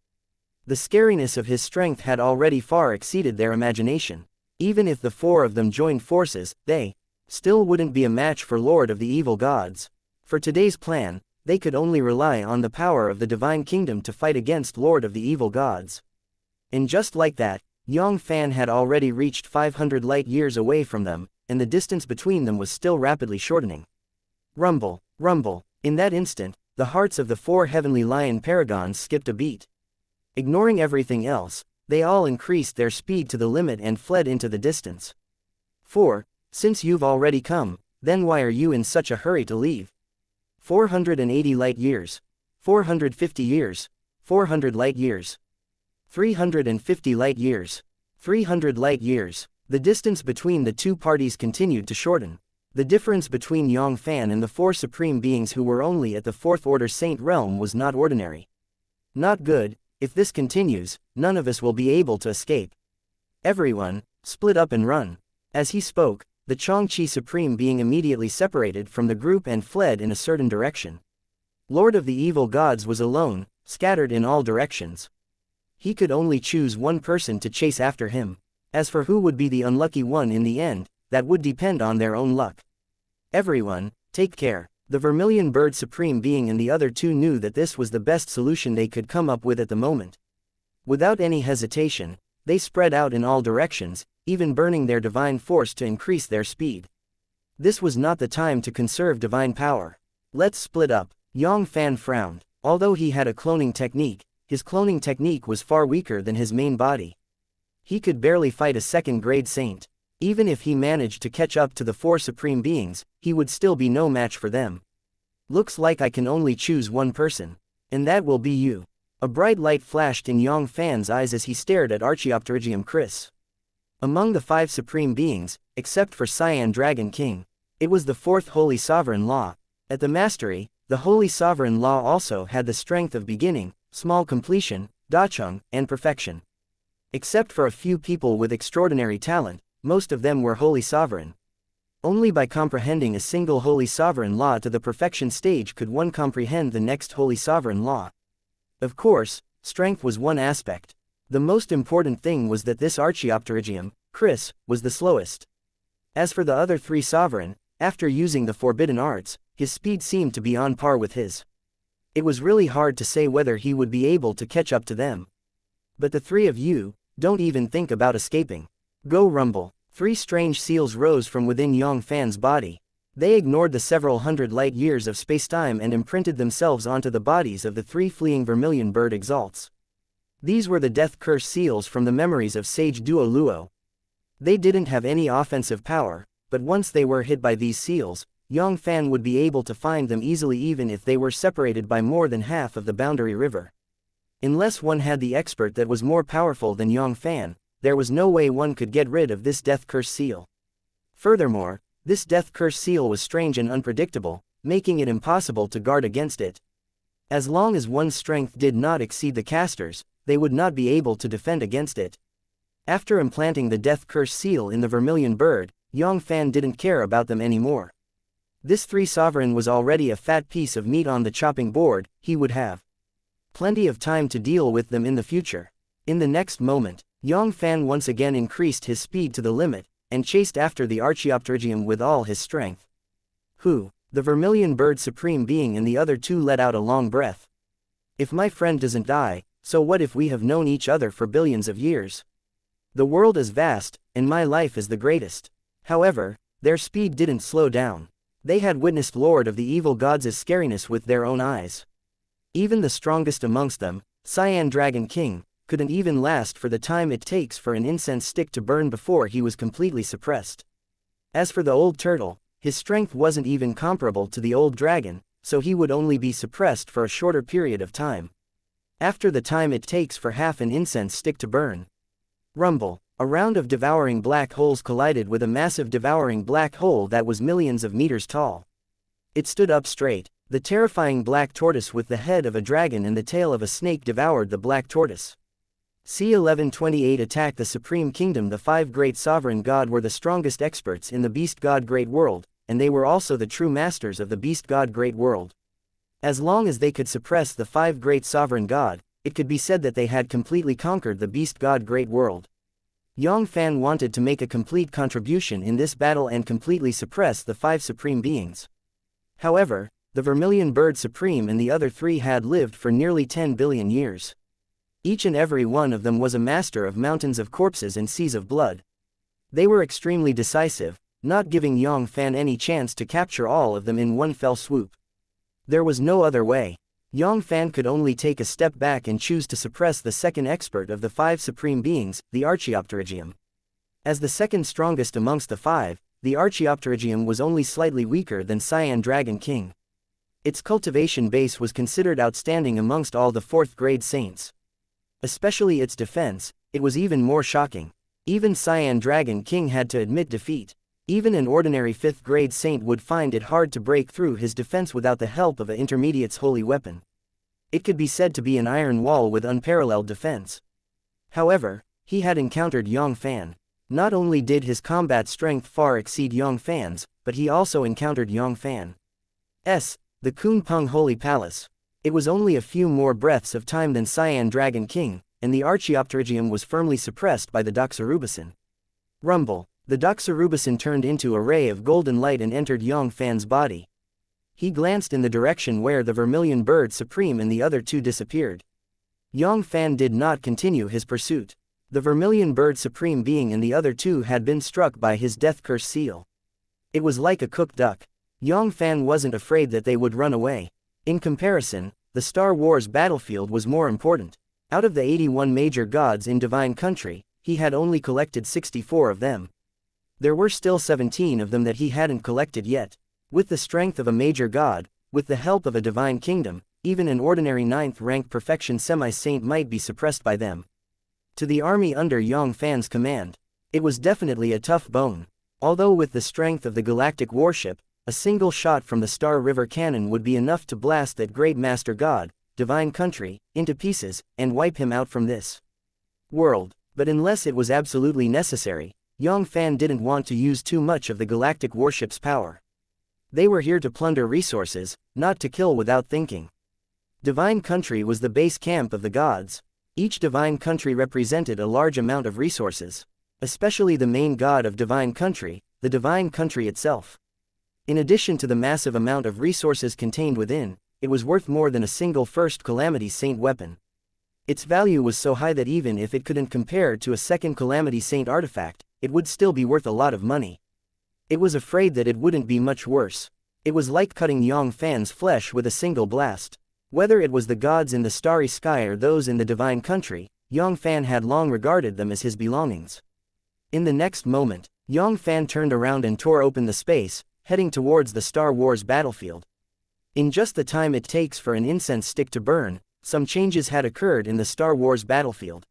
The scariness of his strength had already far exceeded their imagination. Even if the 4 of them joined forces, they still wouldn't be a match for Lord of the Evil Gods. For today's plan, they could only rely on the power of the Divine Kingdom to fight against Lord of the Evil Gods. And just like that, Yang Fann had already reached 500 light years away from them, and the distance between them was still rapidly shortening. Rumble, rumble. In that instant, the hearts of the 4 heavenly lion paragons skipped a beat. Ignoring everything else, they all increased their speed to the limit and fled into the distance. 4. Since you've already come, then why are you in such a hurry to leave? 480 light years. 450 years. 400 light years. 350 light years. 300 light years. The distance between the 2 parties continued to shorten. The difference between Yang Fann and the 4 supreme beings who were only at the 4th order saint realm was not ordinary. Not good. If this continues, none of us will be able to escape. Everyone, split up and run. As he spoke, the Xianxia Supreme Being immediately separated from the group and fled in a certain direction. Lord of the Evil Gods was alone, scattered in all directions. He could only choose 1 person to chase after him. As for who would be the unlucky one in the end, that would depend on their own luck. Everyone, take care. The Vermilion Bird Supreme Being and the other 2 knew that this was the best solution they could come up with at the moment. Without any hesitation, they spread out in all directions, even burning their divine force to increase their speed. This was not the time to conserve divine power. Let's split up. Yang Fann frowned. Although he had a cloning technique, his cloning technique was far weaker than his main body. He could barely fight a 2nd-grade saint. Even if he managed to catch up to the 4 supreme beings, he would still be no match for them. Looks like I can only choose 1 person. And that will be you. A bright light flashed in Yang Fann's eyes as he stared at Archaeopterygium Chris. Among the 5 supreme beings, except for Cyan Dragon King, it was the 4th Holy Sovereign Law. At the mastery, the Holy Sovereign Law also had the strength of beginning, small completion, dacheng, and perfection. Except for a few people with extraordinary talent, most of them were Holy Sovereign. Only by comprehending a single Holy Sovereign Law to the perfection stage could one comprehend the next Holy Sovereign Law. Of course, strength was one aspect. The most important thing was that this Archaeopterygium, Chris, was the slowest. As for the other 3 sovereign, after using the forbidden arts, his speed seemed to be on par with his. It was really hard to say whether he would be able to catch up to them. But the 3 of you, don't even think about escaping. Go rumble. 3 strange seals rose from within Yang Fann's body. They ignored the several hundred light years of spacetime and imprinted themselves onto the bodies of the 3 fleeing vermilion bird exalts. These were the death curse seals from the memories of Sage Duo Luo. They didn't have any offensive power, but once they were hit by these seals, Yang Fann would be able to find them easily even if they were separated by more than half of the boundary river. Unless one had the expert that was more powerful than Yang Fann, there was no way one could get rid of this death curse seal. Furthermore, this death curse seal was strange and unpredictable, making it impossible to guard against it. As long as one's strength did not exceed the caster's, they would not be able to defend against it. After implanting the death curse seal in the vermilion bird, Yang Fann didn't care about them anymore. This 3 sovereign was already a fat piece of meat on the chopping board. He would have plenty of time to deal with them in the future. In the next moment, Yang Fann once again increased his speed to the limit, and chased after the Archaeopterygium with all his strength. Who? The Vermilion Bird Supreme Being and the other 2 let out a long breath. If my friend doesn't die, so what if we have known each other for billions of years? The world is vast, and my life is the greatest. However, their speed didn't slow down. They had witnessed Lord of the Evil Gods' scariness with their own eyes. Even the strongest amongst them, Cyan Dragon King, couldn't even last for the time it takes for an incense stick to burn before he was completely suppressed. As for the old turtle, his strength wasn't even comparable to the old dragon, so he would only be suppressed for a shorter period of time. After the time it takes for half an incense stick to burn. Rumble. A round of devouring black holes collided with a massive devouring black hole that was millions of meters tall. It stood up straight. The terrifying black tortoise with the head of a dragon and the tail of a snake devoured the black tortoise. C1128 attacked the Supreme Kingdom. The 5 great sovereign god were the strongest experts in the Beast God Great World, and they were also the true masters of the Beast God Great World. As long as they could suppress the 5 great sovereign god, it could be said that they had completely conquered the Beast God Great World. Yang Fann wanted to make a complete contribution in this battle and completely suppress the 5 supreme beings. However, the Vermilion Bird Supreme and the other 3 had lived for nearly 10 billion years. Each and every one of them was a master of mountains of corpses and seas of blood. They were extremely decisive, not giving Yang Fann any chance to capture all of them in one fell swoop. There was no other way. Yang Fann could only take a step back and choose to suppress the second expert of the 5 supreme beings, the Archaeopterygium. As the second strongest amongst the 5, the Archaeopterygium was only slightly weaker than Cyan Dragon King. Its cultivation base was considered outstanding amongst all the 4th grade saints. Especially its defense, it was even more shocking. Even Cyan Dragon King had to admit defeat. Even an ordinary 5th grade saint would find it hard to break through his defense without the help of an intermediate's holy weapon. It could be said to be an iron wall with unparalleled defense. However, he had encountered Yang Fann. Not only did his combat strength far exceed Yang Fann's, but he also encountered Yang Fann's the Kunpeng Holy Palace. It was only a few more breaths of time than Cyan Dragon King, and the Archaeopterygium was firmly suppressed by the Doxorubicin. Rumble. The Doxorubicin turned into a ray of golden light and entered Yang Fann's body. He glanced in the direction where the Vermilion Bird Supreme and the other 2 disappeared. Yang Fann did not continue his pursuit. The Vermilion Bird Supreme being and the other 2 had been struck by his death curse seal. It was like a cooked duck. Yang Fann wasn't afraid that they would run away. In comparison, the Star Wars battlefield was more important. Out of the 81 major gods in Divine Country, he had only collected 64 of them. There were still 17 of them that he hadn't collected yet. With the strength of a major god, with the help of a divine kingdom, even an ordinary 9th-rank perfection semi-saint might be suppressed by them. To the army under Yang Fann's command, it was definitely a tough bone. Although with the strength of the galactic warship, a single shot from the Star River cannon would be enough to blast that great master god, Divine Country, into pieces, and wipe him out from this world. But unless it was absolutely necessary, Yang Fann didn't want to use too much of the galactic warship's power. They were here to plunder resources, not to kill without thinking. Divine Country was the base camp of the gods. Each divine country represented a large amount of resources, especially the main god of Divine Country, the Divine Country itself. In addition to the massive amount of resources contained within, it was worth more than a single First Calamity Saint weapon. Its value was so high that even if it couldn't compare to a second Calamity Saint artifact, it would still be worth a lot of money. It was afraid that it wouldn't be much worse. It was like cutting Yang Fann's flesh with a single blast. Whether it was the gods in the starry sky or those in the Divine Country, Yang Fann had long regarded them as his belongings. In the next moment, Yang Fann turned around and tore open the space, heading towards the Star Wars battlefield. In just the time it takes for an incense stick to burn, some changes had occurred in the Star Wars battlefield.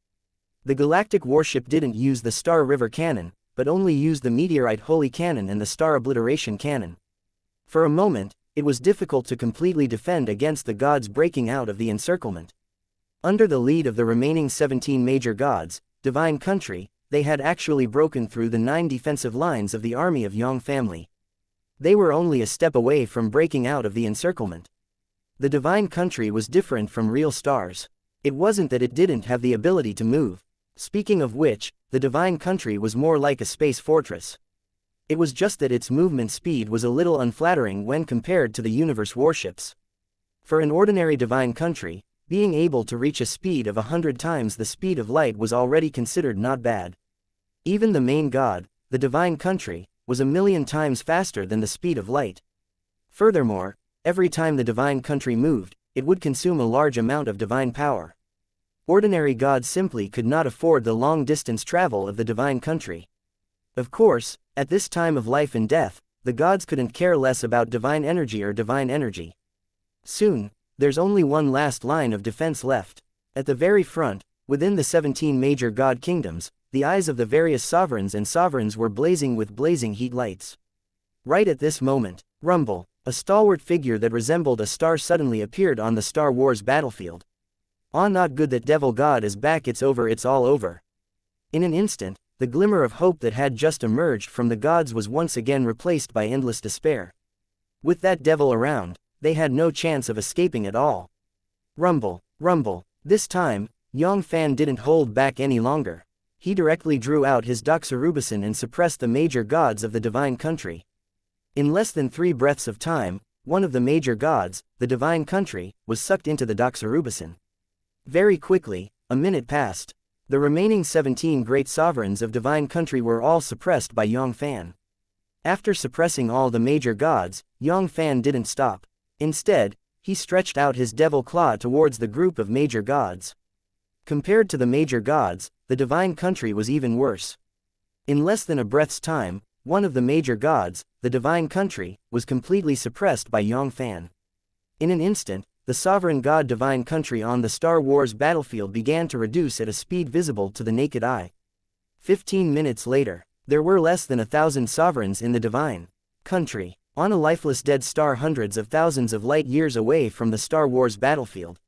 The galactic warship didn't use the Star River cannon, but only used the Meteorite Holy Cannon and the Star Obliteration Cannon. For a moment, it was difficult to completely defend against the gods breaking out of the encirclement. Under the lead of the remaining 17 major gods, Divine Country, they had actually broken through the 9 defensive lines of the army of Yang family. They were only a step away from breaking out of the encirclement. The Divine Country was different from real stars. It wasn't that it didn't have the ability to move. Speaking of which, the Divine Country was more like a space fortress. It was just that its movement speed was a little unflattering when compared to the universe warships. For an ordinary Divine Country, being able to reach a speed of 100 times the speed of light was already considered not bad. Even the main god, the Divine Country, was 1,000,000 times faster than the speed of light. Furthermore, every time the Divine Country moved, it would consume a large amount of divine power. Ordinary gods simply could not afford the long-distance travel of the Divine Country. Of course, at this time of life and death, the gods couldn't care less about divine energy or divine energy. Soon, there's only one last line of defense left. At the very front, within the 17 major god kingdoms, the eyes of the various sovereigns were blazing with blazing heat lights. Right at this moment, rumble, a stalwart figure that resembled a star suddenly appeared on the Star Wars battlefield. "Ah, not good, that devil god is back, it's over, it's all over." In an instant, the glimmer of hope that had just emerged from the gods was once again replaced by endless despair. With that devil around, they had no chance of escaping at all. Rumble, rumble. This time, Yang Fann didn't hold back any longer. He directly drew out his doxorubicin and suppressed the major gods of the divine country. In less than 3 breaths of time, one of the major gods, the divine country, was sucked into the doxorubicin. Very quickly, a minute passed. The remaining 17 great sovereigns of divine country were all suppressed by Yang Fann. After suppressing all the major gods, Yang Fann didn't stop. Instead, he stretched out his devil claw towards the group of major gods. Compared to the major gods, the divine country was even worse. In less than a breath's time, one of the major gods, the divine country, was completely suppressed by Yang Fann. In an instant, the sovereign god divine country on the Star Wars battlefield began to reduce at a speed visible to the naked eye. 15 minutes later, there were less than 1,000 sovereigns in the divine country, on a lifeless dead star hundreds of thousands of light years away from the Star Wars battlefield.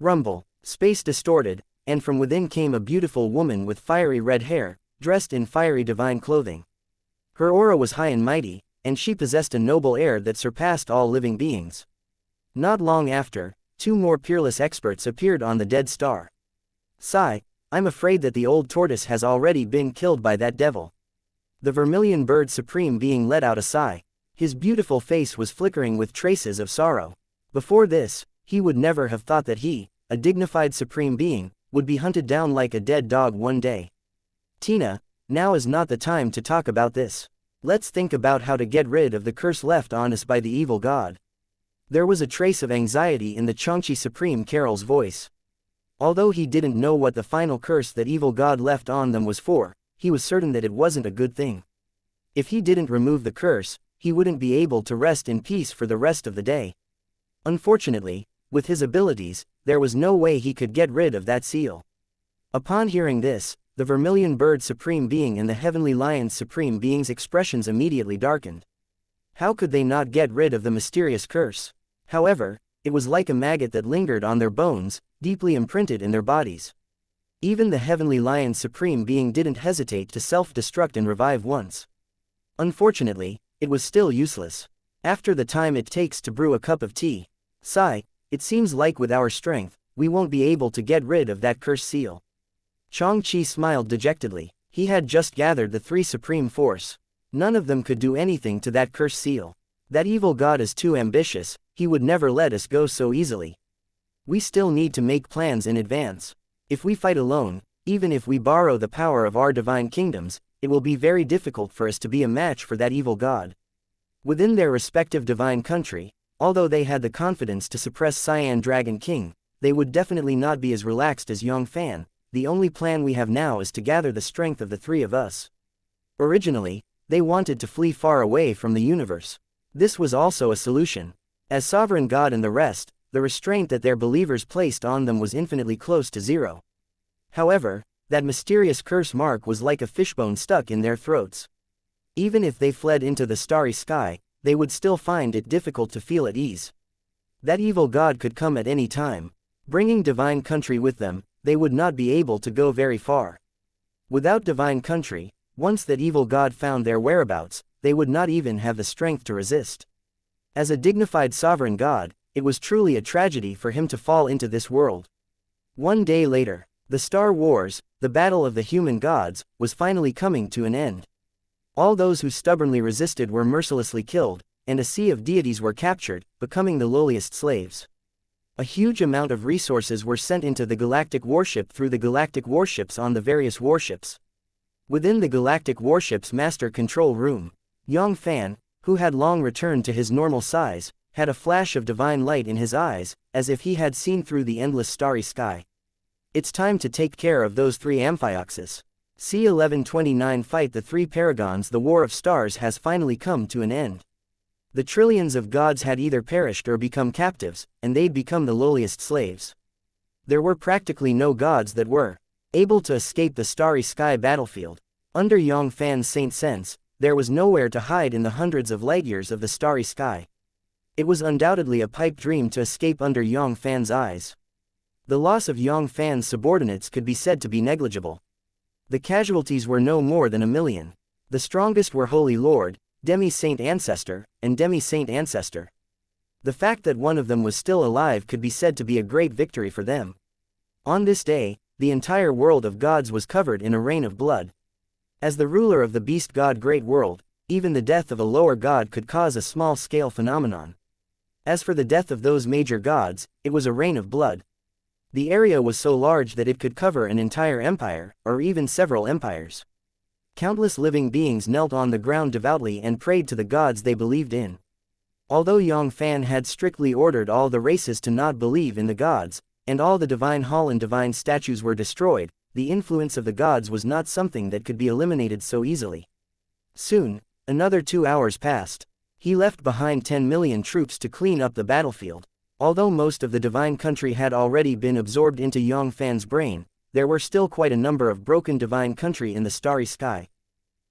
Rumble, space distorted, and from within came a beautiful woman with fiery red hair, dressed in fiery divine clothing. Her aura was high and mighty, and she possessed a noble air that surpassed all living beings. Not long after, 2 more peerless experts appeared on the dead star. "Sigh, I'm afraid that the old tortoise has already been killed by that devil." The vermilion bird supreme being let out a sigh. His beautiful face was flickering with traces of sorrow. Before this, he would never have thought that he, a dignified supreme being, would be hunted down like a dead dog one day. "Tina, now is not the time to talk about this. Let's think about how to get rid of the curse left on us by the evil god." There was a trace of anxiety in the Xianxia Supreme Carol's voice. Although he didn't know what the final curse that evil god left on them was for, he was certain that it wasn't a good thing. If he didn't remove the curse, he wouldn't be able to rest in peace for the rest of the day. Unfortunately, with his abilities, there was no way he could get rid of that seal. Upon hearing this, the vermilion bird supreme being and the heavenly lion supreme being's expressions immediately darkened. How could they not get rid of the mysterious curse? However, it was like a maggot that lingered on their bones, deeply imprinted in their bodies. Even the heavenly lion supreme being didn't hesitate to self-destruct and revive once. Unfortunately, it was still useless. After the time it takes to brew a cup of tea. "Sigh, it seems like with our strength, we won't be able to get rid of that cursed seal." Chang-Chi smiled dejectedly. He had just gathered the 3 supreme force. None of them could do anything to that cursed seal. That evil god is too ambitious, he would never let us go so easily. We still need to make plans in advance. If we fight alone, even if we borrow the power of our divine kingdoms, it will be very difficult for us to be a match for that evil god. Within their respective divine country, although they had the confidence to suppress Cyan Dragon King, they would definitely not be as relaxed as Yang Fann. "The only plan we have now is to gather the strength of the 3 of us." Originally, they wanted to flee far away from the universe. This was also a solution. As sovereign god and the rest, the restraint that their believers placed on them was infinitely close to 0. However, that mysterious curse mark was like a fishbone stuck in their throats. Even if they fled into the starry sky, they would still find it difficult to feel at ease. That evil god could come at any time. Bringing divine country with them, they would not be able to go very far. Without divine country, once that evil god found their whereabouts, they would not even have the strength to resist. As a dignified sovereign god, it was truly a tragedy for him to fall into this world. One day later, the Star Wars, the battle of the human gods, was finally coming to an end. All those who stubbornly resisted were mercilessly killed, and a sea of deities were captured, becoming the lowliest slaves. A huge amount of resources were sent into the galactic warship through the galactic warships on the various warships. Within the galactic warship's master control room, Yang Fann, who had long returned to his normal size, had a flash of divine light in his eyes, as if he had seen through the endless starry sky. "It's time to take care of those 3 amphioxus. C1129 Fight the 3 paragons. The war of stars has finally come to an end. The trillions of gods had either perished or become captives, and they'd become the lowliest slaves. There were practically no gods that were able to escape the starry sky battlefield. Under Yang Fann's saint sense, there was nowhere to hide in the hundreds of light-years of the starry sky. It was undoubtedly a pipe dream to escape under Yang Fann's eyes. The loss of Yang Fann's subordinates could be said to be negligible. The casualties were no more than 1,000,000. The strongest were Holy Lord, Demi-Saint Ancestor, and Demi-Saint Ancestor. The fact that one of them was still alive could be said to be a great victory for them. On this day, the entire world of gods was covered in a rain of blood. As the ruler of the beast god great world, even the death of a lower god could cause a small-scale phenomenon. As for the death of those major gods, it was a rain of blood. The area was so large that it could cover an entire empire, or even several empires. Countless living beings knelt on the ground devoutly and prayed to the gods they believed in. Although Yang Fann had strictly ordered all the races to not believe in the gods, and all the divine hall and divine statues were destroyed, the influence of the gods was not something that could be eliminated so easily. Soon, another 2 hours passed. He left behind 10 million troops to clean up the battlefield. Although most of the divine country had already been absorbed into Yang Fann's brain, there were still quite a number of broken divine country in the starry sky.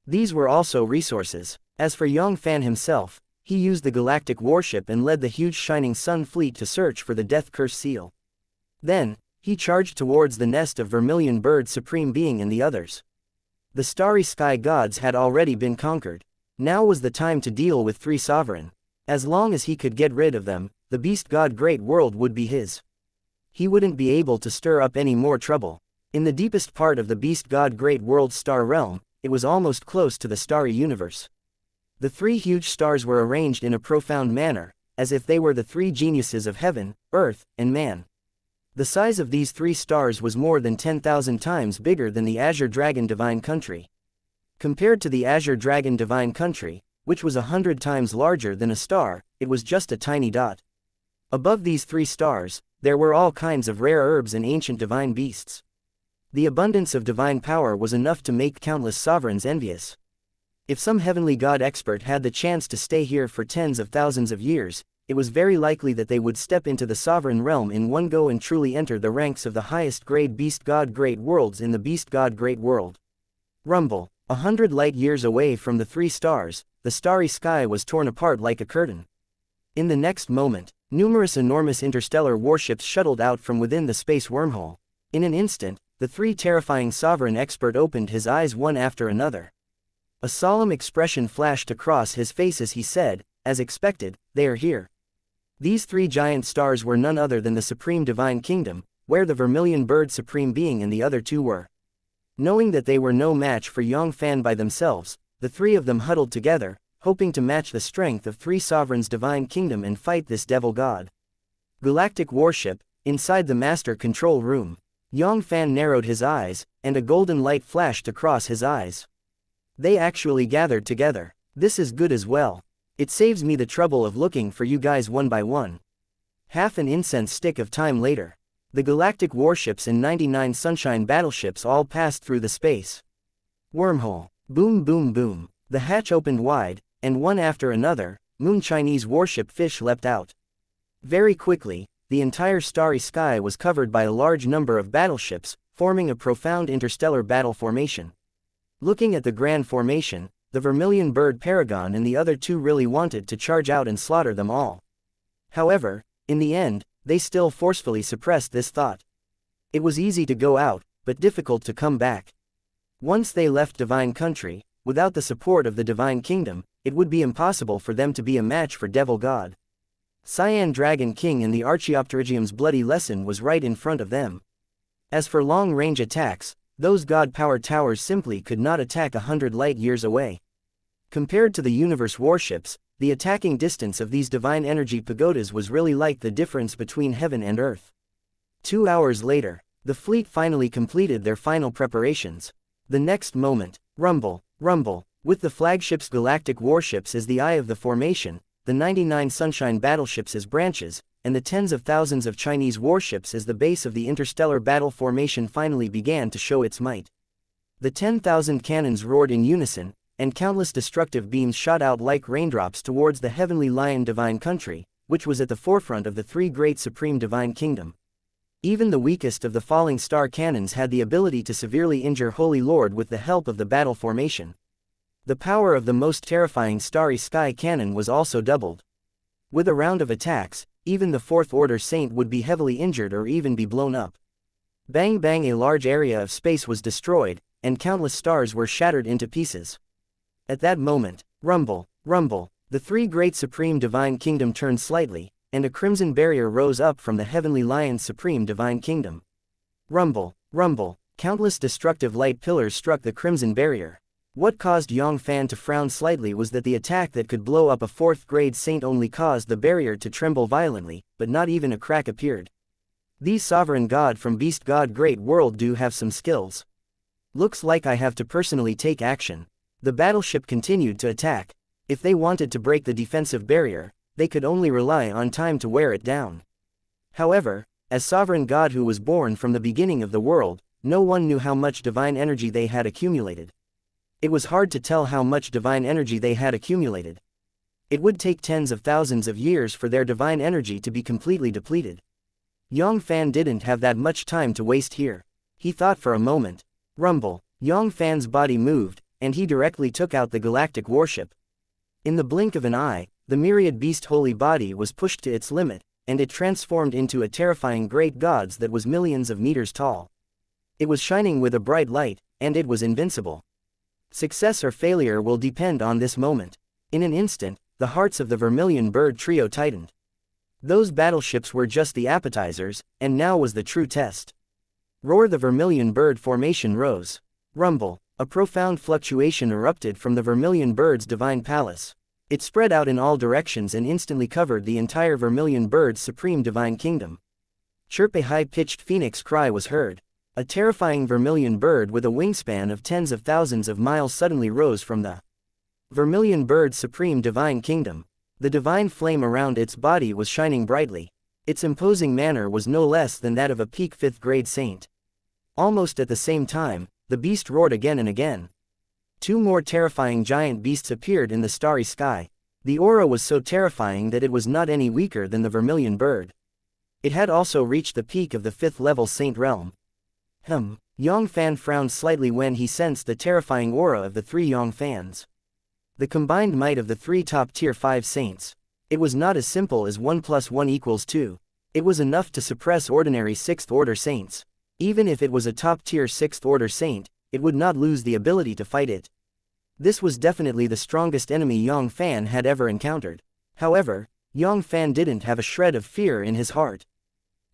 These were also resources. As for Yang Fann himself, he used the galactic warship and led the huge shining sun fleet to search for the death curse seal. Then, he charged towards the nest of vermilion bird supreme being and the others. The starry sky gods had already been conquered. Now was the time to deal with 3 sovereign. As long as he could get rid of them, the beast god great world would be his. He wouldn't be able to stir up any more trouble. In the deepest part of the beast god great world's star realm, it was almost close to the starry universe. The 3 huge stars were arranged in a profound manner, as if they were the 3 geniuses of heaven, earth, and man. The size of these 3 stars was more than 10,000 times bigger than the Azure Dragon Divine Country. Compared to the Azure Dragon Divine Country, which was 100 times larger than a star, it was just a tiny dot. Above these 3 stars, there were all kinds of rare herbs and ancient divine beasts. The abundance of divine power was enough to make countless sovereigns envious. If some heavenly god expert had the chance to stay here for tens of thousands of years, it was very likely that they would step into the sovereign realm in one go and truly enter the ranks of the highest grade beast god great worlds in the beast god great world. Rumble. 100 light years away from the 3 stars, the starry sky was torn apart like a curtain. In the next moment, numerous enormous interstellar warships shuttled out from within the space wormhole. In an instant, the 3 terrifying sovereign expert opened his eyes one after another. A solemn expression flashed across his face as he said, as expected, "They are here." These 3 giant stars were none other than the Supreme Divine Kingdom, where the Vermilion Bird Supreme Being and the other 2 were. Knowing that they were no match for Yang Fann by themselves, the 3 of them huddled together, hoping to match the strength of 3 sovereigns' divine kingdom and fight this devil god. Galactic warship, inside the master control room. Yang Fann narrowed his eyes, and a golden light flashed across his eyes. They actually gathered together. This is good as well. It saves me the trouble of looking for you guys one by one. Half an incense stick of time later. The galactic warships and 99 sunshine battleships all passed through the space wormhole. Boom boom boom. The hatch opened wide, and one after another, Moon Chinese warship fish leapt out. Very quickly, the entire starry sky was covered by a large number of battleships, forming a profound interstellar battle formation. Looking at the grand formation, the Vermilion Bird Paragon and the other 2 really wanted to charge out and slaughter them all. However, in the end, they still forcefully suppressed this thought. It was easy to go out, but difficult to come back. Once they left Divine Country, without the support of the Divine Kingdom, it would be impossible for them to be a match for Devil God. Cyan Dragon King and the Archaeopterygium's bloody lesson was right in front of them. As for long-range attacks, those god-powered towers simply could not attack 100 light years away. Compared to the universe warships, the attacking distance of these divine energy pagodas was really like the difference between heaven and earth. 2 hours later, the fleet finally completed their final preparations. The next moment, rumble, rumble, with the flagship's galactic warships as the eye of the formation, the 99 sunshine battleships as branches, and the tens of thousands of Chinese warships as the base of the interstellar battle formation finally began to show its might. The 10,000 cannons roared in unison, and countless destructive beams shot out like raindrops towards the heavenly lion divine country, which was at the forefront of the 3 great supreme divine kingdom. Even the weakest of the falling star cannons had the ability to severely injure Holy Lord with the help of the battle formation. The power of the most terrifying Starry Sky cannon was also doubled. With a round of attacks, even the Fourth Order Saint would be heavily injured or even be blown up. Bang bang, a large area of space was destroyed, and countless stars were shattered into pieces. At that moment, rumble, rumble, the three great supreme divine kingdom turned slightly, and a crimson barrier rose up from the heavenly lion's supreme divine kingdom. Rumble, rumble, countless destructive light pillars struck the crimson barrier. What caused Yang Fann to frown slightly was that the attack that could blow up a fourth-grade saint only caused the barrier to tremble violently, but not even a crack appeared. These sovereign god from beast god great world do have some skills. Looks like I have to personally take action. The battleship continued to attack. If they wanted to break the defensive barrier, they could only rely on time to wear it down. However, as sovereign god who was born from the beginning of the world, no one knew how much divine energy they had accumulated. It was hard to tell how much divine energy they had accumulated. It would take tens of thousands of years for their divine energy to be completely depleted. Yang Fann didn't have that much time to waste here. He thought for a moment. Rumble. Yang Fann's body moved, and he directly took out the galactic warship. In the blink of an eye, the myriad beast holy body was pushed to its limit, and it transformed into a terrifying great gods that was millions of meters tall. It was shining with a bright light, and it was invincible. Success or failure will depend on this moment. In an instant, the hearts of the Vermilion Bird trio tightened. Those battleships were just the appetizers, and now was the true test. Roar! The Vermilion Bird formation rose. Rumble! A profound fluctuation erupted from the Vermilion Bird's divine palace. It spread out in all directions and instantly covered the entire Vermilion Bird's supreme divine kingdom. Chirp! A high-pitched phoenix cry was heard. A terrifying vermilion bird with a wingspan of tens of thousands of miles suddenly rose from the Vermilion Bird's supreme divine kingdom. The divine flame around its body was shining brightly. Its imposing manner was no less than that of a peak fifth-grade saint. Almost at the same time, the beast roared again and again. Two more terrifying giant beasts appeared in the starry sky. The aura was so terrifying that it was not any weaker than the Vermilion Bird. It had also reached the peak of the fifth-level saint realm. Yang Fann frowned slightly when he sensed the terrifying aura of the three Yang Fanns. The combined might of the three top-tier 5 saints. It was not as simple as 1 + 1 = 2. It was enough to suppress ordinary 6th-order saints. Even if it was a top-tier 6th-order saint, it would not lose the ability to fight it. This was definitely the strongest enemy Yang Fann had ever encountered. However, Yang Fann didn't have a shred of fear in his heart.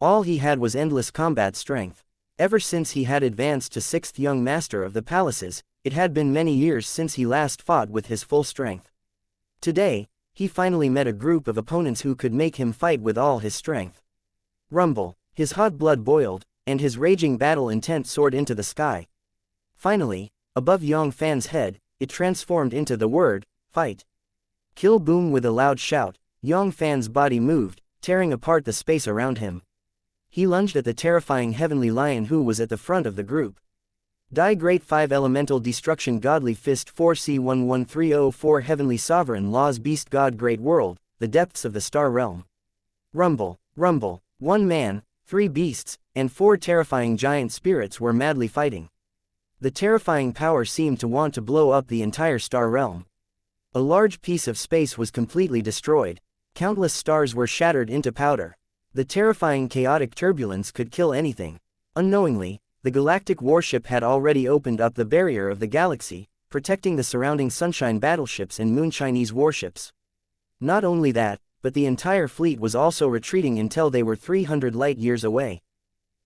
All he had was endless combat strength. Ever since he had advanced to 6th young master of the palaces, it had been many years since he last fought with his full strength. Today, he finally met a group of opponents who could make him fight with all his strength. Rumble! His hot blood boiled, and his raging battle intent soared into the sky. Finally, above Yang Fann's head, it transformed into the word, fight. Kill! Boom! With a loud shout, Yang Fann's body moved, tearing apart the space around him. He lunged at the terrifying heavenly lion who was at the front of the group. Die! Great 5 Elemental Destruction Godly Fist 4C11304 Heavenly Sovereign Laws Beast God Great World, the depths of the star realm. Rumble! Rumble! 1 man, 3 beasts, and 4 terrifying giant spirits were madly fighting. The terrifying power seemed to want to blow up the entire star realm. A large piece of space was completely destroyed. Countless stars were shattered into powder. The terrifying chaotic turbulence could kill anything. Unknowingly, the galactic warship had already opened up the barrier of the galaxy, protecting the surrounding Sunshine battleships and Moon Chinese warships. Not only that, but the entire fleet was also retreating until they were 300 light-years away.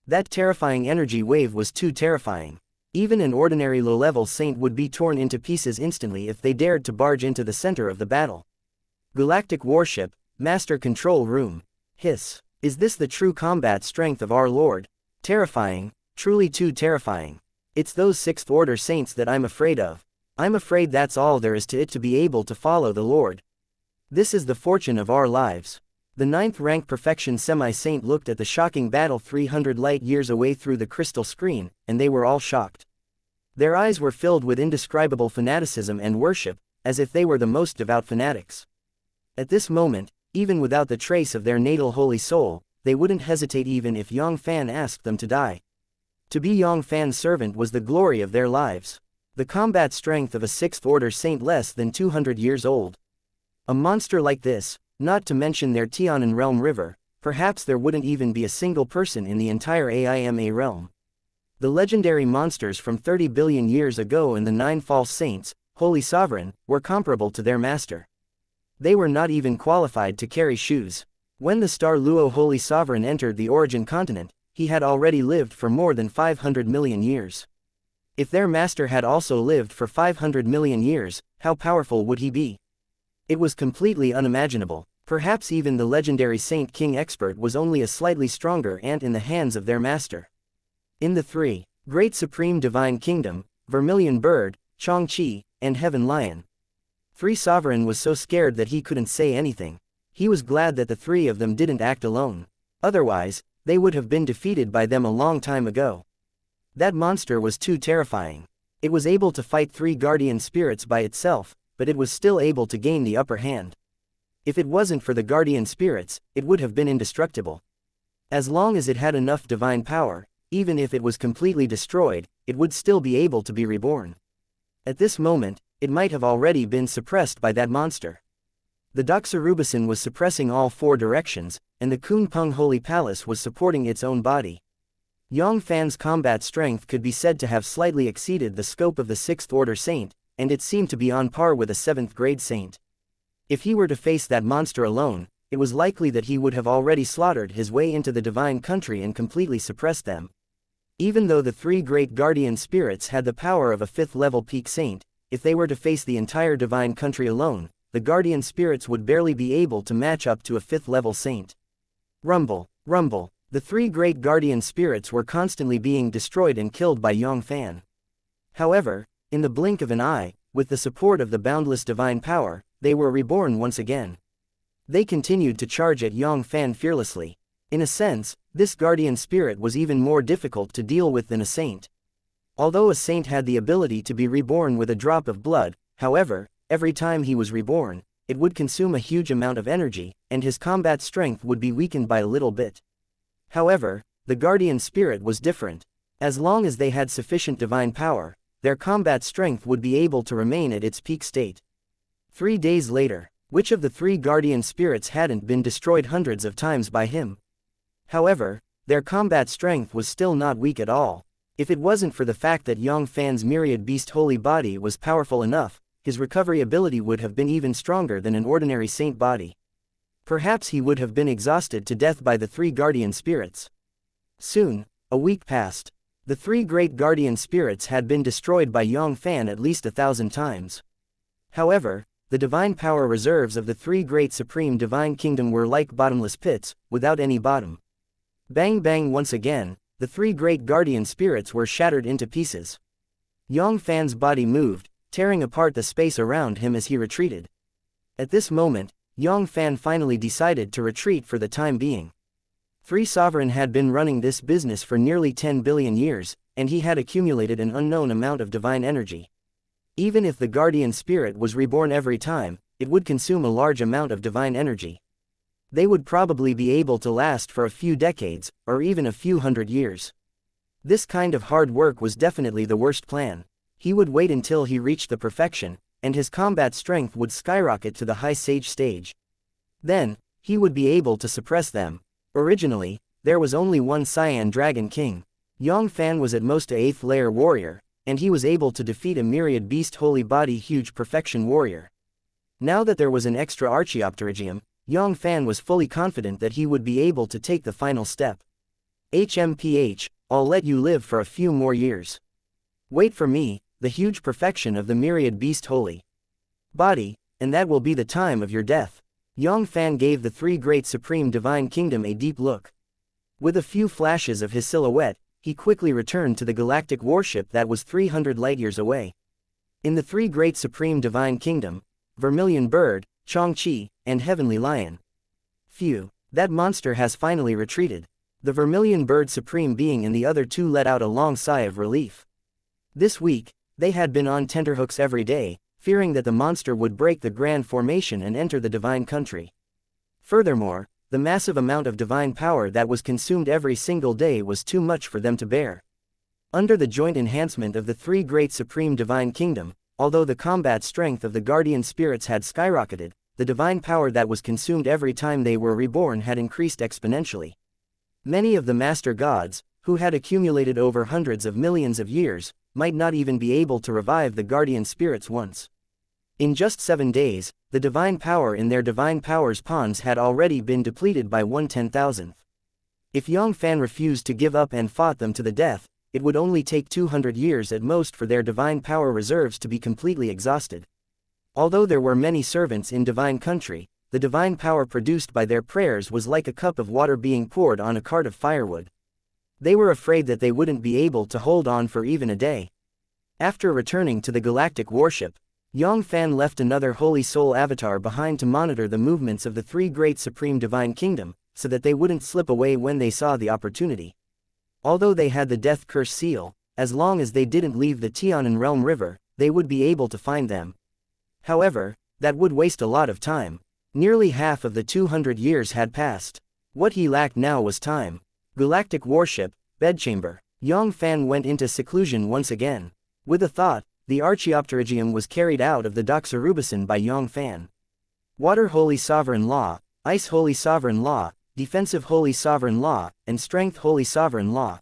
That terrifying energy wave was too terrifying. Even an ordinary low-level saint would be torn into pieces instantly if they dared to barge into the center of the battle. Galactic warship, master control room. Hiss. Is this the true combat strength of our Lord? Terrifying, truly too terrifying. It's those 6th-order saints that I'm afraid of. I'm afraid that's all there is to it to be able to follow the Lord. This is the fortune of our lives. The 9th-rank perfection semi-saint looked at the shocking battle 300 light-years away through the crystal screen, and they were all shocked. Their eyes were filled with indescribable fanaticism and worship, as if they were the most devout fanatics. At this moment, even without the trace of their natal holy soul, they wouldn't hesitate even if Yang Fann asked them to die. To be Yang Fann's servant was the glory of their lives. The combat strength of a 6th Order Saint less than 200 years old. A monster like this, not to mention their Tianan realm river, perhaps there wouldn't even be a single person in the entire AIMA realm. The legendary monsters from 30 billion years ago and the 9 false saints, Holy Sovereign, were comparable to their master. They were not even qualified to carry shoes. When the Star Luo Holy Sovereign entered the Origin continent, he had already lived for more than 500 million years. If their master had also lived for 500 million years, how powerful would he be? It was completely unimaginable. Perhaps even the legendary Saint King expert was only a slightly stronger ant in the hands of their master. In the 3 Great Supreme Divine Kingdom, Vermilion Bird, Xianxia, and Heaven Lion. 3 Sovereign was so scared that he couldn't say anything. He was glad that the 3 of them didn't act alone. Otherwise, they would have been defeated by them a long time ago. That monster was too terrifying. It was able to fight 3 guardian spirits by itself, but it was still able to gain the upper hand. If it wasn't for the guardian spirits, it would have been indestructible. As long as it had enough divine power, even if it was completely destroyed, it would still be able to be reborn. At this moment, it might have already been suppressed by that monster. The Doxorubicin was suppressing all 4 directions, and the Kunpeng Holy Palace was supporting its own body. Yang Fann's combat strength could be said to have slightly exceeded the scope of the 6th Order Saint, and it seemed to be on par with a 7th grade Saint. If he were to face that monster alone, it was likely that he would have already slaughtered his way into the divine country and completely suppressed them. Even though the 3 great guardian spirits had the power of a 5th level peak saint, if they were to face the entire divine country alone, the guardian spirits would barely be able to match up to a 5th level saint. Rumble, rumble. The 3 great guardian spirits were constantly being destroyed and killed by Yang Fann. However, in the blink of an eye, with the support of the boundless divine power, they were reborn once again. They continued to charge at Yang Fann fearlessly. In a sense, this guardian spirit was even more difficult to deal with than a saint. Although a saint had the ability to be reborn with a drop of blood, however, every time he was reborn, it would consume a huge amount of energy, and his combat strength would be weakened by a little bit. However, the guardian spirit was different. As long as they had sufficient divine power, their combat strength would be able to remain at its peak state. 3 days later, which of the 3 guardian spirits hadn't been destroyed hundreds of times by him? However, their combat strength was still not weak at all. If it wasn't for the fact that Yang Fann's myriad beast holy body was powerful enough, his recovery ability would have been even stronger than an ordinary saint body. Perhaps he would have been exhausted to death by the 3 guardian spirits. Soon, a week passed. The 3 great guardian spirits had been destroyed by Yang Fann at least 1,000 times. However, the divine power reserves of the 3 great supreme divine kingdom were like bottomless pits, without any bottom. Bang bang once again, the 3 great guardian spirits were shattered into pieces. Yang Fann's body moved, tearing apart the space around him as he retreated. At this moment, Yang Fann finally decided to retreat for the time being. 3 Sovereign had been running this business for nearly 10 billion years, and he had accumulated an unknown amount of divine energy. Even if the guardian spirit was reborn every time, it would consume a large amount of divine energy. They would probably be able to last for a few decades, or even a few hundred years. This kind of hard work was definitely the worst plan. He would wait until he reached the perfection, and his combat strength would skyrocket to the high sage stage. Then, he would be able to suppress them. Originally, there was only one Cyan Dragon King. Yang Fann was at most a 8th layer warrior, and he was able to defeat a myriad beast holy body huge perfection warrior. Now that there was an extra Archaeopterygium, Yang Fann was fully confident that he would be able to take the final step. HMPH, I'll let you live for a few more years. Wait for me, the huge perfection of the myriad beast holy body, and that will be the time of your death. Yang Fann gave the 3 great supreme divine kingdom a deep look. With a few flashes of his silhouette, he quickly returned to the galactic warship that was 300 light-years away. In the 3 great supreme divine kingdom, Vermilion Bird, Xianxia, and Heavenly Lion. Phew, that monster has finally retreated. The Vermilion Bird supreme being and the other 2 let out a long sigh of relief. This week, they had been on tenterhooks every day, fearing that the monster would break the grand formation and enter the divine country. Furthermore, the massive amount of divine power that was consumed every single day was too much for them to bear. Under the joint enhancement of the three great supreme divine kingdom, although the combat strength of the guardian spirits had skyrocketed, the divine power that was consumed every time they were reborn had increased exponentially. Many of the master gods, who had accumulated over hundreds of millions of years, might not even be able to revive the guardian spirits once. In just 7 days, the divine power in their divine powers ponds had already been depleted by 1/10,000th. If Yang Fann refused to give up and fought them to the death, it would only take 200 years at most for their divine power reserves to be completely exhausted. Although there were many servants in divine country, the divine power produced by their prayers was like a cup of water being poured on a cart of firewood. They were afraid that they wouldn't be able to hold on for even a day. After returning to the galactic warship, Yang Fann left another Holy Soul avatar behind to monitor the movements of the three great supreme divine kingdom, so that they wouldn't slip away when they saw the opportunity. Although they had the death curse seal, as long as they didn't leave the Tianan Realm River, they would be able to find them. However, that would waste a lot of time. Nearly half of the 200 years had passed. What he lacked now was time. Galactic warship, bedchamber. Yang Fann went into seclusion once again. With a thought, the Archaeopterygium was carried out of the Doxarubasan by Yang Fann. Water Holy Sovereign Law, Ice Holy Sovereign Law, Defensive Holy Sovereign Law, and Strength Holy Sovereign Law.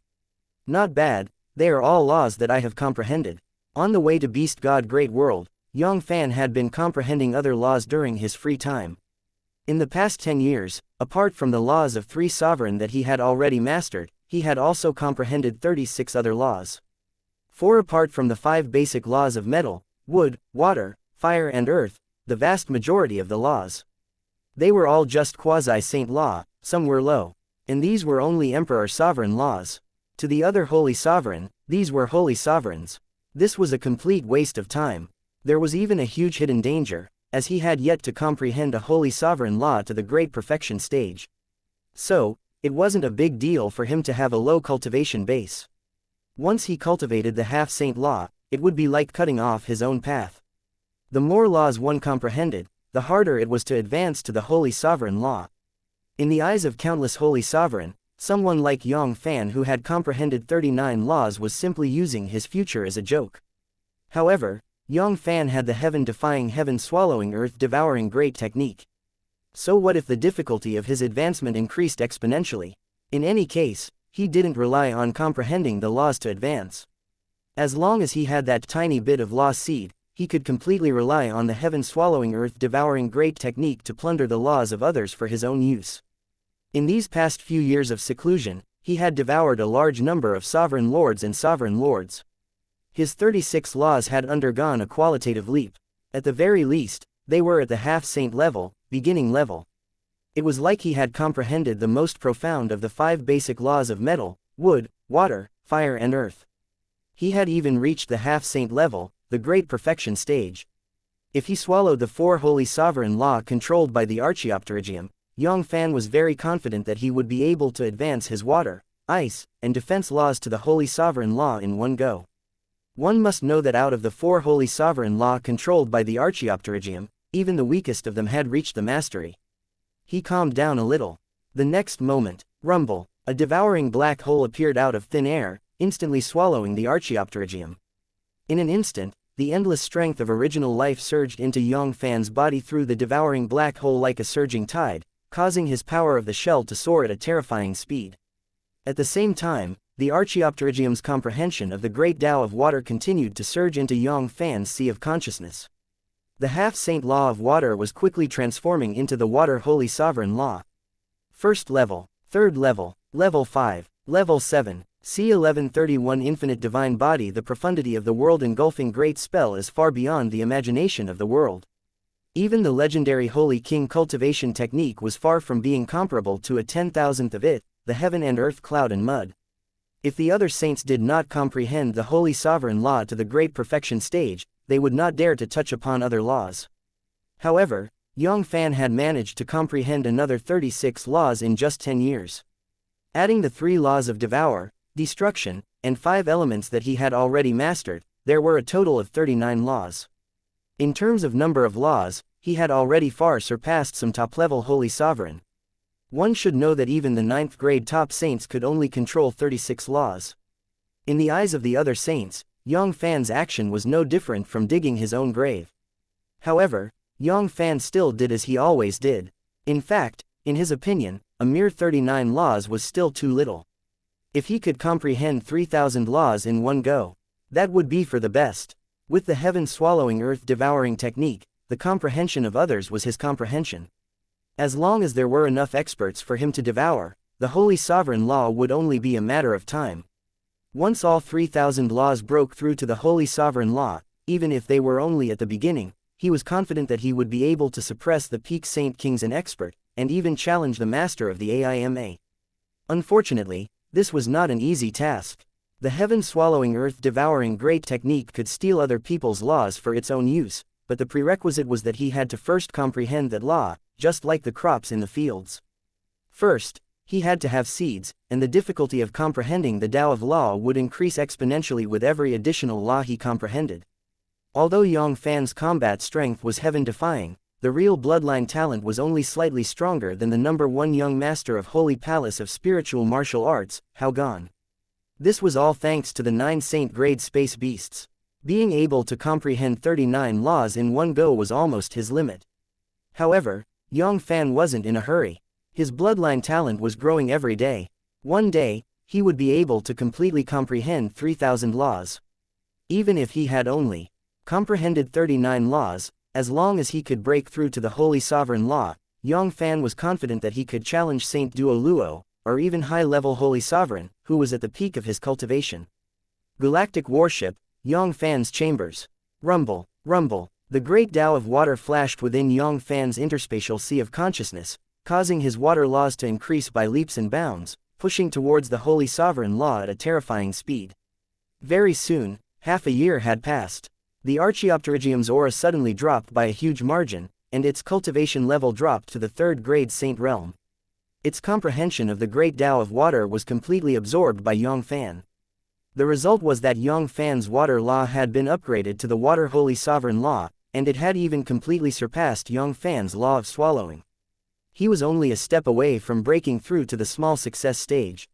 Not bad, they are all laws that I have comprehended. On the way to Beast God Great World, Yang Fann had been comprehending other laws during his free time. In the past 10 years, apart from the laws of 3 sovereign that he had already mastered, he had also comprehended 36 other laws. 4 apart from the 5 basic laws of metal, wood, water, fire and earth, the vast majority of the laws. They were all just quasi-saint law, some were low. And these were only emperor sovereign laws. To the other holy sovereign, these were holy sovereigns. This was a complete waste of time. There was even a huge hidden danger, as he had yet to comprehend a holy sovereign law to the great perfection stage. So, it wasn't a big deal for him to have a low cultivation base. Once he cultivated the half-saint law, it would be like cutting off his own path. The more laws one comprehended, the harder it was to advance to the holy sovereign law. In the eyes of countless holy sovereign, someone like Yang Fann who had comprehended 39 laws was simply using his future as a joke. However, Yang Fann had the heaven-defying heaven-swallowing earth-devouring great technique. So what if the difficulty of his advancement increased exponentially? In any case, he didn't rely on comprehending the laws to advance. As long as he had that tiny bit of law seed, he could completely rely on the heaven-swallowing earth-devouring great technique to plunder the laws of others for his own use. In these past few years of seclusion, he had devoured a large number of sovereign lords and sovereign lords. His 36 laws had undergone a qualitative leap. At the very least, they were at the half-saint level, beginning level. It was like he had comprehended the most profound of the 5 basic laws of metal, wood, water, fire and earth. He had even reached the half-saint level, the great perfection stage. If he swallowed the 4 holy sovereign law controlled by the Archaeopterygium, Yang Fann was very confident that he would be able to advance his water, ice, and defense laws to the holy sovereign law in one go. One must know that out of the 4 holy sovereign law controlled by the Archaeopterygium, even the weakest of them had reached the mastery. He calmed down a little. The next moment, rumble, a devouring black hole appeared out of thin air, instantly swallowing the Archaeopterygium. In an instant, the endless strength of original life surged into Yang Fann's body through the devouring black hole like a surging tide, causing his power of the shell to soar at a terrifying speed. At the same time, the Archaeopterygium's comprehension of the great Tao of water continued to surge into Yang Fann's sea of consciousness. The half-saint law of water was quickly transforming into the water holy sovereign law. First level, third level, level 5, level 7, C1131 infinite divine body. The profundity of the world engulfing great spell is far beyond the imagination of the world. Even the legendary holy king cultivation technique was far from being comparable to a 10,000th of it, the heaven and earth cloud and mud. If the other saints did not comprehend the holy sovereign law to the great perfection stage, they would not dare to touch upon other laws. However, Yang Fann had managed to comprehend another 36 laws in just 10 years. Adding the 3 laws of devour, destruction, and 5 elements that he had already mastered, there were a total of 39 laws. In terms of number of laws, he had already far surpassed some top-level holy sovereign. One should know that even the 9th grade top saints could only control 36 laws. In the eyes of the other saints, Yang Fann's action was no different from digging his own grave. However, Yang Fann still did as he always did. In fact, in his opinion, a mere 39 laws was still too little. If he could comprehend 3,000 laws in one go, that would be for the best. With the heaven-swallowing earth-devouring technique, the comprehension of others was his comprehension. As long as there were enough experts for him to devour, the Holy Sovereign Law would only be a matter of time. Once all 3,000 laws broke through to the Holy Sovereign Law, even if they were only at the beginning, he was confident that he would be able to suppress the peak saint kings and expert, and even challenge the master of the AIMA. Unfortunately, this was not an easy task. The heaven-swallowing earth-devouring great technique could steal other people's laws for its own use, but the prerequisite was that he had to first comprehend that law, just like the crops in the fields. First, he had to have seeds, and the difficulty of comprehending the Tao of law would increase exponentially with every additional law he comprehended. Although Yang Fann's combat strength was heaven-defying, the real bloodline talent was only slightly stronger than the #1 young master of Holy Palace of Spiritual Martial Arts, Hao Gan. This was all thanks to the 9 saint-grade space beasts. Being able to comprehend 39 laws in one go was almost his limit. However, Yang Fann wasn't in a hurry. His bloodline talent was growing every day. One day, he would be able to completely comprehend 3,000 laws. Even if he had only comprehended 39 laws, as long as he could break through to the Holy Sovereign Law, Yang Fann was confident that he could challenge Saint Duo Luo, or even high-level Holy Sovereign, who was at the peak of his cultivation. Galactic Warship, Yang Fann's Chambers. Rumble, rumble. The great Tao of water flashed within Yang Fann's interspatial sea of consciousness, causing his water laws to increase by leaps and bounds, pushing towards the Holy Sovereign Law at a terrifying speed. Very soon, half a year had passed. The Archaeopterygium's aura suddenly dropped by a huge margin, and its cultivation level dropped to the 3rd grade saint realm. Its comprehension of the great Tao of water was completely absorbed by Yang Fann. The result was that Yang Fann's water law had been upgraded to the water Holy Sovereign Law, and it had even completely surpassed Yang Fann's law of swallowing. He was only a step away from breaking through to the small success stage.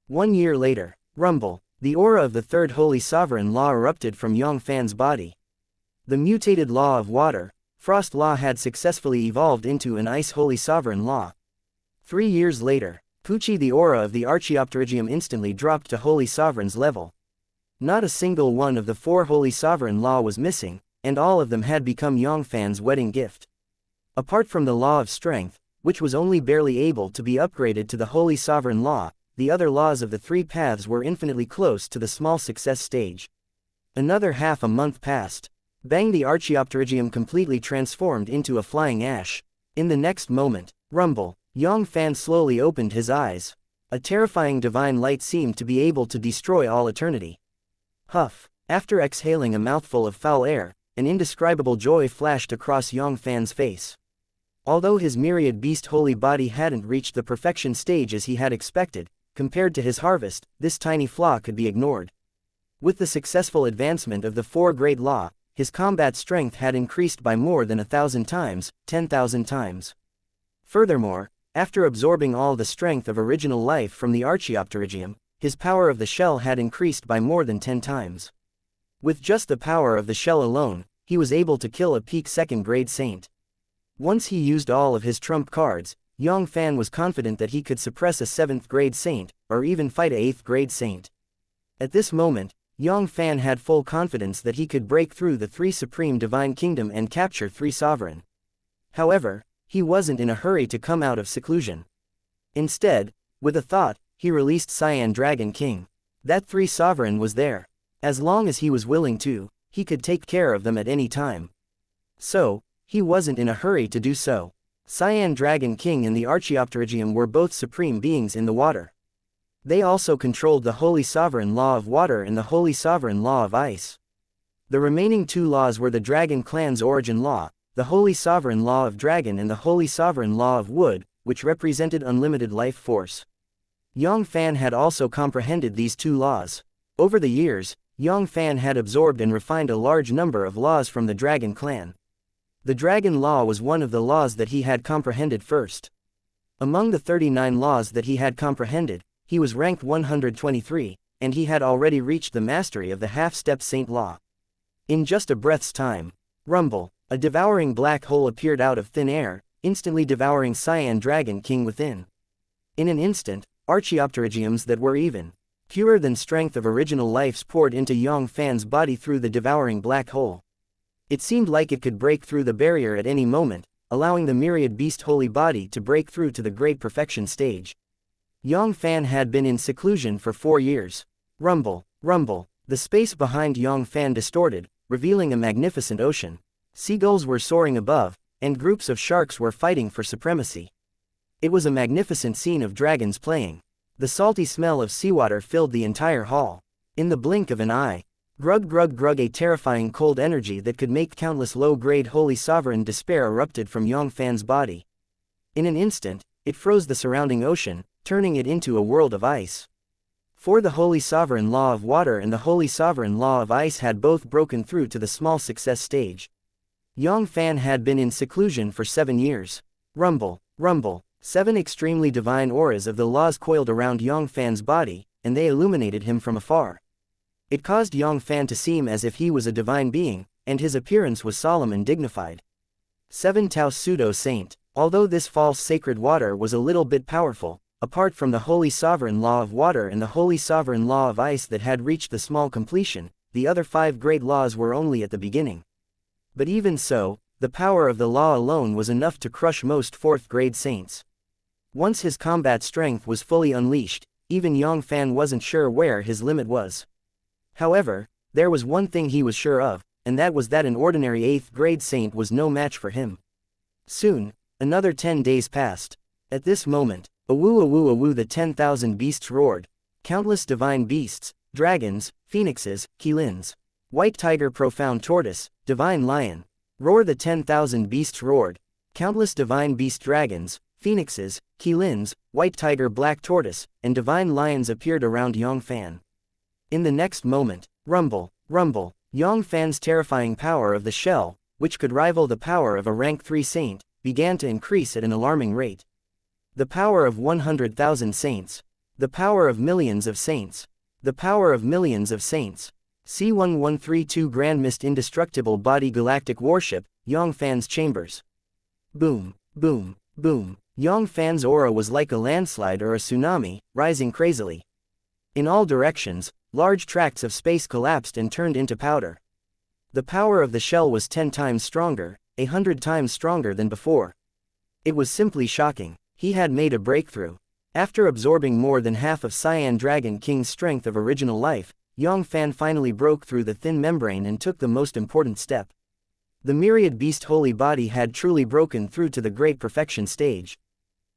1 year later, rumble. The aura of the 3rd Holy Sovereign Law erupted from Yang Fann's body. The mutated law of water, Frost Law, had successfully evolved into an Ice Holy Sovereign Law. 3 years later, Pucci, the aura of the Archaeopterygium, instantly dropped to Holy Sovereign's level. Not a single one of the 4 Holy Sovereign Law was missing, and all of them had become Yang Fann's wedding gift. Apart from the Law of Strength, which was only barely able to be upgraded to the Holy Sovereign Law, the other laws of the 3 paths were infinitely close to the small success stage. Another half a month passed. Bang! The Archaeopterygium completely transformed into a flying ash. In the next moment, rumble, Yang Fann slowly opened his eyes. A terrifying divine light seemed to be able to destroy all eternity. Huff! After exhaling a mouthful of foul air, an indescribable joy flashed across Yang Fann's face. Although his myriad beast holy body hadn't reached the perfection stage as he had expected, compared to his harvest, this tiny flaw could be ignored. With the successful advancement of the 4 great law, his combat strength had increased by more than 1,000 times, 10,000 times. Furthermore, after absorbing all the strength of original life from the Archaeopterygium, his power of the shell had increased by more than 10 times. With just the power of the shell alone, he was able to kill a peak 2nd grade saint. Once he used all of his trump cards, Yang Fann was confident that he could suppress a 7th grade saint, or even fight a 8th grade saint. At this moment, Yang Fann had full confidence that he could break through the 3 supreme divine kingdom and capture 3 sovereign. However, he wasn't in a hurry to come out of seclusion. Instead, with a thought, he released Cyan Dragon King. That 3 sovereign was there. As long as he was willing to, he could take care of them at any time. So, he wasn't in a hurry to do so. Cyan Dragon King and the Archaeopterygium were both supreme beings in the water. They also controlled the Holy Sovereign Law of Water and the Holy Sovereign Law of Ice. The remaining 2 laws were the Dragon Clan's Origin Law, the Holy Sovereign Law of Dragon, and the Holy Sovereign Law of Wood, which represented unlimited life force. Yang Fann had also comprehended these 2 laws. Over the years, Yang Fann had absorbed and refined a large number of laws from the Dragon Clan. The Dragon Law was one of the laws that he had comprehended first. Among the 39 laws that he had comprehended, he was ranked 123, and he had already reached the mastery of the half-step saint law. In just a breath's time, rumble, a devouring black hole appeared out of thin air, instantly devouring Cyan Dragon King within. In an instant, archaeopterygiums that were even purer than strength of original lives poured into Yang Fann's body through the devouring black hole. It seemed like it could break through the barrier at any moment, allowing the myriad beast holy body to break through to the great perfection stage. Yang Fann had been in seclusion for 4 years. Rumble, rumble, the space behind Yang Fann distorted, revealing a magnificent ocean. Seagulls were soaring above, and groups of sharks were fighting for supremacy. It was a magnificent scene of dragons playing. The salty smell of seawater filled the entire hall. In the blink of an eye, grug grug grug, a terrifying cold energy that could make countless low-grade holy sovereign despair erupted from Yang Fann's body. In an instant, it froze the surrounding ocean, turning it into a world of ice. For the holy sovereign law of water and the holy sovereign law of ice had both broken through to the small success stage. Yang Fann had been in seclusion for 7 years. Rumble, rumble, 7 extremely divine auras of the laws coiled around Yang Fann's body, and they illuminated him from afar. It caused Yang Fann to seem as if he was a divine being, and his appearance was solemn and dignified. 7 Tao Pseudo-Saint. Although this false sacred water was a little bit powerful, apart from the holy sovereign law of water and the holy sovereign law of ice that had reached the small completion, the other 5 great laws were only at the beginning. But even so, the power of the law alone was enough to crush most 4th-grade saints. Once his combat strength was fully unleashed, even Yang Fann wasn't sure where his limit was. However, there was one thing he was sure of, and that was that an ordinary 8th-grade saint was no match for him. Soon, another 10 days passed. At this moment, awoo awoo awoo, the 10,000 beasts roared. Countless divine beasts, dragons, phoenixes, qilins, white tiger, profound tortoise, divine lion. Roar, the 10,000 beasts roared. Countless divine beast dragons, phoenixes, qilins, white tiger, black tortoise, and divine lions appeared around Yang Fann. In the next moment, rumble, rumble, Yang Fann's terrifying power of the shell, which could rival the power of a rank 3 saint, began to increase at an alarming rate. The power of 100,000 saints. The power of millions of saints. The power of millions of saints. C1132 Grand Mist Indestructible Body Galactic Warship, Yang Fann's chambers. Boom, boom, boom. Yang Fann's aura was like a landslide or a tsunami, rising crazily. In all directions, large tracts of space collapsed and turned into powder. The power of the shell was 10 times stronger, 100 times stronger than before. It was simply shocking. He had made a breakthrough. After absorbing more than half of Cyan Dragon King's strength of original life, Yang Fann finally broke through the thin membrane and took the most important step. The myriad beast holy body had truly broken through to the great perfection stage.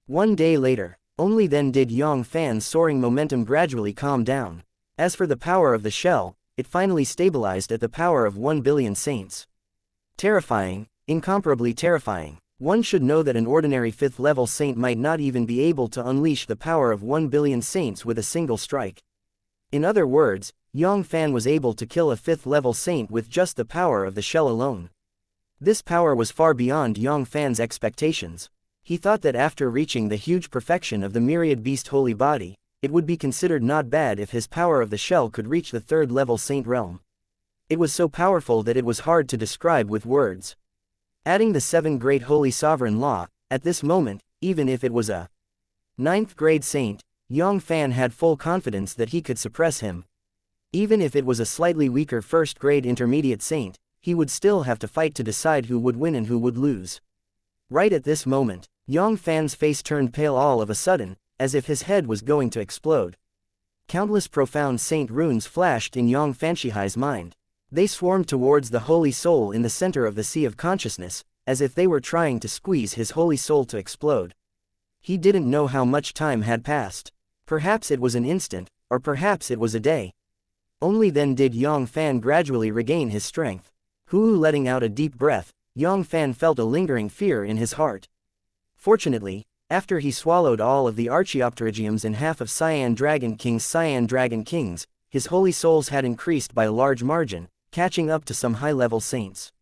1 day later, only then did Yang Fann's soaring momentum gradually calm down. As for the power of the shell, it finally stabilized at the power of 1 billion saints. Terrifying, incomparably terrifying. One should know that an ordinary 5th-level saint might not even be able to unleash the power of 1 billion saints with a single strike. In other words, Yang Fann was able to kill a 5th-level saint with just the power of the shell alone. This power was far beyond Yang Fann's expectations. He thought that after reaching the huge perfection of the myriad beast holy body, it would be considered not bad if his power of the shell could reach the 3rd-level saint realm. It was so powerful that it was hard to describe with words. Adding the 7 great holy sovereign law, at this moment, even if it was a 9th-grade saint, Yang Fann had full confidence that he could suppress him. Even if it was a slightly weaker 1st-grade intermediate saint, he would still have to fight to decide who would win and who would lose. Right at this moment, Yang Fann's face turned pale all of a sudden, as if his head was going to explode. Countless profound saint runes flashed in Yang Fanshihai's mind. They swarmed towards the holy soul in the center of the sea of consciousness, as if they were trying to squeeze his holy soul to explode. He didn't know how much time had passed. Perhaps it was an instant, or perhaps it was a day. Only then did Yang Fann gradually regain his strength. Letting out a deep breath, Yang Fann felt a lingering fear in his heart. Fortunately, after he swallowed all of the archaeopterygiums and half of Cyan Dragon Kings, his holy souls had increased by a large margin, catching up to some high-level saints.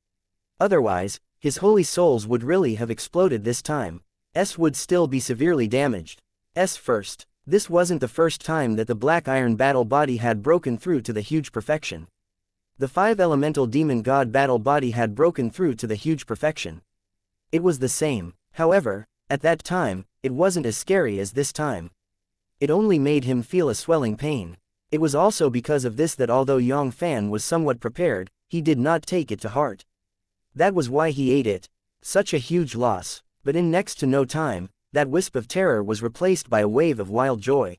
Otherwise, his holy souls would really have exploded this time. S would still be severely damaged. S first. This wasn't the first time that the black iron battle body had broken through to the huge perfection. The 5 elemental demon god battle body had broken through to the huge perfection. It was the same. However, at that time, it wasn't as scary as this time. It only made him feel a swelling pain. It was also because of this that although Yang Fann was somewhat prepared, he did not take it to heart. That was why he ate it. Such a huge loss. But in next to no time, that wisp of terror was replaced by a wave of wild joy.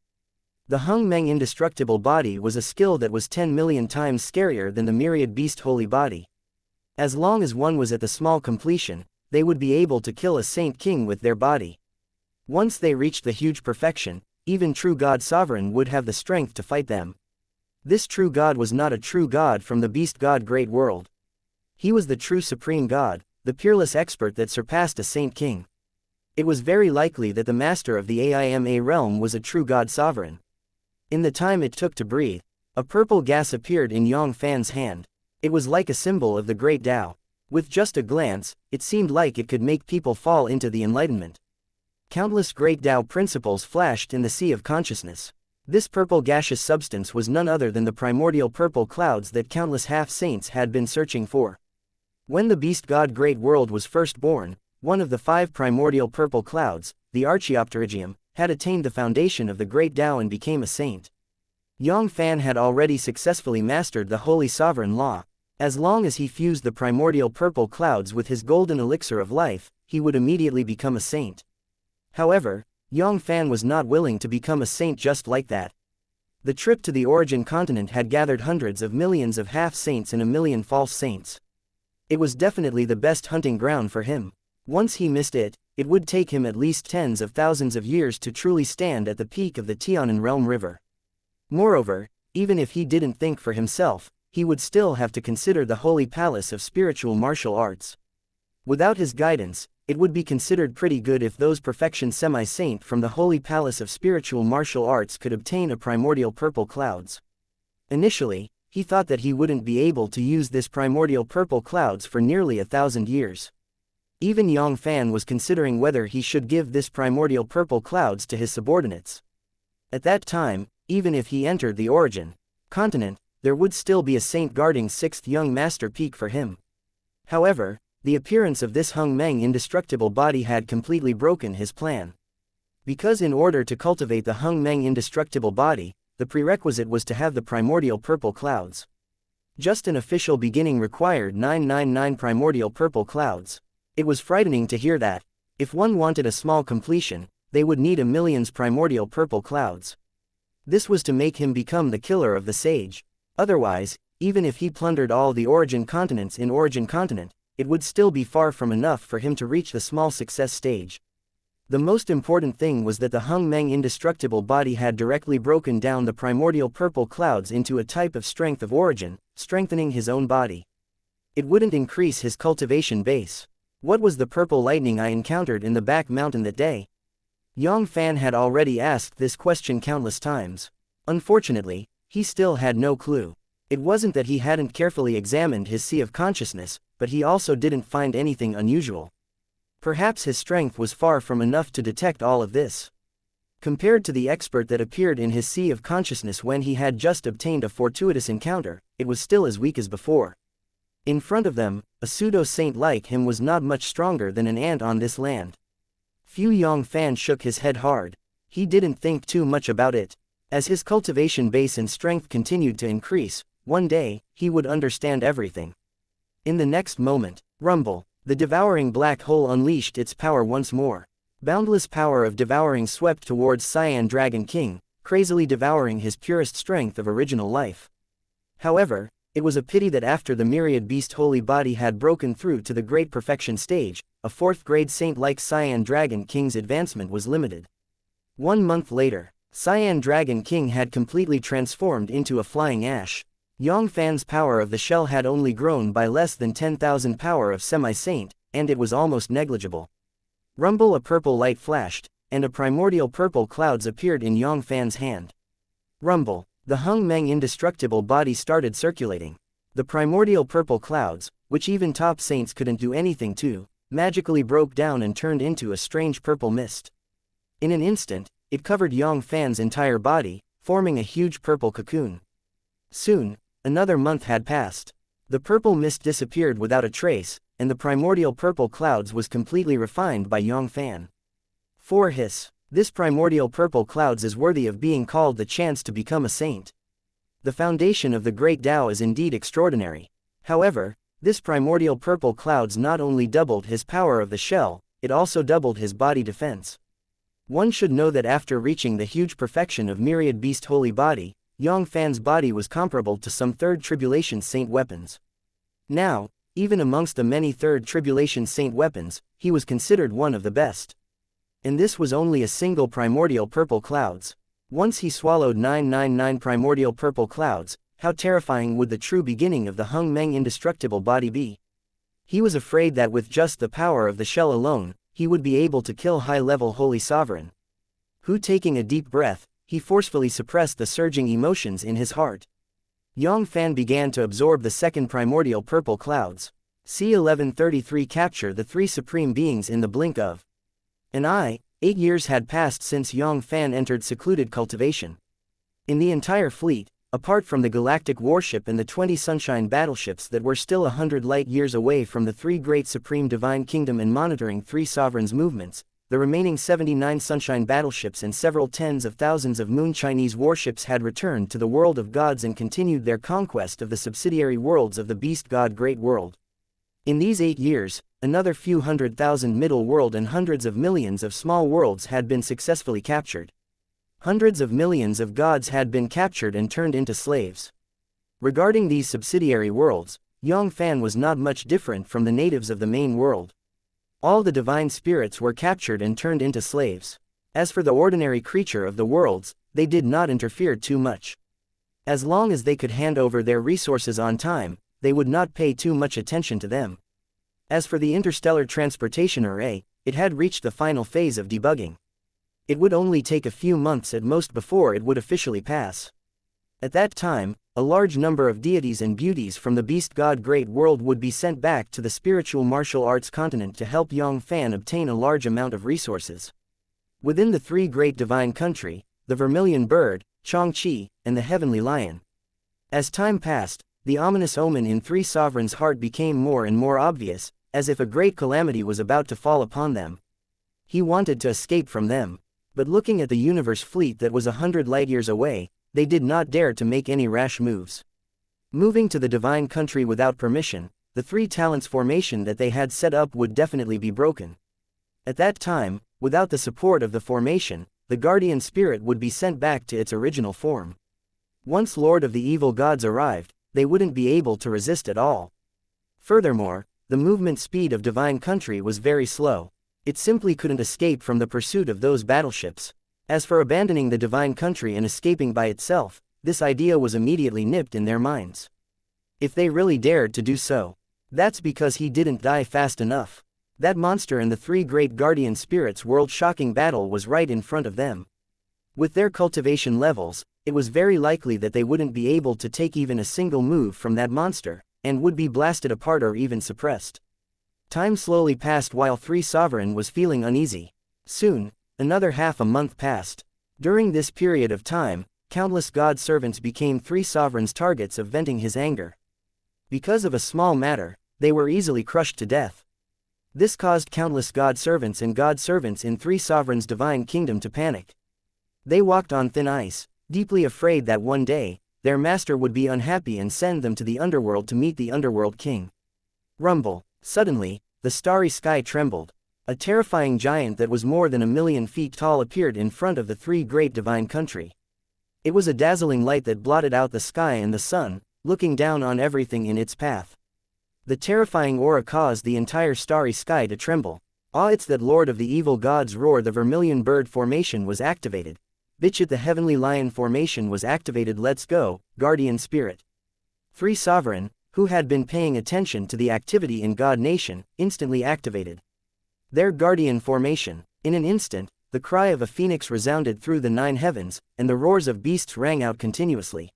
The Hung Meng indestructible body was a skill that was 10 million times scarier than the myriad beast holy body. As long as one was at the small completion, they would be able to kill a saint king with their body. Once they reached the huge perfection, even true God Sovereign would have the strength to fight them. This true God was not a true God from the beast God great world. He was the true supreme God, the peerless expert that surpassed a saint king. It was very likely that the master of the AIMA realm was a true God Sovereign. In the time it took to breathe, a purple gas appeared in Yang Fann's hand. It was like a symbol of the great Tao. With just a glance, it seemed like it could make people fall into the enlightenment. Countless great Tao principles flashed in the sea of consciousness. This purple gaseous substance was none other than the primordial purple clouds that countless half-saints had been searching for. When the beast god great world was first born, one of the 5 primordial purple clouds, the Archaeopterygium, had attained the foundation of the great Tao and became a saint. Yang Fann had already successfully mastered the holy sovereign law. As long as he fused the primordial purple clouds with his golden elixir of life, he would immediately become a saint. However, Yang Fann was not willing to become a saint just like that. The trip to the origin continent had gathered hundreds of millions of half-saints and a million false saints. It was definitely the best hunting ground for him. Once he missed it, it would take him at least tens of thousands of years to truly stand at the peak of the Tianan Realm River. Moreover, even if he didn't think for himself, he would still have to consider the holy palace of spiritual martial arts. Without his guidance, it would be considered pretty good if those perfection semi-saint from the holy palace of spiritual martial arts could obtain a primordial purple clouds. Initially, he thought that he wouldn't be able to use this primordial purple clouds for nearly 1,000 years. Even Yang Fann was considering whether he should give this primordial purple clouds to his subordinates. At that time, even if he entered the origin continent, there would still be a saint guarding 6th young master peak for him. However, the appearance of this Hung Meng indestructible body had completely broken his plan. Because in order to cultivate the Hung Meng indestructible body, the prerequisite was to have the primordial purple clouds. Just an official beginning required 999 primordial purple clouds. It was frightening to hear that. If one wanted a small completion, they would need a millions primordial purple clouds. This was to make him become the killer of the sage. Otherwise, even if he plundered all the origin continents in origin continent, it would still be far from enough for him to reach the small success stage. The most important thing was that the Hung Meng indestructible body had directly broken down the primordial purple clouds into a type of strength of origin, strengthening his own body. It wouldn't increase his cultivation base. What was the purple lightning I encountered in the back mountain that day? Yang Fann had already asked this question countless times. Unfortunately, he still had no clue. It wasn't that he hadn't carefully examined his sea of consciousness, but he also didn't find anything unusual. Perhaps his strength was far from enough to detect all of this. Compared to the expert that appeared in his sea of consciousness when he had just obtained a fortuitous encounter, it was still as weak as before. In front of them, a pseudo-saint like him was not much stronger than an ant on this land. Yang Fann shook his head hard. He didn't think too much about it. As his cultivation base and strength continued to increase, one day, he would understand everything. In the next moment, rumble, the devouring black hole unleashed its power once more. Boundless power of devouring swept towards Cyan Dragon King, crazily devouring his purest strength of original life. However, it was a pity that after the myriad beast holy body had broken through to the great perfection stage, a 4th grade saint like Cyan Dragon King's advancement was limited. 1 month later, Cyan Dragon King had completely transformed into a flying ash. Yang Fann's power of the shell had only grown by less than 10,000 power of semi-saint, and it was almost negligible. Rumble, a purple light flashed, and a primordial purple clouds appeared in Yang Fann's hand. Rumble. The Hung Meng indestructible body started circulating. The primordial purple clouds, which even top saints couldn't do anything to, magically broke down and turned into a strange purple mist. In an instant, it covered Yang Fann's entire body, forming a huge purple cocoon. Soon, another month had passed. The purple mist disappeared without a trace, and the primordial purple clouds was completely refined by Yang Fann. For hiss, this primordial purple clouds is worthy of being called the chance to become a saint. The foundation of the great Tao is indeed extraordinary. However, this primordial purple clouds not only doubled his power of the shell, it also doubled his body defense. One should know that after reaching the huge perfection of myriad beast holy body, Yang Fann's body was comparable to some third tribulation saint weapons. Now, even amongst the many third tribulation saint weapons, he was considered one of the best. And this was only a single primordial purple clouds. Once he swallowed 999 primordial purple clouds, how terrifying would the true beginning of the Hung Meng indestructible body be? He was afraid that with just the power of the shell alone, he would be able to kill high-level holy sovereign. Who, taking a deep breath, he forcefully suppressed the surging emotions in his heart. Yang Fann began to absorb the second primordial purple clouds. C1133 capture the three supreme beings in the blink of an eye. 8 years had passed since Yang Fann entered secluded cultivation. In the entire fleet, apart from the galactic warship and the 20 sunshine battleships that were still 100 light-years away from the three great supreme divine kingdom and monitoring three sovereigns' movements, the remaining 79 sunshine battleships and several tens of thousands of moon Chinese warships had returned to the world of gods and continued their conquest of the subsidiary worlds of the beast god Great World. In these 8 years, another few 100,000 middle world and hundreds of millions of small worlds had been successfully captured. Hundreds of millions of gods had been captured and turned into slaves. Regarding these subsidiary worlds, Yang Fann was not much different from the natives of the main world. All the divine spirits were captured and turned into slaves. As for the ordinary creature of the worlds, they did not interfere too much. As long as they could hand over their resources on time, they would not pay too much attention to them. As for the interstellar transportation array, it had reached the final phase of debugging. It would only take a few months at most before it would officially pass. At that time, a large number of deities and beauties from the beast god Great World would be sent back to the spiritual martial arts continent to help Yang Fann obtain a large amount of resources. Within the three great divine country, the vermilion bird, Xianxia, and the heavenly lion. As time passed, the ominous omen in three sovereigns' heart became more and more obvious, as if a great calamity was about to fall upon them. He wanted to escape from them. But looking at the universe fleet that was 100 light-years away, they did not dare to make any rash moves. Moving to the divine country without permission, the three talents formation that they had set up would definitely be broken. At that time, without the support of the formation, the guardian spirit would be sent back to its original form. Once Lord of the Evil Gods arrived, they wouldn't be able to resist at all. Furthermore, the movement speed of divine country was very slow. It simply couldn't escape from the pursuit of those battleships. As for abandoning the divine country and escaping by itself, this idea was immediately nipped in their minds. If they really dared to do so, that's because he didn't die fast enough. That monster and the three great guardian spirits world-shocking battle was right in front of them. With their cultivation levels, it was very likely that they wouldn't be able to take even a single move from that monster, and would be blasted apart or even suppressed. Time slowly passed while Three Sovereign was feeling uneasy. Soon, another half a month passed. During this period of time, countless god servants became Three Sovereign's targets of venting his anger. Because of a small matter, they were easily crushed to death. This caused countless god servants in Three Sovereign's divine kingdom to panic. They walked on thin ice, deeply afraid that one day, their master would be unhappy and send them to the underworld to meet the underworld king. Rumble. Suddenly, the starry sky trembled. A terrifying giant that was more than 1,000,000 feet tall appeared in front of the three great divine country. It was a dazzling light that blotted out the sky and the sun, looking down on everything in its path. The terrifying aura caused the entire starry sky to tremble. It's that Lord of the Evil Gods roar. The vermilion bird formation was activated. Bitchit the heavenly lion formation was activated. Let's go, guardian spirit. Three Sovereign, who had been paying attention to the activity in God Nation, instantly activated their guardian formation. In an instant, the cry of a phoenix resounded through the 9 heavens, and the roars of beasts rang out continuously.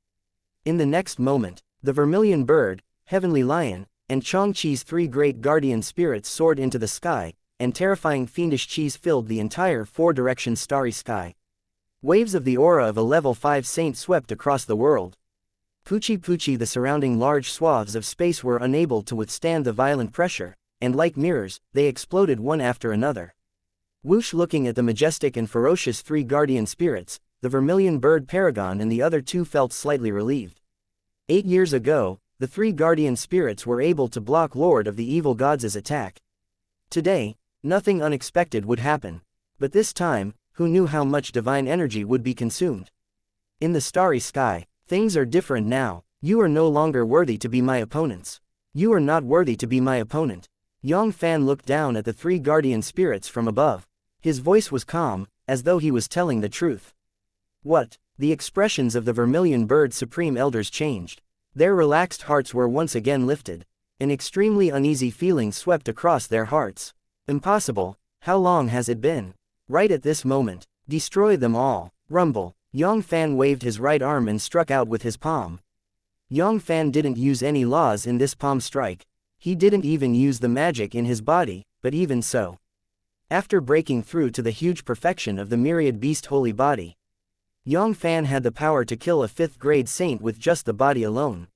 In the next moment, the vermilion bird, heavenly lion, and Changqi's 3 great guardian spirits soared into the sky, and terrifying fiendish qis filled the entire 4-direction starry sky. Waves of the aura of a level 5 saint swept across the world. Pucci, the surrounding large swaths of space were unable to withstand the violent pressure, and like mirrors, they exploded one after another. Whoosh, looking at the majestic and ferocious 3 guardian spirits, the vermilion bird paragon and the other 2 felt slightly relieved. 8 years ago, the 3 guardian spirits were able to block Lord of the Evil Gods' attack. Today, nothing unexpected would happen. But this time, who knew how much divine energy would be consumed? In the starry sky, things are different now. You are no longer worthy to be my opponents. You are not worthy to be my opponent. Yang Fann looked down at the 3 guardian spirits from above. His voice was calm, as though he was telling the truth. What? The expressions of the vermilion bird supreme elders changed. Their relaxed hearts were once again lifted. An extremely uneasy feeling swept across their hearts. Impossible. How long has it been? Right at this moment. Destroy them all. Rumble. Yang Fann waved his right arm and struck out with his palm. Yang Fann didn't use any laws in this palm strike. He didn't even use the magic in his body, but even so. After breaking through to the huge perfection of the myriad beast holy body, Yang Fann had the power to kill a 5th-grade saint with just the body alone.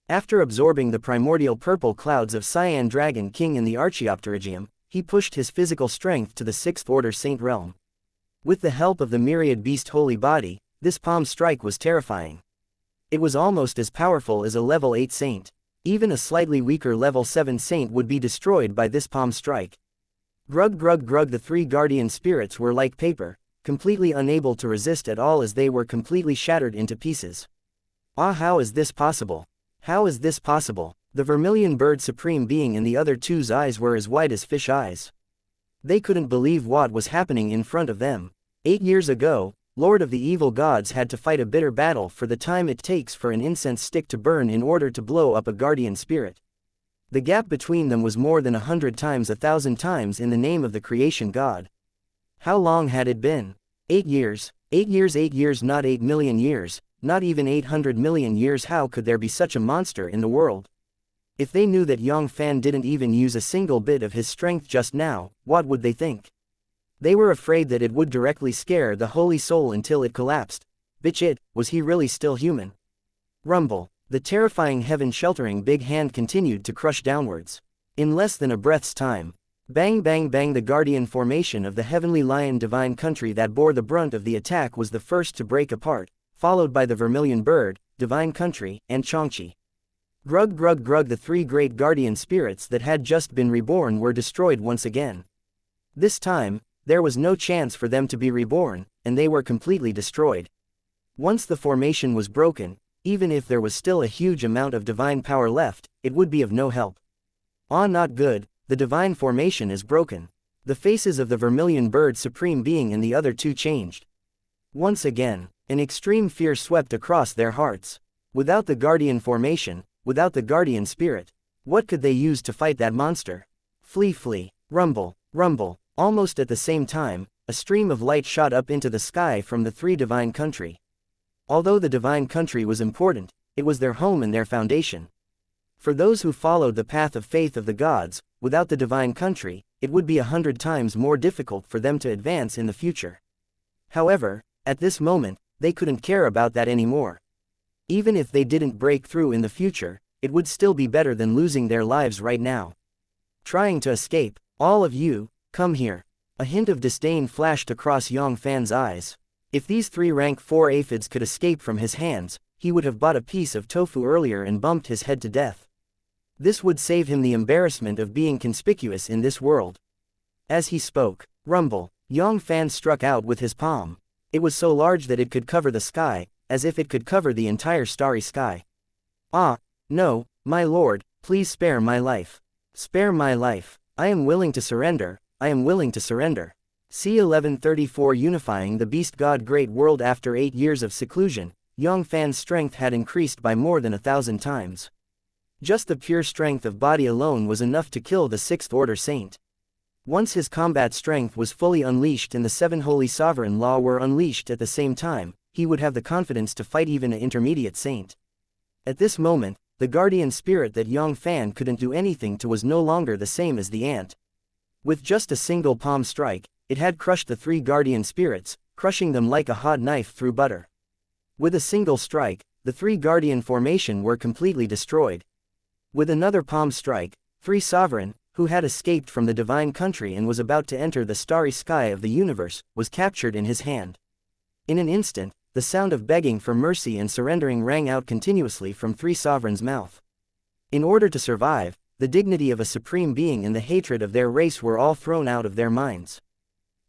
After absorbing the primordial purple clouds of Cyan Dragon King in the Archaeopterygium, he pushed his physical strength to the 6th-order saint realm. With the help of the myriad beast holy body, this palm strike was terrifying. It was almost as powerful as a level 8 saint. Even a slightly weaker level 7 saint would be destroyed by this palm strike. Grug, the 3 guardian spirits were like paper, completely unable to resist at all as they were completely shattered into pieces. Ah, how is this possible? How is this possible? The vermilion bird supreme being and the other 2's eyes were as wide as fish eyes. They couldn't believe what was happening in front of them. 8 years ago, Lord of the Evil Gods had to fight a bitter battle for the time it takes for an incense stick to burn in order to blow up a guardian spirit. The gap between them was more than 100 times 1,000 times in the name of the creation god. How long had it been? 8 years. 8 years, 8 years, not 8 million years, not even 800 million years. How could there be such a monster in the world? If they knew that Yang Fann didn't even use a single bit of his strength just now, what would they think? They were afraid that it would directly scare the holy soul until it collapsed. Was he really still human? Rumble. The terrifying heaven-sheltering big hand continued to crush downwards. In less than a breath's time. Bang, bang, bang. The guardian formation of the heavenly lion divine country that bore the brunt of the attack was the first to break apart, followed by the vermilion bird, divine country, and Changqi. Grug, the 3 great guardian spirits that had just been reborn were destroyed once again. This time, there was no chance for them to be reborn, and they were completely destroyed. Once the formation was broken, even if there was still a huge amount of divine power left, it would be of no help. Ah, not good, the divine formation is broken. The faces of the vermilion bird supreme being and the other 2 changed. Once again, an extreme fear swept across their hearts. Without the guardian formation, without the guardian spirit, what could they use to fight that monster? Flee. Rumble. Almost at the same time, a stream of light shot up into the sky from the 3 divine country. Although the divine country was important, it was their home and their foundation. For those who followed the path of faith of the gods, without the divine country, it would be 100 times more difficult for them to advance in the future. However, at this moment, they couldn't care about that anymore. Even if they didn't break through in the future, it would still be better than losing their lives right now. Trying to escape, all of you, come here. A hint of disdain flashed across Yang Fann's eyes. If these 3 rank 4 aphids could escape from his hands, he would have bought a piece of tofu earlier and bumped his head to death. This would save him the embarrassment of being conspicuous in this world. As he spoke, rumble, Yang Fann struck out with his palm. It was so large that it could cover the sky, as if it could cover the entire starry sky. Ah, no, my lord, please spare my life. Spare my life. I am willing to surrender, I am willing to surrender. C1134 Unifying the beast god great world. After 8 years of seclusion, Yang Fann's strength had increased by more than 1,000 times. Just the pure strength of body alone was enough to kill the 6th order saint. Once his combat strength was fully unleashed and the 7 holy sovereign law were unleashed at the same time, he would have the confidence to fight even an intermediate saint. At this moment, the guardian spirit that Yang Fann couldn't do anything to was no longer the same as the ant. With just a single palm strike, it had crushed the 3 guardian spirits, crushing them like a hot knife through butter. With a single strike, the 3 guardian formation were completely destroyed. With another palm strike, 3 sovereign, who had escaped from the divine country and was about to enter the starry sky of the universe, was captured in his hand. In an instant, the sound of begging for mercy and surrendering rang out continuously from 3 sovereigns' mouth. In order to survive, the dignity of a supreme being and the hatred of their race were all thrown out of their minds.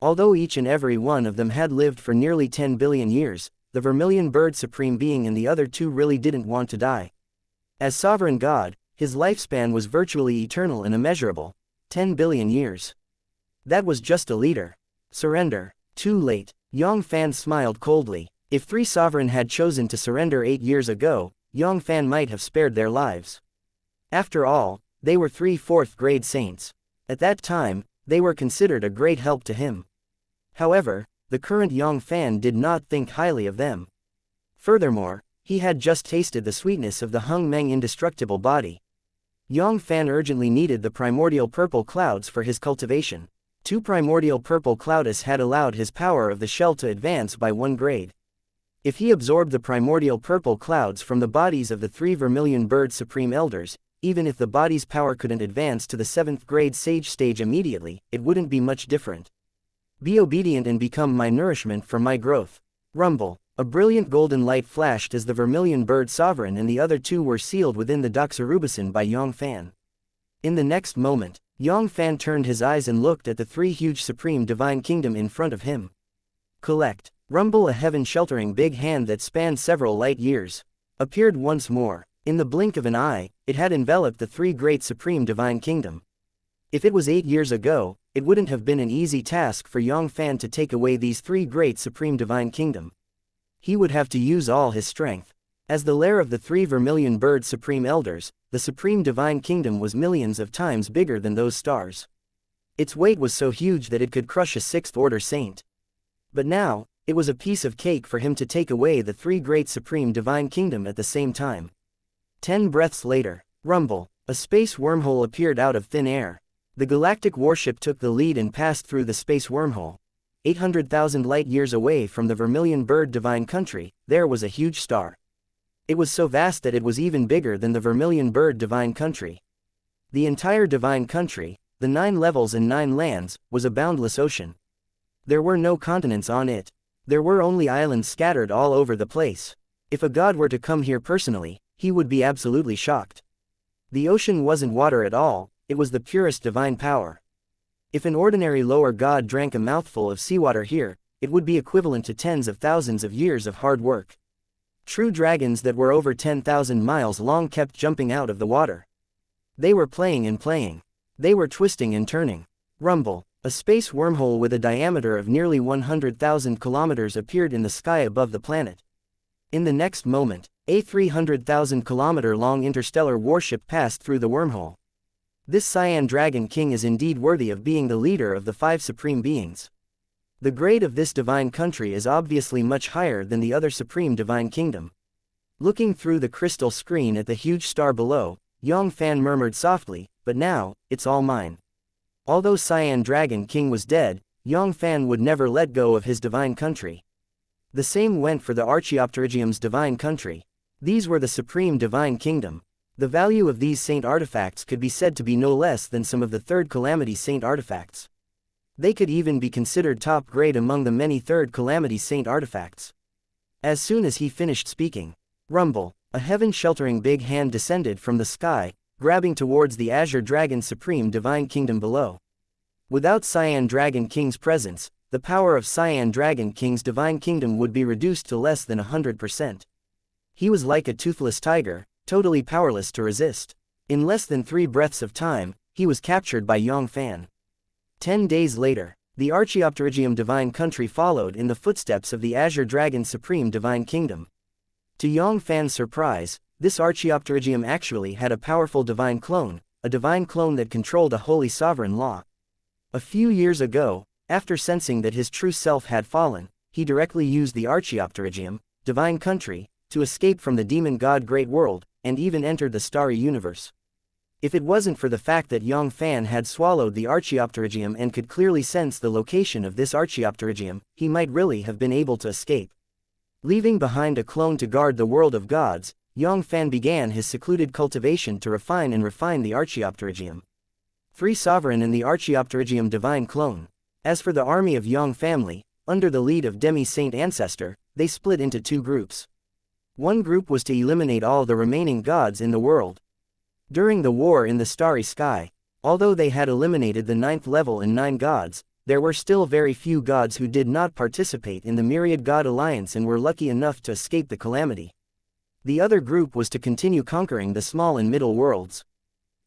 Although each and every one of them had lived for nearly 10 billion years, the vermilion bird supreme being and the other 2 really didn't want to die. As sovereign god, his lifespan was virtually eternal and immeasurable, 10 billion years. That was just a leader. Surrender. Too late. Yang Fann smiled coldly. If 3 sovereign had chosen to surrender 8 years ago, Yang Fann might have spared their lives. After all, they were 3 4th-grade saints. At that time, they were considered a great help to him. However, the current Yang Fann did not think highly of them. Furthermore, he had just tasted the sweetness of the Hung Meng indestructible body. Yang Fann urgently needed the primordial purple clouds for his cultivation. 2 primordial purple clouds had allowed his power of the shell to advance by 1 grade. If he absorbed the primordial purple clouds from the bodies of the 3 vermilion bird supreme elders, even if the body's power couldn't advance to the 7th grade sage stage immediately, it wouldn't be much different. Be obedient and become my nourishment for my growth. Rumble. A brilliant golden light flashed as the vermilion bird sovereign and the other 2 were sealed within the doxorubicin by Yang Fann. In the next moment, Yang Fann turned his eyes and looked at the 3 huge supreme divine kingdom in front of him. Collect. Rumble. A heaven-sheltering big hand that spanned several light years appeared once more. In the blink of an eye, it had enveloped the 3 great supreme divine kingdom. If it was 8 years ago, it wouldn't have been an easy task for Yang Fann to take away these 3 great supreme divine kingdom. He would have to use all his strength. As the lair of the 3 vermilion bird supreme elders, the supreme divine kingdom was millions of times bigger than those stars. Its weight was so huge that it could crush a 6th-order saint. But now, it was a piece of cake for him to take away the 3 great supreme divine kingdom at the same time. 10 breaths later, rumble, a space wormhole appeared out of thin air. The galactic warship took the lead and passed through the space wormhole. 800,000 light-years away from the vermilion bird divine country, there was a huge star. It was so vast that it was even bigger than the vermilion bird divine country. The entire divine country, the 9 levels and 9 lands, was a boundless ocean. There were no continents on it. There were only islands scattered all over the place. If a god were to come here personally, he would be absolutely shocked. The ocean wasn't water at all, it was the purest divine power. If an ordinary lower god drank a mouthful of seawater here, it would be equivalent to tens of thousands of years of hard work. True dragons that were over 10,000 miles long kept jumping out of the water. They were playing and playing. They were twisting and turning. Rumble. A space wormhole with a diameter of nearly 100,000 kilometers appeared in the sky above the planet. In the next moment, a 300,000-kilometer-long interstellar warship passed through the wormhole. This Cyan Dragon King is indeed worthy of being the leader of the 5 supreme beings. The grade of this divine country is obviously much higher than the other supreme divine kingdom. Looking through the crystal screen at the huge star below, Yang Fann murmured softly, "But now, it's all mine." Although Cyan Dragon King was dead, Yang Fann would never let go of his divine country. The same went for the Archaeopterygium's divine country. These were the supreme divine kingdom. The value of these saint artifacts could be said to be no less than some of the third calamity saint artifacts. They could even be considered top grade among the many third calamity saint artifacts. As soon as he finished speaking, rumble, a heaven-sheltering big hand descended from the sky, grabbing towards the Azure Dragon Supreme Divine Kingdom below. Without Cyan Dragon King's presence, the power of Cyan Dragon King's Divine Kingdom would be reduced to less than 100%. He was like a toothless tiger, totally powerless to resist. In less than 3 breaths of time, he was captured by Yang Fann. 10 days later, the Archaeopterygium Divine Country followed in the footsteps of the Azure Dragon Supreme Divine Kingdom. To Yang Fann's surprise, this Archaeopterygium actually had a powerful divine clone, a divine clone that controlled a holy sovereign law. A few years ago, after sensing that his true self had fallen, he directly used the Archaeopterygium, Divine Country, to escape from the demon god Great World, and even entered the starry universe. If it wasn't for the fact that Yang Fann had swallowed the Archaeopterygium and could clearly sense the location of this Archaeopterygium, he might really have been able to escape. Leaving behind a clone to guard the world of gods, Yang Fann began his secluded cultivation to refine the Archaeopterygium. 3 Sovereign in the Archaeopterygium Divine Clone. As for the army of Yang family, under the lead of Demi-Saint Ancestor, they split into 2 groups. One group was to eliminate all the remaining gods in the world. During the war in the starry sky, although they had eliminated the 9th level and 9 gods, there were still very few gods who did not participate in the Myriad God Alliance and were lucky enough to escape the calamity. The other group was to continue conquering the small and middle worlds.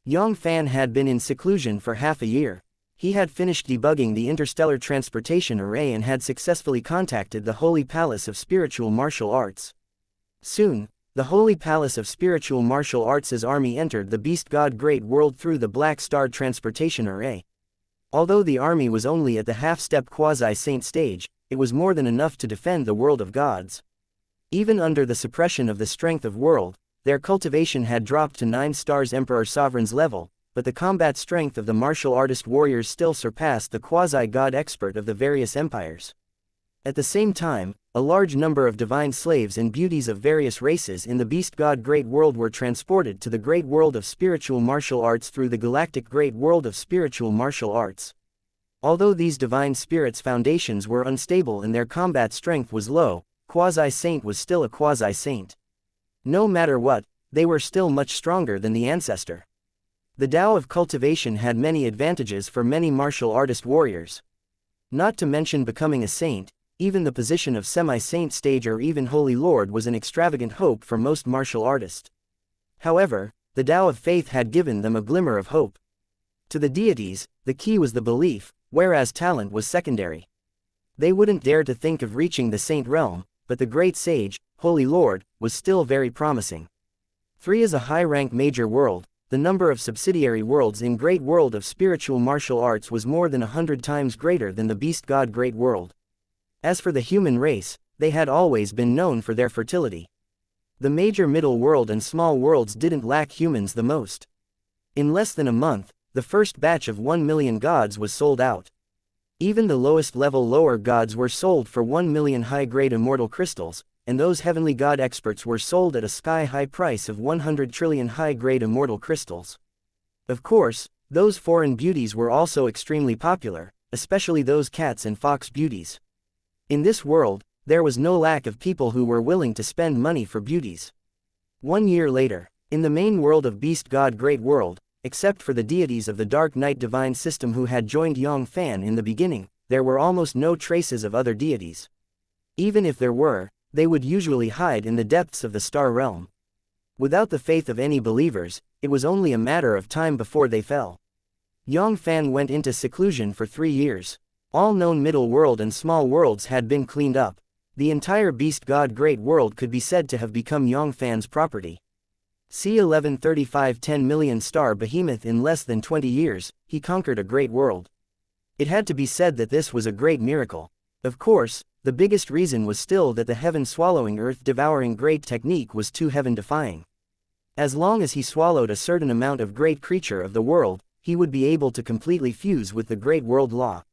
Yang Fann had been in seclusion for half a year. He had finished debugging the interstellar transportation array and had successfully contacted the Holy Palace of Spiritual Martial Arts. Soon, the Holy Palace of Spiritual Martial Arts' army entered the Beast God Great World through the Black Star transportation array. Although the army was only at the half-step quasi-saint stage, it was more than enough to defend the world of gods. Even under the suppression of the strength of world, their cultivation had dropped to 9 stars Emperor Sovereign's level, but the combat strength of the martial artist warriors still surpassed the quasi-god expert of the various empires. At the same time, a large number of divine slaves and beauties of various races in the Beast God Great World were transported to the Great World of Spiritual Martial Arts through the Galactic Great World of Spiritual Martial Arts. Although these divine spirits' foundations were unstable and their combat strength was low, Quasi-Saint was still a Quasi-Saint. No matter what, they were still much stronger than the Ancestor. The Tao of Cultivation had many advantages for many martial artist warriors. Not to mention becoming a saint, even the position of semi-saint stage or even Holy Lord was an extravagant hope for most martial artists. However, the Tao of Faith had given them a glimmer of hope. To the deities, the key was the belief, whereas talent was secondary. They wouldn't dare to think of reaching the saint realm, but the great sage, Holy Lord, was still very promising. 3 is a high-rank major world. The number of subsidiary worlds in Great World of Spiritual Martial Arts was more than 100 times greater than the Beast God Great World. As for the human race, they had always been known for their fertility. The major middle world and small worlds didn't lack humans the most. In less than a month, the first batch of 1 million gods was sold out. Even the lowest level lower gods were sold for 1 million high-grade immortal crystals, and those heavenly god experts were sold at a sky-high price of 100 trillion high-grade immortal crystals. Of course, those foreign beauties were also extremely popular, especially those cats and fox beauties. In this world, there was no lack of people who were willing to spend money for beauties. 1 year later, in the main world of Beast God Great World, except for the deities of the Dark Knight Divine System who had joined Yang Fann in the beginning, there were almost no traces of other deities. Even if there were, they would usually hide in the depths of the star realm. Without the faith of any believers, it was only a matter of time before they fell. Yang Fann went into seclusion for 3 years. All known middle world and small worlds had been cleaned up. The entire Beast God Great World could be said to have become Yang Fann's property. C1135 10 million star behemoth in less than 20 years, he conquered a great world. It had to be said that this was a great miracle. Of course, the biggest reason was still that the heaven-swallowing earth-devouring great technique was too heaven-defying. As long as he swallowed a certain amount of great creature of the world, he would be able to completely fuse with the great world law.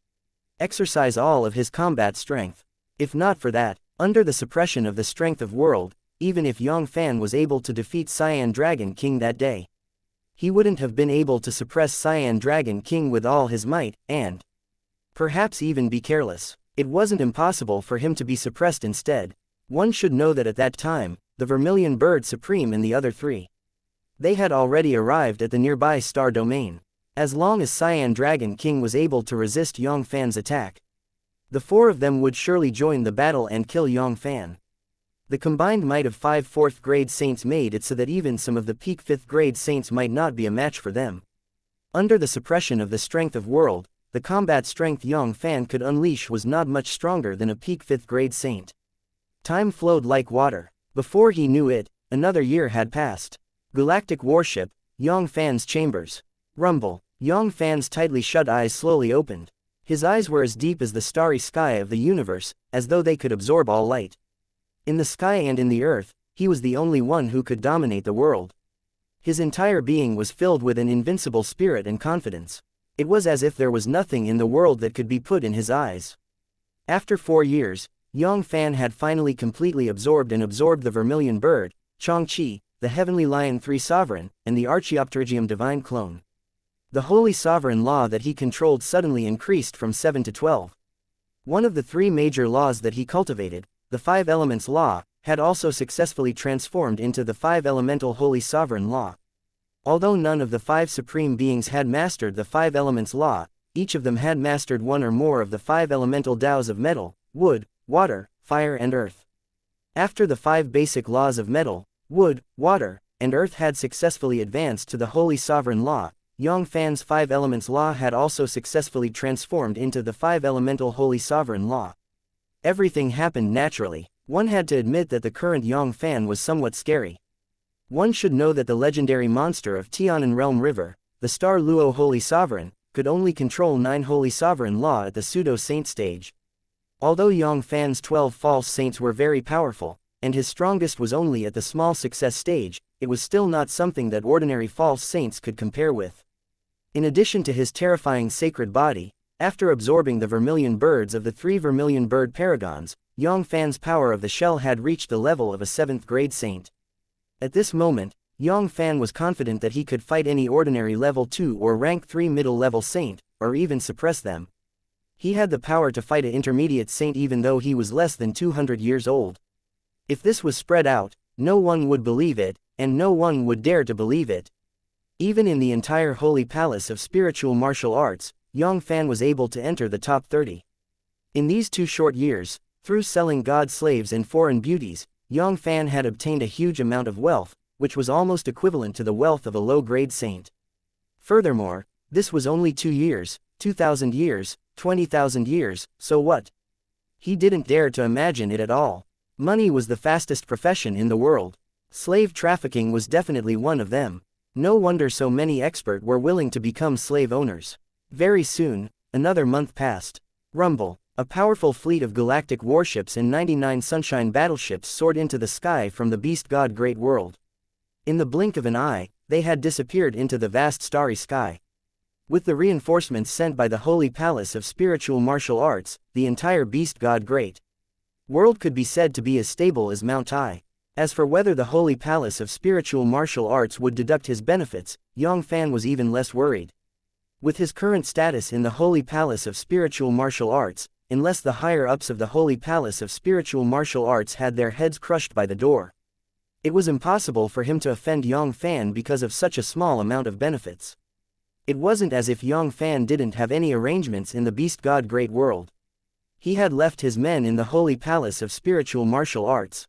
Exercise all of his combat strength. If not for that, under the suppression of the strength of world, even if Yang Fann was able to defeat Cyan Dragon King that day, he wouldn't have been able to suppress Cyan Dragon King with all his might, and perhaps even be careless. It wasn't impossible for him to be suppressed instead. One should know that at that time, the Vermilion Bird Supreme and the other 3, they had already arrived at the nearby star domain. As long as Cyan Dragon King was able to resist Yang Fann's attack, the 4 of them would surely join the battle and kill Yang Fann. The combined might of 5 4th grade saints made it so that even some of the peak 5th grade saints might not be a match for them. Under the suppression of the strength of world, the combat strength Yang Fann could unleash was not much stronger than a peak 5th grade saint. Time flowed like water. Before he knew it, another year had passed. Galactic Warship, Yang Fann's chambers. Rumble. Yang Fann's tightly shut eyes slowly opened. His eyes were as deep as the starry sky of the universe, as though they could absorb all light. In the sky and in the earth, he was the only one who could dominate the world. His entire being was filled with an invincible spirit and confidence. It was as if there was nothing in the world that could be put in his eyes. After 4 years, Yang Fann had finally completely absorbed the vermilion bird, Xianxia, the heavenly lion 3 sovereign, and the Archaeopterygium divine clone. The holy sovereign law that he controlled suddenly increased from 7 to 12. One of the 3 major laws that he cultivated, the 5 elements law, had also successfully transformed into the 5 elemental holy sovereign law. Although none of the 5 supreme beings had mastered the 5 elements law, each of them had mastered one or more of the 5 elemental Taoes of metal, wood, water, fire and earth. After the 5 basic laws of metal, wood, water, and earth had successfully advanced to the holy sovereign law, Yang Fann's 5 elements law had also successfully transformed into the 5 elemental holy sovereign law. Everything happened naturally. One had to admit that the current Yang Fann was somewhat scary. One should know that the legendary monster of Tianan Realm River, the Star Luo Holy Sovereign, could only control 9 Holy Sovereign Law at the pseudo-saint stage. Although Yang Fann's 12 false saints were very powerful, and his strongest was only at the small success stage, it was still not something that ordinary false saints could compare with. In addition to his terrifying sacred body, after absorbing the vermilion birds of the 3 vermilion bird paragons, Yang Fann's power of the shell had reached the level of a 7th grade saint. At this moment, Yang Fann was confident that he could fight any ordinary level 2 or rank 3 middle level saint, or even suppress them. He had the power to fight an intermediate saint even though he was less than 200 years old. If this was spread out, no one would believe it, and no one would dare to believe it. Even in the entire Holy Palace of Spiritual Martial Arts, Yang Fann was able to enter the top 30. In these 2 short years, through selling god slaves and foreign beauties, Yang Fann had obtained a huge amount of wealth, which was almost equivalent to the wealth of a low-grade saint. Furthermore, this was only 2 years, 2,000 years, 20,000 years, so what? He didn't dare to imagine it at all. Money was the fastest profession in the world. Slave trafficking was definitely one of them. No wonder so many experts were willing to become slave owners. Very soon, another month passed. Rumble. A powerful fleet of galactic warships and 99 sunshine battleships soared into the sky from the beast god Great World. In the blink of an eye, they had disappeared into the vast starry sky. With the reinforcements sent by the Holy Palace of Spiritual Martial Arts, the entire beast god Great World could be said to be as stable as Mount I. As for whether the Holy Palace of Spiritual Martial Arts would deduct his benefits, Yang Fann was even less worried. With his current status in the Holy Palace of Spiritual Martial Arts, unless the higher-ups of the Holy Palace of Spiritual Martial Arts had their heads crushed by the door, it was impossible for him to offend Yang Fann because of such a small amount of benefits. It wasn't as if Yang Fann didn't have any arrangements in the Beast God Great World. He had left his men in the Holy Palace of Spiritual Martial Arts.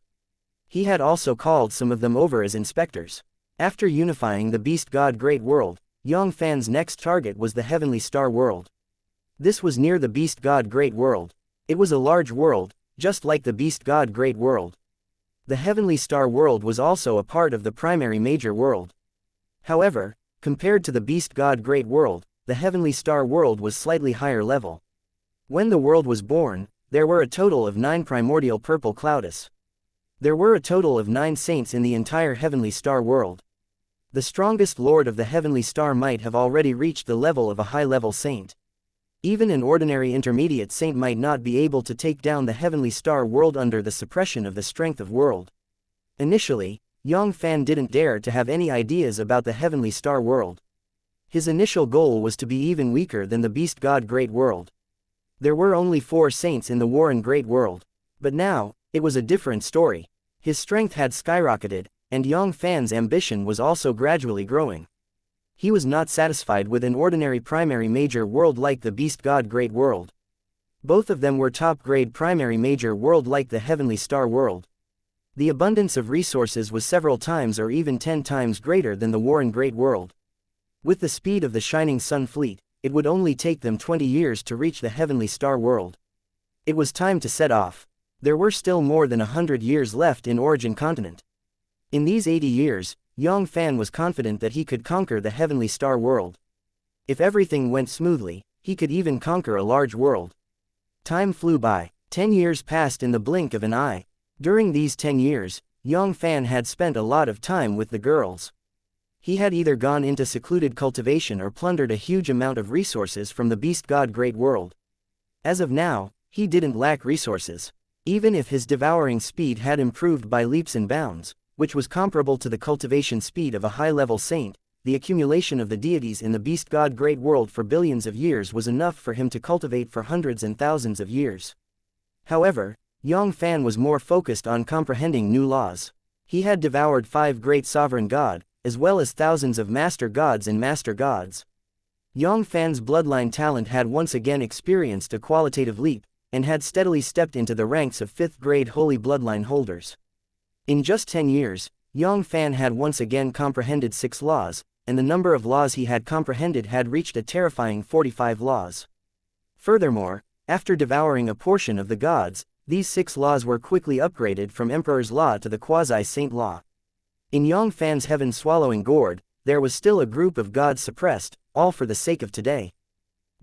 He had also called some of them over as inspectors. After unifying the Beast God Great World, Yang Fann's next target was the Heavenly Star World. This was near the Beast God Great World. It was a large world, just like the Beast God Great World. The Heavenly Star World was also a part of the primary major world. However, compared to the Beast God Great World, the Heavenly Star World was slightly higher level. When the world was born, there were a total of 9 primordial purple cloudus. There were a total of 9 saints in the entire Heavenly Star World. The strongest lord of the Heavenly Star might have already reached the level of a high-level saint. Even an ordinary intermediate saint might not be able to take down the Heavenly Star World under the suppression of the strength of world. Initially, Yang Fann didn't dare to have any ideas about the Heavenly Star World. His initial goal was to be even weaker than the Beast God Great World. There were only 4 saints in the Warren Great World. But now, it was a different story. His strength had skyrocketed, and Yang Fann's ambition was also gradually growing. He was not satisfied with an ordinary primary major world like the Beast God Great World. Both of them were top-grade primary major world like the Heavenly Star World. The abundance of resources was several times or even 10 times greater than the Warren Great World. With the speed of the Shining Sun Fleet, it would only take them 20 years to reach the Heavenly Star World. It was time to set off. There were still more than 100 years left in Origin Continent. In these 80 years, Yang Fann was confident that he could conquer the Heavenly Star World. If everything went smoothly, he could even conquer a large world. Time flew by. 10 years passed in the blink of an eye. During these 10 years, Yang Fann had spent a lot of time with the girls. He had either gone into secluded cultivation or plundered a huge amount of resources from the beast god Great World. As of now, he didn't lack resources. Even if his devouring speed had improved by leaps and bounds, which was comparable to the cultivation speed of a high-level saint, the accumulation of the deities in the beast god Great World for billions of years was enough for him to cultivate for hundreds and thousands of years. However, Yang Fann was more focused on comprehending new laws. He had devoured 5 great sovereign god, as well as thousands of master gods and master gods. Yang Fann's bloodline talent had once again experienced a qualitative leap, and had steadily stepped into the ranks of 5th-grade holy bloodline holders. In just 10 years, Yang Fann had once again comprehended 6 laws, and the number of laws he had comprehended had reached a terrifying 45 laws. Furthermore, after devouring a portion of the gods, these 6 laws were quickly upgraded from Emperor's Law to the Quasi-Saint Law. In Yang Fann's heaven-swallowing gourd, there was still a group of gods suppressed, all for the sake of today.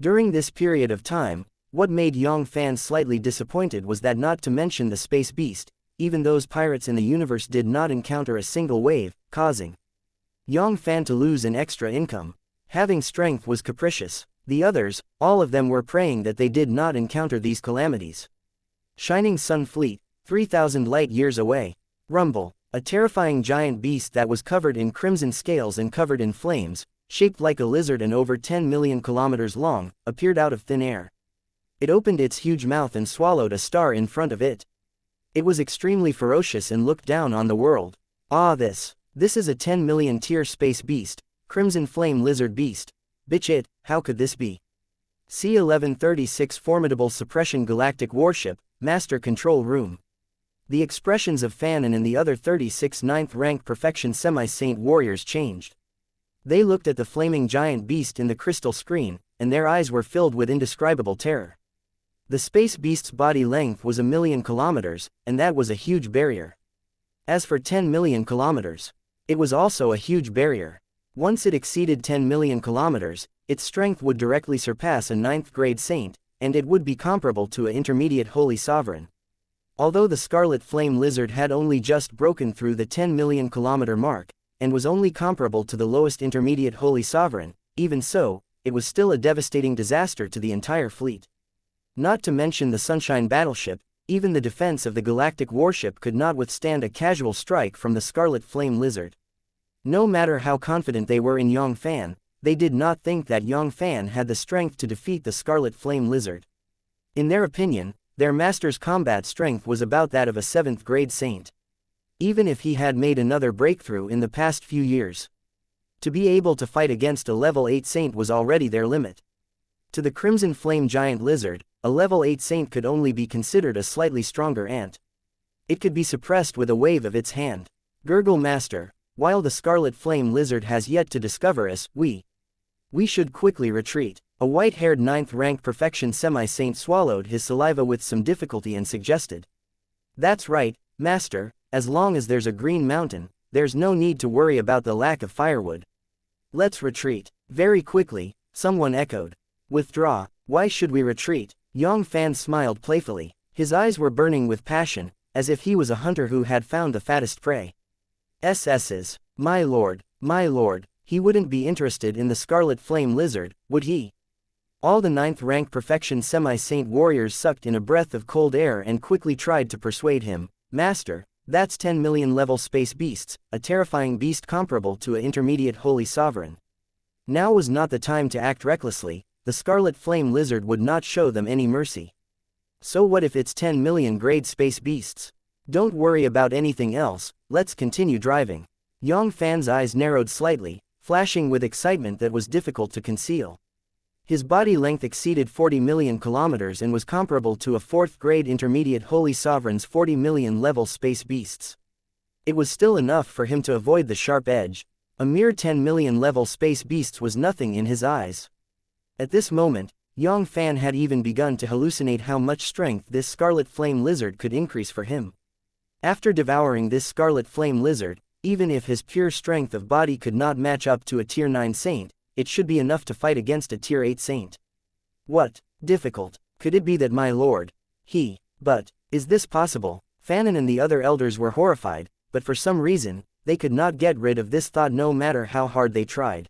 During this period of time, what made Yang Fann slightly disappointed was that, not to mention the space beast, even those pirates in the universe did not encounter a single wave, causing Yang Fann to lose an extra income. Having strength was capricious. The others, all of them were praying that they did not encounter these calamities. Shining Sun Fleet, 3,000 light-years away. Rumble, a terrifying giant beast that was covered in crimson scales and covered in flames, shaped like a lizard and over 10 million kilometers long, appeared out of thin air. It opened its huge mouth and swallowed a star in front of it. It was extremely ferocious and looked down on the world. Ah, this is a 10 million tier space beast, crimson flame lizard beast. Bitch it, how could this be? C-1136 Formidable Suppression Galactic Warship, Master Control Room. The expressions of Fannin and the other 36 9th-rank Perfection Semi-Saint warriors changed. They looked at the flaming giant beast in the crystal screen, and their eyes were filled with indescribable terror. The space beast's body length was 1,000,000 kilometers, and that was a huge barrier. As for 10 million kilometers, it was also a huge barrier. Once it exceeded 10 million kilometers, its strength would directly surpass a 9th-grade saint, and it would be comparable to an intermediate holy sovereign. Although the scarlet flame lizard had only just broken through the 10 million kilometer mark, and was only comparable to the lowest intermediate holy sovereign, even so, it was still a devastating disaster to the entire fleet. Not to mention the Sunshine battleship, even the defense of the galactic warship could not withstand a casual strike from the scarlet flame lizard. No matter how confident they were in Yang Fann, they did not think that Yang Fann had the strength to defeat the scarlet flame lizard. In their opinion, their master's combat strength was about that of a 7th-grade saint. Even if he had made another breakthrough in the past few years, to be able to fight against a level 8 saint was already their limit. To the crimson flame giant lizard, a level 8 saint could only be considered a slightly stronger ant. It could be suppressed with a wave of its hand. Gurgle Master, while the scarlet flame lizard has yet to discover us, we should quickly retreat. A white-haired 9th-rank Perfection Semi-Saint swallowed his saliva with some difficulty and suggested. That's right, Master, as long as there's a green mountain, there's no need to worry about the lack of firewood. Let's retreat. Very quickly, someone echoed. Withdraw. Why should we retreat? Yang Fann smiled playfully. His eyes were burning with passion, as if he was a hunter who had found the fattest prey. SS's. My lord, he wouldn't be interested in the scarlet flame lizard, would he? All the 9th-rank Perfection Semi-Saint warriors sucked in a breath of cold air and quickly tried to persuade him. Master, that's 10 million level space beasts, a terrifying beast comparable to an intermediate holy sovereign. Now was not the time to act recklessly. The scarlet flame lizard would not show them any mercy. So what if it's 10 million grade space beasts? Don't worry about anything else, let's continue driving. Yang Fann's eyes narrowed slightly, flashing with excitement that was difficult to conceal. His body length exceeded 40 million kilometers and was comparable to a 4th-grade intermediate holy sovereign's 40 million level space beasts. It was still enough for him to avoid the sharp edge. A mere 10 million level space beasts was nothing in his eyes. At this moment, Yang Fann had even begun to hallucinate how much strength this scarlet flame lizard could increase for him. After devouring this scarlet flame lizard, even if his pure strength of body could not match up to a tier 9 saint, it should be enough to fight against a tier 8 saint. What? Difficult? Could it be that my lord? But, is this possible? Fannin and the other elders were horrified. but for some reason, they could not get rid of this thought no matter how hard they tried.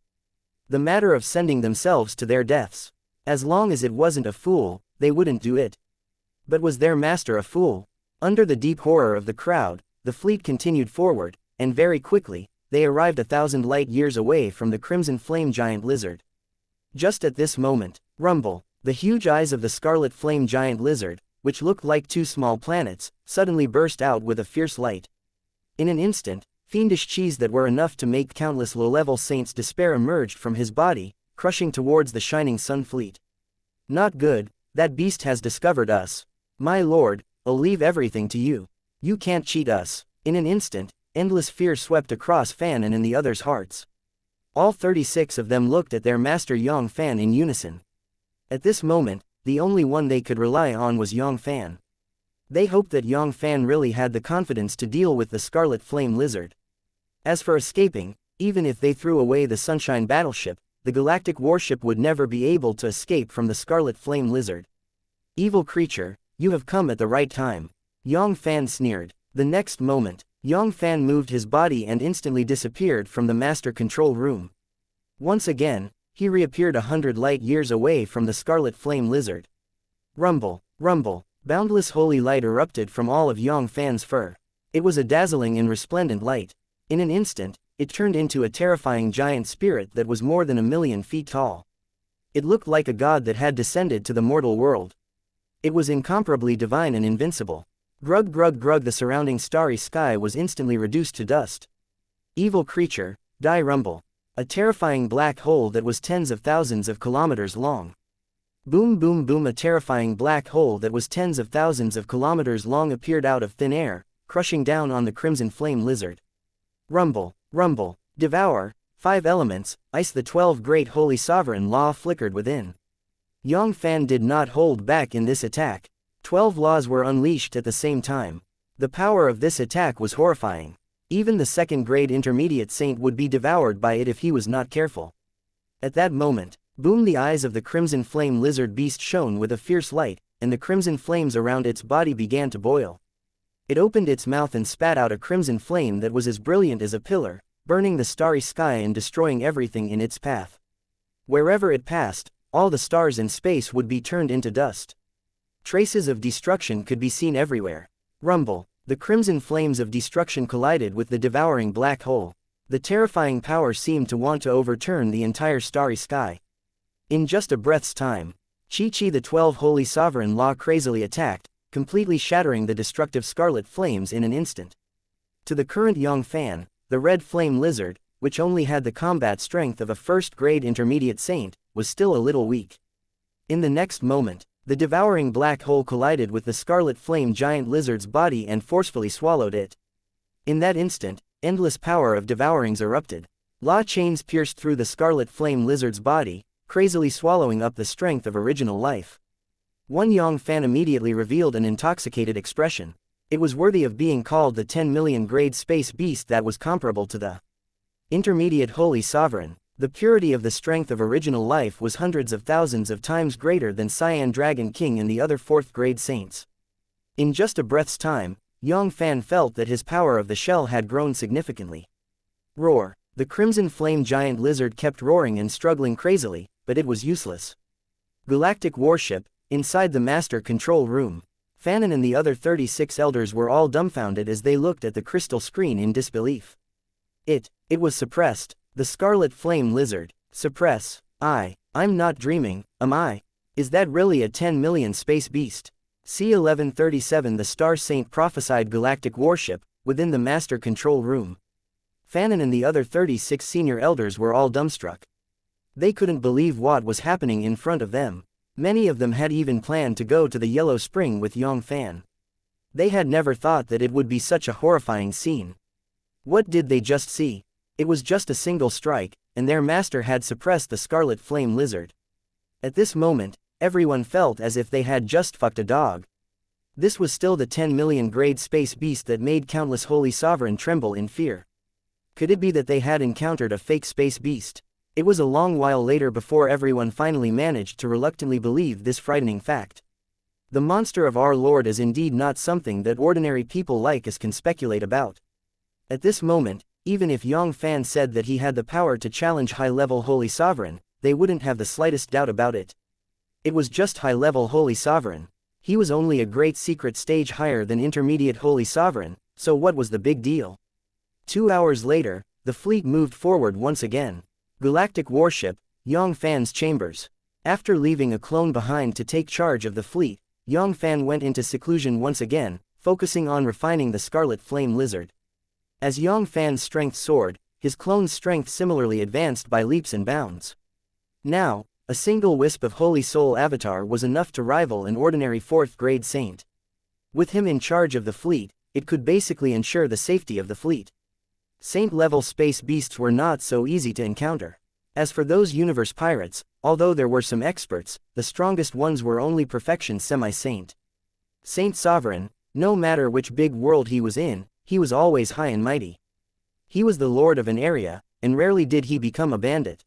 The matter of sending themselves to their deaths. As long as it wasn't a fool, they wouldn't do it. But was their master a fool? Under the deep horror of the crowd, the fleet continued forward, and very quickly, they arrived 1,000 light years away from the crimson flame giant lizard. Just at this moment, rumble, the huge eyes of the scarlet flame giant lizard, which looked like two small planets, suddenly burst out with a fierce light. In an instant, fiendish cheese that were enough to make countless low-level saints despair emerged from his body, crushing towards the shining sun fleet. Not good, that beast has discovered us. My lord, I'll leave everything to you. You can't cheat us. In an instant, endless fear swept across Fan and in the others' hearts. All 36 of them looked at their master Yang Fann in unison. At this moment, the only one they could rely on was Yang Fann. They hoped that Yang Fann really had the confidence to deal with the scarlet flame lizard. As for escaping, even if they threw away the Sunshine battleship, the galactic warship would never be able to escape from the scarlet flame lizard. Evil creature, you have come at the right time. Yang Fann sneered. The next moment, Yang Fann moved his body and instantly disappeared from the master control room. Once again, he reappeared 100 light years away from the scarlet flame lizard. Rumble, rumble, boundless holy light erupted from all of Yang Fann's fur. It was a dazzling and resplendent light. In an instant, it turned into a terrifying giant spirit that was more than 1,000,000 feet tall. It looked like a god that had descended to the mortal world. It was incomparably divine and invincible. Grug grug grug, the surrounding starry sky was instantly reduced to dust. Evil creature, die rumble. A terrifying black hole that was tens of thousands of kilometers long. Boom boom boom, a terrifying black hole that was tens of thousands of kilometers long appeared out of thin air, crushing down on the crimson flame lizard. Rumble, rumble, devour, 5 elements, ice, the 12 great holy sovereign law flickered within. Yang Fann did not hold back in this attack. 12 laws were unleashed at the same time. The power of this attack was horrifying. Even the second-grade intermediate saint would be devoured by it if he was not careful. At that moment, boom, the eyes of the crimson flame lizard beast shone with a fierce light, and the crimson flames around its body began to boil. It opened its mouth and spat out a crimson flame that was as brilliant as a pillar, burning the starry sky and destroying everything in its path. Wherever it passed, all the stars in space would be turned into dust. Traces of destruction could be seen everywhere. Rumble, the crimson flames of destruction collided with the devouring black hole. The terrifying power seemed to want to overturn the entire starry sky. In just a breath's time, Chi-Chi, the 12 holy sovereign law, crazily attacked, completely shattering the destructive scarlet flames in an instant. To the current Yang Fann, the red flame lizard, which only had the combat strength of a first-grade intermediate saint, was still a little weak. In the next moment, the devouring black hole collided with the scarlet flame giant lizard's body and forcefully swallowed it. In that instant, endless power of devourings erupted. Law chains pierced through the scarlet flame lizard's body, crazily swallowing up the strength of original life. One Yang Fann immediately revealed an intoxicated expression. It was worthy of being called the 10 million grade space beast that was comparable to the intermediate holy sovereign. The purity of the strength of original life was hundreds of thousands of times greater than Cyan Dragon King and the other 4th grade saints. In just a breath's time, Yang Fann felt that his power of the shell had grown significantly. Roar! The crimson flame giant lizard kept roaring and struggling crazily, but it was useless. Galactic warship, inside the master control room. Fannin and the other 36 elders were all dumbfounded as they looked at the crystal screen in disbelief. It was suppressed. The scarlet flame lizard. Suppress. I'm not dreaming, am I? Is that really a 10 million space beast? C-1137, the Star Saint prophesied galactic warship, within the master control room. Fannin and the other 36 senior elders were all dumbstruck. They couldn't believe what was happening in front of them. Many of them had even planned to go to the Yellow Spring with Yang Fann. They had never thought that it would be such a horrifying scene. What did they just see? It was just a single strike, and their master had suppressed the scarlet flame lizard. At this moment, everyone felt as if they had just fucked a dog. This was still the 10 million grade space beast that made countless holy sovereign tremble in fear. Could it be that they had encountered a fake space beast? It was a long while later before everyone finally managed to reluctantly believe this frightening fact. The monster of our Lord is indeed not something that ordinary people like us can speculate about. At this moment, even if Yang Fann said that he had the power to challenge high-level Holy Sovereign, they wouldn't have the slightest doubt about it. It was just high-level Holy Sovereign. He was only a great secret stage higher than intermediate Holy Sovereign, so what was the big deal? 2 hours later, the fleet moved forward once again. Galactic warship, Yang Fann's chambers. After leaving a clone behind to take charge of the fleet, Yang Fann went into seclusion once again, focusing on refining the Scarlet Flame Lizard. As Yang Fann's strength soared, his clone's strength similarly advanced by leaps and bounds. Now, a single wisp of Holy Soul Avatar was enough to rival an ordinary 4th-grade saint. With him in charge of the fleet, it could basically ensure the safety of the fleet. Saint-level space beasts were not so easy to encounter. As for those universe pirates, although there were some experts, the strongest ones were only perfection semi-saint. Saint Sovereign, no matter which big world he was in, he was always high and mighty. He was the lord of an area, and rarely did he become a bandit.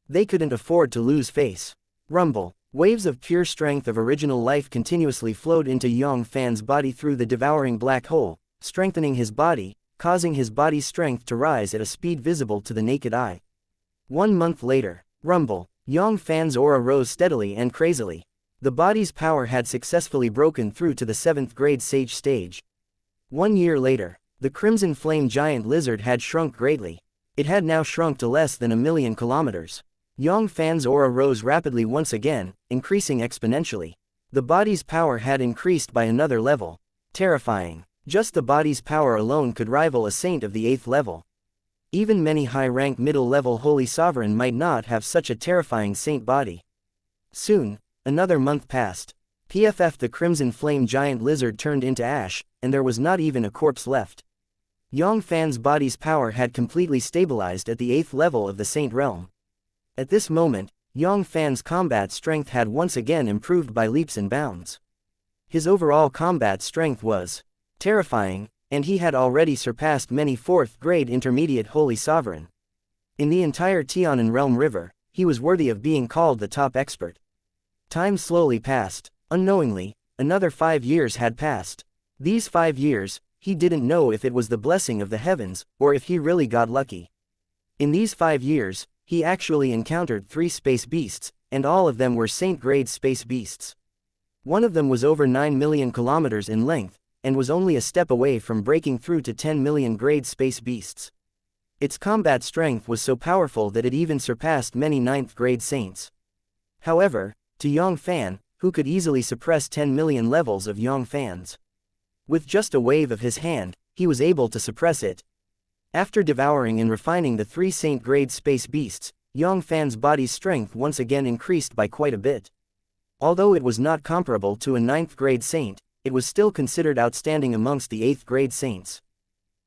They couldn't afford to lose face. Rumble. Waves of pure strength of original life continuously flowed into Yang Fann's body through the devouring black hole, strengthening his body, causing his body's strength to rise at a speed visible to the naked eye. 1 month later. Rumble. Yang Fann's aura rose steadily and crazily. The body's power had successfully broken through to the 7th-grade sage stage. 1 year later. The Crimson Flame Giant Lizard had shrunk greatly. It had now shrunk to less than 1,000,000 kilometers. Yang Fann's aura rose rapidly once again, increasing exponentially. The body's power had increased by another level. Terrifying. Just the body's power alone could rival a saint of the 8th level. Even many high-rank middle-level Holy Sovereign might not have such a terrifying saint body. Soon, another month passed. PFF the Crimson Flame Giant Lizard turned into ash, and there was not even a corpse left. Yang Fann's body's power had completely stabilized at the 8th level of the Saint Realm. At this moment, Yang Fann's combat strength had once again improved by leaps and bounds. His overall combat strength was terrifying, and he had already surpassed many 4th-grade intermediate Holy Sovereign. In the entire Tianan Realm River, he was worthy of being called the top expert. Time slowly passed. Unknowingly, another 5 years had passed. These 5 years, he didn't know if it was the blessing of the heavens, or if he really got lucky. In these 5 years, he actually encountered 3 space beasts, and all of them were saint-grade space beasts. One of them was over 9 million kilometers in length, and was only a step away from breaking through to 10 million grade space beasts. Its combat strength was so powerful that it even surpassed many 9th-grade saints. However, to Yang Fann, who could easily suppress 10 million levels of Yang Fann's. With just a wave of his hand, he was able to suppress it. After devouring and refining the 3 saint-grade space beasts, Yang Fann's body's strength once again increased by quite a bit. Although it was not comparable to a 9th-grade saint, it was still considered outstanding amongst the 8th-grade saints.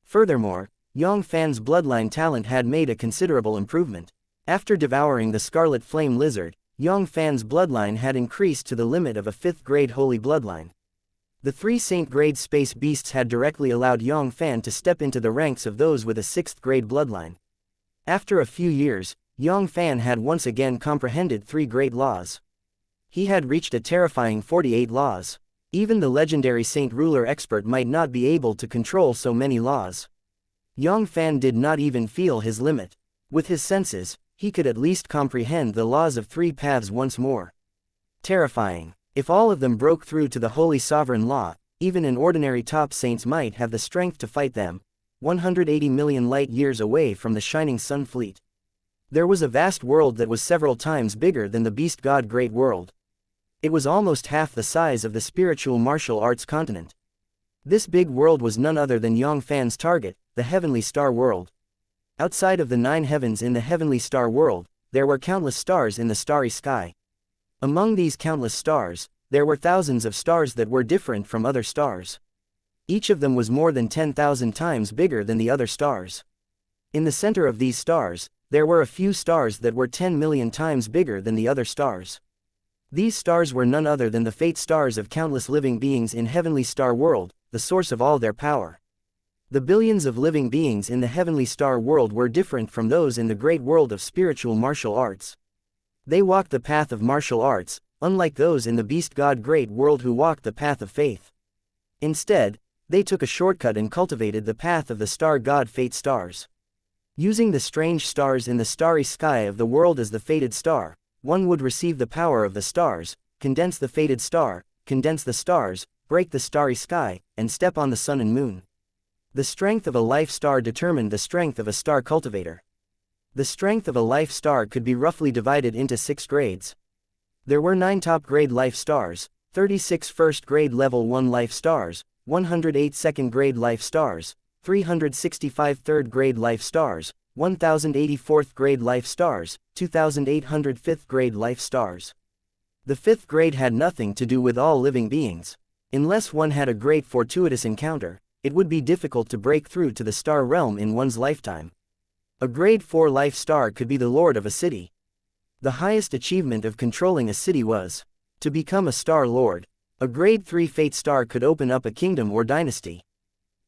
Furthermore, Yang Fann's bloodline talent had made a considerable improvement. After devouring the Scarlet Flame Lizard, Yang Fann's bloodline had increased to the limit of a 5th-grade holy bloodline. The 3 saint-grade space beasts had directly allowed Yang Fann to step into the ranks of those with a 6th-grade bloodline. After a few years, Yang Fann had once again comprehended 3 great laws. He had reached a terrifying 48 laws. Even the legendary saint ruler expert might not be able to control so many laws. Yang Fann did not even feel his limit. With his senses, he could at least comprehend the laws of 3 paths once more. Terrifying. If all of them broke through to the Holy Sovereign Law, even an ordinary top saints might have the strength to fight them, 180 million light-years away from the Shining Sun Fleet. There was a vast world that was several times bigger than the Beast God Great World. It was almost half the size of the spiritual martial arts continent. This big world was none other than Yang Fann's target, the Heavenly Star World. Outside of the 9 heavens in the Heavenly Star World, there were countless stars in the starry sky. Among these countless stars, there were thousands of stars that were different from other stars. Each of them was more than 10,000 times bigger than the other stars. In the center of these stars, there were a few stars that were 10 million times bigger than the other stars. These stars were none other than the fate stars of countless living beings in Heavenly Star World, the source of all their power. The billions of living beings in the Heavenly Star World were different from those in the great world of spiritual martial arts. They walked the path of martial arts, unlike those in the Beast God Great World who walked the path of faith. Instead, They took a shortcut and cultivated the path of the star god fate stars. Using the strange stars in the starry sky of the world as the fated star, one would receive the power of the stars, condense the fated star, condense the stars, break the starry sky, and step on the sun and moon. The strength of a life star determined the strength of a star cultivator. The strength of a life star could be roughly divided into 6 grades. There were 9 top-grade life stars, 36 first-grade level 1 life stars, 108 second-grade life stars, 365 third-grade life stars, 1080 fourth-grade life stars, 2800 fifth-grade life stars. The 5th grade had nothing to do with all living beings. Unless one had a great fortuitous encounter, it would be difficult to break through to the star realm in one's lifetime. A grade 4 life star could be the lord of a city. The highest achievement of controlling a city was to become a star lord. A grade 3 fate star could open up a kingdom or dynasty.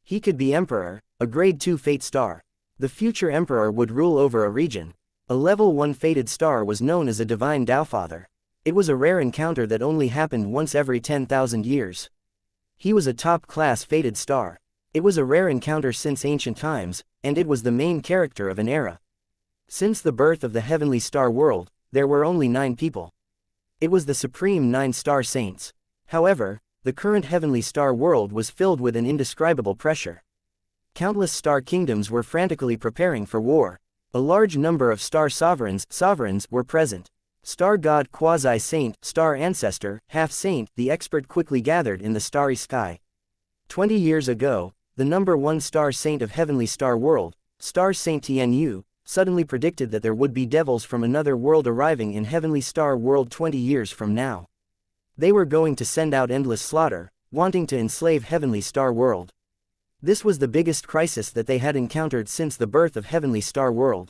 He could be emperor, a grade 2 fate star. The future emperor would rule over a region. A level 1 fated star was known as a divine Taofather. It was a rare encounter that only happened once every 10,000 years. He was a top-class fated star. It was a rare encounter since ancient times, and it was the main character of an era. Since the birth of the heavenly star world, there were only 9 people. It was the supreme 9 star saints. However, the current heavenly star world was filled with an indescribable pressure. Countless star kingdoms were frantically preparing for war. A large number of star sovereigns were present. Star god, quasi-saint, star ancestor, half-saint, the expert quickly gathered in the starry sky. 20 years ago, the number 1 star saint of heavenly star world, Star Saint Tianyu, suddenly predicted that there would be devils from another world arriving in heavenly star world 20 years from now. They were going to send out endless slaughter, wanting to enslave heavenly star world. This was the biggest crisis that they had encountered since the birth of heavenly star world.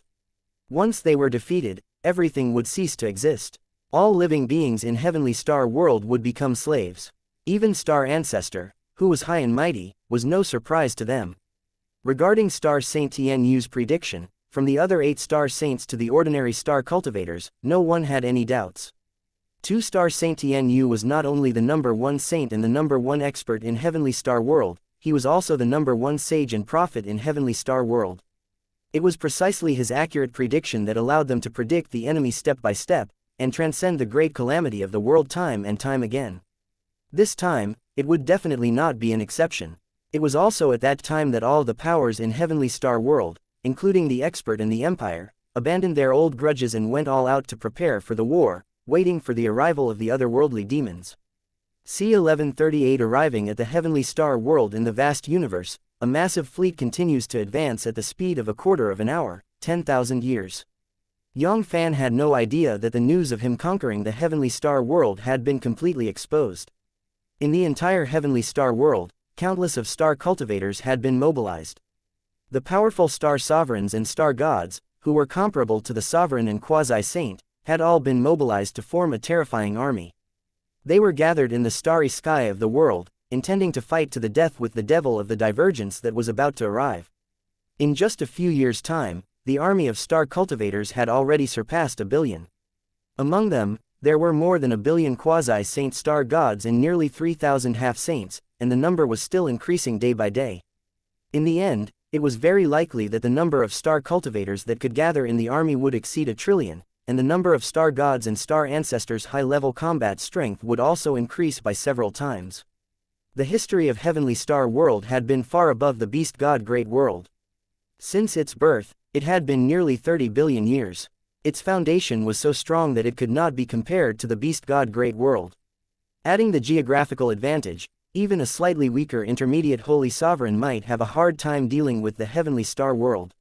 Once they were defeated, everything would cease to exist. All living beings in heavenly star world would become slaves. Even Star Ancestor, who was high and mighty, was no surprise to them. Regarding Star Saint Tianyu's prediction, from the other 8 star saints to the ordinary star cultivators, no one had any doubts. 2-star Saint Tianyu was not only the number 1 saint and the number 1 expert in heavenly star world, he was also the number 1 sage and prophet in heavenly star world. It was precisely his accurate prediction that allowed them to predict the enemy step by step, and transcend the great calamity of the world time and time again. This time, it would definitely not be an exception. It was also at that time that all the powers in heavenly star world, including the expert and the empire, abandoned their old grudges and went all out to prepare for the war, waiting for the arrival of the otherworldly demons. C-1138 arriving at the heavenly star world in the vast universe, a massive fleet continues to advance at the speed of a quarter of an hour, 10,000 years. Yang Fann had no idea that the news of him conquering the heavenly star world had been completely exposed. In the entire heavenly star world, countless of star cultivators had been mobilized. The powerful star sovereigns and star gods, who were comparable to the sovereign and quasi-saint, had all been mobilized to form a terrifying army. They were gathered in the starry sky of the world, intending to fight to the death with the devil of the divergence that was about to arrive. In just a few years' time, the army of star cultivators had already surpassed 1 billion. Among them, there were more than 1 billion quasi-saint star gods and nearly 3,000 half-saints, and the number was still increasing day by day. In the end, it was very likely that the number of star cultivators that could gather in the army would exceed 1 trillion, and the number of star gods and star ancestors' high-level combat strength would also increase by several times. The history of heavenly star world had been far above the beast god great world. Since its birth, it had been nearly 30 billion years. Its foundation was so strong that it could not be compared to the beast god great world. Adding the geographical advantage, even a slightly weaker intermediate holy sovereign might have a hard time dealing with the heavenly star world.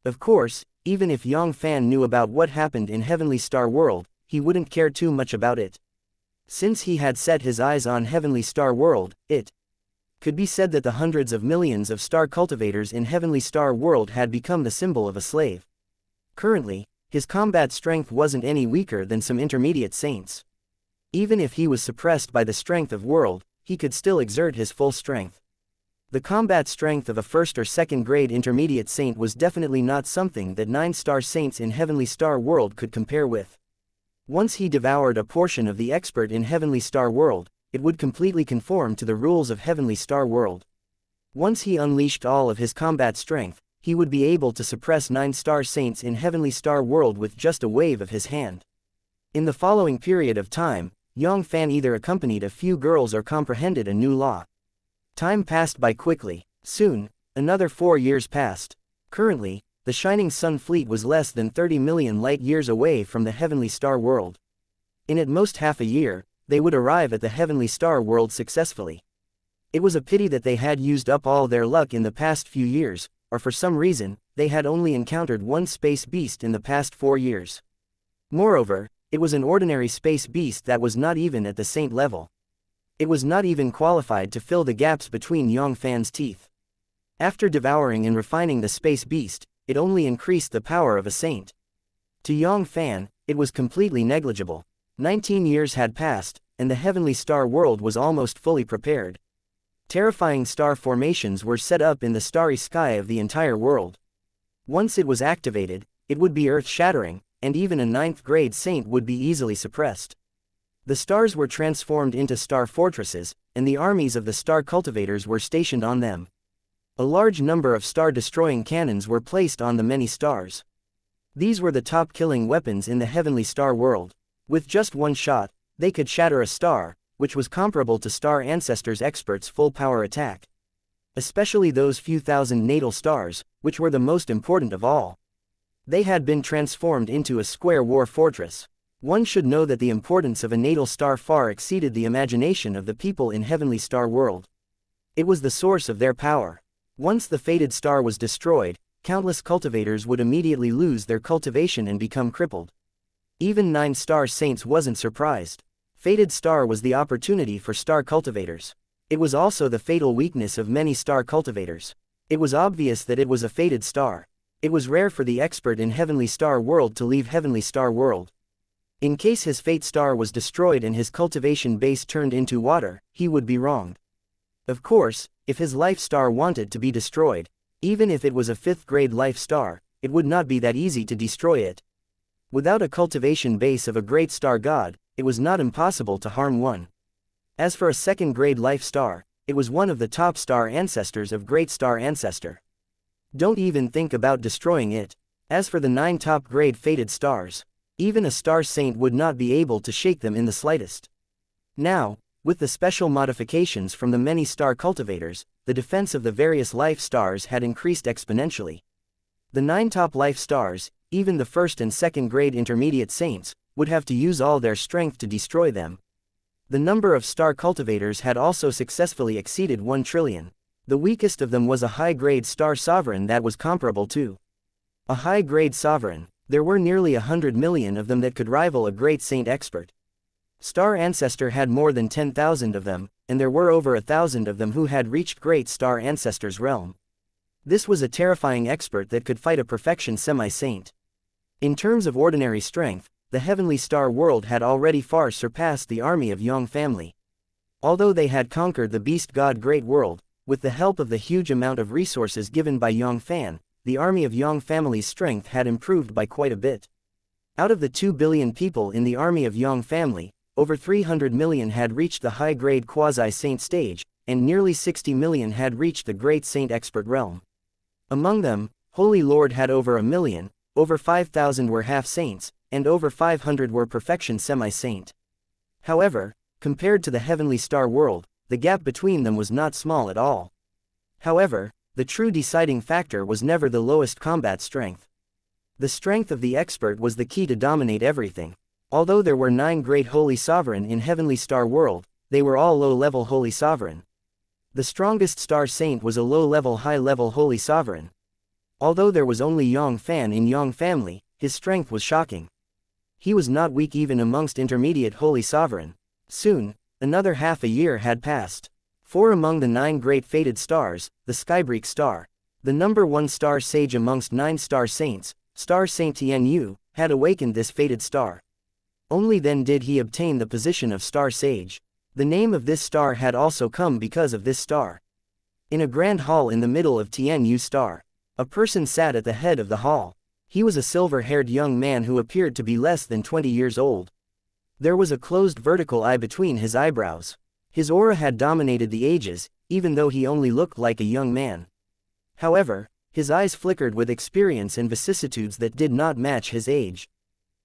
Of course, even if Yang Fann knew about what happened in heavenly star world, he wouldn't care too much about it. Since he had set his eyes on heavenly star world, it could be said that the hundreds of millions of star cultivators in heavenly star world had become the symbol of a slave. Currently, his combat strength wasn't any weaker than some intermediate saints. Even if he was suppressed by the strength of world, he could still exert his full strength. The combat strength of a 1st or 2nd grade intermediate saint was definitely not something that 9-star saints in heavenly star world could compare with. Once he devoured a portion of the expert in heavenly star world, it would completely conform to the rules of heavenly star world. Once he unleashed all of his combat strength, he would be able to suppress 9-star saints in Heavenly Star World with just a wave of his hand. In the following period of time, Yang Fann either accompanied a few girls or comprehended a new law. Time passed by quickly. Soon, another 4 years passed. Currently, the Shining Sun Fleet was less than 30 million light-years away from the Heavenly Star World. In at most half a year, they would arrive at the Heavenly Star World successfully. It was a pity that they had used up all their luck in the past few years, or for some reason, they had only encountered one space beast in the past 4 years. Moreover, it was an ordinary space beast that was not even at the saint level. It was not even qualified to fill the gaps between Yang Fann's teeth. After devouring and refining the space beast, it only increased the power of a saint. To Yang Fann, it was completely negligible. 19 years had passed, and the Heavenly Star World was almost fully prepared. Terrifying star formations were set up in the starry sky of the entire world. Once it was activated, it would be earth-shattering, and even a 9th-grade saint would be easily suppressed. The stars were transformed into star fortresses, and the armies of the star cultivators were stationed on them. A large number of star-destroying cannons were placed on the many stars. These were the top killing weapons in the Heavenly Star World. With just one shot, they could shatter a star, which was comparable to Star Ancestors' experts' full-power attack. Especially those few thousand natal stars, which were the most important of all. They had been transformed into a square war fortress. One should know that the importance of a natal star far exceeded the imagination of the people in Heavenly Star World. It was the source of their power. Once the fated star was destroyed, countless cultivators would immediately lose their cultivation and become crippled. Even 9-star saints wasn't surprised. Fated star was the opportunity for star cultivators. It was also the fatal weakness of many star cultivators. It was obvious that it was a fated star. It was rare for the expert in Heavenly Star World to leave Heavenly Star World. In case his fate star was destroyed and his cultivation base turned into water, he would be wronged. Of course, if his life star wanted to be destroyed, even if it was a 5th-grade life star, it would not be that easy to destroy it. Without a cultivation base of a great star god, it was not impossible to harm one. As for a 2nd-grade life star, it was one of the top star ancestors of Great Star Ancestor. Don't even think about destroying it. As for the 9 top-grade fated stars, even a star saint would not be able to shake them in the slightest. Now, with the special modifications from the many star cultivators, the defense of the various life stars had increased exponentially. The 9 top life stars, even the 1st and 2nd-grade intermediate saints, would have to use all their strength to destroy them. The number of star cultivators had also successfully exceeded 1 trillion. The weakest of them was a high-grade star sovereign that was comparable to a high-grade sovereign. There were nearly 100 million of them that could rival a great saint expert. Star Ancestor had more than 10,000 of them, and there were over 1,000 of them who had reached Great Star Ancestor's realm. This was a terrifying expert that could fight a perfection semi-saint. In terms of ordinary strength, the Heavenly Star World had already far surpassed the army of Yang family. Although they had conquered the Beast God Great World, with the help of the huge amount of resources given by Yang Fann, the army of Yang family's strength had improved by quite a bit. Out of the 2 billion people in the army of Yang family, over 300 million had reached the high-grade quasi-saint stage, and nearly 60 million had reached the great saint expert realm. Among them, Holy Lord had over 1 million, over 5,000 were half-saints, and over 500 were perfection semi-saint. However, compared to the Heavenly Star World, the gap between them was not small at all. However, the true deciding factor was never the lowest combat strength. The strength of the expert was the key to dominate everything. Although there were 9 great Holy Sovereign in Heavenly Star World, they were all low-level Holy Sovereign. The strongest Star Saint was a low-level high-level Holy Sovereign. Although there was only Yang Fann in Yang family, his strength was shocking. He was not weak even amongst intermediate Holy Sovereign. Soon, another half a year had passed. 4 among the 9 great fated stars, the Skybreak Star, the number 1 star sage amongst 9 star saints, Star Saint Tianyu, had awakened this fated star. Only then did he obtain the position of Star Sage. The name of this star had also come because of this star. In a grand hall in the middle of Tianyu Star, a person sat at the head of the hall. He was a silver-haired young man who appeared to be less than 20 years old. There was a closed vertical eye between his eyebrows. His aura had dominated the ages, even though he only looked like a young man. However, his eyes flickered with experience and vicissitudes that did not match his age.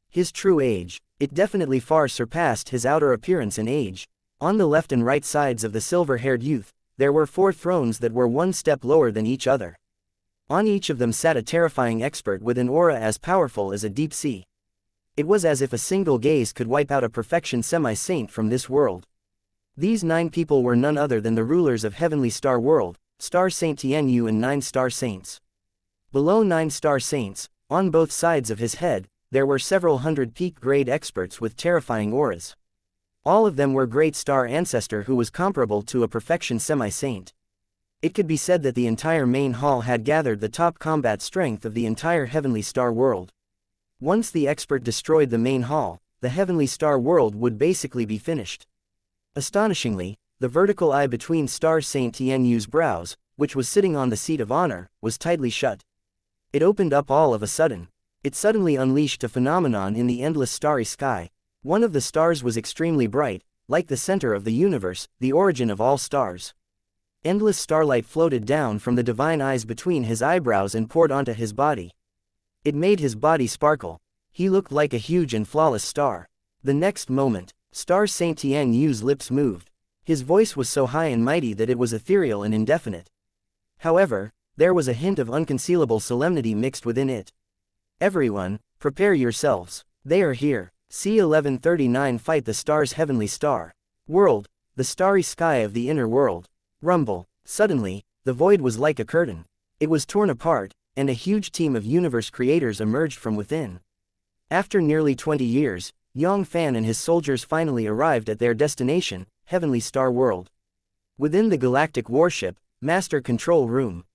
His true age, it definitely far surpassed his outer appearance and age. On the left and right sides of the silver-haired youth, there were 4 thrones that were one step lower than each other. On each of them sat a terrifying expert with an aura as powerful as a deep sea. It was as if a single gaze could wipe out a perfection semi-saint from this world. These 9 people were none other than the rulers of Heavenly Star World, Star Saint Tianyu and 9 Star Saints. Below 9 Star Saints, on both sides of his head, there were several hundred peak-grade experts with terrifying auras. All of them were great star ancestor who was comparable to a perfection semi-saint. It could be said that the entire main hall had gathered the top combat strength of the entire Heavenly Star World. Once the expert destroyed the main hall, the Heavenly Star World would basically be finished. Astonishingly, the vertical eye between Star Saint Tianyu's brows, which was sitting on the seat of honor, was tightly shut. It opened up all of a sudden. It suddenly unleashed a phenomenon in the endless starry sky. One of the stars was extremely bright, like the center of the universe, the origin of all stars. Endless starlight floated down from the divine eyes between his eyebrows and poured onto his body. It made his body sparkle. He looked like a huge and flawless star. The next moment, Star Saint Tianyu's lips moved. His voice was so high and mighty that it was ethereal and indefinite. However, there was a hint of unconcealable solemnity mixed within it. Everyone, prepare yourselves. They are here. C-1139 Fight the Stars Heavenly Star World, the starry sky of the inner world. Rumble. Suddenly, the void was like a curtain. It was torn apart, and a huge team of universe creators emerged from within. After nearly 20 years, Yang Fann and his soldiers finally arrived at their destination, Heavenly Star World. Within the galactic warship, Master Control Room.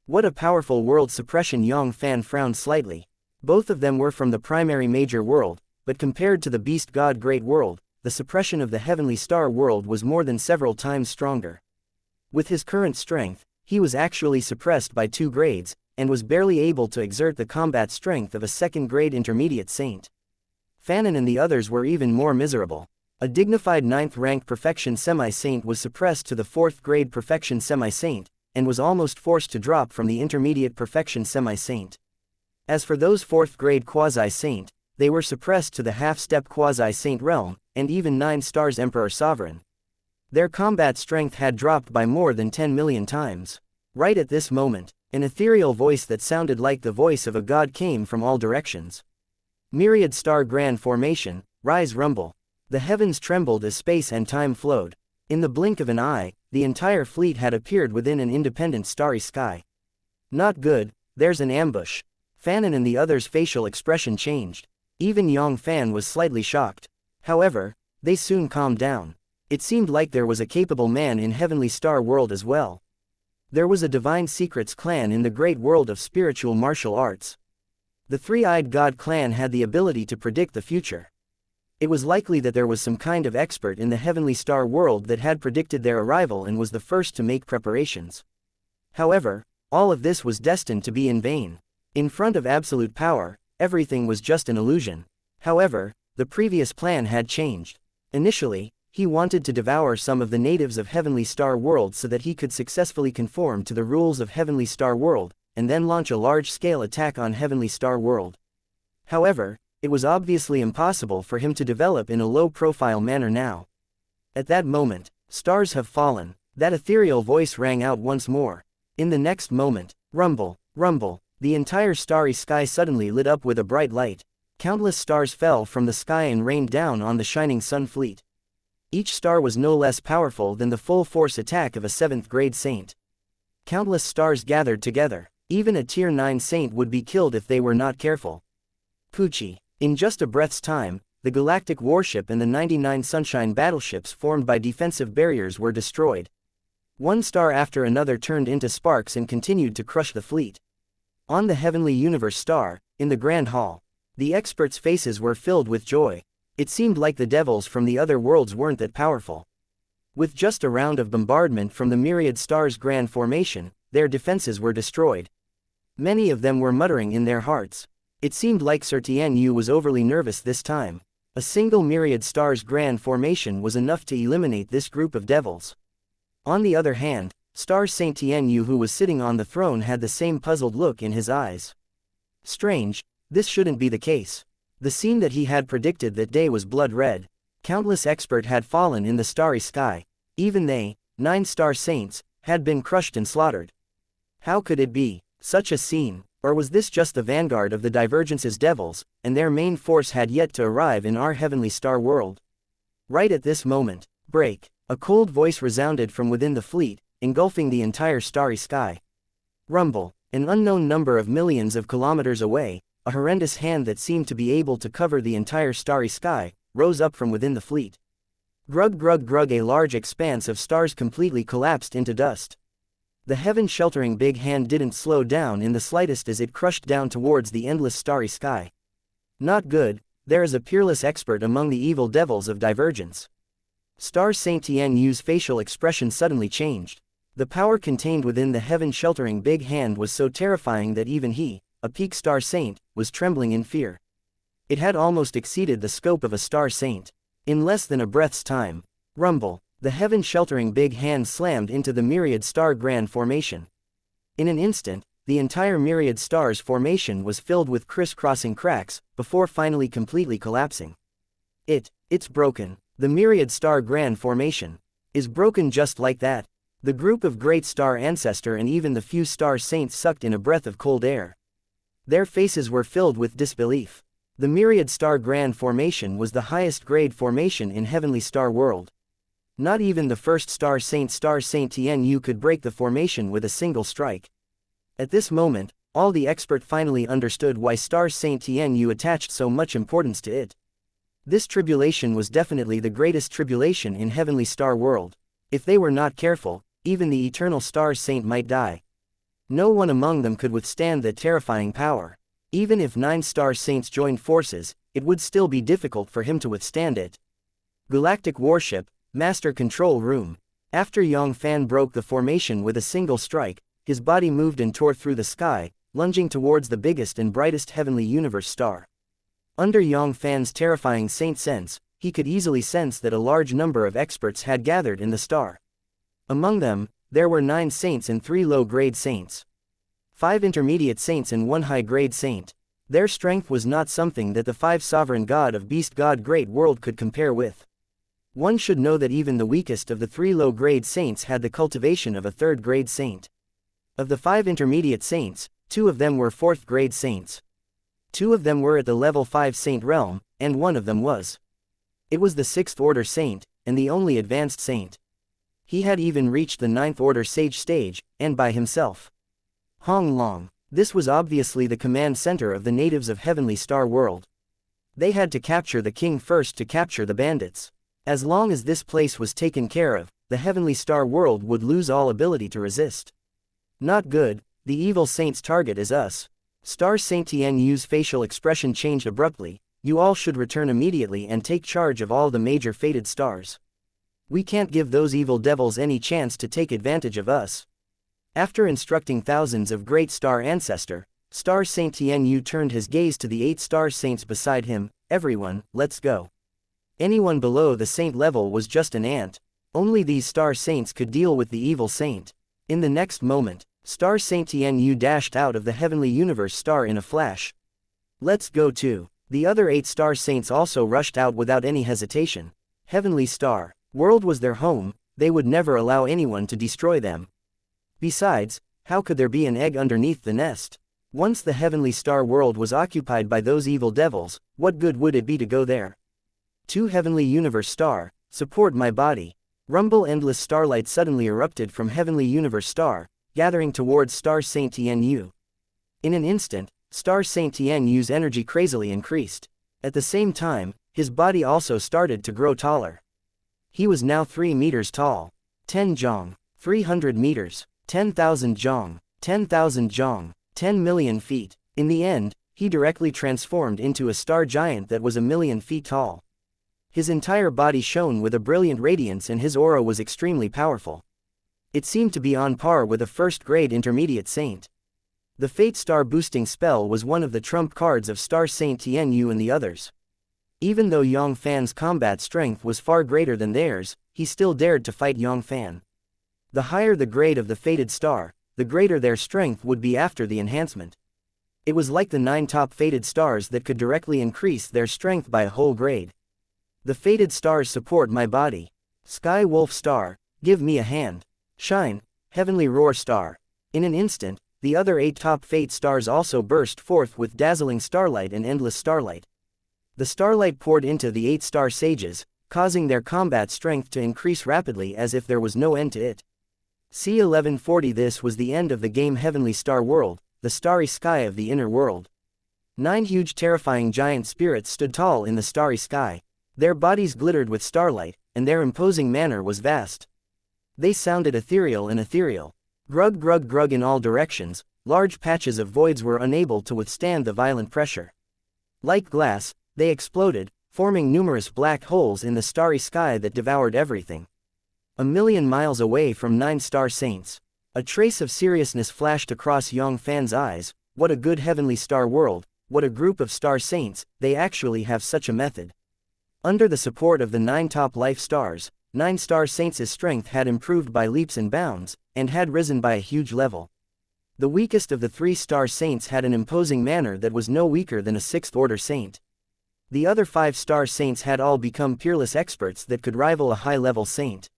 What a powerful world suppression. Yang Fann frowned slightly. Both of them were from the primary major world, but compared to the Beast God Great World, the suppression of the Heavenly Star World was more than several times stronger. With his current strength, he was actually suppressed by 2 grades, and was barely able to exert the combat strength of a 2nd-grade intermediate saint. Fannin and the others were even more miserable. A dignified 9th-rank perfection semi-saint was suppressed to the 4th-grade perfection semi-saint, and was almost forced to drop from the intermediate perfection semi-saint. As for those 4th-grade quasi-saint, they were suppressed to the half-step quasi-saint realm, and even 9 stars Emperor Sovereign. Their combat strength had dropped by more than 10 million times. Right at this moment, an ethereal voice that sounded like the voice of a god came from all directions. Myriad star grand formation, rise rumble. The heavens trembled as space and time flowed. In the blink of an eye, the entire fleet had appeared within an independent starry sky. Not good, there's an ambush. Fannin and the others' facial expression changed. Even Yang Fann was slightly shocked. However, they soon calmed down. It seemed like there was a capable man in Heavenly Star World as well. There was a Divine Secrets clan in the great world of spiritual martial arts. The Three-Eyed God clan had the ability to predict the future. It was likely that there was some kind of expert in the Heavenly Star World that had predicted their arrival and was the first to make preparations. However, all of this was destined to be in vain. In front of absolute power, everything was just an illusion. However, the previous plan had changed. Initially, he wanted to devour some of the natives of Heavenly Star World so that he could successfully conform to the rules of Heavenly Star World, and then launch a large-scale attack on Heavenly Star World. However, it was obviously impossible for him to develop in a low-profile manner now. At that moment, stars have fallen. That ethereal voice rang out once more. In the next moment, rumble, rumble, the entire starry sky suddenly lit up with a bright light. Countless stars fell from the sky and rained down on the shining sun fleet. Each star was no less powerful than the full-force attack of a 7th-grade saint. Countless stars gathered together. Even a Tier 9 saint would be killed if they were not careful. Poochie. In just a breath's time, the galactic warship and the 99 Sunshine battleships formed by defensive barriers were destroyed. One star after another turned into sparks and continued to crush the fleet. On the Heavenly Universe Star, in the Grand Hall, the experts' faces were filled with joy. It seemed like the devils from the other worlds weren't that powerful. With just a round of bombardment from the myriad stars' grand formation, their defenses were destroyed. Many of them were muttering in their hearts. It seemed like Sir Tianyu was overly nervous this time. A single myriad stars grand formation was enough to eliminate this group of devils. On the other hand, Star Saint Tianyu, who was sitting on the throne, had the same puzzled look in his eyes. Strange, this shouldn't be the case. The scene that he had predicted that day was blood red. Countless experts had fallen in the starry sky. Even they, 9 star saints, had been crushed and slaughtered. How could it be such a scene? Or was this just the vanguard of the Divergence's devils, and their main force had yet to arrive in our heavenly star world? Right at this moment, break! A cold voice resounded from within the fleet, engulfing the entire starry sky. Rumble! An unknown number of millions of kilometers away, a horrendous hand that seemed to be able to cover the entire starry sky, rose up from within the fleet. Grug grug grug! A large expanse of stars completely collapsed into dust. The heaven-sheltering big hand didn't slow down in the slightest as it crushed down towards the endless starry sky. Not good, there is a peerless expert among the evil devils of Divergence. Star Saint Tianyu's facial expression suddenly changed. The power contained within the heaven-sheltering big hand was so terrifying that even he, a peak star saint, was trembling in fear. It had almost exceeded the scope of a star saint. In less than a breath's time, rumble! The heaven-sheltering big hand slammed into the myriad star grand formation. In an instant, the entire myriad stars formation was filled with crisscrossing cracks, before finally completely collapsing. It's broken. The myriad star grand formation is broken just like that. The group of great star ancestor and even the few star saints sucked in a breath of cold air. Their faces were filled with disbelief. The myriad star grand formation was the highest grade formation in heavenly star world. Not even the first Star Saint Tianyu could break the formation with a single strike. At this moment, all the expert finally understood why Star Saint Tianyu attached so much importance to it. This tribulation was definitely the greatest tribulation in heavenly star world. If they were not careful, even the eternal Star Saint might die. No one among them could withstand that terrifying power. Even if 9 star saints joined forces, it would still be difficult for him to withstand it. Galactic Warship, Master Control Room. After Yang Fann broke the formation with a single strike, his body moved and tore through the sky, lunging towards the biggest and brightest heavenly universe star. Under Yang Fann's terrifying saint sense, he could easily sense that a large number of experts had gathered in the star. Among them, there were 9 saints and 3 low-grade saints. 5 intermediate saints and 1 high-grade saint. Their strength was not something that the 5 sovereign god of Beast God Great World could compare with. One should know that even the weakest of the 3 low-grade saints had the cultivation of a 3rd-grade saint. Of the 5 intermediate saints, 2 of them were 4th-grade saints. 2 of them were at the level 5 saint realm, and 1 of them was. It was the 6th-order saint, and the only advanced saint. He had even reached the 9th-order sage stage, and by himself. Hong Long. This was obviously the command center of the natives of Heavenly Star World. They had to capture the king first to capture the bandits. As long as this place was taken care of, the Heavenly Star World would lose all ability to resist. Not good, the evil saint's target is us. Star Saint Tianyu's facial expression changed abruptly. You all should return immediately and take charge of all the major fated stars. We can't give those evil devils any chance to take advantage of us. After instructing thousands of great star ancestor, Star Saint Tianyu turned his gaze to the 8 star saints beside him. Everyone, let's go. Anyone below the saint level was just an ant. Only these star saints could deal with the evil saint. In the next moment, Star Saint Tianyu dashed out of the heavenly universe star in a flash. Let's go too. The other 8 star saints also rushed out without any hesitation. Heavenly Star World was their home, they would never allow anyone to destroy them. Besides, how could there be an egg underneath the nest? Once the Heavenly Star World was occupied by those evil devils, what good would it be to go there? To Heavenly Universe Star, support my body. Rumble endless starlight suddenly erupted from Heavenly Universe Star, gathering towards Star Saint Tianyu. In an instant, Star Saint Tianyu's energy crazily increased. At the same time, his body also started to grow taller. He was now 3 meters tall. 10 jong. 300 meters. 10,000 jong. 10,000 jong. 10 million feet. In the end, he directly transformed into a star giant that was 1,000,000 feet tall. His entire body shone with a brilliant radiance and his aura was extremely powerful. It seemed to be on par with a 1st-grade intermediate saint. The Fate Star boosting spell was one of the trump cards of Star Saint Tianyu and the others. Even though Yang Fann's combat strength was far greater than theirs, he still dared to fight Yang Fann. The higher the grade of the fated star, the greater their strength would be after the enhancement. It was like the 9 top fated stars that could directly increase their strength by a whole grade. The fated stars support my body. Sky Wolf Star, give me a hand. Shine, Heavenly Roar Star. In an instant, the other 8 top fate stars also burst forth with dazzling starlight and endless starlight. The starlight poured into the 8 star sages, causing their combat strength to increase rapidly as if there was no end to it. C1140. This was the end of the game Heavenly Star World, the starry sky of the inner world. 9 huge terrifying giant spirits stood tall in the starry sky. Their bodies glittered with starlight, and their imposing manner was vast. They sounded ethereal and ethereal. Grug grug grug in all directions, large patches of voids were unable to withstand the violent pressure. Like glass, they exploded, forming numerous black holes in the starry sky that devoured everything. A million miles away from 9 star saints. A trace of seriousness flashed across Yang Fann's eyes. What a good heavenly star world, what a group of star saints, they actually have such a method. Under the support of the 9 top life stars, 9 star saints' strength had improved by leaps and bounds, and had risen by a huge level. The weakest of the 3 star saints had an imposing manner that was no weaker than a 6th order saint. The other 5 star saints had all become peerless experts that could rival a high-level saint.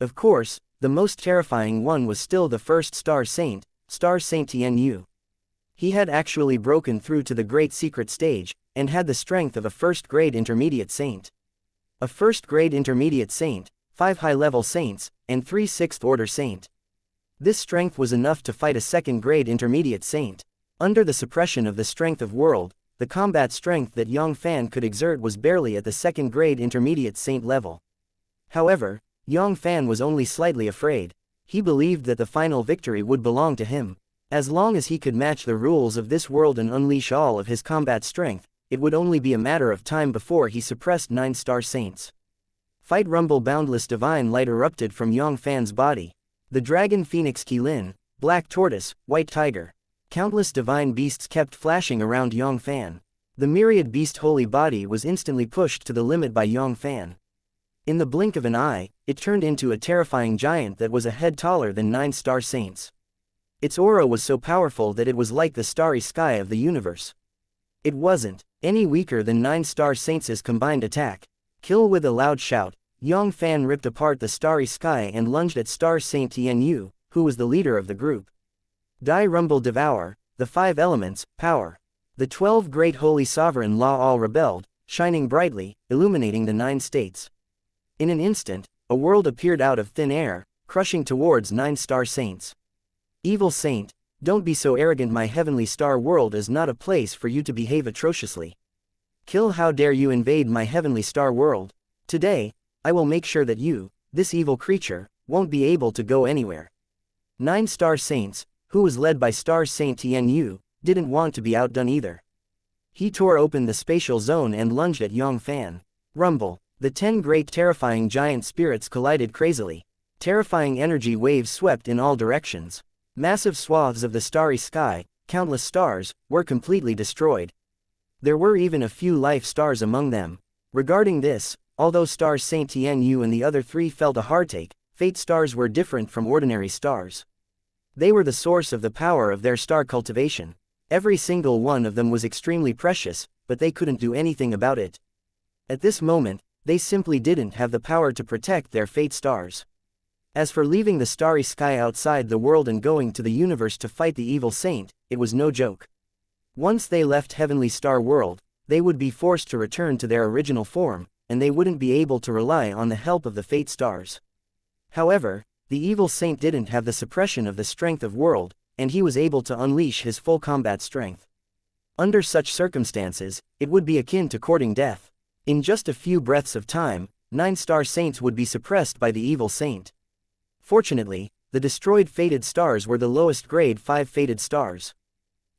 Of course, the most terrifying one was still the 1st star saint, Star Saint Tianyu. He had actually broken through to the great secret stage, and had the strength of a 1st grade intermediate saint. A 1st grade intermediate saint, 5 high-level saints, and 3 6th order saint. This strength was enough to fight a 2nd grade intermediate saint. Under the suppression of the strength of world, the combat strength that Yang Fann could exert was barely at the 2nd grade intermediate saint level. However, Yang Fann was only slightly afraid. He believed that the final victory would belong to him. As long as he could match the rules of this world and unleash all of his combat strength, it would only be a matter of time before he suppressed 9 star saints. Fight rumble boundless divine light erupted from Yang Fann's body. The dragon phoenix Qilin, black tortoise, white tiger. Countless divine beasts kept flashing around Yang Fann. The myriad beast holy body was instantly pushed to the limit by Yang Fann. In the blink of an eye, it turned into a terrifying giant that was a head taller than 9 star saints. Its aura was so powerful that it was like the starry sky of the universe. It wasn't any weaker than 9 star saints' combined attack. Kill. With a loud shout, Yang Fann ripped apart the starry sky and lunged at Star Saint Tianyu, who was the leader of the group. Die rumble devour, the 5 elements, power. The 12 great holy sovereign law all rebelled, shining brightly, illuminating the 9 states. In an instant, a world appeared out of thin air, crushing towards 9 star saints. Evil saint, don't be so arrogant. My heavenly star world is not a place for you to behave atrociously. Kill. How dare you invade my heavenly star world? Today, I will make sure that you, this evil creature, won't be able to go anywhere. 9 star saints, who was led by Star Saint Tianyu, didn't want to be outdone either. He tore open the spatial zone and lunged at Yang Fann. Rumble. The 10 great terrifying giant spirits collided crazily. Terrifying energy waves swept in all directions. Massive swaths of the starry sky, countless stars, were completely destroyed. There were even a few life stars among them. Regarding this, although Star Saint Tianyu and the other 3 felt a heartache, fate stars were different from ordinary stars. They were the source of the power of their star cultivation. Every single one of them was extremely precious, but they couldn't do anything about it. At this moment, they simply didn't have the power to protect their fate stars. As for leaving the starry sky outside the world and going to the universe to fight the evil saint, it was no joke. Once they left Heavenly Star World, they would be forced to return to their original form, and they wouldn't be able to rely on the help of the fate stars. However, the evil saint didn't have the suppression of the strength of world, and he was able to unleash his full combat strength. Under such circumstances, it would be akin to courting death. In just a few breaths of time, 9 star saints would be suppressed by the evil saint. Fortunately, the destroyed fated stars were the lowest grade 5 fated stars.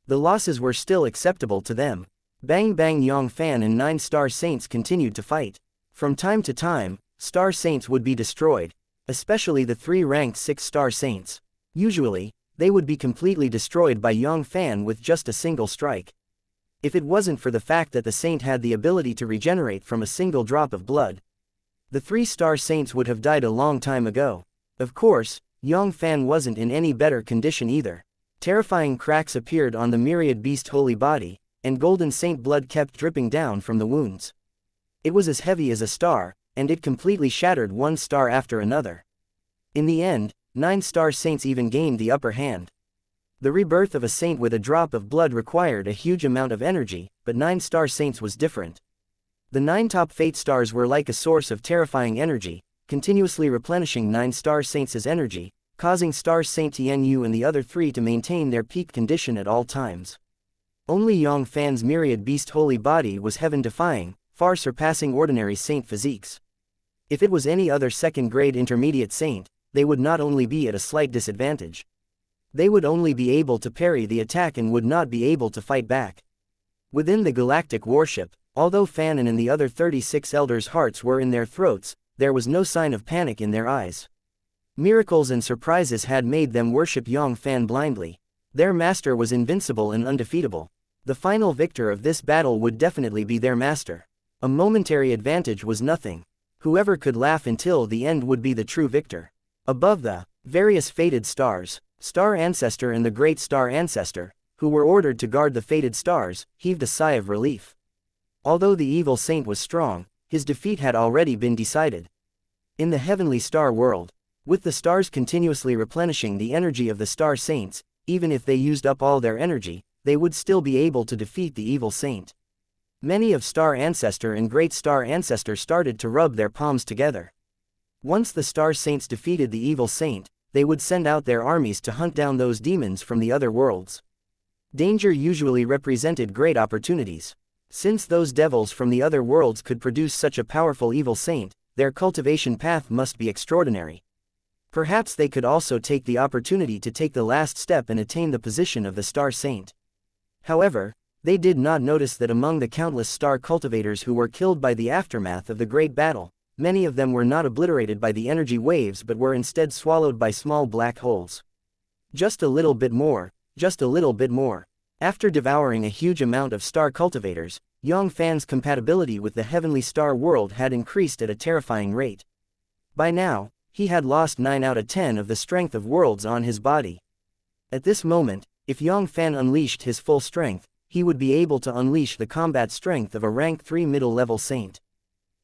The losses were still acceptable to them. Bang bang. Yang Fann and 9 star saints continued to fight. From time to time, star saints would be destroyed, especially the 3 ranked 6 star saints. Usually, they would be completely destroyed by Yang Fann with just a single strike. If it wasn't for the fact that the saint had the ability to regenerate from a single drop of blood, the 3-star saints would have died a long time ago. Of course, Yang Fann wasn't in any better condition either. Terrifying cracks appeared on the myriad beast holy body, and golden saint blood kept dripping down from the wounds. It was as heavy as a star, and it completely shattered one star after another. In the end, 9-star saints even gained the upper hand. The rebirth of a saint with a drop of blood required a huge amount of energy, but 9-star saints was different. The 9 top fate stars were like a source of terrifying energy, continuously replenishing 9-star saints' energy, causing star Saint Tianyu and the other 3 to maintain their peak condition at all times. Only Yang Fann's myriad beast holy body was heaven-defying, far surpassing ordinary saint physiques. If it was any other second-grade intermediate saint, they would not only be at a slight disadvantage. They would only be able to parry the attack and would not be able to fight back. Within the galactic warship, although Fann and the other 36 elders' hearts were in their throats, there was no sign of panic in their eyes. Miracles and surprises had made them worship Yang Fann blindly. Their master was invincible and undefeatable. The final victor of this battle would definitely be their master. A momentary advantage was nothing. Whoever could laugh until the end would be the true victor. Above the various fated stars, Star Ancestor and the Great Star Ancestor, who were ordered to guard the fated stars, heaved a sigh of relief. Although the evil saint was strong, his defeat had already been decided. In the heavenly star world, with the stars continuously replenishing the energy of the star saints, even if they used up all their energy, they would still be able to defeat the evil saint. Many of Star Ancestor and Great Star Ancestor started to rub their palms together. Once the star saints defeated the evil saint, they would send out their armies to hunt down those demons from the other worlds. Danger usually represented great opportunities. Since those devils from the other worlds could produce such a powerful evil saint, their cultivation path must be extraordinary. Perhaps they could also take the opportunity to take the last step and attain the position of the star saint. However, they did not notice that among the countless star cultivators who were killed by the aftermath of the great battle, many of them were not obliterated by the energy waves but were instead swallowed by small black holes. Just a little bit more, just a little bit more. After devouring a huge amount of star cultivators, Yang Fann's compatibility with the heavenly star world had increased at a terrifying rate. By now, he had lost 9 out of 10 of the strength of worlds on his body. At this moment, if Yang Fann unleashed his full strength, he would be able to unleash the combat strength of a rank 3 middle-level saint.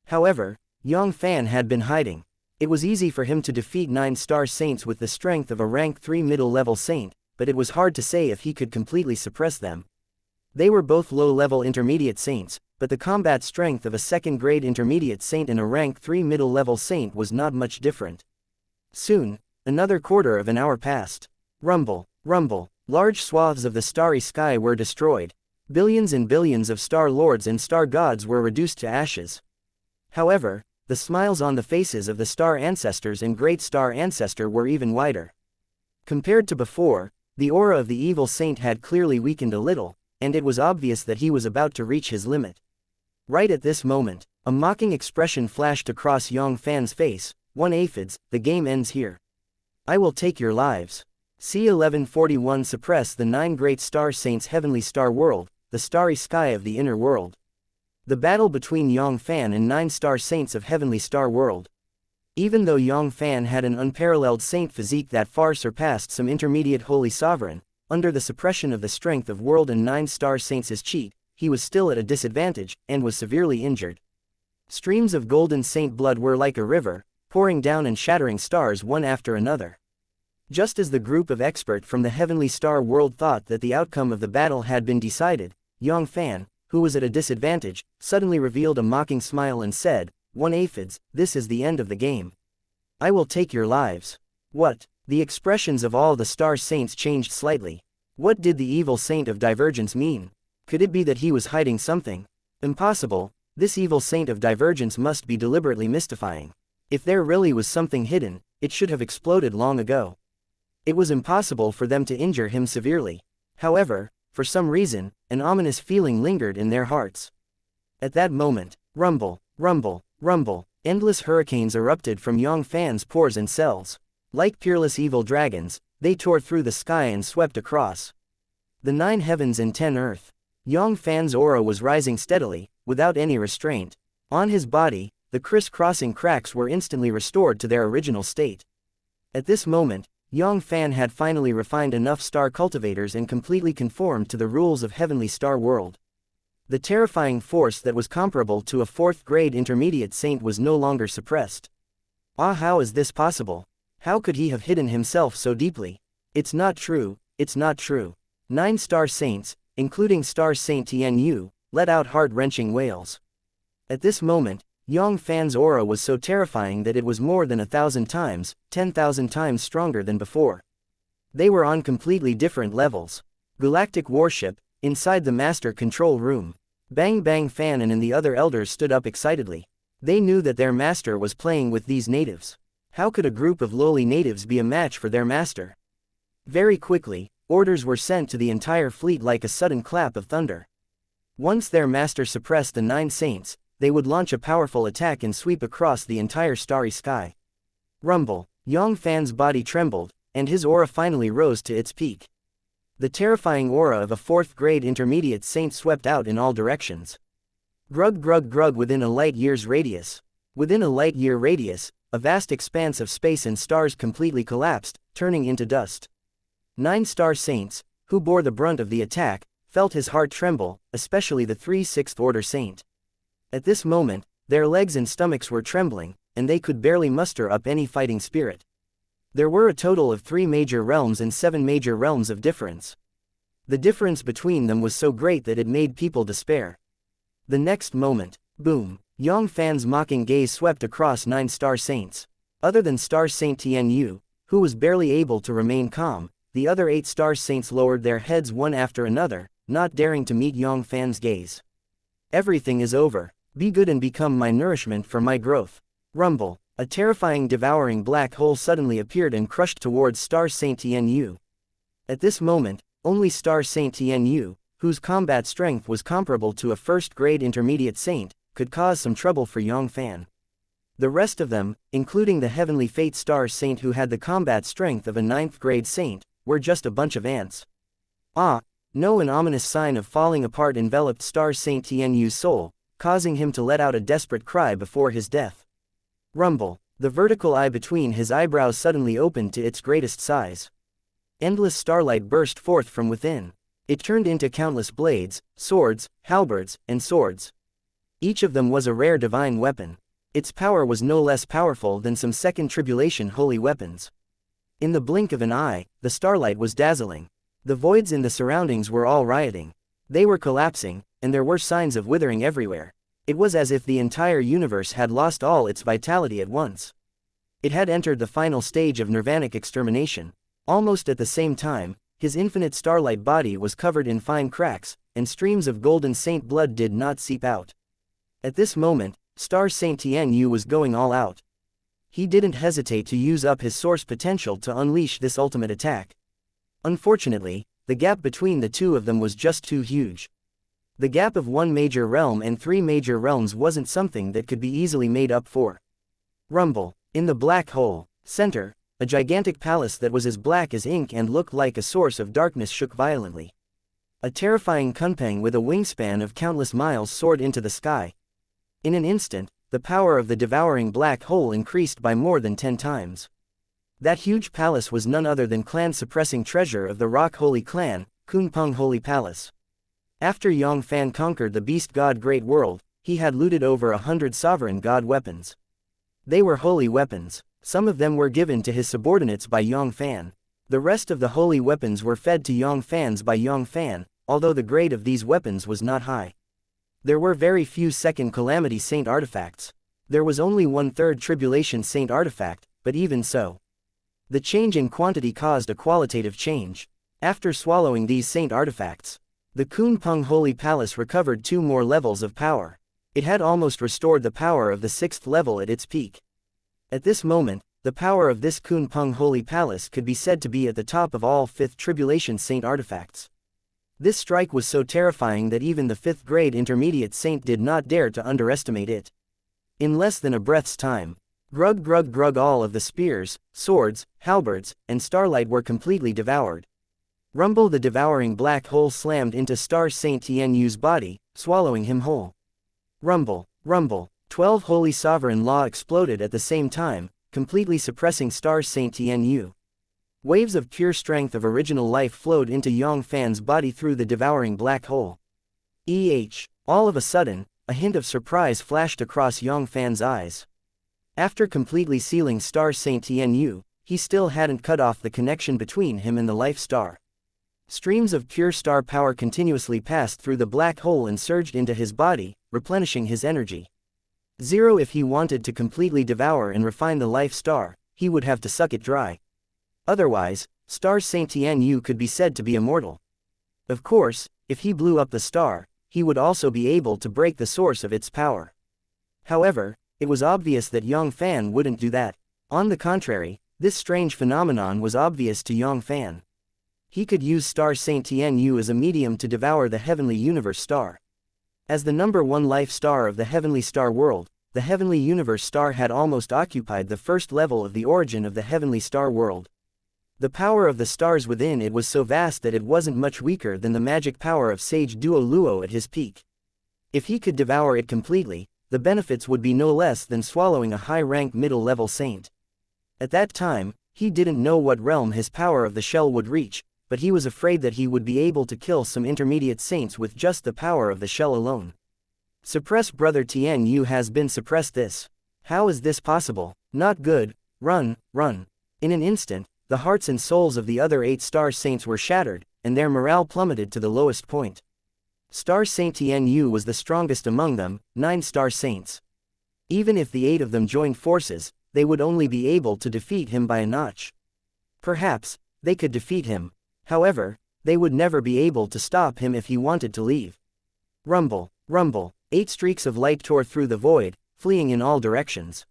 However, Yang Fann had been hiding. It was easy for him to defeat 9-star saints with the strength of a rank 3 middle-level saint, but it was hard to say if he could completely suppress them. They were both low-level intermediate saints, but the combat strength of a second-grade intermediate saint and a rank 3 middle-level saint was not much different. Soon, another quarter of an hour passed. Rumble, rumble, large swaths of the starry sky were destroyed. Billions and billions of star lords and star gods were reduced to ashes. However, the smiles on the faces of the star ancestors and great star ancestor were even wider. Compared to before, the aura of the evil saint had clearly weakened a little, and it was obvious that he was about to reach his limit. Right at this moment, a mocking expression flashed across Yang Fann's face. "One aphids, the game ends here. I will take your lives." C1141 Suppress the 9 great star saints. Heavenly star world, the starry sky of the inner world. The battle between Yang Fann and 9 star saints of heavenly star world. Even though Yang Fann had an unparalleled saint physique that far surpassed some intermediate holy sovereign, under the suppression of the strength of world and 9 star saints' cheat, he was still at a disadvantage, and was severely injured. Streams of golden saint blood were like a river, pouring down and shattering stars one after another. Just as the group of experts from the heavenly star world thought that the outcome of the battle had been decided, Yang Fann, who was at a disadvantage, suddenly revealed a mocking smile and said, "One aphids, this is the end of the game. I will take your lives." What? The expressions of all the star saints changed slightly. What did the evil saint of divergence mean? Could it be that he was hiding something? Impossible. This evil saint of divergence must be deliberately mystifying. If there really was something hidden, it should have exploded long ago. It was impossible for them to injure him severely. However, for some reason, an ominous feeling lingered in their hearts. At that moment, rumble, rumble, rumble, endless hurricanes erupted from Yang Fann's pores and cells. Like peerless evil dragons, they tore through the sky and swept across the 9 heavens and 10 earth. Yang Fann's aura was rising steadily, without any restraint. On his body, the criss-crossing cracks were instantly restored to their original state. At this moment, Yang Fann had finally refined enough star cultivators and completely conformed to the rules of heavenly star world. The terrifying force that was comparable to a fourth-grade intermediate saint was no longer suppressed. Ah, how is this possible? How could he have hidden himself so deeply? It's not true, it's not true. 9 star saints, including Star Saint Tianyu, let out heart-wrenching wails. At this moment, Yang Fann's aura was so terrifying that it was more than 1,000 times, 10,000 times stronger than before. They were on completely different levels. Galactic warship, inside the master control room. Bang Bang Fan and the other elders stood up excitedly. They knew that their master was playing with these natives. How could a group of lowly natives be a match for their master? Very quickly, orders were sent to the entire fleet like a sudden clap of thunder. Once their master suppressed the 9 saints, they would launch a powerful attack and sweep across the entire starry sky. Rumble. Yang Fann's body trembled, and his aura finally rose to its peak. The terrifying aura of a 4th-grade intermediate saint swept out in all directions. Grug grug grug within a light-year's radius. Within a light-year radius, a vast expanse of space and stars completely collapsed, turning into dust. 9 star saints, who bore the brunt of the attack, felt his heart tremble, especially the 3 6th-order saint. At this moment, their legs and stomachs were trembling, and they could barely muster up any fighting spirit. There were a total of 3 major realms and 7 major realms of difference. The difference between them was so great that it made people despair. The next moment, boom, Yang Fann's mocking gaze swept across 9 star saints. Other than Star Saint Tianyu, who was barely able to remain calm, the other 8 star saints lowered their heads one after another, not daring to meet Yang Fann's gaze. Everything is over. Be good and become my nourishment for my growth. Rumble. A terrifying devouring black hole suddenly appeared and crushed towards Star Saint Tianyu. At this moment, only Star Saint Tianyu, whose combat strength was comparable to a 1st-grade intermediate saint, could cause some trouble for Yang Fann. The rest of them, including the Heavenly Fate Star Saint who had the combat strength of a 9th-grade saint, were just a bunch of ants. Ah, no, an ominous sign of falling apart enveloped Star Saint Tianyu's soul, causing him to let out a desperate cry before his death. Rumble. The vertical eye between his eyebrows suddenly opened to its greatest size. Endless starlight burst forth from within. It turned into countless blades, swords, halberds, and swords. Each of them was a rare divine weapon. Its power was no less powerful than some second tribulation holy weapons. In the blink of an eye, the starlight was dazzling. The voids in the surroundings were all rioting. They were collapsing, and there were signs of withering everywhere. It was as if the entire universe had lost all its vitality at once. It had entered the final stage of nirvanic extermination. Almost at the same time, his infinite starlight body was covered in fine cracks, and streams of golden saint blood did not seep out. At this moment, Star Saint Tianyu was going all out. He didn't hesitate to use up his source potential to unleash this ultimate attack. Unfortunately, the gap between the two of them was just too huge. The gap of 1 major realm and 3 major realms wasn't something that could be easily made up for. Rumble. In the black hole center, a gigantic palace that was as black as ink and looked like a source of darkness shook violently. A terrifying kunpeng with a wingspan of countless miles soared into the sky. In an instant, the power of the devouring black hole increased by more than 10 times. That huge palace was none other than clan-suppressing treasure of the Rock Holy Clan, Kunpeng Holy Palace. After Yang Fann conquered the beast god Great World, he had looted over 100 sovereign god weapons. They were holy weapons. Some of them were given to his subordinates by Yang Fann. The rest of the holy weapons were fed to Yang Fanns by Yang Fann, although the grade of these weapons was not high. There were very few second Calamity Saint artifacts. There was only 1/3 Tribulation Saint artifact, but even so. The change in quantity caused a qualitative change. After swallowing these saint artifacts, the Kunpeng Holy Palace recovered 2 more levels of power. It had almost restored the power of the 6th level at its peak. At this moment, the power of this Kunpeng Holy Palace could be said to be at the top of all 5th Tribulation Saint artifacts. This strike was so terrifying that even the 5th grade intermediate saint did not dare to underestimate it. In less than a breath's time, grug grug grug all of the spears, swords, halberds, and starlight were completely devoured. Rumble! The devouring black hole slammed into Star Saint Tianyu's body, swallowing him whole. Rumble, rumble. 12 Holy Sovereign Law exploded at the same time, completely suppressing Star Saint Tianyu. Waves of pure strength of original life flowed into Yang Fann's body through the devouring black hole. All of a sudden, a hint of surprise flashed across Yang Fann's eyes. After completely sealing Star Saint Tianyu, he still hadn't cut off the connection between him and the life star. Streams of pure star power continuously passed through the black hole and surged into his body, replenishing his energy. If he wanted to completely devour and refine the life star, he would have to suck it dry. Otherwise, Star Saint Tianyu could be said to be immortal. Of course, if he blew up the star, he would also be able to break the source of its power. However, it was obvious that Yang Fann wouldn't do that. On the contrary, this strange phenomenon was obvious to Yang Fann. He could use Star Saint Tianyu as a medium to devour the heavenly universe star. As the number one life star of the heavenly star world, the heavenly universe star had almost occupied the first level of the origin of the heavenly star world. The power of the stars within it was so vast that it wasn't much weaker than the magic power of Sage Duo Luo at his peak. If he could devour it completely, the benefits would be no less than swallowing a high-rank middle-level saint. At that time, he didn't know what realm his power of the shell would reach, but he was afraid that he would be able to kill some intermediate saints with just the power of the shell alone. Suppress Brother Tian Yu has been suppressed this. How is this possible? Not good, run, run. In an instant, the hearts and souls of the other 8 star saints were shattered, and their morale plummeted to the lowest point. Star Saint Tian Yu was the strongest among them, 9 star saints. Even if the 8 of them joined forces, they would only be able to defeat him by a notch. Perhaps, they could defeat him. However, they would never be able to stop him if he wanted to leave. Rumble, rumble, 8 streaks of light tore through the void, fleeing in all directions.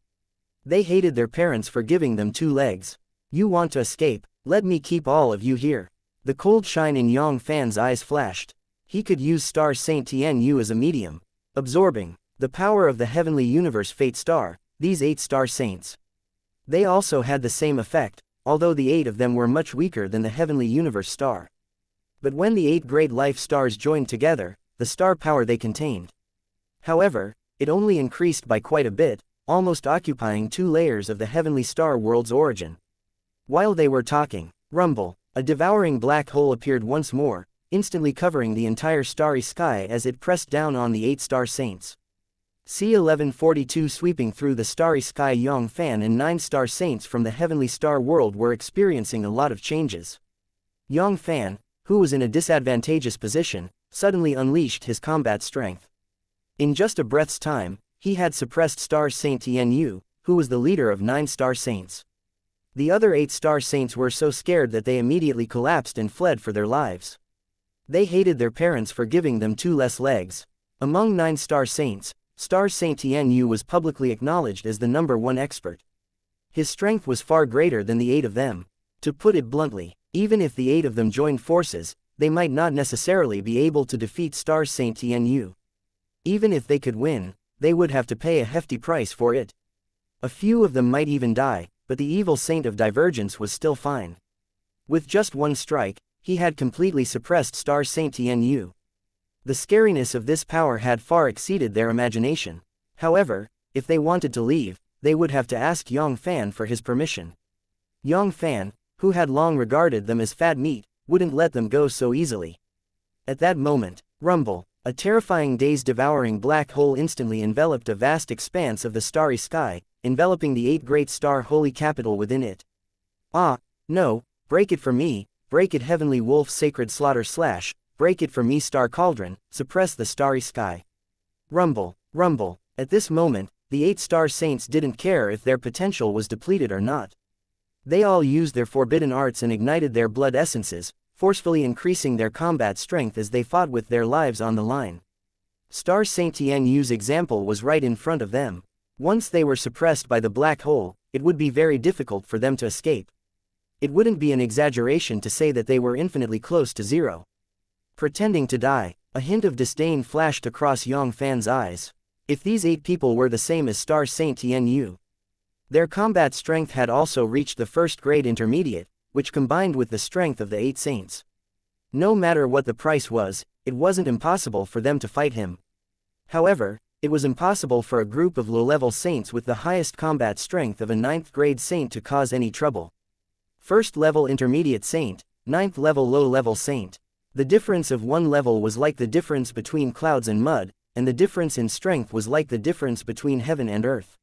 They hated their parents for giving them 2 legs. You want to escape? Let me keep all of you here. The cold shine in Yang Fann's eyes flashed. He could use Star Saint Tian Yu as a medium, absorbing the power of the heavenly universe fate star, these 8 star saints. They also had the same effect, although the 8 of them were much weaker than the heavenly universe star. But when the 8 great life stars joined together, the star power they contained. However, it only increased by quite a bit, almost occupying 2 layers of the heavenly star world's origin. While they were talking, rumble, a devouring black hole appeared once more, instantly covering the entire starry sky as it pressed down on the 8 star saints. C-1142 sweeping through the starry sky. Yang Fann and 9 star saints from the heavenly star world were experiencing a lot of changes. Yang Fann, who was in a disadvantageous position, suddenly unleashed his combat strength. In just a breath's time, he had suppressed Star Saint Tian Yu, who was the leader of 9 star saints. The other 8 star saints were so scared that they immediately collapsed and fled for their lives. They hated their parents for giving them 2 less legs. Among 9 star saints, Star Saint Tian Yu was publicly acknowledged as the number 1 expert. His strength was far greater than the 8 of them. To put it bluntly, even if the 8 of them joined forces, they might not necessarily be able to defeat Star Saint Tian Yu. Even if they could win, they would have to pay a hefty price for it. A few of them might even die, but the evil Saint of Divergence was still fine. With just 1 strike, he had completely suppressed Star Saint Tian Yu. The scariness of this power had far exceeded their imagination. However, if they wanted to leave, they would have to ask Yang Fann for his permission. Yang Fann, who had long regarded them as fat meat, wouldn't let them go so easily. At that moment, rumble, a terrifying daze-devouring black hole instantly enveloped a vast expanse of the starry sky, enveloping the 8 great star holy capital within it. Ah, no, break it for me, break it heavenly wolf sacred slaughter / break it for me star cauldron, suppress the starry sky. Rumble, rumble, at this moment, the 8 star saints didn't care if their potential was depleted or not. They all used their forbidden arts and ignited their blood essences, forcefully increasing their combat strength as they fought with their lives on the line. Star Saint Tian Yu's example was right in front of them. Once they were suppressed by the black hole, it would be very difficult for them to escape. It wouldn't be an exaggeration to say that they were infinitely close to 0. Pretending to die, a hint of disdain flashed across Yang Fann's eyes. If these 8 people were the same as Star Saint Tian Yu, their combat strength had also reached the 1st grade intermediate, which combined with the strength of the 8 saints. No matter what the price was, it wasn't impossible for them to fight him. However, it was impossible for a group of low-level saints with the highest combat strength of a 9th grade saint to cause any trouble. First level intermediate saint, 9th level low-level saint. The difference of one level was like the difference between clouds and mud, and the difference in strength was like the difference between heaven and earth.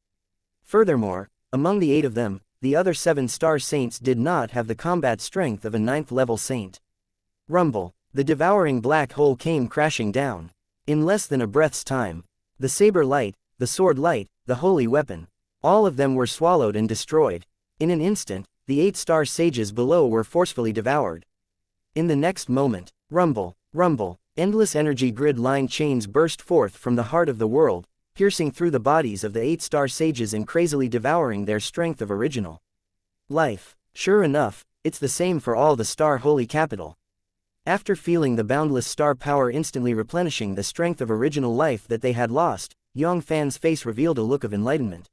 Furthermore, among the 8 of them, the other 7 star saints did not have the combat strength of a 9th level saint. Rumble. The devouring black hole came crashing down. In less than a breath's time. The saber light, the sword light, the holy weapon. All of them were swallowed and destroyed. In an instant, the 8 star sages below were forcefully devoured. In the next moment, rumble, rumble, endless energy grid line chains burst forth from the heart of the world, piercing through the bodies of the 8 star sages and crazily devouring their strength of original life. Sure enough, it's the same for all the star holy capital. After feeling the boundless star power instantly replenishing the strength of original life that they had lost, Yang Fann's face revealed a look of enlightenment.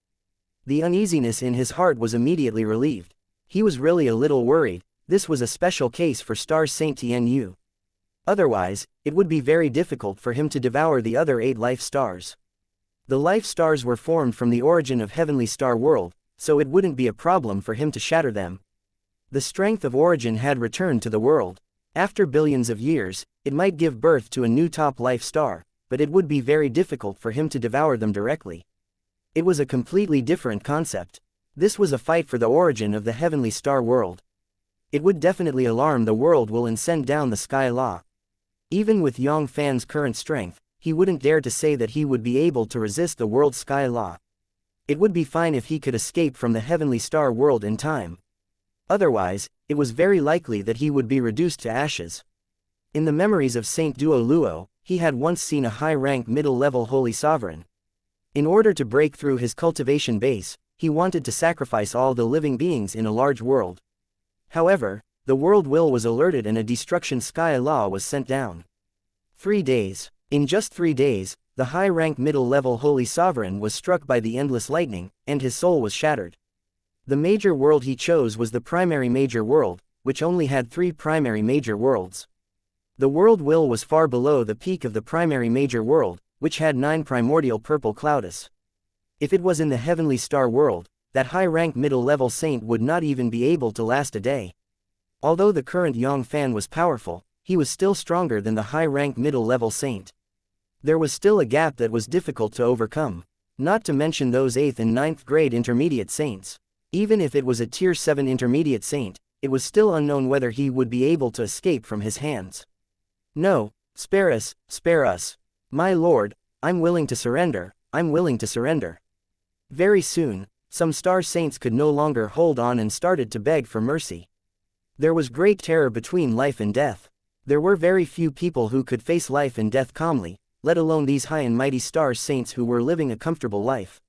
The uneasiness in his heart was immediately relieved. He was really a little worried. This was a special case for Star Saint Tianyu. Otherwise, it would be very difficult for him to devour the other 8 life stars. The life stars were formed from the origin of heavenly star world, so it wouldn't be a problem for him to shatter them. The strength of origin had returned to the world. After billions of years, it might give birth to a new top life star, but it would be very difficult for him to devour them directly. It was a completely different concept. This was a fight for the origin of the heavenly star world. It would definitely alarm the world will and send down the sky law. Even with Yang Fann's current strength, he wouldn't dare to say that he would be able to resist the world sky law. It would be fine if he could escape from the heavenly star world in time. Otherwise, it was very likely that he would be reduced to ashes. In the memories of Saint Duo Luo, he had once seen a high-rank middle-level holy sovereign. In order to break through his cultivation base, he wanted to sacrifice all the living beings in a large world. However, the world will was alerted and a destruction sky law was sent down. 3 days. In just 3 days, the high-rank middle-level holy sovereign was struck by the endless lightning, and his soul was shattered. The major world he chose was the primary major world, which only had 3 primary major worlds. The world will was far below the peak of the primary major world, which had 9 primordial purple cloudus. If it was in the heavenly star world, that high-rank middle-level saint would not even be able to last a day. Although the current Yang Fann was powerful, he was still stronger than the high-rank middle-level saint. There was still a gap that was difficult to overcome, not to mention those 8th and 9th grade intermediate saints. Even if it was a tier 7 intermediate saint, it was still unknown whether he would be able to escape from his hands. No, spare us, spare us. My lord, I'm willing to surrender, I'm willing to surrender. Very soon, some star saints could no longer hold on and started to beg for mercy. There was great terror between life and death. There were very few people who could face life and death calmly, let alone these high and mighty star saints who were living a comfortable life.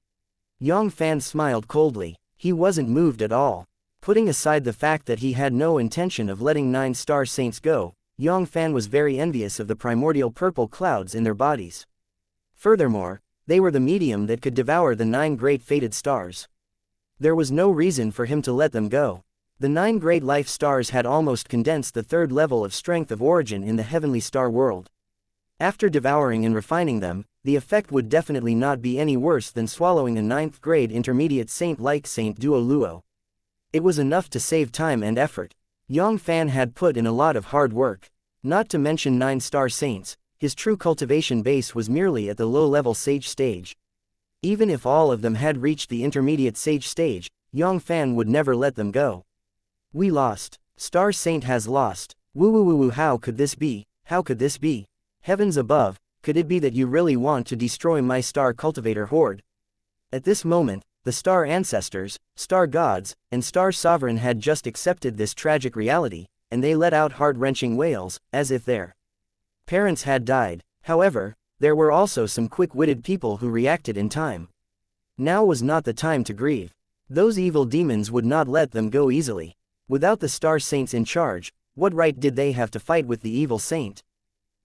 Yang Fann smiled coldly. He wasn't moved at all. Putting aside the fact that he had no intention of letting 9 star saints go, Yang Fann was very envious of the primordial purple clouds in their bodies. Furthermore, they were the medium that could devour the 9 great fated stars. There was no reason for him to let them go. The 9 great life stars had almost condensed the 3rd level of strength of origin in the heavenly star world. After devouring and refining them, the effect would definitely not be any worse than swallowing a 9th grade intermediate saint like Saint Duo Luo. It was enough to save time and effort. Yang Fann had put in a lot of hard work. Not to mention 9 star saints, his true cultivation base was merely at the low-level sage stage. Even if all of them had reached the intermediate sage stage, Yang Fann would never let them go. We lost. Star Saint has lost. Woo woo woo woo, how could this be? How could this be? Heavens above, could it be that you really want to destroy my star cultivator horde? At this moment, the star ancestors, star gods, and star sovereign had just accepted this tragic reality, and they let out heart-wrenching wails, as if their parents had died. However, there were also some quick-witted people who reacted in time. Now was not the time to grieve. Those evil demons would not let them go easily. Without the star saints in charge, what right did they have to fight with the evil saint?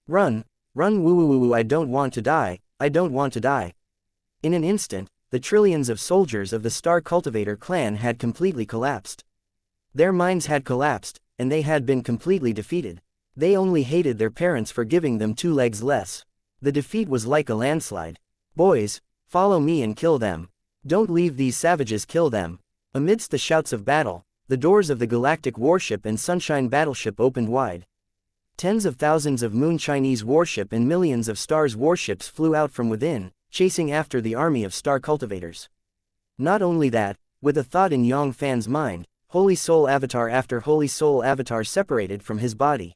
Run, run woo woo woo woo, I don't want to die, I don't want to die. In an instant, the trillions of soldiers of the Star Cultivator clan had completely collapsed. Their minds had collapsed, and they had been completely defeated. They only hated their parents for giving them 2 legs less. The defeat was like a landslide. "Boys, follow me and kill them. Don't leave these savages, kill them." Amidst the shouts of battle, the doors of the galactic warship and Sunshine battleship opened wide. Tens of thousands of Moon Chinese warship and millions of Stars warships flew out from within, chasing after the army of star cultivators. Not only that, with a thought in Yang Fann's mind, Holy Soul Avatar after Holy Soul Avatar separated from his body.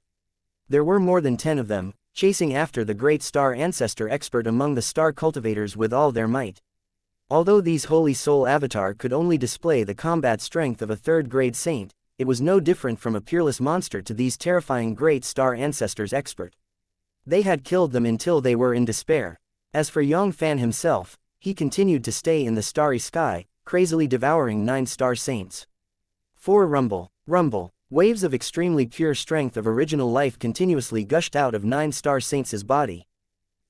There were more than 10 of them, chasing after the great star ancestor expert among the star cultivators with all their might. Although these Holy Soul Avatar could only display the combat strength of a third-grade saint, it was no different from a peerless monster to these terrifying great star ancestors expert. They had killed them until they were in despair. As for Yang Fann himself, he continued to stay in the starry sky, crazily devouring 9 star saints. 4. Rumble. Rumble. Waves of extremely pure strength of original life continuously gushed out of 9 star saints' body.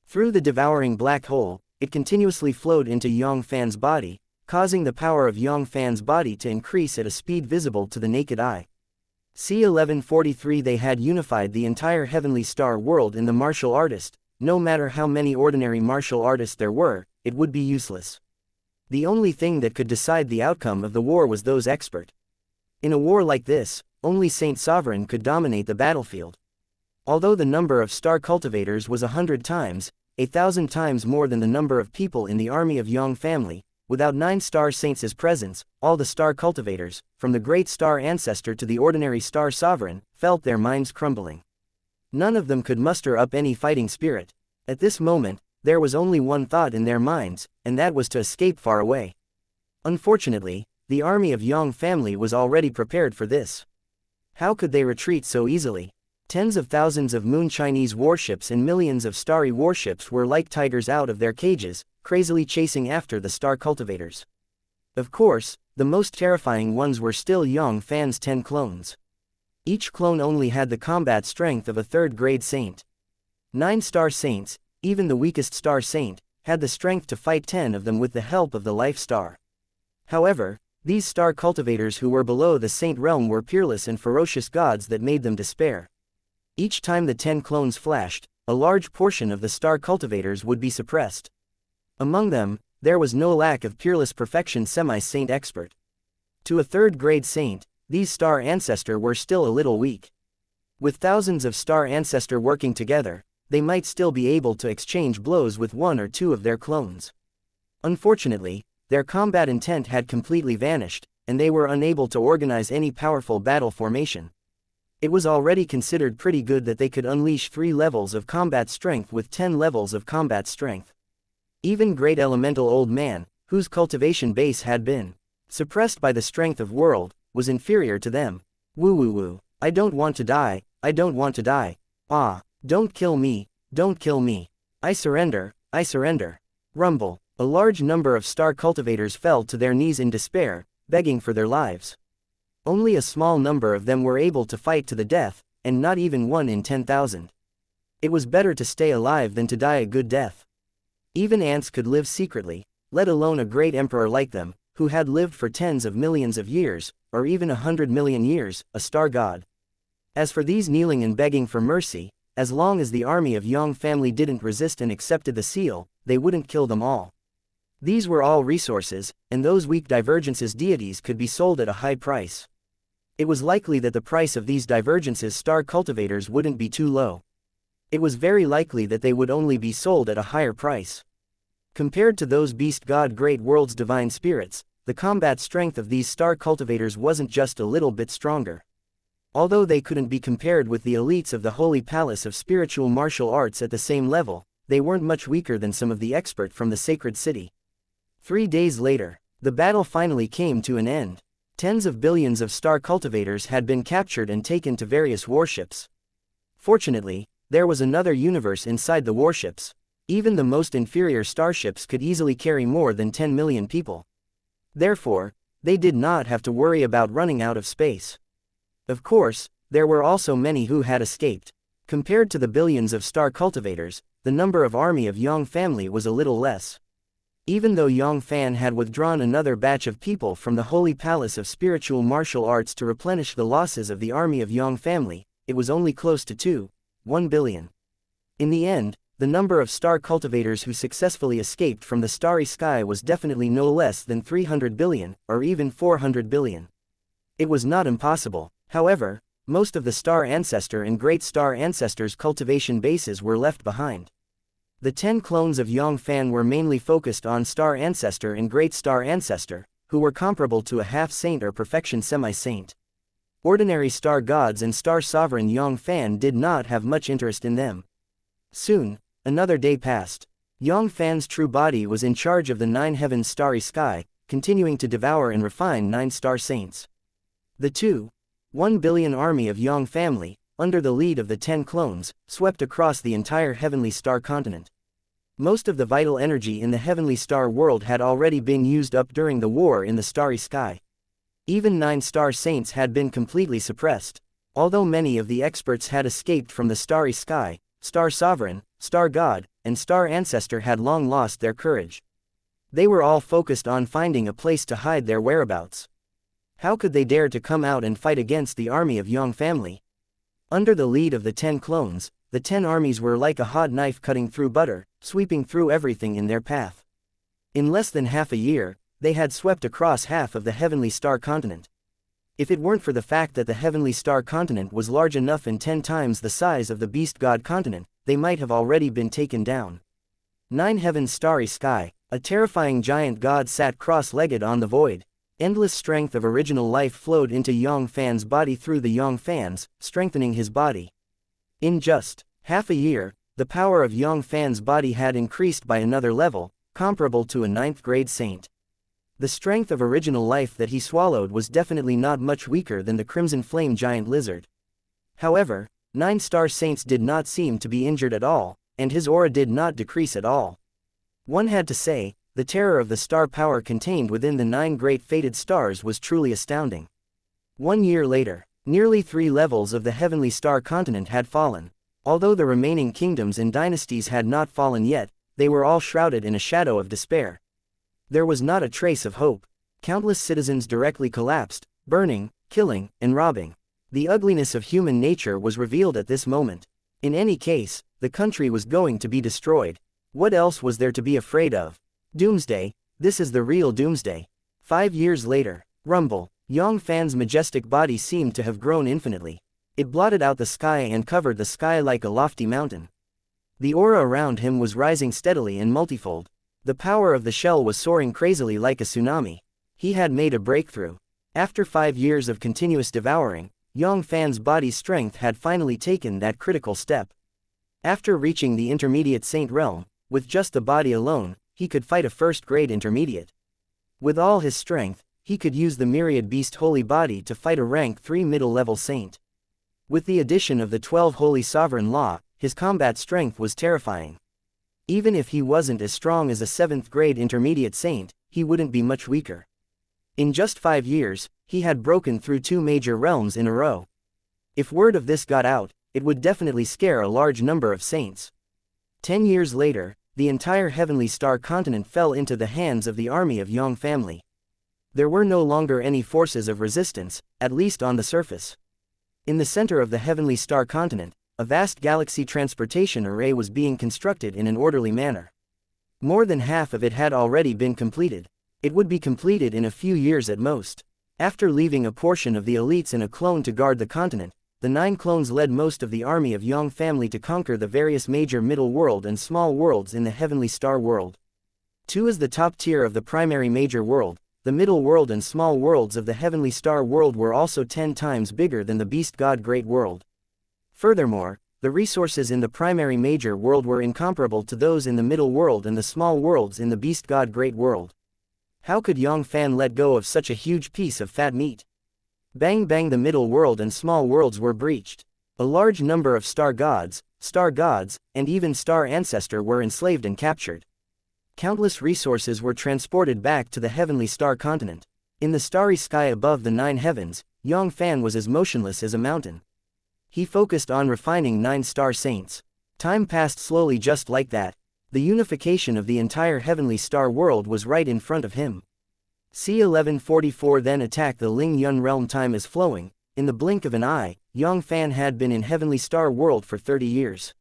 Through the devouring black hole, it continuously flowed into Yang Fann's body, causing the power of Yang Fann's body to increase at a speed visible to the naked eye. C-1143 They had unified the entire heavenly star world in the martial artist. No matter how many ordinary martial artists there were, it would be useless. The only thing that could decide the outcome of the war was those expert. In a war like this, only Saint Sovereign could dominate the battlefield. Although the number of star cultivators was 100 times, 1,000 times more than the number of people in the army of Yang family, without 9 star saints' presence, all the star cultivators, from the great star ancestor to the ordinary star sovereign, felt their minds crumbling. None of them could muster up any fighting spirit. At this moment, there was only one thought in their minds, and that was to escape far away. Unfortunately, the army of Yang family was already prepared for this. How could they retreat so easily? Tens of thousands of Moon Chinese warships and millions of starry warships were like tigers out of their cages, crazily chasing after the star cultivators. Of course, the most terrifying ones were still Yang Fann's 10 clones. Each clone only had the combat strength of a third-grade saint. 9 star saints, even the weakest star saint, had the strength to fight 10 of them with the help of the life star. However, these star cultivators who were below the saint realm were peerless and ferocious gods that made them despair. Each time the 10 clones flashed, a large portion of the star cultivators would be suppressed. Among them, there was no lack of peerless perfection semi-saint expert. To a third-grade saint, these star ancestor were still a little weak. With thousands of star ancestor working together, they might still be able to exchange blows with 1 or 2 of their clones. Unfortunately, their combat intent had completely vanished, and they were unable to organize any powerful battle formation. It was already considered pretty good that they could unleash 3 levels of combat strength with 10 levels of combat strength. Even Great Elemental Old Man, whose cultivation base had been suppressed by the strength of world, was inferior to them. Woo woo woo. I don't want to die, I don't want to die. Ah, don't kill me, don't kill me. I surrender, I surrender. Rumble. A large number of star cultivators fell to their knees in despair, begging for their lives. Only a small number of them were able to fight to the death, and not even 1 in 10,000. It was better to stay alive than to die a good death. Even ants could live secretly, let alone a great emperor like them, who had lived for tens of millions of years, or even 100 million years, a star god. As for these kneeling and begging for mercy, as long as the army of Yang family didn't resist and accepted the seal, they wouldn't kill them all. These were all resources, and those weak divergences deities could be sold at a high price. It was likely that the price of these divergences star cultivators wouldn't be too low. It was very likely that they would only be sold at a higher price. Compared to those beast god great world's divine spirits, the combat strength of these star cultivators wasn't just a little bit stronger. Although they couldn't be compared with the elites of the Holy Palace of Spiritual Martial Arts at the same level, they weren't much weaker than some of the expert from the Sacred City. 3 days later, the battle finally came to an end. Tens of billions of star cultivators had been captured and taken to various warships. Fortunately, there was another universe inside the warships. Even the most inferior starships could easily carry more than 10 million people. Therefore, they did not have to worry about running out of space. Of course, there were also many who had escaped. Compared to the billions of star cultivators, the number of army of Yang family was a little less. Even though Yang Fann had withdrawn another batch of people from the Holy Palace of Spiritual Martial Arts to replenish the losses of the army of Yang family, it was only close to 1 billion. In the end, the number of star cultivators who successfully escaped from the starry sky was definitely no less than 300 billion, or even 400 billion. It was not impossible, however, most of the star ancestor and great star ancestors' cultivation bases were left behind. The 10 clones of Yang Fann were mainly focused on star ancestor and great star ancestor, who were comparable to a half-saint or perfection semi-saint. Ordinary star gods and star sovereign Yang Fann did not have much interest in them. Soon, another day passed. Yang Fann's true body was in charge of the 9 heavens' starry sky, continuing to devour and refine 9 star saints. The 1 billion army of Yang family, under the lead of the 10 clones, swept across the entire heavenly star continent. Most of the vital energy in the heavenly star world had already been used up during the war in the starry sky. Even 9 star saints had been completely suppressed. Although many of the experts had escaped from the starry sky, Star Sovereign, Star God, and Star Ancestor had long lost their courage. They were all focused on finding a place to hide their whereabouts. How could they dare to come out and fight against the army of Yang family? Under the lead of the 10 clones, the 10 armies were like a hot knife cutting through butter, sweeping through everything in their path. In less than half a year, they had swept across half of the heavenly star continent. If it weren't for the fact that the heavenly star continent was large enough and 10 times the size of the beast god continent, they might have already been taken down. 9 heavens' starry sky, a terrifying giant god sat cross-legged on the void. Endless strength of original life flowed into Yang Fann's body through the Yang Fanns, strengthening his body. In just half a year, the power of Yang Fann's body had increased by another level, comparable to a 9th grade saint. The strength of original life that he swallowed was definitely not much weaker than the crimson flame giant lizard. However, 9 star saints did not seem to be injured at all, and his aura did not decrease at all. One had to say, the terror of the star power contained within the 9 great fated stars was truly astounding. 1 year later, nearly 3 levels of the heavenly star continent had fallen. Although the remaining kingdoms and dynasties had not fallen yet, they were all shrouded in a shadow of despair. There was not a trace of hope. Countless citizens directly collapsed, burning, killing, and robbing. The ugliness of human nature was revealed at this moment. In any case, the country was going to be destroyed. What else was there to be afraid of? Doomsday, this is the real doomsday. 5 years later, rumble. Yang Fann's majestic body seemed to have grown infinitely. It blotted out the sky and covered the sky like a lofty mountain. The aura around him was rising steadily and multifold. The power of the shell was soaring crazily like a tsunami. He had made a breakthrough. After 5 years of continuous devouring, Yang Fann's body's strength had finally taken that critical step. After reaching the intermediate saint realm, with just the body alone, he could fight a first-grade intermediate. With all his strength, he could use the myriad beast holy body to fight a rank 3 middle-level saint. With the addition of the 12 holy sovereign law, his combat strength was terrifying. Even if he wasn't as strong as a 7th grade intermediate saint, he wouldn't be much weaker. In just 5 years, he had broken through 2 major realms in a row. If word of this got out, it would definitely scare a large number of saints. 10 years later, the entire heavenly star continent fell into the hands of the army of Yang family. There were no longer any forces of resistance, at least on the surface. In the center of the heavenly star continent, a vast galaxy transportation array was being constructed in an orderly manner. More than half of it had already been completed. It would be completed in a few years at most. After leaving a portion of the elites and a clone to guard the continent, the 9 clones led most of the army of Yang family to conquer the various major middle world and small worlds in the heavenly star world. 2 is the top tier of the primary major world. The middle world and small worlds of the heavenly star world were also 10 times bigger than the beast god great world. Furthermore, the resources in the primary major world were incomparable to those in the middle world and the small worlds in the beast god great world. How could Yang Fann let go of such a huge piece of fat meat? Bang bang, the middle world and small worlds were breached. A large number of star gods, and even star ancestor were enslaved and captured. Countless resources were transported back to the heavenly star continent. In the starry sky above the 9 heavens, Yang Fann was as motionless as a mountain. He focused on refining 9 star saints. Time passed slowly just like that. The unification of the entire heavenly star world was right in front of him. C1144 then attacked the Ling Yun realm. Time is flowing, In the blink of an eye, Yang Fann had been in Heavenly Star World for 30 years.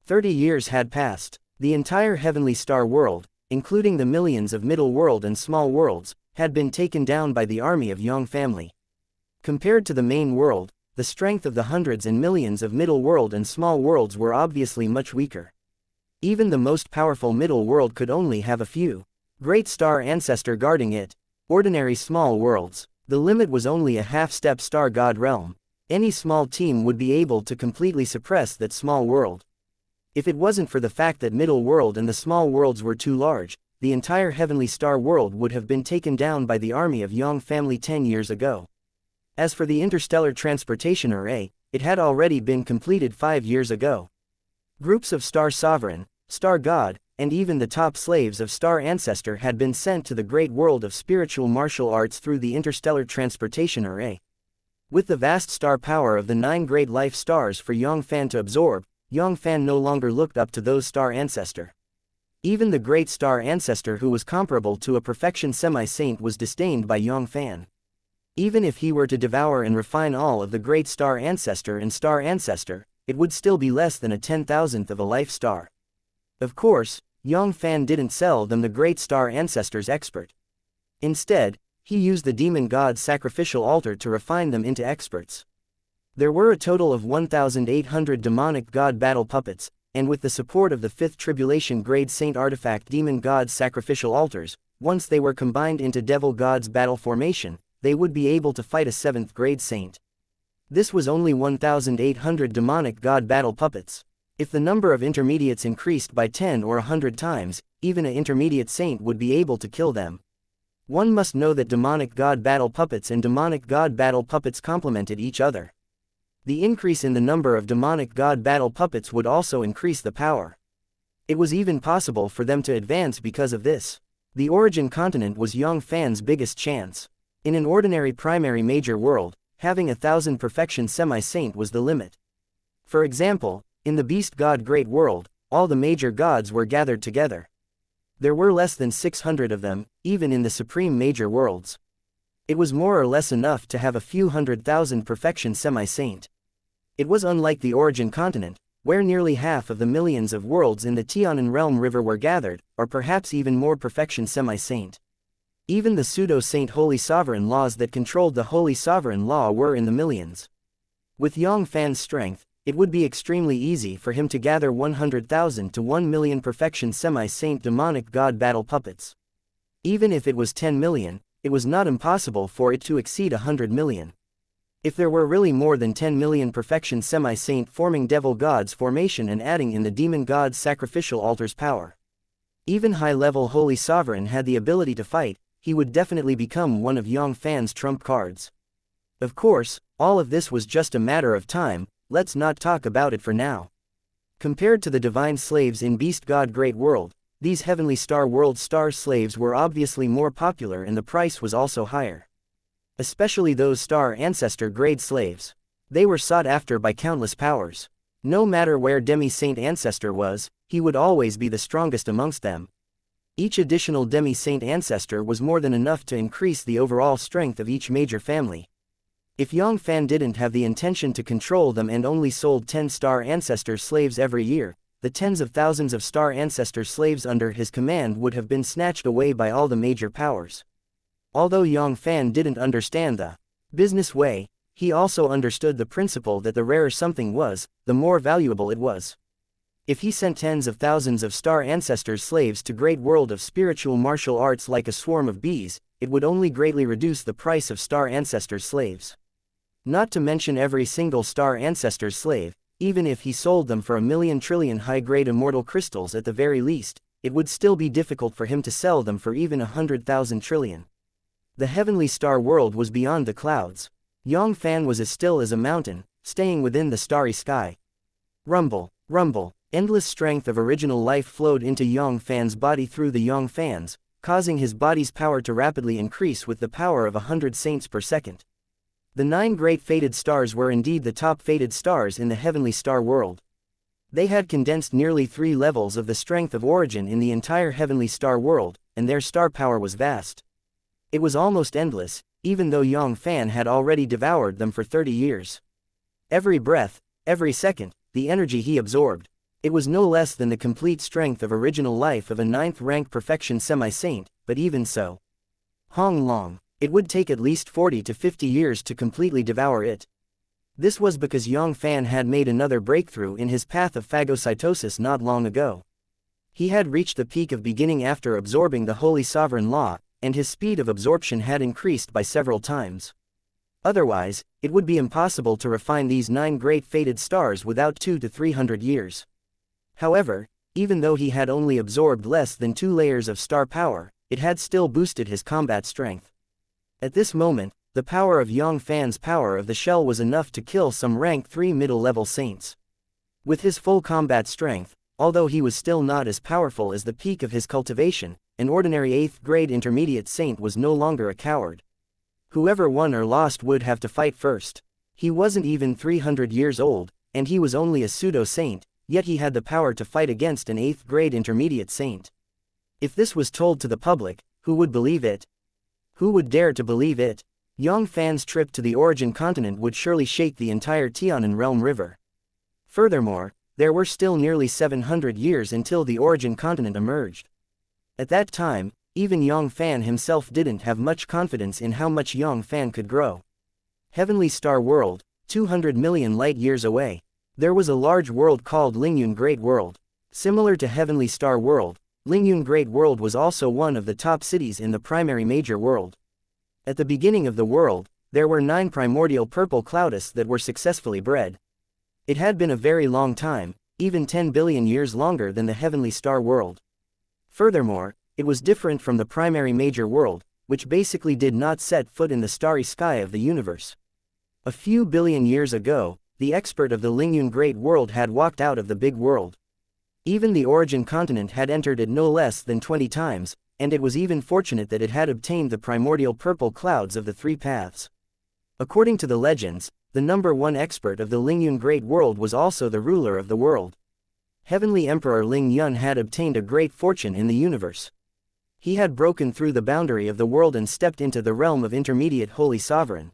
30 years had passed. The entire Heavenly Star World, including the millions of middle world and small worlds, had been taken down by the army of Yang family. Compared to the main world, the strength of the hundreds and millions of middle world and small worlds were obviously much weaker. Even the most powerful middle world could only have a few great star ancestor guarding it. Ordinary small worlds. The limit was only a half-step star god realm. Any small team would be able to completely suppress that small world. If it wasn't for the fact that middle world and the small worlds were too large, the entire Heavenly Star World would have been taken down by the army of Yang family 10 years ago. As for the interstellar transportation array, it had already been completed 5 years ago. Groups of Star Sovereign, Star God, and even the top slaves of Star Ancestor had been sent to the great world of spiritual martial arts through the interstellar transportation array. With the vast star power of the 9 great life stars for Yang Fann to absorb, Yang Fann no longer looked up to those Star Ancestor. Even the great Star Ancestor who was comparable to a perfection semi-saint was disdained by Yang Fann. Even if he were to devour and refine all of the great Star Ancestor and Star Ancestor, it would still be less than a 10,000th of a life star. Of course, Yang Fann didn't sell them the great Star Ancestor's expert. Instead, he used the demon god's sacrificial altar to refine them into experts. There were a total of 1,800 demonic god battle puppets, and with the support of the 5th Tribulation Grade Saint Artifact Demon God's sacrificial altars, once they were combined into Devil God's battle formation, they would be able to fight a 7th grade saint. This was only 1,800 demonic god battle puppets. If the number of intermediates increased by 10 or 100 times, even an intermediate saint would be able to kill them. One must know that demonic god battle puppets and demonic god battle puppets complemented each other. The increase in the number of demonic god battle puppets would also increase the power. It was even possible for them to advance because of this. The origin continent was Yang Fann's biggest chance. In an ordinary primary major world, having 1,000 perfection semi-saint was the limit. For example, in the beast god great world, all the major gods were gathered together. There were less than 600 of them, even in the supreme major worlds. It was more or less enough to have a few 100,000 perfection semi-saint. It was unlike the origin continent, where nearly half of the millions of worlds in the Tianan realm river were gathered, or perhaps even more perfection semi-saint. Even the pseudo-saint holy sovereign laws that controlled the holy sovereign law were in the millions. With Yang Fann's strength, it would be extremely easy for him to gather 100,000 to 1 million perfection semi-saint demonic god battle puppets. Even if it was 10 million, it was not impossible for it to exceed 100 million. If there were really more than 10 million perfection semi-saint forming devil god's formation and adding in the demon god's sacrificial altar's power, even high-level holy sovereign had the ability to fight, he would definitely become one of Yang Fann's trump cards. Of course, all of this was just a matter of time. Let's not talk about it for now. Compared to the divine slaves in Beast God Great World, these Heavenly Star World star slaves were obviously more popular and the price was also higher. Especially those Star Ancestor grade slaves. They were sought after by countless powers. No matter where Demi-Saint Ancestor was, he would always be the strongest amongst them. Each additional Demi-Saint Ancestor was more than enough to increase the overall strength of each major family. If Yang Fann didn't have the intention to control them and only sold 10 Star Ancestor slaves every year, the tens of thousands of Star Ancestor slaves under his command would have been snatched away by all the major powers. Although Yang Fann didn't understand the business way, he also understood the principle that the rarer something was, the more valuable it was. If he sent tens of thousands of Star Ancestor slaves to great world of spiritual martial arts like a swarm of bees, it would only greatly reduce the price of Star Ancestor slaves. Not to mention every single Star Ancestor slave, even if he sold them for 1,000,000 trillion high-grade immortal crystals at the very least, it would still be difficult for him to sell them for even 100,000 trillion. The Heavenly Star World was beyond the clouds. Yang Fann was as still as a mountain, staying within the starry sky. Rumble, rumble, endless strength of original life flowed into Yang Fann's body through the Yang Fanns, causing his body's power to rapidly increase with the power of 100 saints per second. The 9 great fated stars were indeed the top fated stars in the Heavenly Star World. They had condensed nearly 3 levels of the strength of origin in the entire Heavenly Star World, and their star power was vast. It was almost endless, even though Yang Fann had already devoured them for 30 years. Every breath, every second, the energy he absorbed. It was no less than the complete strength of original life of a 9th-rank perfection semi-saint, but even so. Hong Long, it would take at least 40 to 50 years to completely devour it. This was because Yang Fann had made another breakthrough in his path of phagocytosis not long ago. He had reached the peak of beginning after absorbing the Holy Sovereign Law, and his speed of absorption had increased by several times. Otherwise, it would be impossible to refine these 9 great fated stars without 200 to 300 years. However, even though he had only absorbed less than 2 layers of star power, it had still boosted his combat strength. At this moment, the power of Yang Fann's power of the shell was enough to kill some rank 3 middle-level saints. With his full combat strength, although he was still not as powerful as the peak of his cultivation, an ordinary 8th-grade intermediate saint was no longer a coward. Whoever won or lost would have to fight first. He wasn't even 300 years old, and he was only a pseudo-saint, yet he had the power to fight against an 8th-grade intermediate saint. If this was told to the public, who would believe it? Who would dare to believe it? Yang Fann's trip to the Origin continent would surely shake the entire Tianan Realm River. Furthermore, there were still nearly 700 years until the Origin continent emerged. At that time, even Yang Fann himself didn't have much confidence in how much Yang Fann could grow. Heavenly Star World, 200 million light-years away. There was a large world called Lingyun Great World. Similar to Heavenly Star World, Lingyun Great World was also one of the top cities in the primary major world. At the beginning of the world, there were 9 primordial purple cloudists that were successfully bred. It had been a very long time, even 10 billion years longer than the Heavenly Star World. Furthermore, it was different from the primary major world, which basically did not set foot in the starry sky of the universe. A few billion years ago, the expert of the Lingyun Great World had walked out of the big world. Even the Origin continent had entered it no less than 20 times, and it was even fortunate that it had obtained the primordial purple clouds of the 3 paths. According to the legends, the number 1 expert of the Lingyun Great World was also the ruler of the world. Heavenly Emperor Ling Yun had obtained a great fortune in the universe. He had broken through the boundary of the world and stepped into the realm of intermediate Holy Sovereign.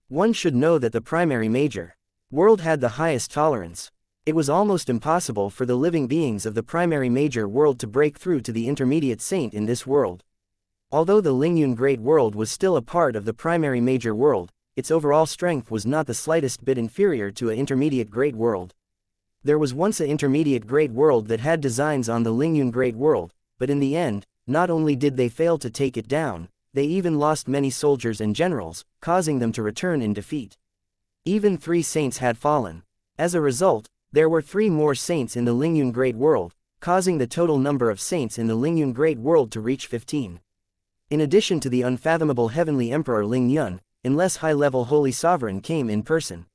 One should know that the primary major world had the highest tolerance. It was almost impossible for the living beings of the primary major world to break through to the intermediate saint in this world. Although the Lingyun Great World was still a part of the primary major world, its overall strength was not the slightest bit inferior to an intermediate Great World. There was once an intermediate Great World that had designs on the Lingyun Great World, but in the end, not only did they fail to take it down, they even lost many soldiers and generals, causing them to return in defeat. Even 3 saints had fallen. As a result, there were 3 more saints in the Lingyun Great World, causing the total number of saints in the Lingyun Great World to reach 15. In addition to the unfathomable Heavenly Emperor Ling Yun, unless high-level Holy Sovereign came in person.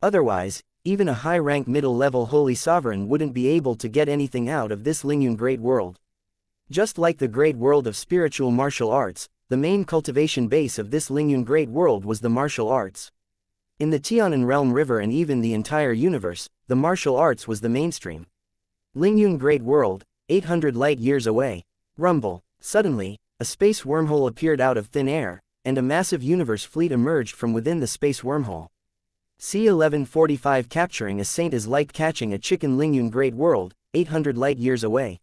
Otherwise, even a high-rank middle-level Holy Sovereign wouldn't be able to get anything out of this Lingyun Great World. Just like the Great World of Spiritual Martial Arts, the main cultivation base of this Lingyun Great World was the martial arts. In the Tianan Realm River and even the entire universe, the martial arts was the mainstream. Lingyun Great World, 800 light-years away. Rumble. Suddenly, a space wormhole appeared out of thin air, and a massive universe fleet emerged from within the space wormhole. C-1145 capturing a saint is like catching a chicken. Lingyun Great World, 800 light-years away.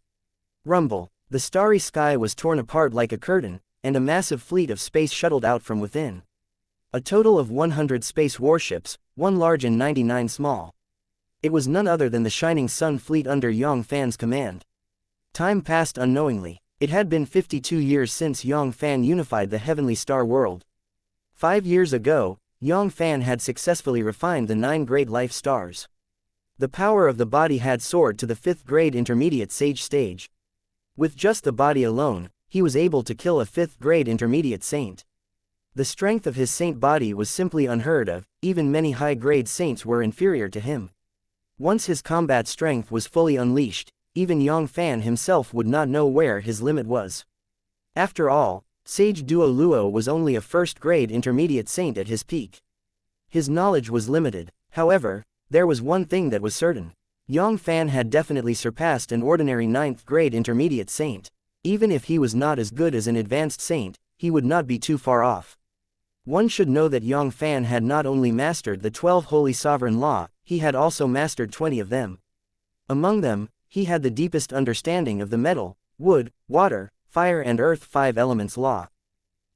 Rumble. The starry sky was torn apart like a curtain, and a massive fleet of space shuttled out from within. A total of 100 space warships, 1 large and 99 small. It was none other than the Shining Sun fleet under Yang Fann's command. Time passed unknowingly. It had been 52 years since Yang Fann unified the Heavenly Star World. 5 years ago, Yang Fann had successfully refined the 9 great life stars. The power of the body had soared to the 5th grade intermediate sage stage. With just the body alone, he was able to kill a 5th grade intermediate saint. The strength of his saint body was simply unheard of, even many high-grade saints were inferior to him. Once his combat strength was fully unleashed, even Yang Fann himself would not know where his limit was. After all, Sage Duo Luo was only a 1st-grade intermediate saint at his peak. His knowledge was limited. However, there was one thing that was certain. Yang Fann had definitely surpassed an ordinary 9th-grade intermediate saint. Even if he was not as good as an advanced saint, he would not be too far off. One should know that Yang Fann had not only mastered the 12 Holy Sovereign Law, he had also mastered 20 of them. Among them, he had the deepest understanding of the metal, wood, water, fire and earth 5 elements law.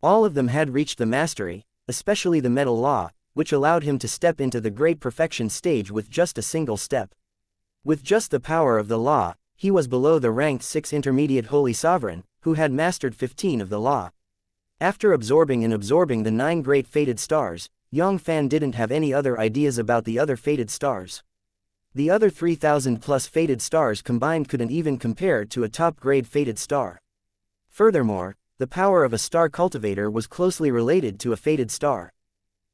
All of them had reached the mastery, especially the metal law, which allowed him to step into the great perfection stage with just a single step. With just the power of the law, he was below the ranked 6 intermediate Holy Sovereign, who had mastered 15 of the law. After absorbing the 9 great fated stars, Yang Fann didn't have any other ideas about the other fated stars. The other 3,000 plus fated stars combined couldn't even compare to a top-grade fated star. Furthermore, the power of a star cultivator was closely related to a fated star.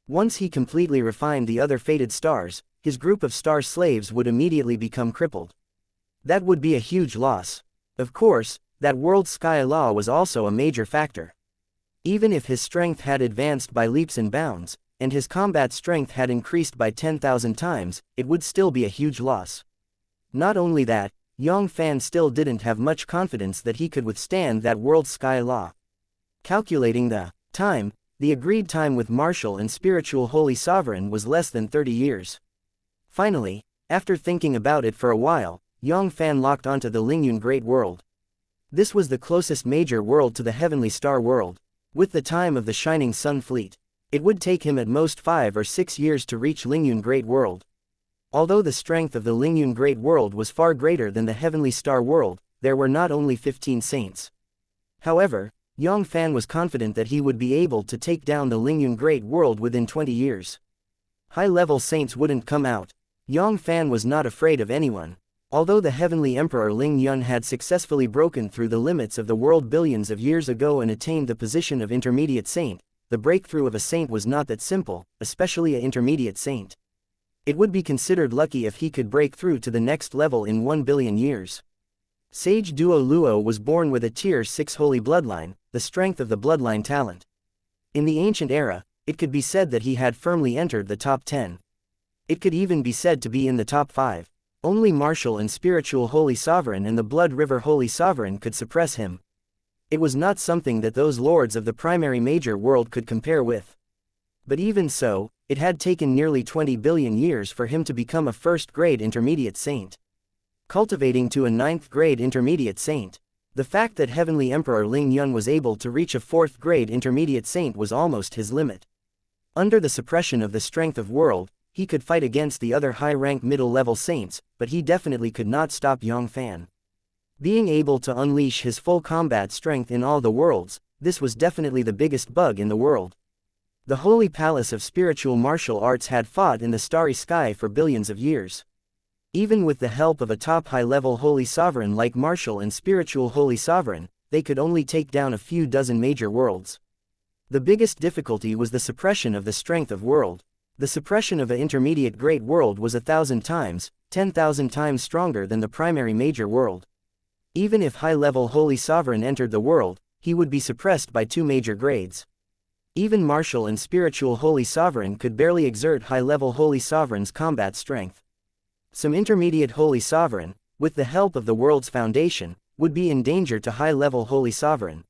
Once he completely refined the other fated stars, his group of star slaves would immediately become crippled. That would be a huge loss. Of course, that world sky law was also a major factor. Even if his strength had advanced by leaps and bounds, and his combat strength had increased by 10,000 times, it would still be a huge loss. Not only that, Yang Fann still didn't have much confidence that he could withstand that world sky law. Calculating the time, the agreed time with martial and spiritual Holy Sovereign was less than 30 years. Finally, after thinking about it for a while, Yang Fann locked onto the Lingyun Great World. This was the closest major world to the Heavenly Star World. With the time of the Shining Sun Fleet, it would take him at most 5 or 6 years to reach Lingyun Great World. Although the strength of the Lingyun Great World was far greater than the Heavenly Star World, there were not only 15 saints. However, Yang Fann was confident that he would be able to take down the Lingyun Great World within 20 years. High-level saints wouldn't come out. Yang Fann was not afraid of anyone. Although the Heavenly Emperor Ling Yun had successfully broken through the limits of the world billions of years ago and attained the position of intermediate saint, the breakthrough of a saint was not that simple, especially an intermediate saint. It would be considered lucky if he could break through to the next level in 1 billion years. Sage Duo Luo was born with a Tier 6 holy bloodline, the strength of the bloodline talent. In the ancient era, it could be said that he had firmly entered the top 10. It could even be said to be in the top 5. Only martial and spiritual Holy Sovereign and the Blood River Holy Sovereign could suppress him. It was not something that those lords of the primary major world could compare with. But even so, it had taken nearly 20 billion years for him to become a first-grade intermediate saint. Cultivating to a 9th-grade intermediate saint. The fact that Heavenly Emperor Ling Yun was able to reach a 4th-grade intermediate saint was almost his limit. Under the suppression of the strength of world, he could fight against the other high-rank middle-level saints, but he definitely could not stop Yang Fann. Being able to unleash his full combat strength in all the worlds, this was definitely the biggest bug in the world. The Holy Palace of Spiritual Martial Arts had fought in the starry sky for billions of years. Even with the help of a top high-level Holy Sovereign like Martial and Spiritual Holy Sovereign, they could only take down a few dozen major worlds. The biggest difficulty was the suppression of the strength of world. The suppression of an intermediate great world was 1,000 times, 10,000 times stronger than the primary major world. Even if high-level Holy Sovereign entered the world, he would be suppressed by 2 major grades. Even Martial and Spiritual Holy Sovereign could barely exert high-level Holy Sovereign's combat strength. Some intermediate Holy Sovereign, with the help of the world's foundation, would be in danger to high-level Holy Sovereign.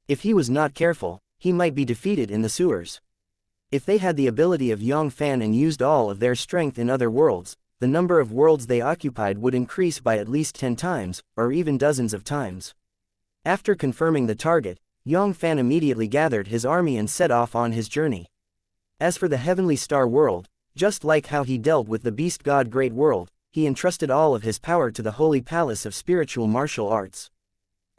If he was not careful, he might be defeated in the sewers. If they had the ability of Yang Fann and used all of their strength in other worlds, the number of worlds they occupied would increase by at least 10 times, or even dozens of times. After confirming the target, Yang Fann immediately gathered his army and set off on his journey. As for the Heavenly Star World, just like how he dealt with the Beast God Great World, he entrusted all of his power to the Holy Palace of Spiritual Martial Arts.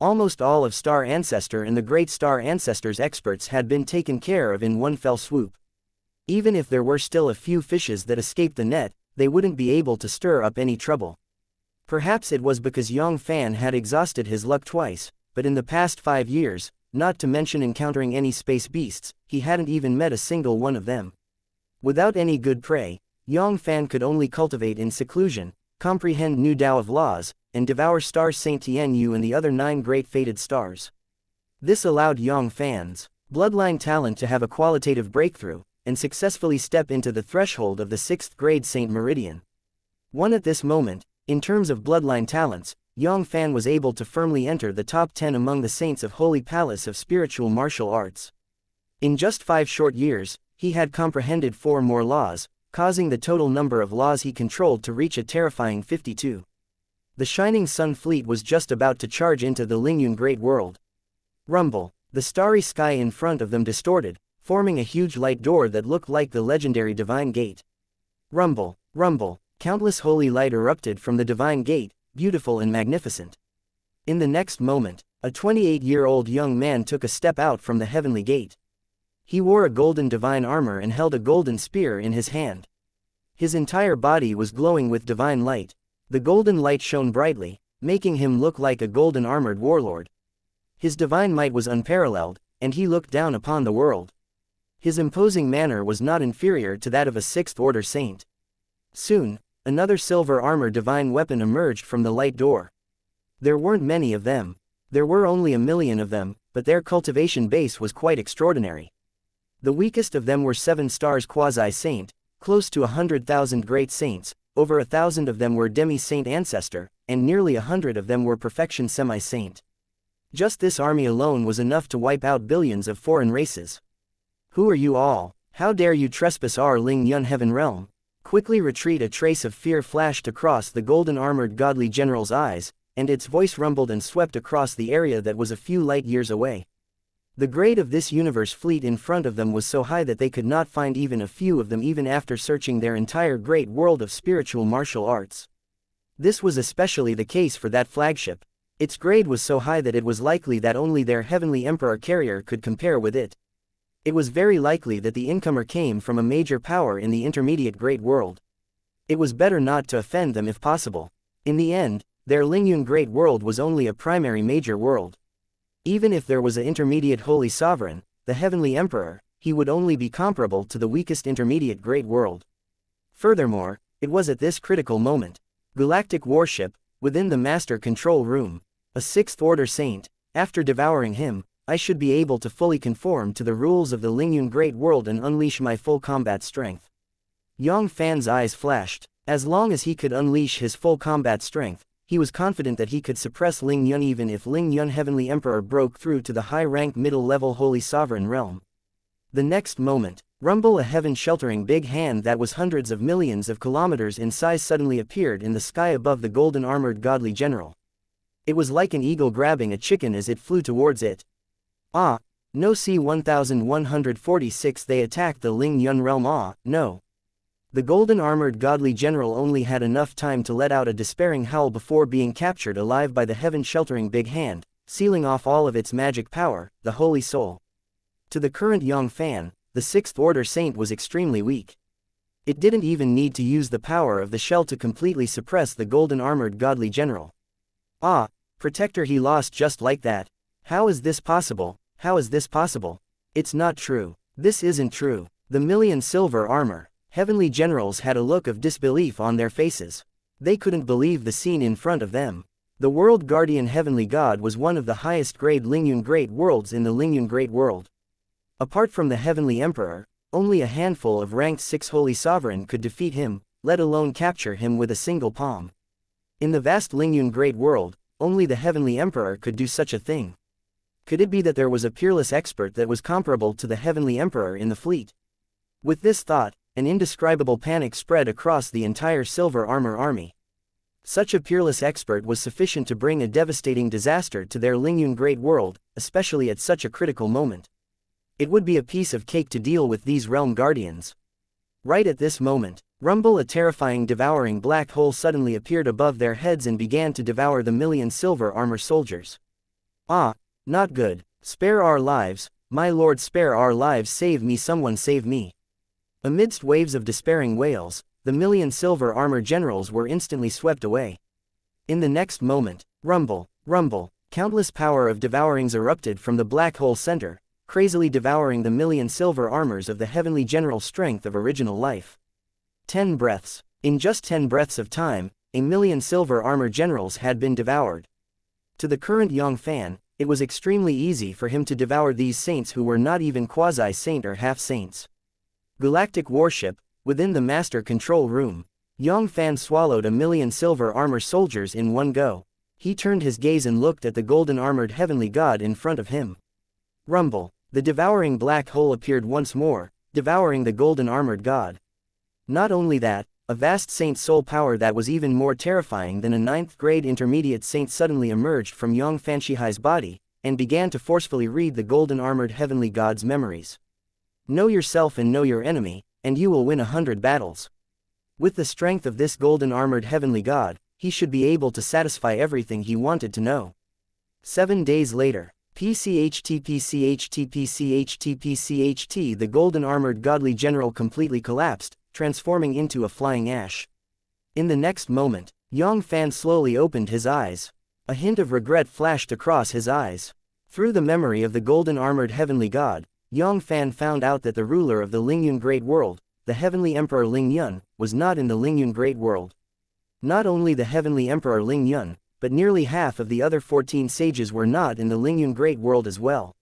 Almost all of Star Ancestor and the Great Star Ancestor's experts had been taken care of in one fell swoop. Even if there were still a few fishes that escaped the net, they wouldn't be able to stir up any trouble. Perhaps it was because Yang Fann had exhausted his luck twice, but in the past 5 years, not to mention encountering any space beasts, he hadn't even met a single one of them. Without any good prey, Yang Fann could only cultivate in seclusion, comprehend new Tao of laws, and devour Star Saint Tian Yu and the other 9 great fated stars. This allowed Yang Fann's bloodline talent to have a qualitative breakthrough, and successfully step into the threshold of the 6th grade Saint Meridian. At this moment, in terms of bloodline talents, Yang Fann was able to firmly enter the top 10 among the saints of Holy Palace of Spiritual Martial Arts. In just 5 short years, he had comprehended 4 more laws, causing the total number of laws he controlled to reach a terrifying 52. The Shining Sun fleet was just about to charge into the Lingyun Great World. Rumble. The starry sky in front of them distorted, forming a huge light door that looked like the legendary Divine Gate. Rumble. Rumble. Countless holy light erupted from the Divine Gate, beautiful and magnificent. In the next moment, a 28-year-old young man took a step out from the heavenly gate. He wore a golden divine armor and held a golden spear in his hand. His entire body was glowing with divine light. The golden light shone brightly, making him look like a golden armored warlord. His divine might was unparalleled, and he looked down upon the world. His imposing manner was not inferior to that of a sixth-order saint. Soon, another silver-armored divine weapon emerged from the light door. There weren't many of them. There were only 1,000,000 of them, but their cultivation base was quite extraordinary. The weakest of them were 7 stars quasi-saint, close to 100,000 great saints, over 1,000 of them were demi-saint ancestor, and nearly 100 of them were perfection semi-saint. Just this army alone was enough to wipe out billions of foreign races. Who are you all? How dare you trespass our Lingyun heaven realm? Quickly retreat! A trace of fear flashed across the golden-armored godly general's eyes, and its voice rumbled and swept across the area that was a few light years away. The grade of this universe fleet in front of them was so high that they could not find even a few of them even after searching their entire great world of spiritual martial arts. This was especially the case for that flagship. Its grade was so high that it was likely that only their heavenly emperor carrier could compare with it. It was very likely that the incomer came from a major power in the intermediate great world. It was better not to offend them if possible. In the end, their Lingyun great world was only a primary major world. Even if there was an intermediate holy sovereign, the heavenly emperor, he would only be comparable to the weakest intermediate great world. Furthermore, it was at this critical moment. Galactic warship, within the master control room. A sixth-order saint, after devouring him, I should be able to fully conform to the rules of the Lingyun Great World and unleash my full combat strength. Yang Fann's eyes flashed. As long as he could unleash his full combat strength, he was confident that he could suppress Lingyun even if Lingyun Heavenly Emperor broke through to the high-rank middle-level Holy Sovereign realm. The next moment, rumble! A heaven-sheltering big hand that was hundreds of millions of kilometers in size suddenly appeared in the sky above the golden-armored godly general. It was like an eagle grabbing a chicken as it flew towards it. Ah, no! C-1146 They attacked the Lingyun realm. Ah, no! The golden-armored godly general only had enough time to let out a despairing howl before being captured alive by the heaven-sheltering big hand, sealing off all of its magic power, the holy soul. To the current Yang Fann, the sixth-order saint was extremely weak. It didn't even need to use the power of the shell to completely suppress the golden-armored godly general. Ah, protector, he lost just like that. How is this possible? How is this possible? It's not true. This isn't true. The million silver armor. Heavenly generals had a look of disbelief on their faces. They couldn't believe the scene in front of them. The world guardian heavenly god was one of the highest grade Lingyun great worlds in the Lingyun great world. Apart from the heavenly emperor, only a handful of ranked 6 holy sovereign could defeat him, let alone capture him with a single palm. In the vast Lingyun great world, only the heavenly emperor could do such a thing. Could it be that there was a peerless expert that was comparable to the heavenly emperor in the fleet? With this thought, an indescribable panic spread across the entire silver armor army. Such a peerless expert was sufficient to bring a devastating disaster to their Lingyun great world, especially at such a critical moment. It would be a piece of cake to deal with these realm guardians. Right at this moment, rumble! A terrifying devouring black hole suddenly appeared above their heads and began to devour the million silver armor soldiers. Ah, not good. Spare our lives, my lord, spare our lives, save me, someone save me. Amidst waves of despairing wails, the million silver armor generals were instantly swept away. In the next moment, rumble! Rumble! Countless power of devourings erupted from the black hole center, crazily devouring the million silver armors of the heavenly general strength of original life. 10 breaths. In just 10 breaths of time, a million silver armor generals had been devoured. To the current Yang Fann, it was extremely easy for him to devour these saints who were not even quasi-saint or half-saints. Galactic warship, within the master control room. Yang Fann swallowed a million silver armor soldiers in one go. He turned his gaze and looked at the golden-armored heavenly god in front of him. Rumble! The devouring black hole appeared once more, devouring the golden armored god. Not only that, a vast saint soul power that was even more terrifying than a ninth-grade intermediate saint suddenly emerged from Yang Fan's body, and began to forcefully read the golden armored heavenly god's memories. Know yourself and know your enemy, and you will win 100 battles. With the strength of this golden armored heavenly god, he should be able to satisfy everything he wanted to know. 7 days later. PCHT the golden armored godly general completely collapsed, transforming into a flying ash. In the next moment, Yang Fann slowly opened his eyes. A hint of regret flashed across his eyes. Through the memory of the golden armored heavenly god, Yang Fann found out that the ruler of the Lingyun Great World, the heavenly emperor Ling Yun, was not in the Lingyun Great World. Not only the heavenly emperor Ling Yun, but nearly half of the other 14 sages were not in the Lingyun Great World as well.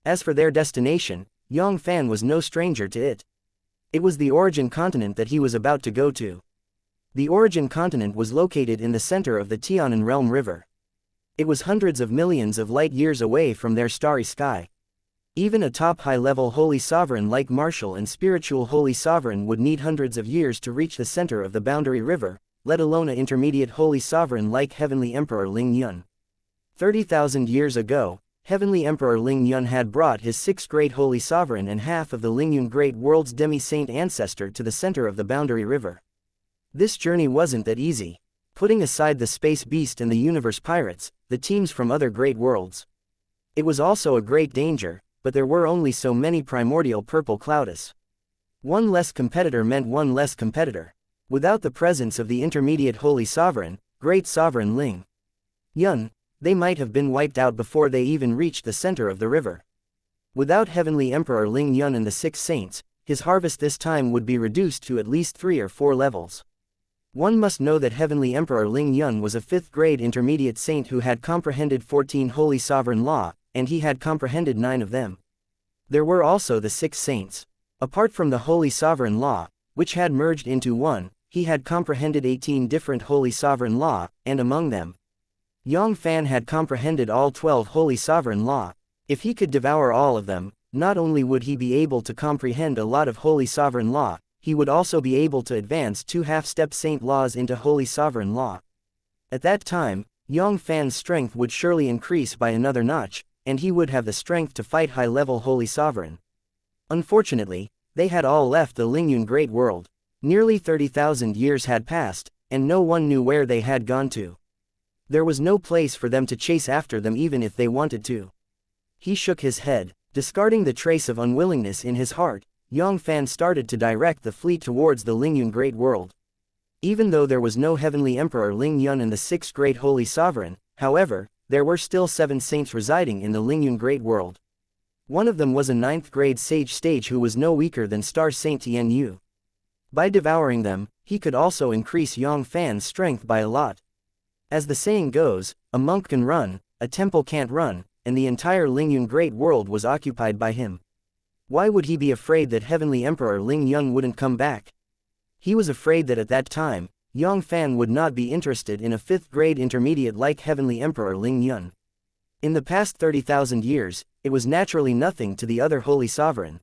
As for their destination, Yang Fann was no stranger to it. It was the origin continent that he was about to go to. The origin continent was located in the center of the Tianan Realm River. It was hundreds of millions of light years away from their starry sky. Even a top high-level holy sovereign like martial and spiritual holy sovereign would need hundreds of years to reach the center of the boundary river, let alone an intermediate holy sovereign like Heavenly Emperor Ling Yun. 30,000 years ago, Heavenly Emperor Ling Yun had brought his 6th great holy sovereign and half of the Lingyun Great World's demi-saint ancestor to the center of the boundary river. This journey wasn't that easy. Putting aside the space beast and the universe pirates, the teams from other great worlds. It was also a great danger, but there were only so many primordial purple cloudus. One less competitor meant one less competitor. Without the presence of the intermediate holy sovereign, great sovereign Ling Yun, they might have been wiped out before they even reached the center of the river. Without Heavenly Emperor Ling Yun and the 6 saints, his harvest this time would be reduced to at least 3 or 4 levels. One must know that Heavenly Emperor Ling Yun was a 5th grade intermediate saint who had comprehended 14 holy sovereign law, and he had comprehended 9 of them. There were also the 6 saints. Apart from the holy sovereign law, which had merged into one, he had comprehended 18 different holy sovereign law, and among them, Yang Fann had comprehended all 12 holy sovereign law. If he could devour all of them, not only would he be able to comprehend a lot of holy sovereign law, he would also be able to advance 2 half-step saint laws into holy sovereign law. At that time, Yang Fann's strength would surely increase by another notch, and he would have the strength to fight high-level holy sovereign. Unfortunately, they had all left the Lingyun Great World. Nearly 30,000 years had passed, and no one knew where they had gone to. There was no place for them to chase after them even if they wanted to. He shook his head, discarding the trace of unwillingness in his heart. Yang Fann started to direct the fleet towards the Lingyun Great World. Even though there was no Heavenly Emperor Ling Yun and the 6th great holy sovereign, however, there were still 7 saints residing in the Lingyun Great World. One of them was a 9th grade sage who was no weaker than Star Saint Tian Yu. By devouring them, he could also increase Yang Fann's strength by a lot. As the saying goes, a monk can run, a temple can't run, and the entire Lingyun Great World was occupied by him. Why would he be afraid that Heavenly Emperor Ling Yun wouldn't come back? He was afraid that at that time, Yang Fann would not be interested in a 5th grade intermediate like Heavenly Emperor Ling Yun. In the past 30,000 years, it was naturally nothing to the other holy sovereign.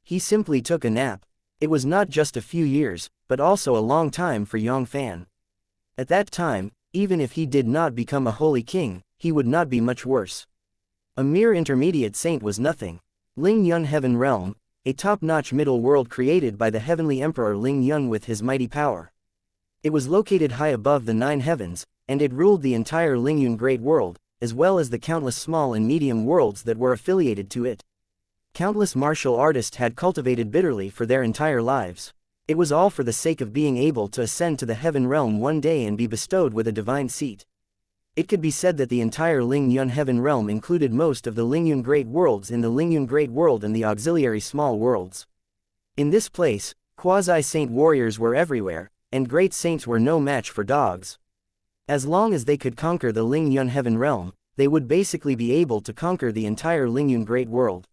He simply took a nap. It was not just a few years, but also a long time for Yang Fann. At that time, even if he did not become a holy king, he would not be much worse. A mere intermediate saint was nothing. Ling Yun Heaven Realm, a top-notch middle world created by the Heavenly Emperor Ling Yun with his mighty power. It was located high above the 9 heavens, and it ruled the entire Lingyun Great World, as well as the countless small and medium worlds that were affiliated to it. Countless martial artists had cultivated bitterly for their entire lives. It was all for the sake of being able to ascend to the Heaven Realm one day and be bestowed with a divine seat. It could be said that the entire Ling Yun Heaven Realm included most of the Lingyun Great Worlds in the Lingyun Great World and the auxiliary small worlds. In this place, quasi-saint warriors were everywhere, and great saints were no match for dogs. As long as they could conquer the Ling Yun Heaven Realm, they would basically be able to conquer the entire Lingyun Great World.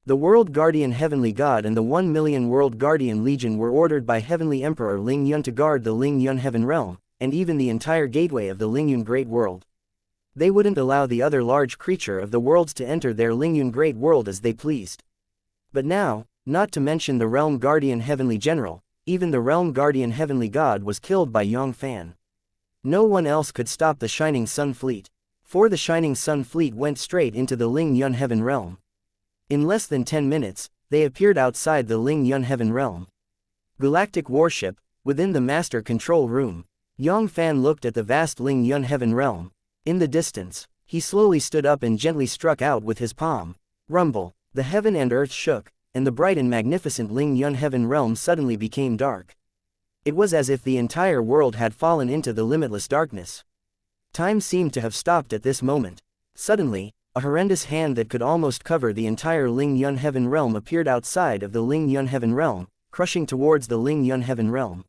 The World Guardian Heavenly God and the 1 million World Guardian Legion were ordered by Heavenly Emperor Ling Yun to guard the Ling Yun Heaven Realm, and even the entire gateway of the Lingyun Great World. They wouldn't allow the other large creature of the worlds to enter their Lingyun Great World as they pleased. But now, not to mention the Realm Guardian Heavenly General, even the Realm Guardian Heavenly God was killed by Yang Fann. No one else could stop the Shining Sun Fleet, for the Shining Sun Fleet went straight into the Ling Yun Heaven Realm. In less than 10 minutes, they appeared outside the Ling Yun Heaven Realm. Galactic Warship, within the Master Control Room. Yang Fann looked at the vast Ling Yun Heaven Realm. In the distance, he slowly stood up and gently struck out with his palm. Rumble, the heaven and earth shook, and the bright and magnificent Ling Yun Heaven Realm suddenly became dark. It was as if the entire world had fallen into the limitless darkness. Time seemed to have stopped at this moment. Suddenly, a horrendous hand that could almost cover the entire Ling Yun Heaven Realm appeared outside of the Ling Yun Heaven Realm, crushing towards the Ling Yun Heaven Realm.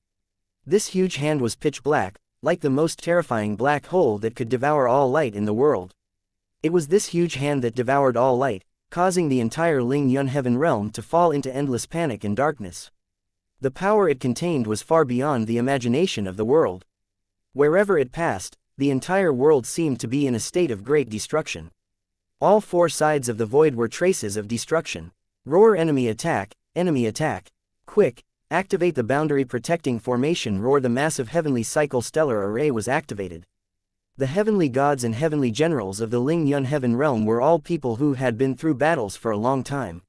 This huge hand was pitch black, like the most terrifying black hole that could devour all light in the world. It was this huge hand that devoured all light, causing the entire Ling Yun Heaven Realm to fall into endless panic and darkness. The power it contained was far beyond the imagination of the world. Wherever it passed, the entire world seemed to be in a state of great destruction. All four sides of the void were traces of destruction. Roar enemy attack, quick, activate the boundary protecting formation. Roar. The massive heavenly cycle stellar array was activated. The heavenly gods and heavenly generals of the Ling Yun Heaven Realm were all people who had been through battles for a long time.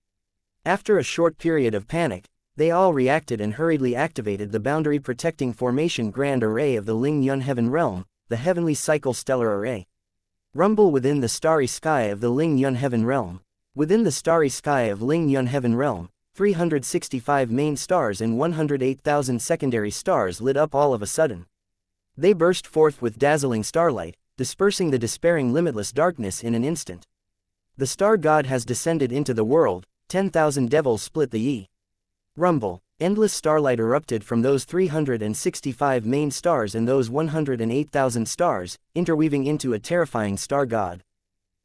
After a short period of panic, they all reacted and hurriedly activated the boundary protecting formation grand array of the Ling Yun Heaven Realm, the heavenly cycle stellar array. Rumble within the starry sky of the Ling Yun Heaven Realm. Within the starry sky of Ling Yun Heaven Realm, 365 main stars and 108,000 secondary stars lit up all of a sudden. They burst forth with dazzling starlight, dispersing the despairing limitless darkness in an instant. The star god has descended into the world, 10,000 devils split the Yi. Rumble, endless starlight erupted from those 365 main stars and those 108,000 stars, interweaving into a terrifying star god.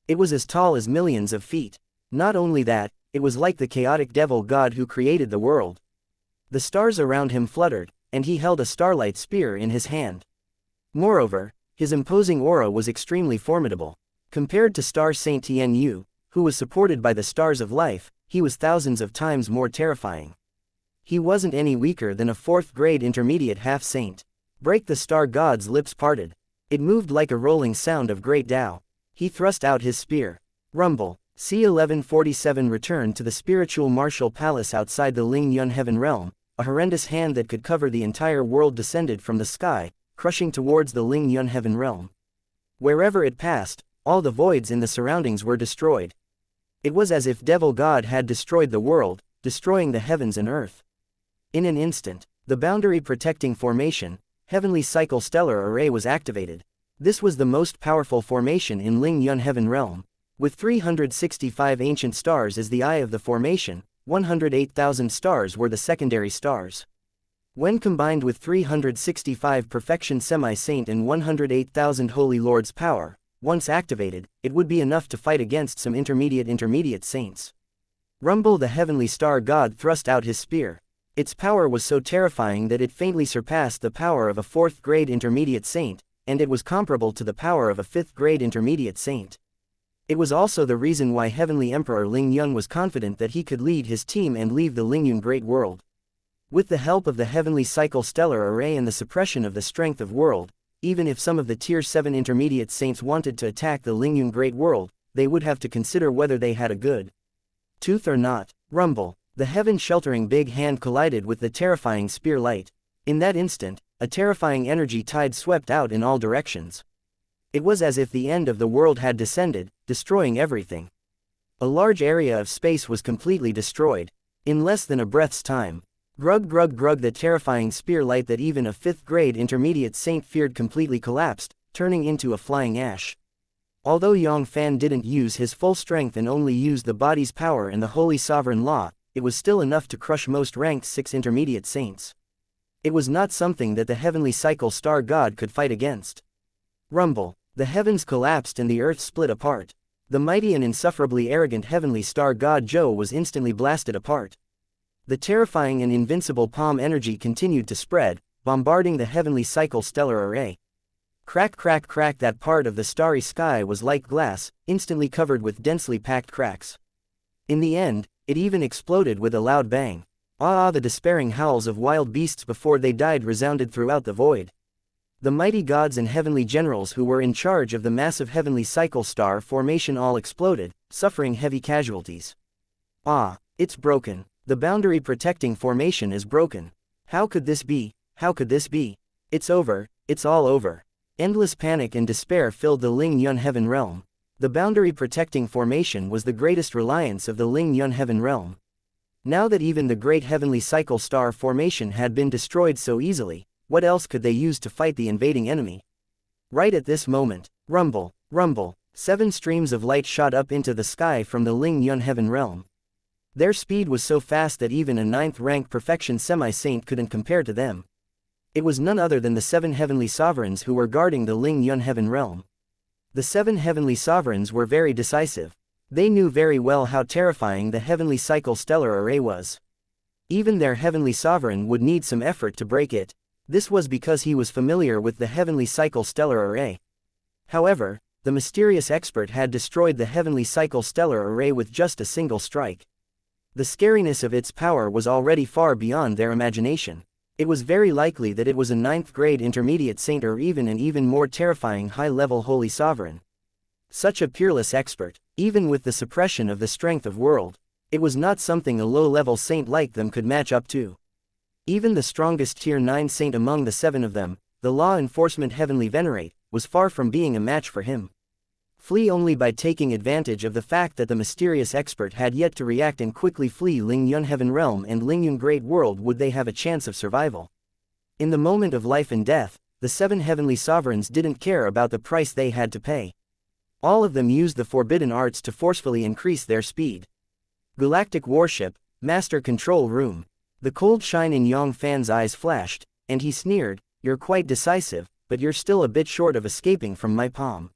It was as tall as millions of feet. Not only that, it was like the chaotic devil god who created the world. The stars around him fluttered, and he held a starlight spear in his hand. Moreover, his imposing aura was extremely formidable. Compared to Star Saint Tian Yu, who was supported by the stars of life, he was thousands of times more terrifying. He wasn't any weaker than a 4th grade intermediate half-saint. Break. The star god's lips parted. It moved like a rolling sound of great Tao. He thrust out his spear. Rumble. C-1147 returned to the spiritual martial palace outside the Ling Yun Heaven Realm. A horrendous hand that could cover the entire world descended from the sky, crushing towards the Ling Yun Heaven Realm. Wherever it passed, all the voids in the surroundings were destroyed. It was as if Devil God had destroyed the world, destroying the heavens and earth. In an instant, the boundary protecting formation, heavenly cycle stellar array was activated. This was the most powerful formation in Ling Yun Heaven Realm. With 365 ancient stars as the eye of the formation, 108,000 stars were the secondary stars. When combined with 365 perfection semi-saint and 108,000 holy lords' power, once activated, it would be enough to fight against some intermediate saints. Rumble. The heavenly star god thrust out his spear. Its power was so terrifying that it faintly surpassed the power of a 4th grade intermediate saint, and it was comparable to the power of a 5th grade intermediate saint. It was also the reason why Heavenly Emperor Ling Yun was confident that he could lead his team and leave the Lingyun Great World. With the help of the heavenly cycle stellar array and the suppression of the strength of world, even if some of the Tier 7 intermediate saints wanted to attack the Lingyun Great World, they would have to consider whether they had a good tooth or not. Rumble. The heaven-sheltering big hand collided with the terrifying spear light. In that instant, a terrifying energy tide swept out in all directions. It was as if the end of the world had descended, destroying everything. A large area of space was completely destroyed. In less than a breath's time. Grug grug grug. The terrifying spear light that even a 5th grade intermediate saint feared completely collapsed, turning into a flying ash. Although Yang Fann didn't use his full strength and only used the body's power and the holy sovereign law, it was still enough to crush most ranked 6 intermediate saints. It was not something that the heavenly cycle star god could fight against. Rumble. The heavens collapsed and the earth split apart. The mighty and insufferably arrogant heavenly star god Zhou was instantly blasted apart. The terrifying and invincible palm energy continued to spread, bombarding the heavenly cycle stellar array. Crack crack crack, that part of the starry sky was like glass, instantly covered with densely packed cracks. In the end, it even exploded with a loud bang. Ah, the despairing howls of wild beasts before they died resounded throughout the void. The mighty gods and heavenly generals who were in charge of the massive heavenly cycle star formation all exploded, suffering heavy casualties. Ah, it's broken. The boundary protecting formation is broken. How could this be? How could this be? It's over, it's all over. Endless panic and despair filled the Ling Yun Heaven Realm. The boundary protecting formation was the greatest reliance of the Ling Yun Heaven Realm. Now that even the great heavenly cycle star formation had been destroyed so easily, what else could they use to fight the invading enemy? Right at this moment, rumble, rumble, 7 streams of light shot up into the sky from the Ling Yun Heaven Realm. Their speed was so fast that even a 9th-rank perfection semi-saint couldn't compare to them. It was none other than the 7 heavenly sovereigns who were guarding the Ling Yun Heaven Realm. The 7 heavenly sovereigns were very decisive. They knew very well how terrifying the heavenly cycle stellar array was. Even their heavenly sovereign would need some effort to break it. This was because he was familiar with the heavenly cycle stellar array. However, the mysterious expert had destroyed the heavenly cycle stellar array with just a single strike. The scariness of its power was already far beyond their imagination. It was very likely that it was a 9th-grade intermediate saint or even an even more terrifying high-level holy sovereign. Such a peerless expert, even with the suppression of the strength of world, it was not something a low-level saint like them could match up to. Even the strongest tier 9 saint among the 7 of them, the law enforcement heavenly venerate, was far from being a match for him. Flee only by taking advantage of the fact that the mysterious expert had yet to react and quickly flee Ling Yun Heaven Realm and Ling Yun Great World would they have a chance of survival. In the moment of life and death, the 7 heavenly sovereigns didn't care about the price they had to pay. All of them used the forbidden arts to forcefully increase their speed. Galactic Warship, Master Control Room. The cold shine in Yang Fann's eyes flashed, and he sneered, "You're quite decisive, but you're still a bit short of escaping from my palm."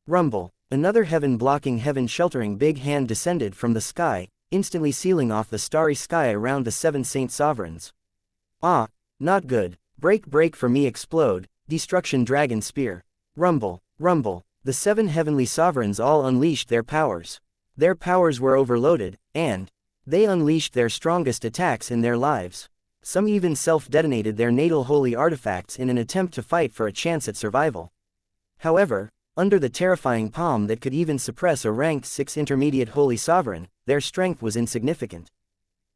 Rumble. Another heaven-blocking heaven-sheltering big hand descended from the sky, instantly sealing off the starry sky around the 7 saint sovereigns. Ah, not good. Break break for me, explode, destruction dragon spear. Rumble, rumble. The 7 heavenly sovereigns all unleashed their powers. Their powers were overloaded, and they unleashed their strongest attacks in their lives. Some even self-detonated their natal holy artifacts in an attempt to fight for a chance at survival. However, under the terrifying palm that could even suppress a ranked 6 intermediate holy sovereign, their strength was insignificant.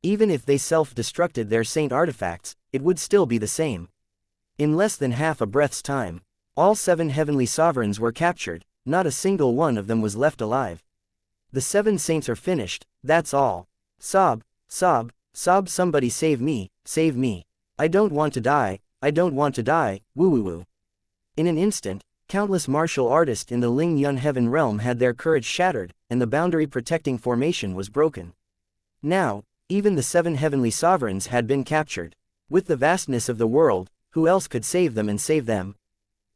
Even if they self-destructed their saint artifacts, it would still be the same. In less than half a breath's time, all 7 heavenly sovereigns were captured, not a single one of them was left alive. The 7 saints are finished, that's all. Sob, sob, sob, somebody save me, save me. I don't want to die, I don't want to die, woo woo woo. In an instant, countless martial artists in the Ling Yun Heaven Realm had their courage shattered, and the boundary protecting formation was broken. Now, even the 7 heavenly sovereigns had been captured. With the vastness of the world, who else could save them and save them?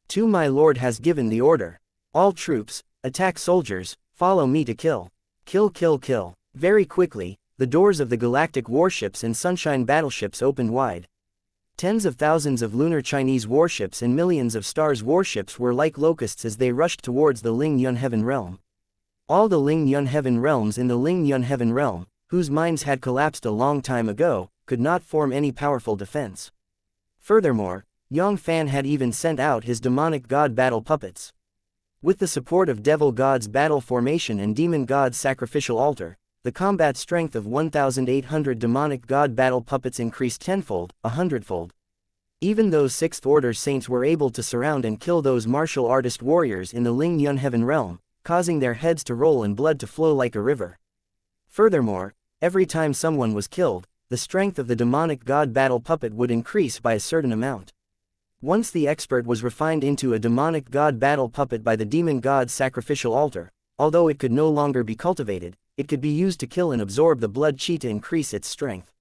To my lord has given the order. All troops, attack soldiers, follow me to kill. Kill kill kill. Very quickly, the doors of the galactic warships and sunshine battleships opened wide. Tens of thousands of lunar Chinese warships and millions of stars warships were like locusts as they rushed towards the Ling Yun Heaven Realm. All the Ling Yun Heaven Realms in the Ling Yun Heaven Realm, whose minds had collapsed a long time ago, could not form any powerful defense. Furthermore, Yang Fann had even sent out his demonic god battle puppets. With the support of Devil God's battle formation and Demon God's sacrificial altar, the combat strength of 1,800 demonic god battle puppets increased tenfold, 100-fold. Even those 6th Order saints were able to surround and kill those martial artist warriors in the Ling Yun Heaven Realm, causing their heads to roll and blood to flow like a river. Furthermore, every time someone was killed, the strength of the demonic god battle puppet would increase by a certain amount. Once the expert was refined into a demonic god battle puppet by the demon god's sacrificial altar, although it could no longer be cultivated, it could be used to kill and absorb the blood chi to increase its strength.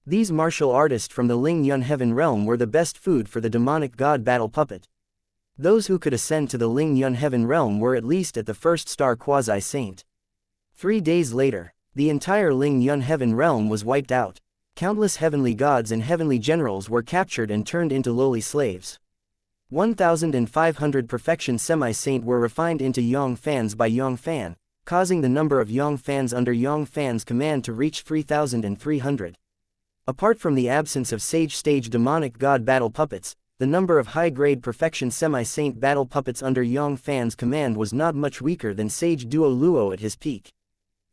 These martial artists from the Ling Yun Heaven Realm were the best food for the demonic god battle puppet. Those who could ascend to the Ling Yun Heaven Realm were at least at the 1st star quasi-saint. 3 days later, the entire Ling Yun Heaven Realm was wiped out. Countless heavenly gods and heavenly generals were captured and turned into lowly slaves. 1,500 perfection semi-saint were refined into Yang Fanns by Yang Fann, causing the number of Yang Fanns under Yang Fann's command to reach 3,300. Apart from the absence of sage-stage demonic god battle puppets, the number of high-grade perfection semi-saint battle puppets under Yang Fann's command was not much weaker than Sage Duo Luo at his peak.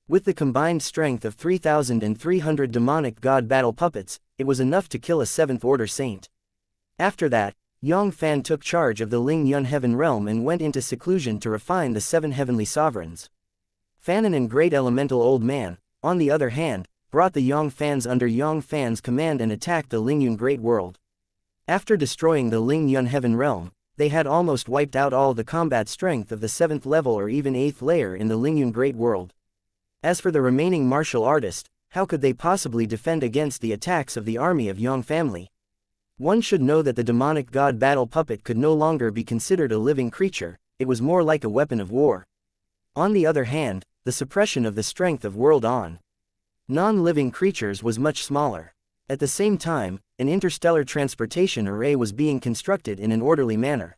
With the combined strength of 3,300 demonic god battle puppets, it was enough to kill a 7th order saint. After that, Yang Fann took charge of the Ling Yun Heaven Realm and went into seclusion to refine the 7 heavenly sovereigns. Fannin and Great Elemental Old Man, on the other hand, brought the Yang Fanns under Yang Fann's command and attacked the Ling Yun Great World. After destroying the Ling Yun Heaven Realm, they had almost wiped out all the combat strength of the 7th level or even 8th layer in the Ling Yun Great World. As for the remaining martial artists, how could they possibly defend against the attacks of the army of Yang family? One should know that the demonic god battle puppet could no longer be considered a living creature, it was more like a weapon of war. On the other hand, the suppression of the strength of world on non-living creatures was much smaller. At the same time, an interstellar transportation array was being constructed in an orderly manner.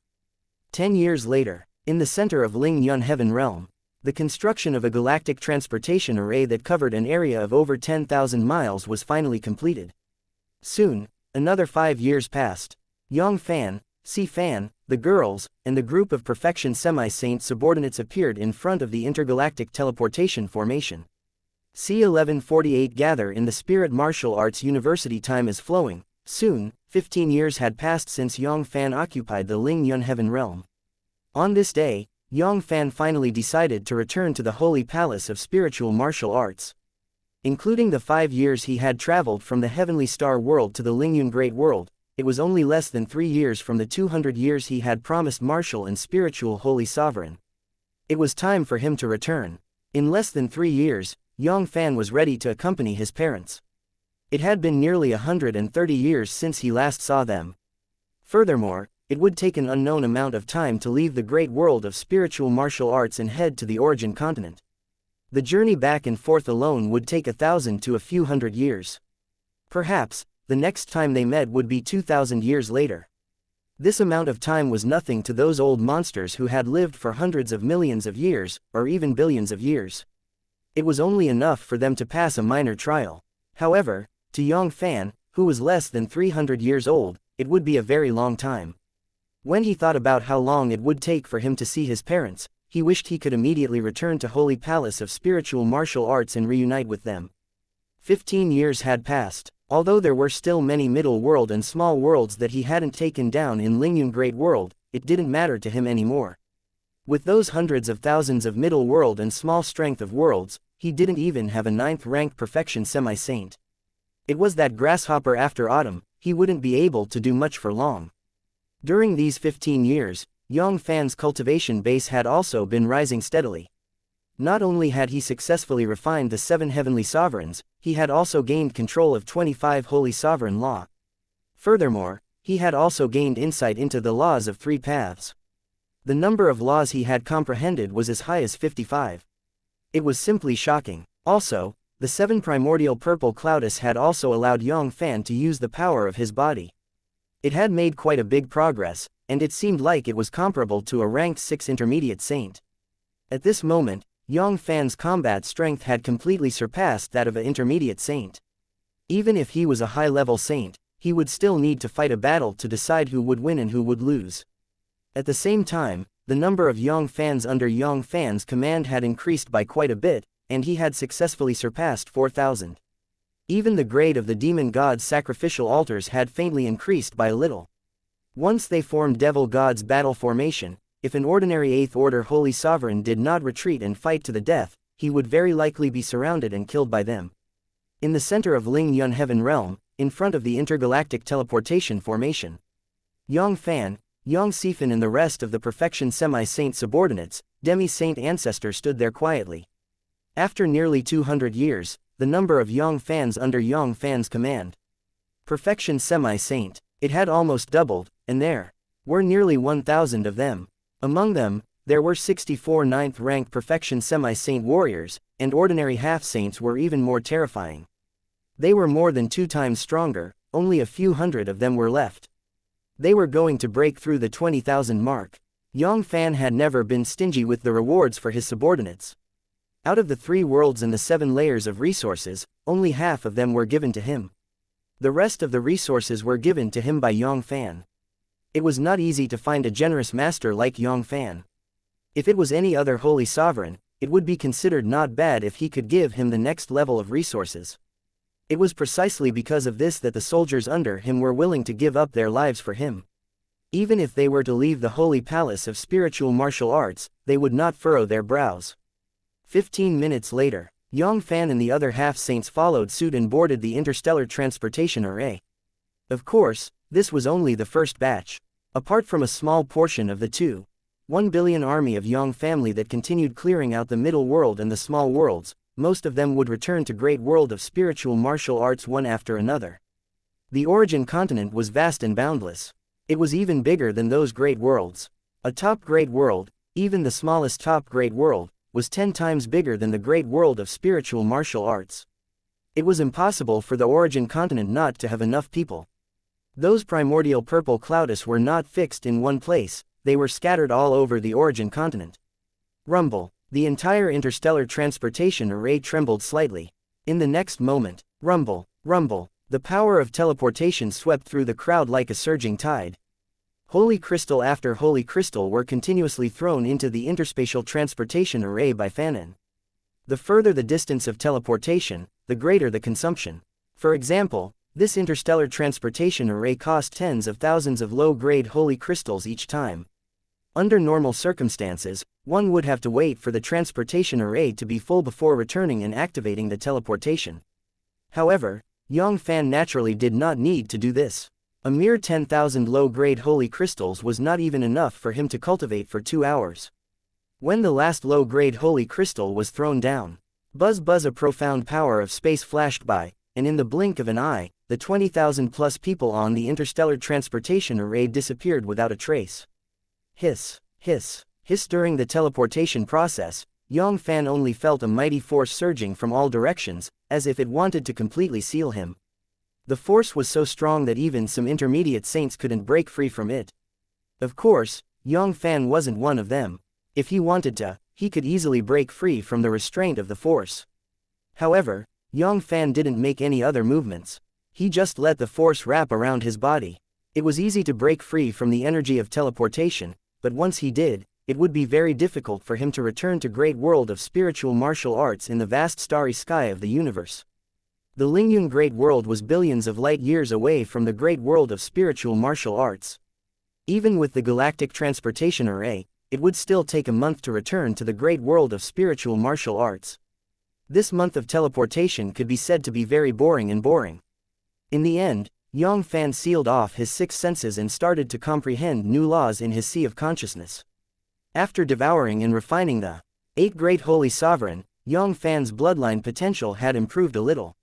10 years later, in the center of Ling Yun Heaven Realm, the construction of a galactic transportation array that covered an area of over 10,000 miles was finally completed. Soon, another 5 years passed. Yang Fann, Si Fan, the girls, and the group of perfection semi-saint subordinates appeared in front of the intergalactic teleportation formation. C1148 Gather in the Spirit Martial Arts University. Time is flowing. Soon, 15 years had passed since Yang Fann occupied the Ling Yun Heaven Realm. On this day, Yang Fann finally decided to return to the Holy Palace of Spiritual Martial Arts. Including the 5 years he had traveled from the Heavenly Star World to the Ling Yun Great World, it was only less than 3 years from the 200 years he had promised martial and spiritual Holy Sovereign. It was time for him to return. In less than 3 years, Yang Fann was ready to accompany his parents. It had been nearly 130 years since he last saw them. Furthermore, it would take an unknown amount of time to leave the great world of spiritual martial arts and head to the origin continent. The journey back and forth alone would take 1,000 to a few hundred years. Perhaps, the next time they met would be 2,000 years later. This amount of time was nothing to those old monsters who had lived for hundreds of millions of years, or even billions of years. It was only enough for them to pass a minor trial. However, to Yang Fann, who was less than 300 years old, it would be a very long time. When he thought about how long it would take for him to see his parents, he wished he could immediately return to Holy Palace of Spiritual Martial Arts and reunite with them. 15 years had passed. Although there were still many middle world and small worlds that he hadn't taken down in Ling Yun Great World, it didn't matter to him anymore. With those hundreds of thousands of middle world and small strength of worlds, he didn't even have a 9th rank perfection semi-saint. It was that grasshopper after autumn, he wouldn't be able to do much for long. During these 15 years, Yang Fann's cultivation base had also been rising steadily. Not only had he successfully refined the 7 heavenly sovereigns, he had also gained control of 25 holy sovereign law. Furthermore, he had also gained insight into the laws of 3 paths. The number of laws he had comprehended was as high as 55. It was simply shocking. Also, the 7 primordial purple cloudus had also allowed Yang Fann to use the power of his body. It had made quite a big progress, and it seemed like it was comparable to a ranked 6 intermediate saint. At this moment, Yang Fann's combat strength had completely surpassed that of an intermediate saint. Even if he was a high-level saint, he would still need to fight a battle to decide who would win and who would lose. At the same time, the number of Yang Fanns under Yang Fann's command had increased by quite a bit, and he had successfully surpassed 4,000. Even the grade of the demon god's sacrificial altars had faintly increased by a little. Once they formed devil god's battle formation, if an ordinary 8th order holy sovereign did not retreat and fight to the death, he would very likely be surrounded and killed by them. In the center of Ling Yun Heaven Realm, in front of the intergalactic teleportation formation, Yang Fann, Yang Sifan and the rest of the perfection semi-saint subordinates, demi-saint ancestors stood there quietly. After nearly 200 years, the number of Yang Fanns under Yang Fann's command. Perfection semi-saint, it had almost doubled, and there were nearly 1,000 of them. Among them, there were 64 9th-rank perfection semi-saint warriors, and ordinary half-saints were even more terrifying. They were more than 2 times stronger, only a few hundred of them were left. They were going to break through the 20,000 mark. Yang Fann had never been stingy with the rewards for his subordinates. Out of the 3 worlds and the 7 layers of resources, only half of them were given to him. The rest of the resources were given to him by Yang Fann. It was not easy to find a generous master like Yang Fann. If it was any other holy sovereign, it would be considered not bad if he could give him the next level of resources. It was precisely because of this that the soldiers under him were willing to give up their lives for him. Even if they were to leave the holy palace of spiritual martial arts, they would not furrow their brows. 15 minutes later, Yang Fann and the other half-saints followed suit and boarded the interstellar transportation array. Of course, this was only the first batch. Apart from a small portion of the 2.1 billion army of Yang family that continued clearing out the middle world and the small worlds, most of them would return to great world of spiritual martial arts one after another. The origin continent was vast and boundless. It was even bigger than those great worlds. A top great world, even the smallest top great world, was 10 times bigger than the great world of spiritual martial arts. It was impossible for the origin continent not to have enough people. Those primordial purple cloudus were not fixed in one place, they were scattered all over the origin continent. Rumble. The entire interstellar transportation array trembled slightly. In the next moment, rumble, rumble, the power of teleportation swept through the crowd like a surging tide. Holy crystal after holy crystal were continuously thrown into the interspatial transportation array by Fannin. The further the distance of teleportation, the greater the consumption. For example, this interstellar transportation array cost tens of thousands of low-grade holy crystals each time. Under normal circumstances, one would have to wait for the transportation array to be full before returning and activating the teleportation. However, Yang Fann naturally did not need to do this. A mere 10,000 low-grade holy crystals was not even enough for him to cultivate for 2 hours. When the last low-grade holy crystal was thrown down, buzz a profound power of space flashed by, and in the blink of an eye, the 20,000 plus people on the interstellar transportation array disappeared without a trace. Hiss, hiss, hiss. During the teleportation process, Yang Fann only felt a mighty force surging from all directions, as if it wanted to completely seal him. The force was so strong that even some intermediate saints couldn't break free from it. Of course, Yang Fann wasn't one of them. If he wanted to, he could easily break free from the restraint of the force. However, Yang Fann didn't make any other movements. He just let the force wrap around his body. It was easy to break free from the energy of teleportation, but once he did, it would be very difficult for him to return to great world of spiritual martial arts in the vast starry sky of the universe. The Lingyun Great World was billions of light years away from the great world of spiritual martial arts. Even with the galactic transportation array, it would still take a month to return to the great world of spiritual martial arts. This month of teleportation could be said to be very boring. In the end, Yang Fann sealed off his 6 senses and started to comprehend new laws in his sea of consciousness. After devouring and refining the 8 great holy sovereign, Yang Fann's bloodline potential had improved a little.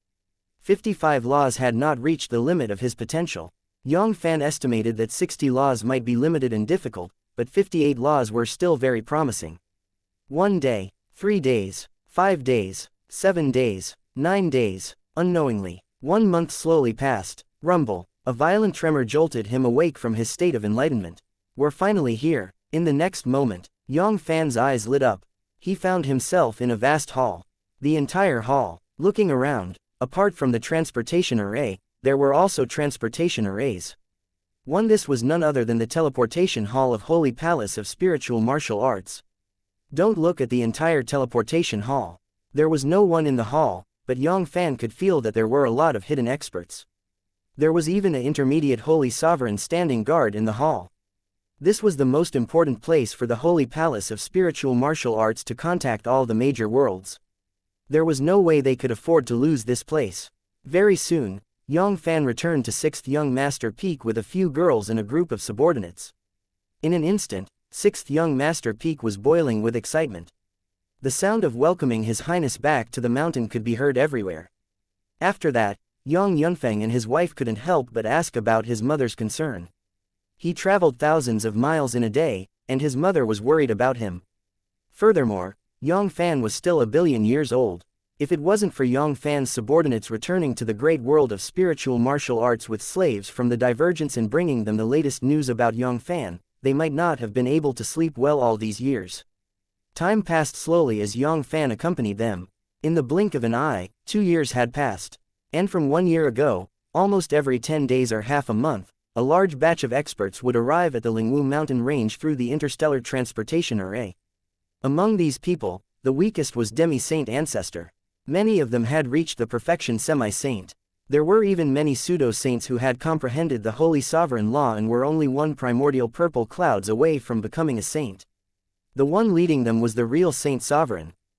55 laws had not reached the limit of his potential. Yang Fann estimated that 60 laws might be limited and difficult, but 58 laws were still very promising. 1 day, 3 days, 5 days, 7 days, 9 days, unknowingly. 1 month slowly passed. Rumble. A violent tremor jolted him awake from his state of enlightenment. We're finally here. In the next moment, Yang Fann's eyes lit up. He found himself in a vast hall. The entire hall. Looking around, apart from the transportation array, there were also transportation arrays. This was none other than the teleportation hall of Holy Palace of Spiritual Martial Arts. Don't look at the entire teleportation hall. There was no one in the hall, but Yang Fann could feel that there were a lot of hidden experts. There was even an intermediate holy sovereign standing guard in the hall. This was the most important place for the Holy Palace of Spiritual Martial Arts to contact all the major worlds. There was no way they could afford to lose this place. Very soon, Yang Fann returned to 6th Young Master Peak with a few girls and a group of subordinates. In an instant, 6th Young Master Peak was boiling with excitement. The sound of welcoming His Highness back to the mountain could be heard everywhere. After that, Yang Yunfeng and his wife couldn't help but ask about his mother's concern. He traveled thousands of miles in a day, and his mother was worried about him. Furthermore, Yang Fann was still a billion years old. If it wasn't for Yang Fann's subordinates returning to the great world of spiritual martial arts with slaves from the Divergence and bringing them the latest news about Yang Fann, they might not have been able to sleep well all these years. Time passed slowly as Yang Fann accompanied them. In the blink of an eye, 2 years had passed. And from 1 year ago, almost every 10 days or half a month, a large batch of experts would arrive at the Lingwu mountain range through the interstellar transportation array. Among these people, the weakest was Demi-Saint Ancestor. Many of them had reached the perfection semi-saint. There were even many pseudo-saints who had comprehended the Holy Sovereign Law and were only one primordial purple clouds away from becoming a saint. The one leading them was the real Saint Sovereign,